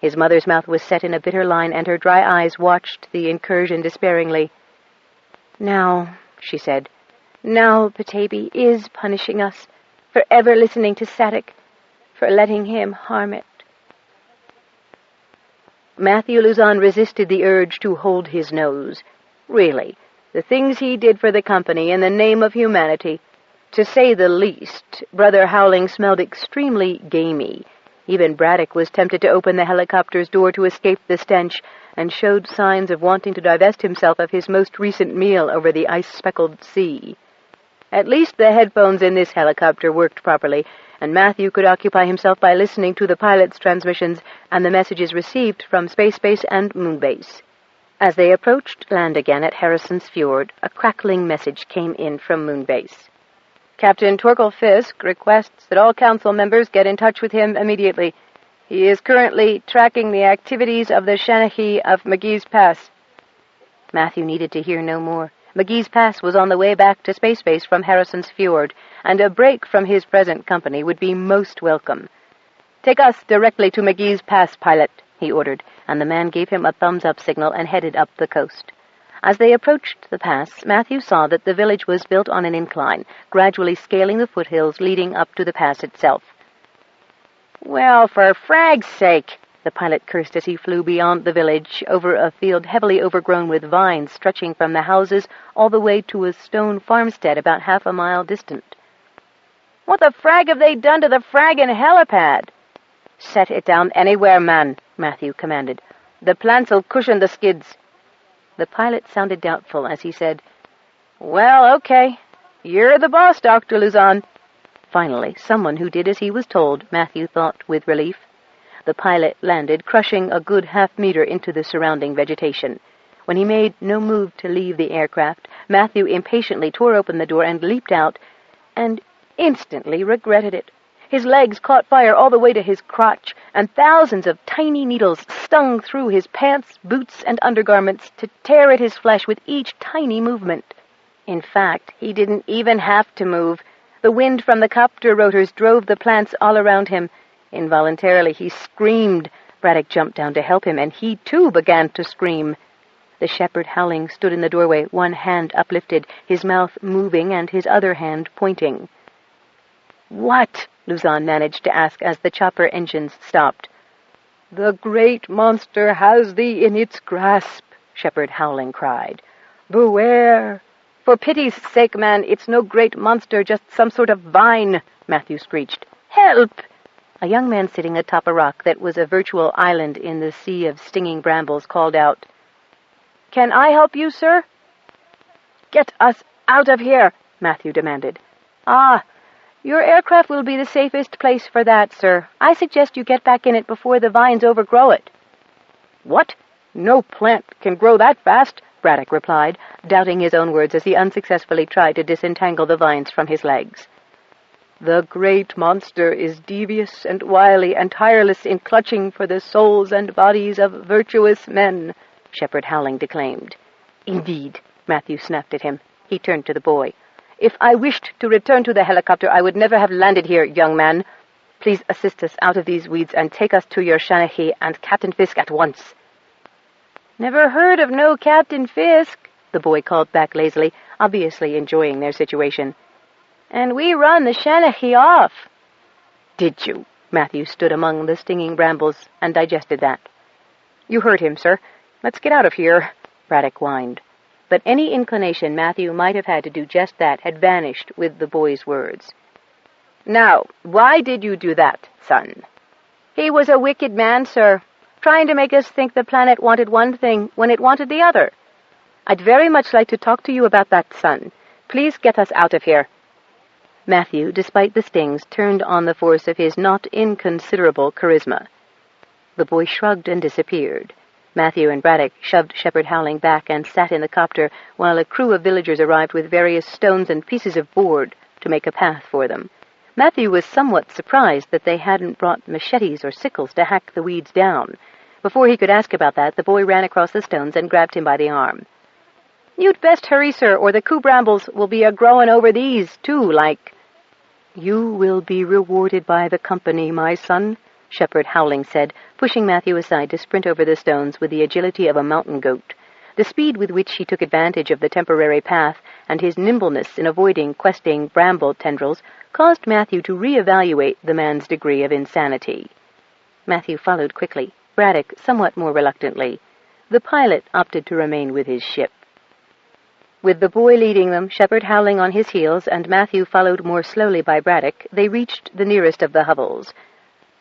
His mother's mouth was set in a bitter line, and her dry eyes watched the incursion despairingly. "Now," she said, "now Petaybee is punishing us for ever listening to Sadik, for letting him harm it." Matthew Luzon resisted the urge to hold his nose. Really, the things he did for the company in the name of humanity. To say the least, Brother Howling smelled extremely gamey. Even Braddock was tempted to open the helicopter's door to escape the stench, and showed signs of wanting to divest himself of his most recent meal over the ice-speckled sea. At least the headphones in this helicopter worked properly, and Matthew could occupy himself by listening to the pilot's transmissions and the messages received from Space Base and Moon Base. As they approached land again at Harrison's Fjord, a crackling message came in from Moon Base. "Captain Torkel Fisk requests that all council members get in touch with him immediately. He is currently tracking the activities of the Shanahi of McGee's Pass." Matthew needed to hear no more. McGee's Pass was on the way back to Space Base from Harrison's Fjord, and a break from his present company would be most welcome. "Take us directly to McGee's Pass, pilot," he ordered, and the man gave him a thumbs-up signal and headed up the coast. As they approached the pass, Matthew saw that the village was built on an incline, gradually scaling the foothills leading up to the pass itself. "Well, for frag's sake!" the pilot cursed as he flew beyond the village, over a field heavily overgrown with vines stretching from the houses all the way to a stone farmstead about half a mile distant. "What the frag have they done to the fraggin' helipad?" "Set it down anywhere, man," Matthew commanded. "The plants'll cushion the skids." The pilot sounded doubtful as he said, "Well, okay. You're the boss, Dr. Luzon." Finally, someone who did as he was told, Matthew thought with relief. The pilot landed, crushing a good half-meter into the surrounding vegetation. When he made no move to leave the aircraft, Matthew impatiently tore open the door and leaped out, and instantly regretted it. His legs caught fire all the way to his crotch, and thousands of tiny needles stung through his pants, boots, and undergarments to tear at his flesh with each tiny movement. In fact, he didn't even have to move. The wind from the copter rotors drove the plants all around him. Involuntarily, he screamed. Braddock jumped down to help him, and he, too, began to scream. The shepherd Howling stood in the doorway, one hand uplifted, his mouth moving and his other hand pointing. "What?" Luzon managed to ask as the chopper engines stopped. "The great monster has thee in its grasp," Shepherd Howling cried. "Beware!" "For pity's sake, man, it's no great monster, just some sort of vine," Matthew screeched. "Help!" A young man sitting atop a rock that was a virtual island in the sea of stinging brambles called out. "Can I help you, sir?" "Get us out of here," Matthew demanded. "Ah, your aircraft will be the safest place for that, sir. I suggest you get back in it before the vines overgrow it." "What? No plant can grow that fast," Braddock replied, doubting his own words as he unsuccessfully tried to disentangle the vines from his legs. "The great monster is devious and wily and tireless in clutching for the souls and bodies of virtuous men," Shepherd Howling declaimed. "Indeed," Matthew snapped at him. He turned to the boy. "If I wished to return to the helicopter, I would never have landed here, young man. Please assist us out of these weeds and take us to your Shanahi and Captain Fisk at once." "Never heard of no Captain Fisk," the boy called back lazily, obviously enjoying their situation. "And we run the Shanahi off." "Did you?" Matthew stood among the stinging brambles and digested that. "You heard him, sir. Let's get out of here," Braddock whined. But any inclination Matthew might have had to do just that had vanished with the boy's words. "Now, why did you do that, son?" "He was a wicked man, sir, trying to make us think the planet wanted one thing when it wanted the other." "I'd very much like to talk to you about that, son. Please get us out of here." Matthew, despite the stings, turned on the force of his not inconsiderable charisma. The boy shrugged and disappeared. Matthew and Braddock shoved Shepherd Howling back and sat in the copter while a crew of villagers arrived with various stones and pieces of board to make a path for them. Matthew was somewhat surprised that they hadn't brought machetes or sickles to hack the weeds down. Before he could ask about that, the boy ran across the stones and grabbed him by the arm. "You'd best hurry, sir, or the coup brambles will be a-growing over these, too, like." "You will be rewarded by the company, my son," Shepherd Howling said, pushing Matthew aside to sprint over the stones with the agility of a mountain goat. The speed with which he took advantage of the temporary path and his nimbleness in avoiding questing bramble tendrils caused Matthew to reevaluate the man's degree of insanity. Matthew followed quickly, Braddock somewhat more reluctantly. The pilot opted to remain with his ship. With the boy leading them, Shepherd Howling on his heels, and Matthew followed more slowly by Braddock, they reached the nearest of the hovels.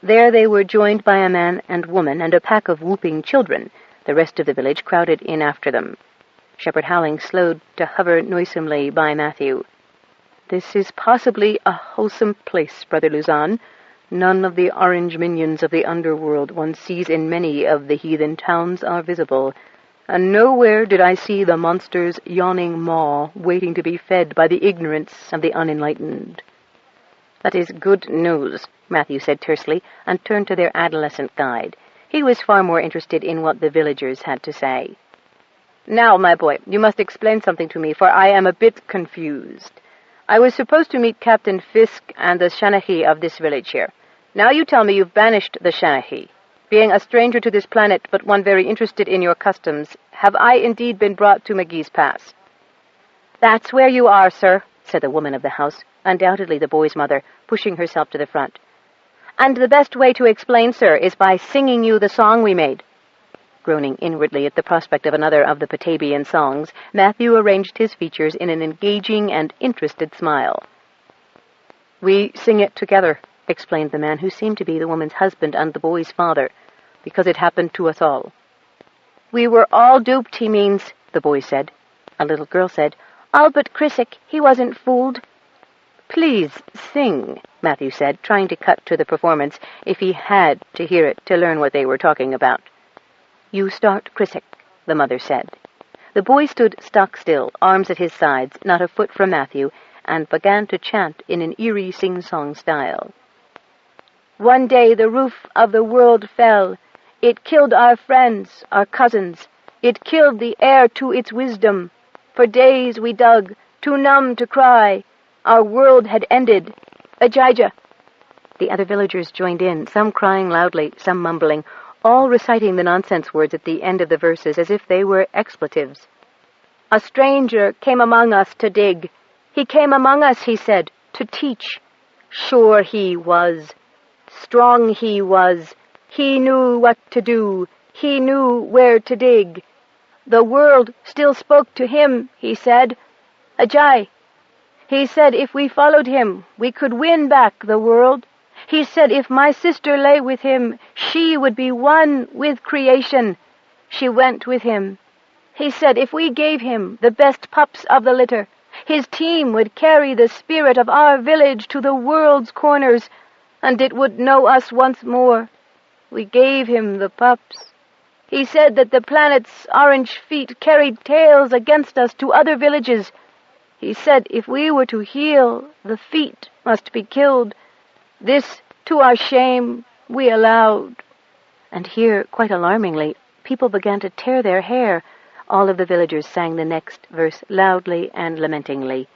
There they were joined by a man and woman and a pack of whooping children. The rest of the village crowded in after them. Shepherd Howling slowed to hover noisomely by Matthew. "This is possibly a wholesome place, Brother Luzon. None of the orange minions of the underworld one sees in many of the heathen towns are visible, and nowhere did I see the monster's yawning maw waiting to be fed by the ignorance of the unenlightened." "That is good news," Matthew said tersely, and turned to their adolescent guide. He was far more interested in what the villagers had to say. "Now, my boy, you must explain something to me, for I am a bit confused. I was supposed to meet Captain Fisk and the Shanahi of this village here. Now you tell me you've banished the Shanahi. Being a stranger to this planet, but one very interested in your customs, have I indeed been brought to McGee's Pass?" "That's where you are, sir," said the woman of the house, undoubtedly the boy's mother, pushing herself to the front. "And the best way to explain, sir, is by singing you the song we made." Groaning inwardly at the prospect of another of the Petaybee songs, Matthew arranged his features in an engaging and interested smile. "We sing it together," explained the man, who seemed to be the woman's husband and the boy's father, "because it happened to us all." "We were all duped, he means," the boy said. A little girl said, "All but Chrissick, he wasn't fooled." "Please sing," Matthew said, trying to cut to the performance, if he had to hear it to learn what they were talking about. "You start, Chrissick," the mother said. The boy stood stock still, arms at his sides, not a foot from Matthew, and began to chant in an eerie sing-song style. "One day the roof of the world fell. It killed our friends, our cousins. It killed the heir to its wisdom. For days we dug, too numb to cry. Our world had ended. Ajijah." The other villagers joined in, some crying loudly, some mumbling, all reciting the nonsense words at the end of the verses as if they were expletives. "A stranger came among us to dig. He came among us, he said, to teach. Sure he was. Strong he was. He knew what to do. He knew where to dig. The world still spoke to him, he said. Ajay. He said if we followed him, we could win back the world. He said if my sister lay with him, she would be one with creation. She went with him. He said if we gave him the best pups of the litter, his team would carry the spirit of our village to the world's corners, and it would know us once more. We gave him the pups. He said that the planet's orange feet carried tales against us to other villages. He said if we were to heal, the feet must be killed. This, to our shame, we allowed." And here, quite alarmingly, people began to tear their hair. All of the villagers sang the next verse loudly and lamentingly.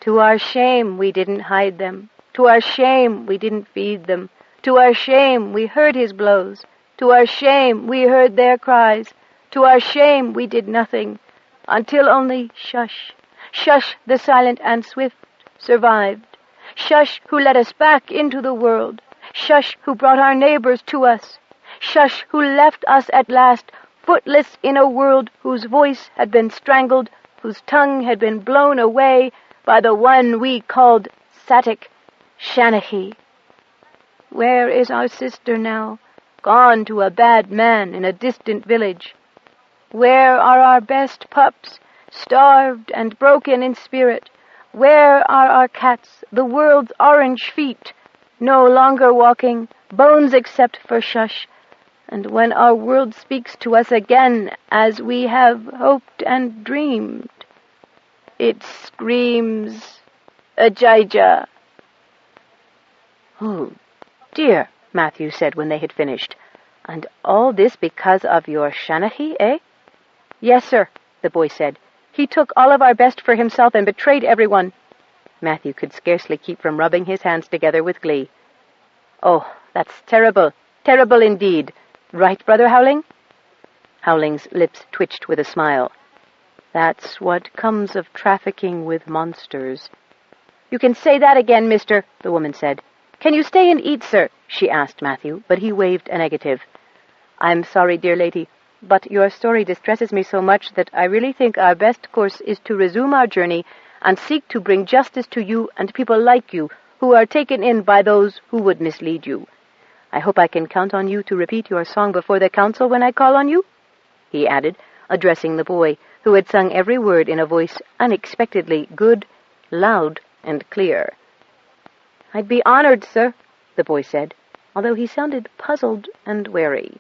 "To our shame, we didn't hide them. To our shame, we didn't feed them. To our shame, we heard his blows. To our shame, we heard their cries. To our shame, we did nothing, until only Shush, Shush, the silent and swift, survived. Shush, who led us back into the world. Shush, who brought our neighbors to us. Shush, who left us at last, footless in a world whose voice had been strangled, whose tongue had been blown away by the one we called Satik, Shanahi. Where is our sister now? Gone to a bad man in a distant village. Where are our best pups, starved and broken in spirit? Where are our cats, the world's orange feet, no longer walking, bones except for Shush? And when our world speaks to us again, as we have hoped and dreamed, it screams, Ajijah. "Oh, dear," Matthew said when they had finished. "And all this because of your Shanahi, eh?" "Yes, sir," the boy said. "He took all of our best for himself and betrayed everyone." Matthew could scarcely keep from rubbing his hands together with glee. "Oh, that's terrible, terrible indeed. Right, Brother Howling?" Howling's lips twitched with a smile. "That's what comes of trafficking with monsters." "You can say that again, mister," the woman said. "Can you stay and eat, sir?" she asked Matthew, but he waved a negative. "I'm sorry, dear lady, but your story distresses me so much that I really think our best course is to resume our journey and seek to bring justice to you and people like you who are taken in by those who would mislead you. I hope I can count on you to repeat your song before the council when I call on you," he added, addressing the boy, who had sung every word in a voice unexpectedly good, loud, and clear. "I'd be honored, sir," the boy said, although he sounded puzzled and wary.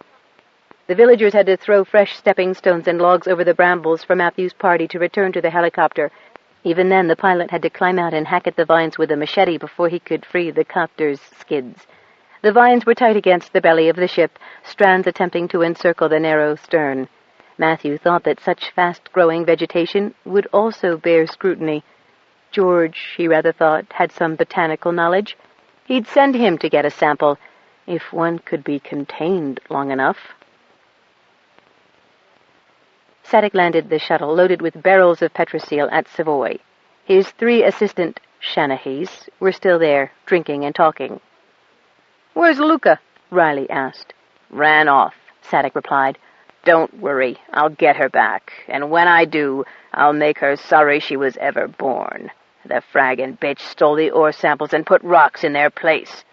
The villagers had to throw fresh stepping stones and logs over the brambles for Matthew's party to return to the helicopter. Even then, the pilot had to climb out and hack at the vines with a machete before he could free the copter's skids. The vines were tight against the belly of the ship, strands attempting to encircle the narrow stern. Matthew thought that such fast-growing vegetation would also bear scrutiny. George, he rather thought, had some botanical knowledge. He'd send him to get a sample, if one could be contained long enough. Sadek landed the shuttle loaded with barrels of Petrosil at Savoy. His 3 assistant Shanahys were still there, drinking and talking. "Where's Luca?" Riley asked. "Ran off," Sadek replied. "Don't worry, I'll get her back, and when I do, I'll make her sorry she was ever born. The fraggin' bitch stole the ore samples and put rocks in their place."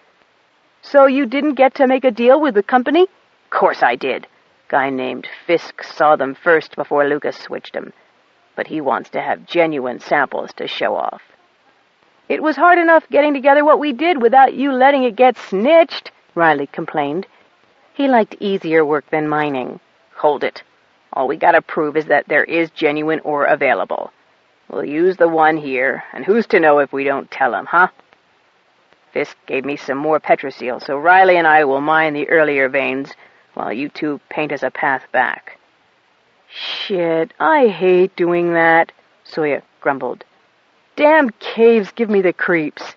"So you didn't get to make a deal with the company?" "Course I did. Guy named Fisk saw them first before Lucas switched them. But he wants to have genuine samples to show off." "It was hard enough getting together what we did without you letting it get snitched," Riley complained. He liked easier work than mining. "Hold it. All we gotta prove is that there is genuine ore available. We'll use the one here, and who's to know if we don't tell him, huh? Fisk gave me some more Petrosil, so Riley and I will mine the earlier veins, while you two paint us a path back." "Shit, I hate doing that," Sawyer grumbled. "Damn caves give me the creeps."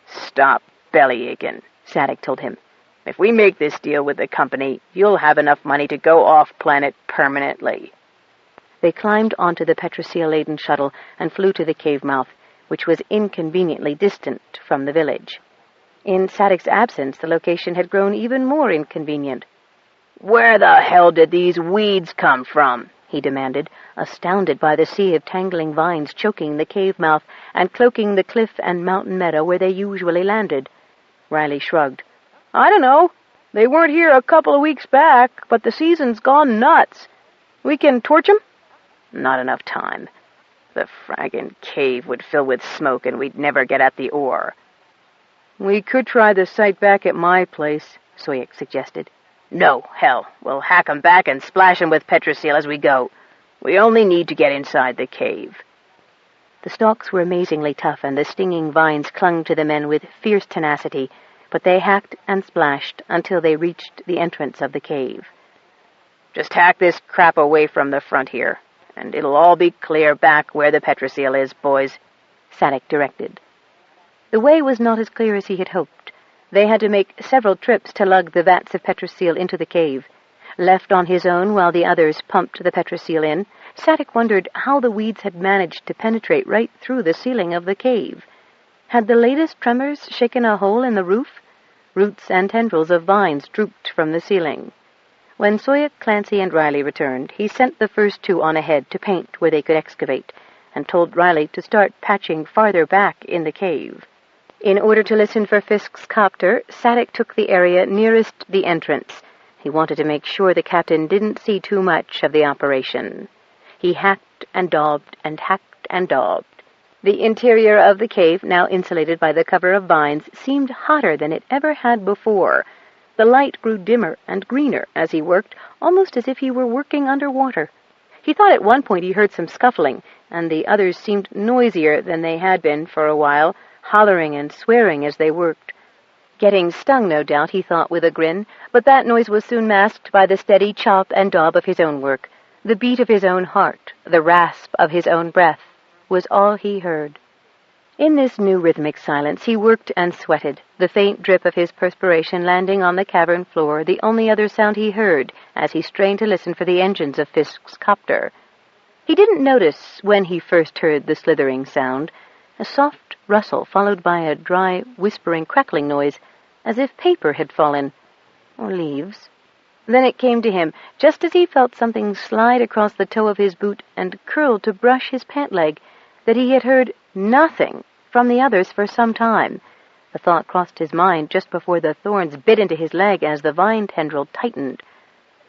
"Stop bellyaching," Sadek told him. "If we make this deal with the company, you'll have enough money to go off-planet permanently." They climbed onto the Petrosil-laden shuttle and flew to the cave mouth, which was inconveniently distant from the village. In Sadek's absence, the location had grown even more inconvenient. "Where the hell did these weeds come from?" he demanded, astounded by the sea of tangling vines choking the cave mouth and cloaking the cliff and mountain meadow where they usually landed. Riley shrugged. "I don't know. They weren't here a couple of weeks back, but the season's gone nuts. We can torch 'em?" "Not enough time. The fraggin' cave would fill with smoke and we'd never get at the ore." "We could try the site back at my place," Soyek suggested. "No, hell, we'll hack 'em back and splash 'em with Petrosil as we go. We only need to get inside the cave." The stalks were amazingly tough, and the stinging vines clung to the men with fierce tenacity, but they hacked and splashed until they reached the entrance of the cave. "Just hack this crap away from the front here, and it'll all be clear back where the Petrosil is, boys," Sadek directed. The way was not as clear as he had hoped. They had to make several trips to lug the vats of Petrosil into the cave. Left on his own while the others pumped the Petrosil in, Sadek wondered how the weeds had managed to penetrate right through the ceiling of the cave. Had the latest tremors shaken a hole in the roof? Roots and tendrils of vines drooped from the ceiling. When Sawyer, Clancy, and Riley returned, he sent the first 2 on ahead to paint where they could excavate, and told Riley to start patching farther back in the cave. In order to listen for Fisk's copter, Sadek took the area nearest the entrance. He wanted to make sure the captain didn't see too much of the operation. He hacked and daubed and hacked and daubed. The interior of the cave, now insulated by the cover of vines, seemed hotter than it ever had before. The light grew dimmer and greener as he worked, almost as if he were working underwater. He thought at one point he heard some scuffling, and the others seemed noisier than they had been for a while, hollering and swearing as they worked. Getting stung, no doubt, he thought with a grin, but that noise was soon masked by the steady chop and daub of his own work. The beat of his own heart, the rasp of his own breath, was all he heard. In this new rhythmic silence, he worked and sweated, the faint drip of his perspiration landing on the cavern floor, the only other sound he heard as he strained to listen for the engines of Fisk's copter. He didn't notice when he first heard the slithering sound, a soft rustle followed by a dry, whispering, crackling noise, as if paper had fallen, or leaves. Then it came to him, just as he felt something slide across the toe of his boot and curl to brush his pant leg, that he had heard nothing from the others for some time. The thought crossed his mind just before the thorns bit into his leg as the vine tendril tightened.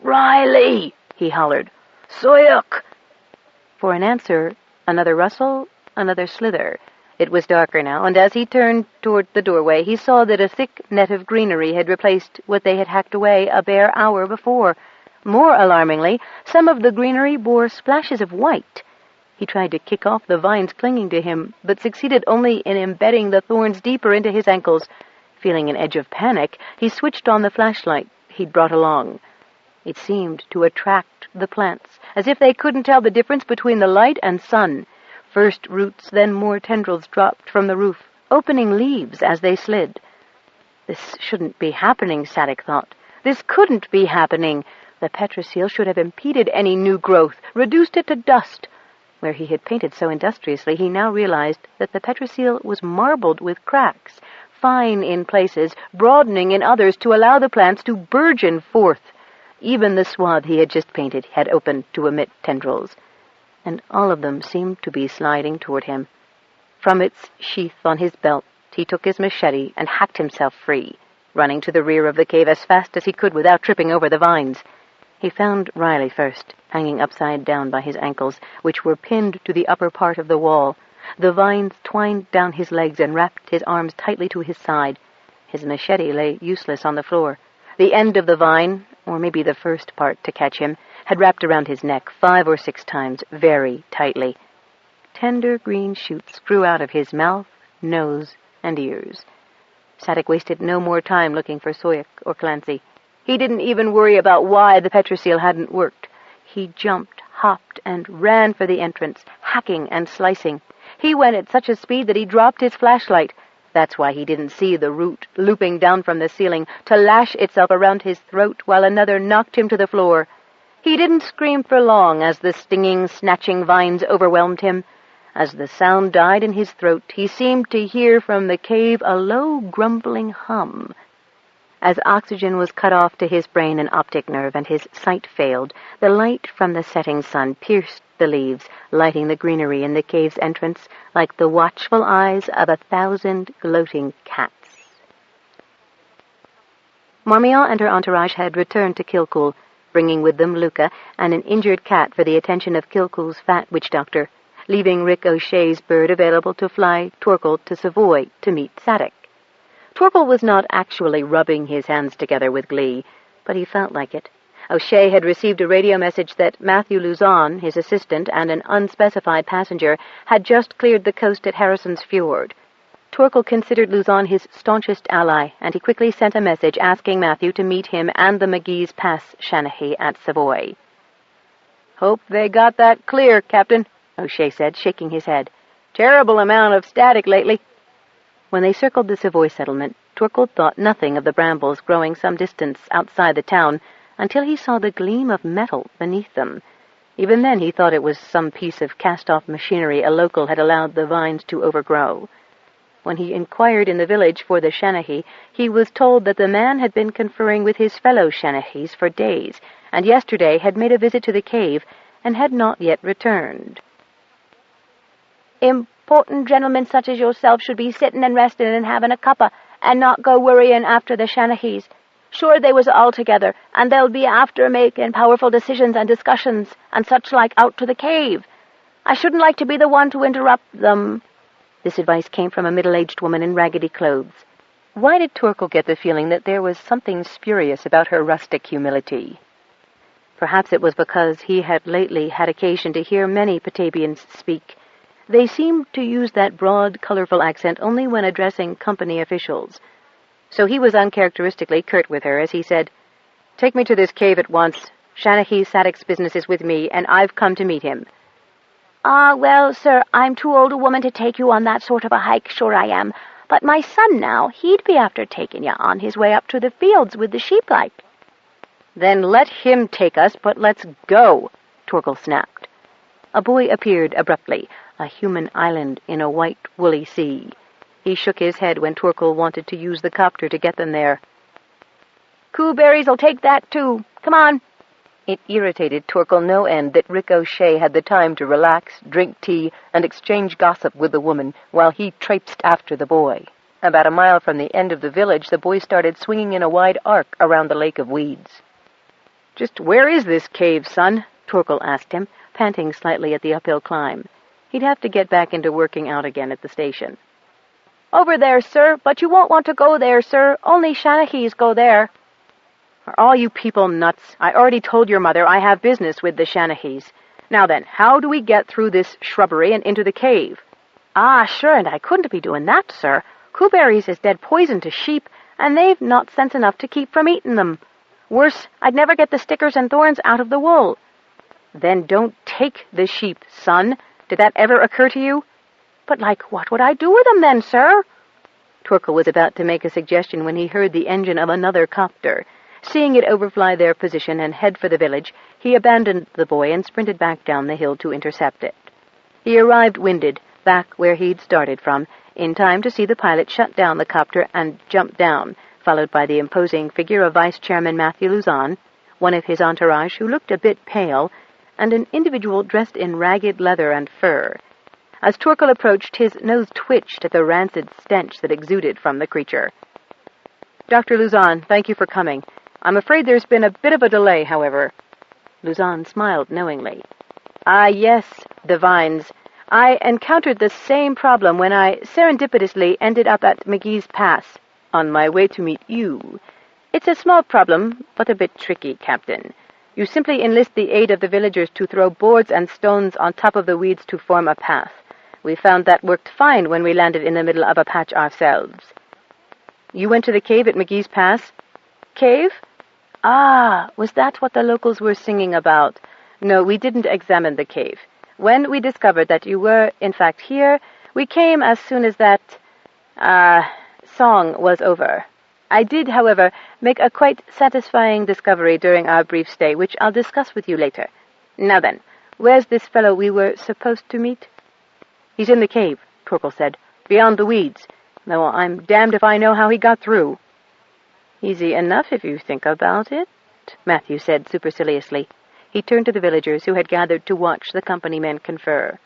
"Riley!" he hollered. "Soyuk!" For an answer, another rustle, another slither. It was darker now, and as he turned toward the doorway, he saw that a thick net of greenery had replaced what they had hacked away a bare hour before. More alarmingly, some of the greenery bore splashes of white. He tried to kick off the vines clinging to him, but succeeded only in embedding the thorns deeper into his ankles. Feeling an edge of panic, he switched on the flashlight he'd brought along. It seemed to attract the plants, as if they couldn't tell the difference between the light and sun. First roots, then more tendrils dropped from the roof, opening leaves as they slid. This shouldn't be happening, Sadek thought. This couldn't be happening. The petrosil should have impeded any new growth, reduced it to dust. Where he had painted so industriously, he now realized that the petrosil was marbled with cracks, fine in places, broadening in others to allow the plants to burgeon forth. Even the swath he had just painted had opened to emit tendrils, and all of them seemed to be sliding toward him. From its sheath on his belt, he took his machete and hacked himself free, running to the rear of the cave as fast as he could without tripping over the vines. He found Riley first, hanging upside down by his ankles, which were pinned to the upper part of the wall. The vines twined down his legs and wrapped his arms tightly to his side. His machete lay useless on the floor. The end of the vine, or maybe the first part to catch him, had wrapped around his neck 5 or 6 times, very tightly. Tender green shoots grew out of his mouth, nose, and ears. Sadek wasted no more time looking for Soyuk or Clancy. He didn't even worry about why the petrosil hadn't worked. He jumped, hopped, and ran for the entrance, hacking and slicing. He went at such a speed that he dropped his flashlight. That's why he didn't see the root looping down from the ceiling to lash itself around his throat while another knocked him to the floor. He didn't scream for long as the stinging, snatching vines overwhelmed him. As the sound died in his throat, he seemed to hear from the cave a low, grumbling hum. As oxygen was cut off to his brain and optic nerve and his sight failed, the light from the setting sun pierced the leaves, lighting the greenery in the cave's entrance like the watchful eyes of 1,000 gloating cats. Marmion and her entourage had returned to Kilcool, bringing with them Luca and an injured cat for the attention of Kilcool's fat witch doctor, leaving Rick O'Shea's bird available to fly Torkel to Savoy to meet Sadek. Torkel was not actually rubbing his hands together with glee, but he felt like it. O'Shea had received a radio message that Matthew Luzon, his assistant, and an unspecified passenger had just cleared the coast at Harrison's Fjord. Torkel considered Luzon his staunchest ally, and he quickly sent a message asking Matthew to meet him and the McGee's Pass Shanahy at Savoy. "Hope they got that clear, Captain," O'Shea said, shaking his head. "Terrible amount of static lately." When they circled the Savoy settlement, Torkel thought nothing of the brambles growing some distance outside the town until he saw the gleam of metal beneath them. Even then he thought it was some piece of cast-off machinery a local had allowed the vines to overgrow. When he inquired in the village for the Shanahy, he was told that the man had been conferring with his fellow Shanahys for days, and yesterday had made a visit to the cave and had not yet returned. "Important gentlemen such as yourself should be sitting and resting and having a cuppa, and not go worrying after the Shanahys. Sure they was all together, and they'll be after making powerful decisions and discussions and such like out to the cave. I shouldn't like to be the one to interrupt them." This advice came from a middle-aged woman in raggedy clothes. Why did Torkel get the feeling that there was something spurious about her rustic humility? Perhaps it was because he had lately had occasion to hear many Petabians speak. They seemed to use that broad, colorful accent only when addressing company officials. So he was uncharacteristically curt with her as he said, "Take me to this cave at once. Shanahy Sadek's business is with me, and I've come to meet him." Well, sir, I'm too old a woman to take you on that sort of a hike, sure I am. But my son now, he'd be after taking you on his way up to the fields with the sheep like. Then let him take us, but let's go, Torkel snapped. A boy appeared abruptly, a human island in a white, woolly sea. He shook his head when Torkel wanted to use the copter to get them there. Cooberries'll take that, too. Come on. It irritated Torkel no end that Rick O'Shea had the time to relax, drink tea, and exchange gossip with the woman while he traipsed after the boy. About a mile from the end of the village, the boy started swinging in a wide arc around the lake of weeds. "Just where is this cave, son?" Torkel asked him, panting slightly at the uphill climb. He'd have to get back into working out again at the station. "Over there, sir, but you won't want to go there, sir. Only Shanahees go there." "Are all you people nuts? I already told your mother I have business with the Shanahees. Now then, how do we get through this shrubbery and into the cave?" Sure, and I couldn't be doing that, sir. Cooberries is dead poison to sheep, and they've not sense enough to keep from eating them. Worse, I'd never get the stickers and thorns out of the wool." "Then don't take the sheep, son. Did that ever occur to you?" "But, what would I do with them then, sir?" Torkel was about to make a suggestion when he heard the engine of another copter. Seeing it overfly their position and head for the village, he abandoned the boy and sprinted back down the hill to intercept it. He arrived winded, back where he'd started from, in time to see the pilot shut down the copter and jump down, followed by the imposing figure of Vice Chairman Matthew Luzon, one of his entourage who looked a bit pale, and an individual dressed in ragged leather and fur. As Torkel approached, his nose twitched at the rancid stench that exuded from the creature. "Dr. Luzon, thank you for coming. I'm afraid there's been a bit of a delay, however." Luzon smiled knowingly. "Yes, the vines. I encountered the same problem when I serendipitously ended up at McGee's Pass, on my way to meet you. It's a small problem, but a bit tricky, Captain. You simply enlist the aid of the villagers to throw boards and stones on top of the weeds to form a path. We found that worked fine when we landed in the middle of a patch ourselves." "You went to the cave at McGee's Pass?" "Cave? Was that what the locals were singing about? No, we didn't examine the cave. When we discovered that you were, in fact, here, we came as soon as that, song was over. I did, however, make a quite satisfying discovery during our brief stay, which I'll discuss with you later. Now then, where's this fellow we were supposed to meet?" "He's in the cave," Torkel said, "beyond the weeds, though I'm damned if I know how he got through." "Easy enough if you think about it," Matthew said superciliously. He turned to the villagers who had gathered to watch the company men confer.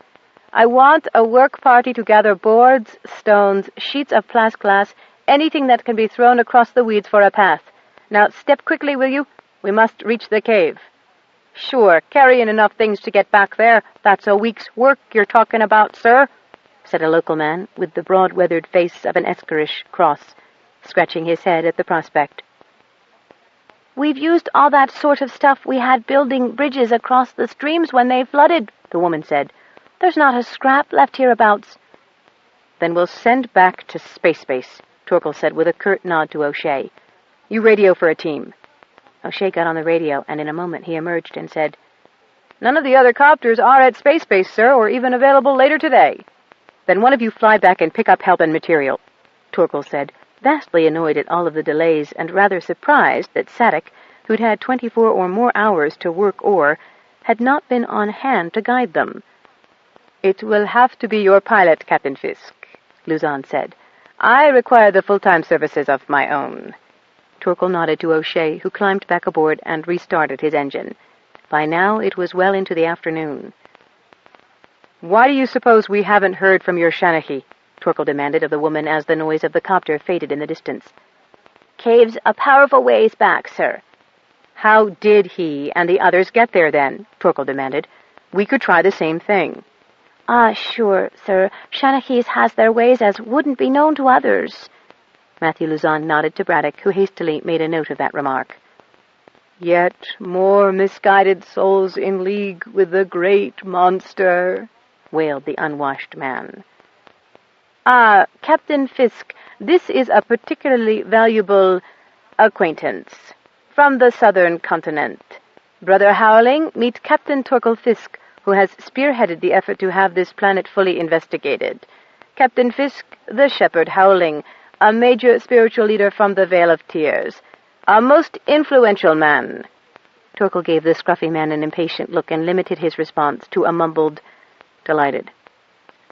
"I want a work party to gather boards, stones, sheets of plexiglass, anything that can be thrown across the weeds for a path. Now step quickly, will you? We must reach the cave." "Sure, carrying enough things to get back there. That's a week's work you're talking about, sir," said a local man with the broad weathered face of an Eskerish cross, scratching his head at the prospect. "We've used all that sort of stuff we had building bridges across the streams when they flooded," the woman said. "There's not a scrap left hereabouts." "Then we'll send back to Space Base," Torkel said with a curt nod to O'Shea. "You radio for a team." O'Shea got on the radio, and in a moment he emerged and said, "None of the other copters are at Space Base, sir, or even available later today." "Then one of you fly back and pick up help and material," Torkel said, vastly annoyed at all of the delays and rather surprised that Sadek, who'd had 24 or more hours to work ore, had not been on hand to guide them. "It will have to be your pilot, Captain Fisk," Luzon said. "I require the full-time services of my own." Torkel nodded to O'Shea, who climbed back aboard and restarted his engine. By now it was well into the afternoon. "Why do you suppose we haven't heard from your Shanachie?" Torkel demanded of the woman as the noise of the copter faded in the distance. "Cave's a powerful ways back, sir." "How did he and the others get there, then?" Torkel demanded. "We could try the same thing." Sure, sir. Shanahees has their ways as wouldn't be known to others." Matthew Luzon nodded to Braddock, who hastily made a note of that remark. "Yet more misguided souls in league with the great monster," wailed the unwashed man. "Captain Fisk, this is a particularly valuable acquaintance from the southern continent. Brother Howling, meet Captain Torkel Fisk, who has spearheaded the effort to have this planet fully investigated. Captain Fisk, the shepherd Howling, a major spiritual leader from the Vale of Tears. A most influential man." Torkel gave the scruffy man an impatient look and limited his response to a mumbled, "Delighted."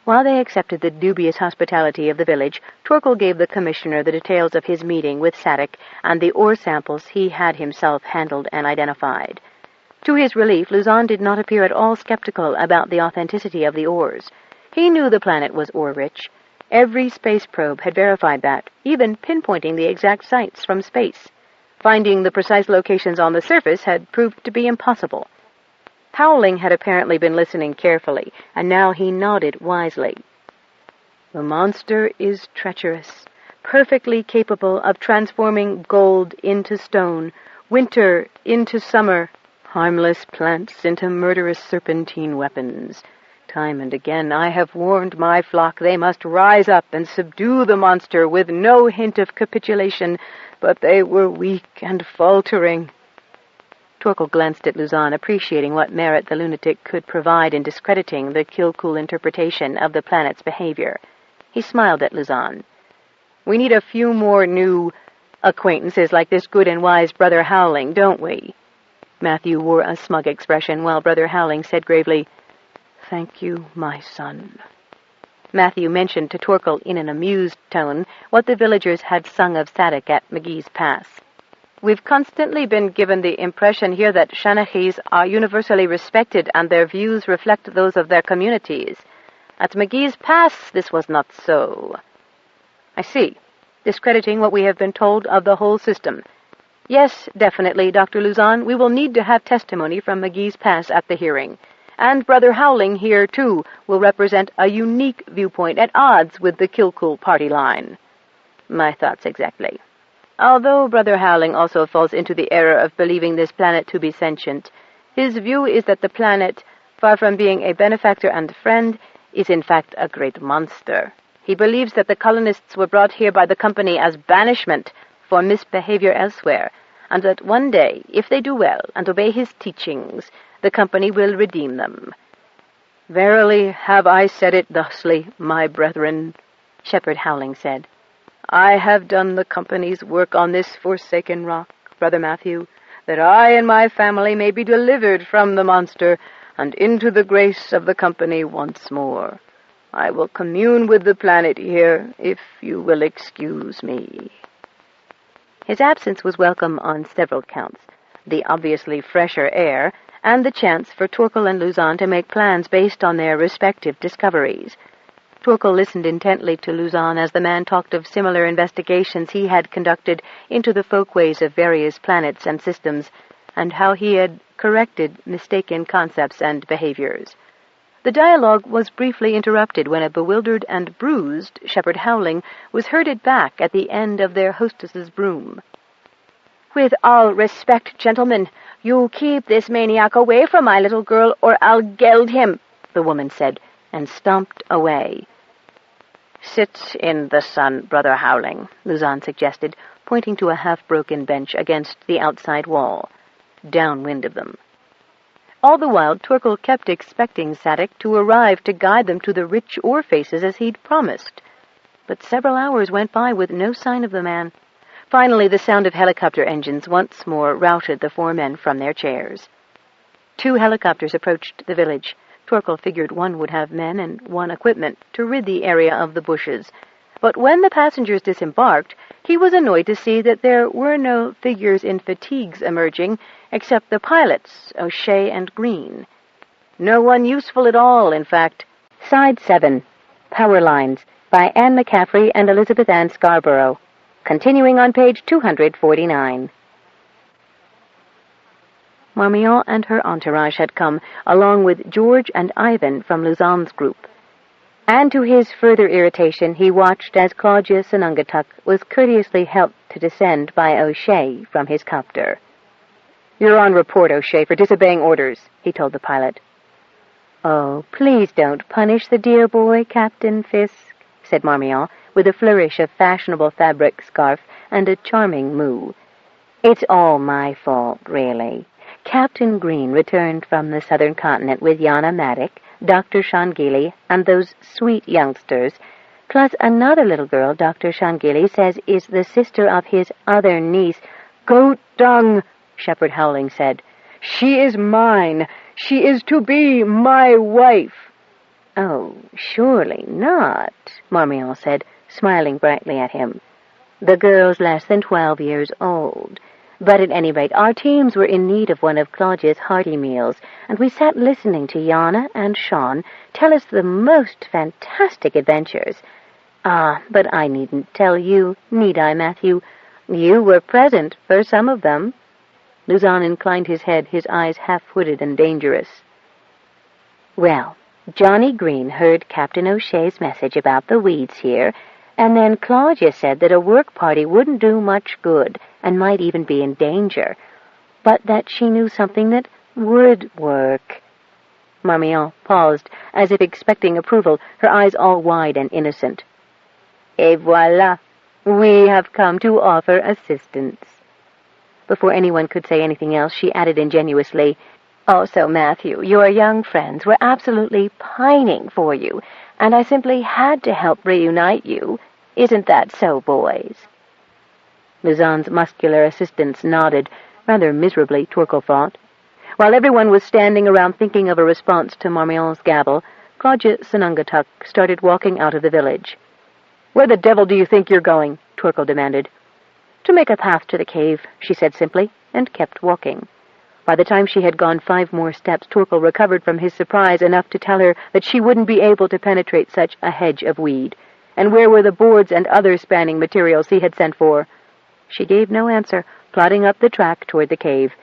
While they accepted the dubious hospitality of the village, Torkel gave the commissioner the details of his meeting with Sadik and the ore samples he had himself handled and identified. To his relief, Luzon did not appear at all skeptical about the authenticity of the ores. He knew the planet was ore-rich. Every space probe had verified that, even pinpointing the exact sites from space. Finding the precise locations on the surface had proved to be impossible. Howling had apparently been listening carefully, and now he nodded wisely. "The monster is treacherous, perfectly capable of transforming gold into stone, winter into summer, harmless plants into murderous serpentine weapons. Time and again I have warned my flock they must rise up and subdue the monster with no hint of capitulation, but they were weak and faltering." Torkel glanced at Luzon, appreciating what merit the lunatic could provide in discrediting the Kilkul interpretation of the planet's behavior. He smiled at Luzon. "We need a few more new acquaintances like this good and wise Brother Howling, don't we?" Matthew wore a smug expression, while Brother Howling said gravely, "Thank you, my son." Matthew mentioned to Torkel in an amused tone what the villagers had sung of Sadik at McGee's Pass. "We've constantly been given the impression here that Shanachis are universally respected and their views reflect those of their communities. At McGee's Pass, this was not so." "I see. Discrediting what we have been told of the whole system. Yes, definitely, Dr. Luzon. We will need to have testimony from McGee's Pass at the hearing. And Brother Howling here, too, will represent a unique viewpoint at odds with the Kilkul party line." "My thoughts exactly. Although Brother Howling also falls into the error of believing this planet to be sentient, his view is that the planet, far from being a benefactor and friend, is in fact a great monster. He believes that the colonists were brought here by the company as banishment for misbehavior elsewhere, and that one day, if they do well and obey his teachings, the company will redeem them." "Verily have I said it thusly, my brethren," Shepherd Howling said. "I have done the company's work on this forsaken rock, Brother Matthew, that I and my family may be delivered from the monster and into the grace of the company once more. I will commune with the planet here, if you will excuse me." His absence was welcome on several counts: the obviously fresher air, and the chance for Torkel and Luzon to make plans based on their respective discoveries. Torkel listened intently to Luzon as the man talked of similar investigations he had conducted into the folkways of various planets and systems, and how he had corrected mistaken concepts and behaviors. The dialogue was briefly interrupted when a bewildered and bruised Shepherd Howling was herded back at the end of their hostess's broom. "With all respect, gentlemen, you keep this maniac away from my little girl, or I'll geld him," the woman said, and stomped away. "Sit in the sun, Brother Howling," Luzon suggested, pointing to a half-broken bench against the outside wall, downwind of them. All the while, Torkel kept expecting Sadik to arrive to guide them to the rich ore faces as he'd promised. But several hours went by with no sign of the man. Finally, the sound of helicopter engines once more routed the four men from their chairs. 2 helicopters approached the village. Torkel figured one would have men and one equipment to rid the area of the bushes. But when the passengers disembarked, he was annoyed to see that there were no figures in fatigues emerging, except the pilots, O'Shea and Green. No one useful at all, in fact. Side 7. Power Lines by Anne Mccaffrey and Elizabeth Ann Scarborough. Continuing on page 249. Marmion and her entourage had come, along with George and Ivan from Luzon's group. And to his further irritation, he watched as Claudius Sanungatuk was courteously helped to descend by O'Shea from his copter. "You're on report, O'Shea, for disobeying orders," he told the pilot. "Oh, please don't punish the dear boy, Captain Fisk," said Marmion, with a flourish of fashionable fabric scarf and a charming moo. "It's all my fault, really. Captain Green returned from the southern continent with Yana Maddock, Dr. Shangili, and those sweet youngsters, plus another little girl Dr. Shangili says is the sister of his other niece. "Goat dung," Shepherd Howling said. "She is mine. She is to be my wife." "Oh, surely not," Marmion said, smiling brightly at him. "The girl's less than 12 years old. But at any rate, our teams were in need of one of Claudia's hearty meals, and we sat listening to Yana and Sean tell us the most fantastic adventures. But I needn't tell you, need I, Matthew? You were present for some of them." Luzon inclined his head, his eyes half-hooded and dangerous. "Well, Johnny Green heard Captain O'Shea's message about the weeds here, and then Claudia said that a work party wouldn't do much good and might even be in danger, but that she knew something that would work." Marmion paused, as if expecting approval, her eyes all wide and innocent. "Et voilà! We have come to offer assistance." Before anyone could say anything else, she added ingenuously, "Also, Matthew, your young friends were absolutely pining for you, and I simply had to help reunite you. Isn't that so, boys?" Luzon's muscular assistants nodded, rather miserably, Torkel thought. While everyone was standing around thinking of a response to Marmion's gabble, Claudia Sanungatuk started walking out of the village. "Where the devil do you think you're going?" Torkel demanded. "To make a path to the cave," she said simply, and kept walking. By the time she had gone 5 more steps, Torkel recovered from his surprise enough to tell her that she wouldn't be able to penetrate such a hedge of weed. And where were the boards and other spanning materials he had sent for? She gave no answer, plodding up the track toward the cave.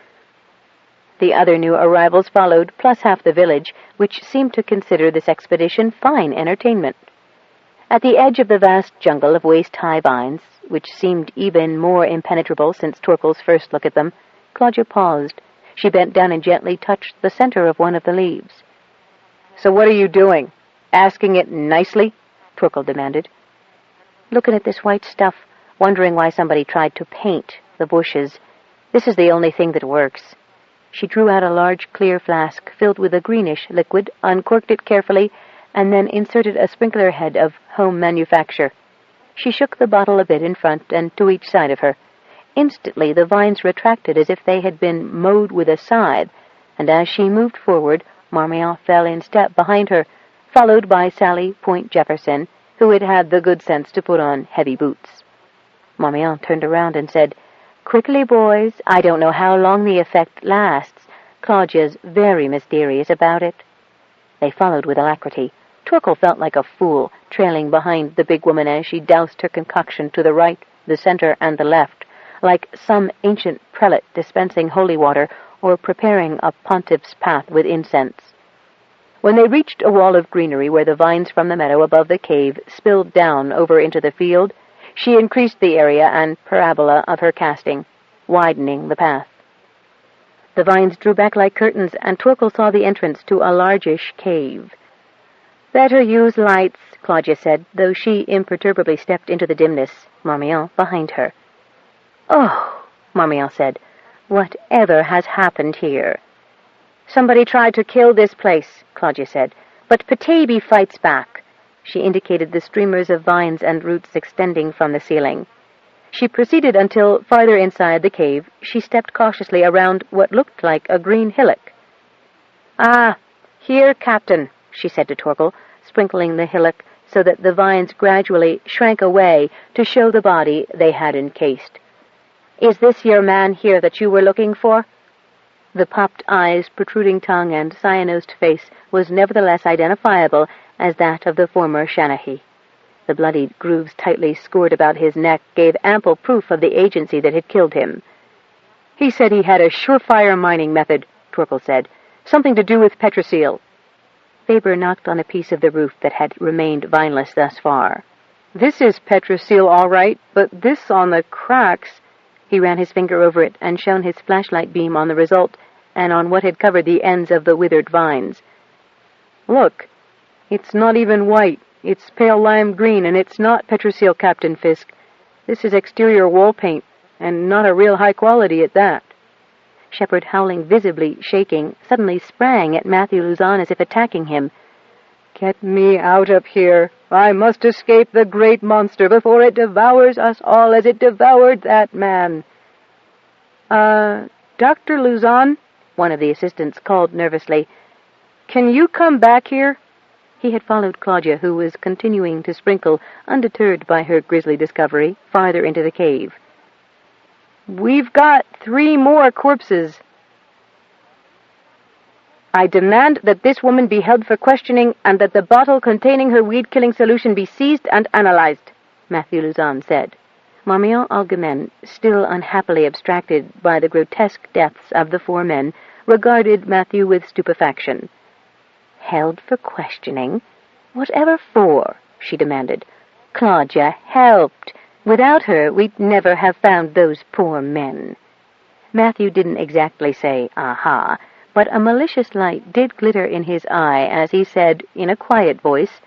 The other new arrivals followed, plus half the village, which seemed to consider this expedition fine entertainment. At the edge of the vast jungle of waist-high vines, which seemed even more impenetrable since Torkel's first look at them, Claudia paused. She bent down and gently touched the center of one of the leaves. "So what are you doing? Asking it nicely?" Torkel demanded. "Looking at this white stuff, wondering why somebody tried to paint the bushes. This is the only thing that works." She drew out a large clear flask filled with a greenish liquid, uncorked it carefully, and then inserted a sprinkler head of home manufacture. She shook the bottle a bit in front and to each side of her. Instantly the vines retracted as if they had been mowed with a scythe, and as she moved forward, Marmion fell in step behind her, followed by Sally Point Jefferson, who had had the good sense to put on heavy boots. Marmion turned around and said, "Quickly, boys. I don't know how long the effect lasts. Claudia's very mysterious about it." They followed with alacrity. Torkel felt like a fool, trailing behind the big woman as she doused her concoction to the right, the center, and the left, like some ancient prelate dispensing holy water or preparing a pontiff's path with incense. When they reached a wall of greenery where the vines from the meadow above the cave spilled down over into the field, she increased the area and parabola of her casting, widening the path. The vines drew back like curtains, and Torkel saw the entrance to a largish cave. "Better use lights," Claudia said, though she imperturbably stepped into the dimness, Marmion behind her. "Oh," Marmion said, "whatever has happened here?" "Somebody tried to kill this place," Claudia said, "but Petaybee fights back." She indicated the streamers of vines and roots extending from the ceiling. She proceeded until, farther inside the cave, she stepped cautiously around what looked like a green hillock. "Ah, here, Captain," she said to Torkel, sprinkling the hillock so that the vines gradually shrank away to show the body they had encased. "Is this your man here that you were looking for?" The popped eyes, protruding tongue, and cyanosed face was nevertheless identifiable as that of the former Shanahy. The bloodied grooves tightly scored about his neck gave ample proof of the agency that had killed him. "He said he had a surefire mining method," Torkel said. "Something to do with petrosil." Faber knocked on a piece of the roof that had remained vineless thus far. "This is petrosil all right, but this on the cracks—" He ran his finger over it and shone his flashlight beam on the result and on what had covered the ends of the withered vines. "Look, it's not even white. It's pale lime green, and it's not petrosil, Captain Fisk. This is exterior wall paint, and not a real high quality at that." Shepherd, howling, visibly shaking, suddenly sprang at Matthew Luzon as if attacking him. "Get me out of here. I must escape the great monster before it devours us all as it devoured that man." Dr. Luzon," one of the assistants called nervously, "can you come back here?" He had followed Claudia, who was continuing to sprinkle, undeterred by her grisly discovery, farther into the cave. "We've got 3 more corpses." "I demand that this woman be held for questioning and that the bottle containing her weed-killing solution be seized and analyzed," Matthew Luzon said. Marmion Algemen, still unhappily abstracted by the grotesque deaths of the 4 men, regarded Matthew with stupefaction. "Held for questioning? Whatever for?" she demanded. "Claudia helped. Without her, we'd never have found those poor men." Matthew didn't exactly say, "Aha," but a malicious light did glitter in his eye as he said, in a quiet voice,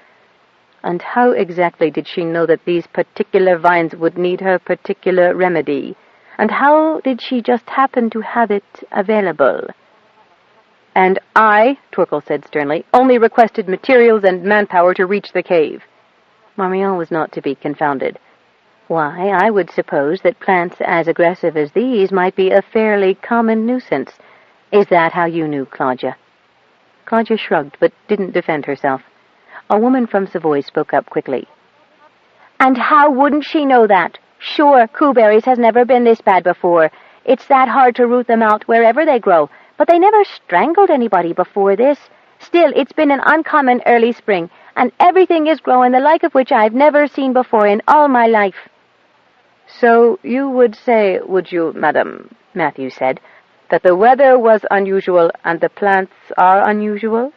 "And how exactly did she know that these particular vines would need her particular remedy? And how did she just happen to have it available?" "And I," Torkel said sternly, "only requested materials and manpower to reach the cave." Marmion was not to be confounded. "Why, I would suppose that plants as aggressive as these might be a fairly common nuisance. Is that how you knew Claudia?" Claudia shrugged, but didn't defend herself. A woman from Savoy spoke up quickly. "And how wouldn't she know that? Sure, cooberries has never been this bad before. It's that hard to root them out wherever they grow, but they never strangled anybody before this. Still, it's been an uncommon early spring, and everything is growing the like of which I've never seen before in all my life." "So you would say, would you, madam," Matthew said, "that the weather was unusual and the plants are unusual?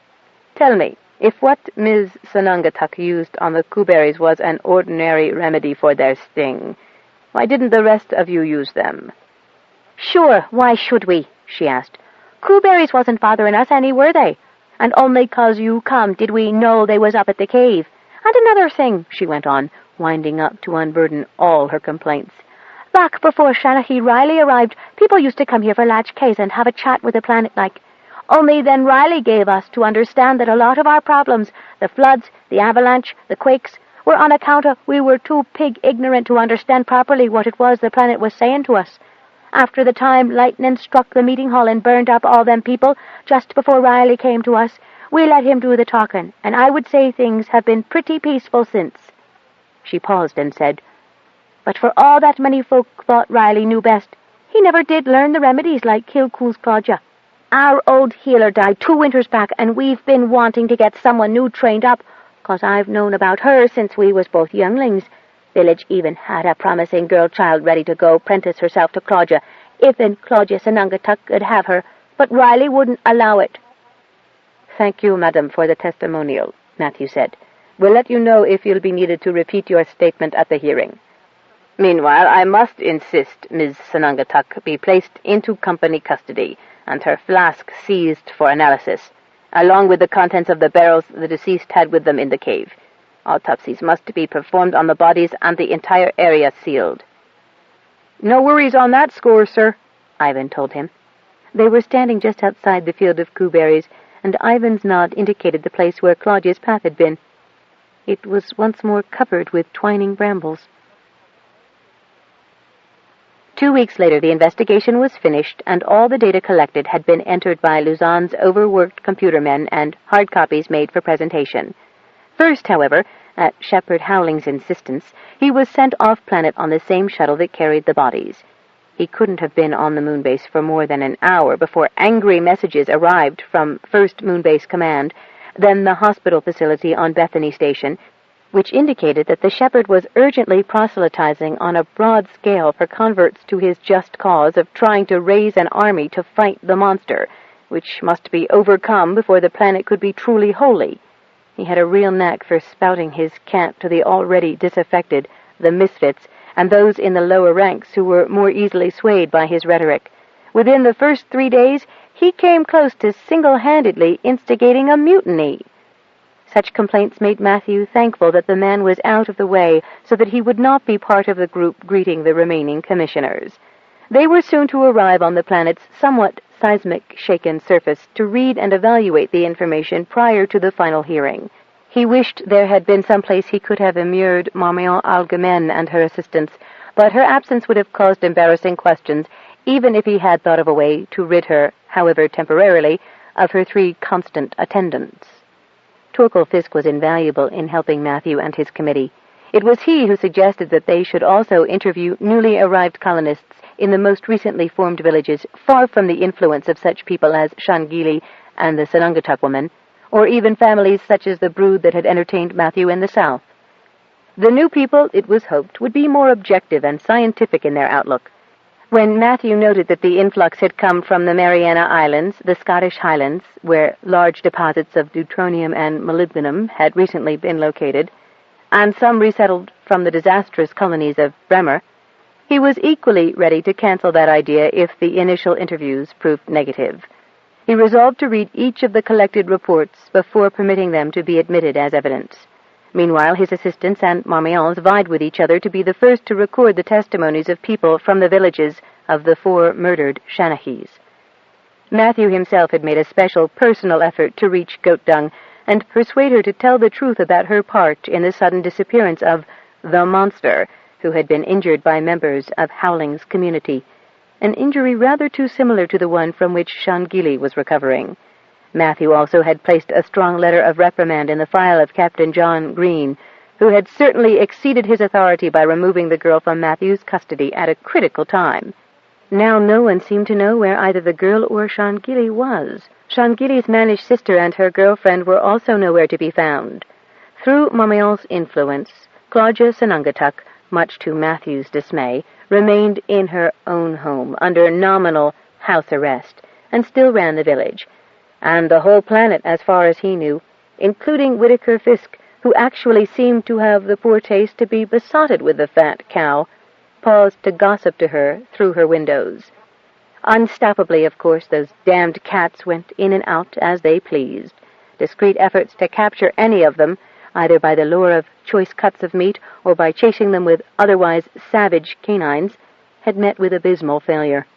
Tell me, if what Ms. Sanangatuk used on the cooberries was an ordinary remedy for their sting, why didn't the rest of you use them?" "Sure, why should we?" she asked. "Cooberries wasn't bothering us any, were they? And only 'cause you come did we know they was up at the cave. And another thing," she went on, winding up to unburden all her complaints. "Back before Shanahy Riley arrived, people used to come here for latch keys and have a chat with the planet like. Only then Riley gave us to understand that a lot of our problems, the floods, the avalanche, the quakes, were on account of we were too pig ignorant to understand properly what it was the planet was saying to us. After the time lightning struck the meeting hall and burned up all them people, just before Riley came to us, we let him do the talking, and I would say things have been pretty peaceful since." She paused and said, "But for all that many folk thought Riley knew best, he never did learn the remedies like Kilcool's Claudia. Our old healer died 2 winters back, and we've been wanting to get someone new trained up, 'cause I've known about her since we was both younglings. Village even had a promising girl child ready to go prentice herself to Claudia, if and Claudia Sanangatuk could have her, but Riley wouldn't allow it." "Thank you, madam, for the testimonial," Matthew said. "We'll let you know if you'll be needed to repeat your statement at the hearing. Meanwhile, I must insist Ms. Sanangatuk be placed into company custody and her flask seized for analysis, along with the contents of the barrels the deceased had with them in the cave. Autopsies must be performed on the bodies and the entire area sealed." "No worries on that score, sir," Ivan told him. They were standing just outside the field of cooberries, and Ivan's nod indicated the place where Claudia's path had been. It was once more covered with twining brambles. 2 weeks later, the investigation was finished, and all the data collected had been entered by Luzon's overworked computer men and hard copies made for presentation. First, however, at Shepherd Howling's insistence, he was sent off-planet on the same shuttle that carried the bodies. He couldn't have been on the moonbase for more than an hour before angry messages arrived from 1st Moonbase Command, then the hospital facility on Bethany Station, which indicated that the Shepherd was urgently proselytizing on a broad scale for converts to his just cause of trying to raise an army to fight the monster, which must be overcome before the planet could be truly holy. He had a real knack for spouting his cant to the already disaffected, the misfits, and those in the lower ranks who were more easily swayed by his rhetoric. Within the first 3 days, he came close to single-handedly instigating a mutiny. Such complaints made Matthew thankful that the man was out of the way so that he would not be part of the group greeting the remaining commissioners. They were soon to arrive on the planet's somewhat seismic-shaken surface to read and evaluate the information prior to the final hearing. He wished there had been some place he could have immured Marmion Algemen and her assistants, but her absence would have caused embarrassing questions, even if he had thought of a way to rid her, however temporarily, of her 3 constant attendants. Torkel Fisk was invaluable in helping Matthew and his committee. It was he who suggested that they should also interview newly arrived colonists in the most recently formed villages, far from the influence of such people as Shangili and the Sanungatuk woman, or even families such as the brood that had entertained Matthew in the south. The new people, it was hoped, would be more objective and scientific in their outlook. When Matthew noted that the influx had come from the Mariana Islands, the Scottish Highlands, where large deposits of deuteronium and molybdenum had recently been located, and some resettled from the disastrous colonies of Bremer, he was equally ready to cancel that idea if the initial interviews proved negative. He resolved to read each of the collected reports before permitting them to be admitted as evidence. Meanwhile, his assistants and Marmions vied with each other to be the first to record the testimonies of people from the villages of the 4 murdered Shanahis. Matthew himself had made a special personal effort to reach Goat Dung and persuade her to tell the truth about her part in the sudden disappearance of the monster, who had been injured by members of Howling's community, an injury rather too similar to the one from which Shangili was recovering. Matthew also had placed a strong letter of reprimand in the file of Captain John Green, who had certainly exceeded his authority by removing the girl from Matthew's custody at a critical time. Now no one seemed to know where either the girl or Shangili was. Shangili's managed sister and her girlfriend were also nowhere to be found. Through Marmion's influence, Claudia Sanungatuk, much to Matthew's dismay, remained in her own home under nominal house arrest and still ran the village, and the whole planet as far as he knew, including Whittaker Fisk, who actually seemed to have the poor taste to be besotted with the fat cow, paused to gossip to her through her windows. Unstoppably, of course, those damned cats went in and out as they pleased. Discreet efforts to capture any of them, either by the lure of choice cuts of meat or by chasing them with otherwise savage canines, had met with abysmal failure.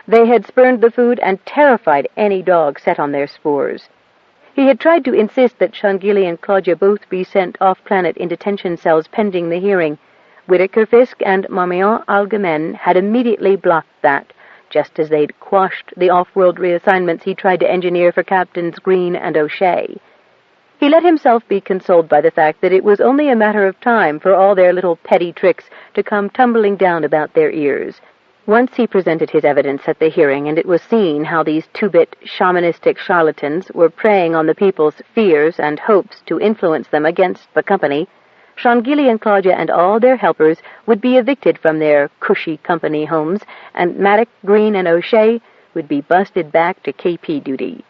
They had spurned the food and terrified any dog set on their spoors. He had tried to insist that Shangili and Claudia both be sent off-planet in detention cells pending the hearing. Whittaker Fisk and Marmion Algemen had immediately blocked that, just as they'd quashed the off-world reassignments he tried to engineer for Captains Green and O'Shea. He let himself be consoled by the fact that it was only a matter of time for all their little petty tricks to come tumbling down about their ears. Once he presented his evidence at the hearing, and it was seen how these 2-bit shamanistic charlatans were preying on the people's fears and hopes to influence them against the company, Shangili and Claudia and all their helpers would be evicted from their cushy company homes, and Maddock, Green, and O'Shea would be busted back to KP duty.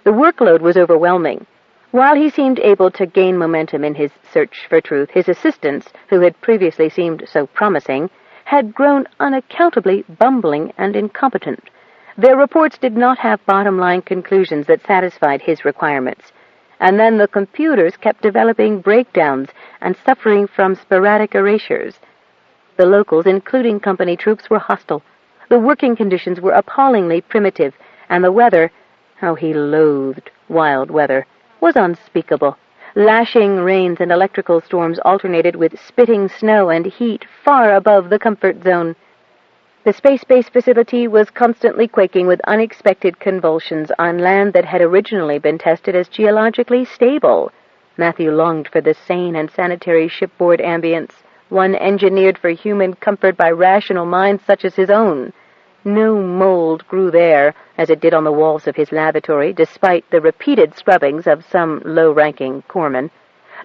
The workload was overwhelming. While he seemed able to gain momentum in his search for truth, his assistants, who had previously seemed so promising, had grown unaccountably bumbling and incompetent. Their reports did not have bottom-line conclusions that satisfied his requirements. And then the computers kept developing breakdowns and suffering from sporadic erasures. The locals, including company troops, were hostile. The working conditions were appallingly primitive, and the weather, how he loathed wild weather, was unspeakable. Lashing rains and electrical storms alternated with spitting snow and heat far above the comfort zone. The space-based facility was constantly quaking with unexpected convulsions on land that had originally been tested as geologically stable. Matthew longed for the sane and sanitary shipboard ambience, one engineered for human comfort by rational minds such as his own. No mold grew there, as it did on the walls of his lavatory, despite the repeated scrubbings of some low-ranking corpsman.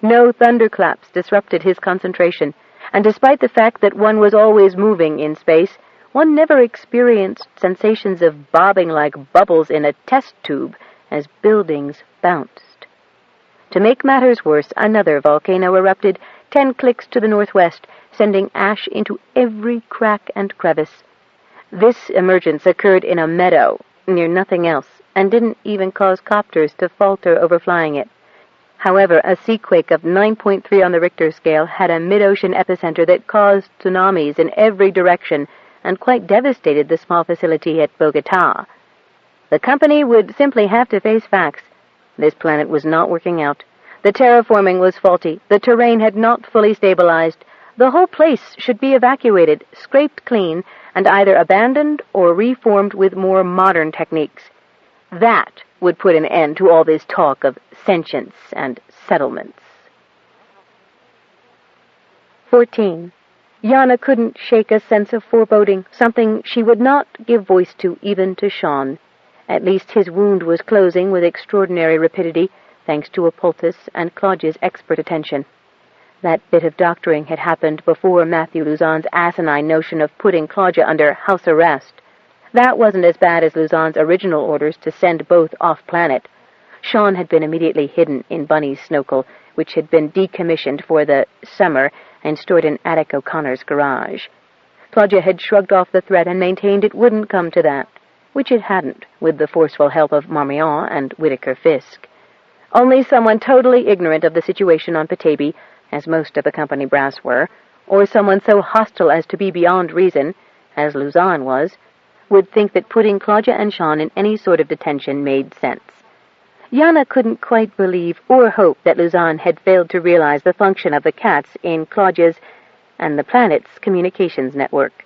No thunderclaps disrupted his concentration, and despite the fact that one was always moving in space, one never experienced sensations of bobbing like bubbles in a test tube as buildings bounced. To make matters worse, another volcano erupted 10 clicks to the northwest, sending ash into every crack and crevice. This emergence occurred in a meadow, near nothing else, and didn't even cause copters to falter overflying it. However, a seaquake of 9.3 on the Richter scale had a mid-ocean epicenter that caused tsunamis in every direction, and quite devastated the small facility at Bogota. The company would simply have to face facts. This planet was not working out. The terraforming was faulty. The terrain had not fully stabilized. The whole place should be evacuated, scraped clean, and either abandoned or reformed with more modern techniques. That would put an end to all this talk of sentience and settlements. 14. Yana couldn't shake a sense of foreboding, something she would not give voice to even to Sean. At least his wound was closing with extraordinary rapidity, thanks to a poultice and Claudia's expert attention. That bit of doctoring had happened before Matthew Luzon's asinine notion of putting Claudia under house arrest. That wasn't as bad as Luzon's original orders to send both off-planet. Sean had been immediately hidden in Bunny's snorkel, which had been decommissioned for the summer and stored in Attic O'Connor's garage. Claudia had shrugged off the threat and maintained it wouldn't come to that, which it hadn't, with the forceful help of Marmion and Whittaker Fisk. Only someone totally ignorant of the situation on Petaybee, as most of the company brass were, or someone so hostile as to be beyond reason, as Luzon was, would think that putting Claudia and Sean in any sort of detention made sense. Yana couldn't quite believe or hope that Luzon had failed to realize the function of the cats in Claudia's and the planet's communications network.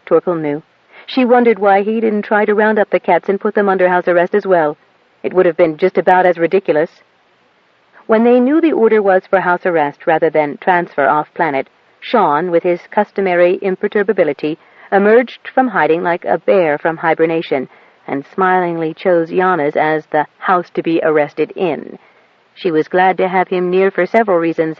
Torkel knew. She wondered why he didn't try to round up the cats and put them under house arrest as well. It would have been just about as ridiculous. When they knew the order was for house arrest rather than transfer off-planet, Sean, with his customary imperturbability, emerged from hiding like a bear from hibernation, and smilingly chose Yana's as the house to be arrested in. She was glad to have him near for several reasons.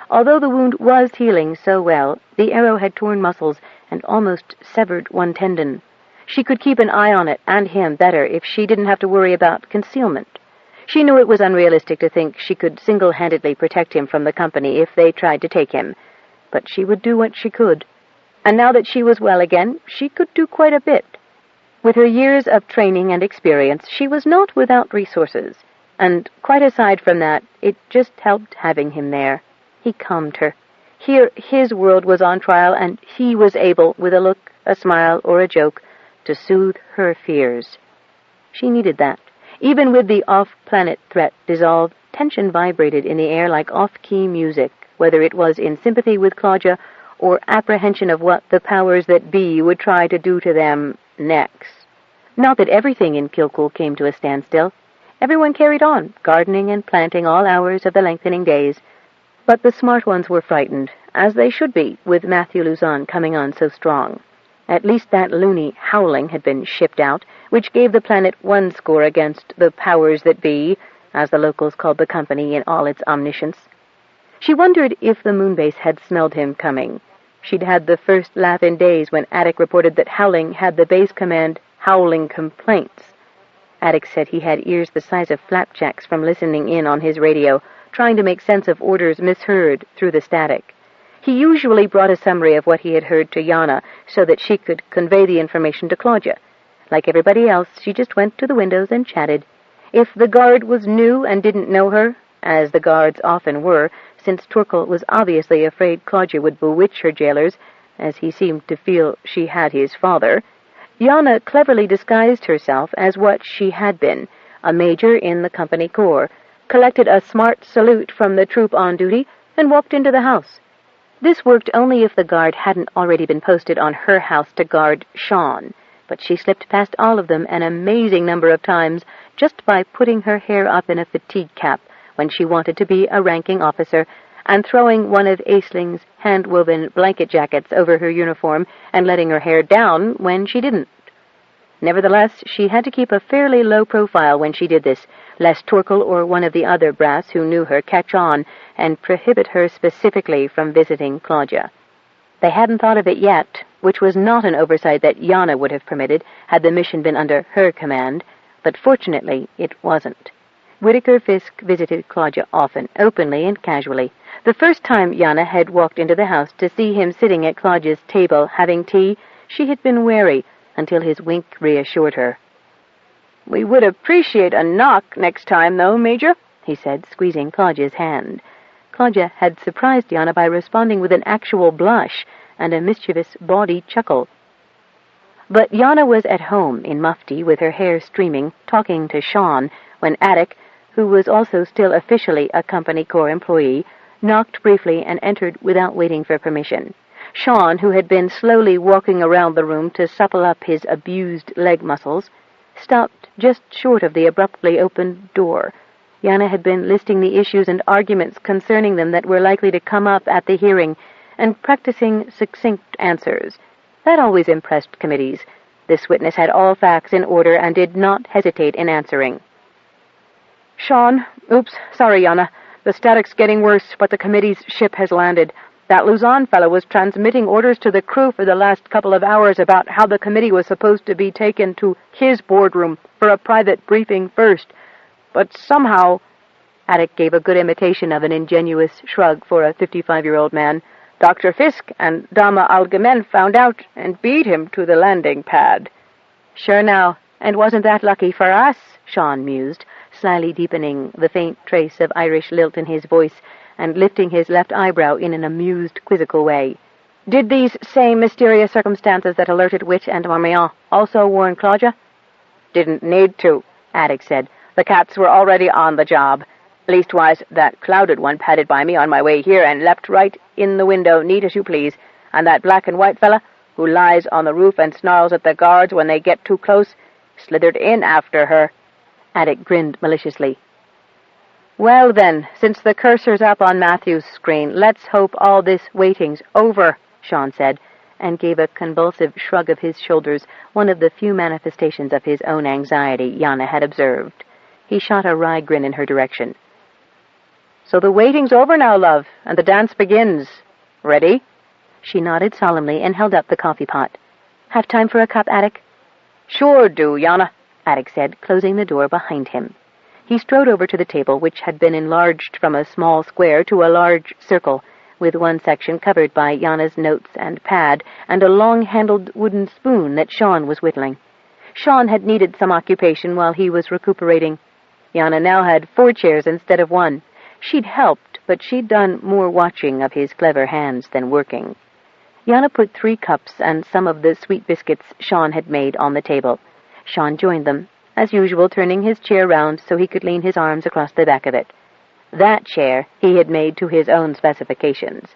Although the wound was healing so well, the arrow had torn muscles and almost severed one tendon. She could keep an eye on it and him better if she didn't have to worry about concealment. She knew it was unrealistic to think she could single-handedly protect him from the company if they tried to take him, but she would do what she could. And now that she was well again, she could do quite a bit. With her years of training and experience, she was not without resources, and quite aside from that, it just helped having him there. He calmed her. Here his world was on trial, and he was able, with a look, a smile, or a joke, to soothe her fears. She needed that. Even with the off-planet threat dissolved, tension vibrated in the air like off-key music, whether it was in sympathy with Claudia or apprehension of what the powers that be would try to do to them next. Not that everything in Kilcool came to a standstill. Everyone carried on, gardening and planting all hours of the lengthening days. But the smart ones were frightened, as they should be, with Matthew Luzon coming on so strong. At least that loony howling had been shipped out, which gave the planet one score against the powers that be, as the locals called the company in all its omniscience. She wondered if the moonbase had smelled him coming. She'd had the first laugh in days when Attic reported that Howling had the base command howling complaints. Attic said he had ears the size of flapjacks from listening in on his radio, trying to make sense of orders misheard through the static. He usually brought a summary of what he had heard to Yana so that she could convey the information to Claudia. Like everybody else, she just went to the windows and chatted. If the guard was new and didn't know her, as the guards often were, since Torkel was obviously afraid Claudia would bewitch her jailers, as he seemed to feel she had his father, Yana cleverly disguised herself as what she had been, a major in the company corps, collected a smart salute from the troop on duty, and walked into the house. This worked only if the guard hadn't already been posted on her house to guard Sean, but she slipped past all of them an amazing number of times just by putting her hair up in a fatigue cap when she wanted to be a ranking officer, and throwing one of Aisling's hand-woven blanket jackets over her uniform and letting her hair down when she didn't. Nevertheless, she had to keep a fairly low profile when she did this, lest Torkel or one of the other brass who knew her catch on and prohibit her specifically from visiting Claudia. They hadn't thought of it yet, which was not an oversight that Yana would have permitted had the mission been under her command, but fortunately it wasn't. Whittaker Fisk visited Claudia often, openly and casually. The first time Yana had walked into the house to see him sitting at Claudia's table having tea, she had been wary, until his wink reassured her. "We would appreciate a knock next time, though, Major," he said, squeezing Claudia's hand. Claudia had surprised Yana by responding with an actual blush and a mischievous, bawdy chuckle. But Yana was at home in mufti with her hair streaming, talking to Sean, when Attic, who was also still officially a Company Corps employee, knocked briefly and entered without waiting for permission. Sean, who had been slowly walking around the room to supple up his abused leg muscles, stopped just short of the abruptly opened door. Yana had been listing the issues and arguments concerning them that were likely to come up at the hearing, and practicing succinct answers. That always impressed committees. This witness had all facts in order and did not hesitate in answering. Sean, oops, sorry, Yana. The static's getting worse, but the committee's ship has landed. That Luzon fellow was transmitting orders to the crew for the last couple of hours about how the committee was supposed to be taken to his boardroom for a private briefing first. But somehow, Attic gave a good imitation of an ingenuous shrug for a 55-year-old man, Dr. Fisk and Dama Algemen found out and beat him to the landing pad. Sure now, and wasn't that lucky for us? Sean mused, slyly deepening the faint trace of Irish lilt in his voice and lifting his left eyebrow in an amused, quizzical way. Did these same mysterious circumstances that alerted Witt and Marmion also warn Claudia? Didn't need to, Attic said. The cats were already on the job. Leastwise, that clouded one padded by me on my way here and leapt right in the window, neat as you please, and that black and white fella, who lies on the roof and snarls at the guards when they get too close, slithered in after her. Attic grinned maliciously. Well then, since the cursor's up on Matthew's screen, let's hope all this waiting's over, Sean said, and gave a convulsive shrug of his shoulders, one of the few manifestations of his own anxiety Yana had observed. He shot a wry grin in her direction. So the waiting's over now, love, and the dance begins. Ready? She nodded solemnly and held up the coffee pot. Have time for a cup, Attic? Sure do, Yana, Attic said, closing the door behind him. He strode over to the table, which had been enlarged from a small square to a large circle, with one section covered by Yana's notes and pad, and a long-handled wooden spoon that Sean was whittling. Sean had needed some occupation while he was recuperating. Yana now had 4 chairs instead of 1. She'd helped, but she'd done more watching of his clever hands than working. Yana put 3 cups and some of the sweet biscuits Sean had made on the table. Sean joined them, as usual turning his chair round so he could lean his arms across the back of it. That chair he had made to his own specifications.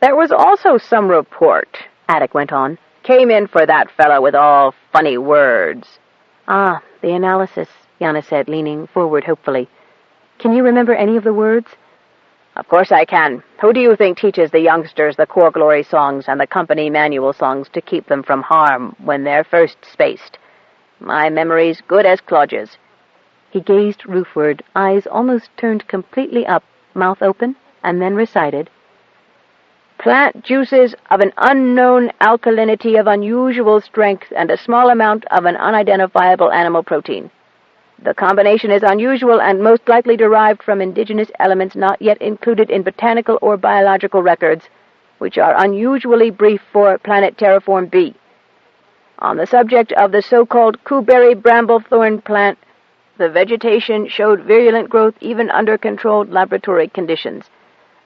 There was also some report, Attic went on, came in for that fellow with all funny words. Ah, the analysis, Yana said, leaning forward hopefully. Can you remember any of the words? Of course I can. Who do you think teaches the youngsters the Corps Glory songs and the company manual songs to keep them from harm when they're first spaced? My memory's good as Claudia's. He gazed roofward, eyes almost turned completely up, mouth open, and then recited, Plant juices of an unknown alkalinity of unusual strength and a small amount of an unidentifiable animal protein. The combination is unusual and most likely derived from indigenous elements not yet included in botanical or biological records, which are unusually brief for planet Terraform B. On the subject of the so-called Cooberry bramblethorn plant, the vegetation showed virulent growth even under controlled laboratory conditions.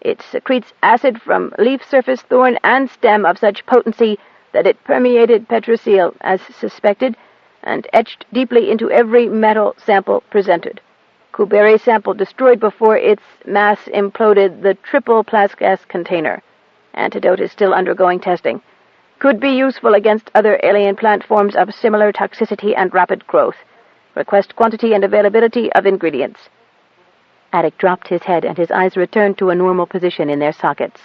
It secretes acid from leaf surface, thorn, and stem of such potency that it permeated petrosil, as suspected, and etched deeply into every metal sample presented. Cooberry sample destroyed before its mass imploded the triple plasgas container. Antidote is still undergoing testing. Could be useful against other alien plant forms of similar toxicity and rapid growth. Request quantity and availability of ingredients. Attic dropped his head and his eyes returned to a normal position in their sockets.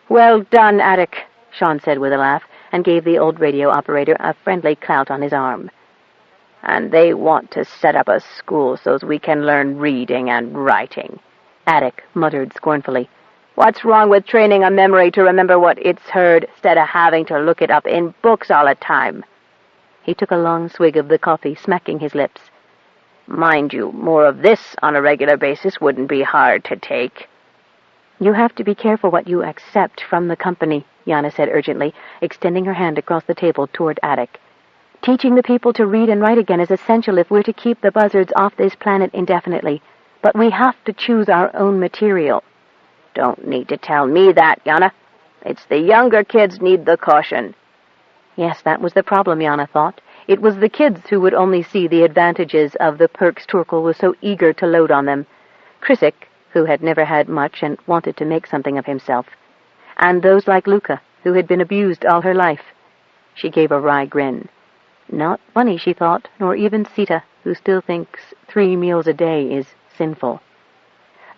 Well done, Attic, Sean said with a laugh, and gave the old radio operator a friendly clout on his arm. And they want to set up a school so we can learn reading and writing, Attic muttered scornfully. What's wrong with training a memory to remember what it's heard instead of having to look it up in books all the time? He took a long swig of the coffee, smacking his lips. Mind you, more of this on a regular basis wouldn't be hard to take. You have to be careful what you accept from the company, Yana said urgently, extending her hand across the table toward Attic. Teaching the people to read and write again is essential if we're to keep the buzzards off this planet indefinitely. But we have to choose our own material. Don't need to tell me that, Yana. It's the younger kids need the caution. Yes, that was the problem, Yana thought. It was the kids who would only see the advantages of the perks Torkel was so eager to load on them. Chiswick, who had never had much and wanted to make something of himself. And those like Luca, who had been abused all her life. She gave a wry grin. Not Bunny, she thought, nor even Sita, who still thinks 3 meals a day is sinful.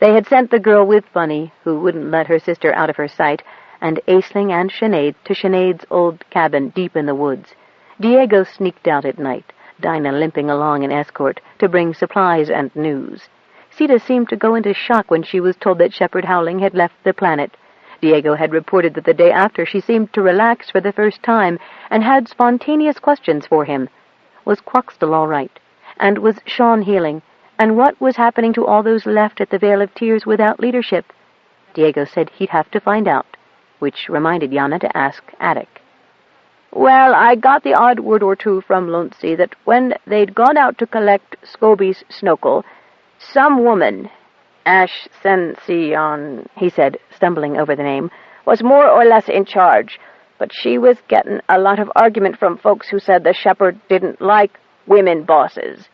They had sent the girl with Bunny, who wouldn't let her sister out of her sight, and Aisling and Sinead to Sinead's old cabin deep in the woods. Diego sneaked out at night, Dinah limping along in escort, to bring supplies and news. Sita seemed to go into shock when she was told that Shepherd Howling had left the planet. Diego had reported that the day after she seemed to relax for the first time and had spontaneous questions for him. Was Quoxtall all right? And was Sean healing? And what was happening to all those left at the Vale of Tears without leadership? Diego said he'd have to find out, which reminded Yana to ask Attic. Well, I got the odd word or two from Luncy that when they'd gone out to collect Scobie's snokel, some woman, Ascension, he said, stumbling over the name, was more or less in charge, but she was getting a lot of argument from folks who said the shepherd didn't like women bosses.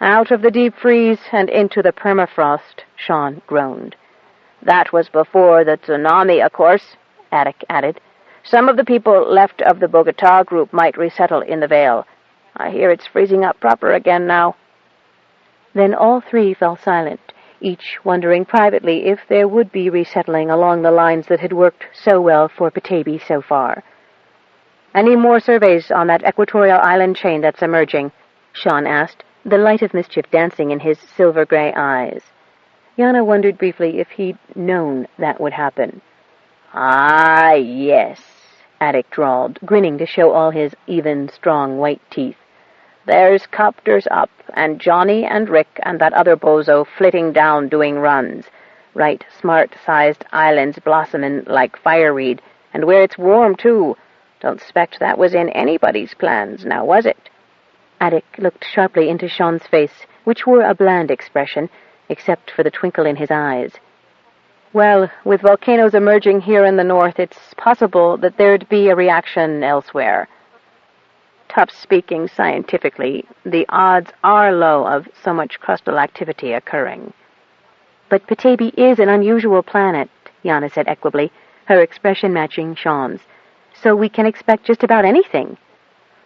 Out of the deep freeze and into the permafrost, Sean groaned. That was before the tsunami, of course, Attic added. Some of the people left of the Bogota group might resettle in the Vale. I hear it's freezing up proper again now. Then all three fell silent, each wondering privately if there would be resettling along the lines that had worked so well for Petaybee so far. "Any more surveys on that equatorial island chain that's emerging?" Sean asked, the light of mischief dancing in his silver-gray eyes. Yana wondered briefly if he'd known that would happen. "Ah, yes," Attic drawled, grinning to show all his even, strong white teeth. "There's copters up, and Johnny and Rick and that other bozo flitting down doing runs. Right smart-sized islands blossomin' like fireweed, and where it's warm, too. Don't s'pect that was in anybody's plans, now was it?" Attic looked sharply into Sean's face, which wore a bland expression, except for the twinkle in his eyes. "Well, with volcanoes emerging here in the north, it's possible that there'd be a reaction elsewhere. Tough speaking scientifically, the odds are low of so much crustal activity occurring." "But Petaybee is an unusual planet," Yana said equably, her expression matching Sean's. "So we can expect just about anything."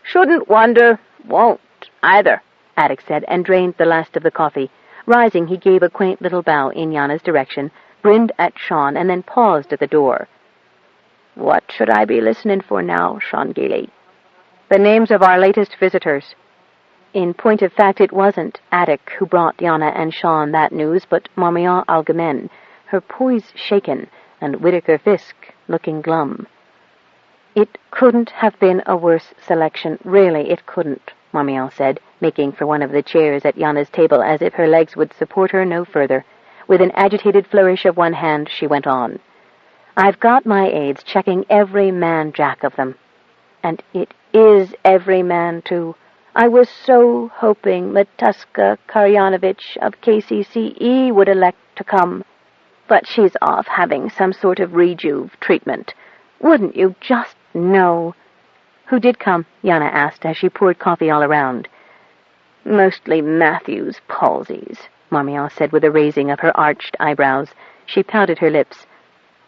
"Shouldn't wonder, won't either," Attic said, and drained the last of the coffee. Rising, he gave a quaint little bow in Yana's direction, grinned at Sean, and then paused at the door. "What should I be listening for now, Sean Gailey?" "The names of our latest visitors." In point of fact, it wasn't Attic who brought Yana and Sean that news, but Marmion Algemen, her poise shaken, and Whittaker Fisk looking glum. "It couldn't have been a worse selection, really it couldn't," Marmion said, making for one of the chairs at Yana's table as if her legs would support her no further. With an agitated flourish of one hand, she went on. "I've got my aides checking every man-jack of them. And it is every man, too. I was so hoping Matuska Karyanovich of KCCE would elect to come. But she's off having some sort of rejuve treatment. Wouldn't you just know?" "Who did come?" Yana asked as she poured coffee all around. "Mostly Matthew's palsies," Marmion said with a raising of her arched eyebrows. She pouted her lips.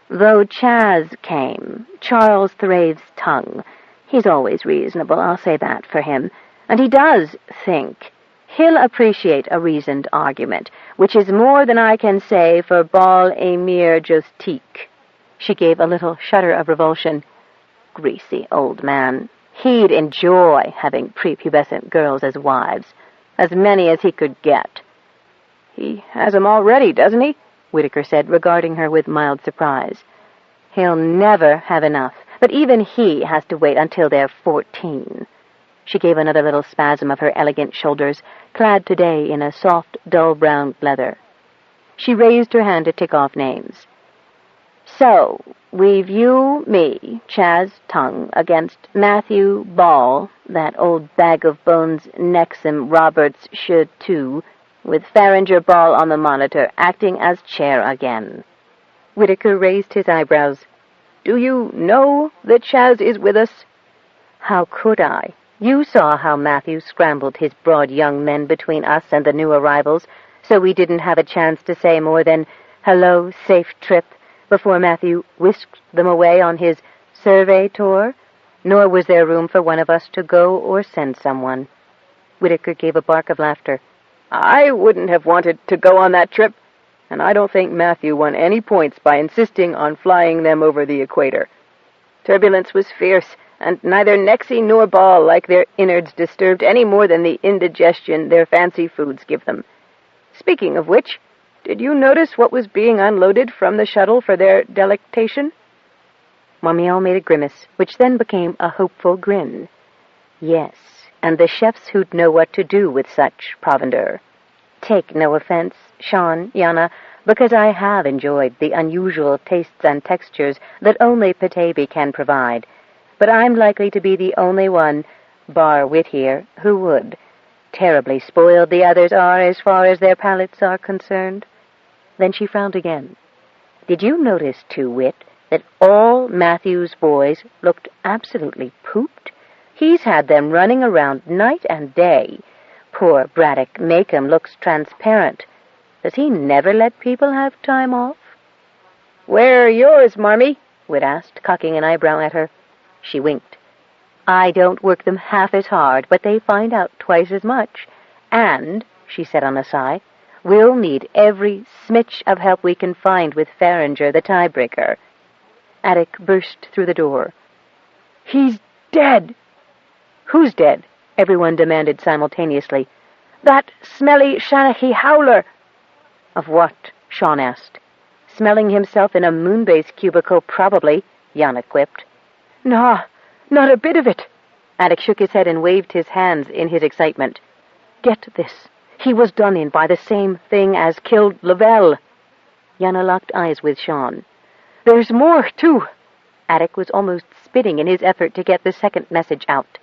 "Though Chaz came, Charles Thrave's tongue. He's always reasonable, I'll say that for him. And he does think. He'll appreciate a reasoned argument, which is more than I can say for Bal Emir Justique." She gave a little shudder of revulsion. "Greasy old man. He'd enjoy having prepubescent girls as wives. As many as he could get." "He has 'em already, doesn't he?" Whittaker said, regarding her with mild surprise. "He'll never have enough, but even he has to wait until they're 14. She gave another little spasm of her elegant shoulders, clad today in a soft, dull brown leather. She raised her hand to tick off names. "So, we've you, me, Chaz Tongue, against Matthew Ball, that old bag of bones Nexum Roberts should too, with Farringer Ball on the monitor, acting as chair again." Whittaker raised his eyebrows. "Do you know that Chaz is with us?" How could I? You saw how Matthew scrambled his broad young men between us and the new arrivals, so we didn't have a chance to say more than, "Hello, safe trip," before Matthew whisked them away on his survey tour, nor was there room for one of us to go or send someone. Whitaker gave a bark of laughter. I wouldn't have wanted to go on that trip, and I don't think Matthew won any points by insisting on flying them over the equator. Turbulence was fierce, and neither Nexie nor Ball like their innards disturbed any more than the indigestion their fancy foods give them. Speaking of which, did you notice what was being unloaded from the shuttle for their delectation? Marmion made a grimace, which then became a hopeful grin. Yes, and the chefs who'd know what to do with such provender. Take no offense, Sean, Yana, because I have enjoyed the unusual tastes and textures that only Petaybee can provide, but I'm likely to be the only one, bar Wit here, who would. Terribly spoiled the others are as far as their palates are concerned. Then she frowned again. Did you notice, too, Wit, that all Matthew's boys looked absolutely pooped? He's had them running around night and day. Poor Braddock Makem looks transparent. Does he never let people have time off? "Where are yours, Marmee?" Wit asked, cocking an eyebrow at her. She winked. I don't work them half as hard, but they find out twice as much. And, she said on a sigh, we'll need every smitch of help we can find with Farringer, the tiebreaker. Attic burst through the door. "He's dead!" Who's dead? Everyone demanded simultaneously. "That smelly Shanachie howler!" Of what? Sean asked. Smelling himself in a moonbase cubicle, probably, Yana quipped. Nah, not a bit of it. Attic shook his head and waved his hands in his excitement. Get this. He was done in by the same thing as killed Lavelle. Yana locked eyes with Sean. There's more, too. Attic was almost spitting in his effort to get the second message out.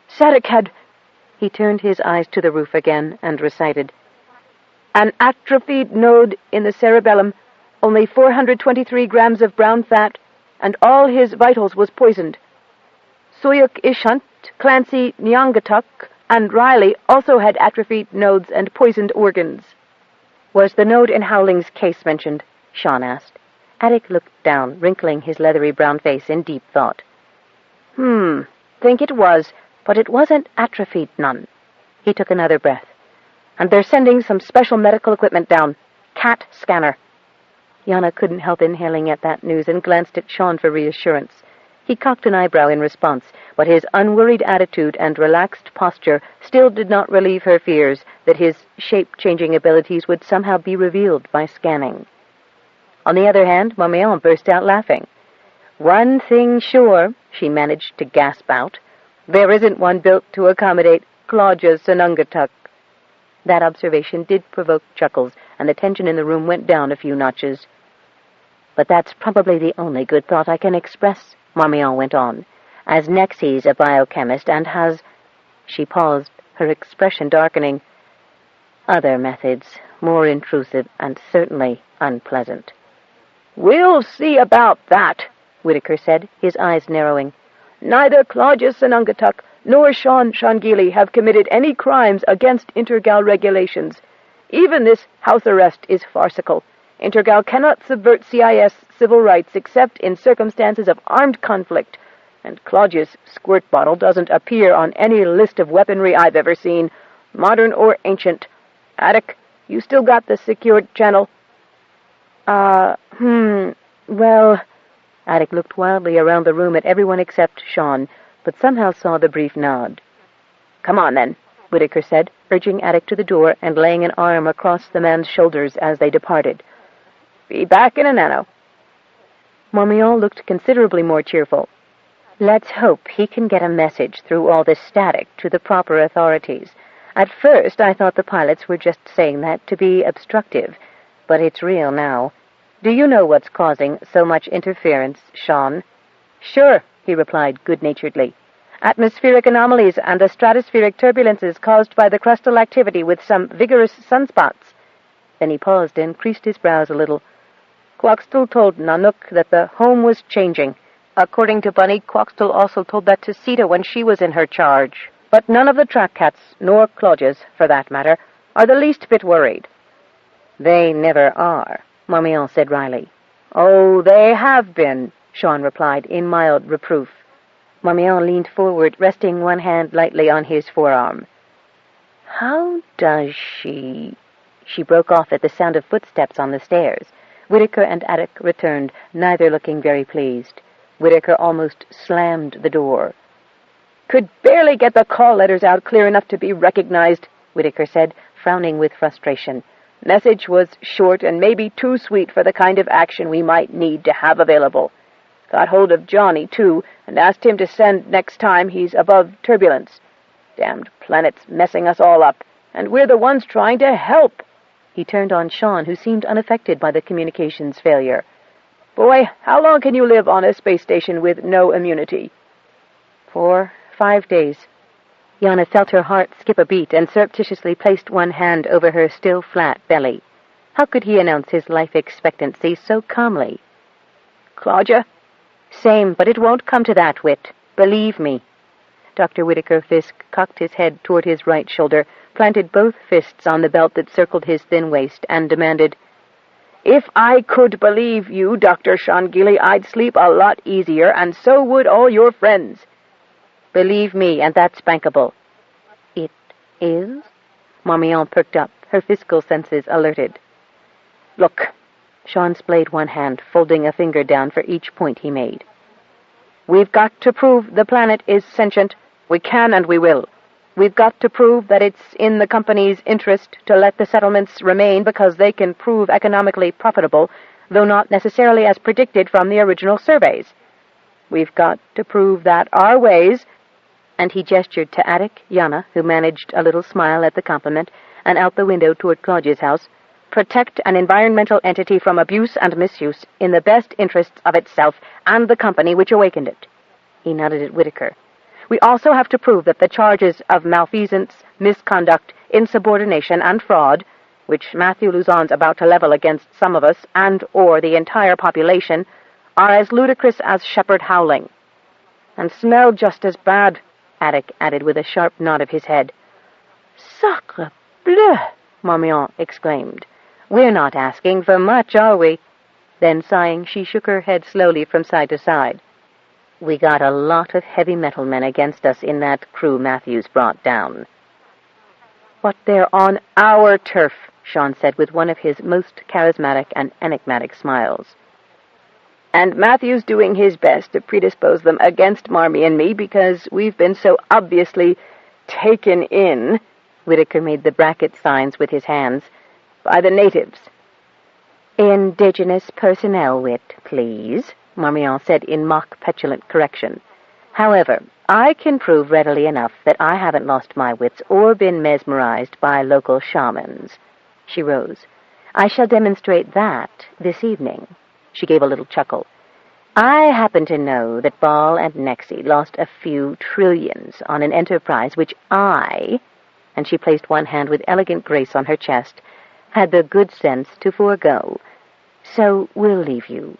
Sadek had... He turned his eyes to the roof again and recited. An atrophied node in the cerebellum, only 423 grams of brown fat, and all his vitals was poisoned. Suyuk Ishant, Clancy Nyangatuck, and Riley also had atrophied nodes and poisoned organs. Was the node in Howling's case mentioned? Sean asked. Attic looked down, wrinkling his leathery brown face in deep thought. Think it was, but it wasn't atrophied none. He took another breath. And they're sending some special medical equipment down. CAT scanner. Yana couldn't help inhaling at that news and glanced at Sean for reassurance. He cocked an eyebrow in response, but his unworried attitude and relaxed posture still did not relieve her fears that his shape-changing abilities would somehow be revealed by scanning. On the other hand, Marmion burst out laughing. One thing sure, she managed to gasp out, there isn't one built to accommodate Claudia Sanungatuk. That observation did provoke chuckles, and the tension in the room went down a few notches. But that's probably the only good thought I can express, Marmion went on, as Nexie's a biochemist and has... She paused, her expression darkening. Other methods, more intrusive and certainly unpleasant. We'll see about that, Whitaker said, his eyes narrowing. Neither Claudius Sanungatuk nor Sean Shangili have committed any crimes against Intergal regulations. Even this house arrest is farcical. Intergal cannot subvert CIS civil rights except in circumstances of armed conflict, and Claudius' squirt bottle doesn't appear on any list of weaponry I've ever seen, modern or ancient. Attic, you still got the secured channel? Well... Attic looked wildly around the room at everyone except Sean, but somehow saw the brief nod. Come on, then, Whitaker said, urging Attic to the door and laying an arm across the man's shoulders as they departed. Be back in a nano. Marmion looked considerably more cheerful. Let's hope he can get a message through all this static to the proper authorities. At first I thought the pilots were just saying that to be obstructive, but it's real now. Do you know what's causing so much interference, Sean? Sure, he replied good-naturedly. Atmospheric anomalies and the stratospheric turbulences caused by the crustal activity with some vigorous sunspots. Then he paused and creased his brows a little. Quaxtel told Nanook that the home was changing. According to Bunny, Quoxtall also told that to Sita when she was in her charge. But none of the track cats, nor Claudius, for that matter, are the least bit worried. They never are, Marmion said wryly. Oh, they have been, Sean replied in mild reproof. Marmion leaned forward, resting one hand lightly on his forearm. How does she... She broke off at the sound of footsteps on the stairs. Whittaker and Attic returned, neither looking very pleased. Whittaker almost slammed the door. Could barely get the call letters out clear enough to be recognized, Whittaker said, frowning with frustration. Message was short and maybe too sweet for the kind of action we might need to have available. Got hold of Johnny, too, and asked him to send next time he's above turbulence. Damned planet's messing us all up, and we're the ones trying to help. He turned on Sean, who seemed unaffected by the communications failure. Boy, how long can you live on a space station with no immunity? 4, 5 days. Yana felt her heart skip a beat and surreptitiously placed one hand over her still flat belly. How could he announce his life expectancy so calmly? Claudia? Same, but it won't come to that, Whit. Believe me. Dr. Whittaker Fisk cocked his head toward his right shoulder, planted both fists on the belt that circled his thin waist, and demanded, If I could believe you, Dr. Shangili, I'd sleep a lot easier, and so would all your friends. Believe me, and that's bankable. It is? Marmion perked up, her fiscal senses alerted. Look. Sean splayed one hand, folding a finger down for each point he made. We've got to prove the planet is sentient. We can and we will. We've got to prove that it's in the company's interest to let the settlements remain because they can prove economically profitable, though not necessarily as predicted from the original surveys. We've got to prove that our ways, and he gestured to Attic, Yana, who managed a little smile at the compliment, and out the window toward Claudia's house, protect an environmental entity from abuse and misuse in the best interests of itself and the company which awakened it. He nodded at Whittaker. We also have to prove that the charges of malfeasance, misconduct, insubordination, and fraud, which Matthew Luzon's about to level against some of us and or the entire population, are as ludicrous as shepherd howling. And smell just as bad, Attic added with a sharp nod of his head. Sacre bleu! Marmion exclaimed. We're not asking for much, are we? Then, sighing, she shook her head slowly from side to side. We got a lot of heavy metal men against us in that crew Matthews brought down. But they're on our turf, Sean said with one of his most charismatic and enigmatic smiles. And Matthews doing his best to predispose them against Marmee and me because we've been so obviously taken in, Whittaker made the bracket signs with his hands, by the natives. Indigenous personnel, Whit, please, Marmion said in mock petulant correction. However, I can prove readily enough that I haven't lost my wits or been mesmerized by local shamans. She rose. I shall demonstrate that this evening. She gave a little chuckle. I happen to know that Ball and Nexie lost a few trillions on an enterprise which I, and she placed one hand with elegant grace on her chest, had the good sense to forego. So we'll leave you.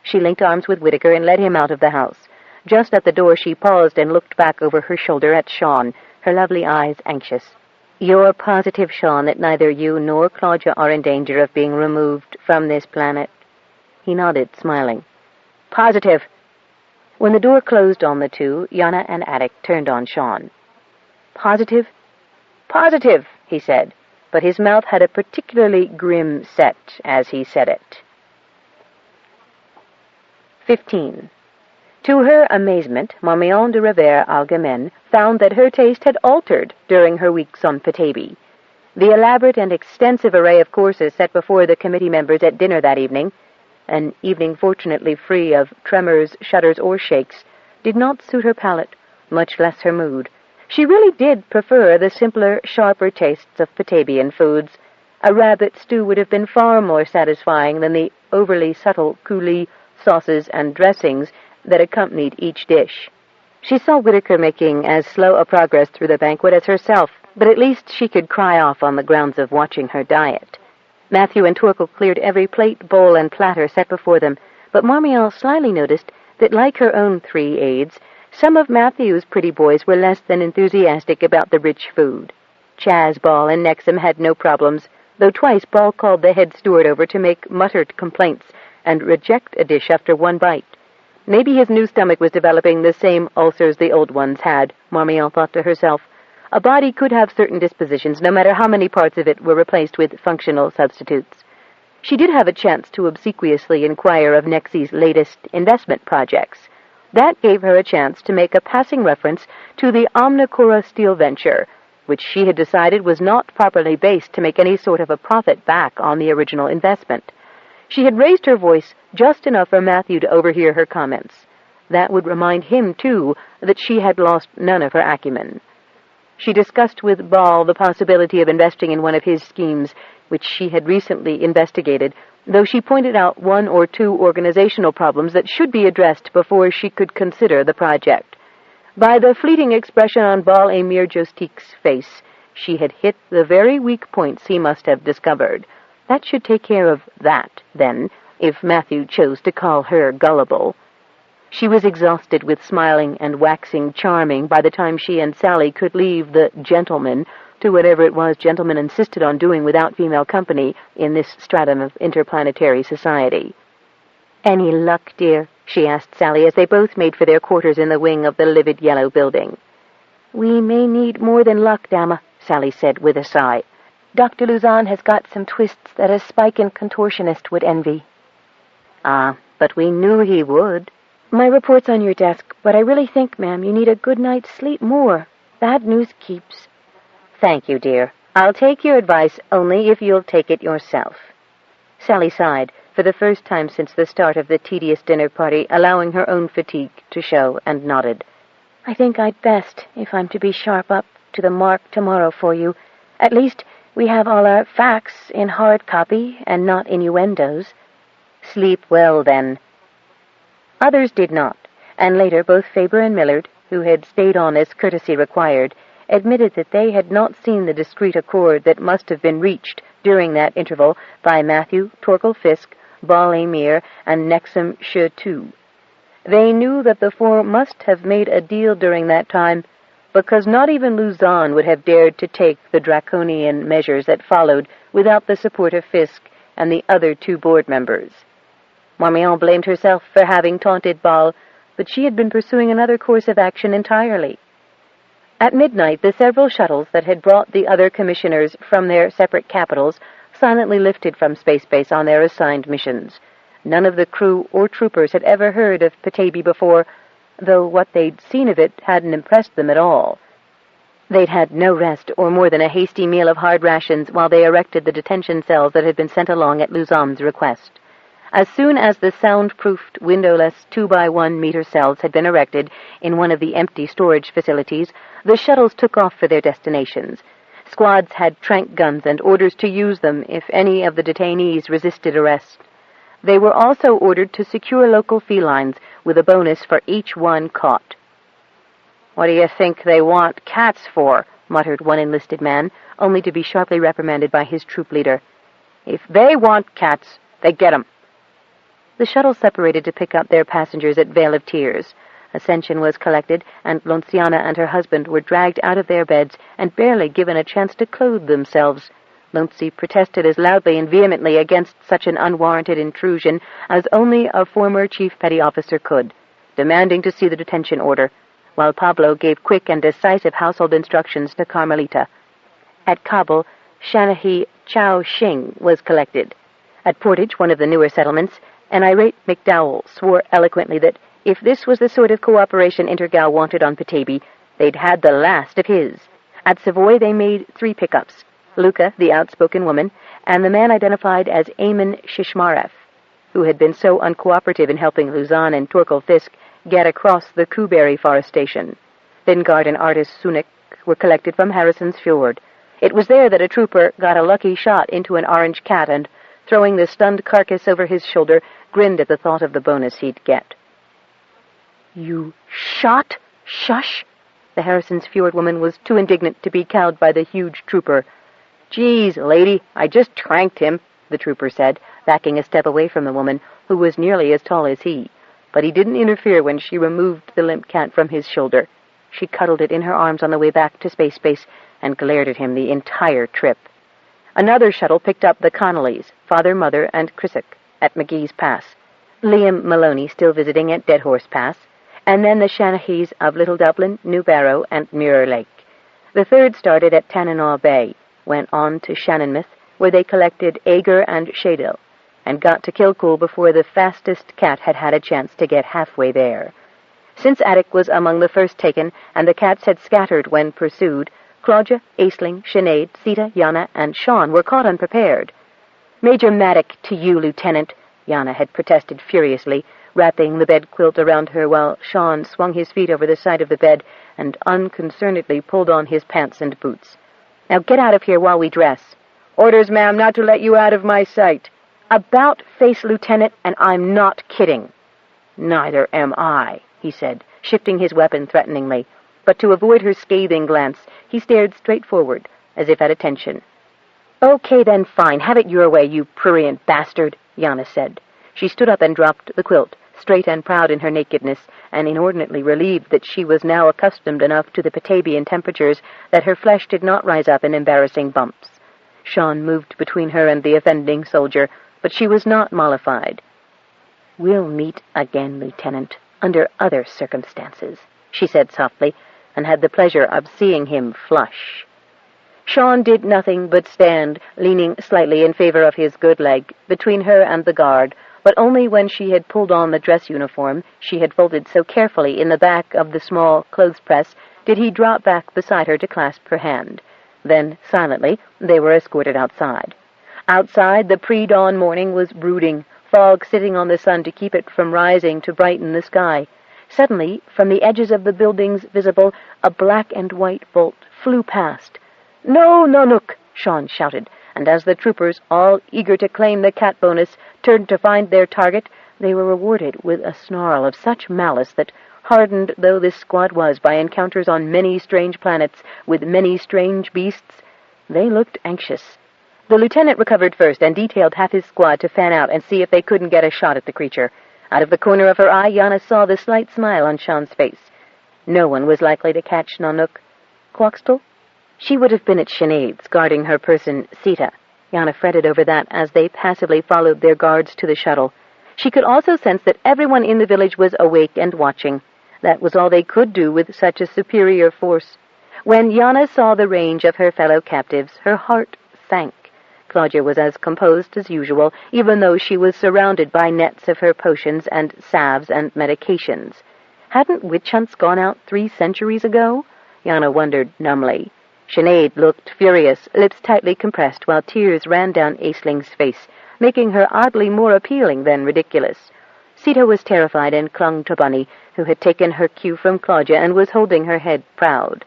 She linked arms with Whittaker and led him out of the house. Just at the door she paused and looked back over her shoulder at Sean, her lovely eyes anxious. You're positive, Sean, that neither you nor Claudia are in danger of being removed from this planet? He nodded, smiling. Positive. When the door closed on the two, Yana and Attic turned on Sean. Positive? Positive, he said, but his mouth had a particularly grim set as he said it. 15. To her amazement, Marmion de Revers Algemen found that her taste had altered during her weeks on Petaybee. The elaborate and extensive array of courses set before the committee members at dinner that evening, an evening fortunately free of tremors, shudders, or shakes, did not suit her palate, much less her mood. She really did prefer the simpler, sharper tastes of Petabian foods. A rabbit stew would have been far more satisfying than the overly subtle coulis, sauces, and dressings that accompanied each dish. She saw Whittaker making as slow a progress through the banquet as herself, but at least she could cry off on the grounds of watching her diet. Matthew and Torkel cleared every plate, bowl, and platter set before them, but Marmion slyly noticed that, like her own 3 aides, some of Matthew's pretty boys were less than enthusiastic about the rich food. Chaz, Ball, and Nexum had no problems, though twice Ball called the head steward over to make muttered complaints and reject a dish after 1 bite. Maybe his new stomach was developing the same ulcers the old ones had, Marmion thought to herself. A body could have certain dispositions, no matter how many parts of it were replaced with functional substitutes. She did have a chance to obsequiously inquire of Nexie's latest investment projects. That gave her a chance to make a passing reference to the Omnicora steel venture, which she had decided was not properly based to make any sort of a profit back on the original investment. She had raised her voice just enough for Matthew to overhear her comments. That would remind him, too, that she had lost none of her acumen. She discussed with Ball the possibility of investing in one of his schemes, which she had recently investigated, though she pointed out 1 or 2 organizational problems that should be addressed before she could consider the project. By the fleeting expression on Ball-Emir Jostique's face, she had hit the very weak points he must have discovered. That should take care of that, then, if Matthew chose to call her gullible. She was exhausted with smiling and waxing charming by the time she and Sally could leave the gentleman to whatever it was gentlemen insisted on doing without female company in this stratum of interplanetary society. "Any luck, dear?" she asked Sally as they both made for their quarters in the wing of the livid yellow building. "We may need more than luck, Dama," Sally said with a sigh. "Dr. Luzon has got some twists that a spiking contortionist would envy." "Ah, but we knew he would." "My report's on your desk, but I really think, ma'am, you need a good night's sleep more. Bad news keeps." "Thank you, dear. I'll take your advice only if you'll take it yourself." Sally sighed, for the first time since the start of the tedious dinner party, allowing her own fatigue to show, and nodded. "I think I'd best, if I'm to be sharp up to the mark tomorrow for you. At least we have all our facts in hard copy and not innuendos." "Sleep well, then." Others did not, and later both Faber and Millard, who had stayed on as courtesy required, admitted that they had not seen the discreet accord that must have been reached during that interval by Matthew, Torkel Fisk, Ball-Emir, and Nexum Chetu. They knew that the 4 must have made a deal during that time, because not even Luzon would have dared to take the draconian measures that followed without the support of Fisk and the other 2 board members. Marmion blamed herself for having taunted Ball, but she had been pursuing another course of action entirely. At midnight, the several shuttles that had brought the other commissioners from their separate capitals silently lifted from space base on their assigned missions. None of the crew or troopers had ever heard of Petaybee before, though what they'd seen of it hadn't impressed them at all. They'd had no rest or more than a hasty meal of hard rations while they erected the detention cells that had been sent along at Luzon's request. As soon as the soundproofed, windowless 2-by-1-meter cells had been erected in one of the empty storage facilities, the shuttles took off for their destinations. Squads had trank guns and orders to use them if any of the detainees resisted arrest. They were also ordered to secure local felines with a bonus for each one caught. "What do you think they want cats for?" muttered one enlisted man, only to be sharply reprimanded by his troop leader. "If they want cats, they get 'em." The shuttle separated to pick up their passengers at Vale of Tears. Ascension was collected, and Lonciana and her husband were dragged out of their beds and barely given a chance to clothe themselves. Lonci protested as loudly and vehemently against such an unwarranted intrusion as only a former chief petty officer could, demanding to see the detention order, while Pablo gave quick and decisive household instructions to Carmelita. At Kabul, Shanahi Chao Xing was collected. At Portage, one of the newer settlements, an irate McDowell swore eloquently that if this was the sort of cooperation Intergal wanted on Petaybee, they'd had the last of his. At Savoy, they made 3 pickups: Luca, the outspoken woman, and the man identified as Eamon Shishmaref, who had been so uncooperative in helping Luzon and Torkel Fisk get across the Kuberry forestation. Vingard and artist Sunik were collected from Harrison's Fjord. It was there that a trooper got a lucky shot into an orange cat and, throwing the stunned carcass over his shoulder, grinned at the thought of the bonus he'd get. "You shot? Shush!" The Harrison's Fjord woman was too indignant to be cowed by the huge trooper. "Geez, lady, I just tranked him," the trooper said, backing a step away from the woman, who was nearly as tall as he. but he didn't interfere when she removed the limp cat from his shoulder. She cuddled it in her arms on the way back to Space Base and glared at him the entire trip. Another shuttle picked up the Connollys, Father, Mother, and Chiswick at McGee's Pass, Liam Maloney still visiting at Dead Horse Pass, and then the Shanahys of Little Dublin, New Barrow, and Mirror Lake. The third started at Tananaw Bay, went on to Shannonmouth, where they collected Agar and Shadil, and got to Kilcool before the fastest cat had had a chance to get halfway there. Since Attic was among the first taken, and the cats had scattered when pursued, Claudia, Aisling, Sinead, Sita, Yana, and Sean were caught unprepared. "Major Maddock to you, Lieutenant," Yana had protested furiously, wrapping the bed quilt around her while Sean swung his feet over the side of the bed and unconcernedly pulled on his pants and boots. "Now get out of here while we dress." "Orders, ma'am, not to let you out of my sight." "About face, Lieutenant, and I'm not kidding." "Neither am I," he said, shifting his weapon threateningly. But to avoid her scathing glance, he stared straight forward, as if at attention. "Okay, then, fine. Have it your way, you prurient bastard," Yana said. She stood up and dropped the quilt, straight and proud in her nakedness, and inordinately relieved that she was now accustomed enough to the Petabian temperatures that her flesh did not rise up in embarrassing bumps. Sean moved between her and the offending soldier, but she was not mollified. "We'll meet again, Lieutenant, under other circumstances," she said softly, and had the pleasure of seeing him flush. Sean did nothing but stand, leaning slightly in favor of his good leg, between her and the guard, but only when she had pulled on the dress uniform she had folded so carefully in the back of the small clothes-press did he drop back beside her to clasp her hand. Then, silently, they were escorted outside. Outside, the pre-dawn morning was brooding, fog sitting on the sun to keep it from rising to brighten the sky. Suddenly, from the edges of the buildings visible, a black and white bolt flew past. "No, Nanook!" Sean shouted, and as the troopers, all eager to claim the cat bonus, turned to find their target, they were rewarded with a snarl of such malice that, hardened though this squad was by encounters on many strange planets with many strange beasts, they looked anxious. The lieutenant recovered first and detailed half his squad to fan out and see if they couldn't get a shot at the creature. Out of the corner of her eye, Yana saw the slight smile on Sean's face. No one was likely to catch Nanook. Quoxtall? She would have been at Sinead's, guarding her person, Sita. Yana fretted over that as they passively followed their guards to the shuttle. She could also sense that everyone in the village was awake and watching. That was all they could do with such a superior force. When Yana saw the range of her fellow captives, her heart sank. Claudia was as composed as usual, even though she was surrounded by nets of her potions and salves and medications. Hadn't witch hunts gone out 3 centuries ago? Yana wondered numbly. Sinead looked furious, lips tightly compressed, while tears ran down Aisling's face, making her oddly more appealing than ridiculous. Sita was terrified and clung to Bunny, who had taken her cue from Claudia and was holding her head proud.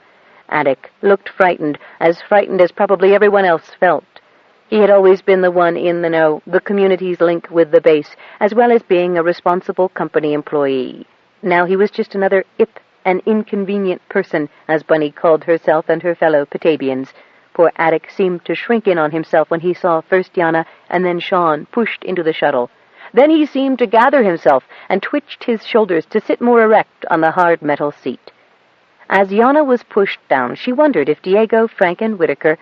Attic looked frightened as probably everyone else felt. He had always been the one in the know, the community's link with the base, as well as being a responsible company employee. Now he was just another an inconvenient person, as Bunny called herself and her fellow Petabians. Poor Attic seemed to shrink in on himself when he saw first Yana and then Sean pushed into the shuttle. Then he seemed to gather himself and twitched his shoulders to sit more erect on the hard metal seat. As Yana was pushed down, she wondered if Diego, Frank, and Whitaker—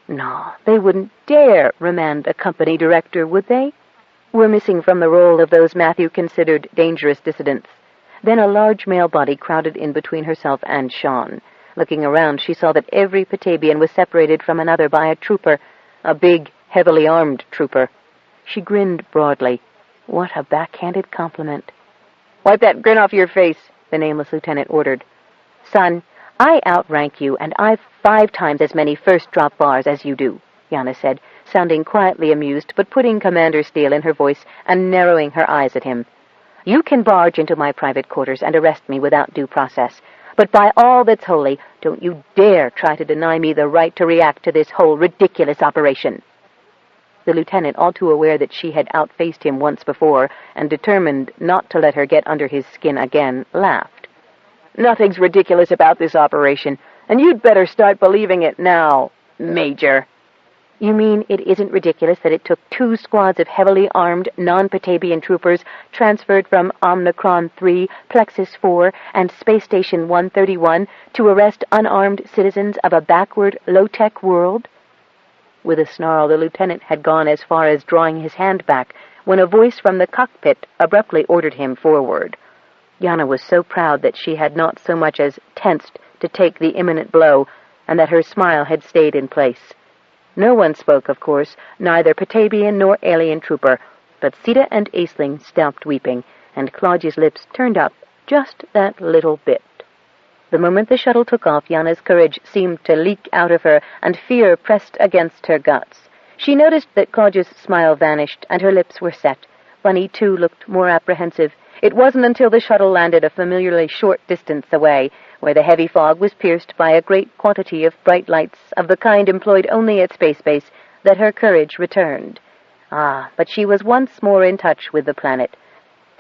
No, they wouldn't dare remand a company director, would they? Were missing from the roll of those Matthew considered dangerous dissidents. Then a large male body crowded in between herself and Sean. Looking around, she saw that every Petabian was separated from another by a trooper, a big, heavily armed trooper. She grinned broadly. What a backhanded compliment. "Wipe that grin off your face," the nameless lieutenant ordered. "Son, I outrank you, and I've 5 times as many first-drop bars as you do," Yana said, sounding quietly amused, but putting commander steel in her voice and narrowing her eyes at him. "You can barge into my private quarters and arrest me without due process, but by all that's holy, don't you dare try to deny me the right to react to this whole ridiculous operation." The lieutenant, all too aware that she had outfaced him once before and determined not to let her get under his skin again, laughed. "Nothing's ridiculous about this operation, and you'd better start believing it now, Major." You mean it isn't ridiculous that it took 2 squads of heavily armed non-Petabian troopers transferred from Omnicron 3, Plexus 4, and Space Station 131 to arrest unarmed citizens of a backward, low-tech world? With a snarl, the lieutenant had gone as far as drawing his hand back when a voice from the cockpit abruptly ordered him forward. Yana was so proud that she had not so much as tensed to take the imminent blow, and that her smile had stayed in place. No one spoke, of course, neither Petabian nor alien trooper, but Sita and Aisling stopped weeping, and Claudia's lips turned up just that little bit. The moment the shuttle took off, Yana's courage seemed to leak out of her, and fear pressed against her guts. She noticed that Claudia's smile vanished, and her lips were set. Bunny, too, looked more apprehensive. It wasn't until the shuttle landed a familiarly short distance away, where the heavy fog was pierced by a great quantity of bright lights of the kind employed only at Space Base, that her courage returned. But she was once more in touch with the planet.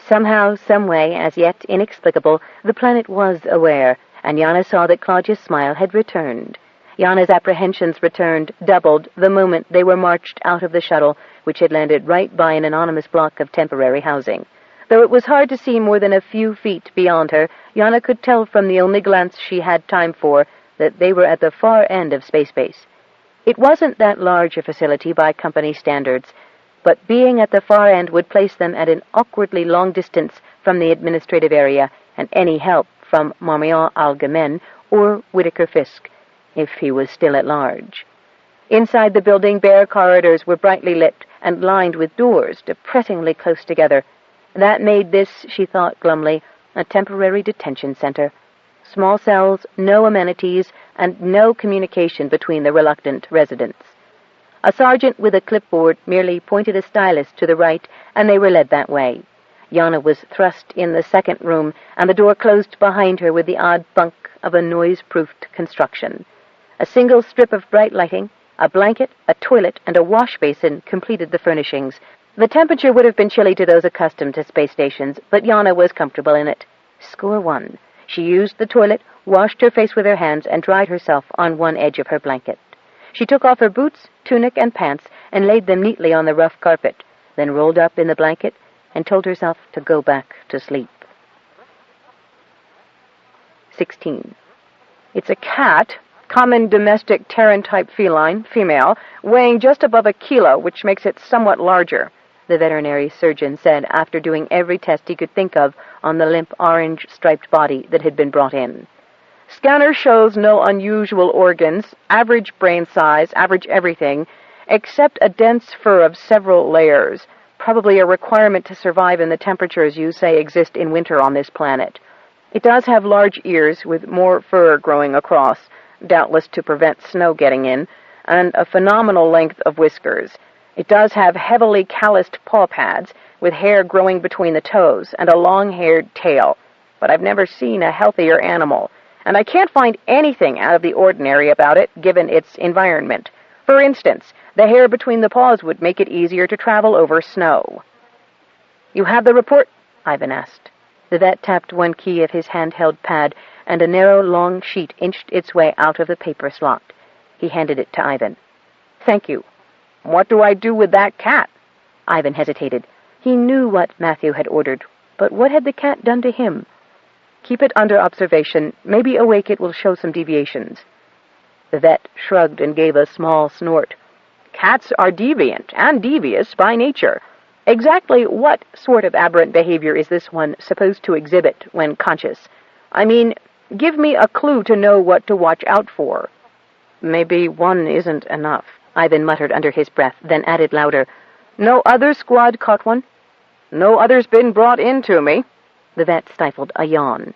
Somehow, someway, as yet inexplicable, the planet was aware, and Yana saw that Claudia's smile had returned. Yana's apprehensions returned, doubled, the moment they were marched out of the shuttle, which had landed right by an anonymous block of temporary housing. Though it was hard to see more than a few feet beyond her, Yana could tell from the only glance she had time for that they were at the far end of Space Base. It wasn't that large a facility by company standards, but being at the far end would place them at an awkwardly long distance from the administrative area and any help from Marmion Algemen or Whitaker Fisk, if he was still at large. Inside the building, bare corridors were brightly lit and lined with doors depressingly close together. That made this, she thought glumly, a temporary detention center. Small cells, no amenities, and no communication between the reluctant residents. A sergeant with a clipboard merely pointed a stylus to the right, and they were led that way. Yana was thrust in the second room, and the door closed behind her with the odd thunk of a noise-proofed construction. A single strip of bright lighting, a blanket, a toilet, and a wash basin completed the furnishings. The temperature would have been chilly to those accustomed to space stations, but Yana was comfortable in it. Score 1. She used the toilet, washed her face with her hands, and dried herself on one edge of her blanket. She took off her boots, tunic, and pants, and laid them neatly on the rough carpet, then rolled up in the blanket and told herself to go back to sleep. 16. It's a cat, common domestic Terran-type feline, female, weighing just above a kilo, which makes it somewhat larger, the veterinary surgeon said after doing every test he could think of on the limp orange-striped body that had been brought in. Scanner shows no unusual organs, average brain size, average everything, except a dense fur of several layers, probably a requirement to survive in the temperatures you say exist in winter on this planet. It does have large ears with more fur growing across, doubtless to prevent snow getting in, and a phenomenal length of whiskers. It does have heavily calloused paw pads, with hair growing between the toes, and a long-haired tail. But I've never seen a healthier animal, and I can't find anything out of the ordinary about it, given its environment. For instance, the hair between the paws would make it easier to travel over snow. "You have the report?" Ivan asked. The vet tapped one key of his handheld pad, and a narrow, long sheet inched its way out of the paper slot. He handed it to Ivan. "Thank you. What do I do with that cat?" Ivan hesitated. He knew what Matthew had ordered, but what had the cat done to him? "Keep it under observation. Maybe awake it will show some deviations." The vet shrugged and gave a small snort. "Cats are deviant and devious by nature. Exactly what sort of aberrant behavior is this one supposed to exhibit when conscious? I mean, give me a clue to know what to watch out for." "Maybe one isn't enough," Ivan muttered under his breath, then added louder, "No other squad caught one?" "No other's been brought in to me." The vet stifled a yawn.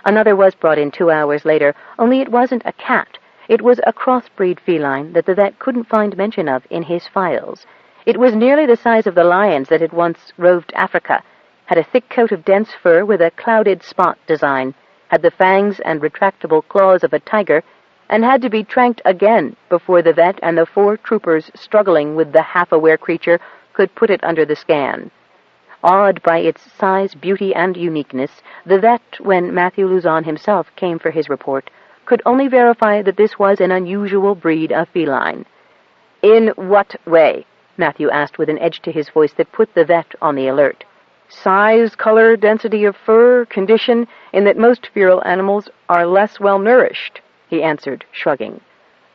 Another was brought in 2 hours later, only it wasn't a cat. It was a crossbreed feline that the vet couldn't find mention of in his files. It was nearly the size of the lions that had once roved Africa, had a thick coat of dense fur with a clouded spot design, had the fangs and retractable claws of a tiger, and had to be tranked again before the vet and the 4 troopers struggling with the half-aware creature could put it under the scan. Awed by its size, beauty, and uniqueness, the vet, when Matthew Luzon himself came for his report, could only verify that this was an unusual breed of feline. In what way? Matthew asked with an edge to his voice that put the vet on the alert. Size, color, density of fur, condition, in that most feral animals are less well-nourished, he answered, shrugging.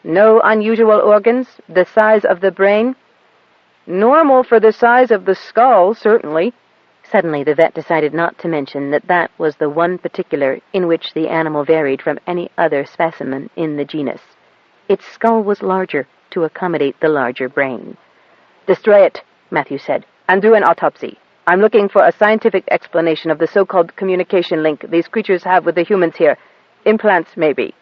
No unusual organs, the size of the brain? Normal for the size of the skull, certainly. Suddenly the vet decided not to mention that was the one particular in which the animal varied from any other specimen in the genus. Its skull was larger to accommodate the larger brain. Destroy it, Matthew said, and do an autopsy. I'm looking for a scientific explanation of the so-called communication link these creatures have with the humans here. Implants, maybe.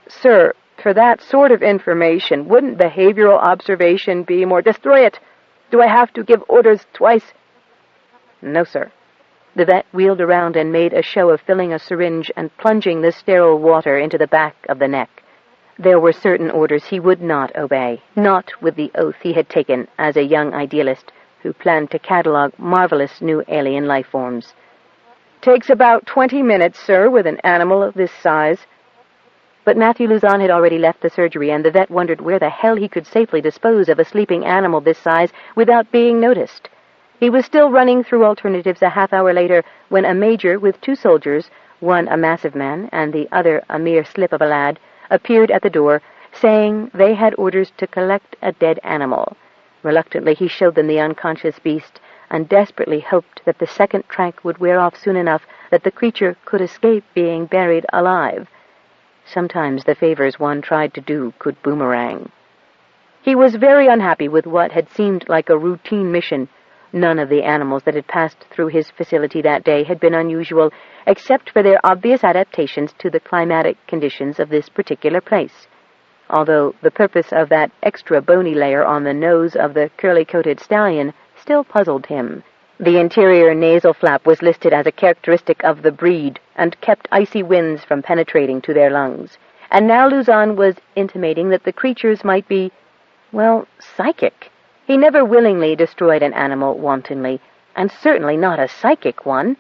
Sir, for that sort of information, wouldn't behavioral observation be more... Destroy it! Do I have to give orders twice? No, sir. The vet wheeled around and made a show of filling a syringe and plunging the sterile water into the back of the neck. There were certain orders he would not obey, not with the oath he had taken as a young idealist who planned to catalog marvelous new alien life forms. Takes about 20 minutes, sir, with an animal of this size. But Matthew Luzon had already left the surgery, and the vet wondered where the hell he could safely dispose of a sleeping animal this size without being noticed. He was still running through alternatives a half-hour later when a major with 2 soldiers, one a massive man and the other a mere slip of a lad, appeared at the door, saying they had orders to collect a dead animal. Reluctantly he showed them the unconscious beast, and desperately hoped that the second trank would wear off soon enough that the creature could escape being buried alive. Sometimes the favors one tried to do could boomerang. He was very unhappy with what had seemed like a routine mission. None of the animals that had passed through his facility that day had been unusual, except for their obvious adaptations to the climatic conditions of this particular place. Although the purpose of that extra bony layer on the nose of the curly-coated stallion still puzzled him. The interior nasal flap was listed as a characteristic of the breed and kept icy winds from penetrating to their lungs. And now Luzon was intimating that the creatures might be, well, psychic. He never willingly destroyed an animal wantonly, and certainly not a psychic one.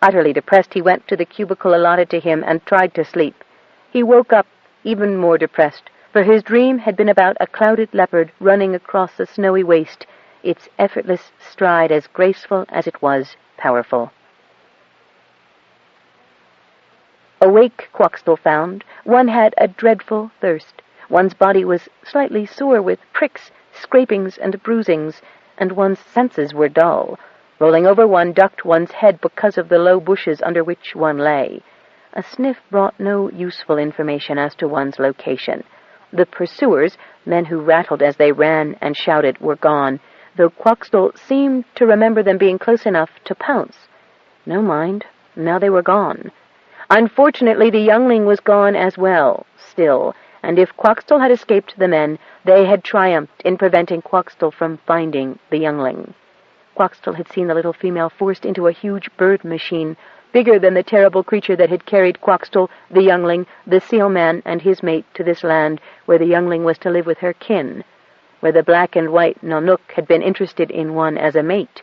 Utterly depressed, he went to the cubicle allotted to him and tried to sleep. He woke up even more depressed, for his dream had been about a clouded leopard running across a snowy waste, its effortless stride as graceful as it was powerful. Awake, Quoxtell found, one had a dreadful thirst. One's body was slightly sore with pricks, scrapings, and bruisings, and one's senses were dull. Rolling over, one ducked one's head because of the low bushes under which one lay. A sniff brought no useful information as to one's location. The pursuers, men who rattled as they ran and shouted, were gone, though Quoxtell seemed to remember them being close enough to pounce. No mind, now they were gone. Unfortunately, the youngling was gone as well, still, and if Quoxtell had escaped the men, they had triumphed in preventing Quoxtell from finding the youngling. Quoxtell had seen the little female forced into a huge bird machine, bigger than the terrible creature that had carried Quoxtell, the youngling, the sealman, and his mate to this land where the youngling was to live with her kin, where the black and white Nanook had been interested in one as a mate.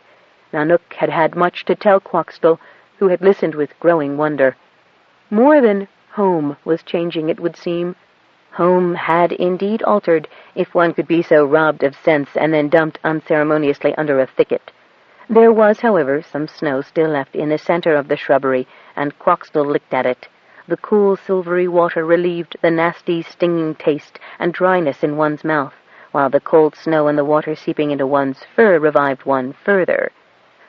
Nanook had had much to tell Quoxtell, who had listened with growing wonder. More than home was changing, it would seem. Home had indeed altered, if one could be so robbed of sense and then dumped unceremoniously under a thicket. There was, however, some snow still left in the center of the shrubbery, and Quoxtell licked at it. The cool, silvery water relieved the nasty, stinging taste and dryness in one's mouth, while the cold snow and the water seeping into one's fur revived one further.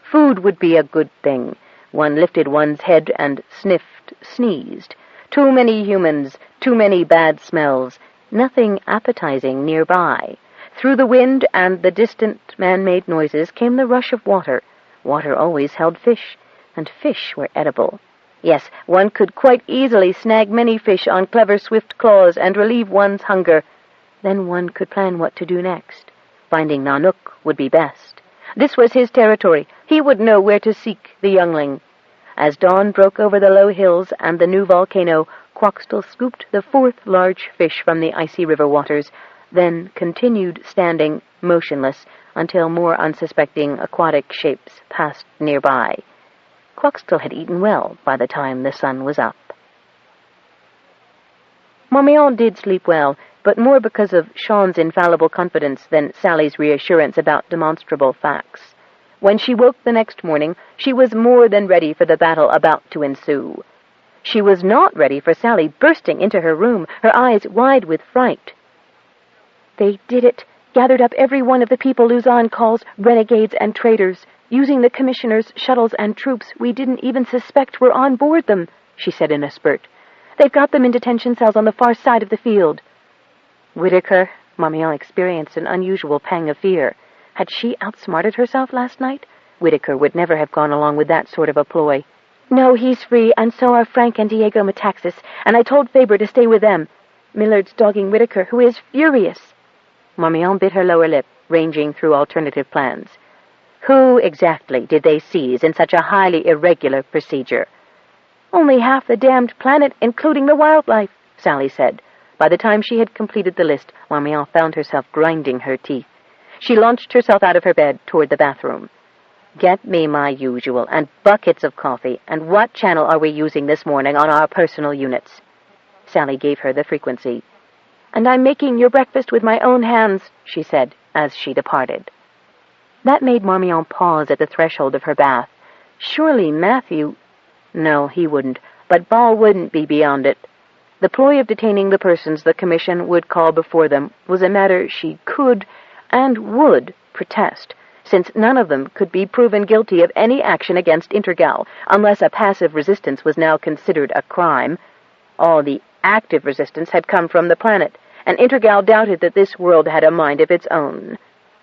Food would be a good thing. One lifted one's head and sniffed, sneezed. Too many humans, too many bad smells, nothing appetizing nearby. Through the wind and the distant man-made noises came the rush of water. Water always held fish, and fish were edible. Yes, one could quite easily snag many fish on clever, swift claws and relieve one's hunger. Then one could plan what to do next. Finding Nanook would be best. This was his territory. He would know where to seek the youngling. As dawn broke over the low hills and the new volcano, Quoxtell scooped the fourth large fish from the icy river waters, then continued standing motionless until more unsuspecting aquatic shapes passed nearby. Quoxtell had eaten well by the time the sun was up. Marmion did sleep well, but more because of Sean's infallible confidence than Sally's reassurance about demonstrable facts. When she woke the next morning, she was more than ready for the battle about to ensue. She was not ready for Sally bursting into her room, her eyes wide with fright. "They did it, gathered up every one of the people Luzon calls renegades and traitors, using the commissioners' shuttles and troops we didn't even suspect were on board them," she said in a spurt. "They've got them in detention cells on the far side of the field." Whitaker, Marmion experienced an unusual pang of fear. Had she outsmarted herself last night? Whitaker would never have gone along with that sort of a ploy. "No, he's free, and so are Frank and Diego Metaxas, and I told Faber to stay with them. Millard's dogging Whitaker, who is furious." Marmion bit her lower lip, ranging through alternative plans. Who exactly did they seize in such a highly irregular procedure? "Only half the damned planet, including the wildlife," Sally said. By the time she had completed the list, Marmion found herself grinding her teeth. She launched herself out of her bed toward the bathroom. "Get me my usual, and buckets of coffee, and what channel are we using this morning on our personal units?" Sally gave her the frequency. "And I'm making your breakfast with my own hands," she said, as she departed. That made Marmion pause at the threshold of her bath. Surely Matthew... No, he wouldn't, but Ball wouldn't be beyond it. The ploy of detaining the persons the Commission would call before them was a matter she could and would protest, since none of them could be proven guilty of any action against Intergal, unless a passive resistance was now considered a crime. All the active resistance had come from the planet, and Intergal doubted that this world had a mind of its own.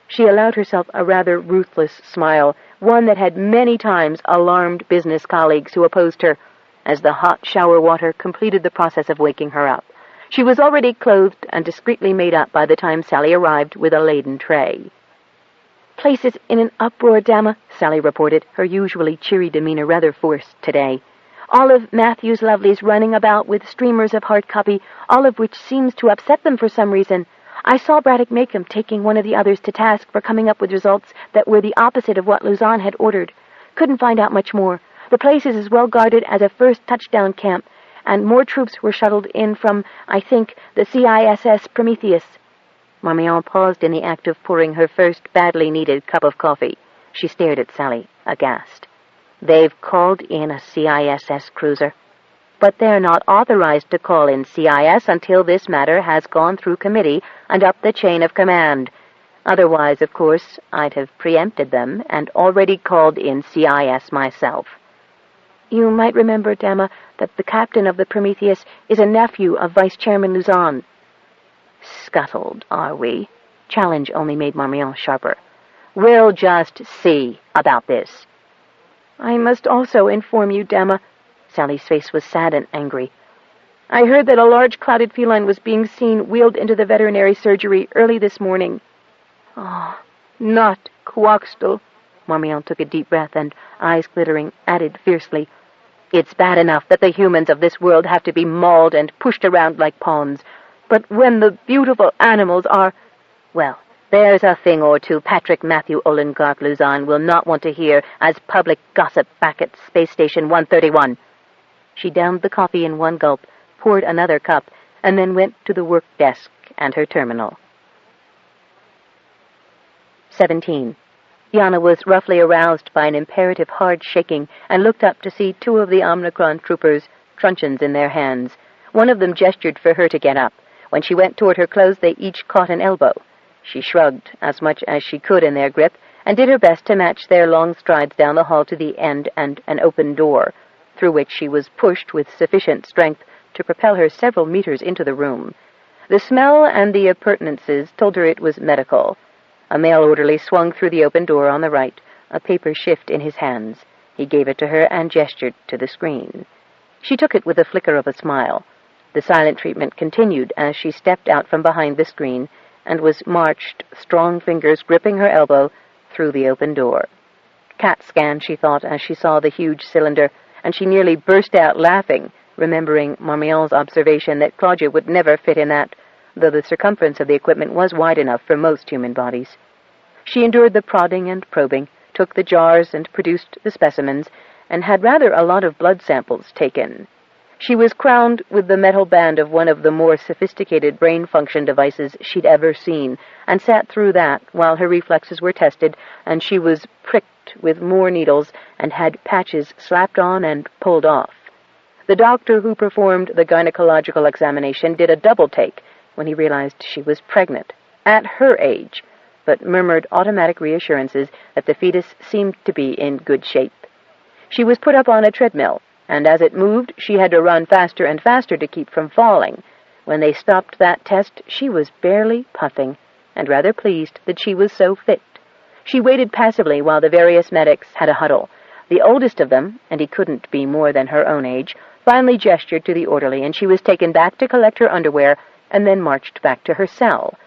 She allowed herself a rather ruthless smile, one that had many times alarmed business colleagues who opposed her, as the hot shower water completed the process of waking her up. She was already clothed and discreetly made up by the time Sally arrived with a laden tray. "Place is in an uproar, Dama," Sally reported, her usually cheery demeanor rather forced today. "All of Matthew's lovelies running about with streamers of hard copy, all of which seems to upset them for some reason. I saw Braddock Macomb taking one of the others to task for coming up with results that were the opposite of what Luzon had ordered. Couldn't find out much more. The place is as well guarded as a first touchdown camp, and more troops were shuttled in from, I think, the CISS Prometheus." Marmion paused in the act of pouring her first badly needed cup of coffee. She stared at Sally, aghast. "They've called in a CISS cruiser. But they're not authorized to call in CIS until this matter has gone through committee and up the chain of command. Otherwise, of course, I'd have preempted them and already called in CIS myself." "You might remember, Dama, that the captain of the Prometheus is a nephew of Vice Chairman Luzon." "Scuttled, are we?" Challenge only made Marmion sharper. "We'll just see about this." "I must also inform you, Dama." Sally's face was sad and angry. "I heard that a large clouded feline was being seen wheeled into the veterinary surgery early this morning." "Oh, not Quaxtell." Marmion took a deep breath and, eyes glittering, added fiercely, "It's bad enough that the humans of this world have to be mauled and pushed around like pawns, but when the beautiful animals are... Well, there's a thing or two Patrick Matthew Olengark Luzon will not want to hear as public gossip back at Space Station 131. She downed the coffee in one gulp, poured another cup, and then went to the work desk and her terminal. 17. Yana was roughly aroused by an imperative hard shaking and looked up to see two of the Omnicron troopers, truncheons in their hands. One of them gestured for her to get up. When she went toward her clothes, they each caught an elbow. She shrugged as much as she could in their grip and did her best to match their long strides down the hall to the end and an open door, through which she was pushed with sufficient strength to propel her several meters into the room. The smell and the appurtenances told her it was medical. A male orderly swung through the open door on the right, a paper shift in his hands. He gave it to her and gestured to the screen. She took it with a flicker of a smile. The silent treatment continued as she stepped out from behind the screen and was marched, strong fingers gripping her elbow, through the open door. CAT scan, she thought, as she saw the huge cylinder, and she nearly burst out laughing, remembering Marmion's observation that Claudia would never fit in that, though the circumference of the equipment was wide enough for most human bodies. She endured the prodding and probing, took the jars and produced the specimens, and had rather a lot of blood samples taken. She was crowned with the metal band of one of the more sophisticated brain function devices she'd ever seen, and sat through that while her reflexes were tested, and she was pricked with more needles and had patches slapped on and pulled off. The doctor who performed the gynecological examination did a double take when he realized she was pregnant, at her age, but murmured automatic reassurances that the fetus seemed to be in good shape. She was put up on a treadmill, and as it moved, she had to run faster and faster to keep from falling. When they stopped that test, she was barely puffing, and rather pleased that she was so fit. She waited passively while the various medics had a huddle. The oldest of them, and he couldn't be more than her own age, finally gestured to the orderly, and she was taken back to collect her underwear and then marched back to her cell.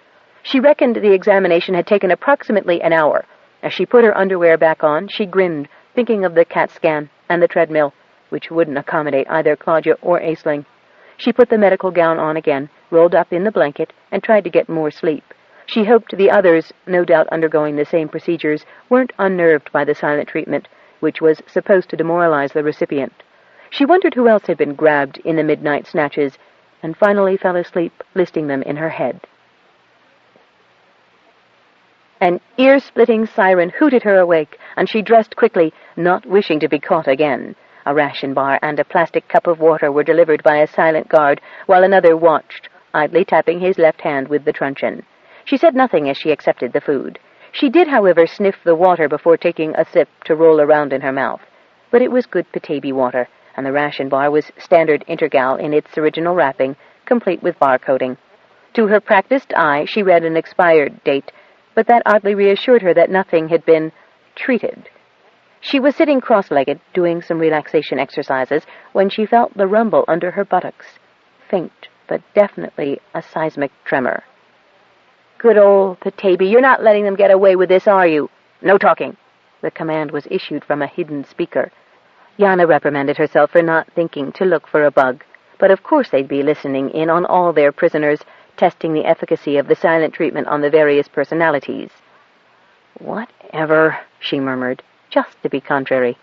She reckoned the examination had taken approximately an hour. As she put her underwear back on, she grinned, thinking of the CAT scan and the treadmill, which wouldn't accommodate either Claudia or Aisling. She put the medical gown on again, rolled up in the blanket, and tried to get more sleep. She hoped the others, no doubt undergoing the same procedures, weren't unnerved by the silent treatment, which was supposed to demoralize the recipient. She wondered who else had been grabbed in the midnight snatches, and finally fell asleep, listing them in her head. An ear-splitting siren hooted her awake, and she dressed quickly, not wishing to be caught again. A ration bar and a plastic cup of water were delivered by a silent guard, while another watched, idly tapping his left hand with the truncheon. She said nothing as she accepted the food. She did, however, sniff the water before taking a sip to roll around in her mouth. But it was good Petaybee water, and the ration bar was standard Intergal in its original wrapping, complete with barcoding. To her practiced eye, she read an expired date, but that oddly reassured her that nothing had been treated. She was sitting cross-legged, doing some relaxation exercises, when she felt the rumble under her buttocks. Faint, but definitely a seismic tremor. "Good old Petaybee, you're not letting them get away with this, are you?" "No talking." The command was issued from a hidden speaker. Yana reprimanded herself for not thinking to look for a bug, but of course they'd be listening in on all their prisoners, testing the efficacy of the silent treatment on the various personalities. "Whatever," she murmured, just to be contrary.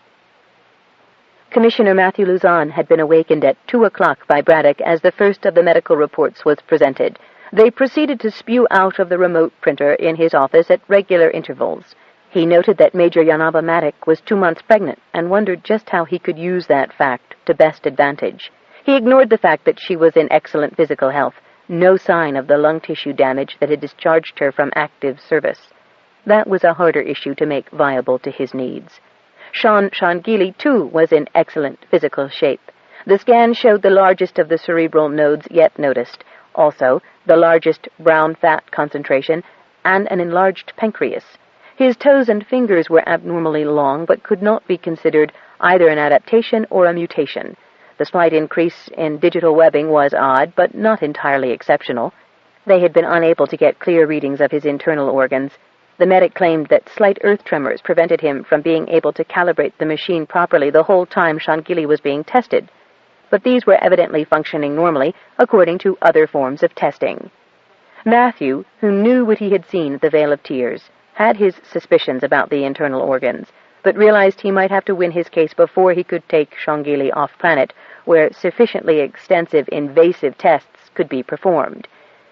Commissioner Matthew Luzon had been awakened at 2 o'clock by Braddock as the first of the medical reports was presented. They proceeded to spew out of the remote printer in his office at regular intervals. He noted that Major Yanaba Maddock was 2 months pregnant and wondered just how he could use that fact to best advantage. He ignored the fact that she was in excellent physical health, no sign of the lung tissue damage that had discharged her from active service. That was a harder issue to make viable to his needs. Sean Shangili, too, was in excellent physical shape. The scan showed the largest of the cerebral nodes yet noticed, also the largest brown fat concentration, and an enlarged pancreas. His toes and fingers were abnormally long, but could not be considered either an adaptation or a mutation. The slight increase in digital webbing was odd, but not entirely exceptional. They had been unable to get clear readings of his internal organs. The medic claimed that slight earth tremors prevented him from being able to calibrate the machine properly the whole time Shangili was being tested, but these were evidently functioning normally according to other forms of testing. Matthew, who knew what he had seen at the Vale of Tears, had his suspicions about the internal organs, but realized he might have to win his case before he could take Shangili off-planet, where sufficiently extensive invasive tests could be performed.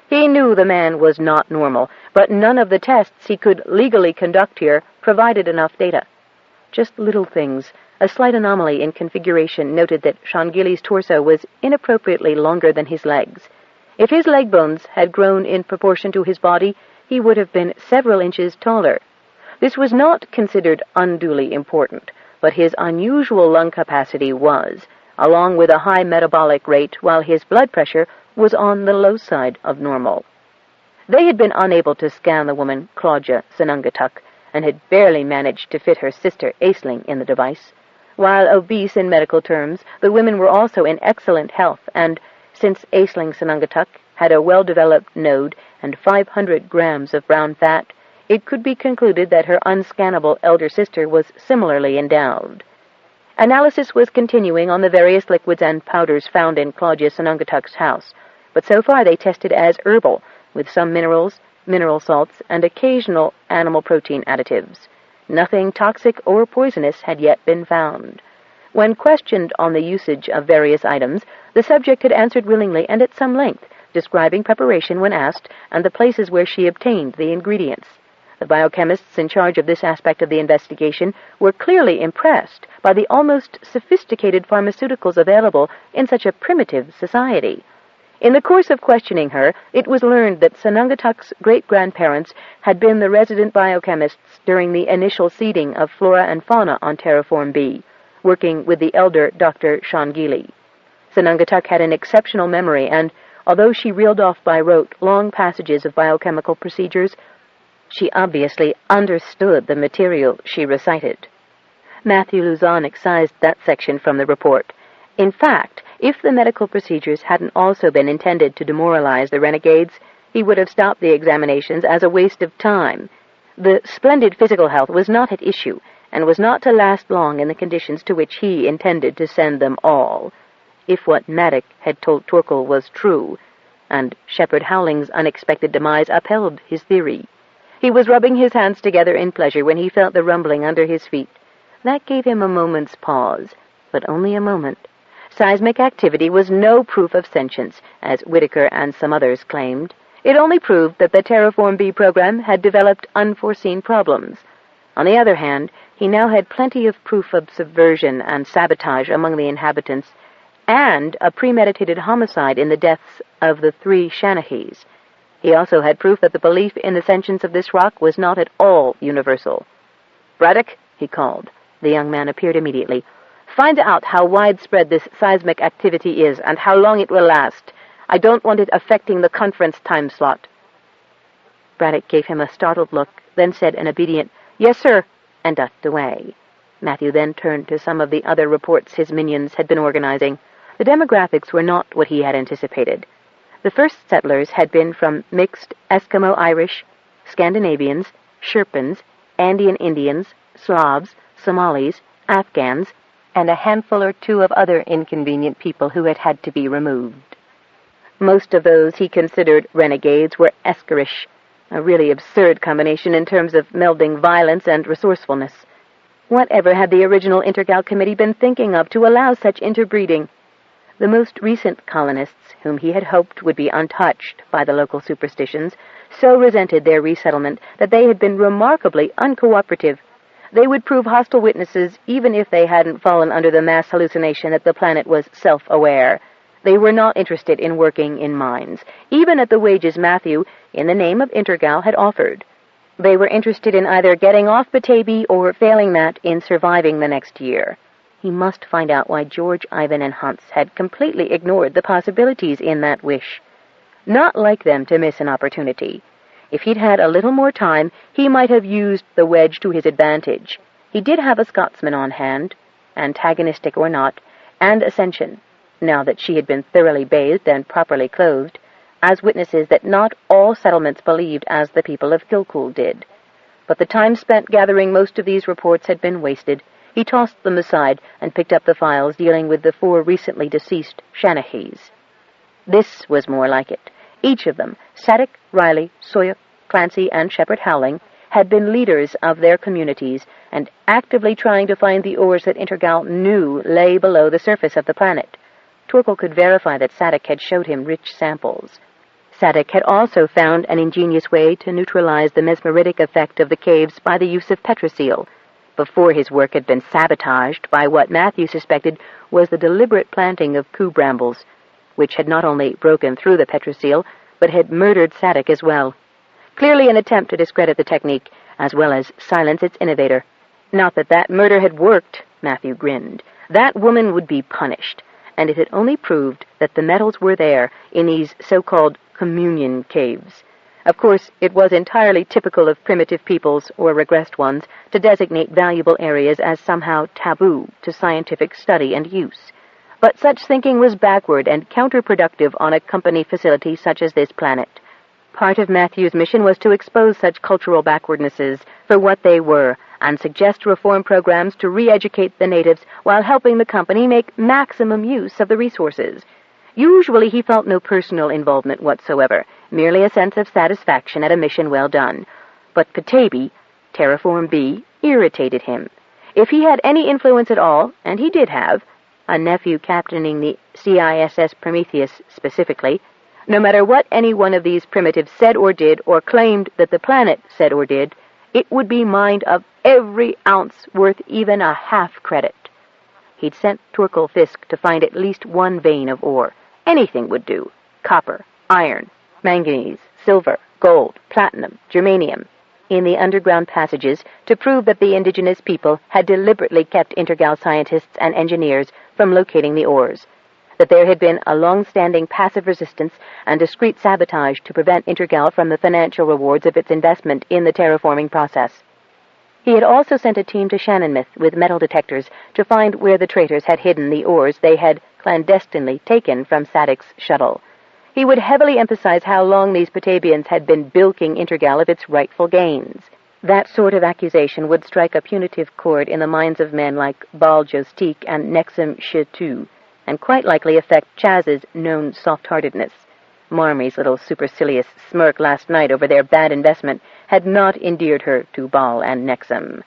He knew the man was not normal, but none of the tests he could legally conduct here provided enough data. Just little things. A slight anomaly in configuration noted that Shangili's torso was inappropriately longer than his legs. If his leg bones had grown in proportion to his body, he would have been several inches taller. This was not considered unduly important, but his unusual lung capacity was, along with a high metabolic rate, while his blood pressure was on the low side of normal. They had been unable to scan the woman, Claudia Sanungatuk, and had barely managed to fit her sister Aisling in the device. While obese in medical terms, the women were also in excellent health, and, since Aisling Sanungatuk had a well-developed node and 500 grams of brown fat, it could be concluded that her unscannable elder sister was similarly endowed. Analysis was continuing on the various liquids and powders found in Claudia Sanungatuk's house, but so far they tested as herbal, with some minerals, mineral salts, and occasional animal protein additives. Nothing toxic or poisonous had yet been found. When questioned on the usage of various items, the subject had answered willingly and at some length, describing preparation when asked and the places where she obtained the ingredients. The biochemists in charge of this aspect of the investigation were clearly impressed by the almost sophisticated pharmaceuticals available in such a primitive society. In the course of questioning her, it was learned that Sanangatuk's great-grandparents had been the resident biochemists during the initial seeding of flora and fauna on Terraform B, working with the elder Dr. Shangili. Sanangatuk had an exceptional memory, and although she reeled off by rote long passages of biochemical procedures, she obviously understood the material she recited. Matthew Luzon excised that section from the report. In fact, if the medical procedures hadn't also been intended to demoralize the renegades, he would have stopped the examinations as a waste of time. The splendid physical health was not at issue, and was not to last long in the conditions to which he intended to send them all. If what Maddock had told Torkel was true, and Shepherd Howling's unexpected demise upheld his theory. He was rubbing his hands together in pleasure when he felt the rumbling under his feet. That gave him a moment's pause, but only a moment. Seismic activity was no proof of sentience, as Whitaker and some others claimed. It only proved that the Terraform B program had developed unforeseen problems. On the other hand, he now had plenty of proof of subversion and sabotage among the inhabitants, and a premeditated homicide in the deaths of the 3 Shanahees. He also had proof that the belief in the sentience of this rock was not at all universal. "Braddock," he called. The young man appeared immediately. "Find out how widespread this seismic activity is and how long it will last. I don't want it affecting the conference time slot." Braddock gave him a startled look, then said an obedient, "Yes, sir," and ducked away. Matthew then turned to some of the other reports his minions had been organizing. The demographics were not what he had anticipated. The first settlers had been from mixed Eskimo-Irish, Scandinavians, Sherpans, Andean Indians, Slavs, Somalis, Afghans, and a handful or two of other inconvenient people who had had to be removed. Most of those he considered renegades were Eskerish, a really absurd combination in terms of melding violence and resourcefulness. Whatever had the original Intergal Committee been thinking of to allow such interbreeding? The most recent colonists, whom he had hoped would be untouched by the local superstitions, so resented their resettlement that they had been remarkably uncooperative. They would prove hostile witnesses even if they hadn't fallen under the mass hallucination that the planet was self-aware. They were not interested in working in mines, even at the wages Matthew, in the name of Intergal, had offered. They were interested in either getting off Petaybee or, failing that, in surviving the next year. He must find out why George, Ivan, and Hunts had completely ignored the possibilities in that wish. Not like them to miss an opportunity. If he'd had a little more time, he might have used the wedge to his advantage. He did have a Scotsman on hand, antagonistic or not, and Ascension, now that she had been thoroughly bathed and properly clothed, as witnesses that not all settlements believed as the people of Kilcool did. But the time spent gathering most of these reports had been wasted. He tossed them aside and picked up the files dealing with the 4 recently deceased Shanahees. This was more like it. Each of them, Sadek, Riley, Soyuk, Clancy, and Shepherd Howling, had been leaders of their communities and actively trying to find the ores that Intergal knew lay below the surface of the planet. Torkel could verify that Sadek had showed him rich samples. Sadek had also found an ingenious way to neutralize the mesmeritic effect of the caves by the use of petrosil, before his work had been sabotaged by what Matthew suspected was the deliberate planting of coup brambles, which had not only broken through the petrosil, but had murdered Sadek as well. Clearly an attempt to discredit the technique, as well as silence its innovator. Not that that murder had worked, Matthew grinned. That woman would be punished, and it had only proved that the metals were there in these so-called communion caves. Of course, it was entirely typical of primitive peoples, or regressed ones, to designate valuable areas as somehow taboo to scientific study and use. But such thinking was backward and counterproductive on a company facility such as this planet. Part of Matthew's mission was to expose such cultural backwardnesses for what they were, and suggest reform programs to re-educate the natives while helping the company make maximum use of the resources. Usually he felt no personal involvement whatsoever, merely a sense of satisfaction at a mission well done. But Petaybee, Terraform B, irritated him. If he had any influence at all, and he did have, a nephew captaining the CISS Prometheus specifically, no matter what any one of these primitives said or did, or claimed that the planet said or did, it would be mined of every ounce worth even a half credit. He'd sent Torkel Fisk to find at least one vein of ore. Anything would do. Copper, iron, manganese, silver, gold, platinum, germanium, in the underground passages to prove that the indigenous people had deliberately kept Intergal scientists and engineers from locating the ores, that there had been a long-standing passive resistance and discreet sabotage to prevent Intergal from the financial rewards of its investment in the terraforming process. He had also sent a team to Shannonmouth with metal detectors to find where the traitors had hidden the ores they had clandestinely taken from Sadek's shuttle. He would heavily emphasize how long these Petabians had been bilking Intergal of its rightful gains. That sort of accusation would strike a punitive chord in the minds of men like Baal Jostik and Nexem Shetu, and quite likely affect Chaz's known soft-heartedness. Marmy's little supercilious smirk last night over their bad investment had not endeared her to Baal and Nexem.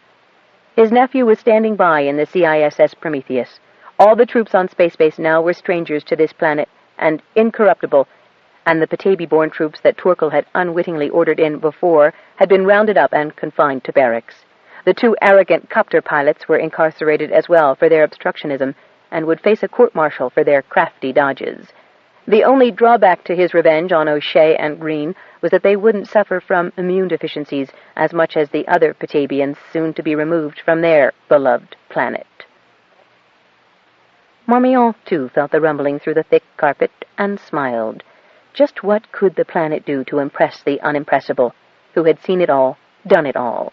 His nephew was standing by in the CISS Prometheus. All the troops on space base now were strangers to this planet, and incorruptible, and the Petaybee-born troops that Torkel had unwittingly ordered in before had been rounded up and confined to barracks. The two arrogant copter pilots were incarcerated as well for their obstructionism, and would face a court-martial for their crafty dodges. The only drawback to his revenge on O'Shea and Green was that they wouldn't suffer from immune deficiencies as much as the other Petabians soon to be removed from their beloved planet. Marmion, too, felt the rumbling through the thick carpet and smiled. Just what could the planet do to impress the unimpressible, who had seen it all, done it all?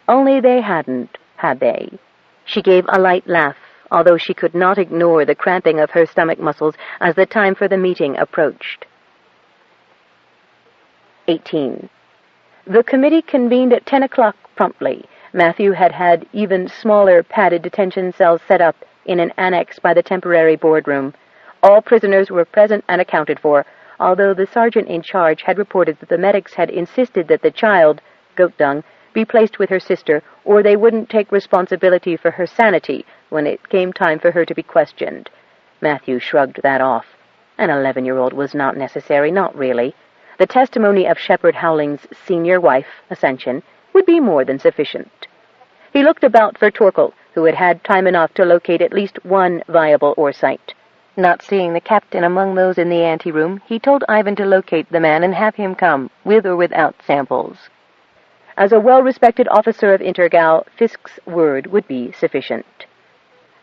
Only they hadn't, had they? She gave a light laugh, although she could not ignore the cramping of her stomach muscles as the time for the meeting approached. 18. The committee convened at 10 o'clock promptly. Matthew had had even smaller padded detention cells set up in an annex by the temporary boardroom. All prisoners were present and accounted for, although the sergeant in charge had reported that the medics had insisted that the child, Goat Dung, be placed with her sister, or they wouldn't take responsibility for her sanity when it came time for her to be questioned. Matthew shrugged that off. An 11-year-old was not necessary, not really. The testimony of Shepherd Howling's senior wife, Ascension, would be more than sufficient. He looked about for Torkel, who had had time enough to locate at least one viable ore site. Not seeing the captain among those in the anteroom, he told Ivan to locate the man and have him come, with or without samples. As a well-respected officer of Intergal, Fisk's word would be sufficient.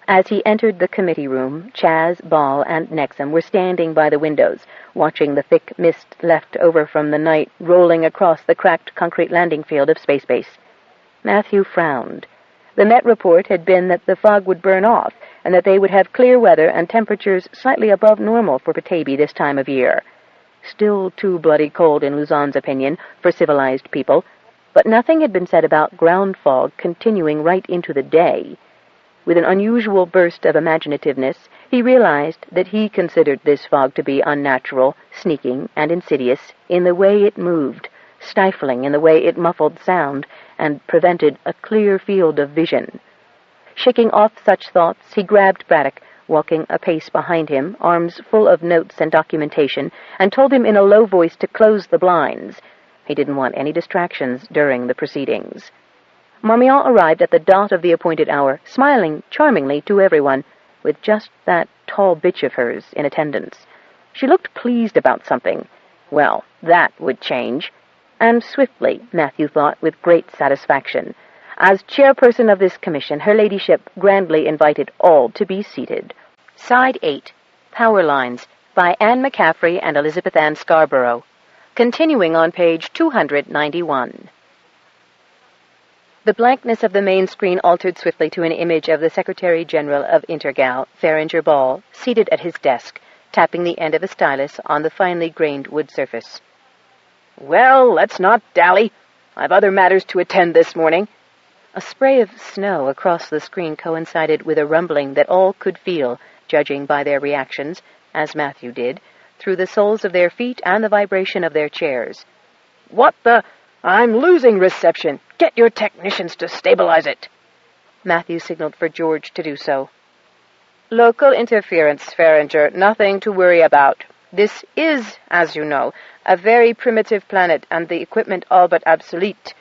As he entered the committee room, Chaz, Baal, and Nexem were standing by the windows, watching the thick mist left over from the night rolling across the cracked concrete landing field of Space Base. Matthew frowned. The Met report had been that the fog would burn off, and that they would have clear weather and temperatures slightly above normal for Petaybee this time of year. Still too bloody cold, in Luzon's opinion, for civilized people, but nothing had been said about ground fog continuing right into the day. With an unusual burst of imaginativeness, he realized that he considered this fog to be unnatural, sneaking, and insidious in the way it moved, stifling in the way it muffled sound, and prevented a clear field of vision. Shaking off such thoughts, he grabbed Braddock, walking a pace behind him, arms full of notes and documentation, and told him in a low voice to close the blinds. He didn't want any distractions during the proceedings. Marmion arrived at the dot of the appointed hour, smiling charmingly to everyone, with just that tall bitch of hers in attendance. She looked pleased about something. Well, that would change. And swiftly, Matthew thought, with great satisfaction. As chairperson of this commission, her ladyship grandly invited all to be seated. Side 8, Power Lines, by Anne Mccaffrey and Elizabeth Ann Scarborough. Continuing on page 291. The blankness of the main screen altered swiftly to an image of the Secretary-General of Intergal, Farringer Ball, seated at his desk, tapping the end of a stylus on the finely grained wood surface. Well, let's not dally. I've other matters to attend this morning. A spray of snow across the screen coincided with a rumbling that all could feel, judging by their reactions, as Matthew did, through the soles of their feet and the vibration of their chairs. What the... I'm losing reception. Get your technicians to stabilize it. Matthew signaled for George to do so. "Local interference, Faringer. Nothing to worry about. This is, as you know, a very primitive planet and the equipment all but obsolete.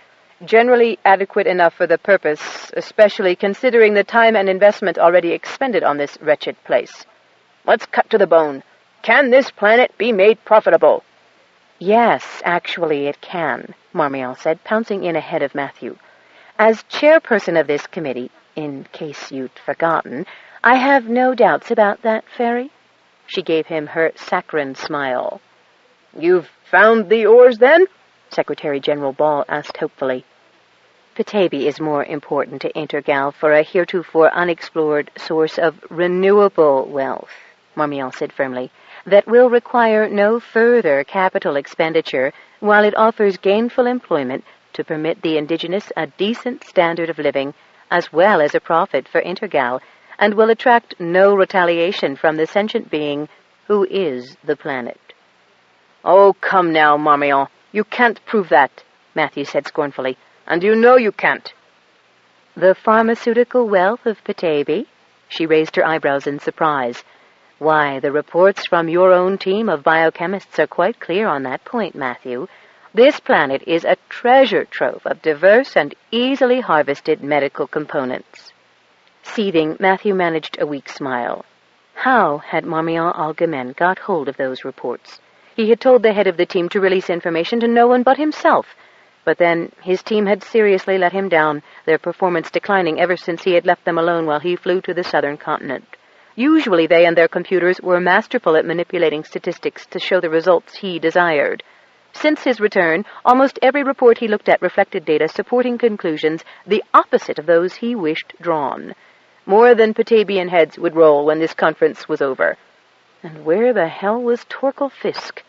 Generally adequate enough for the purpose, especially considering the time and investment already expended on this wretched place. Let's cut to the bone. Can this planet be made profitable?" "Yes, actually it can," Marmion said, pouncing in ahead of Matthew. "As chairperson of this committee, in case you'd forgotten, I have no doubts about that, Fairy." She gave him her saccharine smile. "You've found the ores, then?" Secretary General Ball asked hopefully. "Petaybee is more important to Intergal for a heretofore unexplored source of renewable wealth," Marmion said firmly, "that will require no further capital expenditure while it offers gainful employment to permit the indigenous a decent standard of living as well as a profit for Intergal, and will attract no retaliation from the sentient being who is the planet." "Oh, come now, Marmion. You can't prove that," Matthew said scornfully. "And you know you can't." "The pharmaceutical wealth of Petaybee?" She raised her eyebrows in surprise. "Why, the reports from your own team of biochemists are quite clear on that point, Matthew. This planet is a treasure trove of diverse and easily harvested medical components." Seething, Matthew managed a weak smile. How had Marmion Algemen got hold of those reports? He had told the head of the team to release information to no one but himself. But then his team had seriously let him down, their performance declining ever since he had left them alone while he flew to the southern continent. Usually they and their computers were masterful at manipulating statistics to show the results he desired. Since his return, almost every report he looked at reflected data supporting conclusions the opposite of those he wished drawn. More than Petabian heads would roll when this conference was over. And where the hell was Torkel Fisk?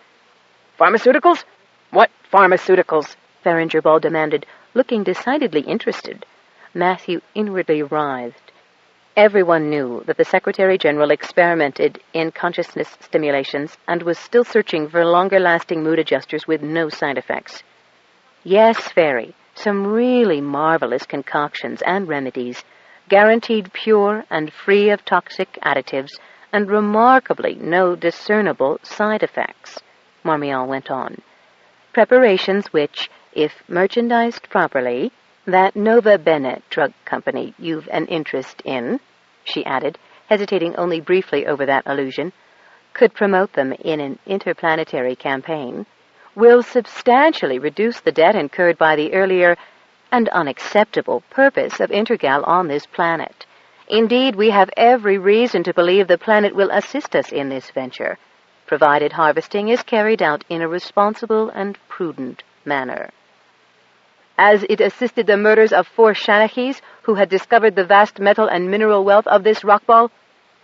"Pharmaceuticals? What pharmaceuticals?" Faringer Ball demanded, looking decidedly interested. Matthew inwardly writhed. Everyone knew that the Secretary General experimented in consciousness stimulations and was still searching for longer-lasting mood adjusters with no side effects. "Yes, Fairy, some really marvelous concoctions and remedies, guaranteed pure and free of toxic additives, and remarkably no discernible side effects," Marmion went on. "Preparations which, if merchandised properly, that Nova Bene drug company you've an interest in," she added, hesitating only briefly over that allusion, "could promote them in an interplanetary campaign, will substantially reduce the debt incurred by the earlier and unacceptable purpose of Intergal on this planet. Indeed, we have every reason to believe the planet will assist us in this venture, provided harvesting is carried out in a responsible and prudent manner." "As it assisted the murders of 4 Shanachis who had discovered the vast metal and mineral wealth of this rockball?"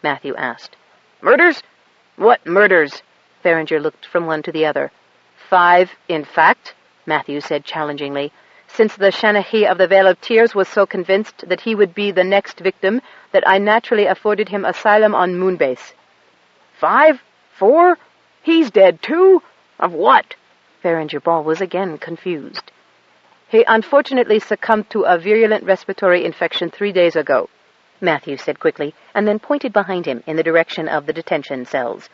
Matthew asked. "Murders? What murders?" Faringer looked from one to the other. 5, in fact," Matthew said challengingly, "since the Shanachi of the Vale of Tears was so convinced that he would be the next victim that I naturally afforded him asylum on Moonbase." 5? 4? He's dead too? Of what?" Faringer Ball was again confused. "He unfortunately succumbed to a virulent respiratory infection 3 days ago," Matthew said quickly, and then pointed behind him in the direction of the detention cells.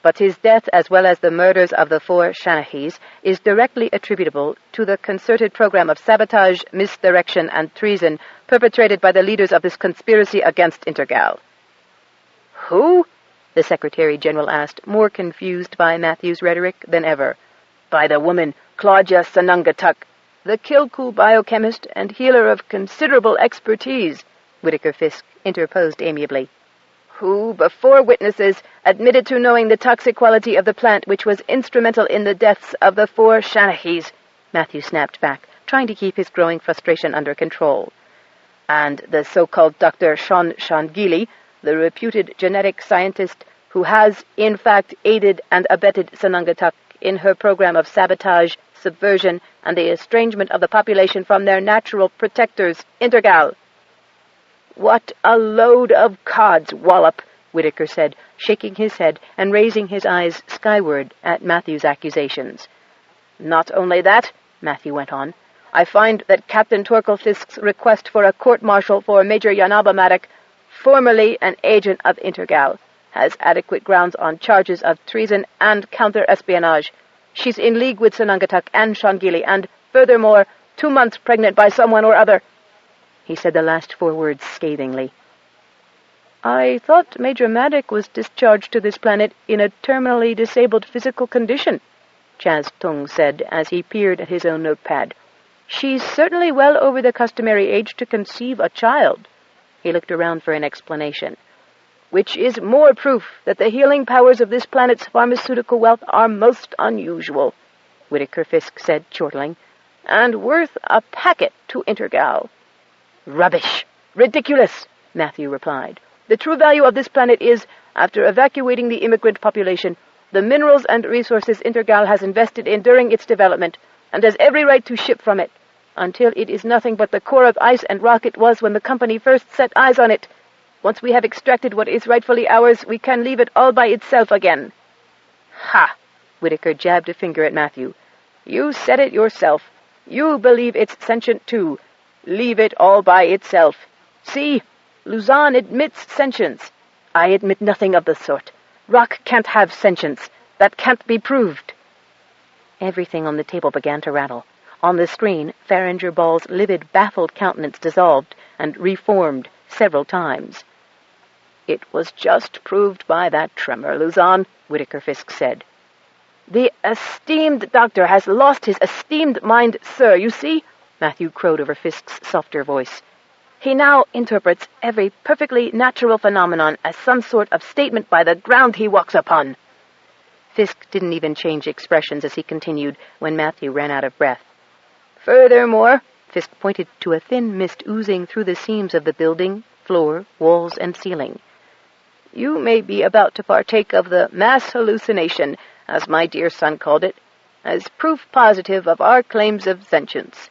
"But his death, as well as the murders of the 4 Shanachis, is directly attributable to the concerted program of sabotage, misdirection, and treason perpetrated by the leaders of this conspiracy against Intergal." "Who?" the Secretary General asked, more confused by Matthew's rhetoric than ever. "By the woman Claudia Sanungatuk, the Kilku biochemist and healer of considerable expertise," Whitaker Fisk interposed amiably. "Who, before witnesses, admitted to knowing the toxic quality of the plant which was instrumental in the deaths of the 4 Shanachis," Matthew snapped back, trying to keep his growing frustration under control. "And the so-called Dr. Sean Shangili, the reputed genetic scientist who has, in fact, aided and abetted Sanungatuk in her program of sabotage, subversion, and the estrangement of the population from their natural protectors, Intergal." "What a load of codswallop," Whitaker said, shaking his head and raising his eyes skyward at Matthew's accusations. "Not only that," Matthew went on, I find that Captain Torkel Fisk's request for a court-martial for Major Yanaba Maddock, formerly an agent of Intergal, has adequate grounds on charges of treason and counter-espionage. She's in league with Sanangatuk and Shangili, and, furthermore, 2 months pregnant by someone or other. He said the last 4 words scathingly. I thought Major Maddock was discharged to this planet in a terminally disabled physical condition, Chaz Tung said as he peered at his own notepad. She's certainly well over the customary age to conceive a child. He looked around for an explanation. Which is more proof that the healing powers of this planet's pharmaceutical wealth are most unusual, Whitaker Fisk said, chortling, and worth a packet to Intergal. Rubbish! Ridiculous! Matthew replied. The true value of this planet is, after evacuating the immigrant population, the minerals and resources Intergal has invested in during its development, and has every right to ship from it, until it is nothing but the core of ice and rock it was when the company first set eyes on it. Once we have extracted what is rightfully ours, we can leave it all by itself again. Ha! Whitaker jabbed a finger at Matthew. You said it yourself. You believe it's sentient too. Leave it all by itself. See, Luzon admits sentience. I admit nothing of the sort. Rock can't have sentience. That can't be proved. Everything on the table began to rattle. On the screen, Farringer Ball's livid, baffled countenance dissolved and reformed several times. It was just proved by that tremor, Luzon, Whitaker Fisk said. The esteemed doctor has lost his esteemed mind, sir, you see? Matthew crowed over Fisk's softer voice. He now interprets every perfectly natural phenomenon as some sort of statement by the ground he walks upon. Fisk didn't even change expressions as he continued when Matthew ran out of breath. Furthermore, Fisk pointed to a thin mist oozing through the seams of the building, floor, walls, and ceiling. You may be about to partake of the mass hallucination, as my dear son called it, as proof positive of our claims of sentience.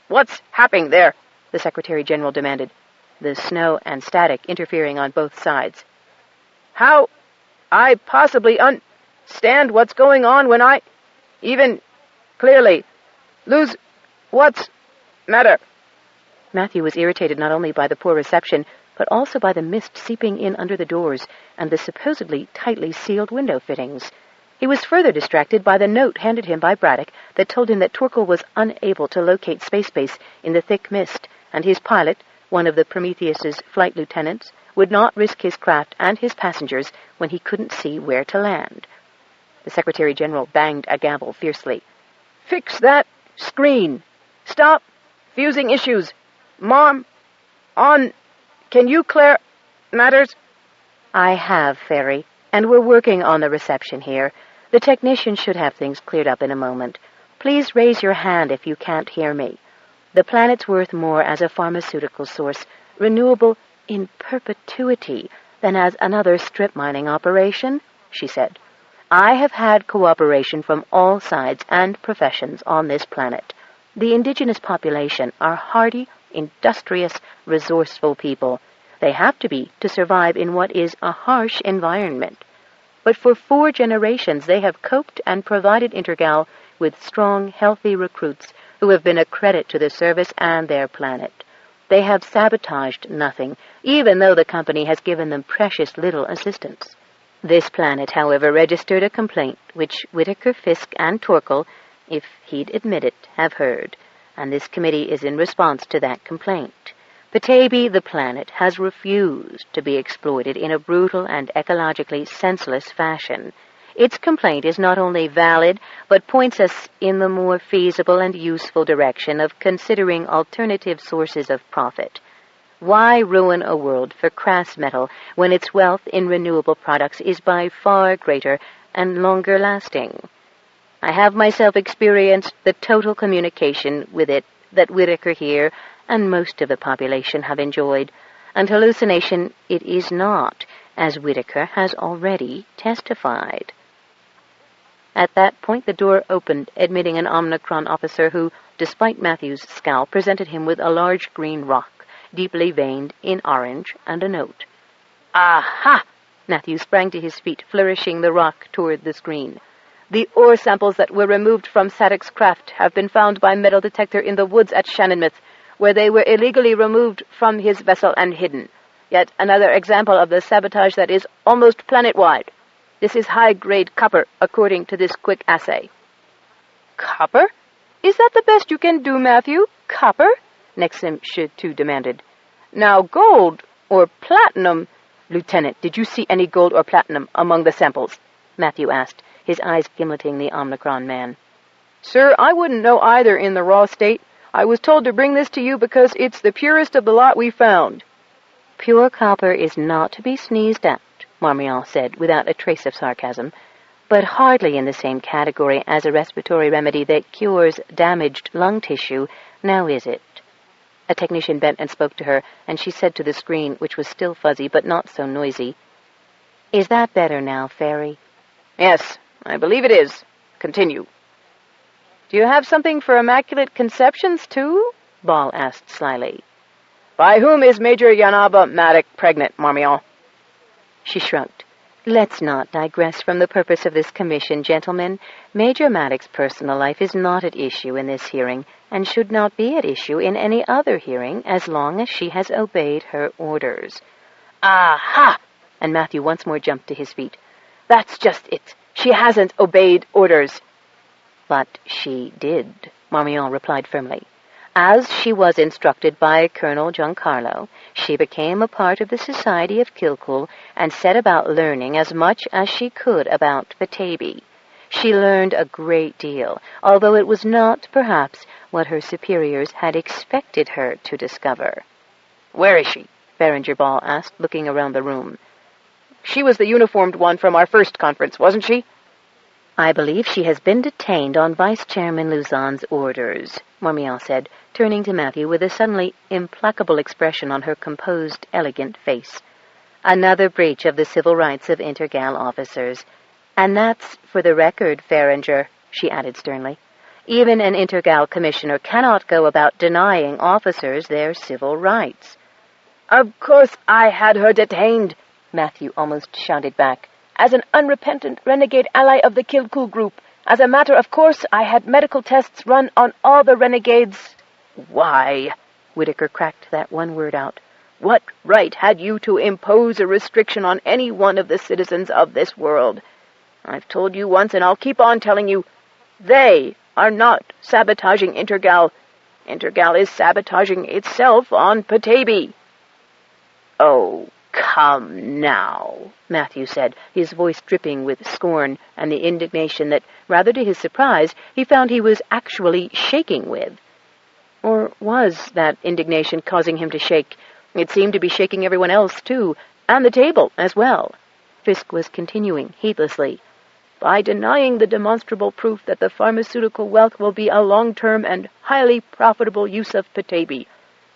What's happening there? The Secretary-General demanded, the snow and static interfering on both sides. How I possibly understand what's going on when I even clearly lose what's matter? Matthew was irritated not only by the poor reception, but also by the mist seeping in under the doors and the supposedly tightly sealed window fittings. He was further distracted by the note handed him by Braddock that told him that Torkel was unable to locate space base in the thick mist, and his pilot, one of the Prometheus's flight lieutenants, would not risk his craft and his passengers when he couldn't see where to land. The Secretary-General banged a gavel fiercely. Fix that screen! Stop fusing issues! Mom, on... Can you clear matters? I have, Ferry, and we're working on the reception here. The technician should have things cleared up in a moment. Please raise your hand if you can't hear me. The planet's worth more as a pharmaceutical source, renewable in perpetuity, than as another strip mining operation, she said. I have had cooperation from all sides and professions on this planet. The indigenous population are hardy, industrious, resourceful people. They have to be to survive in what is a harsh environment. But for 4 generations they have coped and provided Intergal with strong, healthy recruits who have been a credit to the service and their planet. They have sabotaged nothing, even though the company has given them precious little assistance. This planet, however, registered a complaint which Whitaker, Fisk, and Torkel, if he'd admit it, have heard, and this committee is in response to that complaint. Petaybee, the planet, has refused to be exploited in a brutal and ecologically senseless fashion. Its complaint is not only valid, but points us in the more feasible and useful direction of considering alternative sources of profit. Why ruin a world for crass metal when its wealth in renewable products is by far greater and longer lasting? I have myself experienced the total communication with it that Whitaker here and most of the population have enjoyed, and hallucination it is not, as Whitaker has already testified. At that point the door opened, admitting an Omnicron officer who, despite Matthew's scowl, presented him with a large green rock, deeply veined in orange, and a note. Aha! Matthew sprang to his feet, flourishing the rock toward the screen. The ore samples that were removed from Sadek's craft have been found by metal detector in the woods at Shannonmouth, where they were illegally removed from his vessel and hidden. Yet another example of the sabotage that is almost planet-wide. This is high-grade copper, according to this quick assay." "Copper? Is that the best you can do, Matthew? Copper?" Nexim Shitu demanded. "Now gold, or platinum—" "Lieutenant, did you see any gold or platinum among the samples?" Matthew asked, his eyes gimleting the Omicron man. "Sir, I wouldn't know either in the raw state. I was told to bring this to you because it's the purest of the lot we found." "Pure copper is not to be sneezed at," Marmion said, without a trace of sarcasm, "but hardly in the same category as a respiratory remedy that cures damaged lung tissue, now is it?" A technician bent and spoke to her, and she said to the screen, which was still fuzzy but not so noisy, "Is that better now, Fairy?" "Yes, I believe it is. Continue." "Do you have something for Immaculate Conceptions, too?" Ball asked slyly. "By whom is Major Yanaba Maddock pregnant, Marmion?" She shrugged. "Let's not digress from the purpose of this commission, gentlemen. Major Maddox's personal life is not at issue in this hearing, and should not be at issue in any other hearing as long as she has obeyed her orders." "Aha!" And Matthew once more jumped to his feet. "That's just it. She hasn't obeyed orders." "But she did," Marmion replied firmly. "As she was instructed by Colonel Giancarlo, she became a part of the Society of Kilkul and set about learning as much as she could about Petaybee. She learned a great deal, although it was not, perhaps, what her superiors had expected her to discover." "Where is she?" Berenger Ball asked, looking around the room. "She was the uniformed one from our first conference, wasn't she?" "I believe she has been detained on Vice Chairman Luzon's orders," Marmion said, turning to Matthew with a suddenly implacable expression on her composed, elegant face. "Another breach of the civil rights of Intergal officers. And that's for the record, Faringer," she added sternly. "Even an Intergal commissioner cannot go about denying officers their civil rights." "Of course I had her detained," Matthew almost shouted back, "as an unrepentant renegade ally of the Kilkul group. As a matter of course, I had medical tests run on all the renegades." "Why?" Whitaker cracked that one word out. "What right had you to impose a restriction on any one of the citizens of this world? I've told you once, and I'll keep on telling you, they are not sabotaging Intergal. Intergal is sabotaging itself on Petaybee." "Oh, come now," Matthew said, his voice dripping with scorn and the indignation that, rather to his surprise, he found he was actually shaking with. Or was that indignation causing him to shake? It seemed to be shaking everyone else, too, and the table as well. Fisk was continuing heedlessly. "By denying the demonstrable proof that the pharmaceutical wealth will be a long-term and highly profitable use of Petaybee.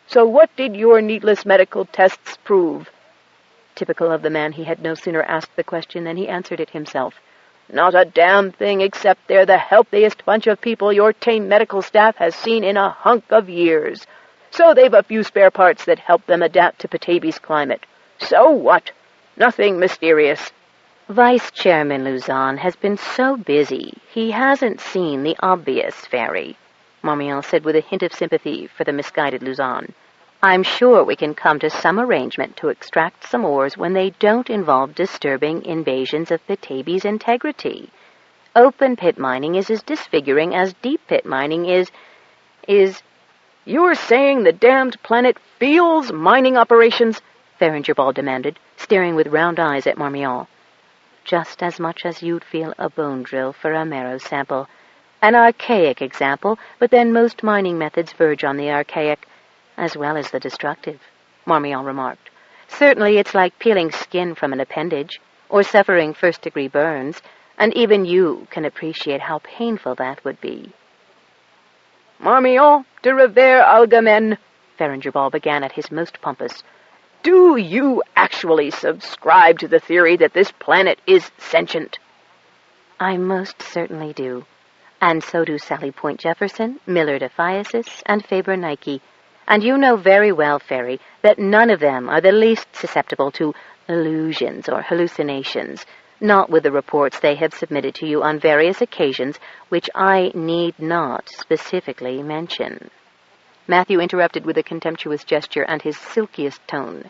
So what did your needless medical tests prove?" Typical of the man, he had no sooner asked the question than he answered it himself. "Not a damn thing, except they're the healthiest bunch of people your tame medical staff has seen in a hunk of years. So they've a few spare parts that help them adapt to Petaybee's climate. So what? Nothing mysterious." "Vice Chairman Luzon has been so busy, he hasn't seen the obvious, Fairy," Marmion said with a hint of sympathy for the misguided Luzon. "I'm sure we can come to some arrangement to extract some ores when they don't involve disturbing invasions of Petaybee's integrity. Open pit mining is as disfiguring as deep pit mining is... "You're saying the damned planet feels mining operations?" Faringer Ball demanded, staring with round eyes at Marmion. "Just as much as you'd feel a bone drill for a marrow sample. An archaic example, but then most mining methods verge on the archaic, as well as the destructive," Marmion remarked. "Certainly it's like peeling skin from an appendage, or suffering first-degree burns, and even you can appreciate how painful that would be." "Marmion de Revere Algamen," Faringer Ball began at his most pompous, "do you actually subscribe to the theory that this planet is sentient?" "I most certainly do. And so do Sally Point Jefferson, Millard Aphiasis, and Faber Nike. And you know very well, Fairy, that none of them are the least susceptible to illusions or hallucinations. Not with the reports they have submitted to you on various occasions, which I need not specifically mention." Matthew interrupted with a contemptuous gesture and his silkiest tone.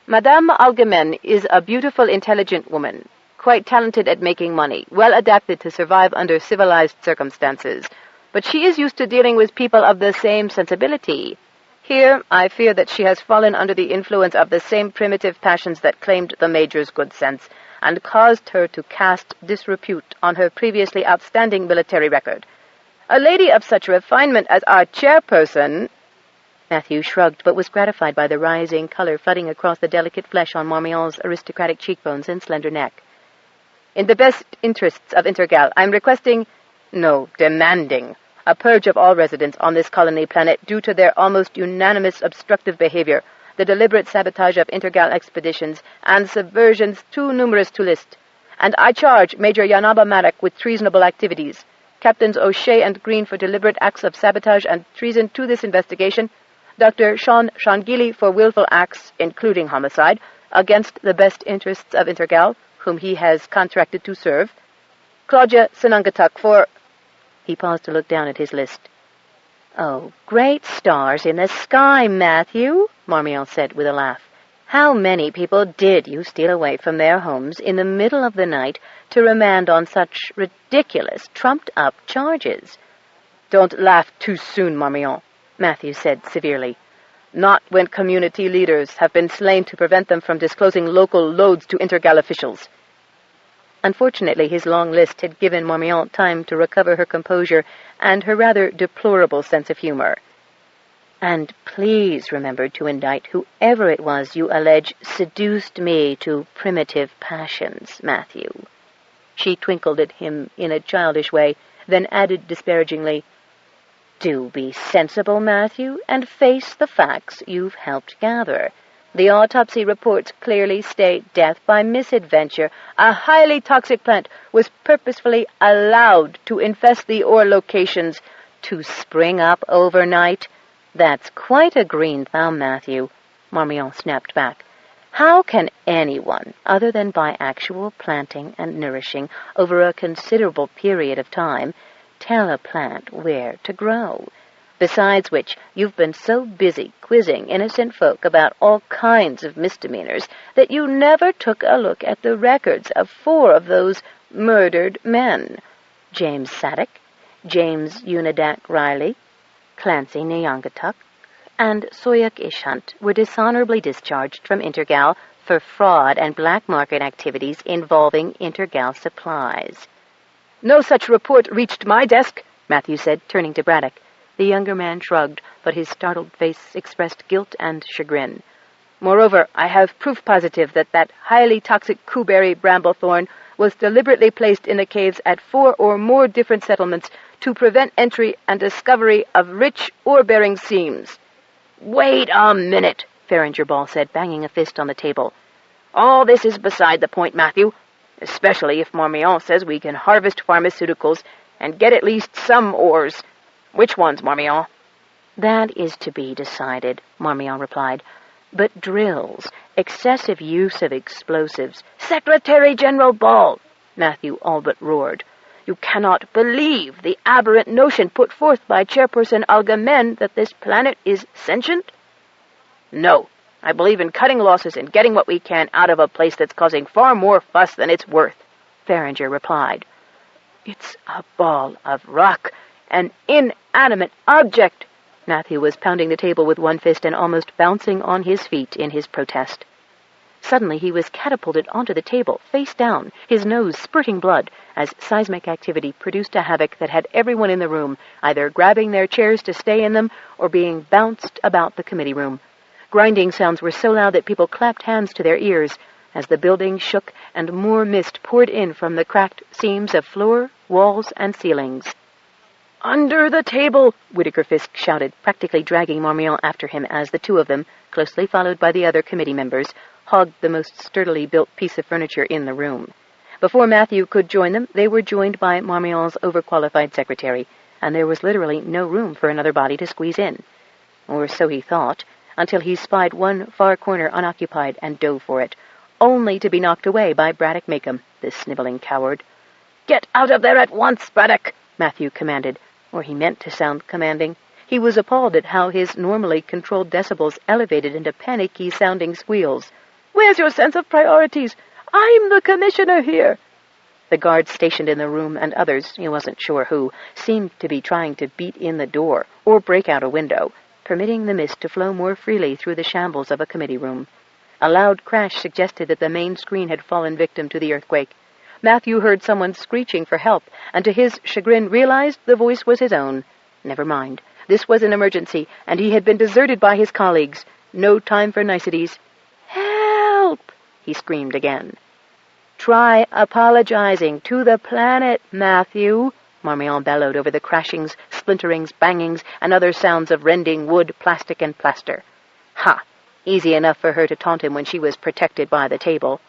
"Madame Algemen is a beautiful, intelligent woman, quite talented at making money, well adapted to survive under civilized circumstances, but she is used to dealing with people of the same sensibility. Here, I fear that she has fallen under the influence of the same primitive passions that claimed the Major's good sense, and caused her to cast disrepute on her previously outstanding military record. A lady of such refinement as our chairperson—" Matthew shrugged, but was gratified by the rising color flooding across the delicate flesh on Marmion's aristocratic cheekbones and slender neck. "In the best interests of Intergal, I'm demanding a purge of all residents on this colony planet due to their almost unanimous obstructive behavior, the deliberate sabotage of Intergal expeditions, and subversions too numerous to list. And I charge Major Yanaba Maddock with treasonable activities, Captains O'Shea and Green for deliberate acts of sabotage and treason to this investigation, Dr. Sean Shangili for willful acts, including homicide, against the best interests of Intergal, whom he has contracted to serve, Claudia Sinangatuk for—" He paused to look down at his list. "Oh, great stars in the sky, Matthew," Marmion said with a laugh. "How many people did you steal away from their homes in the middle of the night to remand on such ridiculous, trumped-up charges?" "Don't laugh too soon, Marmion," Matthew said severely. "Not when community leaders have been slain to prevent them from disclosing local loads to Intergal officials." Unfortunately, his long list had given Marmion time to recover her composure and her rather deplorable sense of humor. "And please remember to indict whoever it was you allege seduced me to primitive passions, Matthew." She twinkled at him in a childish way, then added disparagingly, "Do be sensible, Matthew, and face the facts you've helped gather. The autopsy reports clearly state death by misadventure. A highly toxic plant was purposefully allowed to infest the ore locations to spring up overnight." "That's quite a green thumb, Matthew," Marmion snapped back. "How can anyone, other than by actual planting and nourishing over a considerable period of time, tell a plant where to grow? Besides which, you've been so busy quizzing innocent folk about all kinds of misdemeanors that you never took a look at the records of 4 of those murdered men. James Sadek, James Unidak Riley, Clancy Nyangatuk, and Soyak Ishant were dishonorably discharged from Intergal for fraud and black market activities involving Intergal supplies." "No such report reached my desk," Matthew said, turning to Braddock. The younger man shrugged, but his startled face expressed guilt and chagrin. "Moreover, I have proof positive that highly toxic Kuberry bramblethorn was deliberately placed in the caves at 4 or more different settlements to prevent entry and discovery of rich ore-bearing seams." "Wait a minute," Farringer Ball said, banging a fist on the table. "All this is beside the point, Matthew, especially if Marmion says we can harvest pharmaceuticals and get at least some ores. Which ones, Marmion?" "That is to be decided," Marmion replied. "But drills, excessive use of explosives—" "Secretary General Ball," Matthew all but roared, "you cannot believe the aberrant notion put forth by Chairperson Algemen that this planet is sentient?" "No, I believe in cutting losses and getting what we can out of a place that's causing far more fuss than it's worth," Farringer replied. "It's a ball of rock, an inanimate object." Matthew was pounding the table with one fist and almost bouncing on his feet in his protest. Suddenly he was catapulted onto the table, face down, his nose spurting blood, as seismic activity produced a havoc that had everyone in the room either grabbing their chairs to stay in them or being bounced about the committee room. Grinding sounds were so loud that people clapped hands to their ears as the building shook and more mist poured in from the cracked seams of floor, walls, and ceilings. "Under the table!" Whittaker Fisk shouted, practically dragging Marmion after him as the 2 of them, closely followed by the other committee members, hogged the most sturdily built piece of furniture in the room. Before Matthew could join them, they were joined by Marmion's overqualified secretary, and there was literally no room for another body to squeeze in. Or so he thought, until he spied one far corner unoccupied and dove for it, only to be knocked away by Braddock Macomb, the sniveling coward. "Get out of there at once, Braddock!" Matthew commanded, or he meant to sound commanding. He was appalled at how his normally controlled decibels elevated into panicky-sounding squeals. "Where's your sense of priorities? I'm the commissioner here!" The guards stationed in the room and others, he wasn't sure who, seemed to be trying to beat in the door or break out a window, permitting the mist to flow more freely through the shambles of a committee room. A loud crash suggested that the main screen had fallen victim to the earthquake. Matthew heard someone screeching for help, and to his chagrin realized the voice was his own. Never mind. This was an emergency, and he had been deserted by his colleagues. No time for niceties. "Help!" he screamed again. "Try apologizing to the planet, Matthew," Marmion bellowed over the crashings, splinterings, bangings, and other sounds of rending wood, plastic, and plaster. Ha! Easy enough for her to taunt him when she was protected by the table.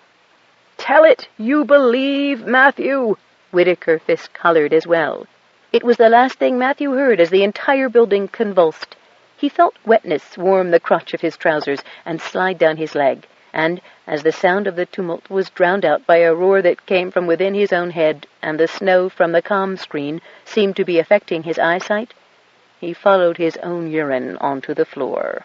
"Tell it you believe, Matthew!" Whitaker Fisk hollered as well. It was the last thing Matthew heard as the entire building convulsed. He felt wetness warm the crotch of his trousers and slide down his leg, and, as the sound of the tumult was drowned out by a roar that came from within his own head, and the snow from the comm screen seemed to be affecting his eyesight, he followed his own urine onto the floor.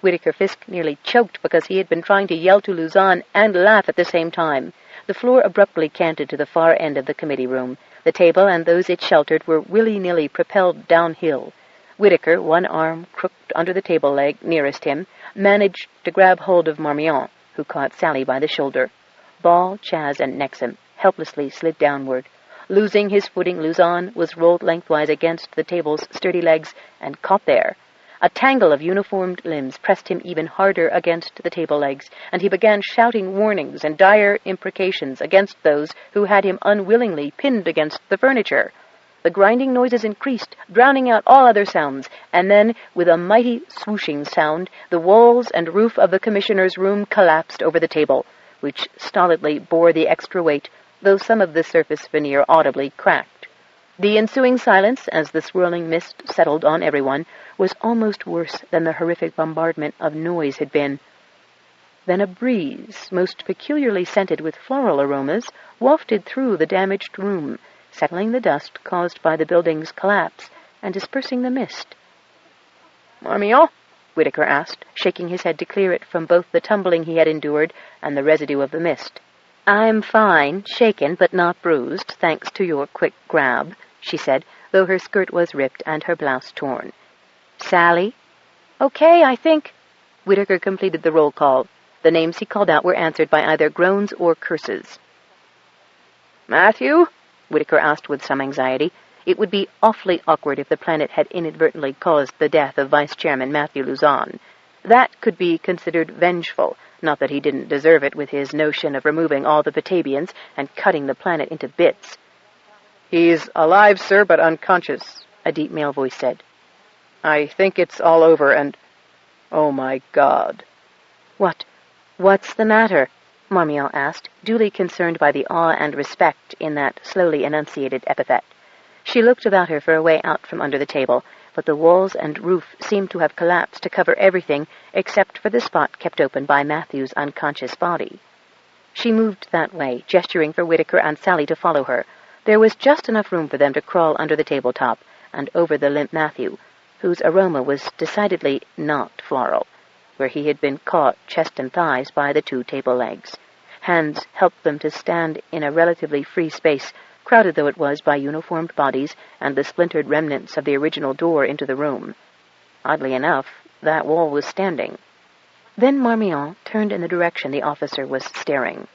Whitaker Fisk nearly choked because he had been trying to yell to Luzon and laugh at the same time. The floor abruptly canted to the far end of the committee room. The table and those it sheltered were willy-nilly propelled downhill. Whitaker, one arm crooked under the table leg nearest him, managed to grab hold of Marmion, who caught Sally by the shoulder. Ball, Chaz, and Nexum helplessly slid downward. Losing his footing, Luzon was rolled lengthwise against the table's sturdy legs and caught there. A tangle of uniformed limbs pressed him even harder against the table legs, and he began shouting warnings and dire imprecations against those who had him unwillingly pinned against the furniture. The grinding noises increased, drowning out all other sounds, and then, with a mighty swooshing sound, the walls and roof of the commissioner's room collapsed over the table, which stolidly bore the extra weight, though some of the surface veneer audibly cracked. The ensuing silence, as the swirling mist settled on everyone, was almost worse than the horrific bombardment of noise had been. Then a breeze, most peculiarly scented with floral aromas, wafted through the damaged room, settling the dust caused by the building's collapse and dispersing the mist. "Marmion?" Whitaker asked, shaking his head to clear it from both the tumbling he had endured and the residue of the mist. "I'm fine, shaken but not bruised, thanks to your quick grab," she said, though her skirt was ripped and her blouse torn. "Sally?" "Okay, I think." Whitaker completed the roll call. The names he called out were answered by either groans or curses. "Matthew?" Whitaker asked with some anxiety. It would be awfully awkward if the planet had inadvertently caused the death of Vice Chairman Matthew Luzon. That could be considered vengeful, not that he didn't deserve it with his notion of removing all the Petabians and cutting the planet into bits. "He's alive, sir, but unconscious," a deep male voice said. "I think it's all over, and... oh, my God." What's the matter?" Marmion asked, duly concerned by the awe and respect in that slowly enunciated epithet. She looked about her for a way out from under the table, but the walls and roof seemed to have collapsed to cover everything except for the spot kept open by Matthew's unconscious body. She moved that way, gesturing for Whitaker and Sally to follow her. There was just enough room for them to crawl under the tabletop and over the limp Matthew, whose aroma was decidedly not floral, where he had been caught chest and thighs by the two table legs. Hands helped them to stand in a relatively free space, crowded though it was by uniformed bodies and the splintered remnants of the original door into the room. Oddly enough, that wall was standing. Then Marmion turned in the direction the officer was staring.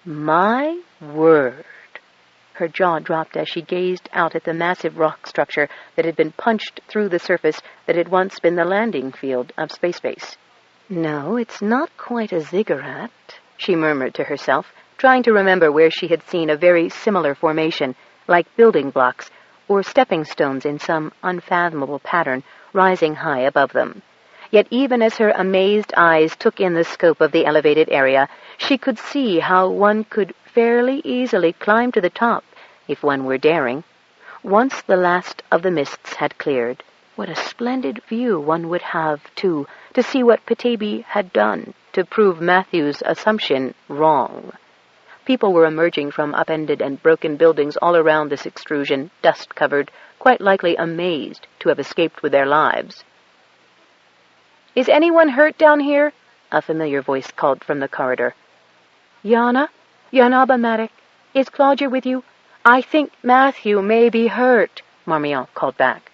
"My word!" Her jaw dropped as she gazed out at the massive rock structure that had been punched through the surface that had once been the landing field of Space Base. "No, it's not quite a ziggurat," she murmured to herself, trying to remember where she had seen a very similar formation, like building blocks or stepping stones in some unfathomable pattern rising high above them. Yet even as her amazed eyes took in the scope of the elevated area, she could see how one could fairly easily climb to the top, if one were daring. Once the last of the mists had cleared, what a splendid view one would have, too, to see what Petaybee had done to prove Matthew's assumption wrong. People were emerging from upended and broken buildings all around this extrusion, dust-covered, quite likely amazed to have escaped with their lives. "Is anyone hurt down here?" a familiar voice called from the corridor. "Yana? Yanaba Matic, is Claudia with you? I think Matthew may be hurt," Marmion called back.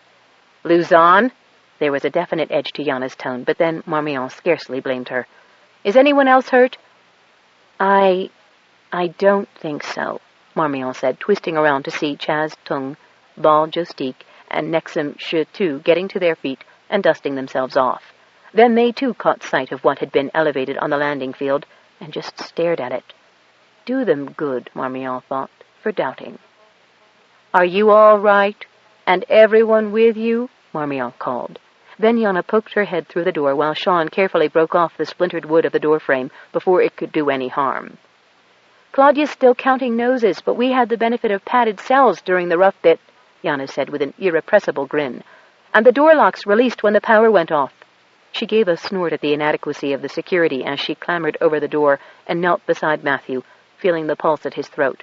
"Luzon?" There was a definite edge to Yana's tone, but then Marmion scarcely blamed her. "Is anyone else hurt?" I don't think so," Marmion said, twisting around to see Chaz Tung, Bal Jostique, and Nexum Shetu getting to their feet and dusting themselves off. Then they too caught sight of what had been elevated on the landing field and just stared at it. Do them good, Marmion thought, for doubting. "Are you all right? And everyone with you?" Marmion called. Then Yana poked her head through the door while Sean carefully broke off the splintered wood of the doorframe before it could do any harm. "Claudia's still counting noses, but we had the benefit of padded cells during the rough bit," Yana said with an irrepressible grin. "And the door locks released when the power went off." She gave a snort at the inadequacy of the security as she clambered over the door and knelt beside Matthew, feeling the pulse at his throat.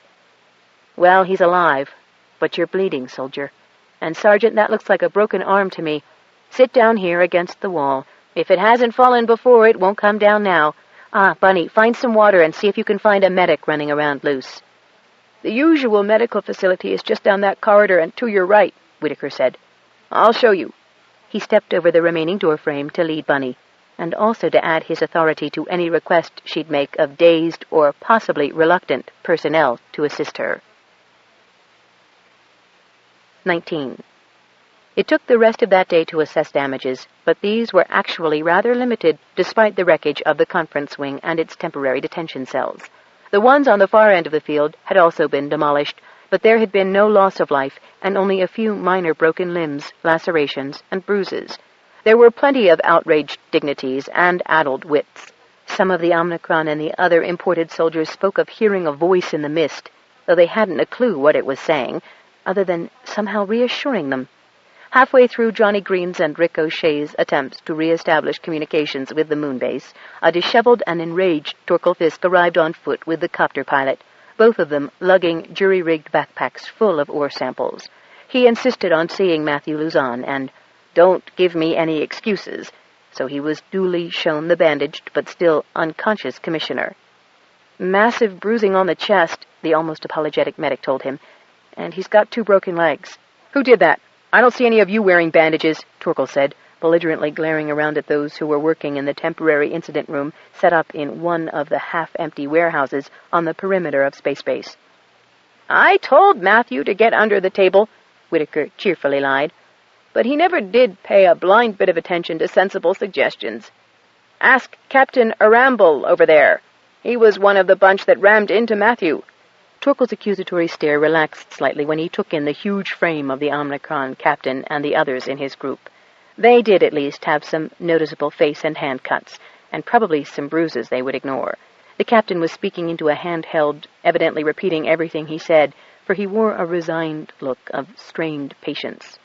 "Well, he's alive, but you're bleeding, soldier. And, Sergeant, that looks like a broken arm to me. Sit down here against the wall. If it hasn't fallen before, it won't come down now. Bunny, find some water and see if you can find a medic running around loose." "The usual medical facility is just down that corridor and to your right," Whitaker said. "I'll show you." He stepped over the remaining doorframe to lead Bunny, and also to add his authority to any request she'd make of dazed or possibly reluctant personnel to assist her. 19. It took the rest of that day to assess damages, but these were actually rather limited despite the wreckage of the conference wing and its temporary detention cells. The ones on the far end of the field had also been demolished, but there had been no loss of life and only a few minor broken limbs, lacerations, and bruises. There were plenty of outraged dignities and addled wits. Some of the Omicron and the other imported soldiers spoke of hearing a voice in the mist, though they hadn't a clue what it was saying, other than somehow reassuring them. Halfway through Johnny Green's and Rick O'Shea's attempts to re-establish communications with the moon base, a disheveled and enraged Torkel Fisk arrived on foot with the copter pilot, both of them lugging jury-rigged backpacks full of ore samples. He insisted on seeing Matthew Luzon and, "Don't give me any excuses," so he was duly shown the bandaged but still unconscious commissioner. "Massive bruising on the chest," the almost apologetic medic told him, "and he's got 2 broken legs." "Who did that? I don't see any of you wearing bandages," Torkel said, belligerently glaring around at those who were working in the temporary incident room set up in one of the half-empty warehouses on the perimeter of Space Base. "I told Matthew to get under the table," Whitaker cheerfully lied, "but he never did pay a blind bit of attention to sensible suggestions. Ask Captain Aramble over there. He was one of the bunch that rammed into Matthew." Torkel's accusatory stare relaxed slightly when he took in the huge frame of the Omicron captain and the others in his group. They did, at least, have some noticeable face and hand cuts, and probably some bruises they would ignore. The captain was speaking into a handheld, evidently repeating everything he said, for he wore a resigned look of strained patience.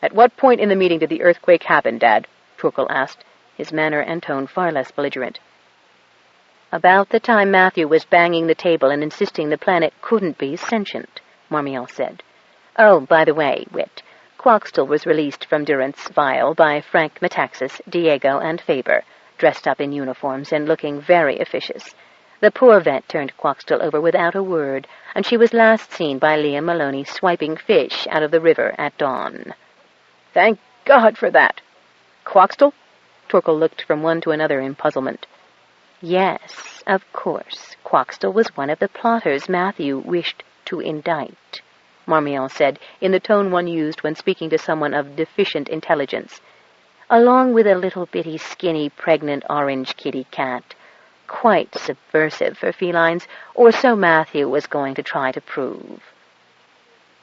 "At what point in the meeting did the earthquake happen, Dad?" Torkel asked, his manner and tone far less belligerent. "About the time Matthew was banging the table and insisting the planet couldn't be sentient," Marmion said. "Oh, by the way, Whit, Quoxtall was released from durance vile by Frank Metaxas, Diego, and Faber, dressed up in uniforms and looking very officious. The poor vet turned Quoxtall over without a word, and she was last seen by Liam Maloney swiping fish out of the river at dawn." "Thank God for that. Quoxtall?" Torkel looked from one to another in puzzlement. "Yes, of course, Quoxtall was one of the plotters Matthew wished to indict," Marmion said, in the tone one used when speaking to someone of deficient intelligence. "Along with a little bitty skinny pregnant orange kitty cat. Quite subversive for felines, or so Matthew was going to try to prove."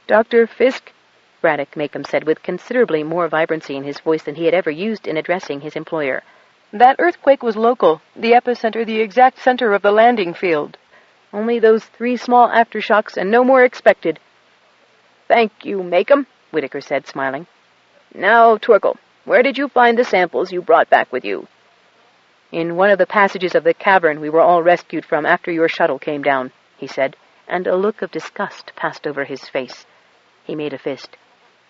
"Dr. Fisk," Braddock Macomb said with considerably more vibrancy in his voice than he had ever used in addressing his employer, "that earthquake was local, the epicenter, the exact center of the landing field. Only those 3 small aftershocks and no more expected." "Thank you, Macomb," Whitaker said, smiling. "Now, Torkel, Where did you find the samples you brought back with you?" "In one of the passages of the cavern we were all rescued from after your shuttle came down," he said, and a look of disgust passed over his face. He made a fist.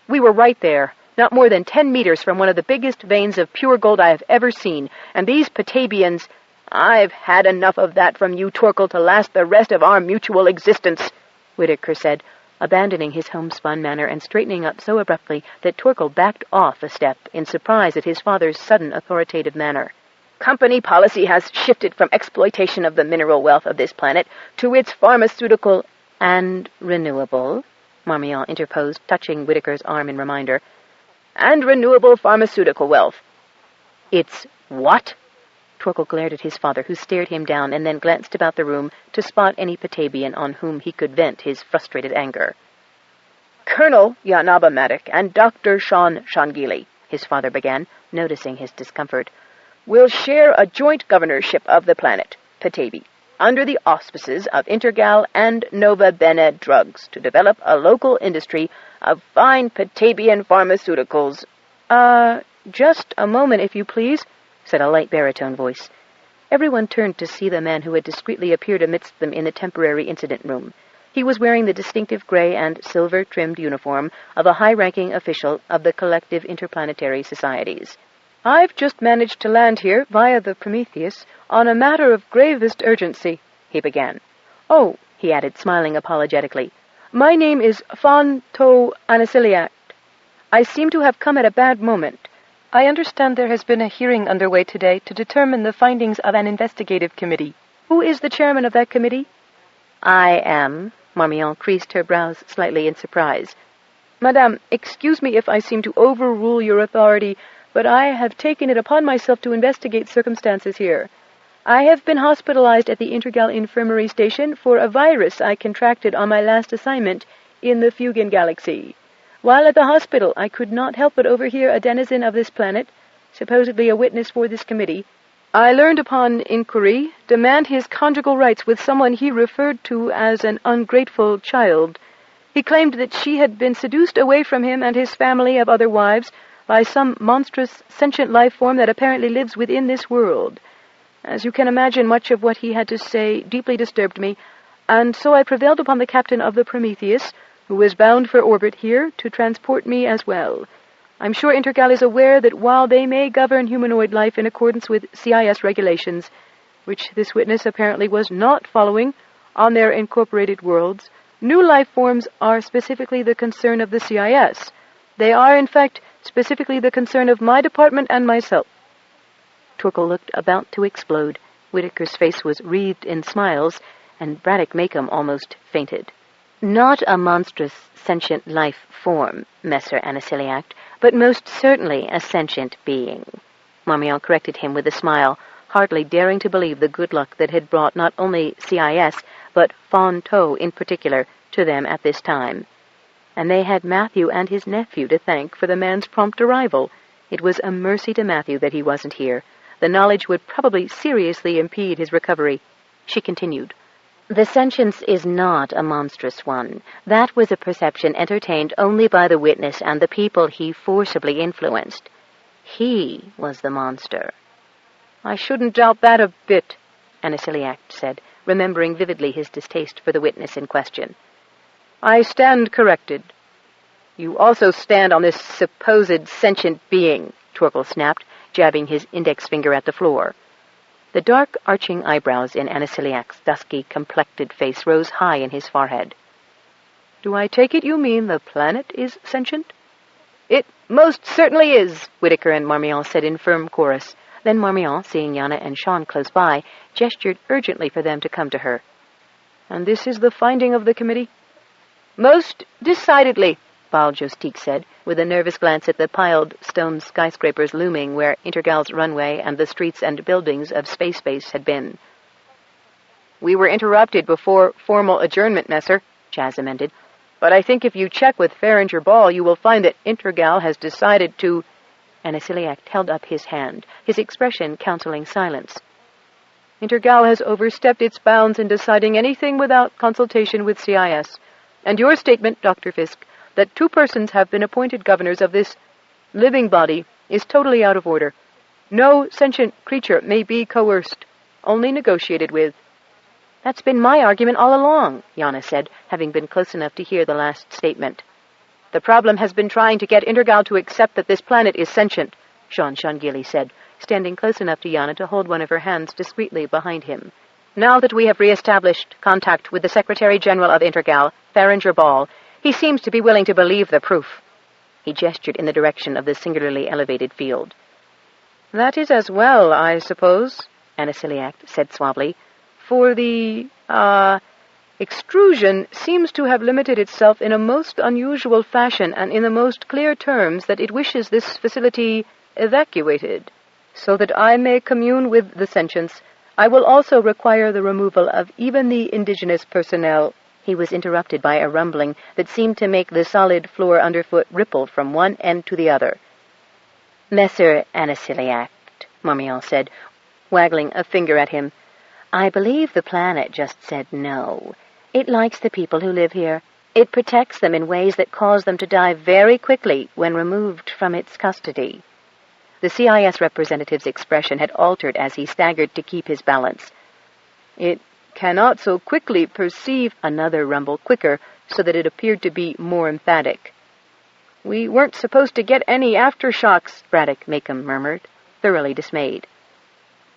"We were right there, not more than 10 meters from one of the biggest veins of pure gold I have ever seen, and these Petabians—" "I've had enough of that from you, Torkel, to last the rest of our mutual existence," Whitaker said, abandoning his homespun manner and straightening up so abruptly that Torkel backed off a step in surprise at his father's sudden authoritative manner. "Company policy has shifted from exploitation of the mineral wealth of this planet to its pharmaceutical—" "And renewable," Marmion interposed, touching Whitaker's arm in reminder. "And renewable pharmaceutical wealth." "It's what?" Torkel glared at his father, who stared him down and then glanced about the room to spot any Petabian on whom he could vent his frustrated anger. "Colonel Yanaba Maddock and Dr. Sean Shangili," his father began, noticing his discomfort, "will share a joint governorship of the planet, Petaybee, under the auspices of Intergal and Nova Bene Drugs to develop a local industry of fine Petabian pharmaceuticals." Just a moment, if you please," said a light baritone voice. Everyone turned to see the man who had discreetly appeared amidst them in the temporary incident room. He was wearing the distinctive gray and silver-trimmed uniform of a high-ranking official of the collective interplanetary societies. "I've just managed to land here, via the Prometheus, on a matter of gravest urgency," he began. "Oh," he added, smiling apologetically, "my name is Fan To Anasiliac. I seem to have come at a bad moment. I understand there has been a hearing underway today to determine the findings of an investigative committee. Who is the chairman of that committee?" "I am." Marmion creased her brows slightly in surprise. "Madame, excuse me if I seem to overrule your authority, but I have taken it upon myself to investigate circumstances here. I have been hospitalized at the Intergal Infirmary Station for a virus I contracted on my last assignment in the Fugan Galaxy. While at the hospital, I could not help but overhear a denizen of this planet, supposedly a witness for this committee. I learned upon inquiry demand his conjugal rights with someone he referred to as an ungrateful child. He claimed that she had been seduced away from him and his family of other wives by some monstrous sentient life form that apparently lives within this world. As you can imagine, much of what he had to say deeply disturbed me, and so I prevailed upon the captain of the Prometheus, who was bound for orbit here, to transport me as well. I'm sure Intergal is aware that while they may govern humanoid life in accordance with CIS regulations, which this witness apparently was not following on their incorporated worlds, new life forms are specifically the concern of the CIS. They are, in fact, specifically the concern of my department and myself." Torkel looked about to explode. Whitaker's face was wreathed in smiles, and Braddock Macomb almost fainted. "Not a monstrous sentient life form, Messer Anasiliac, but most certainly a sentient being," Marmion corrected him with a smile, hardly daring to believe the good luck that had brought not only CIS, but Fan To in particular, to them at this time. And they had Matthew and his nephew to thank for the man's prompt arrival. It was a mercy to Matthew that he wasn't here. The knowledge would probably seriously impede his recovery. She continued, "The sentience is not a monstrous one. That was a perception entertained only by the witness and the people he forcibly influenced. He was the monster." "I shouldn't doubt that a bit," Anasiliac said, remembering vividly his distaste for the witness in question. "I stand corrected." "You also stand on this supposed sentient being," Torkel snapped, jabbing his index finger at the floor. The dark, arching eyebrows in Anasiliac's dusky, complected face rose high in his forehead. "Do I take it you mean the planet is sentient?" "It most certainly is," Whitaker and Marmion said in firm chorus. Then Marmion, seeing Yana and Sean close by, gestured urgently for them to come to her. "And this is the finding of the committee?" "Most decidedly," Baal Jostiq said, with a nervous glance at the piled stone skyscrapers looming where Intergal's runway and the streets and buildings of space base had been. "We were interrupted before formal adjournment, Messer," Chaz amended. "But I think if you check with Farringer Ball, you will find that Intergal has decided to—" Anasiliac held up his hand, his expression counseling silence. "Intergal has overstepped its bounds in deciding anything without consultation with CIS. And your statement, Dr. Fisk, that 2 persons have been appointed governors of this living body is totally out of order. No sentient creature may be coerced, only negotiated with." "That's been my argument all along," Yana said, having been close enough to hear the last statement. "The problem has been trying to get Intergal to accept that this planet is sentient," Jean Shangili said, standing close enough to Yana to hold one of her hands discreetly behind him. "Now that we have re-established contact with the Secretary-General of Intergal, Farringer Ball, he seems to be willing to believe the proof." He gestured in the direction of the singularly elevated field. "That is as well, I suppose," Anisiliak said suavely, "for the, extrusion seems to have limited itself in a most unusual fashion and in the most clear terms that it wishes this facility evacuated. So that I may commune with the sentients, I will also require the removal of even the indigenous personnel." He was interrupted by a rumbling that seemed to make the solid floor underfoot ripple from one end to the other. "Messer Anisiliak," Marmion said, waggling a finger at him, "I believe the planet just said no. It likes the people who live here. It protects them in ways that cause them to die very quickly when removed from its custody." The CIS representative's expression had altered as he staggered to keep his balance. "It cannot so quickly perceive," another rumble, quicker, so that it appeared to be more emphatic. "We weren't supposed to get any aftershocks," Braddock Macomb murmured, thoroughly dismayed.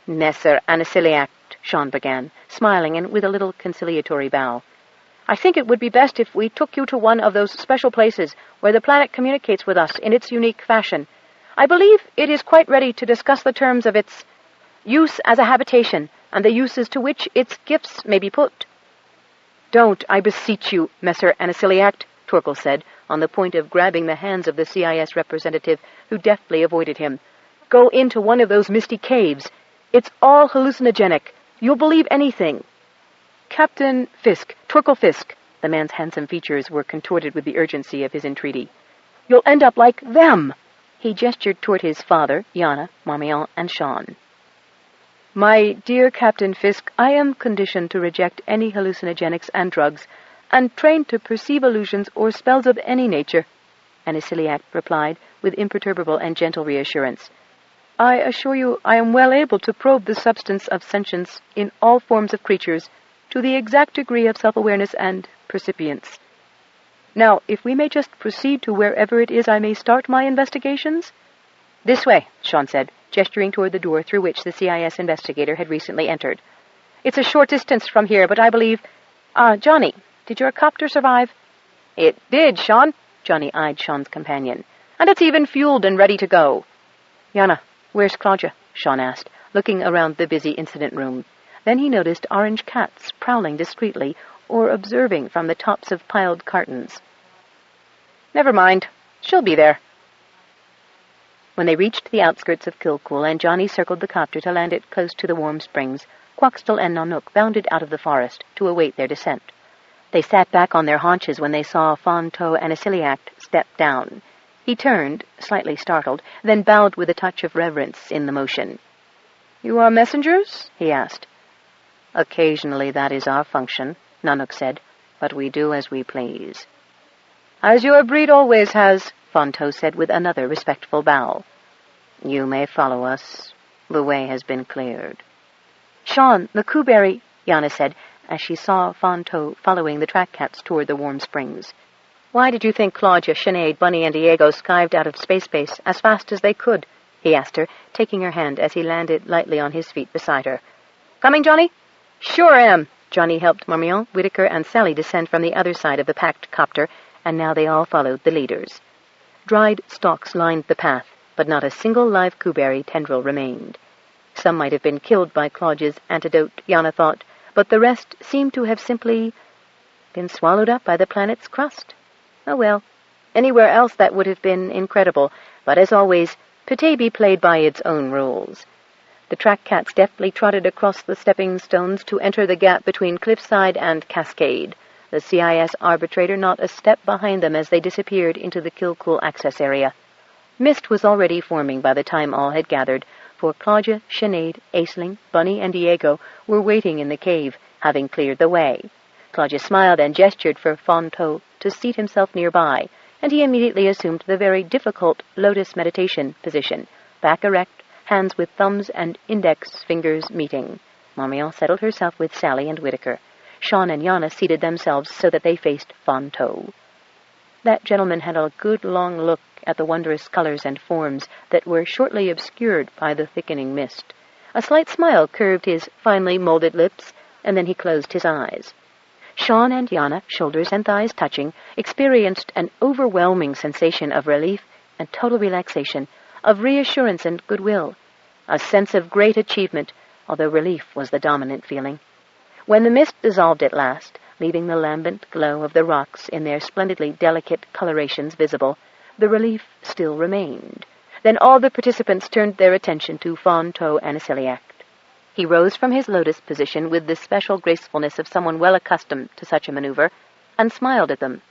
"Messer Anisiliak," Sean began, smiling and with a little conciliatory bow, "I think it would be best if we took you to one of those special places where the planet communicates with us in its unique fashion. I believe it is quite ready to discuss the terms of its use as a habitation and the uses to which its gifts may be put." "Don't, I beseech you, Messer Anisiliak," Torkel said, on the point of grabbing the hands of the CIS representative, who deftly avoided him. "Go into one of those misty caves. It's all hallucinogenic. You'll believe anything." "Captain Fisk, Torkel Fisk," the man's handsome features were contorted with the urgency of his entreaty. "You'll end up like them." He gestured toward his father, Yana, Marmion, and Sean. "My dear Captain Fisk, I am conditioned to reject any hallucinogenics and drugs, and trained to perceive illusions or spells of any nature," Anisiliak replied, with imperturbable and gentle reassurance. "I assure you I am well able to probe the substance of sentience in all forms of creatures to the exact degree of self-awareness and percipience. Now, if we may just proceed to wherever it is I may start my investigations?" "This way," Sean said, gesturing toward the door through which the CIS investigator had recently entered. "It's a short distance from here, but I believe... Johnny, did your copter survive?" "It did, Sean," Johnny eyed Sean's companion. "And it's even fueled and ready to go." "Yana, where's Claudia?" Sean asked, looking around the busy incident room. Then he noticed orange cats prowling discreetly or observing from the tops of piled cartons. "Never mind. She'll be there." When they reached the outskirts of Kilcool and Johnny circled the copter to land it close to the warm springs, Quaxtell and Nanook bounded out of the forest to await their descent. They sat back on their haunches when they saw Fonto Anisiliak step down. He turned, slightly startled, then bowed with a touch of reverence in the motion. "You are messengers?" he asked. "Occasionally that is our function," Nanook said, "but we do as we please." "As your breed always has," Fonto said with another respectful bow. "You may follow us. The way has been cleared." "Sean, the Kuberry," Yana said, as she saw Fonto following the track cats toward the warm springs. "Why did you think Claudia, Sinead, Bunny, and Diego skived out of space base as fast as they could?" he asked her, taking her hand as he landed lightly on his feet beside her. "Coming, Johnny?" "Sure am." Johnny helped Marmion, Whitaker, and Sally descend from the other side of the packed copter, and now they all followed the leaders. Dried stalks lined the path, but not a single live Kuberry tendril remained. Some might have been killed by Claudia's antidote, Yana thought, but the rest seemed to have simply been swallowed up by the planet's crust. Oh well, anywhere else that would have been incredible, but as always, Petaybee played by its own rules. The track cats deftly trotted across the stepping stones to enter the gap between cliffside and cascade, the CIS arbitrator not a step behind them as they disappeared into the Kilcool access area. Mist was already forming by the time all had gathered, for Claudia, Sinead, Aisling, Bunny, and Diego were waiting in the cave, having cleared the way. Claudia smiled and gestured for Fonto to seat himself nearby, and he immediately assumed the very difficult lotus meditation position, back erect, hands with thumbs and index fingers meeting. Marmion settled herself with Sally and Whitaker. Sean and Yana seated themselves so that they faced Fonto. That gentleman had a good long look at the wondrous colors and forms that were shortly obscured by the thickening mist. A slight smile curved his finely molded lips, and then he closed his eyes. Sean and Yana, shoulders and thighs touching, experienced an overwhelming sensation of relief and total relaxation, of reassurance and goodwill, a sense of great achievement, although relief was the dominant feeling. When the mist dissolved at last, leaving the lambent glow of the rocks in their splendidly delicate colorations visible, the relief still remained. Then all the participants turned their attention to Fonto Anisiliac. He rose from his lotus position with the special gracefulness of someone well accustomed to such a maneuver, and smiled at them.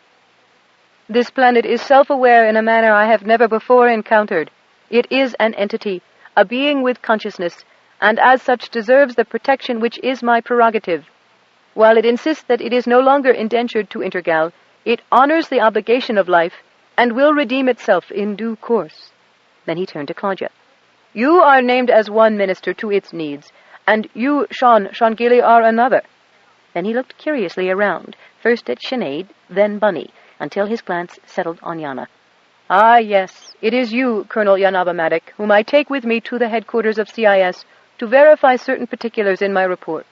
"This planet is self-aware in a manner I have never before encountered. It is an entity, a being with consciousness, and as such deserves the protection which is my prerogative. While it insists that it is no longer indentured to Intergal, it honors the obligation of life, and will redeem itself in due course." Then he turned to Claudia. "You are named as one minister to its needs, and you, Sean Gilly, are another." Then he looked curiously around, first at Sinead, then Bunny, until his glance settled on Yana. "Ah, yes, it is you, Colonel Yanabamatic, whom I take with me to the headquarters of CIS to verify certain particulars in my report.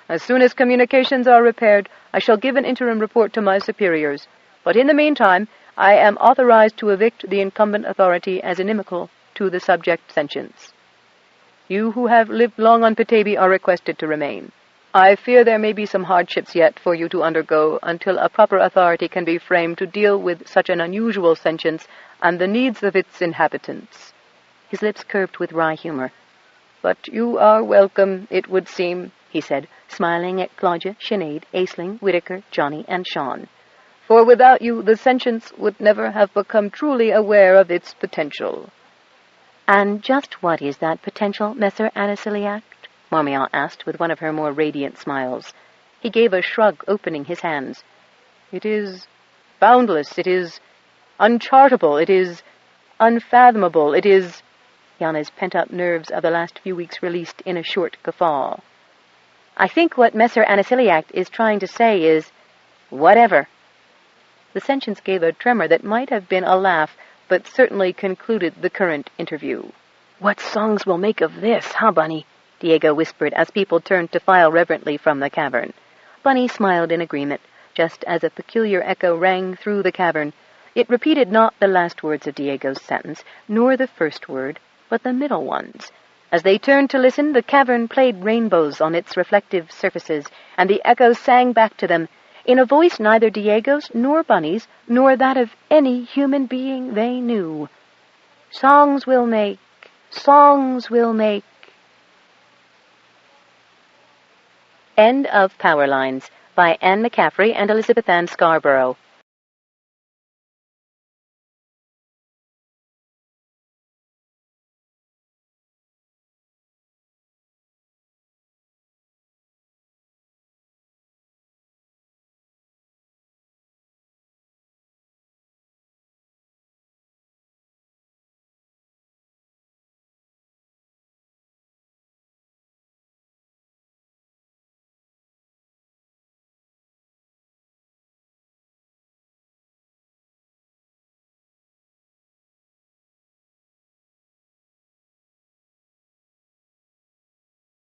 As soon as communications are repaired, I shall give an interim report to my superiors, but in the meantime, I am authorized to evict the incumbent authority as inimical to the subject sentience. You who have lived long on Petaybee are requested to remain. I fear there may be some hardships yet for you to undergo until a proper authority can be framed to deal with such an unusual sentience and the needs of its inhabitants." His lips curved with wry humor. "But you are welcome, it would seem," he said, smiling at Claudia, Sinead, Aisling, Whitaker, Johnny, and Sean. "For without you, the sentience would never have become truly aware of its potential." "And just what is that potential, Messer Anisiliac?" Marmion asked with one of her more radiant smiles. He gave a shrug, opening his hands. "It is boundless, it is unchartable, it is unfathomable, it is—" Yana's pent-up nerves of the last few weeks released in a short guffaw. "I think what Messer Anisiliac is trying to say is, whatever." The sentience gave a tremor that might have been a laugh, but certainly concluded the current interview. "What songs we'll make of this, huh, Bunny?" Diego whispered as people turned to file reverently from the cavern. Bunny smiled in agreement, just as a peculiar echo rang through the cavern. It repeated not the last words of Diego's sentence, nor the first word, but the middle ones. As they turned to listen, the cavern played rainbows on its reflective surfaces, and the echoes sang back to them, in a voice neither Diego's nor Bunny's, nor that of any human being they knew. "Songs we'll make, songs we'll make." End of Power Lines by Anne Mccaffrey and Elizabeth Ann Scarborough.